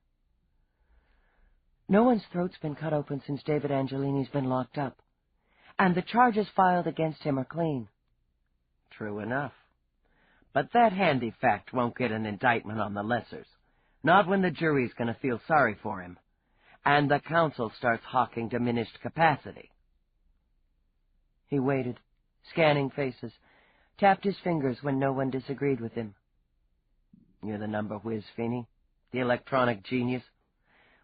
No one's throat's been cut open since David Angelini's been locked up, and the charges filed against him are clean. True enough. But that handy fact won't get an indictment on the lessers, not when the jury's going to feel sorry for him, and the counsel starts hawking diminished capacity. He waited, scanning faces, tapped his fingers when no one disagreed with him. You're the number whiz, Feeney, the electronic genius.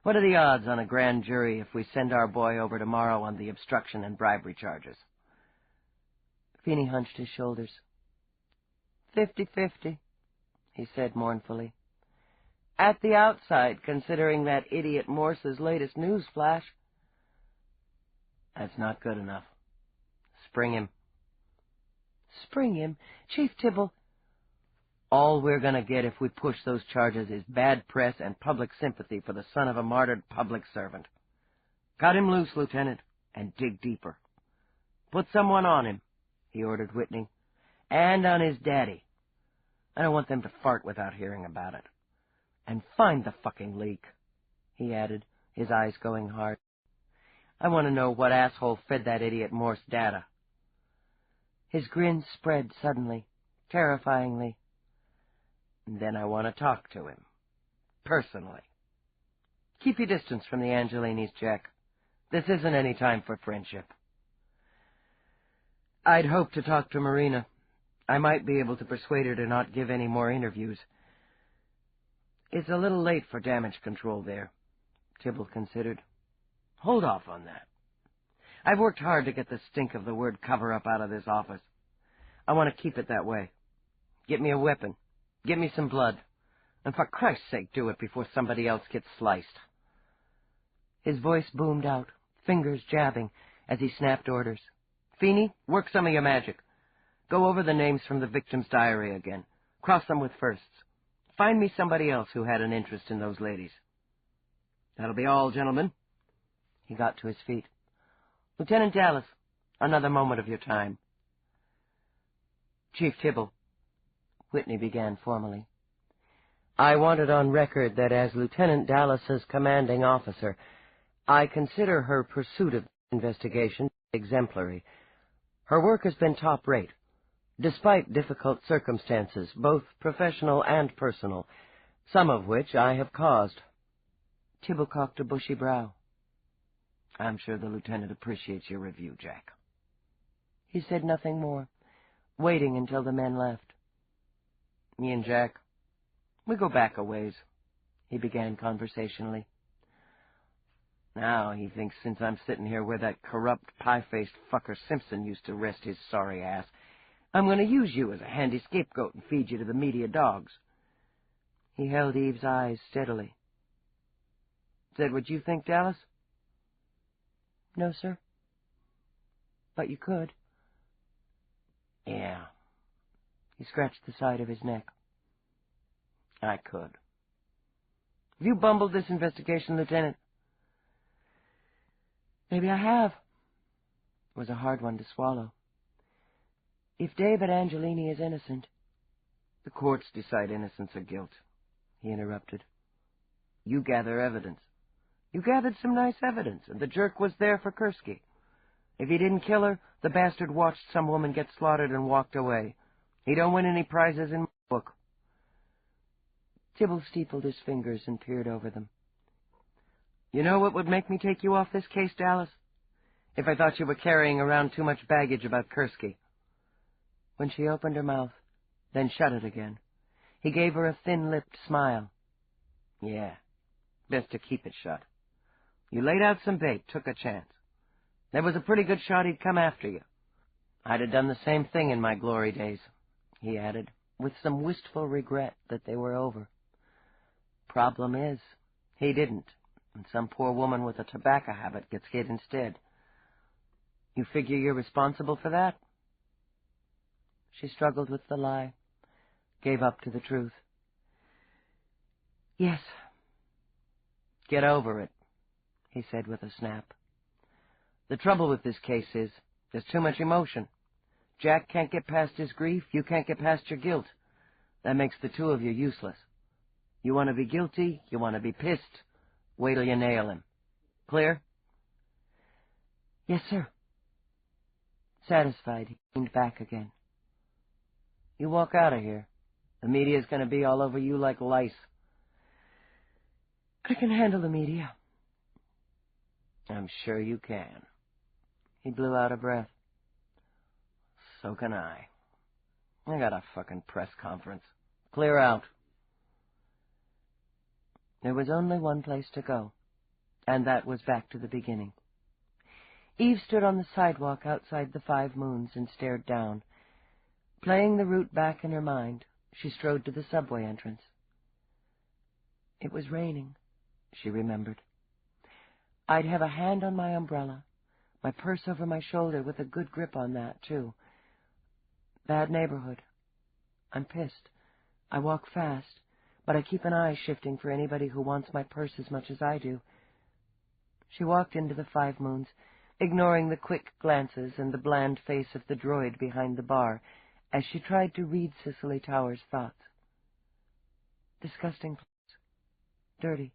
What are the odds on a grand jury if we send our boy over tomorrow on the obstruction and bribery charges? Feeney hunched his shoulders. 50-50, he said mournfully. At the outside, considering that idiot Morse's latest news flash. That's not good enough. Spring him. Spring him? Chief Tibble. All we're going to get if we push those charges is bad press and public sympathy for the son of a martyred public servant. Cut him loose, Lieutenant, and dig deeper. Put someone on him, he ordered Whitney, and on his daddy. I don't want them to fart without hearing about it. And find the fucking leak, he added, his eyes going hard. I want to know what asshole fed that idiot Morse data. His grin spread suddenly, terrifyingly. And then I want to talk to him. Personally. Keep your distance from the Angelinis, Jack. This isn't any time for friendship. I'd hoped to talk to Marina. I might be able to persuade her to not give any more interviews. It's a little late for damage control there, Tibble considered. Hold off on that. I've worked hard to get the stink of the word cover-up out of this office. I want to keep it that way. Get me a weapon. Get me some blood. And for Christ's sake, do it before somebody else gets sliced. His voice boomed out, fingers jabbing, as he snapped orders. Feeney, work some of your magic. Go over the names from the victim's diary again. Cross them with firsts. Find me somebody else who had an interest in those ladies. That'll be all, gentlemen. He got to his feet. Lieutenant Dallas, another moment of your time. Chief Tibble, Whitney began formally. I want it on record that as Lieutenant Dallas's commanding officer, I consider her pursuit of the investigation exemplary. Her work has been top-rate, despite difficult circumstances, both professional and personal, some of which I have caused. Tibble cocked a bushy brow. I'm sure the lieutenant appreciates your review, Jack. He said nothing more, waiting until the men left. Me and Jack, we go back a ways, he began conversationally. Now he thinks since I'm sitting here where that corrupt, pie-faced fucker Simpson used to rest his sorry ass, I'm going to use you as a handy scapegoat and feed you to the media dogs. He held Eve's eyes steadily. Is that what you think, Dallas? No, sir. But you could. Yeah. He scratched the side of his neck. I could. Have you bumbled this investigation, Lieutenant? Maybe I have. It was a hard one to swallow. If David Angelini is innocent... The courts decide innocence or guilt, he interrupted. You gather evidence. You gathered some nice evidence, and the jerk was there for Kursky. If he didn't kill her, the bastard watched some woman get slaughtered and walked away. He don't win any prizes in my book. Tibble steepled his fingers and peered over them. You know what would make me take you off this case, Dallas? If I thought you were carrying around too much baggage about Kursky. When she opened her mouth, then shut it again, he gave her a thin-lipped smile. Yeah, best to keep it shut. You laid out some bait, took a chance. There was a pretty good shot he'd come after you. I'd have done the same thing in my glory days, he added, with some wistful regret that they were over. Problem is, he didn't, and some poor woman with a tobacco habit gets hit instead. You figure you're responsible for that? She struggled with the lie, gave up to the truth. Yes. Get over it, he said with a snap. The trouble with this case is, there's too much emotion. Jack can't get past his grief, you can't get past your guilt. That makes the two of you useless. You want to be guilty, you want to be pissed. Wait till you nail him. Clear? Yes, sir. Satisfied, he leaned back again. You walk out of here. The media's going to be all over you like lice. I can handle the media. I'm sure you can. He blew out a breath. So can I. I got a fucking press conference. Clear out. There was only one place to go, and that was back to the beginning. Eve stood on the sidewalk outside the 5 Moons and stared down. Playing the route back in her mind, she strode to the subway entrance. It was raining, she remembered. I'd have a hand on my umbrella, my purse over my shoulder with a good grip on that, too. Bad neighborhood. I'm pissed. I walk fast, but I keep an eye shifting for anybody who wants my purse as much as I do. She walked into the 5 Moons, ignoring the quick glances and the bland face of the droid behind the bar, as she tried to read Cicely Towers' thoughts. Disgusting place. Dirty.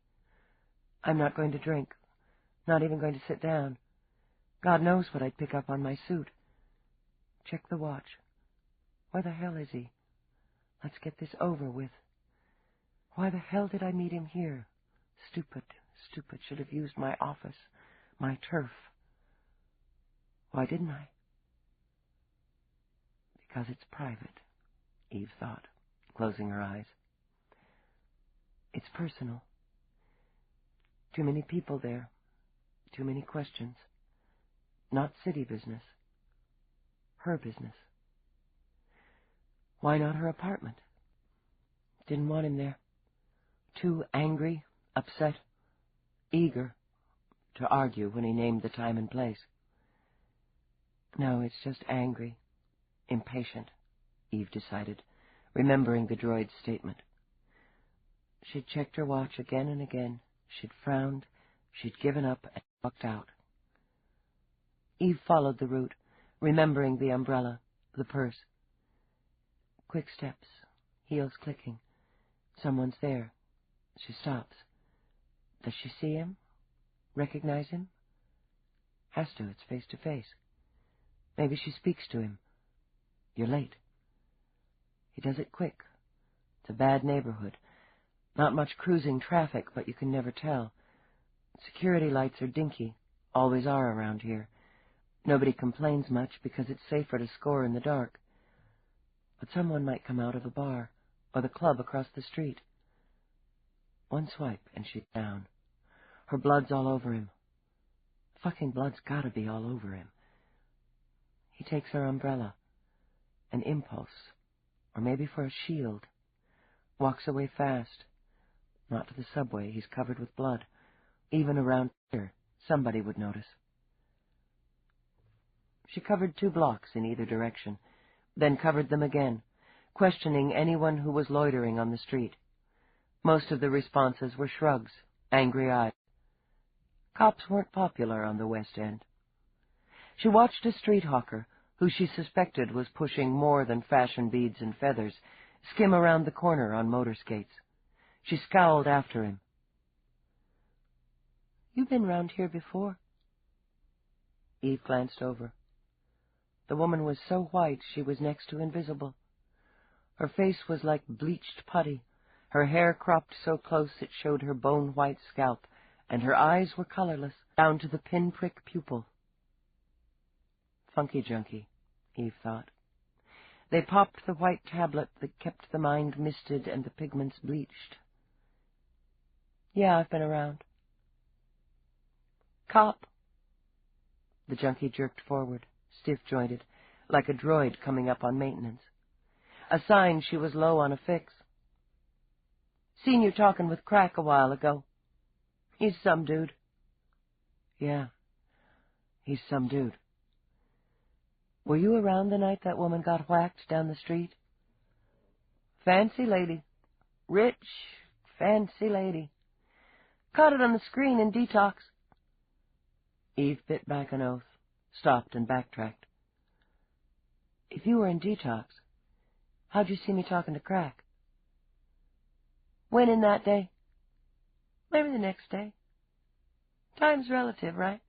I'm not going to drink. Not even going to sit down. God knows what I'd pick up on my suit. Check the watch. Where the hell is he? Let's get this over with. Why the hell did I meet him here? Stupid. Should have used my office, my turf. Why didn't I? Because it's private, Eve thought, closing her eyes. It's personal. Too many people there. Too many questions. Not city business. Her business. Why not her apartment? Didn't want him there. Too angry, upset, eager to argue when he named the time and place. No, it's just angry, impatient, Eve decided, remembering the droid's statement. She'd checked her watch again and again. She'd frowned, she'd given up, and walked out. Eve followed the route, remembering the umbrella, the purse. Quick steps, heels clicking. Someone's there. She stops. Does she see him? Recognize him? Has to, it's face to face. Maybe she speaks to him. You're late. He does it quick. It's a bad neighborhood. Not much cruising traffic, but you can never tell. Security lights are dinky, always are around here. Nobody complains much because it's safer to score in the dark. But someone might come out of a bar, or the club across the street. One swipe, and she's down. Her blood's all over him. Fucking blood's gotta be all over him. He takes her umbrella. An impulse, or maybe for a shield. Walks away fast. Not to the subway, he's covered with blood. Even around here, somebody would notice. She covered 2 blocks in either direction, then covered them again, questioning anyone who was loitering on the street. Most of the responses were shrugs, angry eyes. Cops weren't popular on the West End. She watched a street hawker, who she suspected was pushing more than fashion beads and feathers, skim around the corner on motor skates. She scowled after him. You been round here before? Eve glanced over. The woman was so white she was next to invisible. Her face was like bleached putty, her hair cropped so close it showed her bone-white scalp, and her eyes were colorless, down to the pinprick pupil. Funky junkie, Eve thought. They popped the white tablet that kept the mind misted and the pigments bleached. Yeah, I've been around. Cop. The junkie jerked forward, stiff-jointed, like a droid coming up on maintenance. A sign she was low on a fix. Seen you talking with Crack a while ago. He's some dude. Yeah, he's some dude. Were you around the night that woman got whacked down the street? Fancy lady. Rich, fancy lady. Caught it on the screen in Detox. Eve bit back an oath, stopped and backtracked. If you were in Detox, how'd you see me talking to Crack? When in that day? Maybe the next day. Time's relative, right?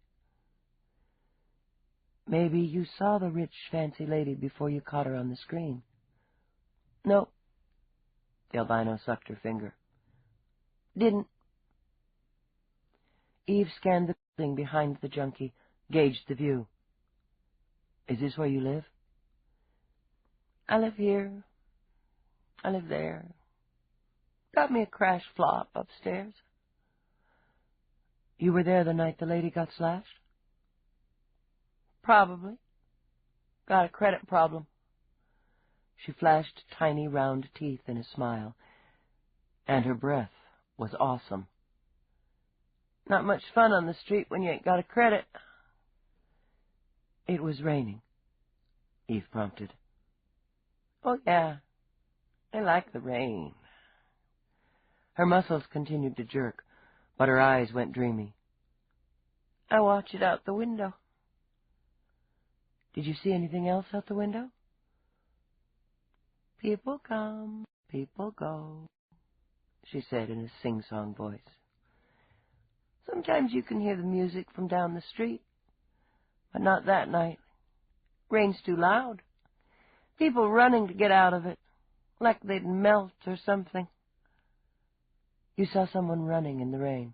Maybe you saw the rich, fancy lady before you caught her on the screen. No. The albino sucked her finger. Didn't. Eve scanned the building behind the junkie, gauged the view. Is this where you live? I live here. I live there. Got me a crash flop upstairs. You were there the night the lady got slashed? Probably. Got a credit problem. She flashed tiny round teeth in a smile, and her breath was awesome. Not much fun on the street when you ain't got a credit. It was raining, Eve prompted. Oh, yeah. I like the rain. Her muscles continued to jerk, but her eyes went dreamy. I watch it out the window. Did you see anything else out the window? People come, people go, she said in a sing-song voice. Sometimes you can hear the music from down the street, but not that night. Rain's too loud. People running to get out of it, like they'd melt or something. You saw someone running in the rain.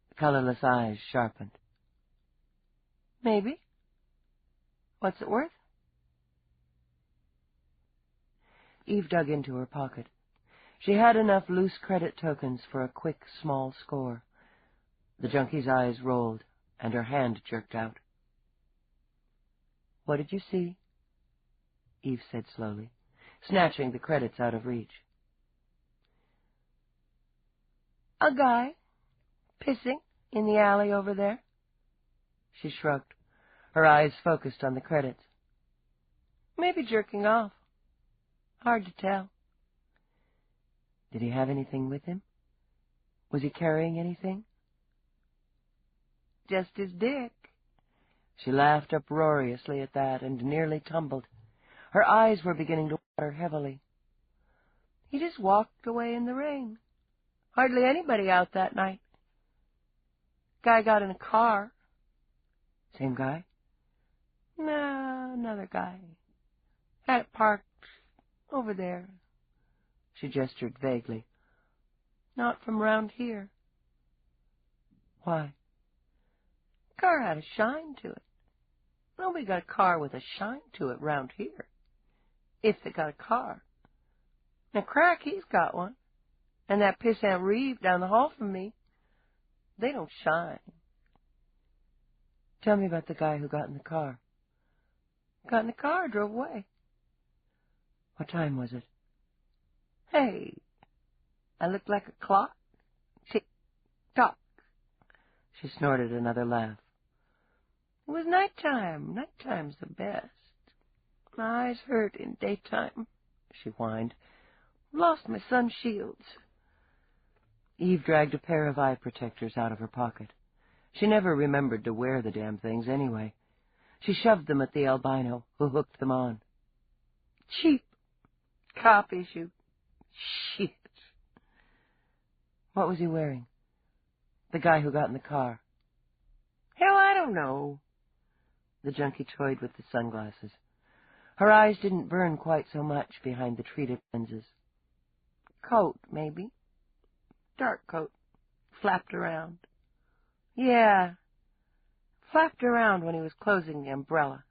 The colorless eyes sharpened. Maybe. What's it worth? Eve dug into her pocket. She had enough loose credit tokens for a quick, small score. The junkie's eyes rolled, and her hand jerked out. What did you see? Eve said slowly, snatching the credits out of reach. A guy pissing in the alley over there. She shrugged, her eyes focused on the credits. Maybe jerking off. Hard to tell. Did he have anything with him? Was he carrying anything? Just his dick. She laughed uproariously at that and nearly tumbled. Her eyes were beginning to water heavily. He just walked away in the rain. Hardly anybody out that night. Guy got in a car. Same guy? No, another guy. Had it parked over there. She gestured vaguely. Not from round here. Why? Car had a shine to it. Nobody got a car with a shine to it round here. If they got a car. Now, Crack, he's got one. And that pissant Reeve down the hall from me. They don't shine. Tell me about the guy who got in the car. Got in the car, drove away. What time was it? Hey, I look like a clock. Tick-tock. She snorted another laugh. It was nighttime. Nighttime's the best. My eyes hurt in daytime, she whined. Lost my sun shields. Eve dragged a pair of eye protectors out of her pocket. She never remembered to wear the damn things anyway. She shoved them at the albino, who hooked them on. Cheap. Cop issue. Shit. What was he wearing? The guy who got in the car. Hell, I don't know. The junkie toyed with the sunglasses. Her eyes didn't burn quite so much behind the treated lenses. Coat, maybe. Dark coat. Flapped around. Yeah. Flapped around when he was closing the umbrella.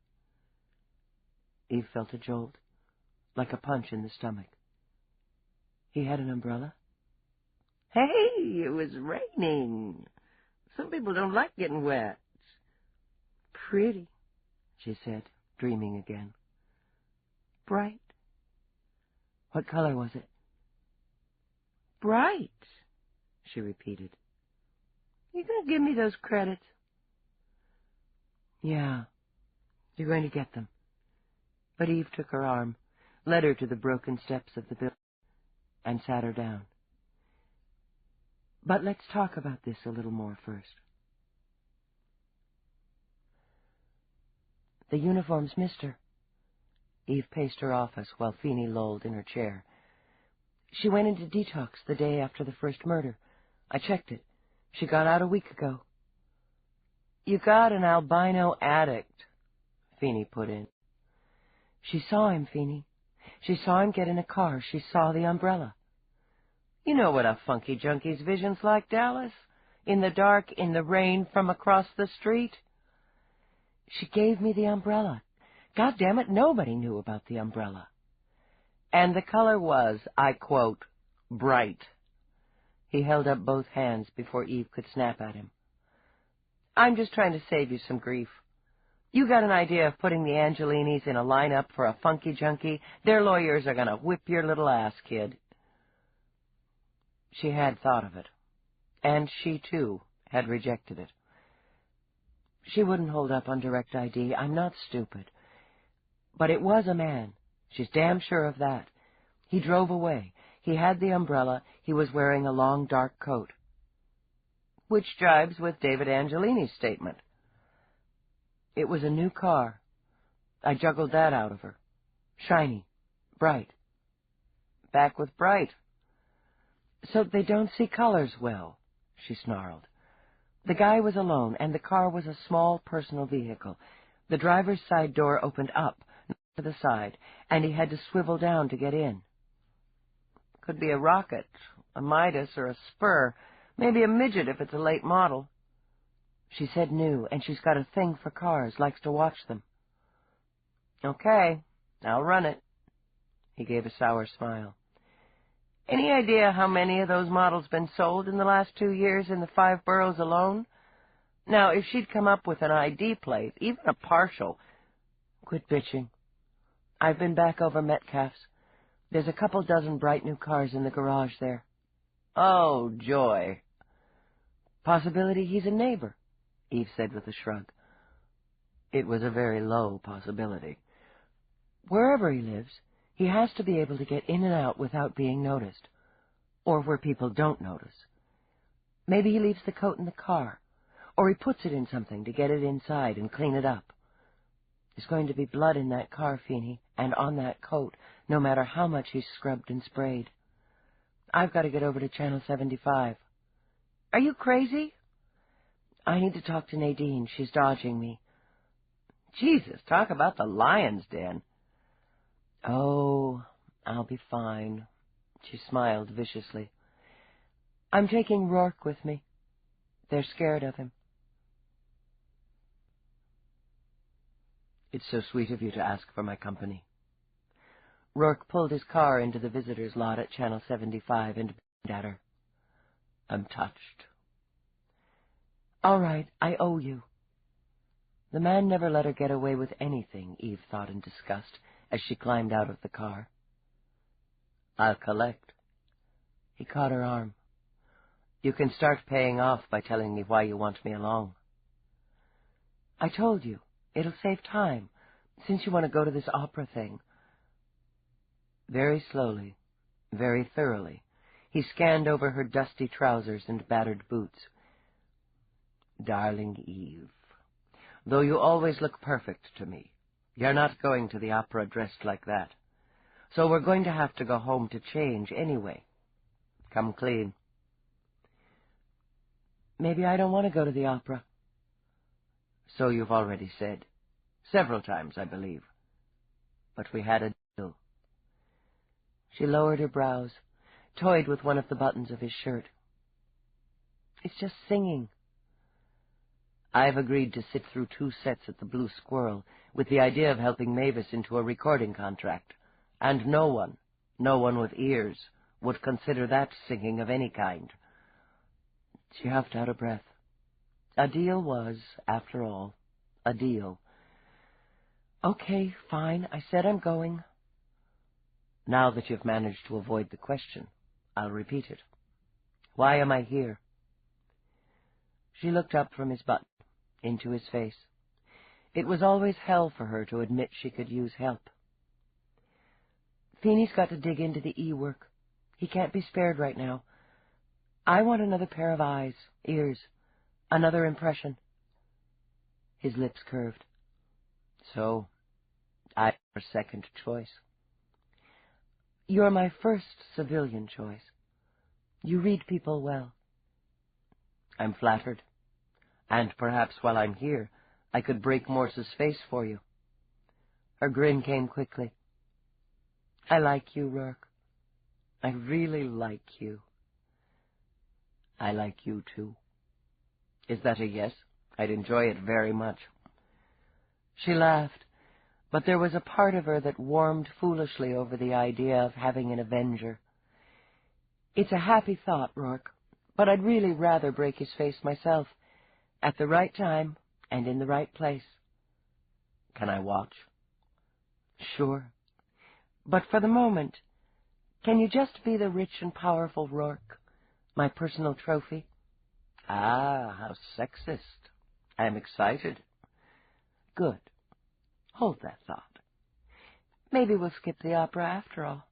Eve felt a jolt, like a punch in the stomach. He had an umbrella? Hey, it was raining. Some people don't like getting wet. Pretty, she said, dreaming again. Bright. What color was it? Bright, she repeated. You gonna give me those credits? Yeah, you're going to get them. But Eve took her arm, led her to the broken steps of the building, and sat her down. But let's talk about this a little more first. The uniforms missed her. Eve paced her office while Feeney lolled in her chair. She went into detox the day after the first murder. I checked it. She got out a week ago. You got an albino addict, Feeney put in. She saw him, Feeney. She saw him get in a car. She saw the umbrella. You know what a funky junkie's vision's like, Dallas? In the dark, in the rain, from across the street. She gave me the umbrella. God damn it, nobody knew about the umbrella. And the color was, I quote, bright. He held up both hands before Eve could snap at him. I'm just trying to save you some grief. You got an idea of putting the Angelinis in a lineup for a funky junkie? Their lawyers are going to whip your little ass, kid. She had thought of it, and she, too, had rejected it. She wouldn't hold up on direct ID. I'm not stupid. But it was a man. She's damn sure of that. He drove away. He had the umbrella. He was wearing a long, dark coat. Which jibes with David Angelini's statement. It was a new car. I juggled that out of her. Shiny. Bright. Back with bright. So they don't see colors well, she snarled. The guy was alone, and the car was a small personal vehicle. The driver's side door opened up, not to the side, and he had to swivel down to get in. Could be a rocket, a Midas, or a Spur. Maybe a midget if it's a late model. She said new, and she's got a thing for cars, likes to watch them. Okay, I'll run it. He gave a sour smile. Any idea how many of those models been sold in the last 2 years in the 5 boroughs alone? Now, if she'd come up with an ID plate, even a partial... Quit bitching. I've been back over Metcalf's. There's a couple dozen bright new cars in the garage there. Oh, joy. Possibility he's a neighbor, Eve said with a shrug. It was a very low possibility. Wherever he lives, he has to be able to get in and out without being noticed, or where people don't notice. Maybe he leaves the coat in the car, or he puts it in something to get it inside and clean it up. There's going to be blood in that car, Feeney, and on that coat, no matter how much he's scrubbed and sprayed. I've got to get over to Channel 75. Are you crazy? I need to talk to Nadine. She's dodging me. Jesus, talk about the lion's den. Oh, I'll be fine. She smiled viciously. I'm taking Roarke with me. They're scared of him. It's so sweet of you to ask for my company. Roarke pulled his car into the visitor's lot at Channel 75 and beamed at her. I'm touched. All right, I owe you. The man never let her get away with anything, Eve thought in disgust, as she climbed out of the car. I'll collect. He caught her arm. You can start paying off by telling me why you want me along. I told you. It'll save time, since you want to go to this opera thing. Very slowly, very thoroughly, he scanned over her dusty trousers and battered boots. Darling Eve, though you always look perfect to me, you're not going to the opera dressed like that. So we're going to have to go home to change anyway. Come clean. Maybe I don't want to go to the opera. So you've already said. Several times, I believe. But we had a deal. She lowered her brows, toyed with one of the buttons of his shirt. It's just singing. I've agreed to sit through 2 sets at the Blue Squirrel with the idea of helping Mavis into a recording contract, and no one with ears, would consider that singing of any kind. She huffed out a breath. A deal was, after all, a deal. Okay, fine, I said I'm going. Now that you've managed to avoid the question, I'll repeat it. Why am I here? She looked up from his button, into his face. It was always hell for her to admit she could use help. Feeney's got to dig into the E-work. He can't be spared right now. I want another pair of eyes, ears, another impression. His lips curved. So, I'm your second choice. You're my first civilian choice. You read people well. I'm flattered. And perhaps while I'm here, I could break Morse's face for you. Her grin came quickly. I like you, Roarke. I really like you. I like you, too. Is that a yes? I'd enjoy it very much. She laughed, but there was a part of her that warmed foolishly over the idea of having an avenger. It's a happy thought, Roarke, but I'd really rather break his face myself, at the right time and in the right place. Can I watch? Sure. But for the moment, can you just be the rich and powerful Roarke, my personal trophy? Ah, how sexist. I'm excited. Good. Hold that thought. Maybe we'll skip the opera after all.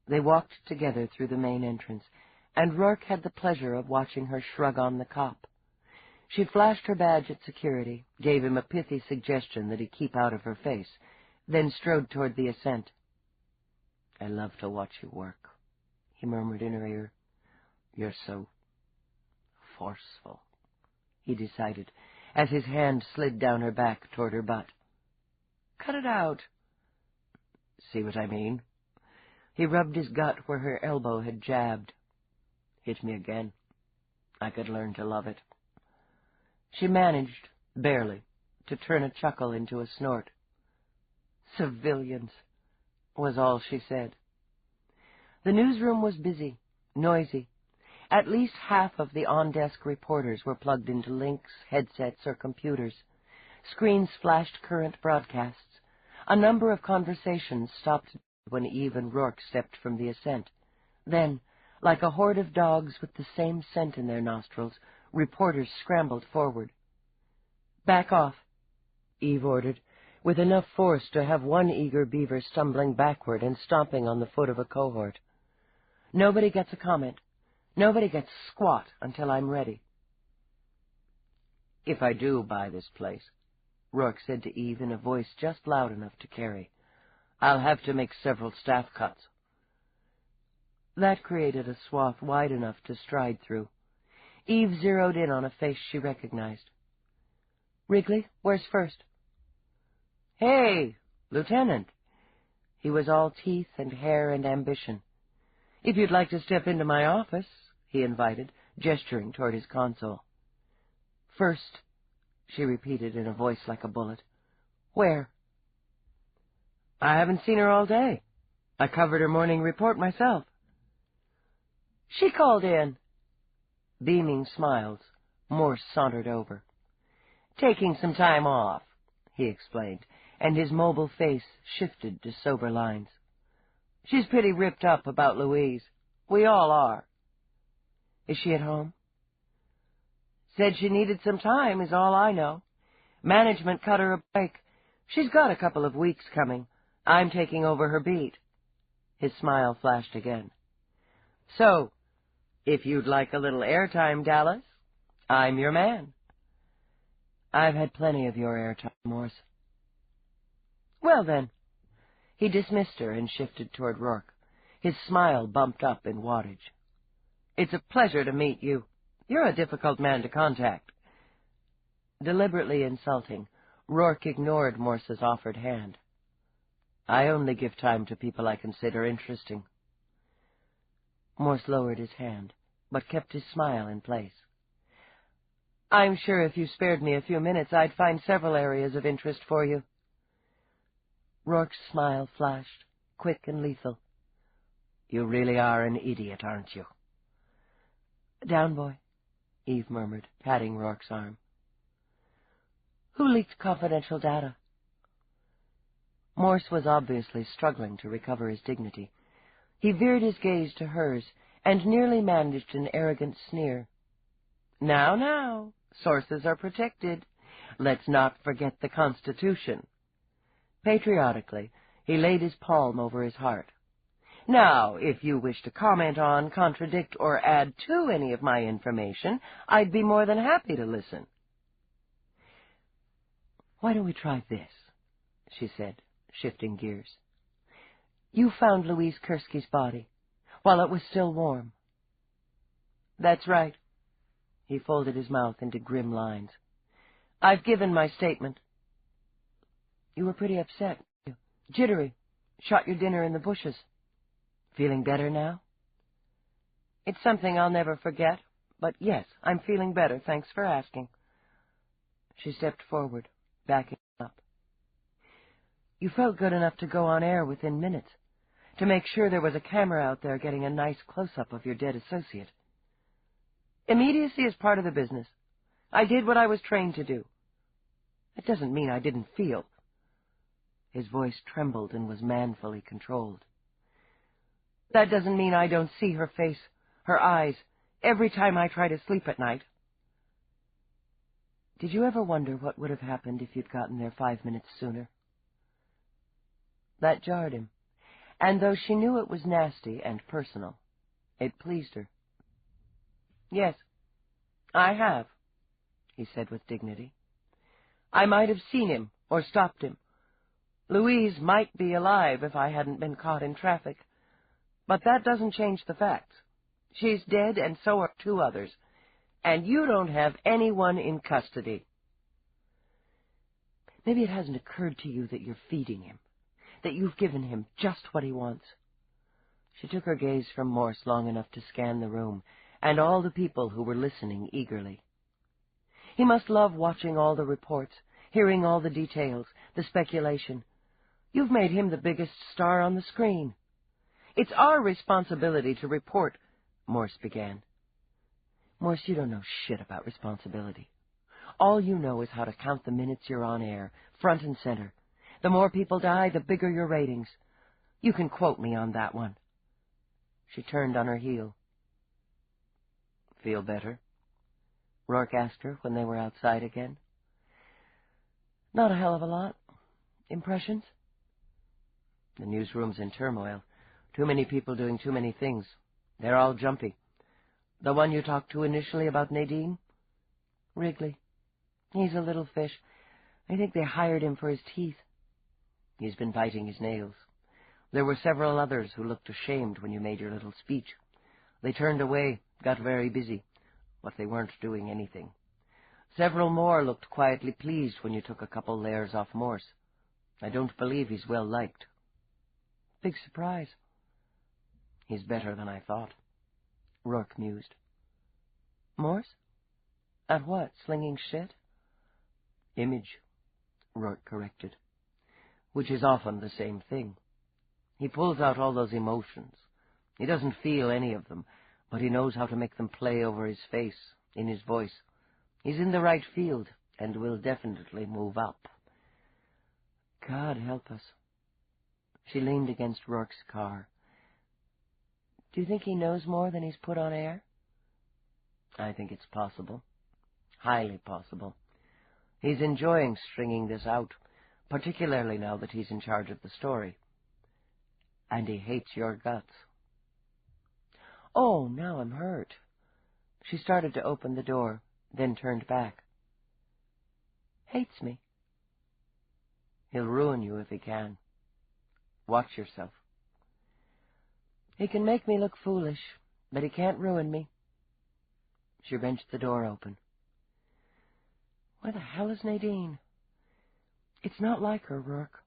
They walked together through the main entrance, and Roarke had the pleasure of watching her shrug on the cop. She flashed her badge at security, gave him a pithy suggestion that he keep out of her face, then strode toward the ascent. I love to watch you work, he murmured in her ear. You're so forceful, he decided, as his hand slid down her back toward her butt. Cut it out. See what I mean? He rubbed his gut where her elbow had jabbed. Hit me again. I could learn to love it. She managed, barely, to turn a chuckle into a snort. Civilians, was all she said. The newsroom was busy, noisy. At least half of the on-desk reporters were plugged into links, headsets, or computers. Screens flashed current broadcasts. A number of conversations stopped when Eve and Roarke stepped from the ascent. Then, like a horde of dogs with the same scent in their nostrils, reporters scrambled forward. Back off, Eve ordered, with enough force to have one eager beaver stumbling backward and stomping on the foot of a cohort. Nobody gets a comment. Nobody gets squat until I'm ready. If I do buy this place, Roarke said to Eve in a voice just loud enough to carry, I'll have to make several staff cuts. That created a swath wide enough to stride through. Eve zeroed in on a face she recognized. Wrigley, where's first? Hey, Lieutenant. He was all teeth and hair and ambition. If you'd like to step into my office, he invited, gesturing toward his console. First, she repeated in a voice like a bullet. Where? I haven't seen her all day. I covered her morning report myself. She called in. Beaming smiles, Morse sauntered over. Taking some time off, he explained, and his mobile face shifted to sober lines. She's pretty ripped up about Louise. We all are. Is she at home? Said she needed some time, is all I know. Management cut her a break. She's got a couple of weeks coming. I'm taking over her beat. His smile flashed again. So, if you'd like a little airtime, Dallas, I'm your man. I've had plenty of your airtime, Morse. Well, then. He dismissed her and shifted toward Roarke. His smile bumped up in wattage. It's a pleasure to meet you. You're a difficult man to contact. Deliberately insulting, Roarke ignored Morse's offered hand. I only give time to people I consider interesting. Morse lowered his hand, but kept his smile in place. I'm sure if you spared me a few minutes, I'd find several areas of interest for you. Rourke's smile flashed, quick and lethal. You really are an idiot, aren't you? Down, boy, Eve murmured, patting Rourke's arm. Who leaked confidential data? Morse was obviously struggling to recover his dignity. He veered his gaze to hers and nearly managed an arrogant sneer. Now, now, sources are protected. Let's not forget the Constitution. Patriotically, he laid his palm over his heart. Now, if you wish to comment on, contradict, or add to any of my information, I'd be more than happy to listen. Why don't we try this? She said, shifting gears. You found Louise Kursky's body while it was still warm. That's right. He folded his mouth into grim lines. I've given my statement. You were pretty upset. Jittery. Shot your dinner in the bushes. Feeling better now? It's something I'll never forget, but yes, I'm feeling better, thanks for asking. She stepped forward, backing up. You felt good enough to go on air within minutes, to make sure there was a camera out there getting a nice close-up of your dead associate. Immediacy is part of the business. I did what I was trained to do. It doesn't mean I didn't feel. His voice trembled and was manfully controlled. That doesn't mean I don't see her face, her eyes, every time I try to sleep at night. Did you ever wonder what would have happened if you'd gotten there 5 minutes sooner? That jarred him, and though she knew it was nasty and personal, it pleased her. Yes, I have, he said with dignity. I might have seen him or stopped him. Louise might be alive if I hadn't been caught in traffic. But that doesn't change the facts. She's dead, and so are 2 others. And you don't have anyone in custody. Maybe it hasn't occurred to you that you're feeding him, that you've given him just what he wants. She took her gaze from Morse long enough to scan the room, and all the people who were listening eagerly. He must love watching all the reports, hearing all the details, the speculation. You've made him the biggest star on the screen. It's our responsibility to report, Morse began. Morse, you don't know shit about responsibility. All you know is how to count the minutes you're on air, front and center. The more people die, the bigger your ratings. You can quote me on that one. She turned on her heel. Feel better? Roarke asked her when they were outside again. Not a hell of a lot. Impressions? The newsroom's in turmoil. Too many people doing too many things. They're all jumpy. The one you talked to initially about Nadine? Wrigley. He's a little fish. I think they hired him for his teeth. He's been biting his nails. There were several others who looked ashamed when you made your little speech. They turned away, got very busy, but they weren't doing anything. Several more looked quietly pleased when you took a couple layers off Morse. I don't believe he's well liked. Big surprise. He's better than I thought, Roarke mused. Morse? At what, slinging shit? Image, Roarke corrected, which is often the same thing. He pulls out all those emotions. He doesn't feel any of them, but he knows how to make them play over his face, in his voice. He's in the right field, and will definitely move up. God help us. She leaned against Rourke's car. Do you think he knows more than he's put on air? I think it's possible. Highly possible. He's enjoying stringing this out, particularly now that he's in charge of the story. And he hates your guts. Oh, now I'm hurt. She started to open the door, then turned back. Hates me. He'll ruin you if he can. Watch yourself. He can make me look foolish, but he can't ruin me. She wrenched the door open. Where the hell is Nadine? It's not like her, Roarke.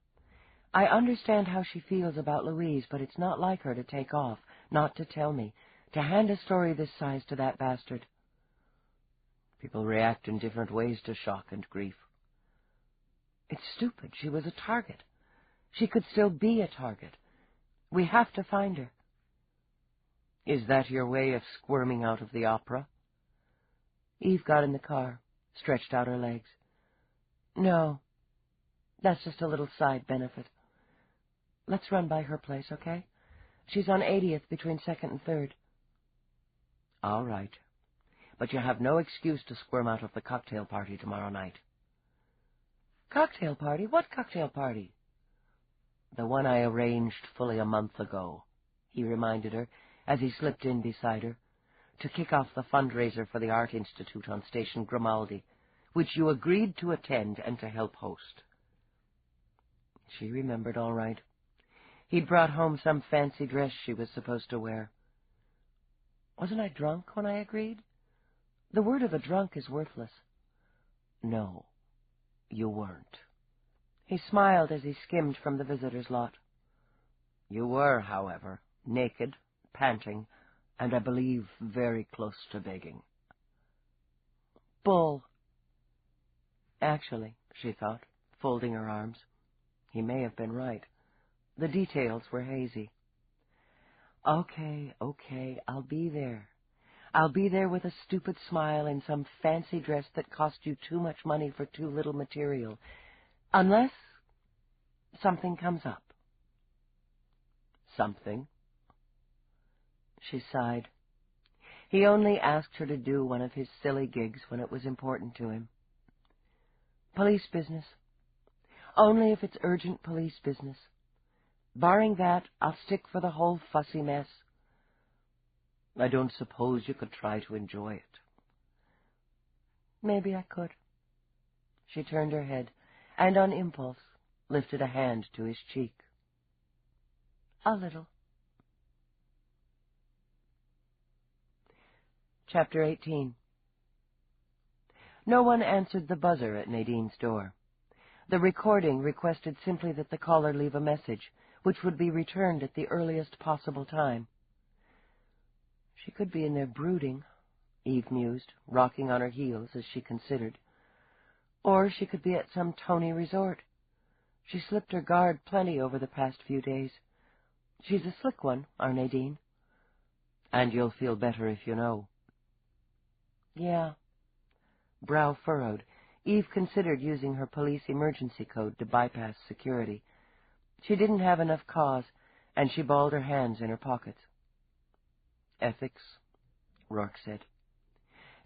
I understand how she feels about Louise, but it's not like her to take off, not to tell me, to hand a story this size to that bastard. People react in different ways to shock and grief. It's stupid. She was a target. She could still be a target. We have to find her. Is that your way of squirming out of the opera? Eve got in the car, stretched out her legs. No, that's just a little side benefit. Let's run by her place, okay? She's on 80th between 2nd and 3rd. All right. But you have no excuse to squirm out of the cocktail party tomorrow night. Cocktail party? What cocktail party? The one I arranged fully a month ago, he reminded her as he slipped in beside her, to kick off the fundraiser for the Art Institute on Station Grimaldi, which you agreed to attend and to help host. She remembered all right. He'd brought home some fancy dress she was supposed to wear. Wasn't I drunk when I agreed? The word of a drunk is worthless. No, you weren't. He smiled as he skimmed from the visitor's lot. You were, however, naked, panting, and I believe very close to begging. Bull. Actually, she thought, folding her arms, he may have been right. The details were hazy. Okay, I'll be there. I'll be there with a stupid smile in some fancy dress that cost you too much money for too little material. Unless something comes up. Something? She sighed. He only asked her to do one of his silly gigs when it was important to him. Police business. Only if it's urgent police business. Barring that, I'll stick for the whole fussy mess. I don't suppose you could try to enjoy it. Maybe I could. She turned her head, and on impulse lifted a hand to his cheek. A little. Chapter 18. No one answered the buzzer at Nadine's door. The recording requested simply that the caller leave a message, which would be returned at the earliest possible time. She could be in there brooding, Eve mused, rocking on her heels as she considered. Or she could be at some Tony resort. She slipped her guard plenty over the past few days. She's a slick one, our Nadine. And you'll feel better if you know. Yeah. Brow furrowed, Eve considered using her police emergency code to bypass security. She didn't have enough cause, and she balled her hands in her pockets. Ethics, Roarke said.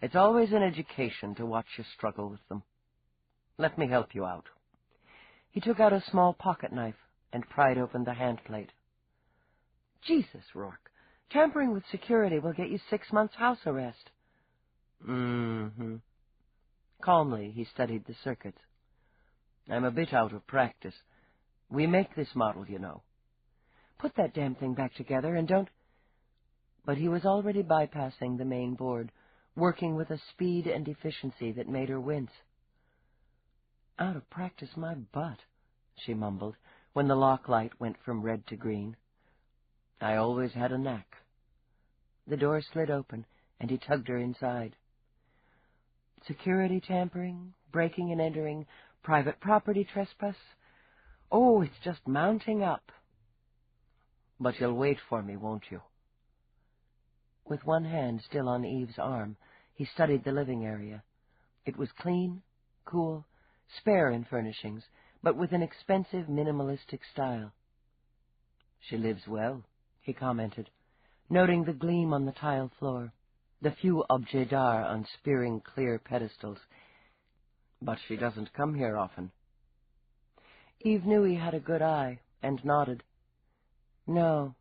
It's always an education to watch you struggle with them. Let me help you out. He took out a small pocket knife and pried open the handplate. Jesus, Roarke, tampering with security will get you 6 months' house arrest. Mm-hmm. Calmly, he studied the circuits. I'm a bit out of practice. We make this model, you know. Put that damn thing back together and don't... But he was already bypassing the main board, working with a speed and efficiency that made her wince. Out of practice my butt, she mumbled, when the lock light went from red to green. I always had a knack. The door slid open, and he tugged her inside. Security tampering, breaking and entering, private property trespass. Oh, it's just mounting up. But you'll wait for me, won't you? With one hand still on Eve's arm, he studied the living area. It was clean, cool, spare in furnishings, but with an expensive, minimalistic style. She lives well, he commented, noting the gleam on the tile floor, the few objets d'art on spearing clear pedestals. But she doesn't come here often. Eve knew he had a good eye, and nodded. No,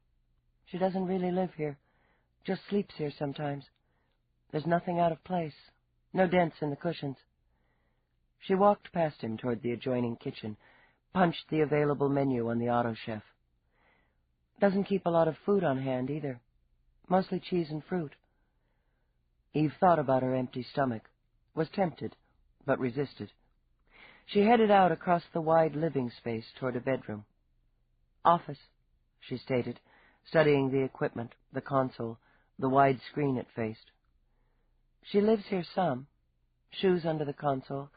she doesn't really live here, just sleeps here sometimes. There's nothing out of place, no dents in the cushions. She walked past him toward the adjoining kitchen, punched the available menu on the auto chef. Doesn't keep a lot of food on hand, either. Mostly cheese and fruit. Eve thought about her empty stomach, was tempted, but resisted. She headed out across the wide living space toward a bedroom. Office, she stated, studying the equipment, the console, the wide screen it faced. She lives here some, Shoes under the console,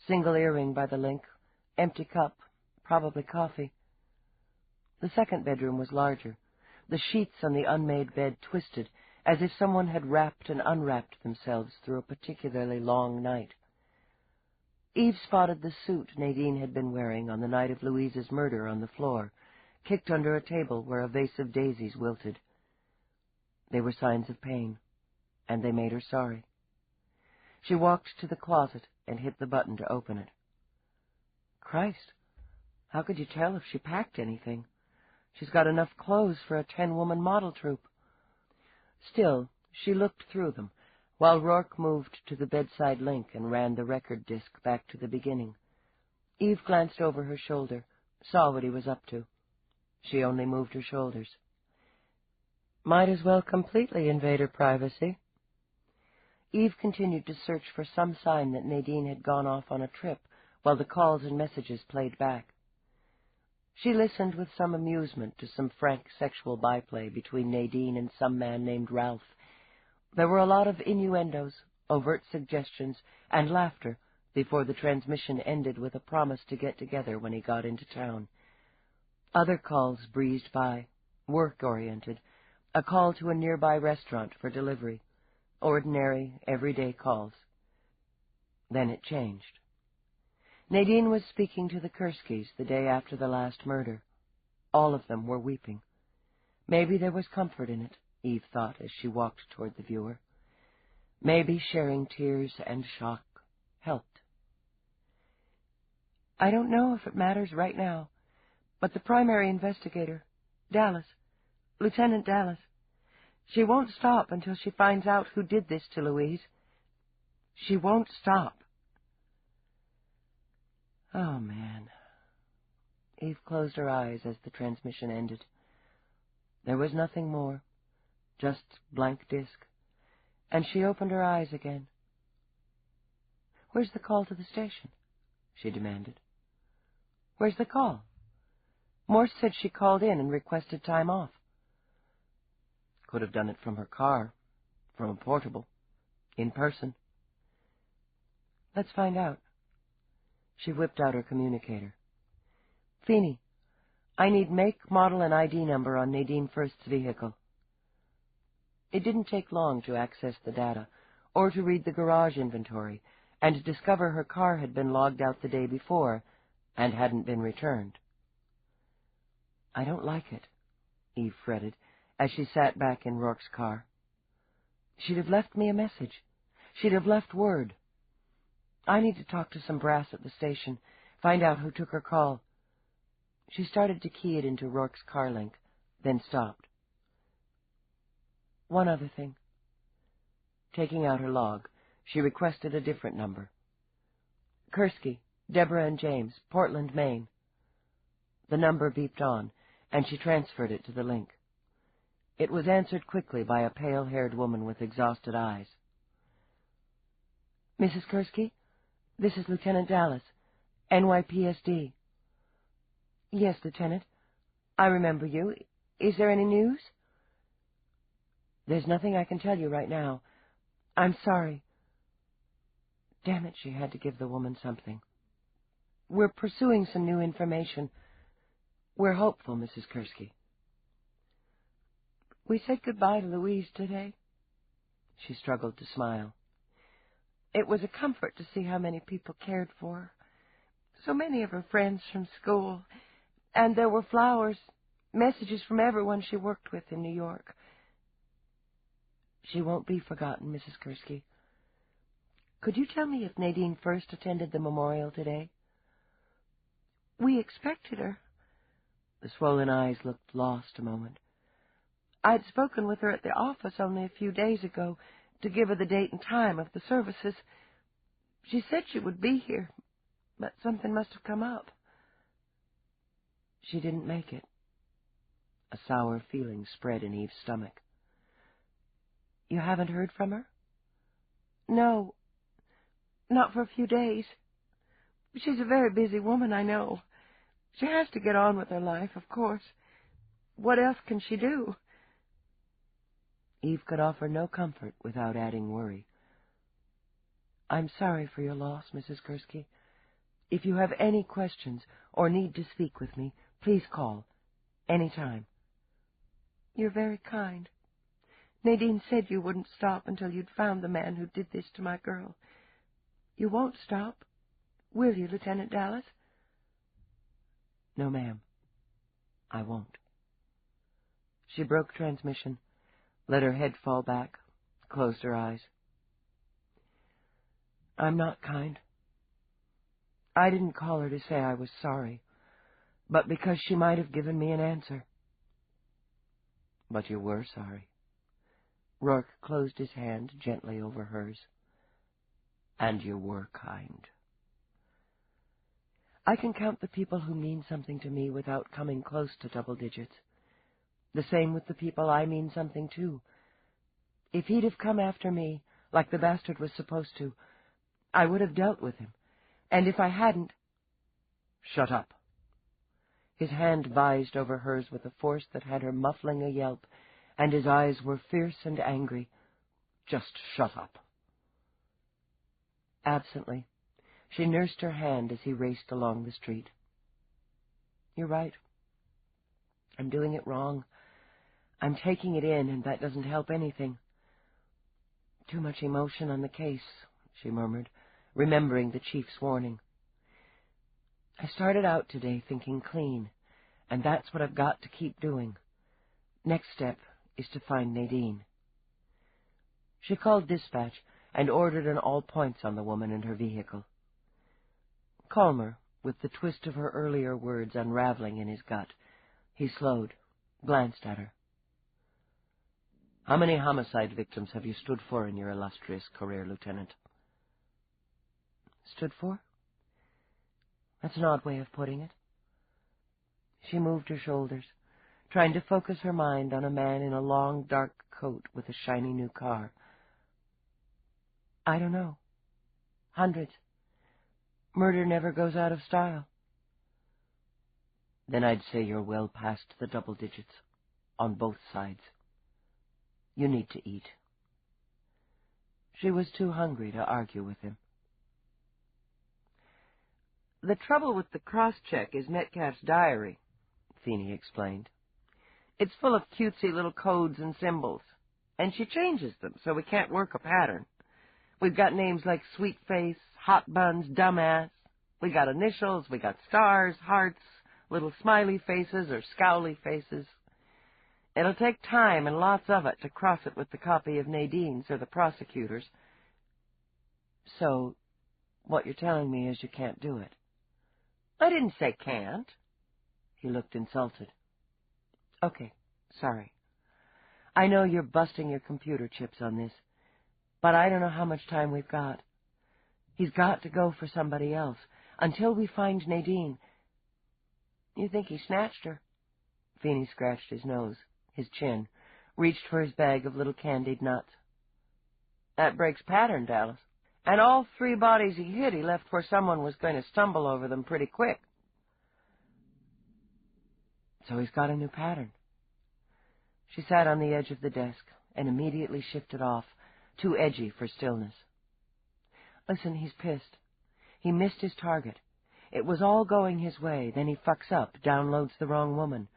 single earring by the link, empty cup, probably coffee. The second bedroom was larger. The sheets on the unmade bed twisted, as if someone had wrapped and unwrapped themselves through a particularly long night. Eve spotted the suit Nadine had been wearing on the night of Louise's murder on the floor, kicked under a table where a vase of daisies wilted. They were signs of pain, and they made her sorry. She walked to the closet and hit the button to open it. Christ, how could you tell if she packed anything? She's got enough clothes for a 10-woman model troupe. Still, she looked through them, while Roarke moved to the bedside link and ran the record disc back to the beginning. Eve glanced over her shoulder, saw what he was up to. She only moved her shoulders. Might as well completely invade her privacy. Eve continued to search for some sign that Nadine had gone off on a trip, while the calls and messages played back. She listened with some amusement to some frank sexual byplay between Nadine and some man named Ralph. There were a lot of innuendos, overt suggestions, and laughter before the transmission ended with a promise to get together when he got into town. Other calls breezed by, work-oriented, a call to a nearby restaurant for delivery, ordinary, everyday calls. Then it changed. Nadine was speaking to the Kurskys the day after the last murder. All of them were weeping. Maybe there was comfort in it, Eve thought as she walked toward the viewer. Maybe sharing tears and shock helped. I don't know if it matters right now, but the primary investigator, Dallas, Lieutenant Dallas, she won't stop until she finds out who did this to Louise. She won't stop. Oh, man. Eve closed her eyes as the transmission ended. There was nothing more, just blank disk, and she opened her eyes again. Where's the call to the station? She demanded. Where's the call? Morse said she called in and requested time off. Could have done it from her car, from a portable, in person. Let's find out. She whipped out her communicator. Feeney, I need make, model, and ID number on Nadine First's vehicle. It didn't take long to access the data, or to read the garage inventory, and discover her car had been logged out the day before, and hadn't been returned. I don't like it, Eve fretted, as she sat back in Rourke's car. She'd have left me a message. She'd have left word. I need to talk to some brass at the station, find out who took her call. She started to key it into Rourke's car link, then stopped. One other thing. Taking out her log, she requested a different number. Kursky, Deborah and James, Portland, Maine. The number beeped on, and she transferred it to the link. It was answered quickly by a pale-haired woman with exhausted eyes. Mrs. Kursky? This is Lieutenant Dallas, NYPSD. Yes, Lieutenant. I remember you. Is there any news? There's nothing I can tell you right now. I'm sorry. Damn it, she had to give the woman something. We're pursuing some new information. We're hopeful, Mrs. Kursky. We said goodbye to Louise today. She struggled to smile. It was a comfort to see how many people cared for her. So many of her friends from school. And there were flowers, messages from everyone she worked with in New York. She won't be forgotten, Mrs. Kursky. Could you tell me if Nadine First attended the memorial today? We expected her. The swollen eyes looked lost a moment. I'd spoken with her at the office only a few days ago to give her the date and time of the services. She said she would be here, but something must have come up. She didn't make it. A sour feeling spread in Eve's stomach. You haven't heard from her? No, not for a few days. She's a very busy woman, I know. She has to get on with her life, of course. What else can she do? Eve could offer no comfort without adding worry. I'm sorry for your loss, Mrs. Gursky. If you have any questions or need to speak with me, please call. Any time. You're very kind. Nadine said you wouldn't stop until you'd found the man who did this to my girl. You won't stop, will you, Lieutenant Dallas? No, ma'am. I won't. She broke transmission, let her head fall back, closed her eyes. I'm not kind. I didn't call her to say I was sorry, but because she might have given me an answer. But you were sorry. Roarke closed his hand gently over hers. And you were kind. I can count the people who mean something to me without coming close to double digits. The same with the people I mean something to. If he'd have come after me, like the bastard was supposed to, I would have dealt with him. And if I hadn't... Shut up. His hand vised over hers with a force that had her muffling a yelp, and his eyes were fierce and angry. Just shut up. Absently, she nursed her hand as he raced along the street. You're right. I'm doing it wrong. I'm taking it in, and that doesn't help anything. Too much emotion on the case, she murmured, remembering the chief's warning. I started out today thinking clean, and that's what I've got to keep doing. Next step is to find Nadine. She called dispatch and ordered an all points on the woman and her vehicle. Calmer, with the twist of her earlier words unraveling in his gut, he slowed, glanced at her. How many homicide victims have you stood for in your illustrious career, Lieutenant? Stood for? That's an odd way of putting it. She moved her shoulders, trying to focus her mind on a man in a long, dark coat with a shiny new car. I don't know. Hundreds. Murder never goes out of style. Then I'd say you're well past the double digits, on both sides. You need to eat. She was too hungry to argue with him. The trouble with the cross-check is Metcalf's diary, Feeney explained. It's full of cutesy little codes and symbols, and she changes them so we can't work a pattern. We've got names like Sweet Face, Hot Buns, Dumbass. We got initials, we got stars, hearts, little smiley faces or scowly faces. It'll take time and lots of it to cross it with the copy of Nadine's or the prosecutor's. So, what you're telling me is you can't do it. I didn't say can't. He looked insulted. Okay, sorry. I know you're busting your computer chips on this, but I don't know how much time we've got. He's got to go for somebody else, until we find Nadine. You think he snatched her? Feeney scratched his nose, his chin, reached for his bag of little candied nuts. That breaks pattern, Dallas. And all 3 bodies he hit, he left where someone was going to stumble over them pretty quick. So he's got a new pattern. She sat on the edge of the desk and immediately shifted off, too edgy for stillness. Listen, he's pissed. He missed his target. It was all going his way, then he fucks up, downloads the wrong woman.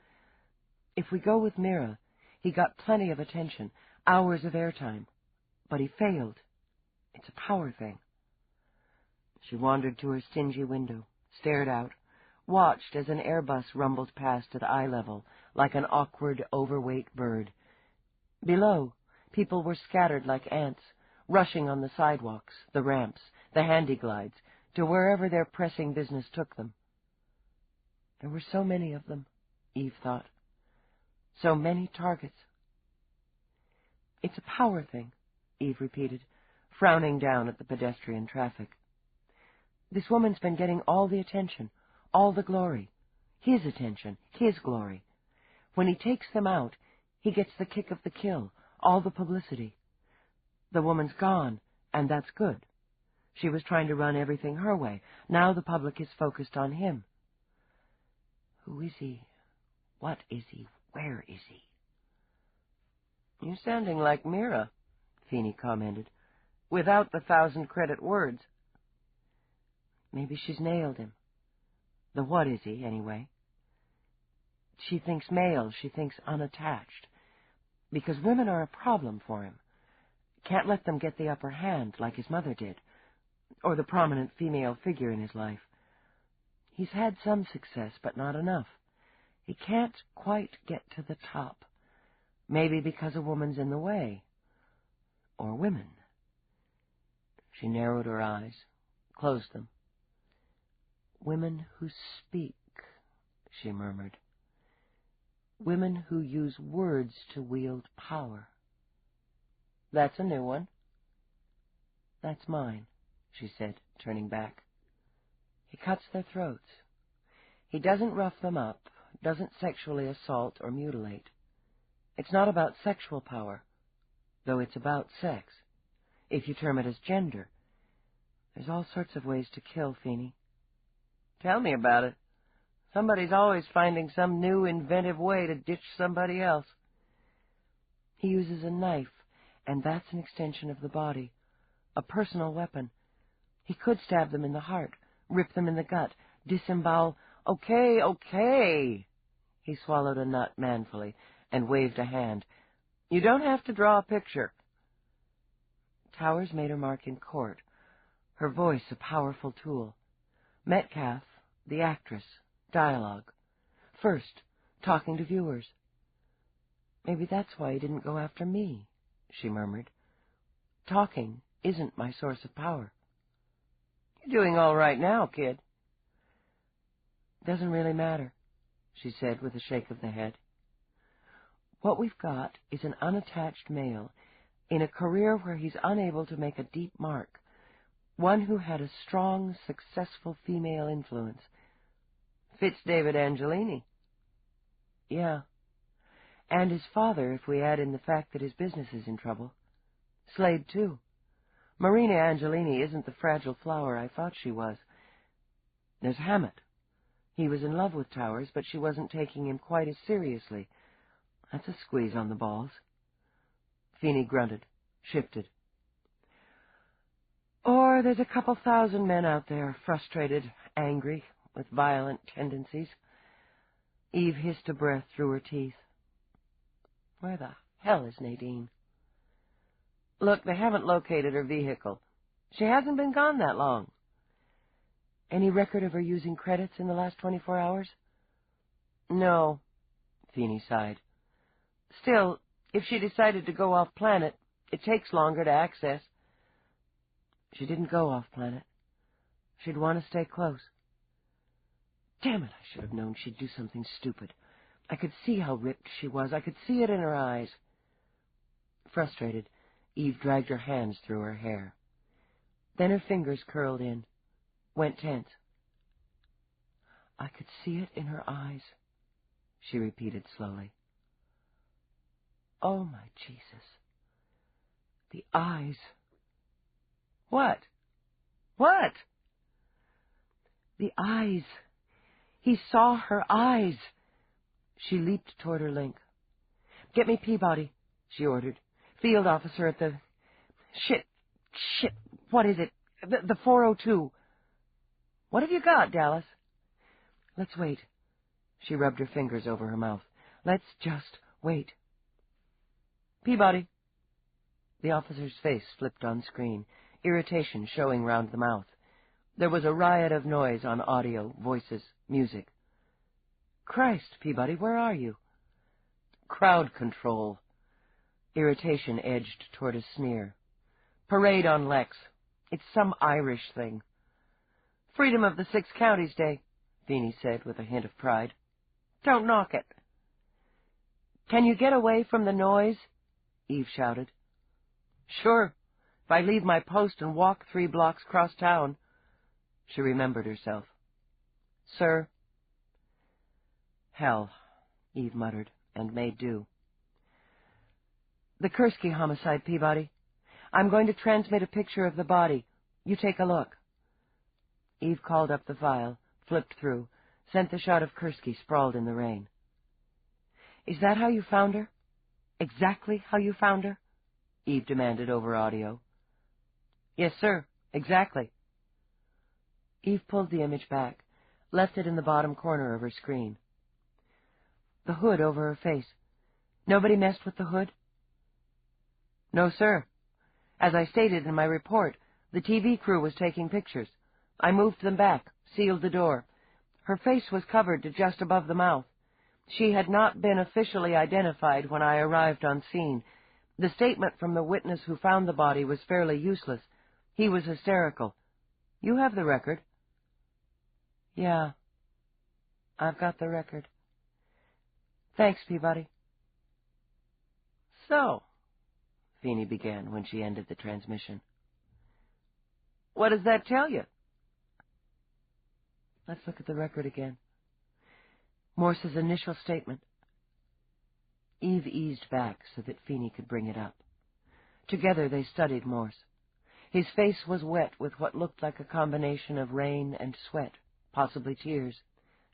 If we go with Mira, he got plenty of attention, hours of airtime. But he failed. It's a power thing. She wandered to her stingy window, stared out, watched as an Airbus rumbled past at eye level, like an awkward, overweight bird. Below, people were scattered like ants, rushing on the sidewalks, the ramps, the handy-glides, to wherever their pressing business took them. There were so many of them, Eve thought. So many targets. It's a power thing, Eve repeated, frowning down at the pedestrian traffic. This woman's been getting all the attention, all the glory. His attention, his glory. When he takes them out, he gets the kick of the kill, all the publicity. The woman's gone, and that's good. She was trying to run everything her way. Now the public is focused on him. Who is he? What is he? Where is he? You're sounding like Mira, Feeney commented. without the 1,000-credit words. Maybe she's nailed him. The what is he, anyway? She thinks male, she thinks unattached, because women are a problem for him. Can't let them get the upper hand like his mother did, or the prominent female figure in his life. He's had some success, but not enough. He can't quite get to the top. Maybe because a woman's in the way. Or women. She narrowed her eyes, closed them. Women who speak, she murmured. Women who use words to wield power. That's a new one. That's mine, she said, turning back. He cuts their throats. He doesn't rough them up, doesn't sexually assault or mutilate. It's not about sexual power, though it's about sex, if you term it as gender. There's all sorts of ways to kill, Feeney. Tell me about it. Somebody's always finding some new inventive way to ditch somebody else. He uses a knife, and that's an extension of the body, a personal weapon. He could stab them in the heart, rip them in the gut, disembowel. Okay, okay. He swallowed a nut manfully and waved a hand. You don't have to draw a picture. Towers made her mark in court, her voice a powerful tool. Metcalf, the actress, dialogue. First, talking to viewers. Maybe that's why he didn't go after me, she murmured. Talking isn't my source of power. You're doing all right now, kid. Doesn't really matter, she said with a shake of the head. What we've got is an unattached male in a career where he's unable to make a deep mark, one who had a strong, successful female influence. Fits David Angelini. Yeah. And his father, if we add in the fact that his business is in trouble. Slade, too. Marina Angelini isn't the fragile flower I thought she was. There's Hammett. He was in love with Towers, but she wasn't taking him quite as seriously. That's a squeeze on the balls. Feeney grunted, shifted. Or there's a couple thousand men out there, frustrated, angry, with violent tendencies. Eve hissed a breath through her teeth. Where the hell is Nadine? Look, they haven't located her vehicle. She hasn't been gone that long. Any record of her using credits in the last 24 hours? No, Feeney sighed. Still, if she decided to go off-planet, it takes longer to access. She didn't go off-planet. She'd want to stay close. Damn it, I should have known she'd do something stupid. I could see how ripped she was. I could see it in her eyes. Frustrated, Eve dragged her hands through her hair. Then her fingers curled in, went tense. I could see it in her eyes, she repeated slowly. Oh, my Jesus. The eyes. What? What? The eyes. He saw her eyes. She leaped toward her link. Get me Peabody, she ordered. Field officer at the... Shit, what is it? The 402. What have you got, Dallas? Let's wait. She rubbed her fingers over her mouth. Let's just wait. Peabody. The officer's face flipped on screen, irritation showing round the mouth. There was a riot of noise on audio, voices, music. Christ, Peabody, where are you? Crowd control. Irritation edged toward a sneer. Parade on Lex. It's some Irish thing. Freedom of the Six Counties Day, Feeney said with a hint of pride. Don't knock it. Can you get away from the noise? Eve shouted. Sure, if I leave my post and walk 3 blocks across town. She remembered herself. Sir? Hell, Eve muttered, and made do. The Kursky homicide, Peabody. I'm going to transmit a picture of the body. You take a look. Eve called up the file, flipped through, sent the shot of Kursky sprawled in the rain. Is that how you found her? Exactly how you found her? Eve demanded over audio. Yes, sir. Exactly. Eve pulled the image back, left it in the bottom corner of her screen. The hood over her face. Nobody messed with the hood? No, sir. As I stated in my report, the TV crew was taking pictures. I moved them back, sealed the door. Her face was covered to just above the mouth. She had not been officially identified when I arrived on scene. The statement from the witness who found the body was fairly useless. He was hysterical. You have the record. Yeah, I've got the record. Thanks, Peabody. So, Feeney began when she ended the transmission. What does that tell you? Let's look at the record again. Morse's initial statement. Eve eased back so that Feeney could bring it up. Together they studied Morse. His face was wet with what looked like a combination of rain and sweat, possibly tears.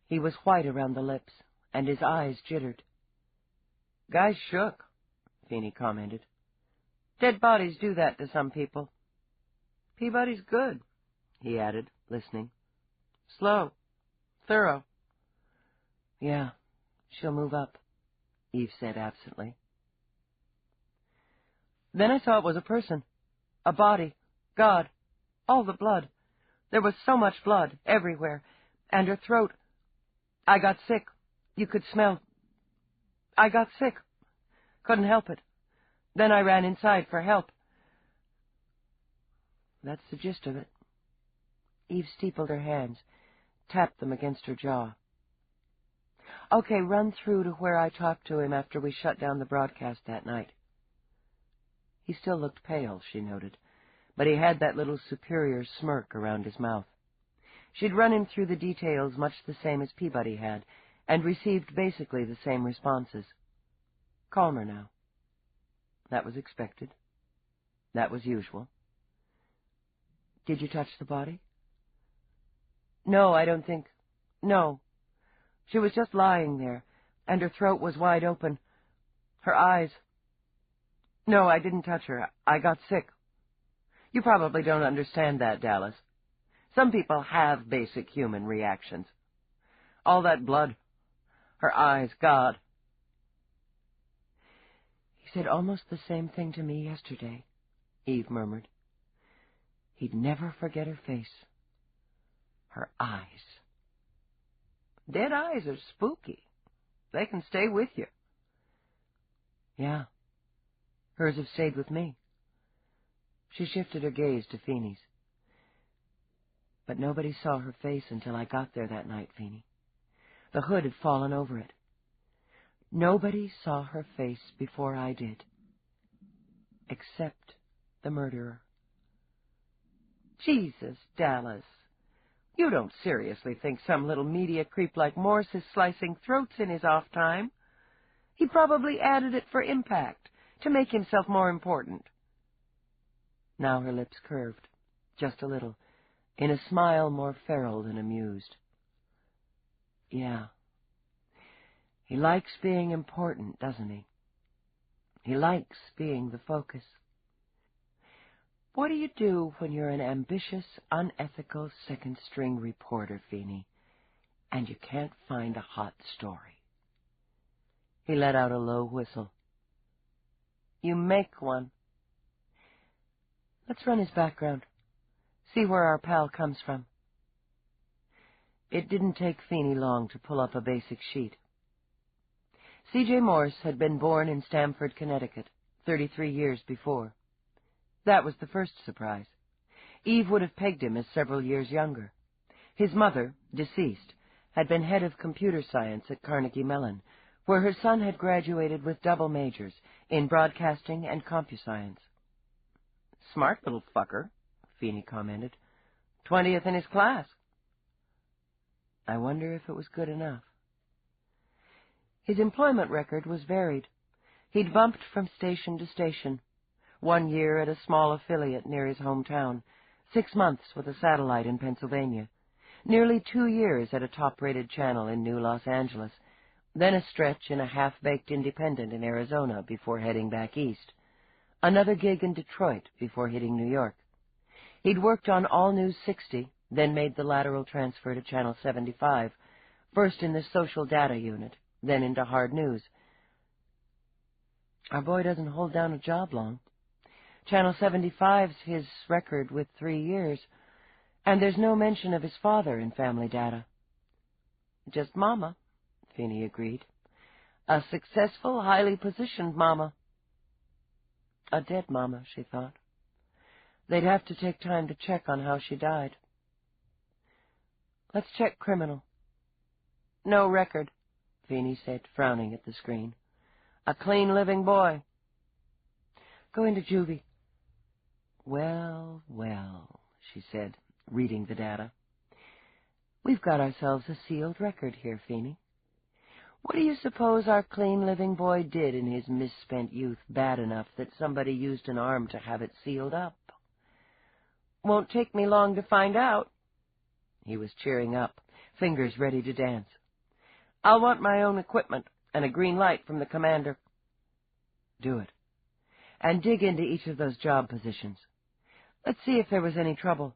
He was white around the lips, and his eyes jittered. Guy shook, Feeney commented. Dead bodies do that to some people. Peabody's good, he added, listening. Slow. Thorough. Yeah, she'll move up, Eve said absently. Then I saw it was a person. A body. God. All the blood. There was so much blood, everywhere. And her throat. I got sick. You could smell. I got sick. Couldn't help it. Then I ran inside for help. That's the gist of it. Eve steepled her hands, tapped them against her jaw. Okay, run through to where I talked to him after we shut down the broadcast that night. He still looked pale, she noted, but he had that little superior smirk around his mouth. She'd run him through the details much the same as Peabody had, and received basically the same responses. Calmer now. That was expected. That was usual. Did you touch the body? No, I don't think. No. She was just lying there, and her throat was wide open. Her eyes. No, I didn't touch her. I got sick. You probably don't understand that, Dallas. Some people have basic human reactions. All that blood. Her eyes, God. He said almost the same thing to me yesterday, Eve murmured. He'd never forget her face. Her eyes. Dead eyes are spooky. They can stay with you. Yeah. Hers have stayed with me. She shifted her gaze to Feeney's. But nobody saw her face until I got there that night, Feeney. The hood had fallen over it. Nobody saw her face before I did. Except the murderer. Jesus, Dallas. You don't seriously think some little media creep like Morse is slicing throats in his off time? He probably added it for impact, to make himself more important. Now her lips curved, just a little, in a smile more feral than amused. Yeah. He likes being important, doesn't he? He likes being the focus. What do you do when you're an ambitious, unethical second-string reporter, Feeney, and you can't find a hot story? He let out a low whistle. You make one. Let's run his background. See where our pal comes from. It didn't take Feeney long to pull up a basic sheet. C.J. Morse had been born in Stamford, Connecticut, 33 years before. That was the first surprise. Eve would have pegged him as several years younger. His mother, deceased, had been head of computer science at Carnegie Mellon, where her son had graduated with double majors in broadcasting and compuscience. Smart little fucker, Feeney commented. 20th in his class. I wonder if it was good enough. His employment record was varied. He'd bumped from station to station. 1 year at a small affiliate near his hometown, 6 months with a satellite in Pennsylvania, nearly 2 years at a top-rated channel in New Los Angeles, then a stretch in a half-baked independent in Arizona before heading back east, another gig in Detroit before hitting New York. He'd worked on All News 60, then made the lateral transfer to Channel 75, first in the social data unit, then into hard news. Our boy doesn't hold down a job long. Channel 75's his record with 3 years, and there's no mention of his father in family data. Just Mama, Feeney agreed. A successful, highly positioned Mama. A dead Mama, she thought. They'd have to take time to check on how she died. Let's check criminal. No record, Feeney said, frowning at the screen. A clean living boy. Go into juvie. Well, well, she said, reading the data. We've got ourselves a sealed record here, Feeney. What do you suppose our clean living boy did in his misspent youth bad enough that somebody used an arm to have it sealed up? Won't take me long to find out. He was cheering up, fingers ready to dance. I'll want my own equipment and a green light from the commander. Do it. And dig into each of those job positions. Let's see if there was any trouble.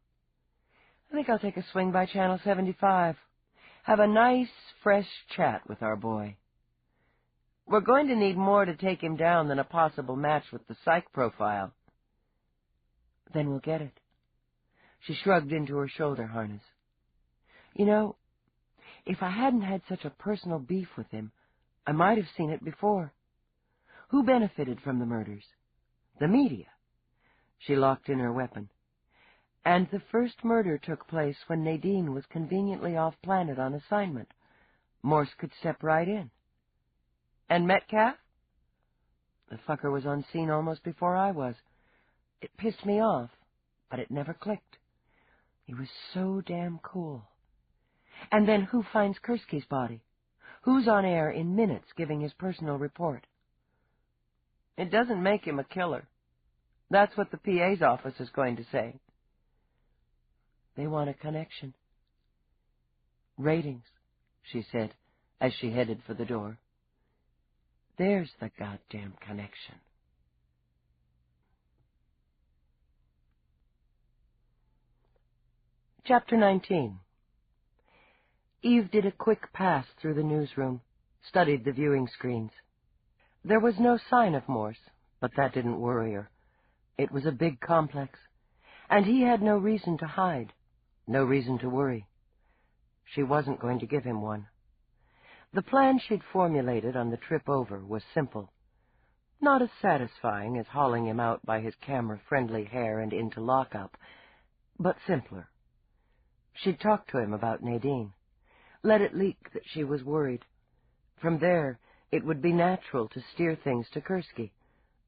I think I'll take a swing by Channel 75. Have a nice, fresh chat with our boy. We're going to need more to take him down than a possible match with the psych profile. Then we'll get it. She shrugged into her shoulder harness. You know, if I hadn't had such a personal beef with him, I might have seen it before. Who benefited from the murders? The media. She locked in her weapon. And the first murder took place when Nadine was conveniently off-planet on assignment. Morse could step right in. And Metcalf? The fucker was on scene almost before I was. It pissed me off, but it never clicked. He was so damn cool. And then who finds Kursky's body? Who's on air in minutes giving his personal report? It doesn't make him a killer. That's what the PA's office is going to say. They want a connection. Ratings, she said, as she headed for the door. There's the goddamn connection. Chapter 19. Eve did a quick pass through the newsroom, studied the viewing screens. There was no sign of Morse, but that didn't worry her. It was a big complex, and he had no reason to hide, no reason to worry. She wasn't going to give him one. The plan she'd formulated on the trip over was simple, not as satisfying as hauling him out by his camera-friendly hair and into lockup, but simpler. She'd talk to him about Nadine, let it leak that she was worried. From there, it would be natural to steer things to Kursky.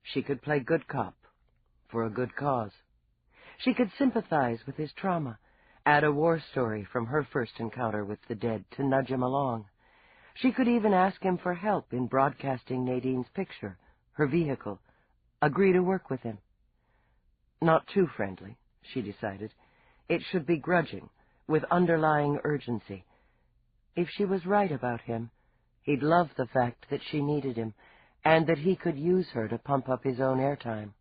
She could play good cop, for a good cause. She could sympathize with his trauma, add a war story from her first encounter with the dead to nudge him along. She could even ask him for help in broadcasting Nadine's picture, her vehicle, agree to work with him. Not too friendly, she decided. It should be grudging, with underlying urgency. If she was right about him, he'd love the fact that she needed him, and that he could use her to pump up his own airtime.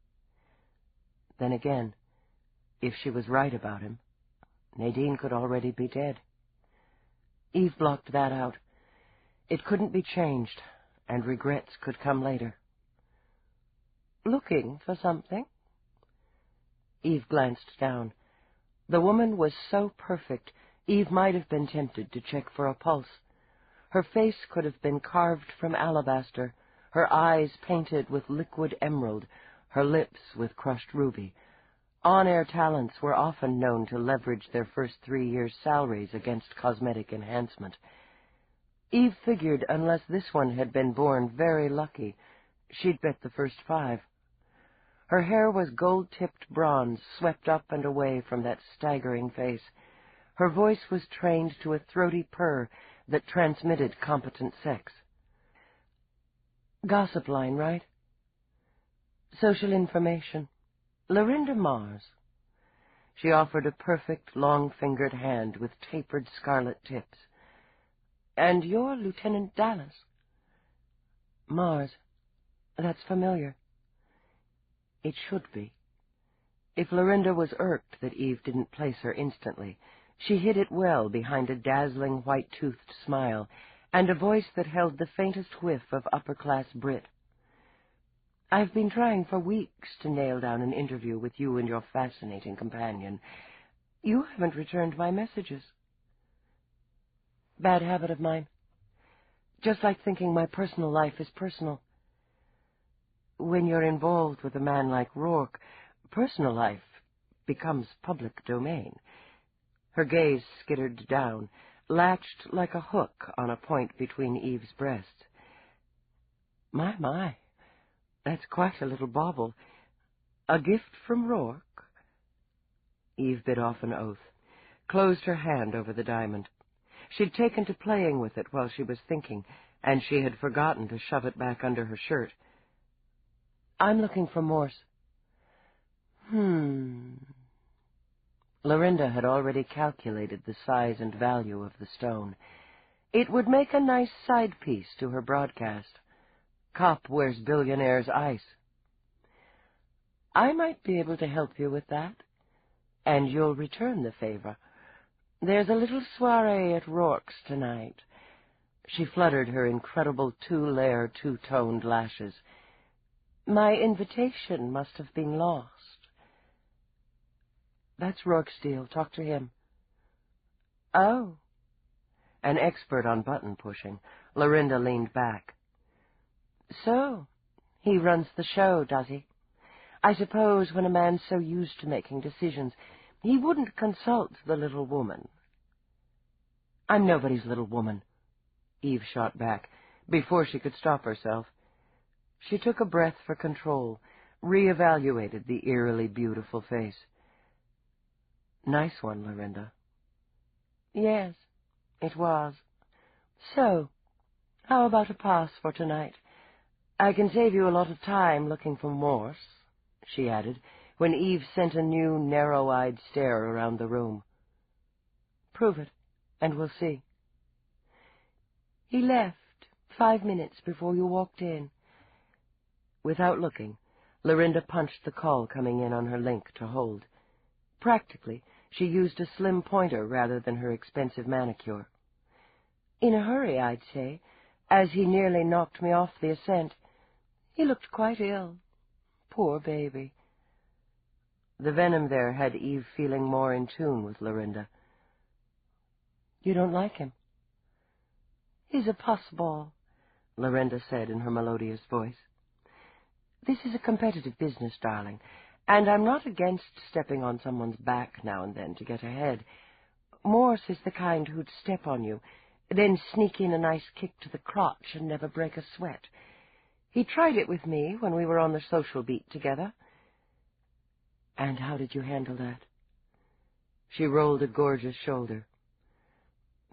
Then again, if she was right about him, Nadine could already be dead. Eve blocked that out. It couldn't be changed, and regrets could come later. Looking for something? Eve glanced down. The woman was so perfect, Eve might have been tempted to check for a pulse. Her face could have been carved from alabaster, her eyes painted with liquid emerald, her lips with crushed ruby. On-air talents were often known to leverage their first 3 years' salaries against cosmetic enhancement. Eve figured unless this one had been born very lucky, she'd bet the first 5. Her hair was gold-tipped bronze, swept up and away from that staggering face. Her voice was trained to a throaty purr that transmitted competent sex. Gossip line, right? Social information. Lorinda Mars. She offered a perfect, long-fingered hand with tapered scarlet tips. And you're Lieutenant Dallas. Mars. That's familiar. It should be. If Lorinda was irked that Eve didn't place her instantly, she hid it well behind a dazzling white-toothed smile and a voice that held the faintest whiff of upper-class Brit. "I've been trying for weeks to nail down an interview with you and your fascinating companion. You haven't returned my messages." "Bad habit of mine. Just like thinking my personal life is personal. When you're involved with a man like Roarke, personal life becomes public domain." Her gaze skittered down, latched like a hook on a point between Eve's breasts. My, that's quite a little bauble. A gift from Roarke?" Eve bit off an oath, closed her hand over the diamond. She'd taken to playing with it while she was thinking, and she had forgotten to shove it back under her shirt. "I'm looking for Morse." Lorinda had already calculated the size and value of the stone. It would make a nice side piece to her broadcast. "Cop wears billionaire's ice." "I might be able to help you with that, and you'll return the favor. There's a little soiree at Roarke's tonight." She fluttered her incredible two-layer, two-toned lashes. "My invitation must have been lost." "That's Roarke's deal. Talk to him." "Oh." An expert on button-pushing, Lorinda leaned back. "So, he runs the show, does he? I suppose when a man's so used to making decisions, he wouldn't consult the little woman." "I'm nobody's little woman," Eve shot back, before she could stop herself. She took a breath for control, reevaluated the eerily beautiful face. "Nice one, Lorinda." "Yes, it was. So, how about a pass for tonight? I can save you a lot of time looking for Morse," she added, when Eve sent a new, narrow-eyed stare around the room. "Prove it, and we'll see." "He left 5 minutes before you walked in." Without looking, Lorinda punched the call coming in on her link to hold. Practically, she used a slim pointer rather than her expensive manicure. "In a hurry, I'd say, as he nearly knocked me off the ascent. He looked quite ill. Poor baby." The venom there had Eve feeling more in tune with Lorinda. "You don't like him?" "He's a pussball," Lorinda said in her melodious voice. "This is a competitive business, darling, and I'm not against stepping on someone's back now and then to get ahead. Morse is the kind who'd step on you, then sneak in a nice kick to the crotch and never break a sweat. He tried it with me when we were on the social beat together." "And how did you handle that?" She rolled a gorgeous shoulder.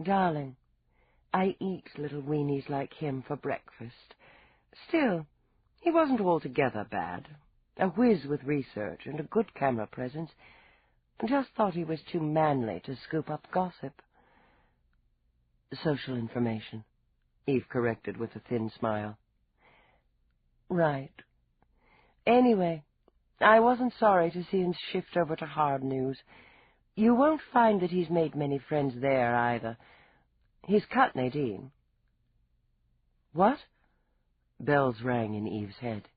"Darling, I eat little weenies like him for breakfast. Still, he wasn't altogether bad. A whiz with research and a good camera presence. Just thought he was too manly to scoop up gossip." "Social information," Eve corrected with a thin smile. "Right. Anyway, I wasn't sorry to see him shift over to hard news. You won't find that he's made many friends there, either. He's cut Nadine." "What?" Bells rang in Eve's head.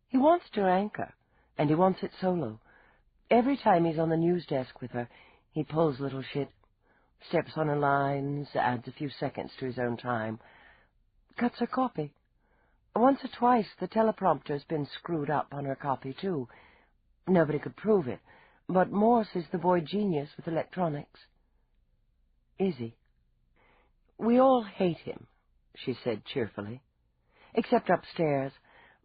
"He wants to anchor, and he wants it solo. Every time he's on the news desk with her, he pulls little shit, steps on her lines, adds a few seconds to his own time. Cuts her copy. Once or twice the teleprompter's been screwed up on her copy, too. Nobody could prove it, but Morse is the boy genius with electronics." "Is he?" "We all hate him," she said cheerfully. "Except upstairs.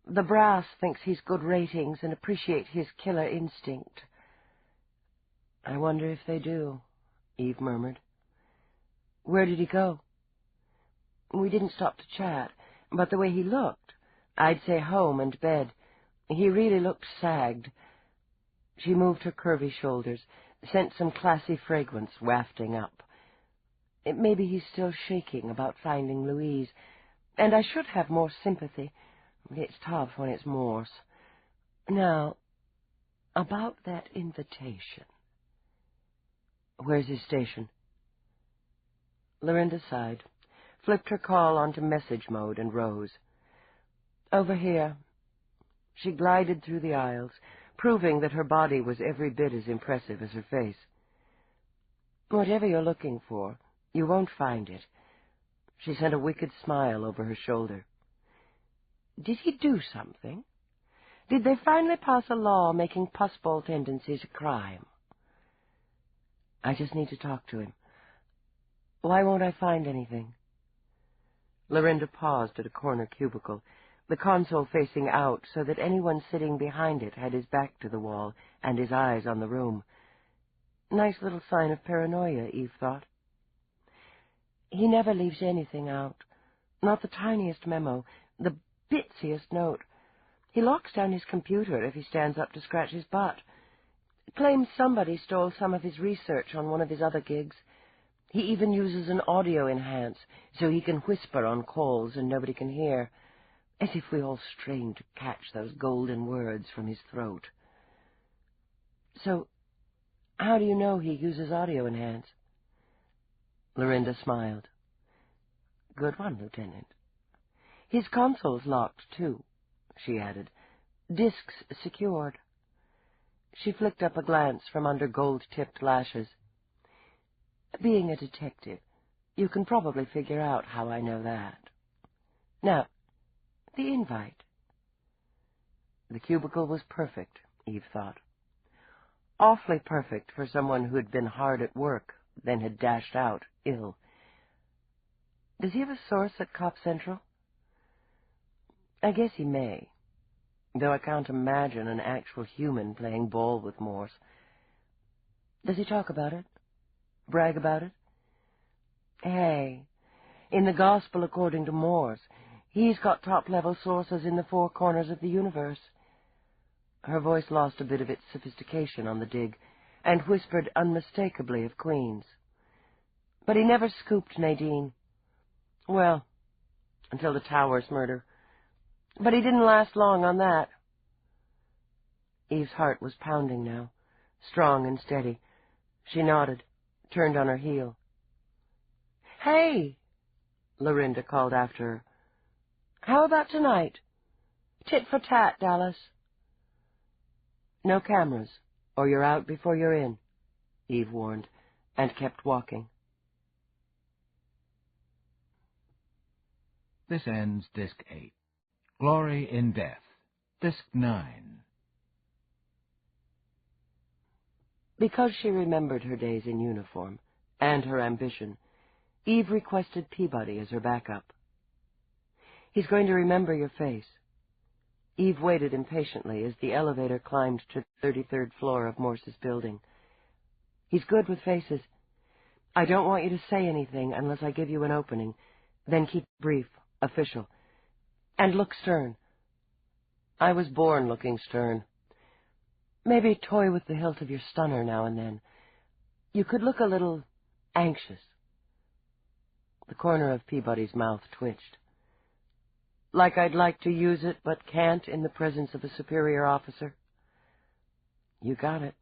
The brass thinks he's good ratings and appreciate his killer instinct." "I wonder if they do," Eve murmured. "Where did he go?" "We didn't stop to chat, but the way he looked, I'd say home and bed. He really looked sagged." She moved her curvy shoulders, sent some classy fragrance wafting up. "Maybe he's still shaking about finding Louise, and I should have more sympathy. It's tough when it's Morse. Now, About that invitation. Where's his station? Lorinda sighed, flipped her call onto message mode, and rose. Over here. She glided through the aisles, proving that her body was every bit as impressive as her face. Whatever you're looking for, you won't find it. She sent a wicked smile over her shoulder. Did he do something? Did they finally pass a law making pussball tendencies a crime? I just need to talk to him. Why won't I find anything? Lorinda paused at a corner cubicle, the console facing out so that anyone sitting behind it had his back to the wall and his eyes on the room. Nice little sign of paranoia, Eve thought. He never leaves anything out. Not the tiniest memo, the bitsiest note. He locks down his computer if he stands up to scratch his butt. Claims somebody stole some of his research on one of his other gigs. He even uses an audio enhance so he can whisper on calls and nobody can hear, as if we all strained to catch those golden words from his throat. So, how do you know he uses audio enhance? Lorinda smiled. Good one, Lieutenant. His console's locked, too, she added. Disks secured. She flicked up a glance from under gold-tipped lashes. Being a detective, you can probably figure out how I know that. Now, the invite. The cubicle was perfect, Eve thought. Awfully perfect for someone who had been hard at work, then had dashed out, ill. Does he have a source at Cop Central? I guess he may, though I can't imagine an actual human playing ball with Morse. Does he talk about it? Brag about it? Hey, in the Gospel according to Morse, he's got top-level sources in the four corners of the universe. Her voice lost a bit of its sophistication on the dig, and whispered unmistakably of Queens. But he never scooped Nadine. Well, until the Towers murder. But he didn't last long on that. Eve's heart was pounding now, strong and steady. She nodded, turned on her heel. Hey! Lorinda called after her. How about tonight? Tit for tat, Dallas. No cameras, or you're out before you're in, Eve warned, and kept walking. This ends Disc 8. Glory in Death, Disc 9. Because she remembered her days in uniform, and her ambition, Eve requested Peabody as her backup. He's going to remember your face. Eve waited impatiently as the elevator climbed to the 33rd floor of Morse's building. He's good with faces. I don't want you to say anything unless I give you an opening. Then keep it brief, official. And look stern. I was born looking stern. Maybe toy with the hilt of your stunner now and then. You could look a little anxious. The corner of Peabody's mouth twitched. Like I'd like to use it, but can't in the presence of a superior officer? You got it.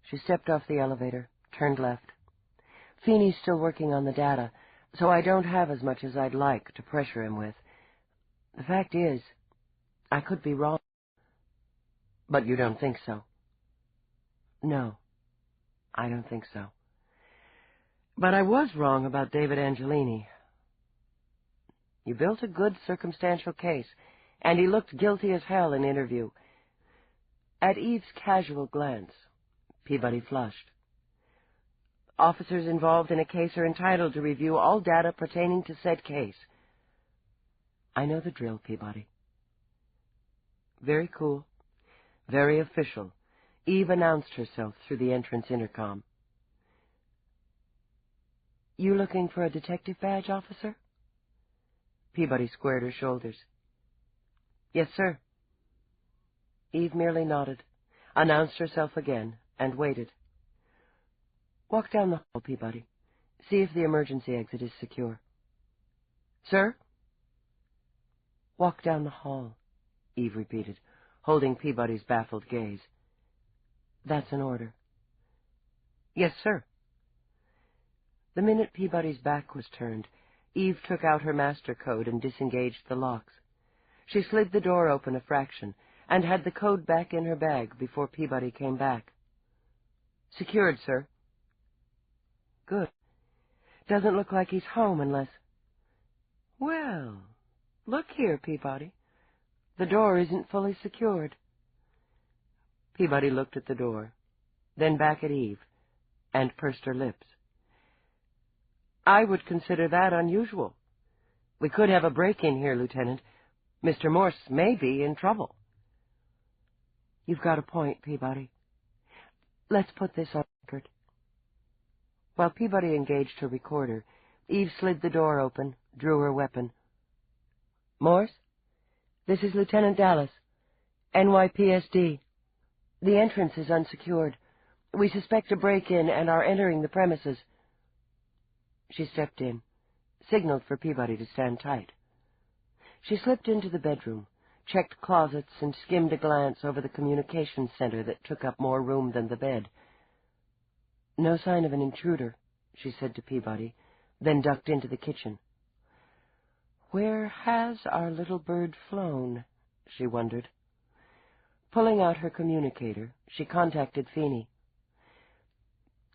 She stepped off the elevator, turned left. Feeney's still working on the data, so I don't have as much as I'd like to pressure him with. The fact is, I could be wrong. But you don't think so? No, I don't think so. But I was wrong about David Angelini. You built a good circumstantial case, and he looked guilty as hell in interview. At Eve's casual glance, Peabody flushed. Officers involved in a case are entitled to review all data pertaining to said case. I know the drill, Peabody. Very cool, very official, Eve announced herself through the entrance intercom. You looking for a detective badge, officer? Peabody squared her shoulders. Yes, sir. Eve merely nodded, announced herself again, and waited. Walk down the hall, Peabody. See if the emergency exit is secure. Sir? Walk down the hall, Eve repeated. holding Peabody's baffled gaze. "That's an order." "Yes, sir." The minute Peabody's back was turned, Eve took out her master code and disengaged the locks. She slid the door open a fraction and had the code back in her bag before Peabody came back. "Secured, sir." "Good. Doesn't look like he's home unless—" "Well, look here, Peabody. The door isn't fully secured." Peabody looked at the door, then back at Eve, and pursed her lips. "I would consider that unusual. We could have a break-in here, Lieutenant. Mr. Morse may be in trouble." "You've got a point, Peabody. Let's put this on record." While Peabody engaged her recorder, Eve slid the door open, drew her weapon. "Morse, this is Lieutenant Dallas, NYPSD. The entrance is unsecured. We suspect a break-in and are entering the premises." She stepped in, signaled for Peabody to stand tight. She slipped into the bedroom, checked closets, and skimmed a glance over the communications center that took up more room than the bed. "No sign of an intruder," she said to Peabody, then ducked into the kitchen. Where has our little bird flown? She wondered. Pulling out her communicator, she contacted Feeney.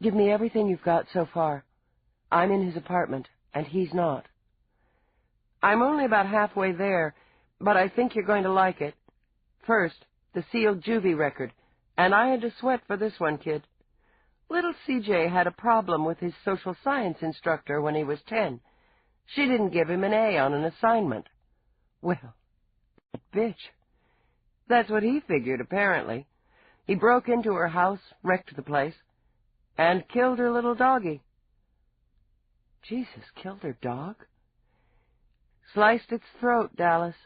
"Give me everything you've got so far. I'm in his apartment, and he's not." "I'm only about halfway there, but I think you're going to like it. First, the sealed juvie record, and I had to sweat for this one, kid. Little CJ had a problem with his social science instructor when he was 10. She didn't give him an A on an assignment. Well, bitch. That's what he figured, apparently. He broke into her house, wrecked the place, and killed her little doggie." "Jesus, killed her dog?" "Sliced its throat, Dallas.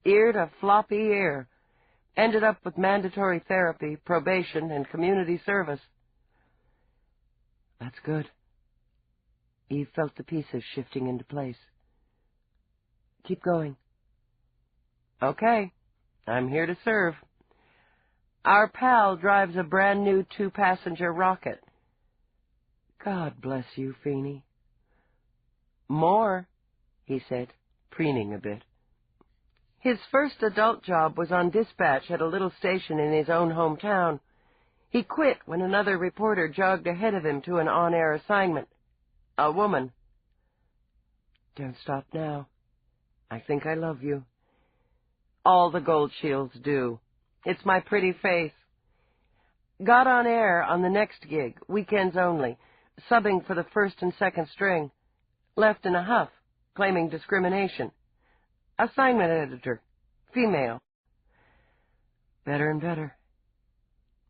Ear to floppy ear. Ended up with mandatory therapy, probation, and community service." "That's good." Eve felt the pieces shifting into place. "Keep going." "Okay. I'm here to serve. Our pal drives a brand-new 2-passenger rocket." "God bless you, Feeney." "More," he said, preening a bit. "His first adult job was on dispatch at a little station in his own hometown. He quit when another reporter jogged ahead of him to an on-air assignment. A woman." "Don't stop now. I think I love you." "All the Gold Shields do. It's my pretty face. Got on air on the next gig, weekends only, subbing for the first and second string. Left in a huff, claiming discrimination. Assignment editor, female." "Better and better."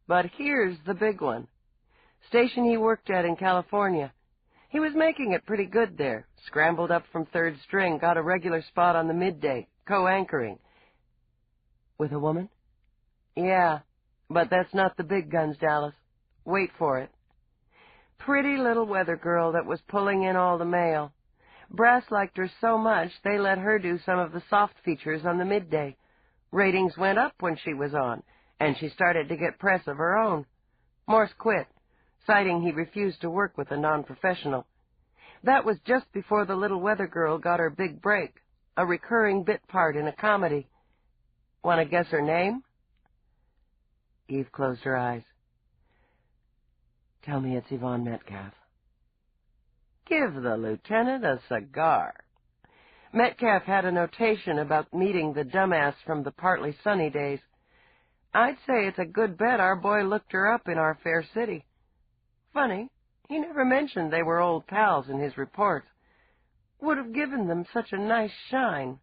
"But here's the big one. Station he worked at in California. He was making it pretty good there. Scrambled up from third string, got a regular spot on the midday, co-anchoring." "With a woman?" "Yeah, but that's not the big guns, Dallas. Wait for it. Pretty little weather girl that was pulling in all the mail. Brass liked her so much they let her do some of the soft features on the midday. Ratings went up when she was on, and she started to get press of her own. Morse quit, citing he refused to work with a non-professional. That was just before the little weather girl got her big break, a recurring bit part in a comedy. Want to guess her name?" Eve closed her eyes. "Tell me it's Yvonne Metcalf." "Give the lieutenant a cigar. Metcalf had a notation about meeting the dumbass from the Partly Sunny days. I'd say it's a good bet our boy looked her up in our fair city. Funny, he never mentioned they were old pals in his reports. Would have given them such a nice shine."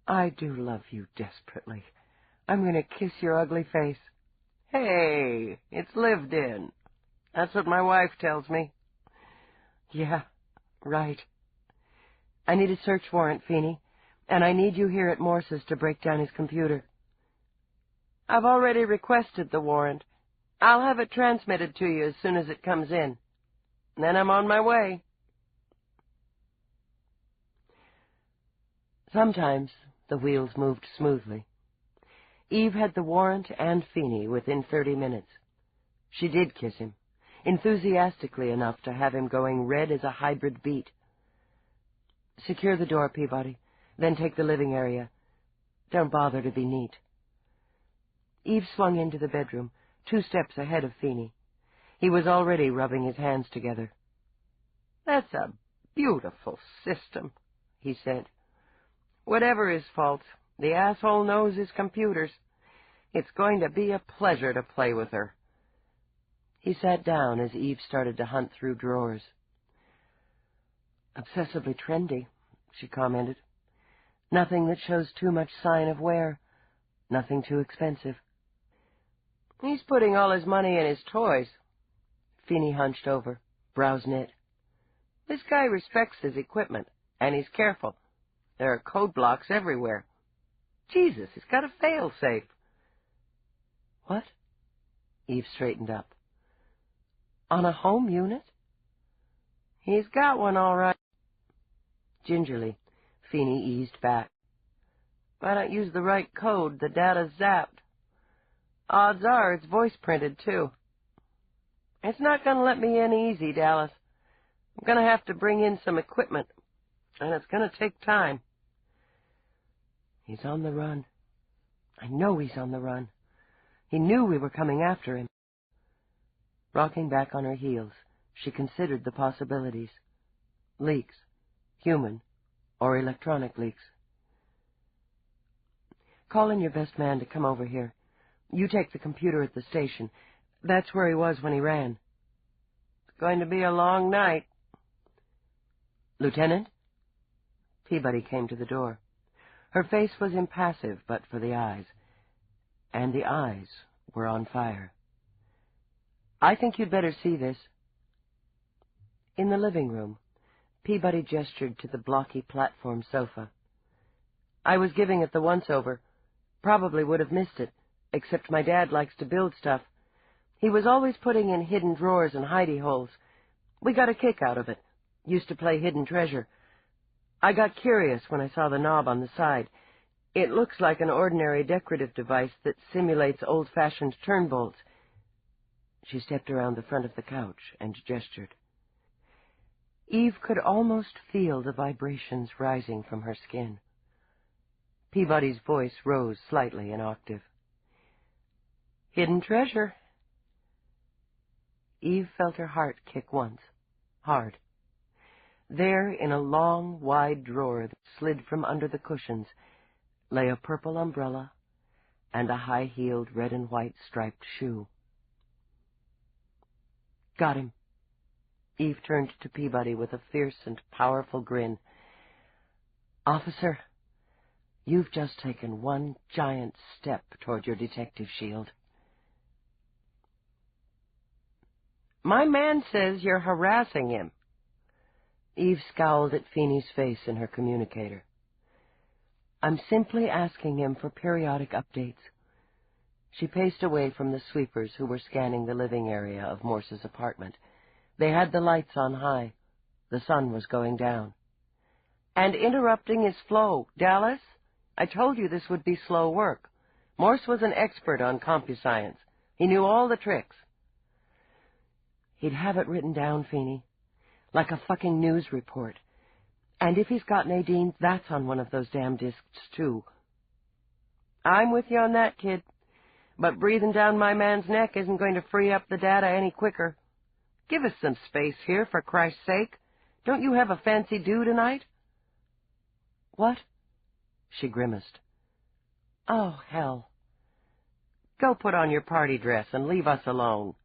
"I do love you desperately. I'm going to kiss your ugly face." "Hey, it's lived in. That's what my wife tells me." "Yeah, right. I need a search warrant, Feeney, and I need you here at Morse's to break down his computer." "I've already requested the warrant. I'll have it transmitted to you as soon as it comes in. Then I'm on my way." Sometimes the wheels moved smoothly. Eve had the warrant and Feeney within 30 minutes. She did kiss him, enthusiastically enough to have him going red as a hybrid beet. "Secure the door, Peabody, then take the living area. Don't bother to be neat." Eve swung into the bedroom, 2 steps ahead of Feeney. He was already rubbing his hands together. "That's a beautiful system," he said. "Whatever his faults, the asshole knows his computers. It's going to be a pleasure to play with her." He sat down as Eve started to hunt through drawers. "Obsessively trendy," she commented. "Nothing that shows too much sign of wear. Nothing too expensive." "He's putting all his money in his toys." Feeney hunched over, brows knit. "This guy respects his equipment, and he's careful. There are code blocks everywhere. Jesus, he's got a fail-safe." "What?" Eve straightened up. "On a home unit?" "He's got one, all right." Gingerly, Feeney eased back. "If I don't use the right code, the data's zapped. Odds are it's voice-printed, too. It's not going to let me in easy, Dallas. I'm going to have to bring in some equipment, and it's going to take time." "He's on the run. I know he's on the run. He knew we were coming after him." Rocking back on her heels, she considered the possibilities. Leaks, human or electronic leaks. "Call in your best man to come over here. You take the computer at the station. That's where he was when he ran." "It's going to be a long night." "Lieutenant?" Peabody came to the door. Her face was impassive but for the eyes, and the eyes were on fire. "I think you'd better see this." In the living room, Peabody gestured to the blocky platform sofa. "I was giving it the once-over. Probably would have missed it, except my dad likes to build stuff. He was always putting in hidden drawers and hidey-holes. We got a kick out of it. Used to play hidden treasure. I got curious when I saw the knob on the side. It looks like an ordinary decorative device that simulates old-fashioned turnbolts." She stepped around the front of the couch and gestured. Eve could almost feel the vibrations rising from her skin. Peabody's voice rose slightly an octave. "Hidden treasure." Eve felt her heart kick once, hard. There, in a long, wide drawer that slid from under the cushions, lay a purple umbrella and a high-heeled red and white striped shoe. "Got him." Eve turned to Peabody with a fierce and powerful grin. "Officer, you've just taken one giant step toward your detective shield." "My man says you're harassing him." Eve scowled at Feeney's face in her communicator. "I'm simply asking him for periodic updates." She paced away from the sweepers who were scanning the living area of Morse's apartment. They had the lights on high. The sun was going down. "And interrupting his flow, Dallas? I told you this would be slow work. Morse was an expert on compuscience. He knew all the tricks." "He'd have it written down, Feeney, like a fucking news report. And if he's got Nadine, that's on one of those damn discs, too." "I'm with you on that, kid. But breathing down my man's neck isn't going to free up the data any quicker. Give us some space here, for Christ's sake. Don't you have a fancy do tonight?" "What?" She grimaced. "Oh, hell." "Go put on your party dress and leave us alone."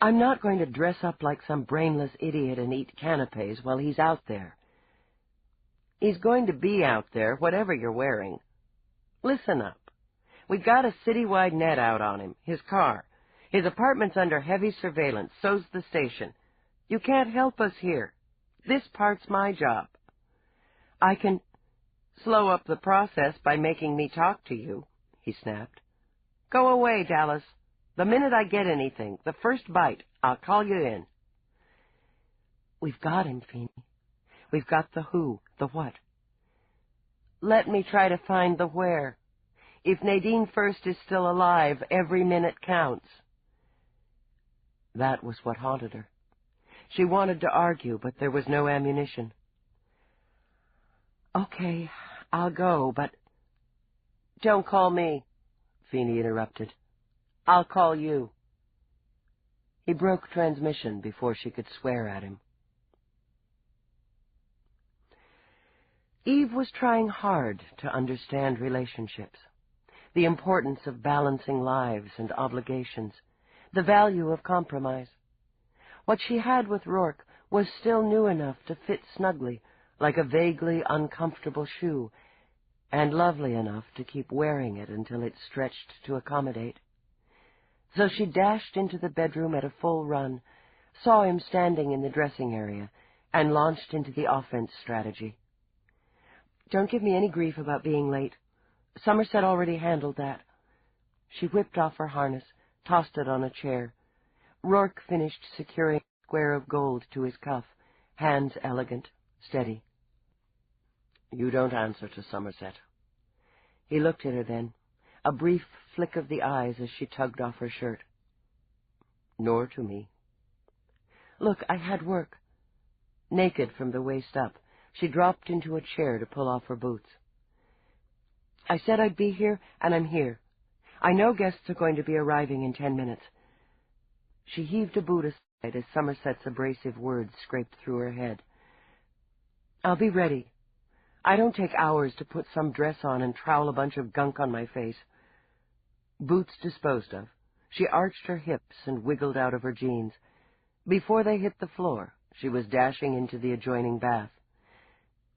"I'm not going to dress up like some brainless idiot and eat canapes while he's out there." "He's going to be out there, whatever you're wearing. Listen up. We got a citywide net out on him, his car. His apartment's under heavy surveillance, so's the station. You can't help us here. This part's my job." "I can—" "Slow up the process by making me talk to you," he snapped. "Go away, Dallas. The minute I get anything, the first bite, I'll call you in." "We've got him, Feeney. We've got the who, the what." "Let me try to find the where. If Nadine First is still alive, every minute counts. That was what haunted her. She wanted to argue, but there was no ammunition. Okay, I'll go, but... Don't call me, Feeney interrupted. I'll call you. He broke transmission before she could swear at him. Eve was trying hard to understand relationships, the importance of balancing lives and obligations, the value of compromise. What she had with Roarke was still new enough to fit snugly, like a vaguely uncomfortable shoe, and lovely enough to keep wearing it until it stretched to accommodate. So she dashed into the bedroom at a full run, saw him standing in the dressing area, and launched into the offense strategy. Don't give me any grief about being late. Somerset already handled that. She whipped off her harness, tossed it on a chair. Roarke finished securing a square of gold to his cuff, hands elegant, steady. You don't answer to Somerset. He looked at her then, a brief flick of the eyes as she tugged off her shirt. Nor to me. Look, I had work. Naked from the waist up, she dropped into a chair to pull off her boots. I said I'd be here, and I'm here. I know guests are going to be arriving in 10 minutes. She heaved a boot aside as Somerset's abrasive words scraped through her head. I'll be ready. I don't take hours to put some dress on and trowel a bunch of gunk on my face. Boots disposed of, she arched her hips and wiggled out of her jeans. Before they hit the floor, she was dashing into the adjoining bath.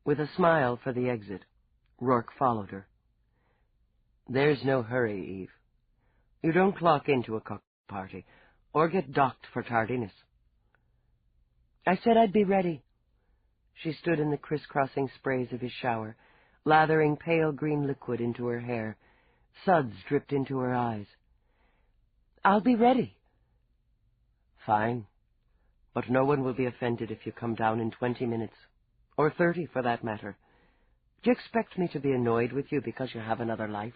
With a smile for the exit, Roarke followed her. There's no hurry, Eve. You don't clock into a cocktail party, or get docked for tardiness. I said I'd be ready. She stood in the crisscrossing sprays of his shower, lathering pale green liquid into her hair. Suds dripped into her eyes. I'll be ready. Fine. But no one will be offended if you come down in 20 minutes. Or 30, for that matter. Do you expect me to be annoyed with you because you have another life?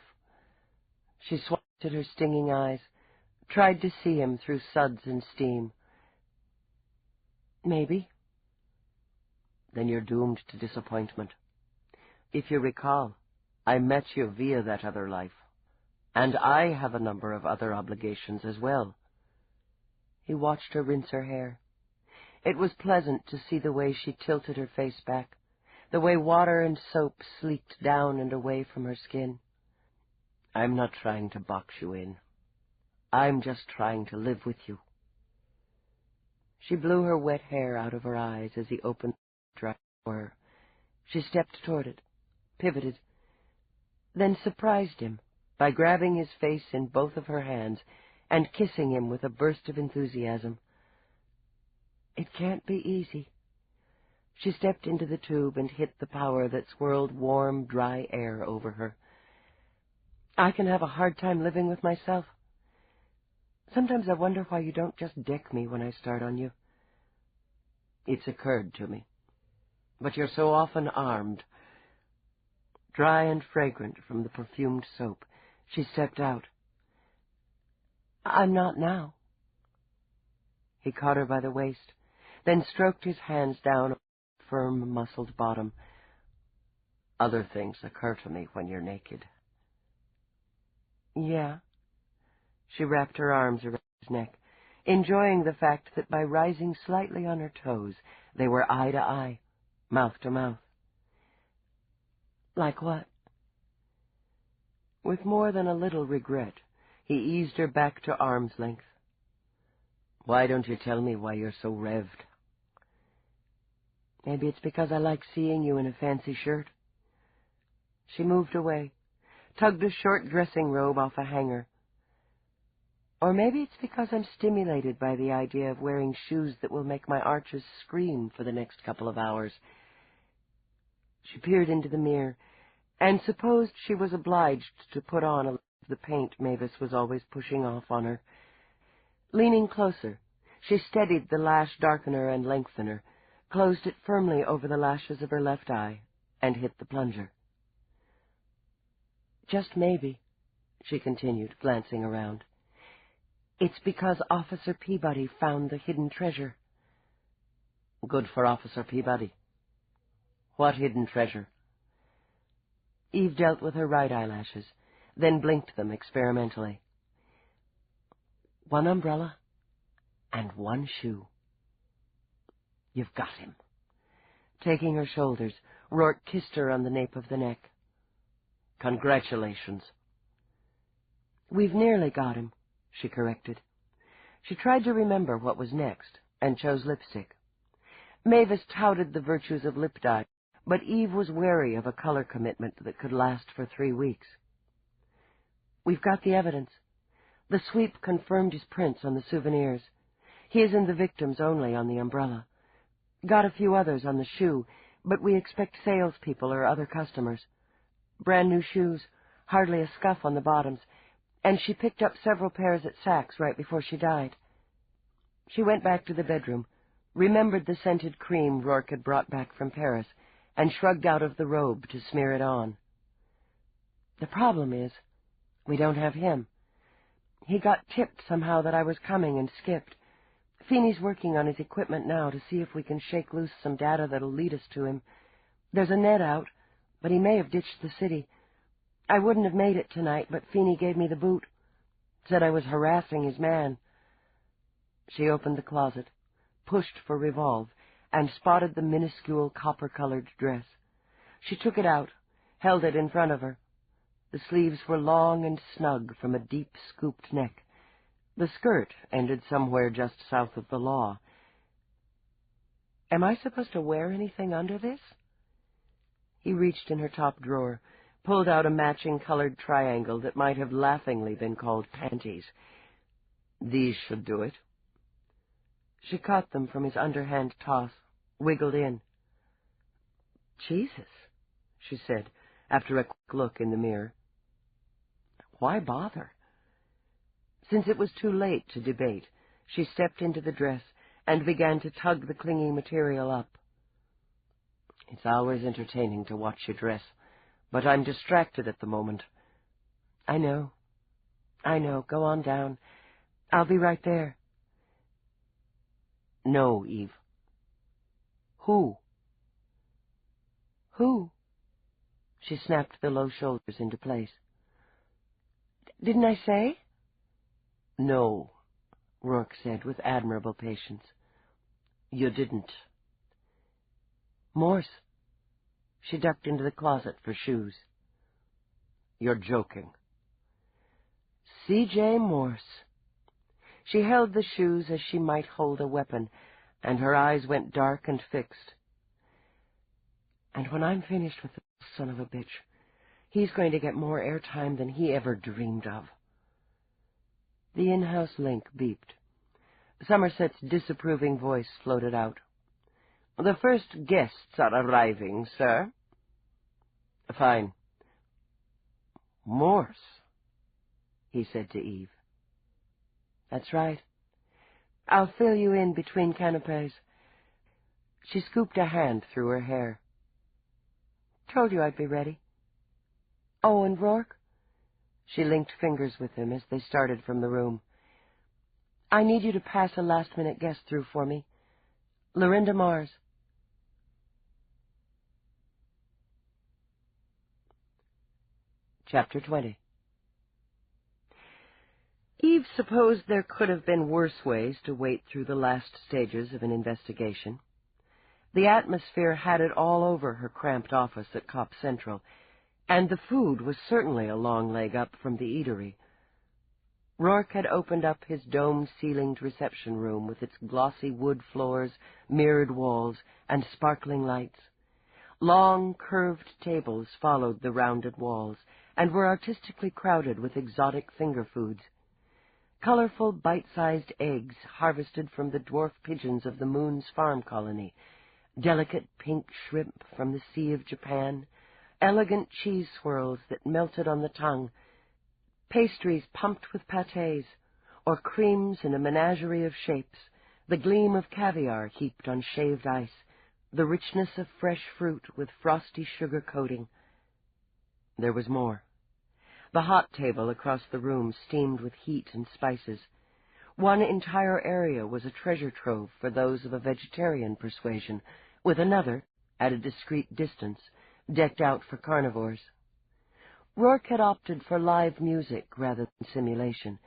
She swiped at her stinging eyes, tried to see him through suds and steam. Maybe. Then you're doomed to disappointment. If you recall, I met you via that other life, and I have a number of other obligations as well. He watched her rinse her hair. It was pleasant to see the way she tilted her face back, the way water and soap sleeked down and away from her skin. I'm not trying to box you in. I'm just trying to live with you. She blew her wet hair out of her eyes as he opened the dry door. She stepped toward it, pivoted, then surprised him by grabbing his face in both of her hands and kissing him with a burst of enthusiasm. It can't be easy. She stepped into the tube and hit the power that swirled warm, dry air over her. I can have a hard time living with myself. Sometimes I wonder why you don't just deck me when I start on you. It's occurred to me. But you're so often armed. Dry and fragrant from the perfumed soap, she stepped out. I'm not now. He caught her by the waist, then stroked his hands down her firm, muscled bottom. Other things occur to me when you're naked. Yeah. She wrapped her arms around his neck, enjoying the fact that by rising slightly on her toes, they were eye to eye, mouth to mouth. Like what? With more than a little regret, he eased her back to arm's length. Why don't you tell me why you're so revved? Maybe it's because I like seeing you in a fancy shirt. She moved away, tugged a short dressing robe off a hanger. Or maybe it's because I'm stimulated by the idea of wearing shoes that will make my arches scream for the next couple of hours. She peered into the mirror, and supposed she was obliged to put on a little of the paint Mavis was always pushing off on her. Leaning closer, she steadied the lash darkener and lengthener, closed it firmly over the lashes of her left eye, and hit the plunger. Just maybe, she continued, glancing around. It's because Officer Peabody found the hidden treasure. Good for Officer Peabody. What hidden treasure? Eve dealt with her right eyelashes, then blinked them experimentally. 1 umbrella and 1 shoe. You've got him. Taking her shoulders, Roarke kissed her on the nape of the neck. Congratulations. We've nearly got him, she corrected. She tried to remember what was next, and chose lipstick. Mavis touted the virtues of lip dye, but Eve was wary of a color commitment that could last for 3 weeks. We've got the evidence. The sweep confirmed his prints on the souvenirs. His and the victim's only on the umbrella. Got a few others on the shoe, but we expect salespeople or other customers. Brand new shoes, hardly a scuff on the bottoms, and she picked up several pairs at Saks right before she died. She went back to the bedroom, remembered the scented cream Roarke had brought back from Paris, and shrugged out of the robe to smear it on. The problem is, we don't have him. He got tipped somehow that I was coming and skipped. Feeney's working on his equipment now to see if we can shake loose some data that'll lead us to him. There's a net out, but he may have ditched the city. I wouldn't have made it tonight, but Feeney gave me the boot. Said I was harassing his man. She opened the closet, pushed for Revolve, and spotted the minuscule copper-colored dress. She took it out, held it in front of her. The sleeves were long and snug from a deep scooped neck. The skirt ended somewhere just south of the law. Am I supposed to wear anything under this? He reached in her top drawer, pulled out a matching colored triangle that might have laughingly been called panties. These should do it. She caught them from his underhand toss, wiggled in. Jesus, she said, after a quick look in the mirror. Why bother? Since it was too late to debate, she stepped into the dress and began to tug the clinging material up. It's always entertaining to watch you dress, but I'm distracted at the moment. I know. Go on down. I'll be right there. No, Eve. Who? Who? She snapped the low shoulders into place. Didn't I say? No, Roarke said with admirable patience. You didn't. Morse. She ducked into the closet for shoes. You're joking. C.J. Morse. She held the shoes as she might hold a weapon, and her eyes went dark and fixed. And when I'm finished with the son of a bitch, he's going to get more airtime than he ever dreamed of. The in-house link beeped. Somerset's disapproving voice floated out. The first guests are arriving, sir. Fine. Morse, he said to Eve. That's right. I'll fill you in between canapes. She scooped a hand through her hair. Told you I'd be ready. Oh, and Roarke? She linked fingers with him as they started from the room. I need you to pass a last-minute guest through for me. Lorinda Mars. Chapter 20. Eve supposed there could have been worse ways to wait through the last stages of an investigation. The atmosphere had it all over her cramped office at Cop Central, and the food was certainly a long leg up from the eatery. Roarke had opened up his dome-ceilinged reception room with its glossy wood floors, mirrored walls, and sparkling lights. Long, curved tables followed the rounded walls and were artistically crowded with exotic finger foods. Colorful, bite-sized eggs harvested from the dwarf pigeons of the Moon's farm colony, delicate pink shrimp from the Sea of Japan, elegant cheese swirls that melted on the tongue, pastries pumped with pâtés, or creams in a menagerie of shapes, the gleam of caviar heaped on shaved ice, the richness of fresh fruit with frosty sugar coating. There was more. The hot table across the room steamed with heat and spices. One entire area was a treasure trove for those of a vegetarian persuasion, with another, at a discreet distance, decked out for carnivores. Roarke had opted for live music rather than simulation,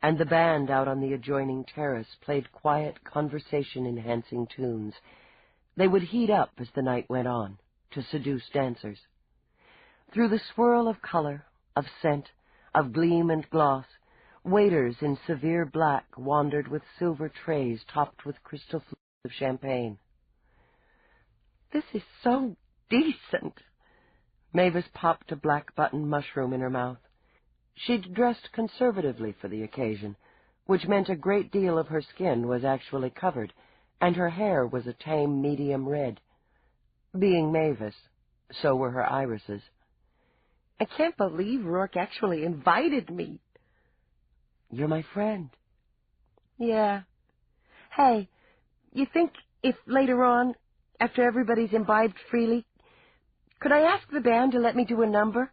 and the band out on the adjoining terrace played quiet, conversation-enhancing tunes. They would heat up as the night went on, to seduce dancers. Through the swirl of color, of scent, of gleam and gloss, waiters in severe black wandered with silver trays topped with crystal flutes of champagne. "This is so decent." Mavis popped a black-button mushroom in her mouth. She'd dressed conservatively for the occasion, which meant a great deal of her skin was actually covered, and her hair was a tame medium red. Being Mavis, so were her irises. "I can't believe Roarke actually invited me." "You're my friend." "Yeah. Hey, you think if later on, after everybody's imbibed freely, could I ask the band to let me do a number?"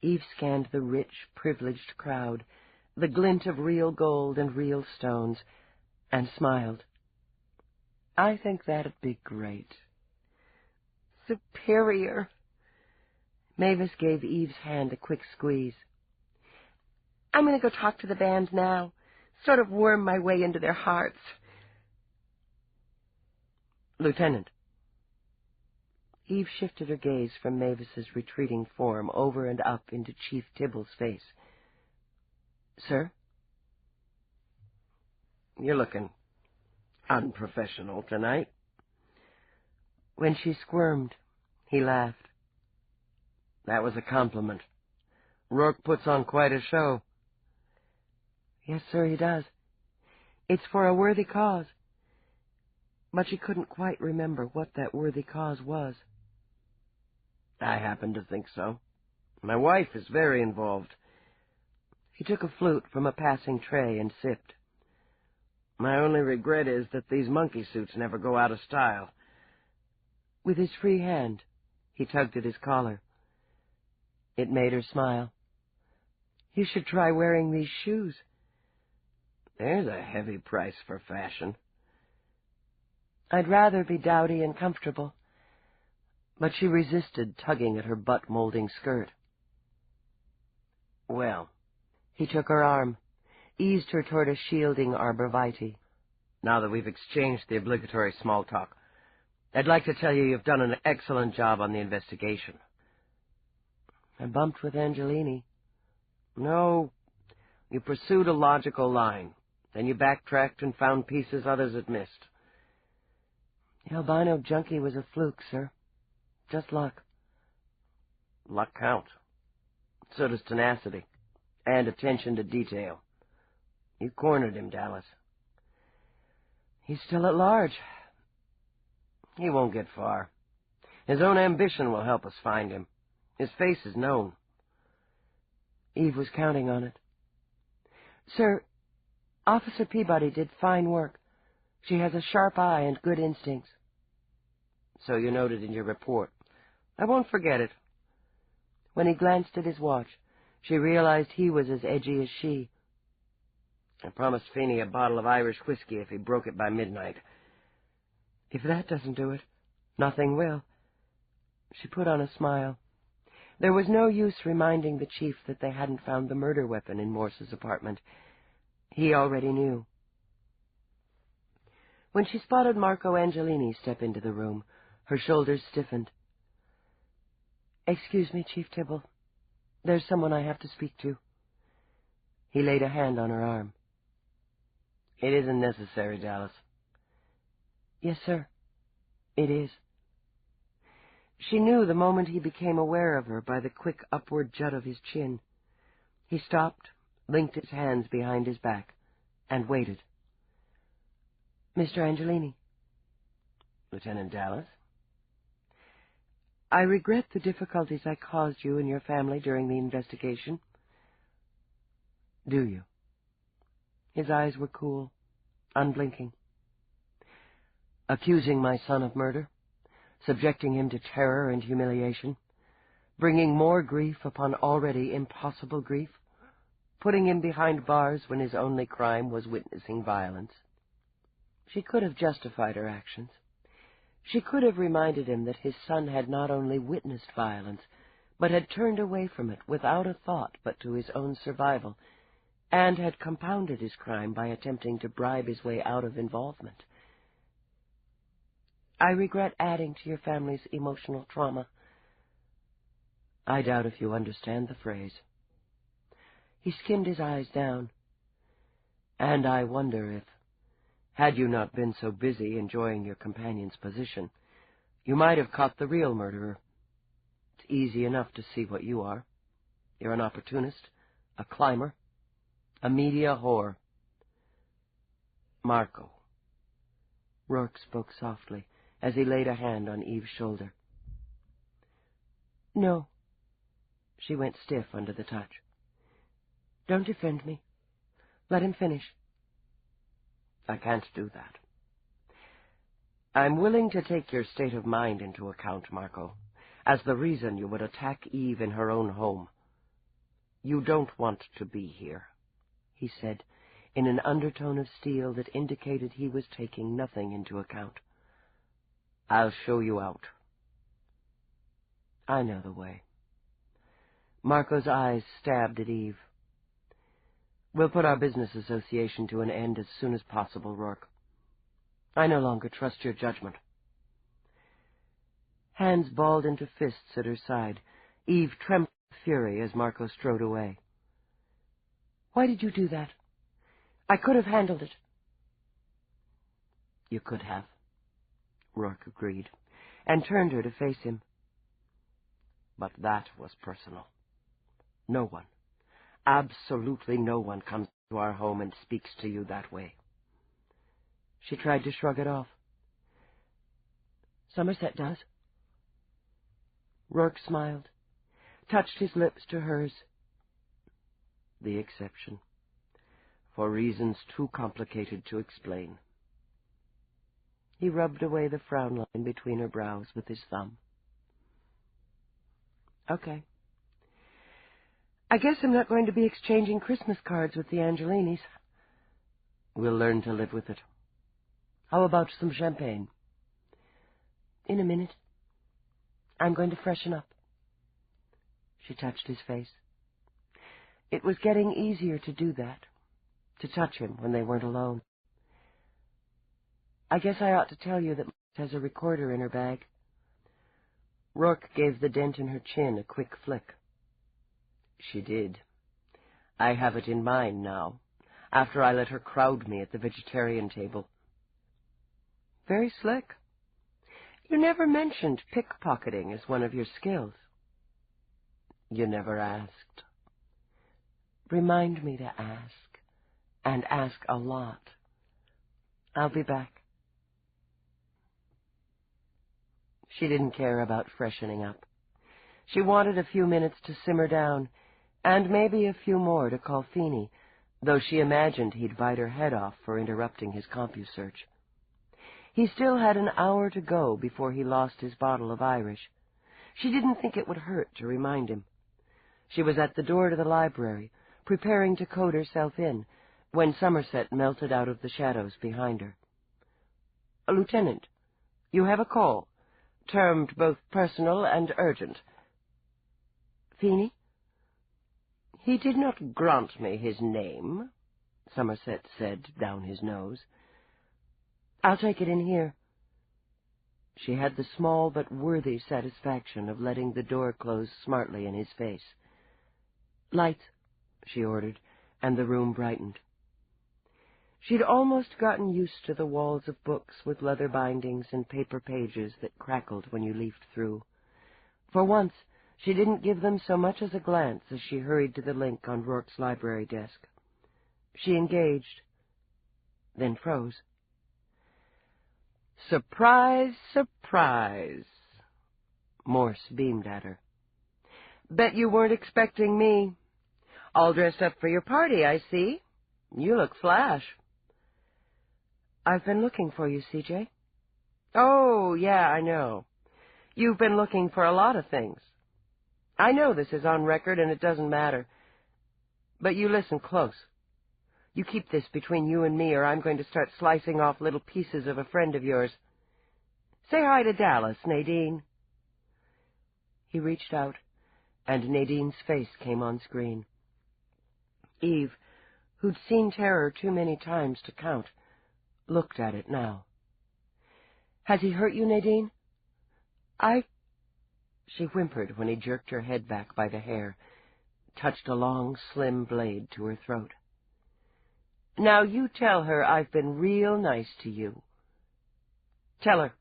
Eve scanned the rich, privileged crowd, the glint of real gold and real stones, and smiled. "I think that'd be great." "Superior." Mavis gave Eve's hand a quick squeeze. "I'm going to go talk to the band now, sort of worm my way into their hearts." "Lieutenant." Eve shifted her gaze from Mavis's retreating form over and up into Chief Tibble's face. "Sir?" "You're looking unprofessional tonight." When she squirmed, he laughed. "That was a compliment. Roarke puts on quite a show." "Yes, sir, he does. It's for a worthy cause." But she couldn't quite remember what that worthy cause was. "I happen to think so. My wife is very involved." He took a flute from a passing tray and sipped. "My only regret is that these monkey suits never go out of style." With his free hand, he tugged at his collar. It made her smile. "You should try wearing these shoes." "There's a heavy price for fashion." "I'd rather be dowdy and comfortable." But she resisted tugging at her butt-molding skirt. "Well," he took her arm, eased her toward a shielding arborvitae. "Now that we've exchanged the obligatory small talk, I'd like to tell you you've done an excellent job on the investigation." "I bumped with Angelini." "No, you pursued a logical line. Then you backtracked and found pieces others had missed." "The albino junkie was a fluke, sir. Just luck." "Luck counts. So does tenacity. And attention to detail. You cornered him, Dallas." "He's still at large." "He won't get far. His own ambition will help us find him. His face is known." Eve was counting on it. "Sir, Officer Peabody did fine work. She has a sharp eye and good instincts." "So you noted in your report. I won't forget it." When he glanced at his watch, she realized he was as edgy as she. "I promised Feeney a bottle of Irish whiskey if he broke it by midnight." "If that doesn't do it, nothing will." She put on a smile. There was no use reminding the chief that they hadn't found the murder weapon in Morse's apartment. He already knew. When she spotted Marco Angelini step into the room, her shoulders stiffened. "Excuse me, Chief Tibble. There's someone I have to speak to." He laid a hand on her arm. "It isn't necessary, Dallas." "Yes, sir. It is." She knew the moment he became aware of her by the quick upward jut of his chin. He stopped, linked his hands behind his back, and waited. "Mr. Angelini." "Lieutenant Dallas?" "I regret the difficulties I caused you and your family during the investigation." "Do you?" His eyes were cool, unblinking. "Accusing my son of murder? Subjecting him to terror and humiliation? bringing more grief upon already impossible grief, putting him behind bars when his only crime was witnessing violence. She could have justified her actions. She could have reminded him that his son had not only witnessed violence, but had turned away from it without a thought but to his own survival, and had compounded his crime by attempting to bribe his way out of involvement. I regret adding to your family's emotional trauma. I doubt if you understand the phrase. He skimmed his eyes down. And I wonder if, had you not been so busy enjoying your companion's position, you might have caught the real murderer. It's easy enough to see what you are. You're an opportunist, a climber, a media whore. Marco. Roarke spoke softly as he laid a hand on Eve's shoulder. No. She went stiff under the touch. Don't defend me. Let him finish. I can't do that. I'm willing to take your state of mind into account, Marco, as the reason you would attack Eve in her own home. You don't want to be here, he said, in an undertone of steel that indicated he was taking nothing into account. I'll show you out. I know the way. Marco's eyes stabbed at Eve. We'll put our business association to an end as soon as possible, Roarke. I no longer trust your judgment. Hands balled into fists at her side, Eve trembled with fury as Marco strode away. Why did you do that? I could have handled it. You could have, Roarke agreed, and turned her to face him. But that was personal. No one, absolutely no one, comes to our home and speaks to you that way. She tried to shrug it off. Somerset does. Roarke smiled, touched his lips to hers. The exception, for reasons too complicated to explain. He rubbed away the frown line between her brows with his thumb. Okay. I guess I'm not going to be exchanging Christmas cards with the Angelinis. We'll learn to live with it. How about some champagne? In a minute. I'm going to freshen up. She touched his face. It was getting easier to do that, to touch him when they weren't alone. I guess I ought to tell you that Mom has a recorder in her bag. Roarke gave the dent in her chin a quick flick. She did. I have it in mine now, after I let her crowd me at the vegetarian table. Very slick. You never mentioned pickpocketing as one of your skills. You never asked. Remind me to ask, and ask a lot. I'll be back. She didn't care about freshening up. She wanted a few minutes to simmer down, and maybe a few more to call Feeney, though she imagined he'd bite her head off for interrupting his CompuSearch. He still had an hour to go before he lost his bottle of Irish. She didn't think it would hurt to remind him. She was at the door to the library, preparing to code herself in, when Somerset melted out of the shadows behind her. Lieutenant, you have a call, termed both personal and urgent. Feeney? He did not grant me his name, Somerset said down his nose. I'll take it in here. She had the small but worthy satisfaction of letting the door close smartly in his face. Lights, she ordered, and the room brightened. She'd almost gotten used to the walls of books with leather bindings and paper pages that crackled when you leafed through. For once, she didn't give them so much as a glance as she hurried to the link on Rourke's library desk. She engaged, then froze. Surprise, surprise, Morse beamed at her. Bet you weren't expecting me. All dressed up for your party, I see. You look flash. I've been looking for you, CJ. Oh, yeah, I know. You've been looking for a lot of things. I know this is on record and it doesn't matter. But you listen close. You keep this between you and me, or I'm going to start slicing off little pieces of a friend of yours. Say hi to Dallas, Nadine." He reached out, and Nadine's face came on screen. Eve, who'd seen terror too many times to count, looked at it now. "Has he hurt you, Nadine?" She whimpered when he jerked her head back by the hair, touched a long, slim blade to her throat. "Now you tell her I've been real nice to you. Tell her."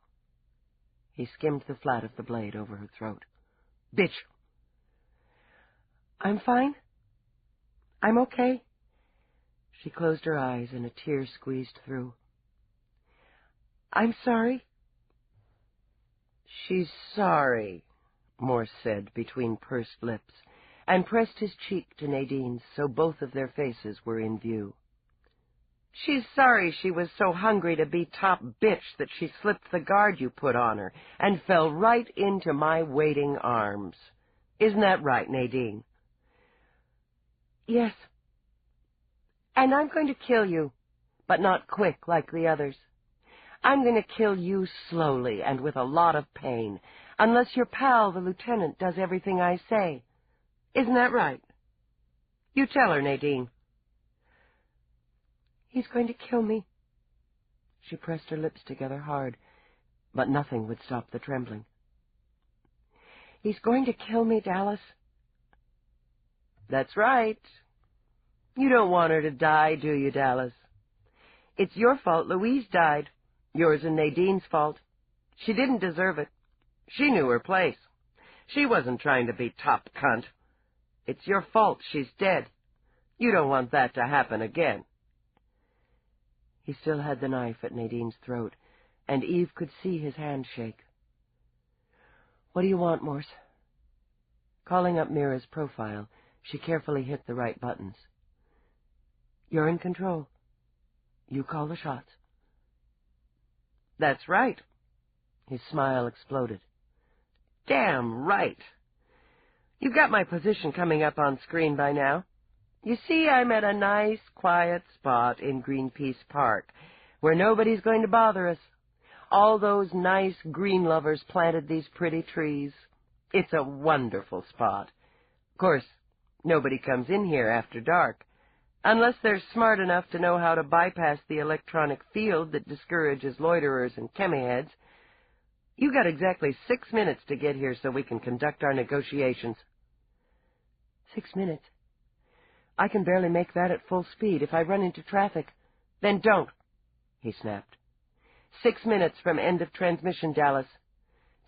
He skimmed the flat of the blade over her throat. "Bitch." "I'm fine. I'm okay." She closed her eyes and a tear squeezed through. "I'm sorry." "She's sorry," Morse said between pursed lips, and pressed his cheek to Nadine's so both of their faces were in view. "She's sorry she was so hungry to be top bitch that she slipped the guard you put on her and fell right into my waiting arms. Isn't that right, Nadine?" "Yes. And I'm going to kill you, but not quick like the others. I'm going to kill you slowly and with a lot of pain, unless your pal, the lieutenant, does everything I say. Isn't that right? You tell her, Nadine." "He's going to kill me." She pressed her lips together hard, but nothing would stop the trembling. "He's going to kill me, Dallas." "That's right. You don't want her to die, do you, Dallas? It's your fault Louise died. Yours and Nadine's fault. She didn't deserve it. She knew her place. She wasn't trying to be top cunt. It's your fault she's dead. You don't want that to happen again." He still had the knife at Nadine's throat, and Eve could see his hand shake. "What do you want, Morse?" Calling up Mira's profile, she carefully hit the right buttons. "You're in control. You call the shots." "That's right." His smile exploded. "Damn right. You've got my position coming up on screen by now. You see, I'm at a nice, quiet spot in Greenpeace Park, where nobody's going to bother us. All those nice green lovers planted these pretty trees. It's a wonderful spot. Of course, nobody comes in here after dark, unless they're smart enough to know how to bypass the electronic field that discourages loiterers and chemiheads. You got exactly 6 minutes to get here so we can conduct our negotiations." 6 minutes? I can barely make that at full speed if I run into traffic. "Then don't," he snapped. 6 minutes from end of transmission, Dallas.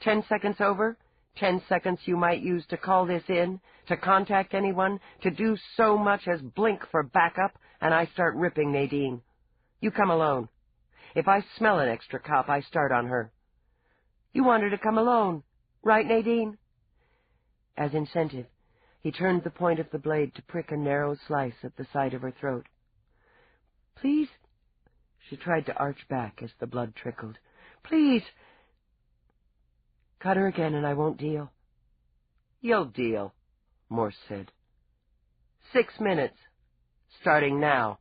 10 seconds over, 10 seconds you might use to call this in, to contact anyone, to do so much as blink for backup, and I start ripping Nadine. You come alone. If I smell an extra cop, I start on her. You want her to come alone, right, Nadine?" As incentive, he turned the point of the blade to prick a narrow slice at the side of her throat. "Please." She tried to arch back as the blood trickled. "Please." "Cut her again and I won't deal." "You'll deal," Morse said. 6 minutes, starting now.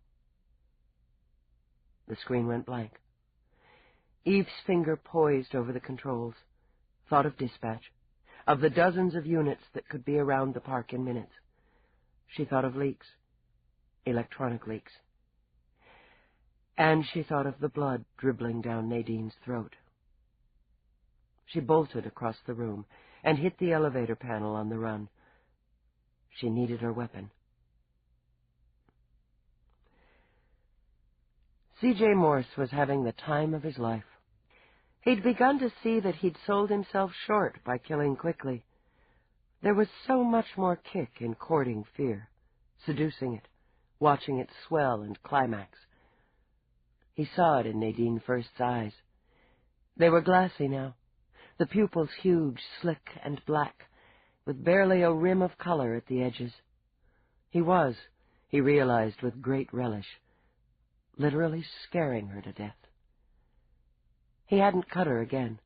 The screen went blank. Eve's finger poised over the controls, thought of dispatch, of the dozens of units that could be around the park in minutes. She thought of leaks, electronic leaks. And she thought of the blood dribbling down Nadine's throat. She bolted across the room and hit the elevator panel on the run. She needed her weapon. C.J. Morse was having the time of his life. He'd begun to see that he'd sold himself short by killing quickly. There was so much more kick in courting fear, seducing it, watching it swell and climax. He saw it in Nadine First's eyes. They were glassy now, the pupils huge, slick, and black, with barely a rim of color at the edges. He was, he realized with great relish, literally scaring her to death. He hadn't cut her again.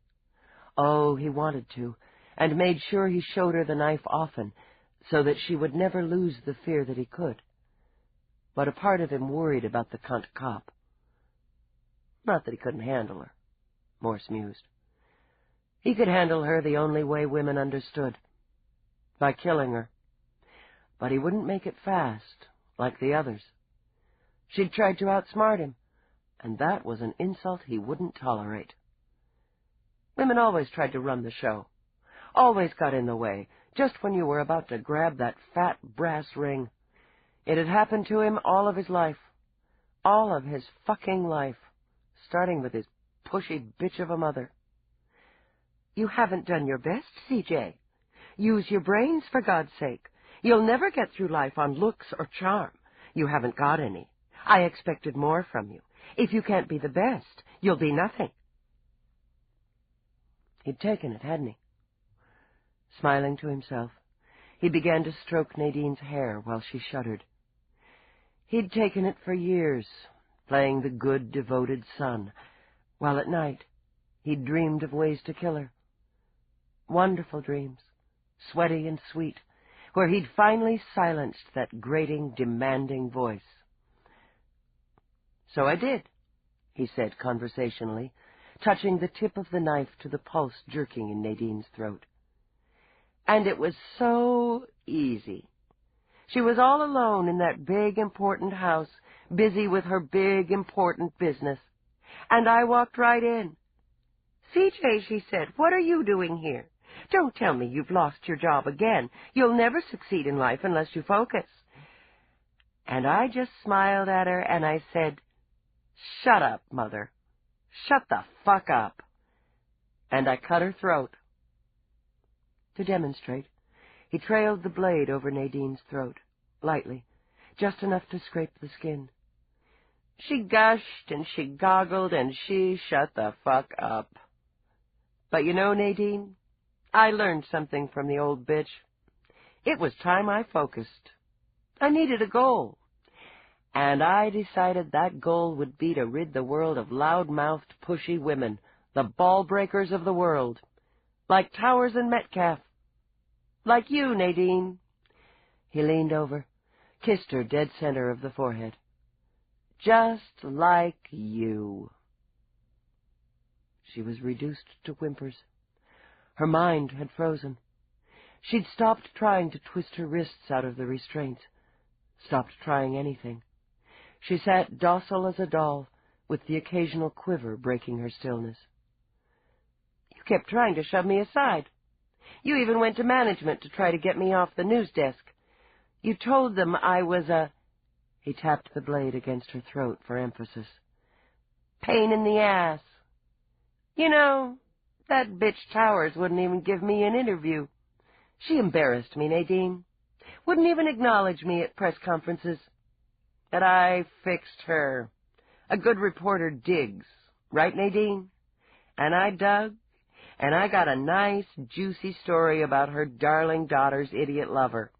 Oh, he wanted to, and made sure he showed her the knife often, so that she would never lose the fear that he could. But a part of him worried about the cunt cop. Not that he couldn't handle her, Morse mused. He could handle her the only way women understood, by killing her. But he wouldn't make it fast, like the others. She'd tried to outsmart him, and that was an insult he wouldn't tolerate. Women always tried to run the show, always got in the way, just when you were about to grab that fat brass ring. It had happened to him all of his life, all of his fucking life, starting with his pushy bitch of a mother. You haven't done your best, CJ. Use your brains, for God's sake. You'll never get through life on looks or charm. You haven't got any. I expected more from you. If you can't be the best, you'll be nothing. He'd taken it, hadn't he? Smiling to himself, he began to stroke Nadine's hair while she shuddered. He'd taken it for years, playing the good, devoted son, while at night he'd dreamed of ways to kill her. Wonderful dreams, sweaty and sweet, where he'd finally silenced that grating, demanding voice. So I did, he said conversationally, touching the tip of the knife to the pulse jerking in Nadine's throat. And it was so easy. She was all alone in that big, important house, busy with her big, important business. And I walked right in. CJ, she said, what are you doing here? Don't tell me you've lost your job again. You'll never succeed in life unless you focus. And I just smiled at her and I said, shut up, Mother. Shut the fuck up. And I cut her throat. To demonstrate, he trailed the blade over Nadine's throat, lightly, just enough to scrape the skin. She gushed and she goggled and she shut the fuck up. But you know, Nadine, I learned something from the old bitch. It was time I focused. I needed a goal. And I decided that goal would be to rid the world of loud-mouthed, pushy women, the ball-breakers of the world, like Towers and Metcalf. Like you, Nadine. He leaned over, kissed her dead center of the forehead. Just like you. She was reduced to whimpers. Her mind had frozen. She'd stopped trying to twist her wrists out of the restraints, stopped trying anything. She sat docile as a doll, with the occasional quiver breaking her stillness. You kept trying to shove me aside. You even went to management to try to get me off the news desk. You told them I was a... He tapped the blade against her throat for emphasis. Pain in the ass. You know, that bitch Towers wouldn't even give me an interview. She embarrassed me, Nadine. Wouldn't even acknowledge me at press conferences. But I fixed her. A good reporter digs, right, Nadine? And I dug, and I got a nice, juicy story about her darling daughter's idiot lover.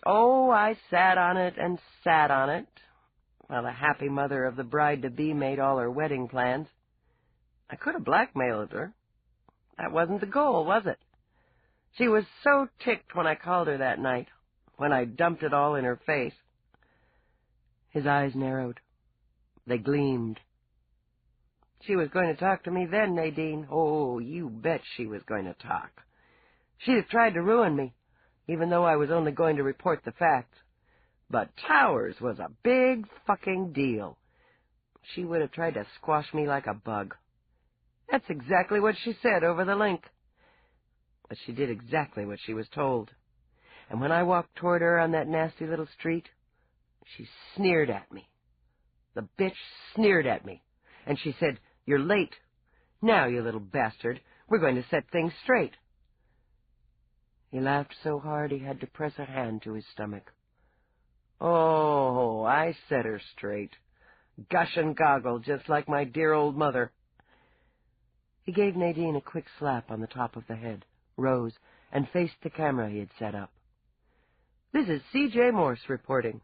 Oh, I sat on it and sat on it, while the happy mother of the bride-to-be made all her wedding plans. I could have blackmailed her. That wasn't the goal, was it? She was so ticked when I called her that night, when I dumped it all in her face. His eyes narrowed. They gleamed. She was going to talk to me then, Nadine. Oh, you bet she was going to talk. She'd have tried to ruin me, even though I was only going to report the facts. But Towers was a big fucking deal. She would have tried to squash me like a bug. That's exactly what she said over the link. But she did exactly what she was told. And when I walked toward her on that nasty little street, she sneered at me. The bitch sneered at me. And she said, "You're late. Now, you little bastard, we're going to set things straight." He laughed so hard he had to press a hand to his stomach. Oh, I set her straight. Gush and goggle, just like my dear old mother. He gave Nadine a quick slap on the top of the head, rose, and faced the camera he had set up. "This is C.J. Morse reporting.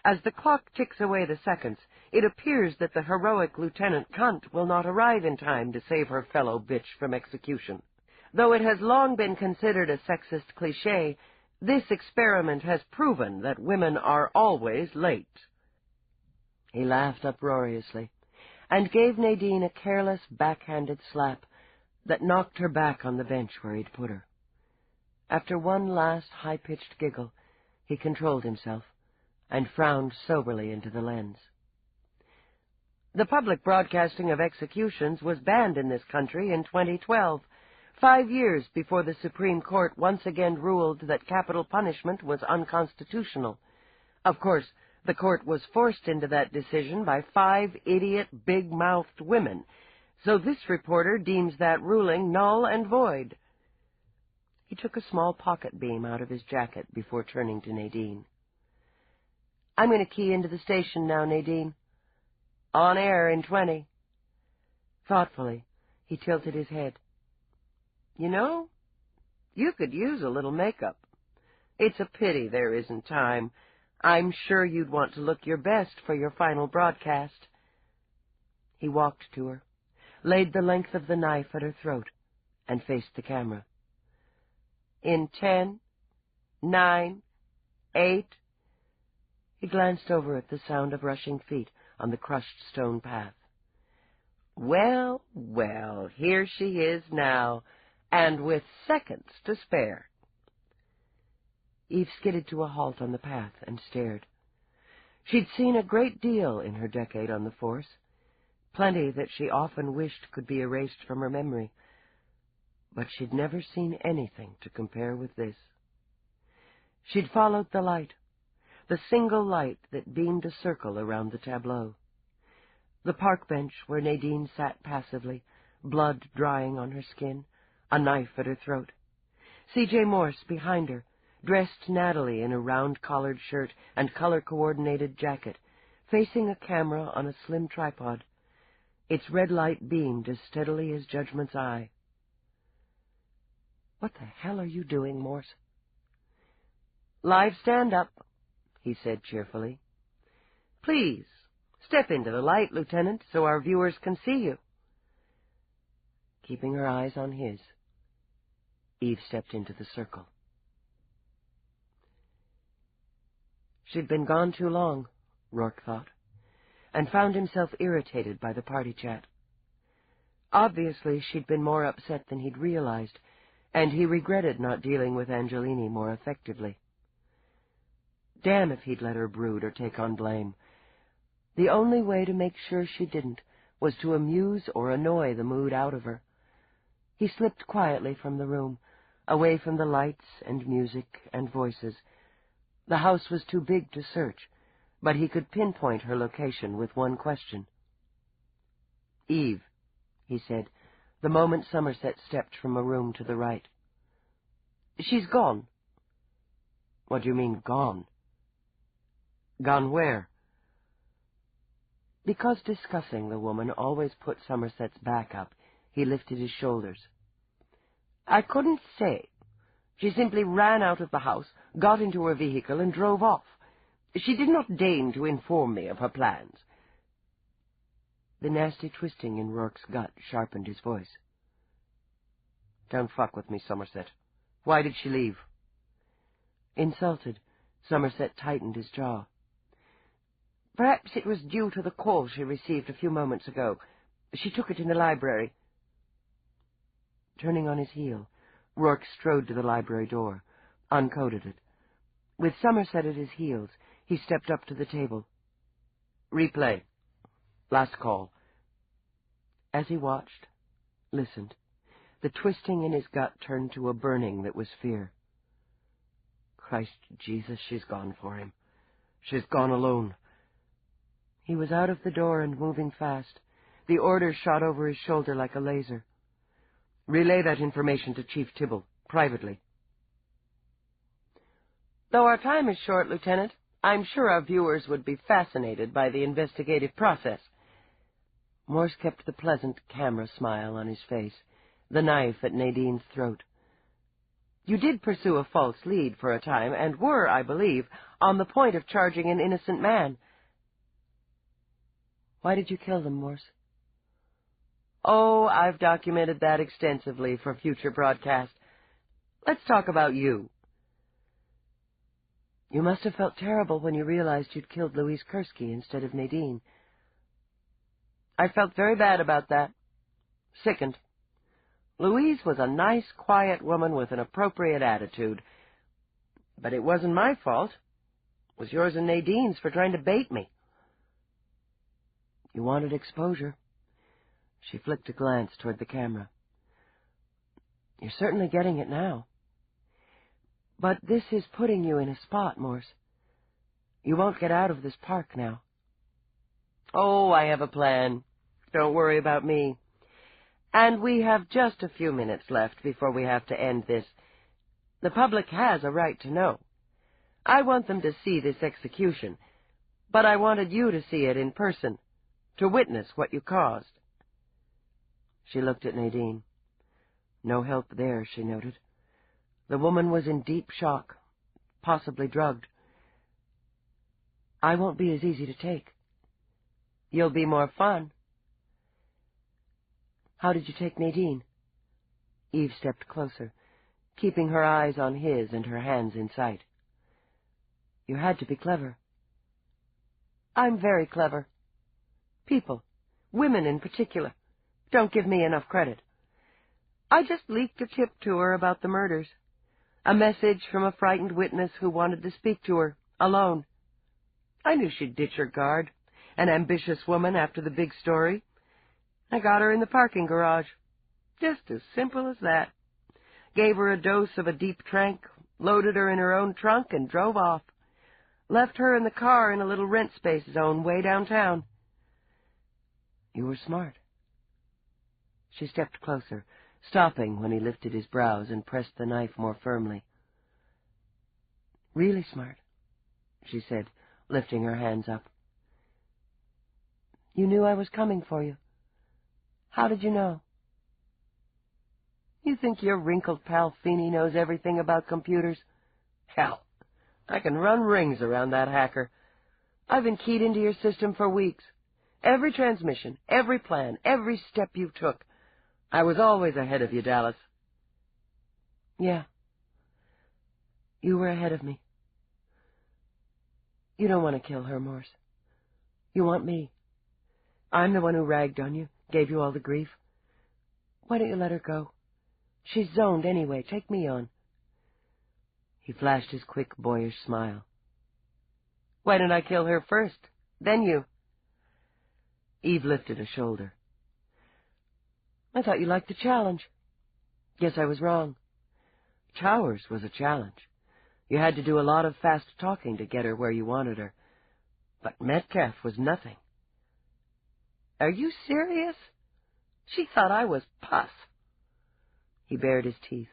As the clock ticks away the seconds, it appears that the heroic Lieutenant Cunt will not arrive in time to save her fellow bitch from execution. Though it has long been considered a sexist cliché, this experiment has proven that women are always late. He laughed uproariously and gave Nadine a careless, backhanded slap that knocked her back on the bench where he'd put her. After one last high-pitched giggle, he controlled himself and frowned soberly into the lens. The public broadcasting of executions was banned in this country in 2012, 5 years before the Supreme Court once again ruled that capital punishment was unconstitutional. Of course, the court was forced into that decision by 5 idiot, big-mouthed women, so this reporter deems that ruling null and void. He took a small pocket beam out of his jacket before turning to Nadine. "I'm going to key into the station now, Nadine. On air in 20. Thoughtfully, he tilted his head. "You know, you could use a little makeup. It's a pity there isn't time. I'm sure you'd want to look your best for your final broadcast." He walked to her, laid the length of the knife at her throat, and faced the camera. "In 10, 9, 8... He glanced over at the sound of rushing feet on the crushed stone path. "Well, well, here she is now, and with seconds to spare." Eve skidded to a halt on the path and stared. She'd seen a great deal in her decade on the force, plenty that she often wished could be erased from her memory, but she'd never seen anything to compare with this. She'd followed the light, the single light that beamed a circle around the tableau. The park bench where Nadine sat passively, blood drying on her skin, a knife at her throat. C.J. Morse behind her, dressed nattily in a round-collared shirt and color-coordinated jacket, facing a camera on a slim tripod. Its red light beamed as steadily as Judgment's eye. "What the hell are you doing, Morse?" "Live stand-up," he said cheerfully. "Please, step into the light, Lieutenant, so our viewers can see you." Keeping her eyes on his, Eve stepped into the circle. She'd been gone too long, Roarke thought, and found himself irritated by the party chat. Obviously, she'd been more upset than he'd realized, and he regretted not dealing with Angelini more effectively. Damn if he'd let her brood or take on blame. The only way to make sure she didn't was to amuse or annoy the mood out of her. He slipped quietly from the room, away from the lights and music and voices. The house was too big to search, but he could pinpoint her location with one question. "Eve," he said, the moment Somerset stepped from a room to the right. "She's gone." "What do you mean, gone?" "Gone where?" Because discussing the woman always put Somerset's back up, he lifted his shoulders. "I couldn't say. She simply ran out of the house, got into her vehicle, and drove off. She did not deign to inform me of her plans." The nasty twisting in Rourke's gut sharpened his voice. "Don't fuck with me, Somerset. Why did she leave?" Insulted, Somerset tightened his jaw. "Perhaps it was due to the call she received a few moments ago. She took it in the library." Turning on his heel, Roarke strode to the library door, uncoded it. With Somerset at his heels, he stepped up to the table. "Replay. Last call." As he watched, listened, the twisting in his gut turned to a burning that was fear. Christ Jesus, she's gone for him. She's gone alone. He was out of the door and moving fast. The order shot over his shoulder like a laser. "Relay that information to Chief Tibble, privately." "Though our time is short, Lieutenant, I'm sure our viewers would be fascinated by the investigative process." Morse kept the pleasant camera smile on his face, the knife at Nadine's throat. "You did pursue a false lead for a time, and were, I believe, on the point of charging an innocent man." "Why did you kill them, Morse?" Oh, I've documented that extensively for future broadcast. Let's talk about you. You must have felt terrible when you realized you'd killed Louise Kursky instead of Nadine. I felt very bad about that. Sickened. Louise was a nice, quiet woman with an appropriate attitude. But it wasn't my fault. It was yours and Nadine's for trying to bait me. You wanted exposure. She flicked a glance toward the camera. You're certainly getting it now. But this is putting you in a spot, Morse. You won't get out of this park now. Oh, I have a plan. Don't worry about me. And we have just a few minutes left before we have to end this. The public has a right to know. I want them to see this execution, but I wanted you to see it in person, to witness what you caused. She looked at Nadine. No help there, she noted. The woman was in deep shock, possibly drugged. I won't be as easy to take. You'll be more fun. How did you take Nadine? Eve stepped closer, keeping her eyes on his and her hands in sight. You had to be clever. I'm very clever. People, women in particular, don't give me enough credit. I just leaked a tip to her about the murders. A message from a frightened witness who wanted to speak to her, alone. I knew she'd ditch her guard, an ambitious woman after the big story. I got her in the parking garage. Just as simple as that. Gave her a dose of a deep trank, loaded her in her own trunk, and drove off. Left her in the car in a little rent space zone way downtown. You were smart. She stepped closer, stopping when he lifted his brows and pressed the knife more firmly. Really smart, she said, lifting her hands up. You knew I was coming for you. How did you know? You think your wrinkled pal Feeney knows everything about computers? Hell, I can run rings around that hacker. I've been keyed into your system for weeks. Every transmission, every plan, every step you took. I was always ahead of you, Dallas. Yeah. You were ahead of me. You don't want to kill her, Morse. You want me. I'm the one who ragged on you, gave you all the grief. Why don't you let her go? She's zoned anyway. Take me on. He flashed his quick, boyish smile. Why didn't I kill her first? Then you. Eve lifted a shoulder. I thought you liked the challenge. Guess I was wrong. Towers was a challenge. You had to do a lot of fast talking to get her where you wanted her. But Metcalf was nothing. Are you serious? She thought I was pus. He bared his teeth,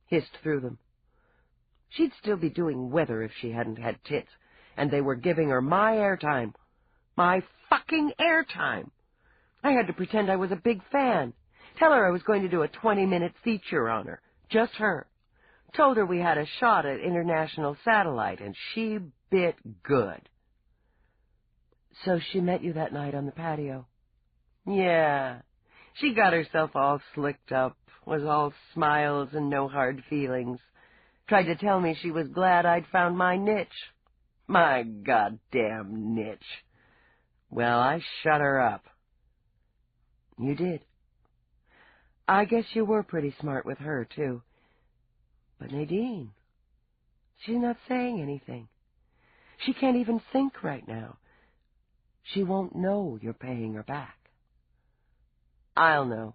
hissed through them. She'd still be doing weather if she hadn't had tits, and they were giving her my airtime. My fucking airtime! I had to pretend I was a big fan. Tell her I was going to do a 20-minute feature on her. Just her. Told her we had a shot at international satellite, and she bit good. So she met you that night on the patio? Yeah. She got herself all slicked up, was all smiles and no hard feelings. Tried to tell me she was glad I'd found my niche. My goddamn niche. Well, I shut her up. You did. I guess you were pretty smart with her, too. But Nadine, she's not saying anything. She can't even think right now. She won't know you're paying her back. I'll know.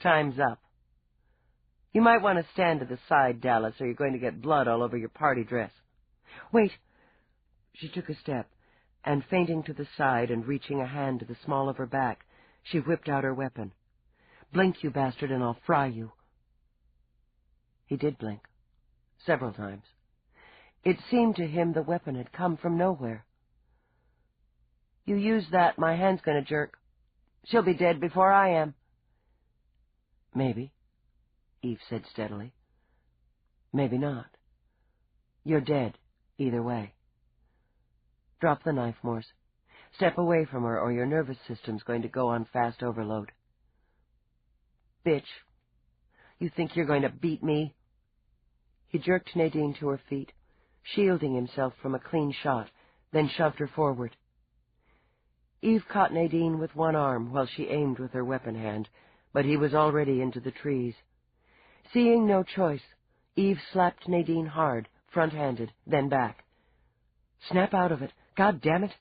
Time's up. You might want to stand to the side, Dallas, or you're going to get blood all over your party dress. Wait. She took a step, and fainting to the side and reaching a hand to the small of her back, she whipped out her weapon. Blink, you bastard, and I'll fry you. He did blink. Several times. It seemed to him the weapon had come from nowhere. You use that, my hand's going to jerk. She'll be dead before I am. Maybe, Eve said steadily. Maybe not. You're dead, either way. Drop the knife, Morse. Step away from her, or your nervous system's going to go on fast overload. bitch. You think you're going to beat me?" He jerked Nadine to her feet, shielding himself from a clean shot, then shoved her forward. Eve caught Nadine with one arm while she aimed with her weapon hand, but he was already into the trees. Seeing no choice, Eve slapped Nadine hard, front-handed, then back. "Snap out of it. God damn it!"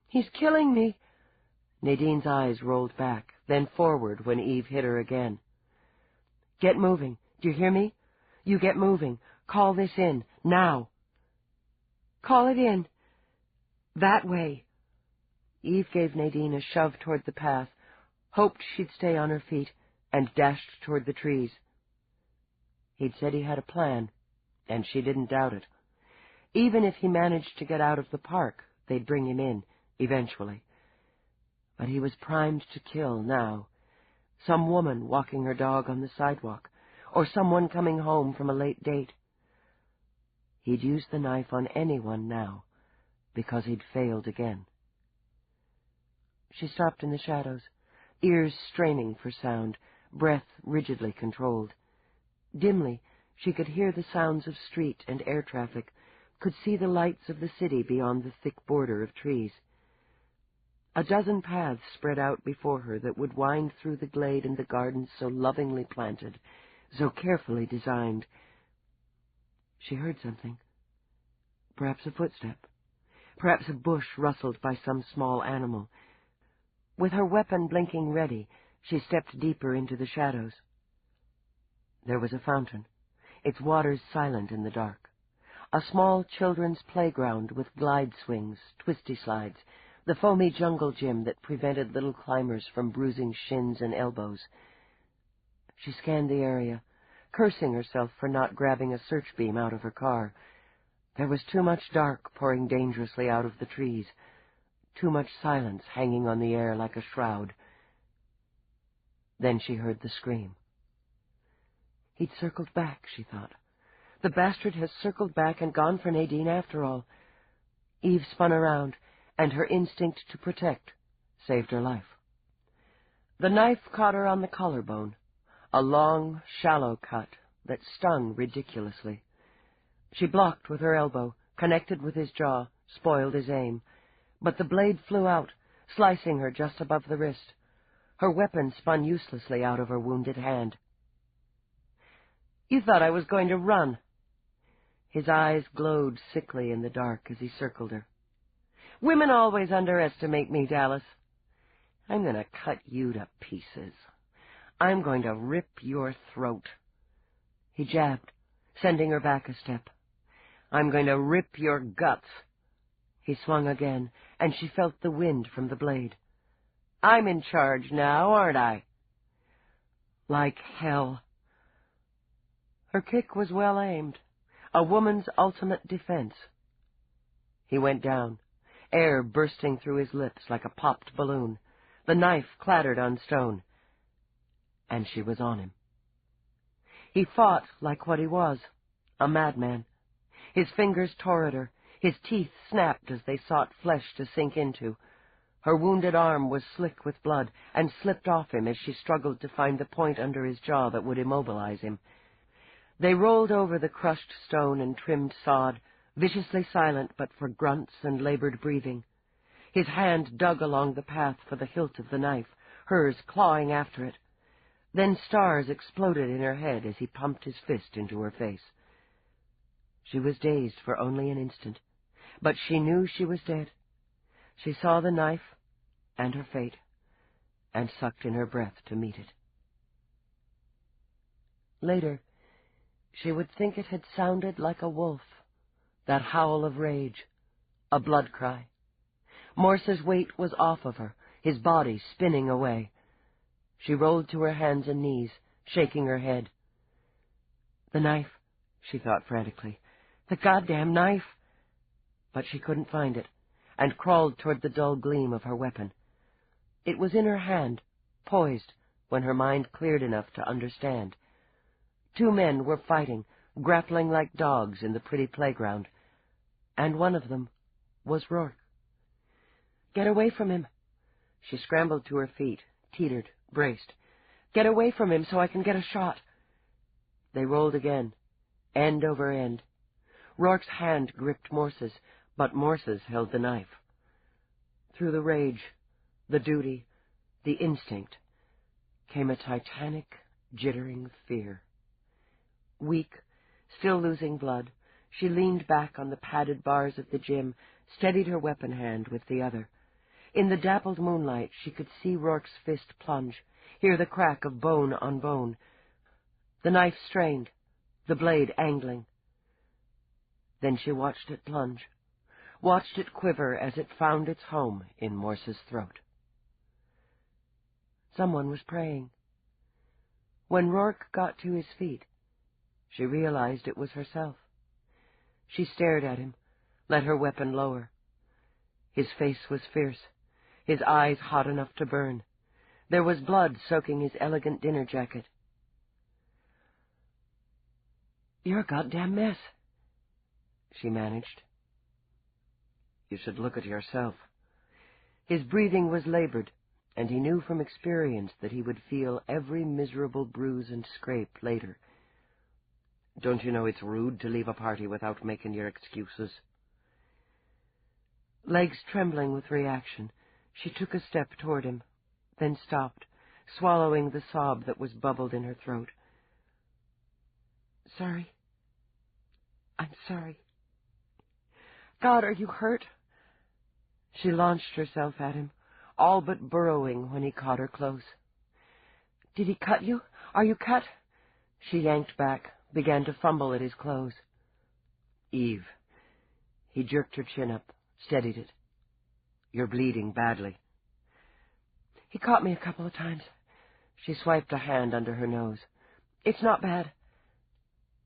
"He's killing me." Nadine's eyes rolled back, then forward when Eve hit her again. "Get moving. Do you hear me? You get moving. Call this in. Now." "Call it in." "That way." Eve gave Nadine a shove toward the path, hoped she'd stay on her feet, and dashed toward the trees. He'd said he had a plan, and she didn't doubt it. Even if he managed to get out of the park, they'd bring him in, eventually. But he was primed to kill now. Some woman walking her dog on the sidewalk, or someone coming home from a late date. He'd use the knife on anyone now, because he'd failed again. She stopped in the shadows, ears straining for sound, breath rigidly controlled. Dimly, she could hear the sounds of street and air traffic, could see the lights of the city beyond the thick border of trees. A dozen paths spread out before her that would wind through the glade and the gardens so lovingly planted, so carefully designed. She heard something. Perhaps a footstep. Perhaps a bush rustled by some small animal. With her weapon blinking ready, she stepped deeper into the shadows. There was a fountain, its waters silent in the dark. A small children's playground with glide swings, twisty slides, the foamy jungle gym that prevented little climbers from bruising shins and elbows. She scanned the area, cursing herself for not grabbing a search beam out of her car. There was too much dark pouring dangerously out of the trees, too much silence hanging on the air like a shroud. Then she heard the scream. He'd circled back, she thought. The bastard has circled back and gone for Nadine after all. Eve spun around, and her instinct to protect saved her life. The knife caught her on the collarbone, a long, shallow cut that stung ridiculously. She blocked with her elbow, connected with his jaw, spoiled his aim, but the blade flew out, slicing her just above the wrist. Her weapon spun uselessly out of her wounded hand. "You thought I was going to run." His eyes glowed sickly in the dark as he circled her. "Women always underestimate me, Dallas. I'm going to cut you to pieces. I'm going to rip your throat." He jabbed, sending her back a step. "I'm going to rip your guts." He swung again, and she felt the wind from the blade. "I'm in charge now, aren't I?" "Like hell." Her kick was well aimed, a woman's ultimate defense. He went down, air bursting through his lips like a popped balloon. The knife clattered on stone, and she was on him. He fought like what he was, a madman. His fingers tore at her, his teeth snapped as they sought flesh to sink into. Her wounded arm was slick with blood and slipped off him as she struggled to find the point under his jaw that would immobilize him. They rolled over the crushed stone and trimmed sod, viciously silent but for grunts and labored breathing. His hand dug along the path for the hilt of the knife, hers clawing after it. Then stars exploded in her head as he pumped his fist into her face. She was dazed for only an instant, but she knew she was dead. She saw the knife and her fate, and sucked in her breath to meet it. Later, she would think it had sounded like a wolf, that howl of rage, a blood cry. Morse's weight was off of her, his body spinning away. She rolled to her hands and knees, shaking her head. The knife, she thought frantically. The goddamn knife! But she couldn't find it, and crawled toward the dull gleam of her weapon. It was in her hand, poised, when her mind cleared enough to understand. 2 men were fighting, grappling like dogs in the pretty playground, and one of them was Roarke. Get away from him! She scrambled to her feet, teetered, braced. Get away from him so I can get a shot." They rolled again, end over end. Rourke's hand gripped Morse's, but Morse's held the knife. Through the rage, the duty, the instinct, came a titanic, jittering fear. Weak, still losing blood, she leaned back on the padded bars of the gym, steadied her weapon hand with the other. In the dappled moonlight, she could see Rourke's fist plunge, hear the crack of bone on bone. The knife strained, the blade angling. Then she watched it plunge, watched it quiver as it found its home in Morse's throat. Someone was praying. When Roarke got to his feet, she realized it was herself. She stared at him, let her weapon lower. His face was fierce, his eyes hot enough to burn. There was blood soaking his elegant dinner jacket. "You're a goddamn mess," she managed. "You should look at yourself." His breathing was labored, and he knew from experience that he would feel every miserable bruise and scrape later. "Don't you know it's rude to leave a party without making your excuses?" Legs trembling with reaction, she took a step toward him, then stopped, swallowing the sob that was bubbled in her throat. "Sorry. I'm sorry. God, are you hurt?" She launched herself at him, all but burrowing when he caught her close. "Did he cut you? Are you cut?" She yanked back, began to fumble at his clothes. "Eve." He jerked her chin up, steadied it. "You're bleeding badly." "He caught me a couple of times." She swiped a hand under her nose. "It's not bad."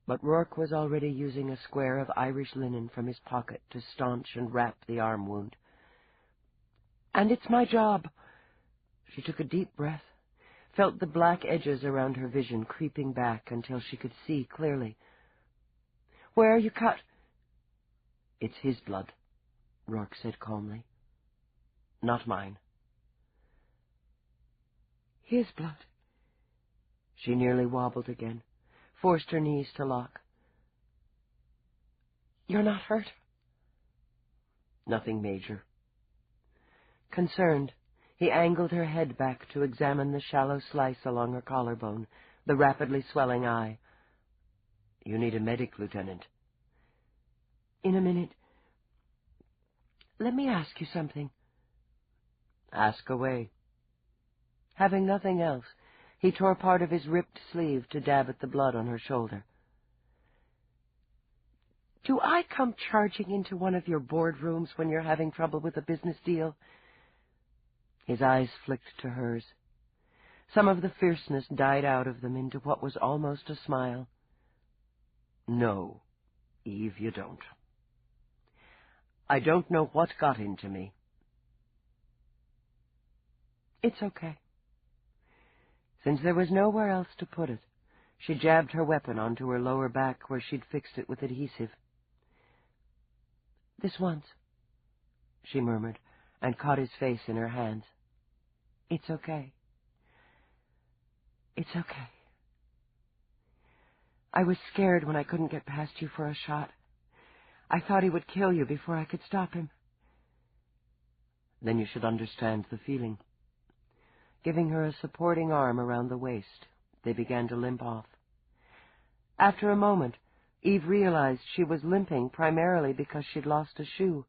But Roarke was already using a square of Irish linen from his pocket to staunch and wrap the arm wound. "And it's my job." She took a deep breath, felt the black edges around her vision creeping back until she could see clearly. "Where are you cut?" "It's his blood," Roarke said calmly. "Not mine." "His blood." She nearly wobbled again, forced her knees to lock. "You're not hurt?" "Nothing major." Concerned, he angled her head back to examine the shallow slice along her collarbone, the rapidly swelling eye. "You need a medic, Lieutenant." "In a minute. Let me ask you something." "Ask away." Having nothing else, he tore part of his ripped sleeve to dab at the blood on her shoulder. "Do I come charging into one of your boardrooms when you're having trouble with a business deal?" His eyes flicked to hers. Some of the fierceness died out of them into what was almost a smile. "No, Eve, you don't. I don't know what got into me." "It's okay." Since there was nowhere else to put it, she jabbed her weapon onto her lower back where she'd fixed it with adhesive. "This once," she murmured, and caught his face in her hands. "It's okay. It's okay. I was scared when I couldn't get past you for a shot. I thought he would kill you before I could stop him." "Then you should understand the feeling." Giving her a supporting arm around the waist, they began to limp off. After a moment, Eve realized she was limping primarily because she'd lost a shoe.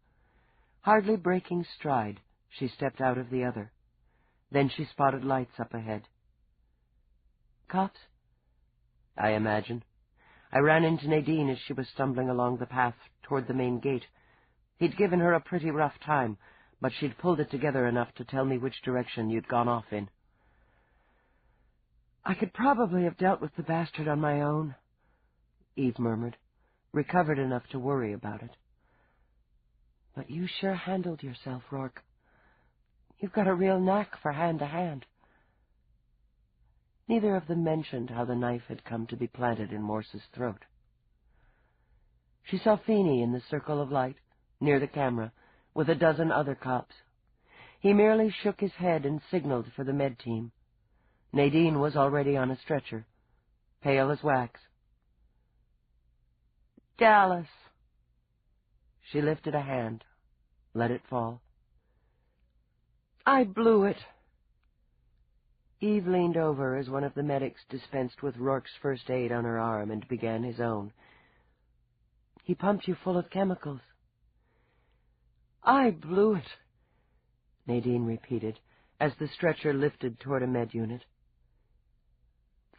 Hardly breaking stride, she stepped out of the other. Then she spotted lights up ahead. "Cops?" "I imagine. I ran into Nadine as she was stumbling along the path toward the main gate. He'd given her a pretty rough time, but she'd pulled it together enough to tell me which direction you'd gone off in." "I could probably have dealt with the bastard on my own," Eve murmured, recovered enough to worry about it. "But you sure handled yourself, Roarke. You've got a real knack for hand-to-hand." Neither of them mentioned how the knife had come to be planted in Morse's throat. She saw Feeney in the circle of light, near the camera, with a dozen other cops. He merely shook his head and signaled for the med team. Nadine was already on a stretcher, pale as wax. "Dallas." She lifted a hand, let it fall. "I blew it." Eve leaned over as one of the medics dispensed with Rourke's first aid on her arm and began his own. "He pumped you full of chemicals." "I blew it," Nadine repeated, as the stretcher lifted toward a med unit.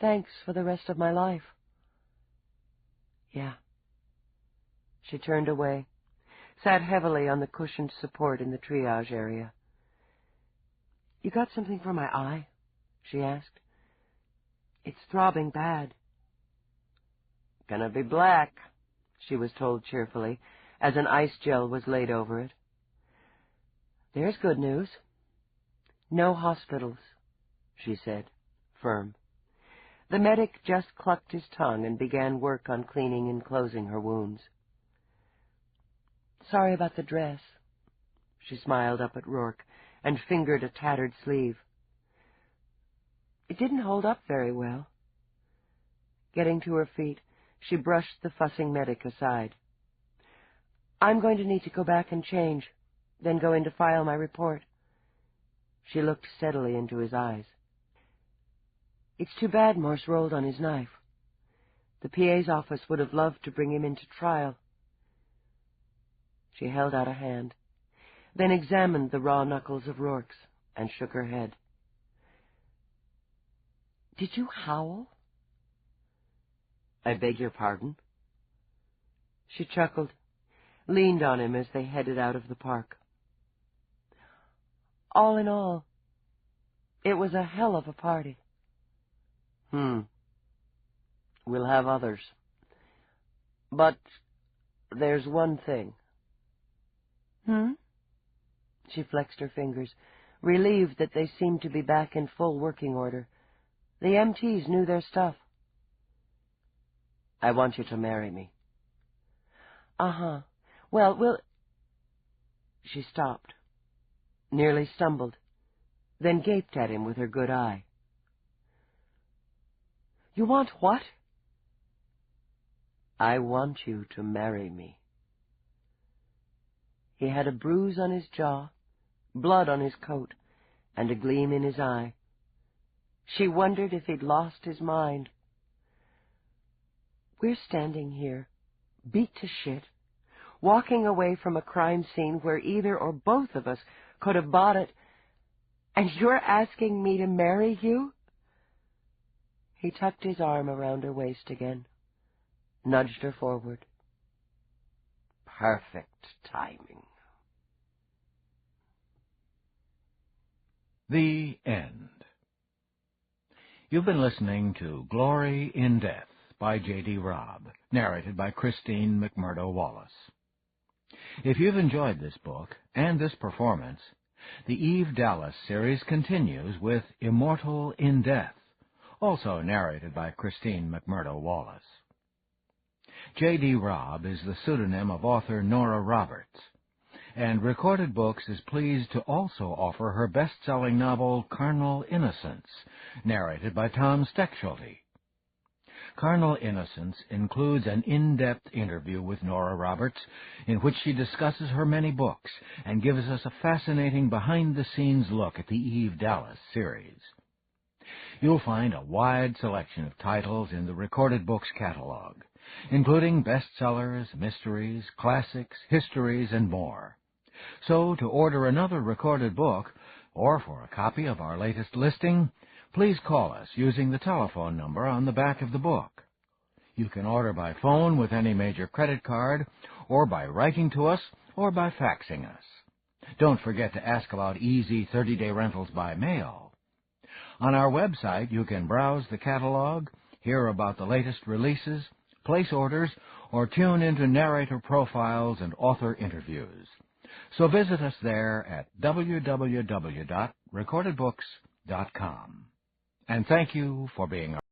"Thanks for the rest of my life." "Yeah." She turned away, sat heavily on the cushioned support in the triage area. "You got something for my eye?" she asked. "It's throbbing bad." "Gonna be black," she was told cheerfully, as an ice gel was laid over it. "There's good news." "No hospitals," she said, firm. The medic just clucked his tongue and began work on cleaning and closing her wounds. "Sorry about the dress." She smiled up at Roarke and fingered a tattered sleeve. "It didn't hold up very well." Getting to her feet, she brushed the fussing medic aside. "I'm going to need to go back and change, then go in to file my report." She looked steadily into his eyes. "It's too bad Morse rolled on his knife. The PA's office would have loved to bring him into trial." She held out a hand, then examined the raw knuckles of Rourke's and shook her head. "Did you howl?" "I beg your pardon?" She chuckled, leaned on him as they headed out of the park. "All in all, it was a hell of a party." We'll have others. But there's one thing." She flexed her fingers, relieved that they seemed to be back in full working order. The MTs knew their stuff. "I want you to marry me." "Uh-huh. Well, we'll—" She stopped, nearly stumbled, then gaped at him with her good eye. "You want what?" "I want you to marry me." He had a bruise on his jaw, blood on his coat, and a gleam in his eye. She wondered if he'd lost his mind. "We're standing here, beat to shit, walking away from a crime scene where either or both of us could have bought it, and you're asking me to marry you?" He tucked his arm around her waist again, nudged her forward. "Perfect timing." The End. You've been listening to Glory in Death by J.D. Robb, narrated by Christine McMurdo Wallace. If you've enjoyed this book and this performance, the Eve Dallas series continues with Immortal in Death, also narrated by Christine McMurdo Wallace. J.D. Robb is the pseudonym of author Nora Roberts, and Recorded Books is pleased to also offer her best-selling novel Carnal Innocence, narrated by Tom Steckschulte. Carnal Innocence includes an in-depth interview with Nora Roberts in which she discusses her many books and gives us a fascinating behind-the-scenes look at the Eve Dallas series. You'll find a wide selection of titles in the Recorded Books catalog, including bestsellers, mysteries, classics, histories, and more. So, to order another recorded book, or for a copy of our latest listing, please call us using the telephone number on the back of the book. You can order by phone with any major credit card, or by writing to us, or by faxing us. Don't forget to ask about easy 30-day rentals by mail. On our website, you can browse the catalog, hear about the latest releases, place orders, or tune into narrator profiles and author interviews. So visit us there at www.recordedbooks.com. And thank you for being